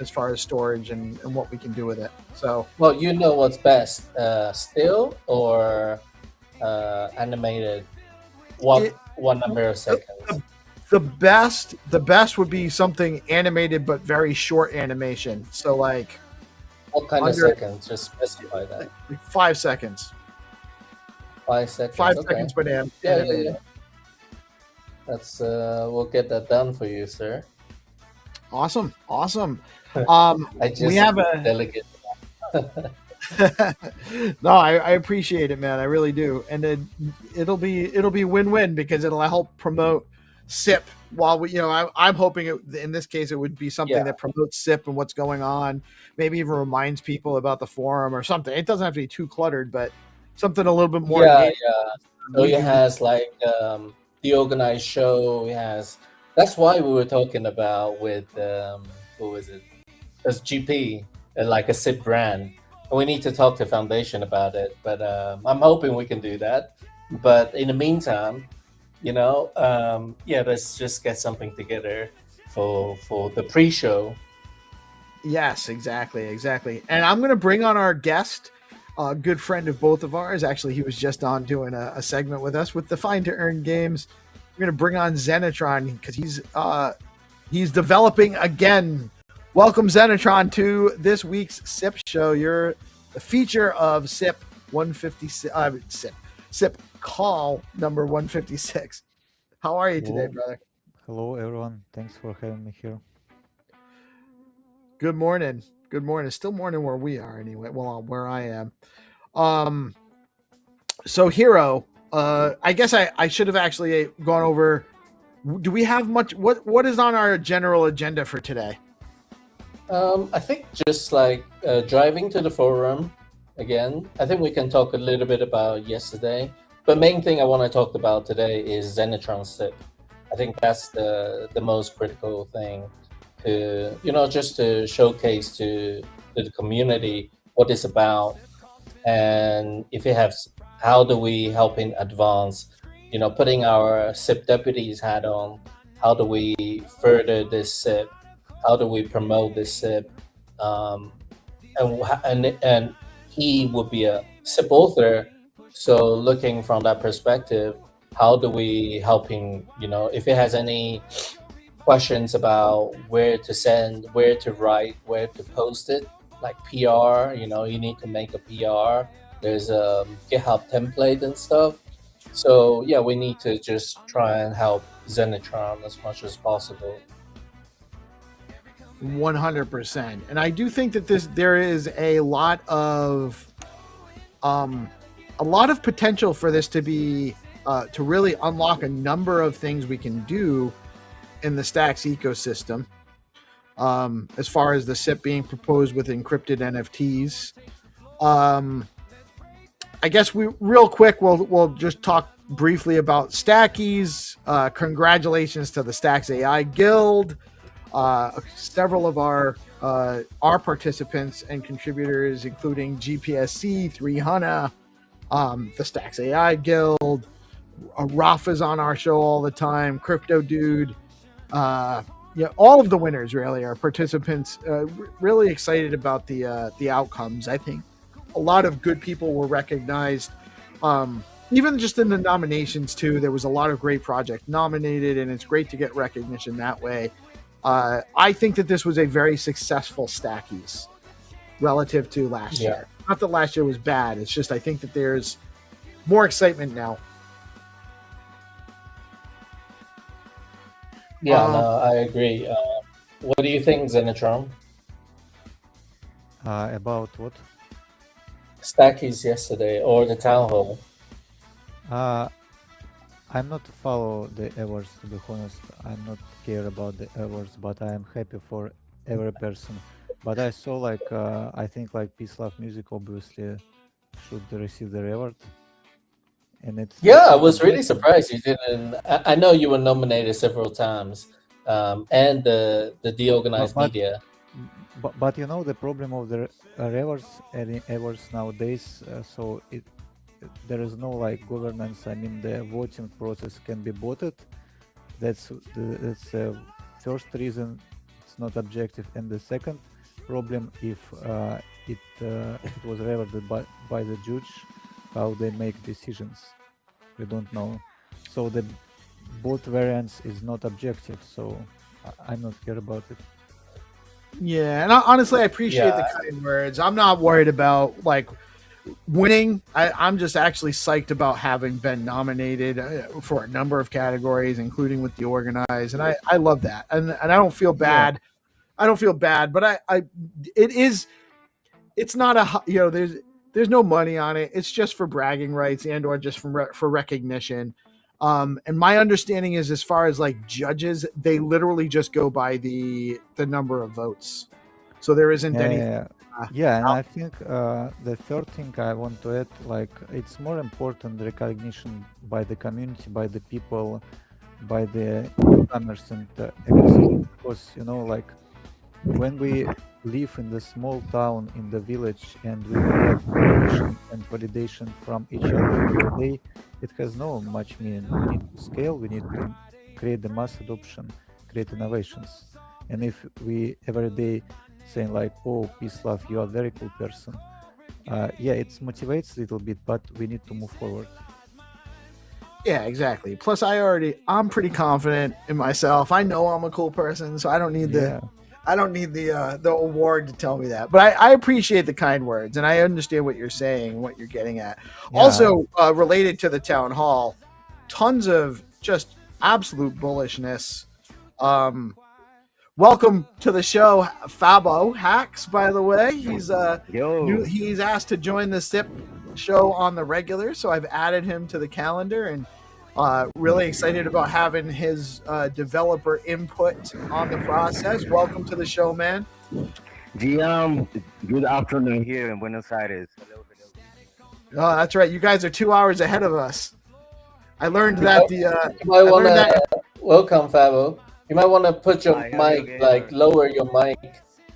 as far as storage and what we can do with it. So, well, you know what's best, still or animated? One number of seconds. The best would be something animated but very short animation. So like, what kind of seconds? Just specify that. Like 5 seconds. 5 seconds. 5 okay. seconds, but animated. Yeah. That's we'll get that done for you, sir. Awesome. I just we have a delegate. No, I appreciate it, man. I really do, and it'll be win-win because it'll help promote SIP while we, you know, I'm hoping in this case it would be something that promotes SIP and what's going on, maybe even reminds people about the forum or something. It doesn't have to be too cluttered, but something a little bit more. So it has like the organized show. It has. That's why we were talking about with who was it? As GP, like a SIP brand. We need to talk to Foundation about it, but I'm hoping we can do that. But in the meantime, you know, let's just get something together for the pre-show. Yes, exactly. And I'm going to bring on our guest, a good friend of both of ours. Actually, he was just on doing a segment with us with the Find2Earn Games. We're going to bring on Zenitron because he's developing again. Welcome, Zenitron, to this week's SIP show. You're the feature of SIP 156. SIP call number 156. How are you today, brother? Hello, everyone. Thanks for having me here. Good morning. It's still morning where we are anyway. Well, where I am. So Hero, I guess I should have actually gone over. Do we have much? What is on our general agenda for today? I think just like driving to the forum again. I think we can talk a little bit about yesterday, but main thing I want to talk about today is Zenitron SIP. I think that's the most critical thing to, just to showcase to the community what it's about. and if it has, how do we help in advance? You know, putting our SIP deputies hat on, how do we further this SIP? How do we promote this SIP? And he would be a SIP author, so looking from that perspective, how do we help him? You know, if it has any questions about where to send, where to write, where to post it, like PR, you know, you need to make a PR. There's a GitHub template and stuff. So yeah, we need to just try and help Zenitron as much as possible. 100%. And I do think that there is a lot of potential for this to be to really unlock a number of things we can do in the Stacks ecosystem. As far as the SIP being proposed with encrypted NFTs. I guess we'll just talk briefly about Stackies. Congratulations to the Stacks AI Guild. Several of our participants and contributors, including GPSC, 300, the Stacks AI Guild, Rafa's on our show all the time, Crypto Dude. All of the winners really are participants. Really excited about the outcomes. I think a lot of good people were recognized. Even just in the nominations too, there was a lot of great projects nominated, and it's great to get recognition that way. I think that this was a very successful Stackies relative to last year. Not that last year was bad. It's just I think that there's more excitement now. Yeah, no, I agree. What do you think, Zenitron? About what? Stackies yesterday or the town hall? I'm not follow the awards, to be honest. I'm not care about the awards, but I am happy for every person. But I saw I think Peace Love Music obviously should receive the award. And it's I was really surprised you didn't. I know you were nominated several times, and the DeOrganized media. But you know the problem of the awards nowadays. So there is no governance. I mean, the voting process can be botted. That's the first reason it's not objective, and the second problem, if it was rewarded by the judge, how they make decisions, we don't know. So the both variants is not objective, so I'm not care about it. Yeah, and honestly, I appreciate the kind words. I'm not worried about winning. I'm just actually psyched about having been nominated for a number of categories, including with DeOrganized, and I love that. And I don't feel bad. Yeah. I don't feel bad, but it's not there's no money on it. It's just for bragging rights and or just for recognition. And my understanding is, as far as judges, they literally just go by the number of votes. So there isn't any. And I think the third thing I want to add, it's more important recognition by the community, by the people, by the newcomers and everything. Because when we live in the small town, in the village, and we get recognition and validation from each other every day, it has no much meaning. We need to scale, we need to create the mass adoption, create innovations. And if we every day saying oh, Peace Love, you are a very cool person, it motivates a little bit, but we need to move forward. Yeah, exactly. Plus, I'm pretty confident in myself. I know I'm a cool person, so I don't need the award to tell me that. But I appreciate the kind words, and I understand what you're saying, what you're getting at. Yeah. Also, related to the town hall, tons of just absolute bullishness. Welcome to the show, Fabo Hacks. By the way, he's asked to join the SIP show on the regular, so I've added him to the calendar, and really excited about having his developer input on the process. Welcome to the show, man. GM, good afternoon here in Buenos Aires. Oh, that's right. You guys are 2 hours ahead of us. I learned that Welcome, Fabo. You might want to put your mic, lower your mic,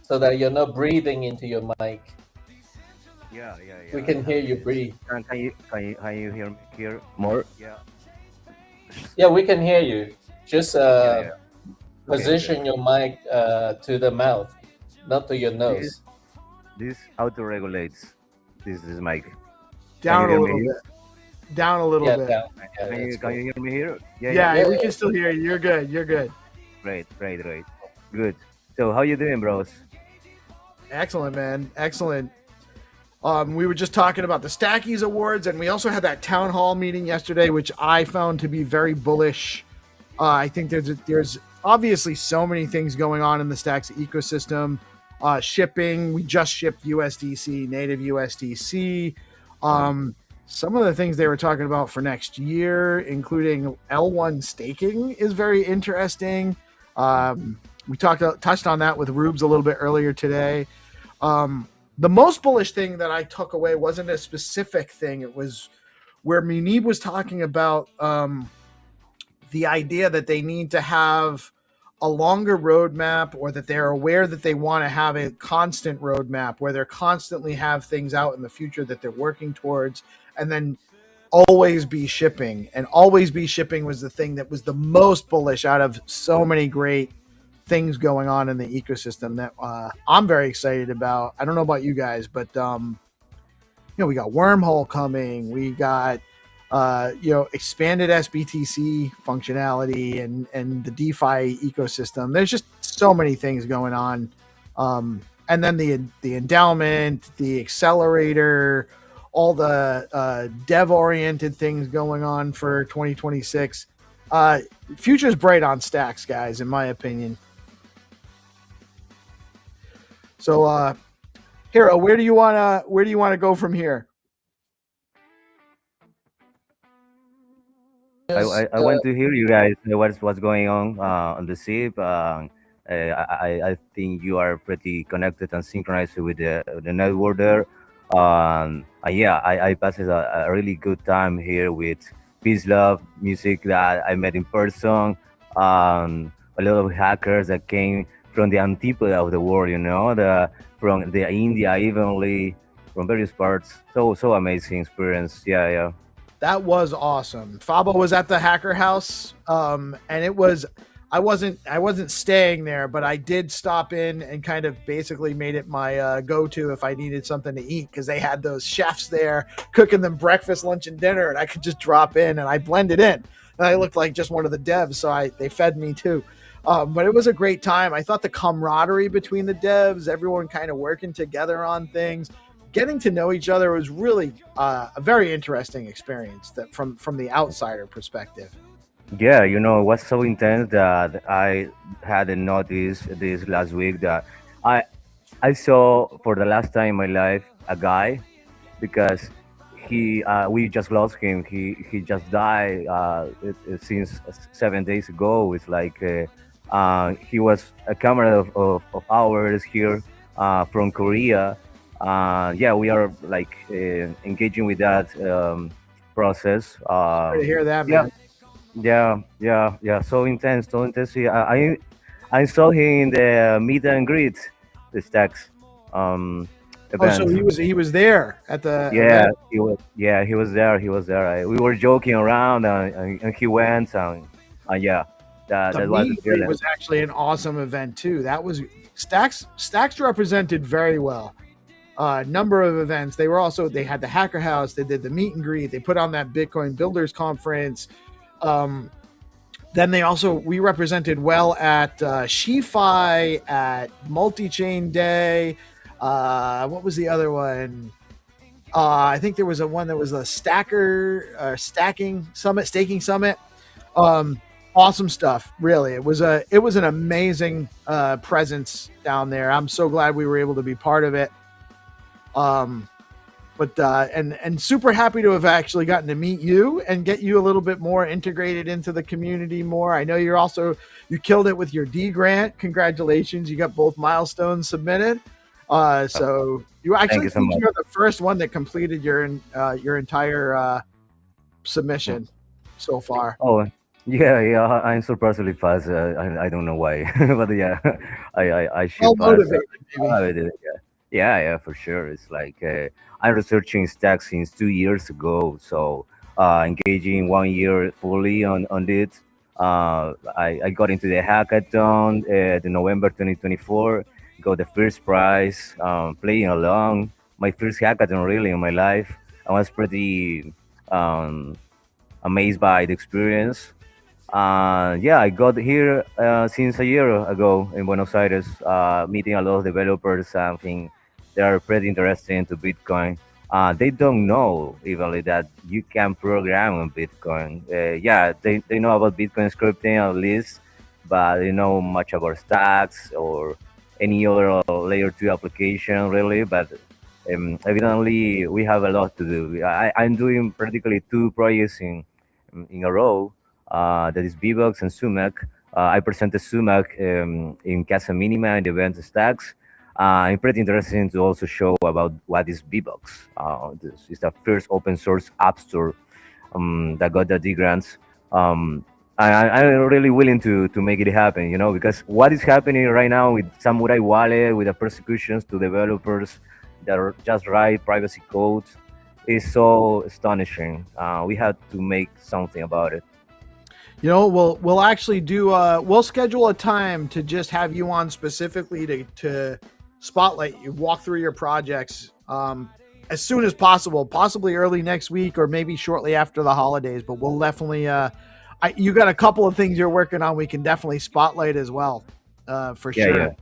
so that you're not breathing into your mic. Yeah. We can hear you breathe. Can you hear more? Yeah. Yeah, we can hear you. Just Okay, position your mic to the mouth, not to your nose. This auto regulates this mic. Down Can you a hear little me here? bit. Down a little Yeah, bit. down. Can you hear me here? Yeah, we can still hear you. You're good. You're good. Great. Good. So how you doing, bros? Excellent, man. Excellent. We were just talking about the Stackies Awards, and we also had that town hall meeting yesterday, which I found to be very bullish. I think there's obviously so many things going on in the Stacks ecosystem. Shipping, we just shipped USDC, native USDC. Some of the things they were talking about for next year, including L1 staking, is very interesting. We touched on that with Rubes a little bit earlier today. The most bullish thing that I took away wasn't a specific thing. It was where Munib was talking about the idea that they need to have a longer roadmap, or that they're aware that they want to have a constant roadmap where they're constantly have things out in the future that they're working towards, and then always be shipping. And always be shipping was the thing that was the most bullish out of so many great things going on in the ecosystem that I'm very excited about. I don't know about you guys, but we got Wormhole coming. We got expanded SBTC functionality and the DeFi ecosystem. There's just so many things going on. And then the endowment, the accelerator, all the dev-oriented things going on for 2026. Future's bright on Stacks, guys, in my opinion. So, Hero, where do you wanna go from here? I want to hear you guys what's going on the SIP. I think you are pretty connected and synchronized with the network there. I passed a really good time here with Peace Love music that I met in person. A lot of hackers that came from the antipode of the world, from the India, evenly from various parts. So amazing experience. Yeah. That was awesome. Fabo was at the Hacker House, and it was. I wasn't staying there, but I did stop in and kind of basically made it my go-to if I needed something to eat, because they had those chefs there cooking them breakfast, lunch, and dinner, and I could just drop in and I blended in. And I looked like just one of the devs, so they fed me too. But it was a great time. I thought the camaraderie between the devs, everyone kind of working together on things, getting to know each other, was really a very interesting experience that from the outsider perspective. Yeah, it was so intense that I hadn't noticed this last week that I saw for the last time in my life a guy, because we just lost him. He just died since 7 days ago. It's like he was a comrade of ours here from Korea. We are like engaging with that process. Sorry to hear that, man. Yeah. So intense. Yeah, I saw him in the meet and greet, the Stacks event. Oh, so he was there at the event? He was there. We were joking around, and he went, and that the was meet and greet was actually an awesome event too. That was Stacks represented very well. Number of events. They had the Hacker House. They did the meet and greet. They put on that Bitcoin Builders Conference. Then we represented well at SheFi, at Multi-Chain Day. What was the other one? I think there was one that was a staking summit. Awesome stuff, really. It was an amazing presence down there. I'm so glad we were able to be part of it. And super happy to have actually gotten to meet you and get you a little bit more integrated into the community more. I know you killed it with your D grant. Congratulations. You got both milestones submitted. So you actually you're the first one that completed your entire submission so far. Oh, yeah. I'm surprisingly fast. I don't know why, but yeah, I should well motivated, pass. Yeah, for sure. It's like I'm researching stacks since 2 years ago. So engaging 1 year fully on it. I got into the hackathon, the November 2024. Got the first prize. Playing along. My first hackathon really in my life. I was pretty um, amazed by the experience. Yeah, I got here since a year ago in Buenos Aires, meeting a lot of developers. I think they are pretty interested into Bitcoin. They don't know even that you can program on Bitcoin. Yeah, they know about Bitcoin scripting at least, but they know much about stacks or any other layer 2 application really. But evidently, we have a lot to do. I'm doing practically two projects in a row, that is VBox and Sumac. I presented Sumac in Casa Minima and the event stacks. I'm pretty interested to also show about what is VBox. This is the first open source app store that got the D grants. I'm really willing to make it happen, because what is happening right now with Samurai Wallet, with the persecutions to developers that are just write privacy code, is so astonishing. We have to make something about it. We'll actually do we'll schedule a time to just have you on specifically to spotlight you, walk through your projects as soon as possible, possibly early next week or maybe shortly after the holidays. But we'll definitely you got a couple of things you're working on we can definitely spotlight as well, for sure. Yeah.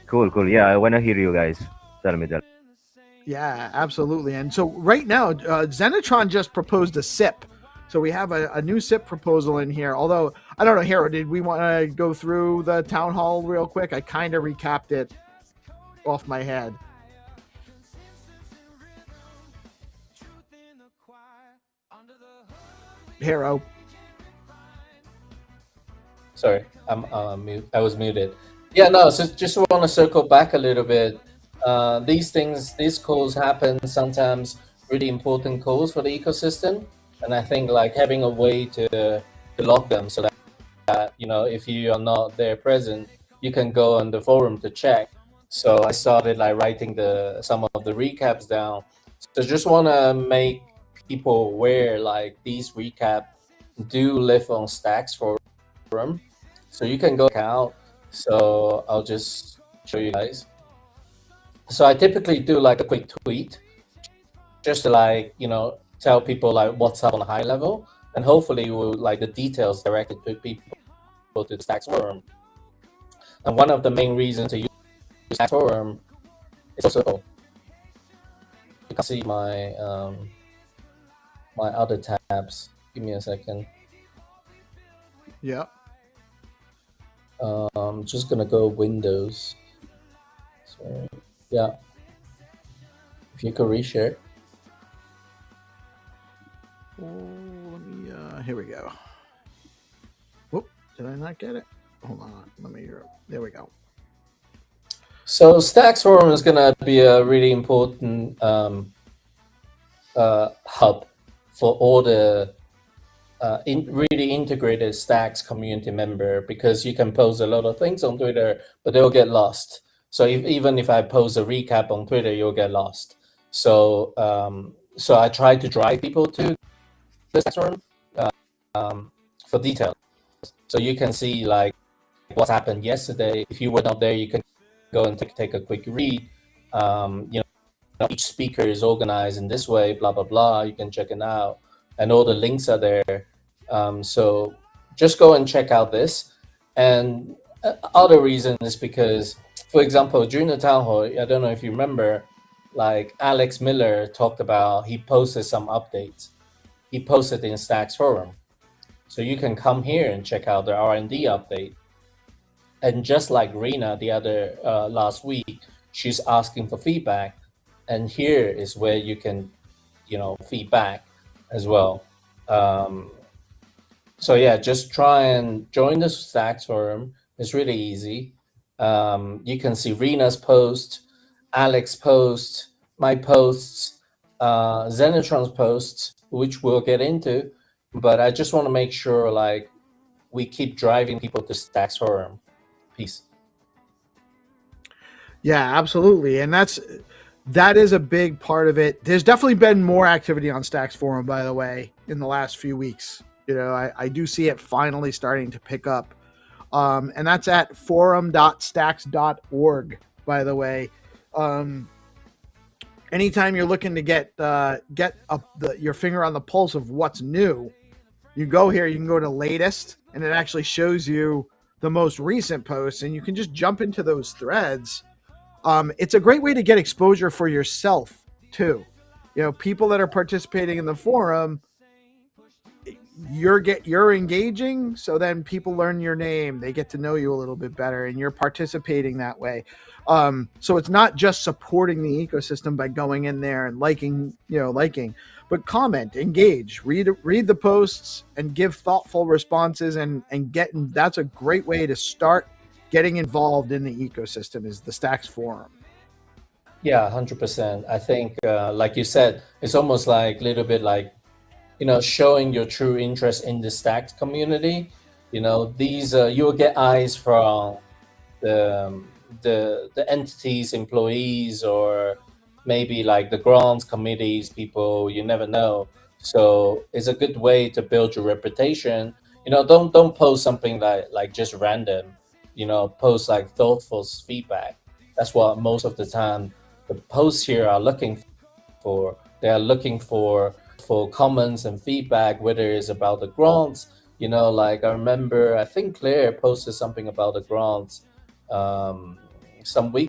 Cool. Yeah, I want to hear you guys. Tell me. Yeah, absolutely. And so right now, Zenitron just proposed a SIP. So we have a new SIP proposal in here. Although, I don't know, Hero, did we want to go through the town hall real quick? I kind of recapped it off my head. Hero. Sorry, I was muted. Yeah, no, so just want to circle back a little bit. These calls happen sometimes, really important calls for the ecosystem. And I think like having a way to log them so that, if you are not there present, you can go on the forum to check. So I started like writing some of the recaps down. So just want to make people aware like these recap do live on Stacks forum. So you can go out. So I'll just show you guys. So I typically do like a quick tweet just to like, tell people like what's up on a high level, and hopefully we'll like the details directed to people to the Stacks forum. And one of the main reasons to use Stacks forum is also you can see my my other tabs. Give me a second. Yeah. Just gonna go Windows. Sorry. Yeah. If you could reshare. Oh, let me, here we go. Whoop, did I not get it? Hold on, let me hear it. There we go. So Stacks forum is gonna be a really important hub for all the really integrated Stacks community member, because you can post a lot of things on Twitter, but they'll get lost. So even if I post a recap on Twitter, you'll get lost. So so I try to drive people to the Stacks forum for details. So you can see like what happened yesterday. If you were not there, you can go and take a quick read. Each speaker is organized in this way, blah, blah, blah. You can check it out. And all the links are there. So just go and check out this. And other reason is because, for example, during the town hall, I don't know if you remember, like Alex Miller talked about, he posted some updates. He posted in Stacks forum. So you can come here and check out the R&D update. And just like Rena the other last week, she's asking for feedback. And here is where you can, feedback as well. So yeah, just try and join the Stacks forum. It's really easy. You can see Rena's post, Alex post, my posts, Zenitron's posts, which we'll get into. But I just want to make sure like we keep driving people to Stacks forum. Peace. Yeah, absolutely. And that is a big part of it. There's definitely been more activity on Stacks Forum, by the way, in the last few weeks. I do see it finally starting to pick up. And that's at forum.stacks.org, by the way. Anytime you're looking to get your finger on the pulse of what's new, you go here, you can go to latest, and it actually shows you the most recent posts, and you can just jump into those threads. It's a great way to get exposure for yourself too. People that are participating in the forum, you're engaging, so then people learn your name, they get to know you a little bit better, and you're participating that way. So it's not just supporting the ecosystem by going in there and liking, but comment, engage, read the posts, and give thoughtful responses, and that's a great way to start getting involved in the ecosystem, is the Stacks Forum. Yeah, 100%. I think, like you said, it's almost like a little bit like, showing your true interest in the Stacks community. These you'll get eyes from the entities, employees, or maybe like the grants committees people. You never know. So it's a good way to build your reputation. Don't post something like just random. Post like thoughtful feedback. That's what most of the time the posts here are looking for. They are looking for comments and feedback, whether it's about the grants. Like I remember, I think Claire posted something about the grants some weeks.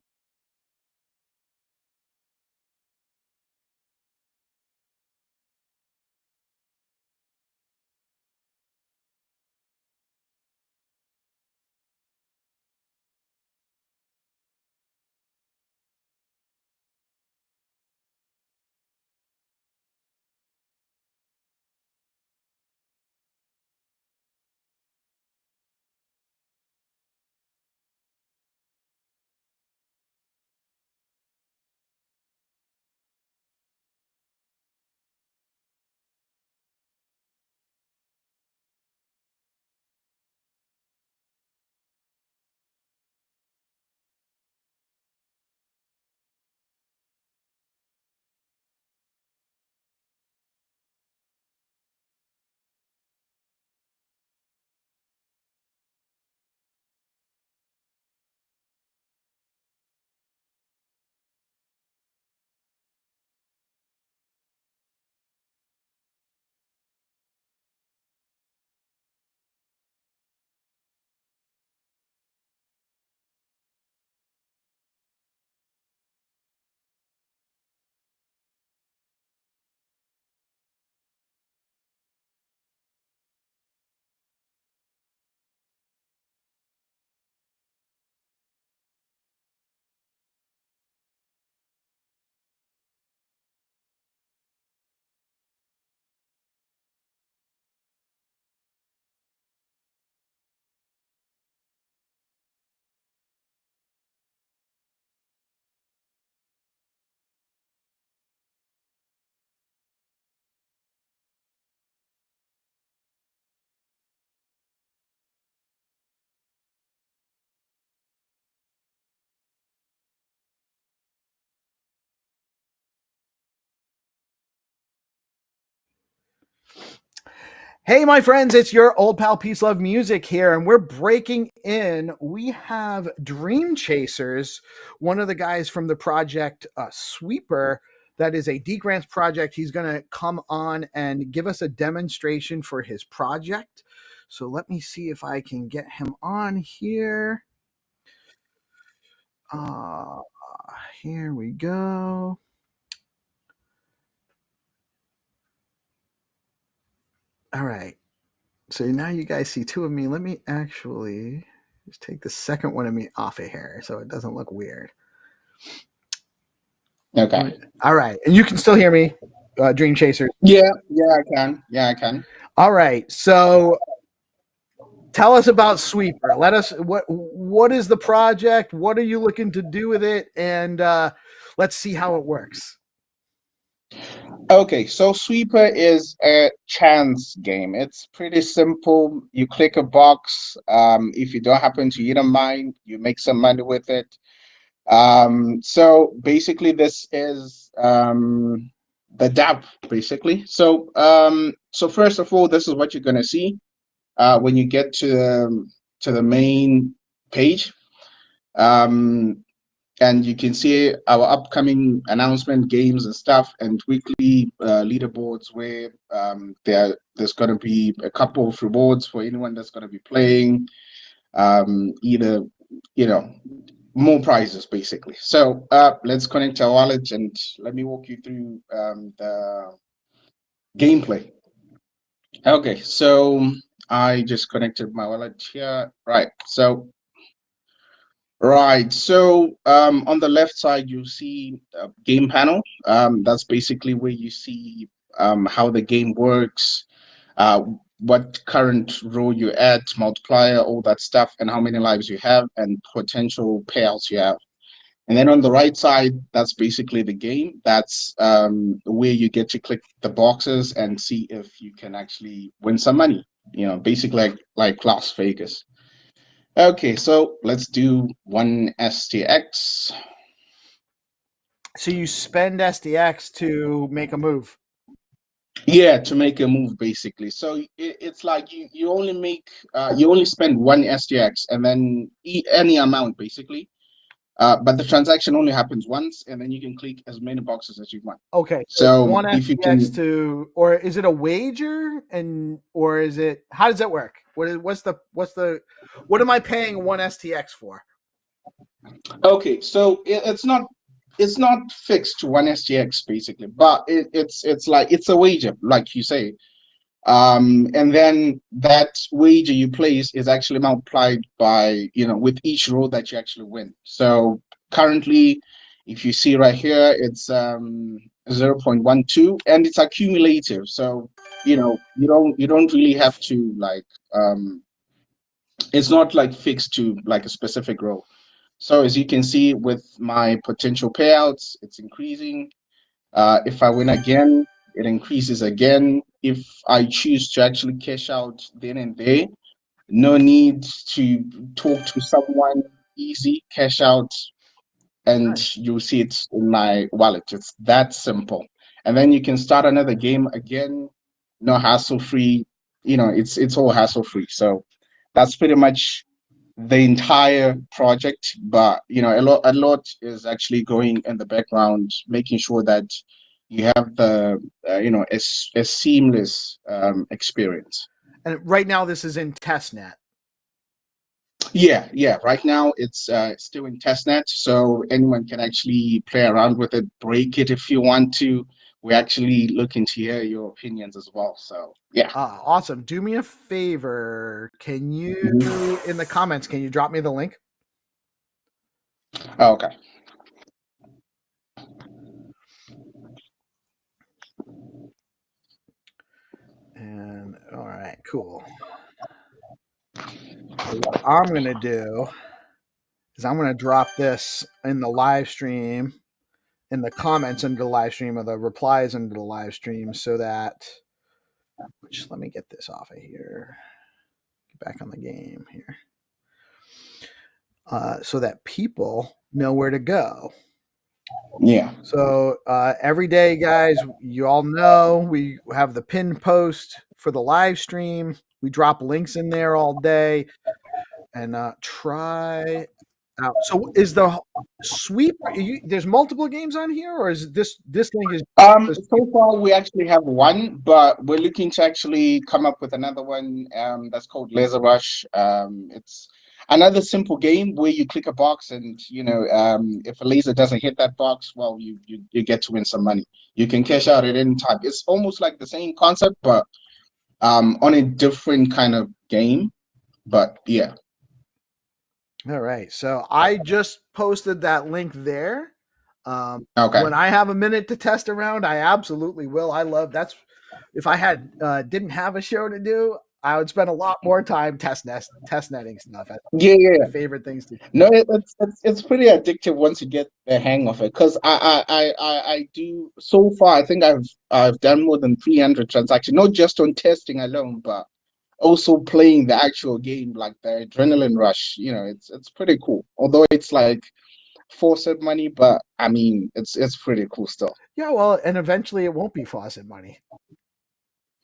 Hey, my friends, it's your old pal Peace Love Music here, and we're breaking in. We have Dream Chasers, one of the guys from the project Sweeper. That is a D Grants project. He's going to come on and give us a demonstration for his project. So let me see if I can get him on here. Here we go. All right. So now you guys see two of me. Let me actually just take the second one of me off of here so it doesn't look weird. Okay. All right. And you can still hear me, Dream Chaser? Yeah, I can. Yeah, I can. All right. So tell us about Sweeper. What is the project? What are you looking to do with it? And let's see how it works. Okay, so Sweeper is a chance game. It's pretty simple. You click a box. If you don't happen to hit a mine, you make some money with it. So basically, this is the DApp, basically. So so first of all, this is what you're gonna see when you get to the main page. And you can see our upcoming announcement, games and stuff, and weekly leaderboards where there's going to be a couple of rewards for anyone that's going to be playing. Either, more prizes basically. So let's connect our wallet and let me walk you through the gameplay. Okay, so I just connected my wallet here. Right. So on the left side, you see a game panel. That's basically where you see how the game works, what current row you're at, multiplier, all that stuff, and how many lives you have, and potential payouts you have. And then on the right side, that's basically the game. That's where you get to click the boxes and see if you can actually win some money. Basically like Las Vegas. Okay, so let's do one STX. So you spend STX to make a move. Yeah, to make a move basically. So it's like you only make you only spend one STX and then any amount basically. But the transaction only happens once, and then you can click as many boxes as you want. Okay. So one if you STX can, to, or is it a wager, or is it, how does that work? What am I paying one STX for? okay, so it's not fixed to one STX basically, but it's like it's a wager, like you say. And then that wager you place is actually multiplied by, with each row that you actually win. So currently, if you see right here, it's 0.12 and it's accumulative. So, you don't really have to it's not like fixed to like a specific row. So as you can see with my potential payouts, it's increasing. If I win again, it increases again. If I choose to actually cash out then and there, no need to talk to someone, easy cash out, and you'll see it in my wallet. It's that simple. And then you can start another game again, no hassle free. It's all hassle free. So that's pretty much the entire project, but a lot is actually going in the background, making sure that you have the a seamless experience. And right now, this is in testnet. Yeah. Right now, it's still in testnet, so anyone can actually play around with it, break it if you want to. We're actually looking to hear your opinions as well. So yeah. Awesome. Do me a favor. Can you, in the comments, can you drop me the link? Okay. And all right, cool. So what I'm going to do is I'm going to drop this in the live stream, in the comments under the live stream, or the replies under the live stream, so that, let me get this off of here. Get back on the game here. So that people know where to go. Yeah. So every day, guys, you all know we have the pinned post for the live stream. We drop links in there all day, and try out. So is the sweep? There's multiple games on here, or is this link is? So far we actually have one, but we're looking to actually come up with another one. That's called Laser Rush. It's another simple game where you click a box, and if a laser doesn't hit that box, well, you get to win some money. You can cash out at any time. It's almost like the same concept, but on a different kind of game. But yeah. All right. So I just posted that link there. Okay. When I have a minute to test around, I absolutely will. I love that's. If I had didn't have a show to do, I would spend a lot more time test netting stuff. Yeah. My favorite things to do. No, it's pretty addictive once you get the hang of it. Because I do so far. I think I've done more than 300 transactions, not just on testing alone, but also playing the actual game, like the adrenaline rush. It's pretty cool. Although it's like faucet money, but I mean, it's pretty cool still. Yeah, well, and eventually it won't be faucet money.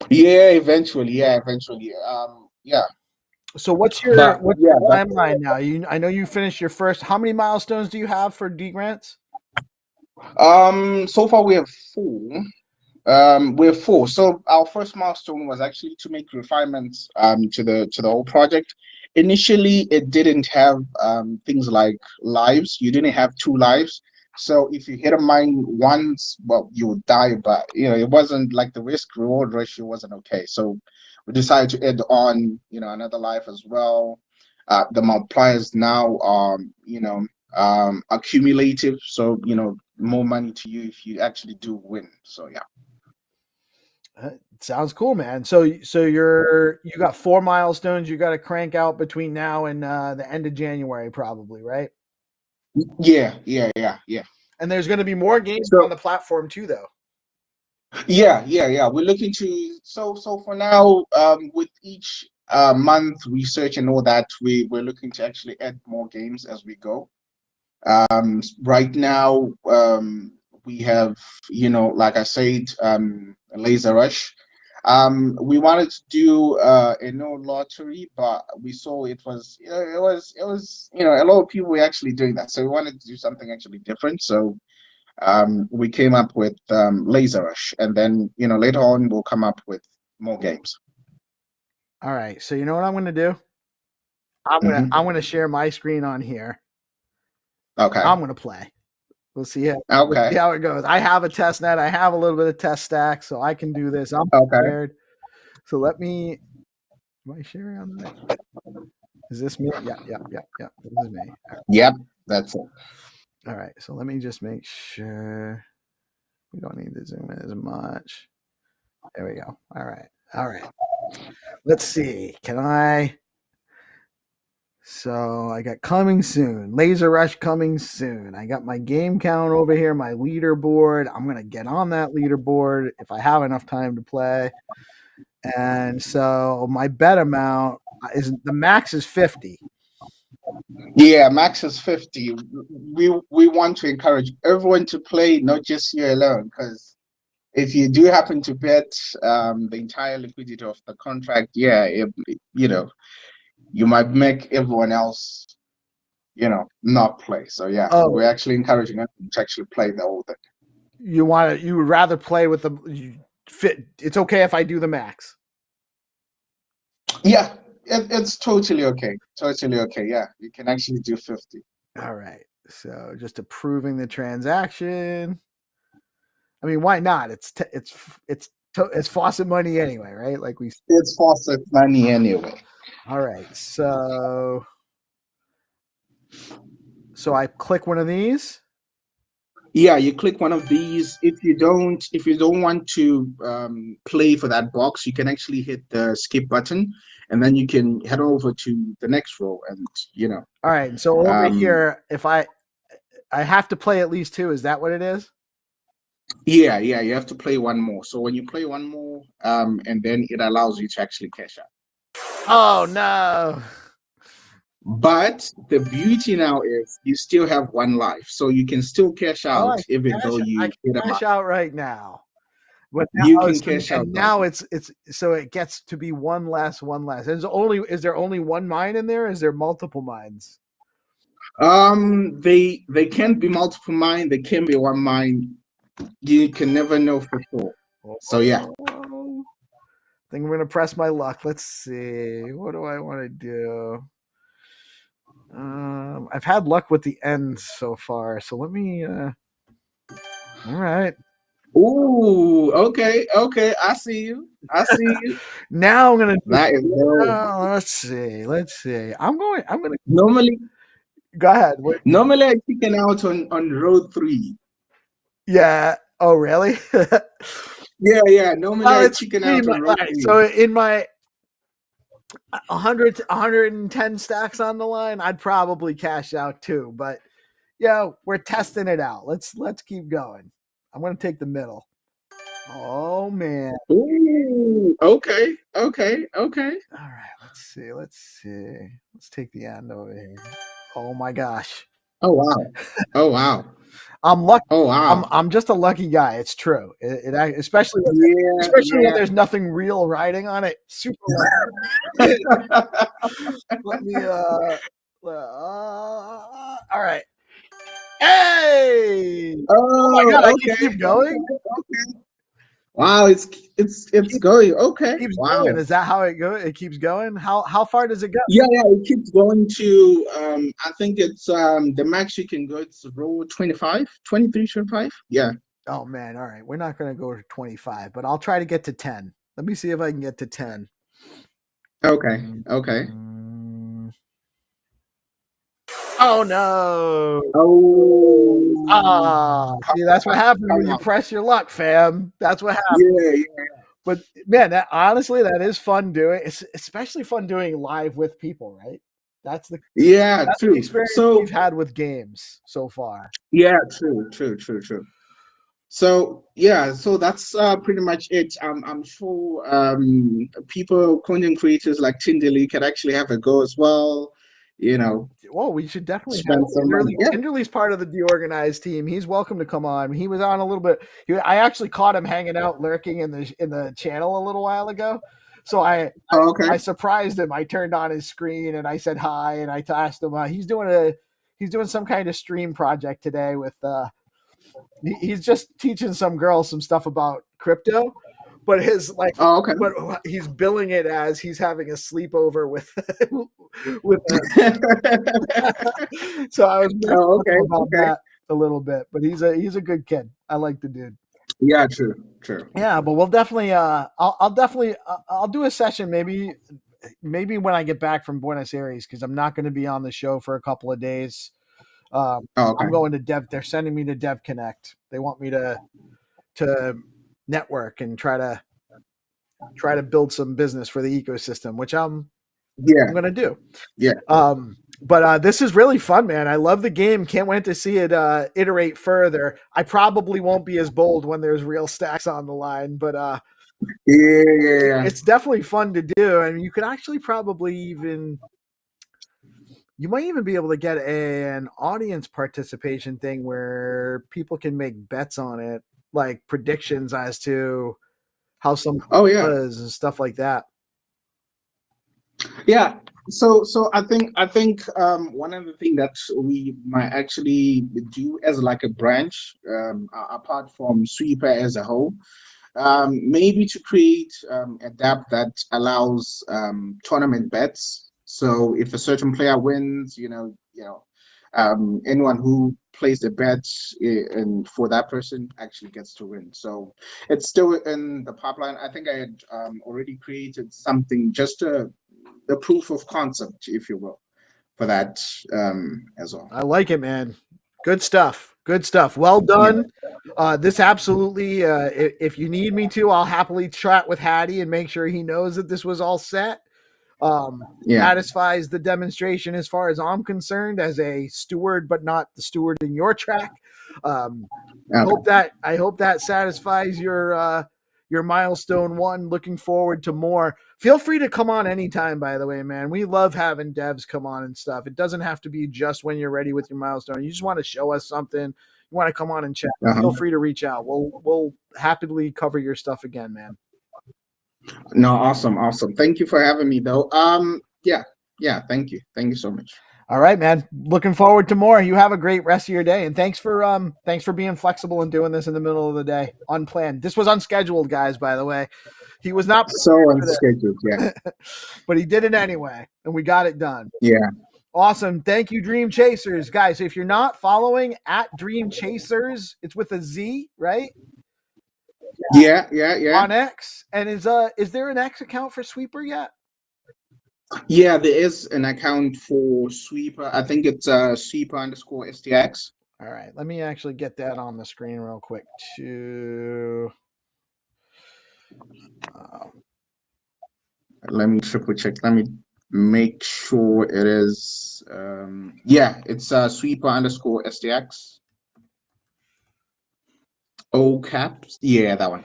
Yeah, eventually. Yeah. So what's your But yeah, timeline now? I know you finished your first. How many milestones do you have for D grants? so far we have 4. We have 4. So our first milestone was actually to make refinements to the whole project. Initially, it didn't have things like lives. You didn't have 2 lives. So if you hit a mine once, well, you would die. But it wasn't like the risk reward ratio wasn't okay. So we decided to add on, another life as well. The multipliers now are, accumulative. So more money to you if you actually do win. So yeah. Sounds cool, man. So you got 4 milestones you got to crank out between now and the end of January, probably, right? Yeah. And there's going to be more games on the platform too, though. Yeah. We're looking to so for now, with each month research and all that, we're looking to actually add more games as we go. Right now, we have, like I said, Laser Rush. We wanted to do a no lottery, but we saw it was a lot of people were actually doing that, so we wanted to do something actually different. So we came up with Laser Rush, and then later on we'll come up with more games. All right. So you know what I'm going to do? I'm going to share my screen on here. Okay. I'm going to play. We'll see how it goes. I have a test net. I have a little bit of test stack, so I can do this. I'm prepared. So let me. Am I sharing on that? Is this me? Yeah. This is me. Right. Yep, that's it. All right. So let me just make sure we don't need to zoom in as much. There we go. All right. Let's see. Can I? So I got coming soon. Laser Rush coming soon. I got my game count over here, my leaderboard. I'm going to get on that leaderboard if I have enough time to play. And so my bet amount is the max is 50. Yeah, max is 50. We want to encourage everyone to play, not just you alone, because if you do happen to bet the entire liquidity of the contract, you might make everyone else, not play. So yeah, we're actually encouraging everyone to actually play the whole thing. You would rather play with the fit. It's okay if I do the max. Yeah, it's totally okay. Totally okay. Yeah, you can actually do 50. All right. So just approving the transaction. I mean, why not? It's faucet money anyway, right? Like it's faucet money anyway. All right. So I click one of these. Yeah, you click one of these. If you don't want to play for that box, you can actually hit the skip button, and then you can head over to the next row, and All right. So over here, if I have to play at least 2, is that what it is? Yeah, you have to play one more. So when you play one more, and then it allows you to actually cash out. Oh no. But the beauty now is you still have 1 life, so you can still cash out even though you cash out right now. But now, you can cash out. Now it's so it gets to be one less. Is there only 1 mine in there? Is there multiple mines? They can be multiple mine. They can be 1 mine. You can never know for sure. So yeah. I think I'm gonna press my luck. Let's see. What do I want to do? I've had luck with the ends so far, so let me. All right. Ooh, okay. I see you. Now I'm gonna. Let's see. I'm gonna. Normally. Go ahead. Normally, I chicken out on road 3. Yeah. Oh, really? Yeah. Normally, I chicken out on road 3. So in my 100 to 110 stacks on the line, I'd probably cash out too. But we're testing it out. Let's keep going. I'm gonna take the middle. Oh man. Ooh, okay. All right, let's see. Let's take the end over here. Oh my gosh. Oh wow. Oh wow. I'm lucky. Oh wow. I'm just a lucky guy. It's true. Especially Yeah, when yeah. there's nothing real riding on it. Super lucky. Let me. All right. Hey! Oh my God! I can keep going. Okay. Wow, it's going. Okay. Keeps Wow. going. Is that how it goes? It keeps going. How far does it go? Yeah, yeah, it keeps going to I think it's the max you can go it's row 25, 23, 25. Yeah. Oh man! All right, we're not going to go to 25, but I'll try to get to 10. Let me see if I can get to 10. Okay. Okay. Oh no! Oh. See, that's what happens when you press your luck, fam. That's what happens. Yeah, yeah. But man, honestly, that is fun doing. It's especially fun doing live with people, right? That's the true. experience So we've had with games so far. yeah, true. So yeah, so that's pretty much it. I'm sure people, content creators like Tinderly could actually have a go as well. You know, Well, we should definitely have spend some money. Yeah. Tinderly's part of the DeOrganized team. He's welcome to come on. He was on a little bit. I actually caught him hanging out, lurking in the channel a little while ago. So I surprised him. I turned on his screen and I said hi, and I asked him. He's doing some kind of stream project today with. He's just teaching some girl some stuff about crypto. But but he's billing it as he's having a sleepover with so I was about that a little bit, but he's a good kid. I like the dude. Yeah, true. Yeah, but we'll definitely I'll do a session maybe when I get back from Buenos Aires, because I'm not going to be on the show for a couple of days. I'm going to Dev. They're sending me to Dev Connect. They want me to network and try to build some business for the ecosystem, which I'm going to do. Yeah. But this is really fun, man. I love the game. Can't wait to see it iterate further. I probably won't be as bold when there's real stacks on the line, but yeah, it's definitely fun to do. And you could actually probably you might even be able to get an audience participation thing where people can make bets on it, like predictions as to how some is and stuff like that. Yeah. So I think one of the things that we might actually do as like a branch, apart from Sweeper as a whole, maybe to create a DApp that allows tournament bets. So if a certain player wins, anyone who plays a bet and for that person actually gets to win. So it's still in the pipeline. I think I had already created something, just a proof of concept, if you will, for that as well. I like it, man. Good stuff. Well done. This absolutely, if you need me to, I'll happily chat with Hattie and make sure he knows that this was all set. Satisfies the demonstration as far as I'm concerned, as a steward, but not the steward in your track. I hope that satisfies your milestone one. Looking forward to more. Feel free to come on anytime, by the way, man. We love having devs come on and stuff. It doesn't have to be just when you're ready with your milestone. You just want to show us something, you want to come on and chat, feel free to reach out. We'll happily cover your stuff again, man. No, awesome. Thank you for having me, though. Yeah, thank you so much. All right, man. Looking forward to more. You have a great rest of your day, and thanks for being flexible and doing this in the middle of the day, unplanned. This was unscheduled, guys, by the way. He was not so unscheduled, yeah. But he did it anyway, and we got it done. Yeah. Awesome. Thank you, Dream Chasers. Guys, if you're not following at Dream Chasers, it's with a Z, right? Yeah. On X. And is there an X account for Sweeper yet? Yeah, there is an account for Sweeper. I think it's Sweeper_STX. All right, let me actually get that on the screen real quick too. Let me triple check. Let me make sure it is. It's Sweeper_STX. O caps. Yeah, that one.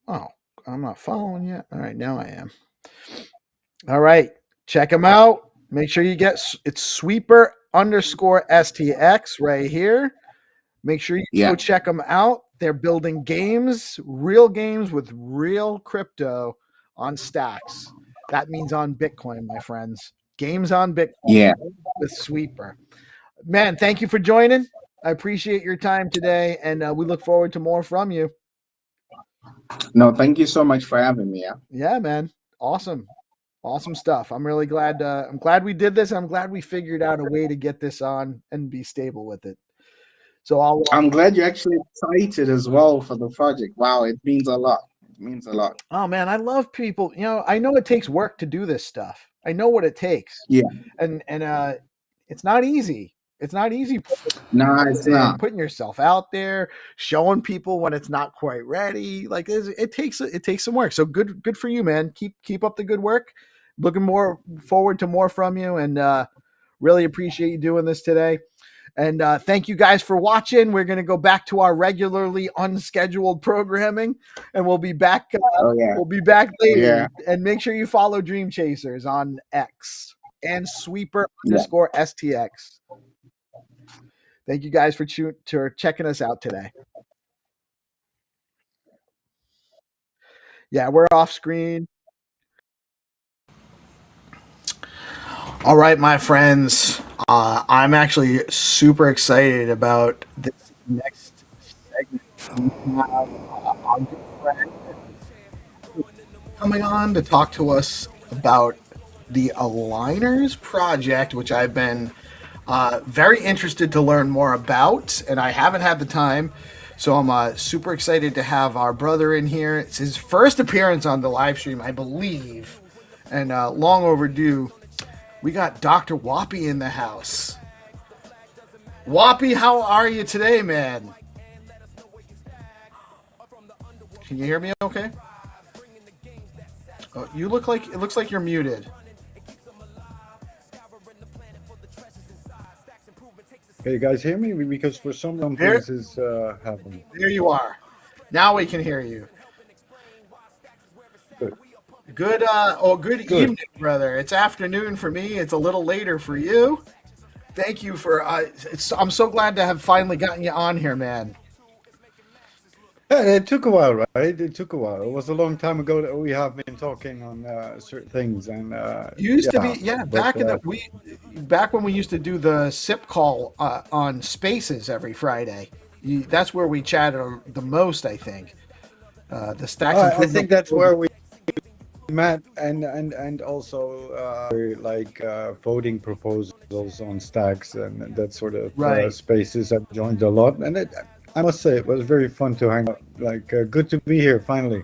Oh, I'm not following yet. All right, now I am. All right, check them out. Make sure you get it's Sweeper _STX right here. Make sure you Yeah. go check them out. They're building games, real games with real crypto on stacks. That means on Bitcoin, my friends. Games on Bitcoin Yeah. with Sweeper. Man, thank you for joining. I appreciate your time today, and we look forward to more from you. No, thank you so much for having me. Yeah. Yeah, man. Awesome. Awesome stuff. I'm really glad. I'm glad we did this. I'm glad we figured out a way to get this on and be stable with it. So I'm glad you're actually excited as well for the project. Wow, it means a lot. It means a lot. Oh man, I love people. I know it takes work to do this stuff. I know what it takes. Yeah. And it's not easy. It's not easy No, it's not. putting yourself out there, showing people when it's not quite ready. Like it takes some work. So good for you, man. Keep up the good work. Looking more forward to more from you, and really appreciate you doing this today. And thank you guys for watching. We're going to go back to our regularly unscheduled programming, and we'll be back. We'll be back later. Yeah. And make sure you follow Dream Chasers on X and Sweeper _STX. Thank you guys for checking us out today. Yeah, we're off screen. All right, my friends. I'm actually super excited about this next segment. We have our good friend coming on to talk to us about the Aligners project, which I've been very interested to learn more about, and I haven't had the time. So I'm super excited to have our brother in here. It's his first appearance on the live stream, I believe, and long overdue. We got Dr. Whoppy in the house. Whoppy, how are you today, man? Can you hear me okay? Oh, it looks like you're muted. Hey, you guys hear me? Because for some things is happening. There you are. Now we can hear you. Good. Good evening, brother. It's afternoon for me. It's a little later for you. Thank you for. I'm so glad to have finally gotten you on here, man. Yeah, it took a while, right? It took a while. It was a long time ago that we have been talking on certain things, and used to be back when we used to do the SIP call on Spaces every Friday. That's where we chatted the most, I think. The stacks. I think that's where we met, and also voting proposals on stacks and that sort of spaces. I joined a lot, and I must say it was very fun to hang out. Good to be here finally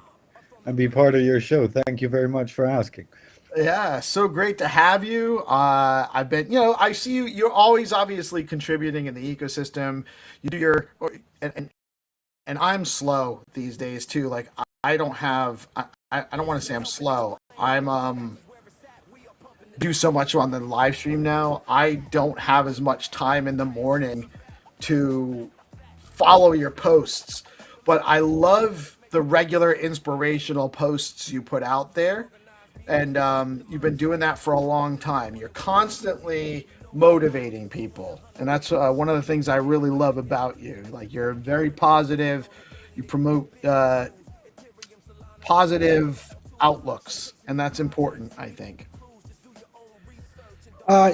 and be part of your show. Thank you very much for asking. Yeah, so great to have you. I've been, I see you. You're always obviously contributing in the ecosystem. You do your, and I'm slow these days too. Like I don't have. I don't want to say I'm slow. I'm do so much on the live stream now. I don't have as much time in the morning to follow your posts, but I love the regular inspirational posts you put out there, and you've been doing that for a long time. You're constantly motivating people, and that's one of the things I really love about you. Like, you're very positive. You promote positive outlooks, and that's important, I think.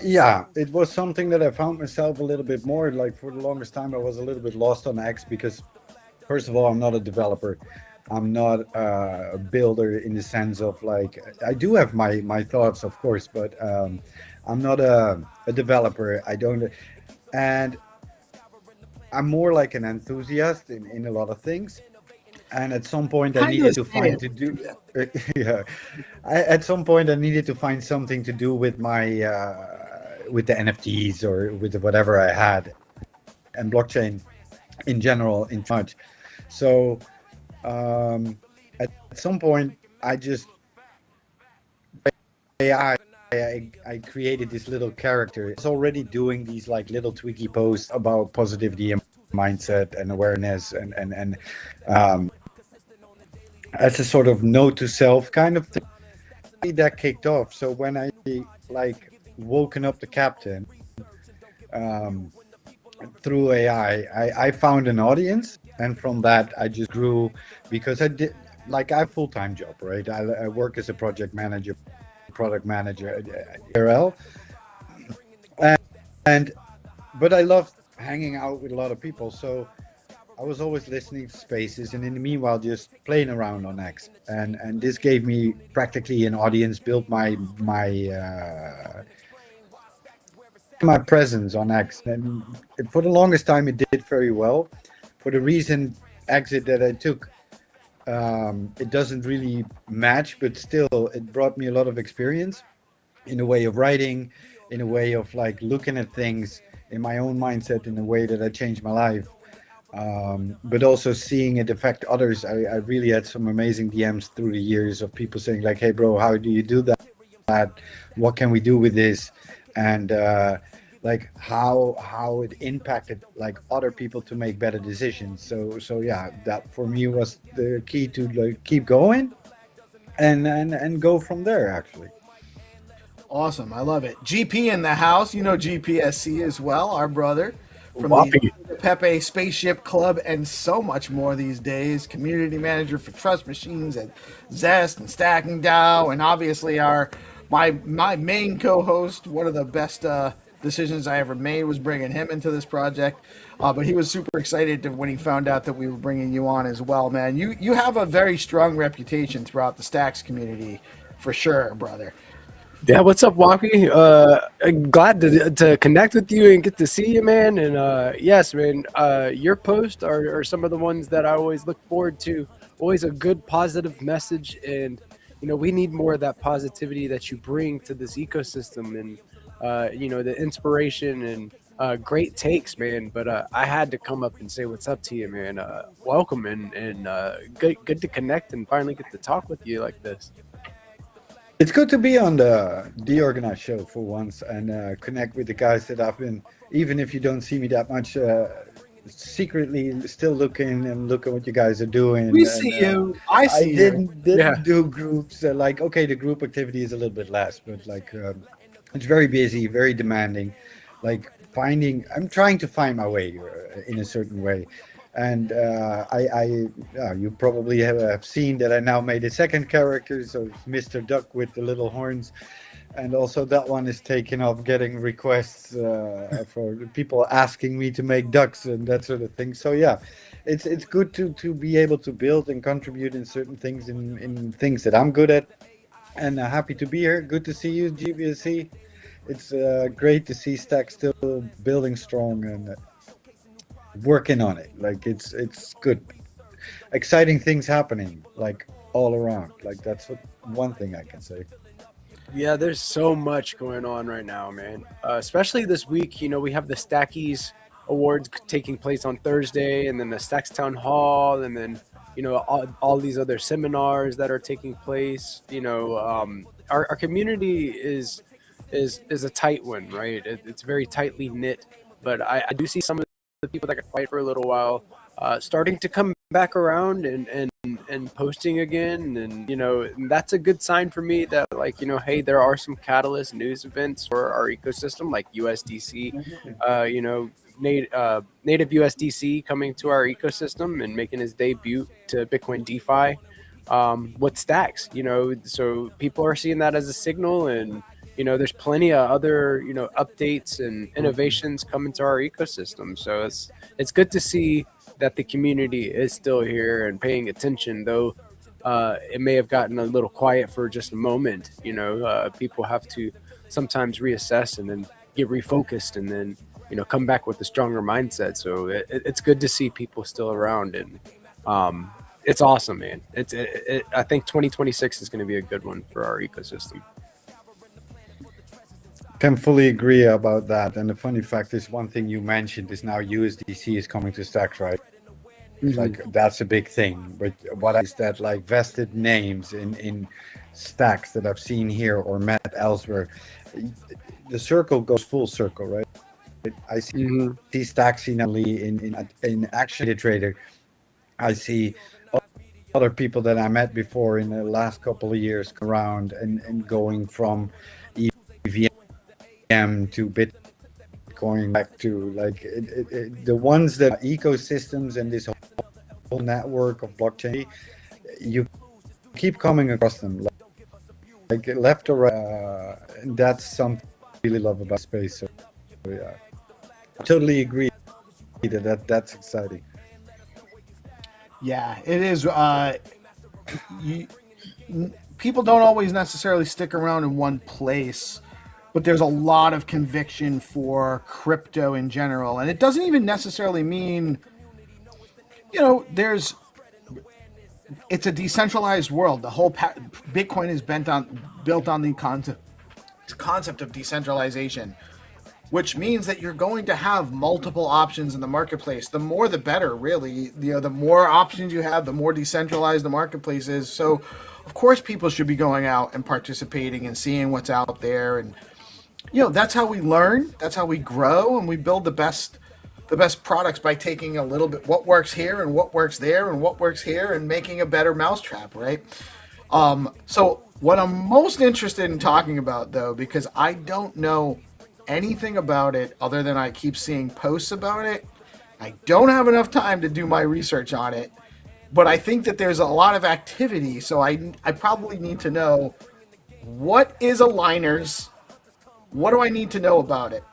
Yeah, it was something that I found myself a little bit more. Like, for the longest time, I was a little bit lost on X because, first of all, I'm not a developer. I'm not a builder in the sense of, like, I do have my thoughts, of course, but I'm not a developer. I don't, and I'm more like an enthusiast in a lot of things. And at some point, I needed to find to do. Yeah, at some point, I needed to find something to do with my with the NFTs or with whatever I had, and blockchain in general in much. So at some point, I just I created this little character. It's already doing these like little tweaky posts about positivity and mindset and awareness and as a sort of note to self kind of thing. That kicked off. So when I like woken up the captain, um, through AI. I found an audience, and from that I just grew because I did like I have a full-time job, right? I work as a project manager, product manager at ERL, and but I love hanging out with a lot of people, so I was always listening to spaces, and in the meanwhile just playing around on X, and this gave me practically an audience, built my presence on X, and for the longest time it did very well. For the reason exit that I took, it doesn't really match, but still it brought me a lot of experience in a way of writing, in a way of like looking at things, in my own mindset, in a way that I changed my life. But also seeing it affect others. I really had some amazing DMs through the years of people saying like, "Hey, bro, how do you do that? What can we do with this?" And like how it impacted like other people to make better decisions. So yeah, that for me was the key to like keep going and go from there actually. Awesome. I love it. GP in the house. You know GPSC as well, our brother from Whoppy. the Pepe Spaceship Club and so much more these days. Community manager for Trust Machines at Zest and Stacking DAO, and obviously my main co-host. One of the best decisions I ever made was bringing him into this project. But he was super excited when he found out that we were bringing you on as well, man. You have a very strong reputation throughout the Stacks community, for sure, brother. Yeah, what's up, Wonky? Glad to connect with you and get to see you, man. And yes, man, your posts are some of the ones that I always look forward to. Always a good, positive message, and you know we need more of that positivity that you bring to this ecosystem, and you know the inspiration and great takes, man. But I had to come up and say what's up to you, man. Welcome, and good to connect and finally get to talk with you like this. It's good to be on the DeOrganized show for once and connect with the guys that I've been, even if you don't see me that much, secretly still looking and look at what you guys are doing. We see you. I see you. Didn't do groups. Like, okay, the group activity is a little bit less, but like, it's very busy, very demanding. Like I'm trying to find my way in a certain way. And you probably have seen that I now made a second character, so it's Mr. Duck with the little horns, and also that one is taking off, getting requests for people asking me to make ducks and that sort of thing. So yeah, it's good to be able to build and contribute in certain things, in things that I'm good at, and happy to be here. Good to see you, GBSC. It's great to see Stack still building strong and working on it. Like it's good, exciting things happening like all around. Like that's one thing I can say. Yeah, there's so much going on right now, man. Especially this week, you know, we have the Stackies Awards taking place on Thursday, and then the Stacks Town Hall, and then you know all these other seminars that are taking place. You know, our community is a tight one, right? It's very tightly knit, but I do see some of the people that got quiet for a little while starting to come back around and posting again, and you know that's a good sign for me that like you know hey, there are some catalyst news events for our ecosystem like USDC, you know native USDC coming to our ecosystem and making his debut to Bitcoin DeFi with Stacks, you know, so people are seeing that as a signal, and you know, there's plenty of other, you know, updates and innovations coming to our ecosystem. So it's good to see that the community is still here and paying attention, though it may have gotten a little quiet for just a moment. You know, people have to sometimes reassess and then get refocused and then, you know, come back with a stronger mindset. So it's good to see people still around, and it's awesome, man. I think 2026 is going to be a good one for our ecosystem. Can fully agree about that. And the funny fact is, one thing you mentioned is now USDC is coming to Stacks, right? Like that's a big thing. But what is that like vested names in Stacks that I've seen here or met elsewhere? The circle goes full circle, right? I see Stacks in Action Trader. I see other people that I met before in the last couple of years around and going from EVM to Bitcoin back to like the ones that ecosystems and this whole network of blockchain, you keep coming across them like left or right. That's something I really love about space. So yeah, I totally agree that's exciting. Yeah, it is. People don't always necessarily stick around in one place, but there's a lot of conviction for crypto in general, and it doesn't even necessarily mean, it's a decentralized world. The whole Bitcoin is built on the concept of decentralization, which means that you're going to have multiple options in the marketplace. The more, the better, really. The more options you have, the more decentralized the marketplace is. So, of course, people should be going out and participating and seeing what's out there. And, that's how we learn. That's how we grow, and we build the best products by taking a little bit what works here and what works there and what works here and making a better mousetrap, right? So what I'm most interested in talking about, though, because I don't know anything about it other than I keep seeing posts about it. I don't have enough time to do my research on it, but I think that there's a lot of activity. So I probably need to know, what is aligners? What do I need to know about it?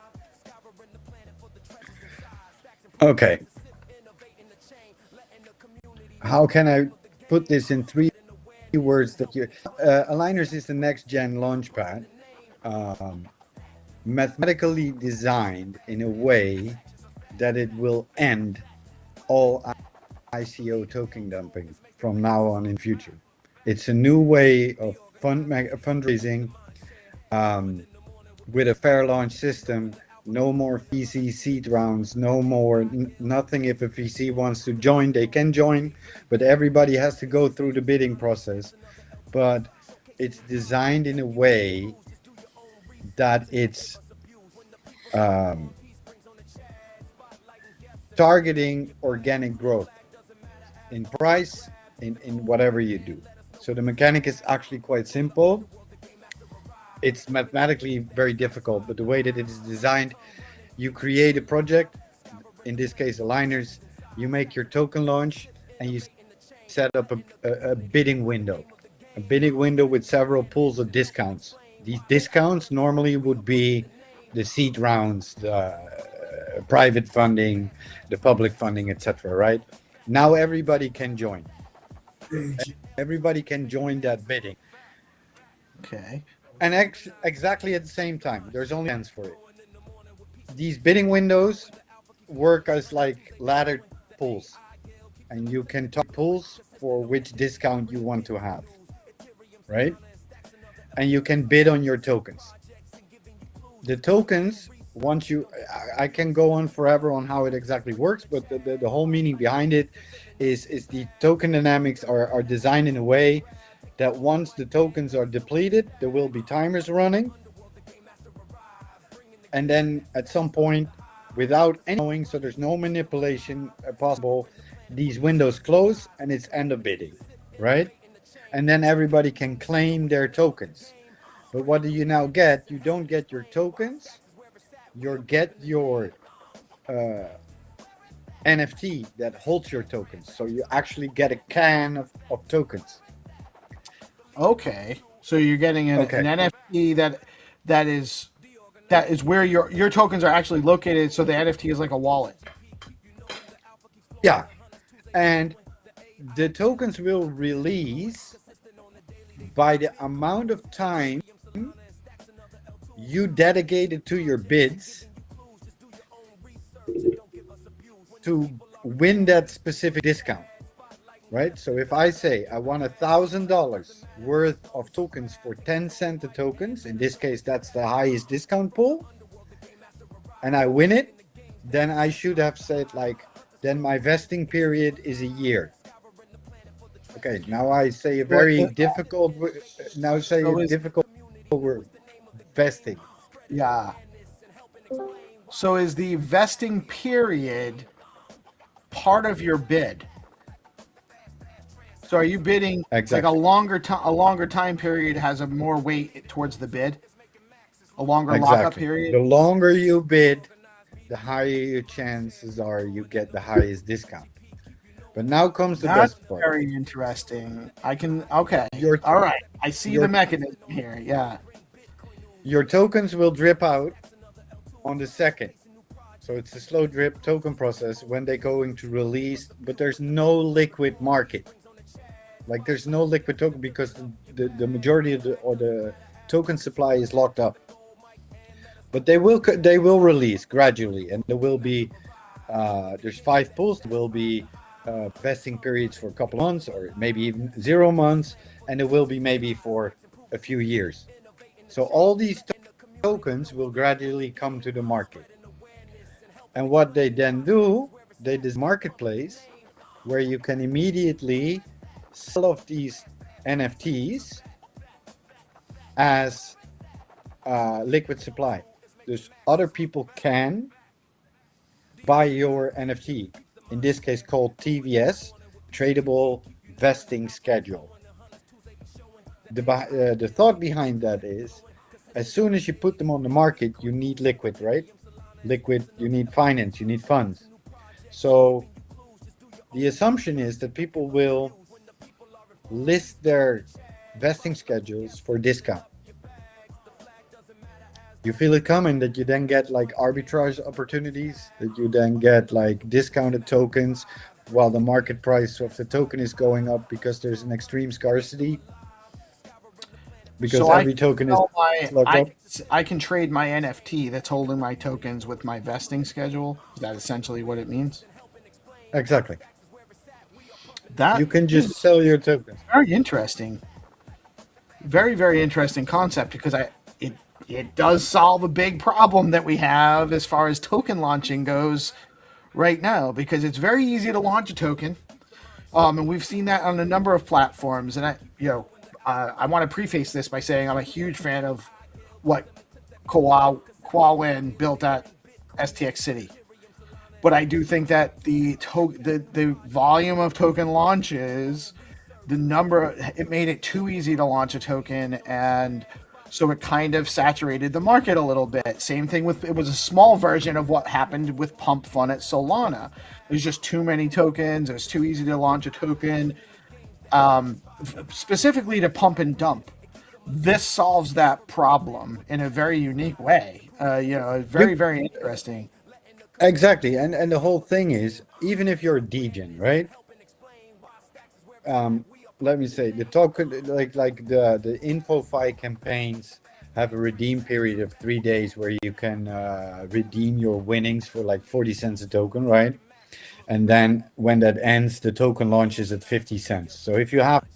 Okay. How can I put this in 3 words that you aligners is the next gen launchpad, mathematically designed in a way that it will end all ICO token dumping from now on in future. It's a new way of fundraising with a fair launch system. No more VC seed rounds, no more nothing. If a VC wants to join, they can join, but everybody has to go through the bidding process. But it's designed in a way that it's targeting organic growth in price, in whatever you do. So the mechanic is actually quite simple. It's mathematically very difficult, but the way that it is designed, you create a project, in this case aligners, you make your token launch, and you set up a bidding window. A bidding window with several pools of discounts. These discounts normally would be the seed rounds, the private funding, the public funding, etc. Right? Now everybody can join. Everybody can join that bidding. Okay. And exactly at the same time, there's only hands for it. These bidding windows work as like laddered pools, and you can talk pools for which discount you want to have, right? And you can bid on your tokens. The tokens, once I can go on forever on how it exactly works, but the whole meaning behind it is the token dynamics are designed in a way that once the tokens are depleted, there will be timers running. And then at some point, without any knowing, so there's no manipulation possible, these windows close and it's end of bidding, right? And then everybody can claim their tokens. But what do you now get? You don't get your tokens, you get your NFT that holds your tokens. So you actually get a can of tokens. Okay, so you're getting an NFT that is where your tokens are actually located. So the NFT is like a wallet. Yeah, and the tokens will release by the amount of time you dedicated to your bids to win that specific discount. Right? So if I say I want $1,000 worth of tokens for 10 cents a tokens, in this case, that's the highest discount pool, and I win it, then I should have said then my vesting period is a year. Okay, now I say a very difficult word, vesting. Yeah. So is the vesting period part of your bid? So are you bidding like a longer time period has a more weight towards the bid? A longer lockup period? The longer you bid, the higher your chances are you get the highest discount. But now comes the That's best part. very interesting. I can okay. Your All right. I see your the mechanism here. Yeah. your tokens will drip out on the second. So it's a slow drip token process when they're going to release, but there's no liquid market. Like there's no liquid token because the majority of the token supply is locked up. But they will release gradually, and there will be there's 5 pools. There will be vesting periods for a couple months, or maybe even 0 months, and it will be maybe for a few years. So all these tokens will gradually come to the market. And what they then do, they this marketplace where you can immediately sell off these NFTs as liquid supply. There's other people can buy your NFT, in this case called TVS, tradable vesting schedule. The thought behind that is, as soon as you put them on the market, you need liquid, right? Liquid, you need finance, you need funds. So the assumption is that people will list their vesting schedules for discount. You feel it coming that you then get like arbitrage opportunities, that you then get like discounted tokens while the market price of the token is going up because there's an extreme scarcity. Because so every token is locked up. I can trade my NFT that's holding my tokens with my vesting schedule. Is that essentially what it means? Exactly. That you can just sell your tokens. Very interesting. Very, very interesting concept because it does solve a big problem that we have as far as token launching goes right now, because it's very easy to launch a token. And we've seen that on a number of platforms. And I want to preface this by saying I'm a huge fan of what Kualin built at STX City. But I do think that the volume of token launches, it made it too easy to launch a token, and so it kind of saturated the market a little bit. Same thing it was a small version of what happened with Pump Fun at Solana. There's just too many tokens. It was too easy to launch a token, specifically to pump and dump. This solves that problem in a very unique way. Very, very interesting. Exactly, and the whole thing is, even if you're a degen, right? Let me say the token, like the InfoFi campaigns have a redeem period of 3 days where you can redeem your winnings for like 40 cents a token, right? And then when that ends, the token launches at 50 cents. So if you have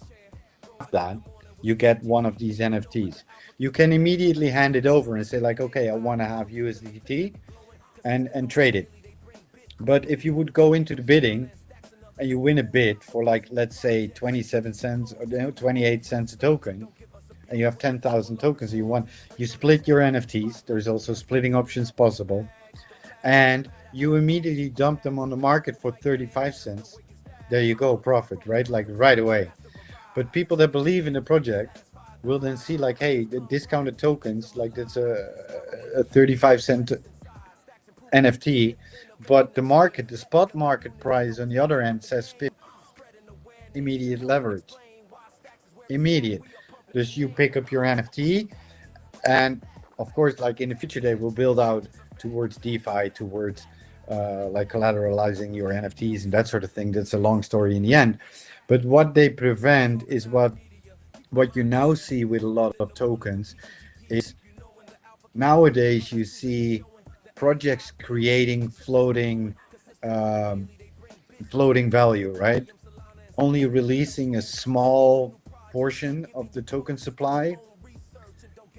that, you get one of these NFTs. You can immediately hand it over and say like, okay, I want to have USDT. And trade it. But if you would go into the bidding and you win a bid for like, let's say 27 cents or 28 cents a token, and you have 10,000 tokens you split your NFTs. There's also splitting options possible, and you immediately dump them on the market for 35 cents. There you go, profit, right? Like right away. But people that believe in the project will then see like, hey, the discounted tokens, like that's a 35 cent NFT, but the spot market price on the other end says 50. Immediate leverage. Immediate. Just you pick up your NFT, and of course, like in the future, they will build out towards DeFi, towards like collateralizing your NFTs and that sort of thing. That's a long story in the end. But what they prevent is what you now see with a lot of tokens is nowadays you see projects creating floating value, right? Only releasing a small portion of the token supply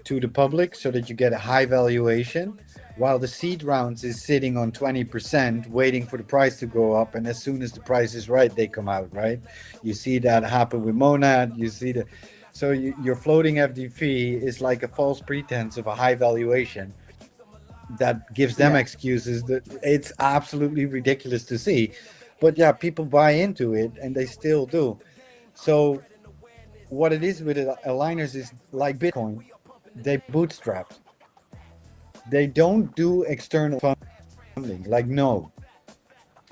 to the public so that you get a high valuation, while the seed rounds is sitting on 20% waiting for the price to go up, and as soon as the price is right, they come out, right? You see that happen with Monad. So your floating FDP is like a false pretense of a high valuation that gives them excuses that it's absolutely ridiculous to see. But yeah, people buy into it and they still do. So what it is with aligners is like Bitcoin, they bootstrap. They don't do external funding. Like, no.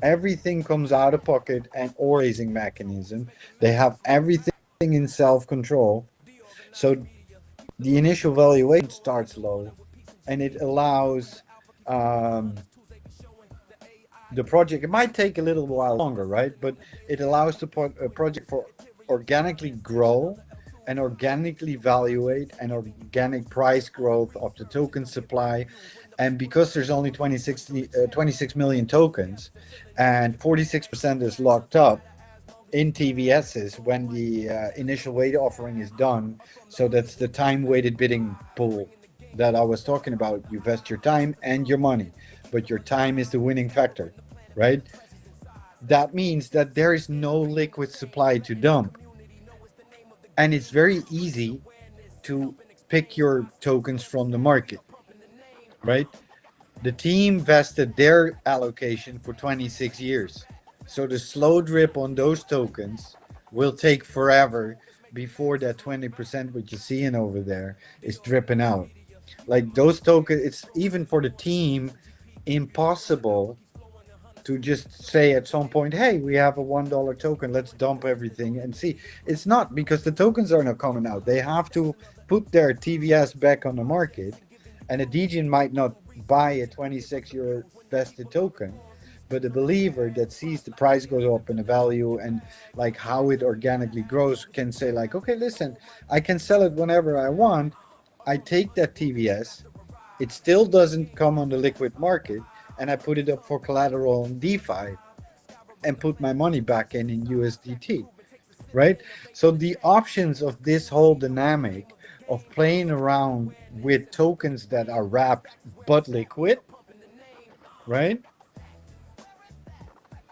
Everything comes out of pocket and or raising mechanism. They have everything in self-control. So the initial valuation starts low, and it allows the project. It might take a little while longer, right? But it allows the project for organically grow and organically evaluate and organic price growth of the token supply. And because there's only 26 million tokens and 46% is locked up in TVSs when the initial weight offering is done. So that's the time weighted bidding pool that I was talking about. You invest your time and your money, but your time is the winning factor, right? That means that there is no liquid supply to dump. And it's very easy to pick your tokens from the market, right? The team vested their allocation for 26 years. So the slow drip on those tokens will take forever before that 20% what you're seeing over there is dripping out. Like those tokens, it's even for the team impossible to just say at some point, hey, we have a $1 token, let's dump everything and see. It's not, because the tokens are not coming out. They have to put their TVS back on the market, and a Degen might not buy a 26-year vested token, but a believer that sees the price goes up and the value and like how it organically grows can say like, okay, listen, I can sell it whenever I want. I take that TVS, it still doesn't come on the liquid market, and I put it up for collateral in DeFi and put my money back in USDT, right? So the options of this whole dynamic of playing around with tokens that are wrapped but liquid, right?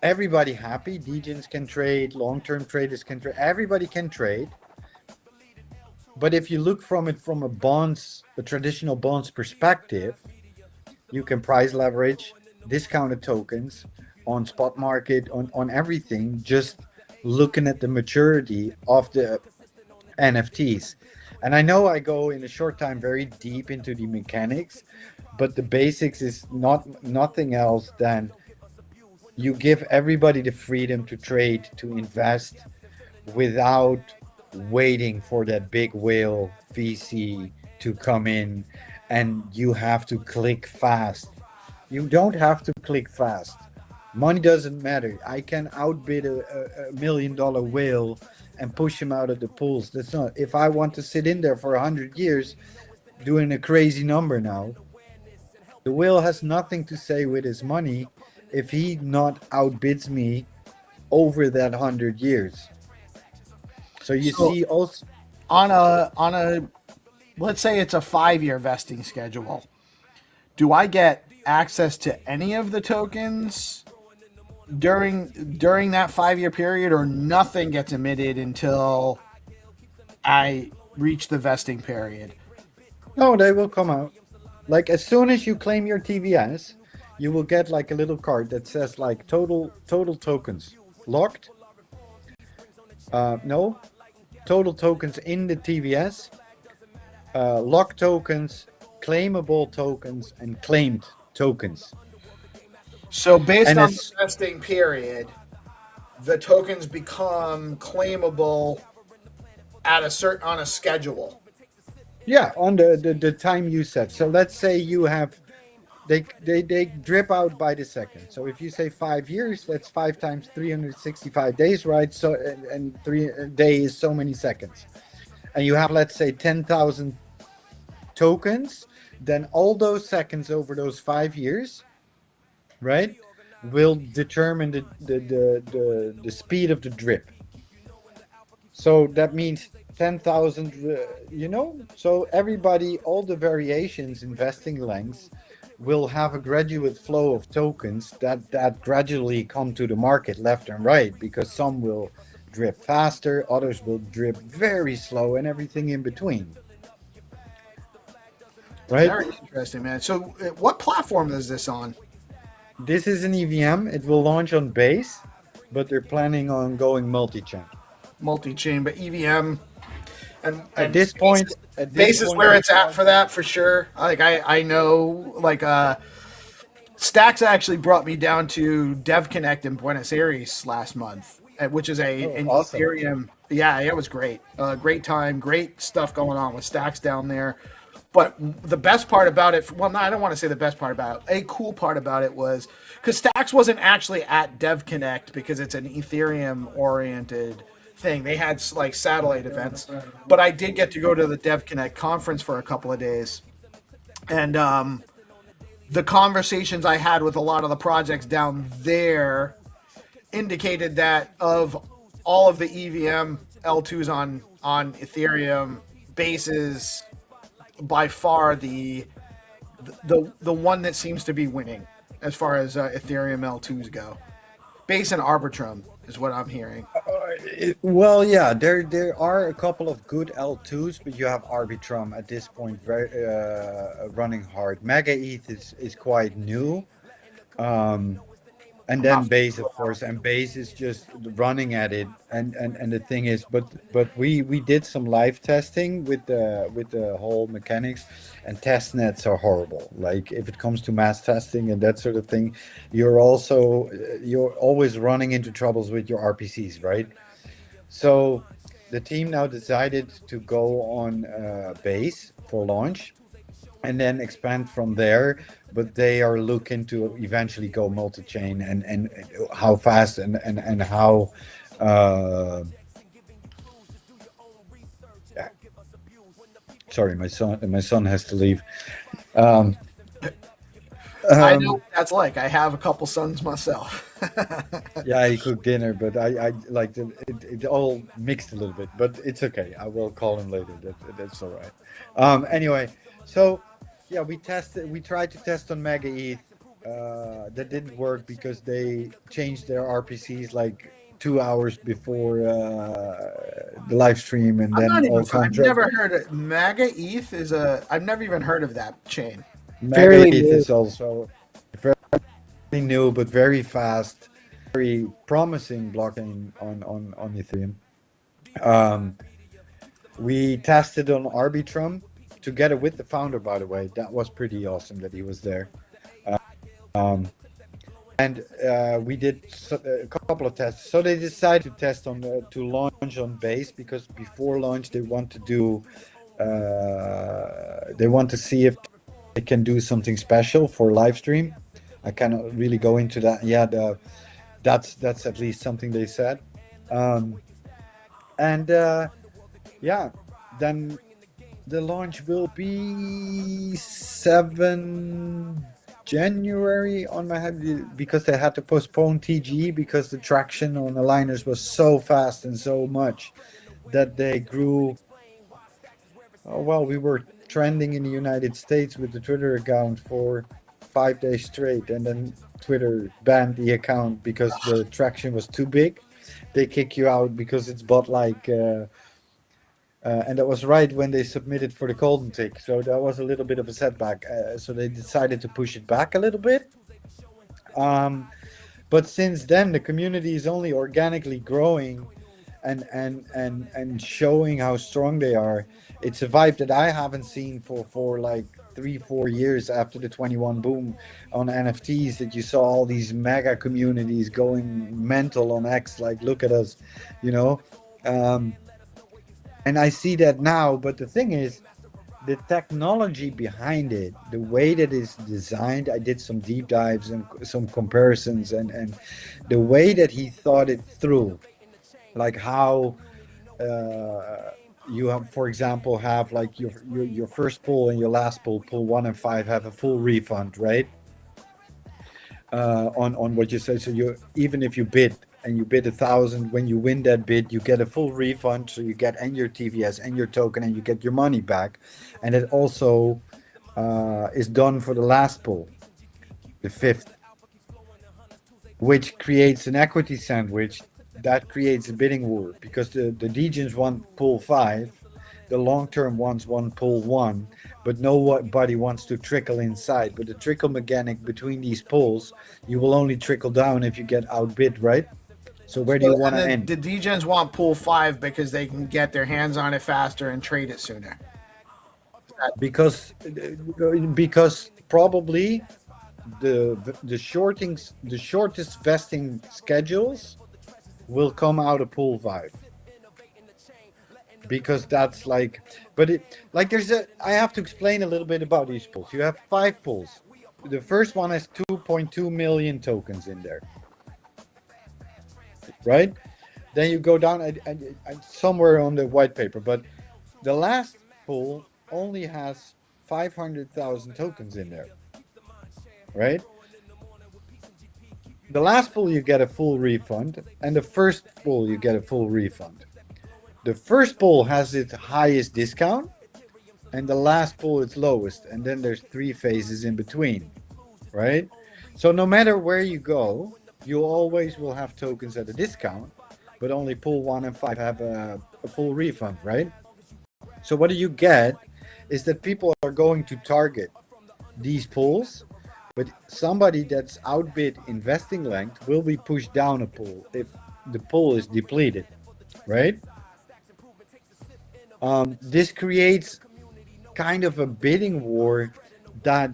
Everybody happy. Degens can trade, long-term traders can trade, everybody can trade. But if you look from it from a traditional bonds perspective, you can price leverage, discounted tokens on spot market, on everything, just looking at the maturity of the NFTs. And I know I go in a short time very deep into the mechanics, but the basics is nothing else than you give everybody the freedom to trade, to invest without waiting for that big whale VC to come in, and you have to click fast. You don't have to click fast. Money doesn't matter. I can outbid a $1 million whale and push him out of the pools. That's not. If I want to sit in there for 100 years doing a crazy number now, the whale has nothing to say with his money if he not outbids me over that 100 years. So you see also on a let's say it's a 5-year vesting schedule. Do I get access to any of the tokens during that 5-year period, or nothing gets emitted until I reach the vesting period? No, they will come out. Like as soon as you claim your TVS, you will get like a little card that says like total tokens locked. No, total tokens in the TVS, locked tokens, claimable tokens, and claimed tokens. So based on the vesting period, the tokens become claimable at on a schedule. Yeah, on the time you set. So let's say you have, they drip out by the second. So if you say 5 years, that's 5 times 365 days, right? So and 3 days is so many seconds. And you have, let's say, 10,000 tokens, then all those seconds over those 5 years, right, will determine the speed of the drip. So that means 10,000, so everybody, all the variations in vesting lengths will have a gradual flow of tokens that gradually come to the market left and right, because some will drip faster, others will drip very slow, and everything in between. Right? Very interesting, man. So what platform is this on? This is an EVM. It will launch on Base, but they're planning on going multi-chain. Multi-chain, but EVM. And at this point, Base is where it's at for that, for sure. Like I know, like Stacks actually brought me down to DevConnect in Buenos Aires last month, which is an awesome. Ethereum. Yeah, it was great. Great time, great stuff going on with Stacks down there. But the best part about it, well, no, I don't want to say the best part about it. A cool part about it was because Stacks wasn't actually at DevConnect because it's an Ethereum-oriented thing. They had like satellite events, but I did get to go to the DevConnect conference for a couple of days, and the conversations I had with a lot of the projects down there indicated that of all of the EVM L2s on Ethereum bases, by far the one that seems to be winning as far as Ethereum L2s go. Base and Arbitrum is what I'm hearing. Well, yeah, there are a couple of good L2s, but you have Arbitrum at this point very running hard. Mega ETH is quite new. And then Base, of course, and Base is just running at it. And the thing is, but we did some live testing with the whole mechanics, and test nets are horrible. Like if it comes to mass testing and that sort of thing, you're always running into troubles with your RPCs, right? So the team now decided to go on Base for launch, and then expand from there. But they are looking to eventually go multi-chain, and how fast and how yeah. Sorry, my son has to leave. I know what that's like. I have a couple sons myself. Yeah, he cooked dinner, but I like it all mixed a little bit, but it's okay. I will call him later. That's all right. Anyway, so yeah, we tried to test on Mega ETH. That didn't work because they changed their RPCs like 2 hours before the live stream, and then I've never heard of Mega ETH I've never even heard of that chain. Mega ETH is also very new, but very fast, very promising blockchain on Ethereum. We tested on Arbitrum together with the founder, by the way. That was pretty awesome that he was there. And we did a couple of tests. So they decided to test to launch on Base, because before launch they want to do they want to see if they can do something special for live stream. I cannot really go into that. Yeah, that's at least something they said. Yeah, then the launch will be 7 January on my head, because they had to postpone TGE because the traction on the liners was so fast and so much that they grew. Oh, well, we were trending in the United States with the Twitter account for 5 days straight, and then Twitter banned the account because the traction was too big. They kick you out because it's bot like. And that was right when they submitted for the golden tick, so that was a little bit of a setback. So they decided to push it back a little bit. But since then, the community is only organically growing, and showing how strong they are. It's a vibe that I haven't seen for like 3-4 years after the 21 boom on NFTs. That you saw all these mega communities going mental on X. Like, look at us, you know. And I see that now, but the thing is, the technology behind it, the way that it's designed, I did some deep dives and some comparisons, and the way that he thought it through, like how you have, for example, have like your first pull and your last pull 1 and 5 have a full refund, right? On what you say. So even if you bid, and you bid 1,000, when you win that bid, you get a full refund. So you get and your TVS and your token, and you get your money back. And it also is done for the last pull, the 5th, which creates an equity sandwich that creates a bidding war, because the degens want pull 5, the long-term ones want pull 1, but nobody wants to trickle inside. But the trickle mechanic between these pulls, you will only trickle down if you get outbid, right? So where do you want to end? The degens want pull 5 because they can get their hands on it faster and trade it sooner. Because probably the shortest vesting schedules will come out of pool 5. Because that's like, but it like I have to explain a little bit about these pools. You have 5 pools. The first one has 2.2 million tokens in there, right? Then you go down and somewhere on the white paper, but the last pool only has 500,000 tokens in there, right? The last pool you get a full refund, and the first pool you get a full refund. The first pool has its highest discount, and the last pool its lowest, and then there's 3 phases in between, right? So no matter where you go, you always will have tokens at a discount, but only pool 1 and 5 have a full refund, right? So what do you get is that people are going to target these pools, but somebody that's outbid investing length will be pushed down a pool if the pool is depleted, right? This creates kind of a bidding war that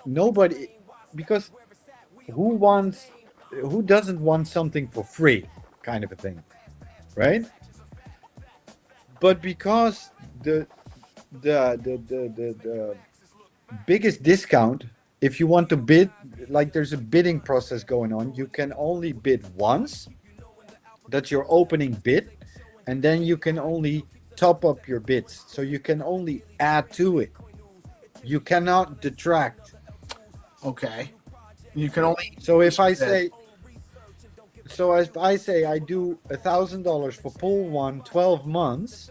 nobody, because who doesn't want something for free, kind of a thing, right? But because the biggest discount, if you want to bid, like there's a bidding process going on, you can only bid once. That's your opening bid, and then you can only top up your bids, so you can only add to it. You cannot detract. Okay. You can only. So if I say I do $1,000 for pool 1, 12 months,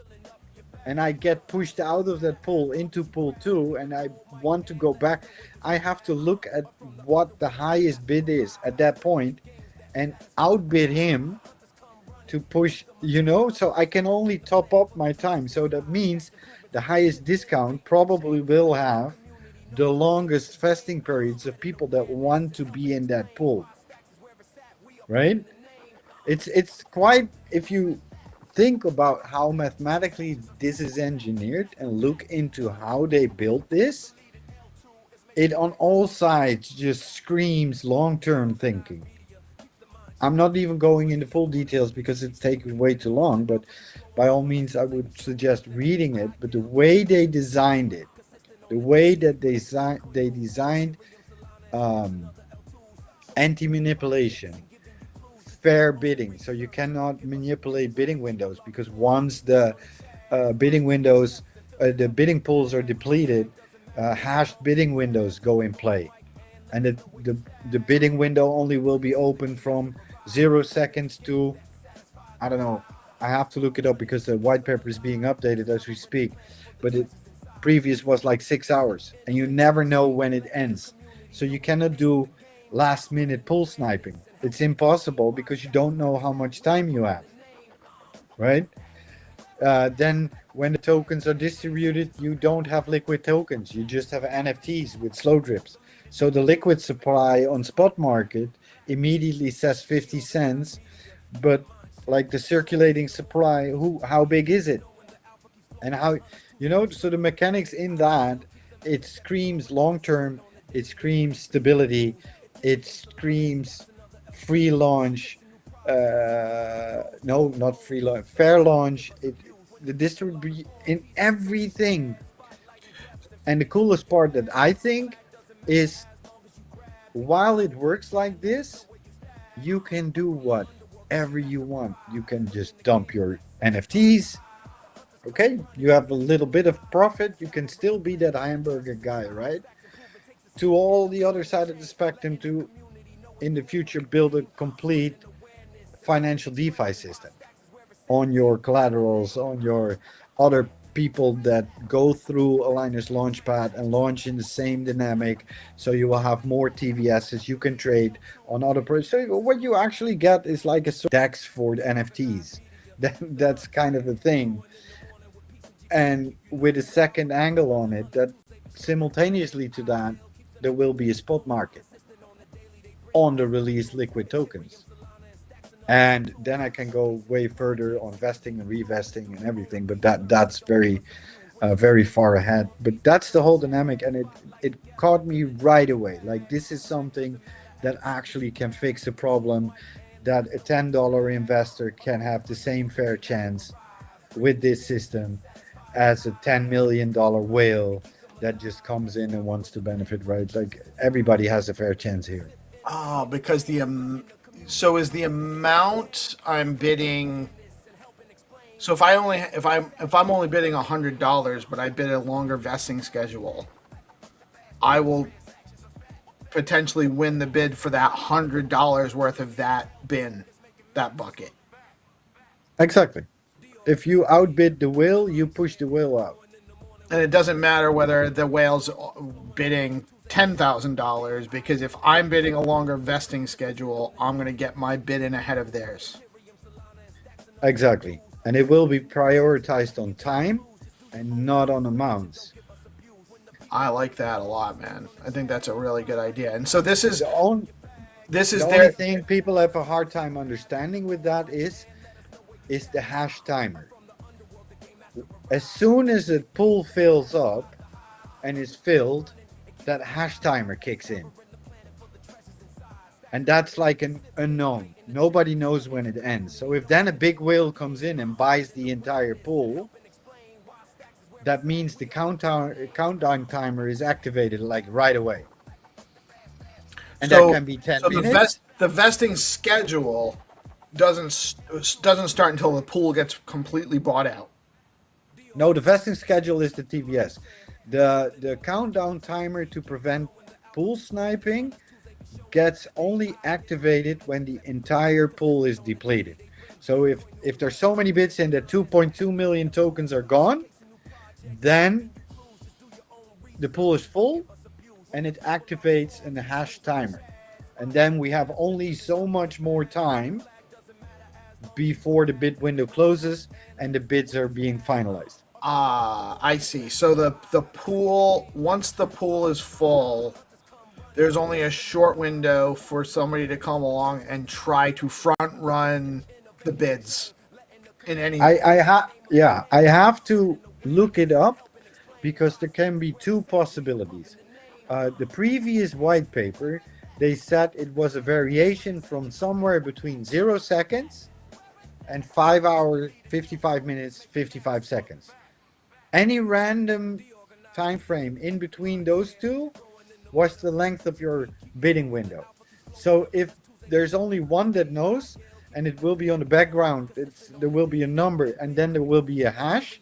and I get pushed out of that pool into pool 2, and I want to go back, I have to look at what the highest bid is at that point and outbid him to push, so I can only top up my time. So that means the highest discount probably will have the longest vesting periods of people that want to be in that pool, right? It's quite, if you think about how mathematically this is engineered and look into how they built this, it on all sides just screams long-term thinking. I'm not even going into full details because it's taking way too long, but by all means, I would suggest reading it. But the way they designed it, the way that they designed anti-manipulation, fair bidding, so you cannot manipulate bidding windows, because once the bidding windows, the bidding pools are depleted, hashed bidding windows go in play. And the bidding window only will be open from 0 seconds to, I don't know, I have to look it up because the white paper is being updated as we speak, but it previous was like 6 hours, and you never know when it ends. So you cannot do last minute pool sniping. It's impossible because you don't know how much time you have, right? Then when the tokens are distributed, you don't have liquid tokens, you just have NFTs with slow drips. So the liquid supply on spot market immediately says 50 cents, but like the circulating supply, how big is it? And how, so the mechanics in that, it screams long-term, it screams stability, it screams free launch, no, not free launch, fair launch, the distribute in everything. And the coolest part that I think is, while it works like this, you can do whatever you want. You can just dump your NFTs. Okay, you have a little bit of profit. You can still be that hamburger guy, right? To all the other side of the spectrum, to in the future build a complete financial DeFi system on your collaterals, on your other people that go through Aligner's Launchpad and launch in the same dynamic, so you will have more TVSs you can trade on other projects. So what you actually get is like a DEX for the NFTs. That's kind of the thing. And with a second angle on it, that simultaneously to that, there will be a spot market on the released liquid tokens. And then I can go way further on vesting and revesting and everything, but that's very very far ahead. But that's the whole dynamic, and it caught me right away. Like, this is something that actually can fix a problem, that a $10 investor can have the same fair chance with this system as a $10 million whale that just comes in and wants to benefit, right? Like, everybody has a fair chance here. Oh, because so is the amount I'm bidding. So if I'm only bidding $100, but I bid a longer vesting schedule, I will potentially win the bid for that $100 worth of that bucket. Exactly. If you outbid the whale, you push the whale out. And it doesn't matter whether the whale's bidding $10,000, because if I'm bidding a longer vesting schedule, I'm going to get my bid in ahead of theirs. Exactly. And it will be prioritized on time and not on amounts. I like that a lot, man. I think that's a really good idea. And so this is the only thing people have a hard time understanding with that is the hash timer. As soon as the pool fills up and is filled, that hash timer kicks in. And that's like an unknown. Nobody knows when it ends. So if then a big whale comes in and buys the entire pool, that means the countdown timer is activated like right away. And that can be 10 minutes. The vesting schedule doesn't start until the pool gets completely bought out. No, the vesting schedule is the TVS. The countdown timer to prevent pool sniping gets only activated when the entire pool is depleted. So if there's so many bits in that 2.2 million tokens are gone, then the pool is full and it activates a hash timer. And then we have only so much more time before the bid window closes and the bids are being finalized. I see. So the pool, once the pool is full, there's only a short window for somebody to come along and try to front run the bids in any. I have to look it up because there can be two possibilities. The previous white paper, they said it was a variation from somewhere between 0 seconds and 5 hours, 55 minutes, 55 seconds. Any random time frame in between those two was the length of your bidding window. So if there's only one that knows, and it will be on the background, there will be a number, and then there will be a hash,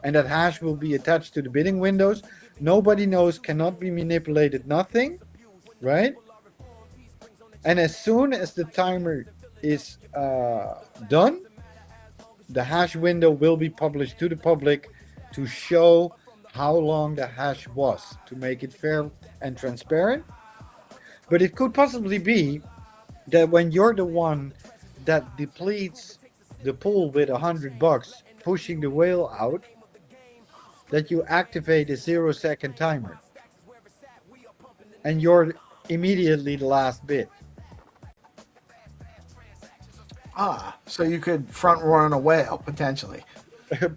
and that hash will be attached to the bidding windows. Nobody knows, cannot be manipulated, nothing, right? And as soon as the timer is done, the hash window will be published to the public to show how long the hash was, to make it fair and transparent. But it could possibly be that when you're the one that depletes the pool with $100, pushing the whale out, that you activate a 0 second timer. And you're immediately the last bid. So you could front run a whale, potentially.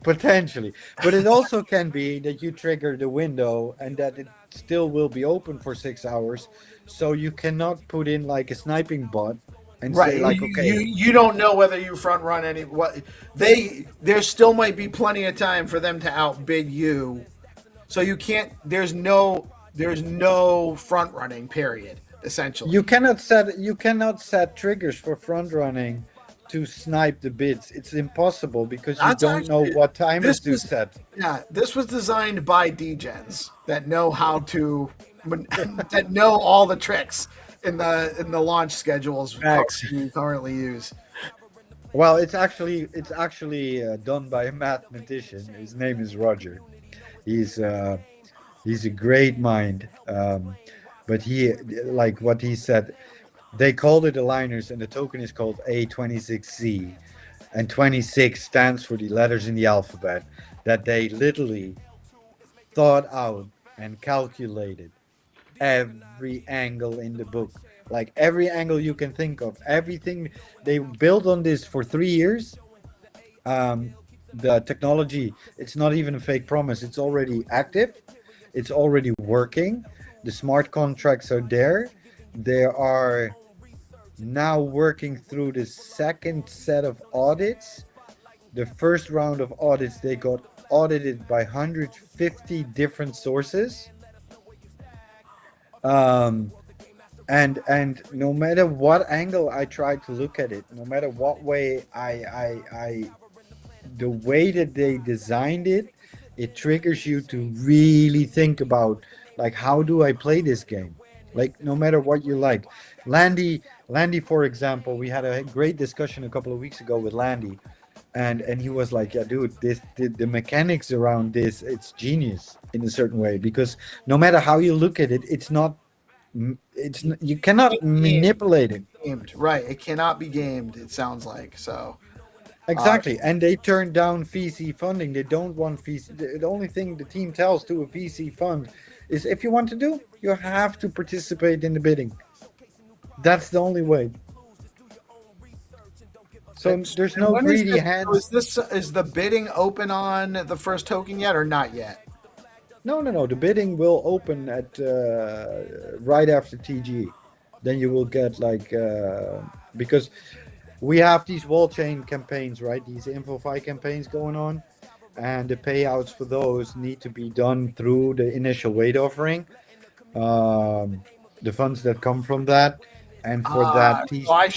Potentially. But it also can be that you trigger the window and that it still will be open for 6 hours. So you cannot put in like a sniping bot and say like, okay. You don't know whether you front run there still might be plenty of time for them to outbid you. So you can't, there's no front running period, essentially. You cannot set triggers for front running to snipe the bids. It's impossible because you don't know what timers to set. Yeah, this was designed by degens that know how to that know all the tricks in the launch schedules you currently use. Well, it's actually done by a mathematician. His name is Roger. He's a great mind. But he, like what he said, they called it aligners, and the token is called A26Z, and 26 stands for the letters in the alphabet that they literally thought out and calculated every angle in the book, like every angle you can think of, everything. They built on this for 3 years. the technology, it's not even a fake promise. It's already active. It's already working. The smart contracts are there. They are now working through the second set of audits. The first round of audits, they got audited by 150 different sources. And no matter what angle I try to look at it, no matter what way the way that they designed it, it triggers you to really think about, like, how do I play this game? Like, no matter what you like. Landy, for example, we had a great discussion a couple of weeks ago with Landy, and he was like, yeah, dude, the mechanics around this, it's genius in a certain way, because no matter how you look at it, you cannot manipulate it. Gamed. Right, it cannot be gamed, it sounds like. So exactly. And they turned down VC funding. They don't want VC. The only thing the team tells to a VC fund is, if you want to do, you have to participate in the bidding. That's the only way. So there's no greedy hands. Is the bidding open on the first token yet, or not yet? No. The bidding will open at right after TG. Then you will get because we have these wall chain campaigns, right? These InfoFi campaigns going on, and the payouts for those need to be done through the initial weight offering, the funds that come from that, and for that so I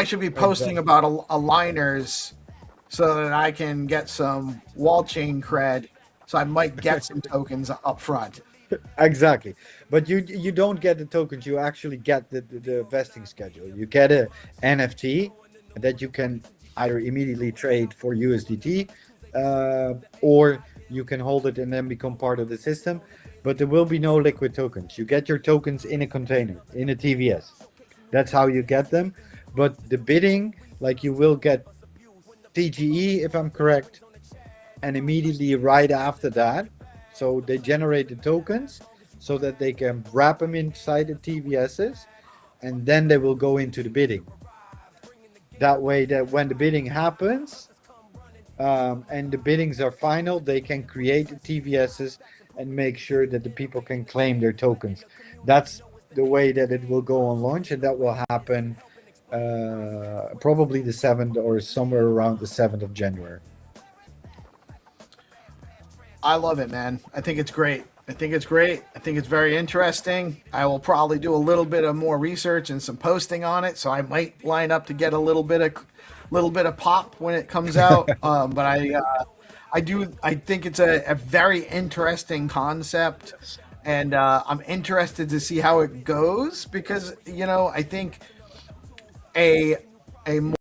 should be posting about aligners so that I can get some wall chain cred. So I might get some tokens up front. Exactly, but you don't get the tokens. You actually get the vesting schedule. You get a NFT that you can either immediately trade for USDT, or you can hold it and then become part of the system. But there will be no liquid tokens. You get your tokens in a container, in a TVS. That's how you get them. But the bidding, like, you will get TGE, if I'm correct, and immediately right after that. So they generate the tokens so that they can wrap them inside the TVSs, and then they will go into the bidding. That way, that when the bidding happens, and the biddings are final, they can create the TVSs and make sure that the people can claim their tokens. That's the way that it will go on launch, and that will happen probably the 7th or somewhere around the 7th of January. I love it, man. I think it's great. I think it's very interesting. I will probably do a little bit of more research and some posting on it, so I might line up to get a little bit of pop when it comes out. But I think it's a very interesting concept, and I'm interested to see how it goes, because I think a more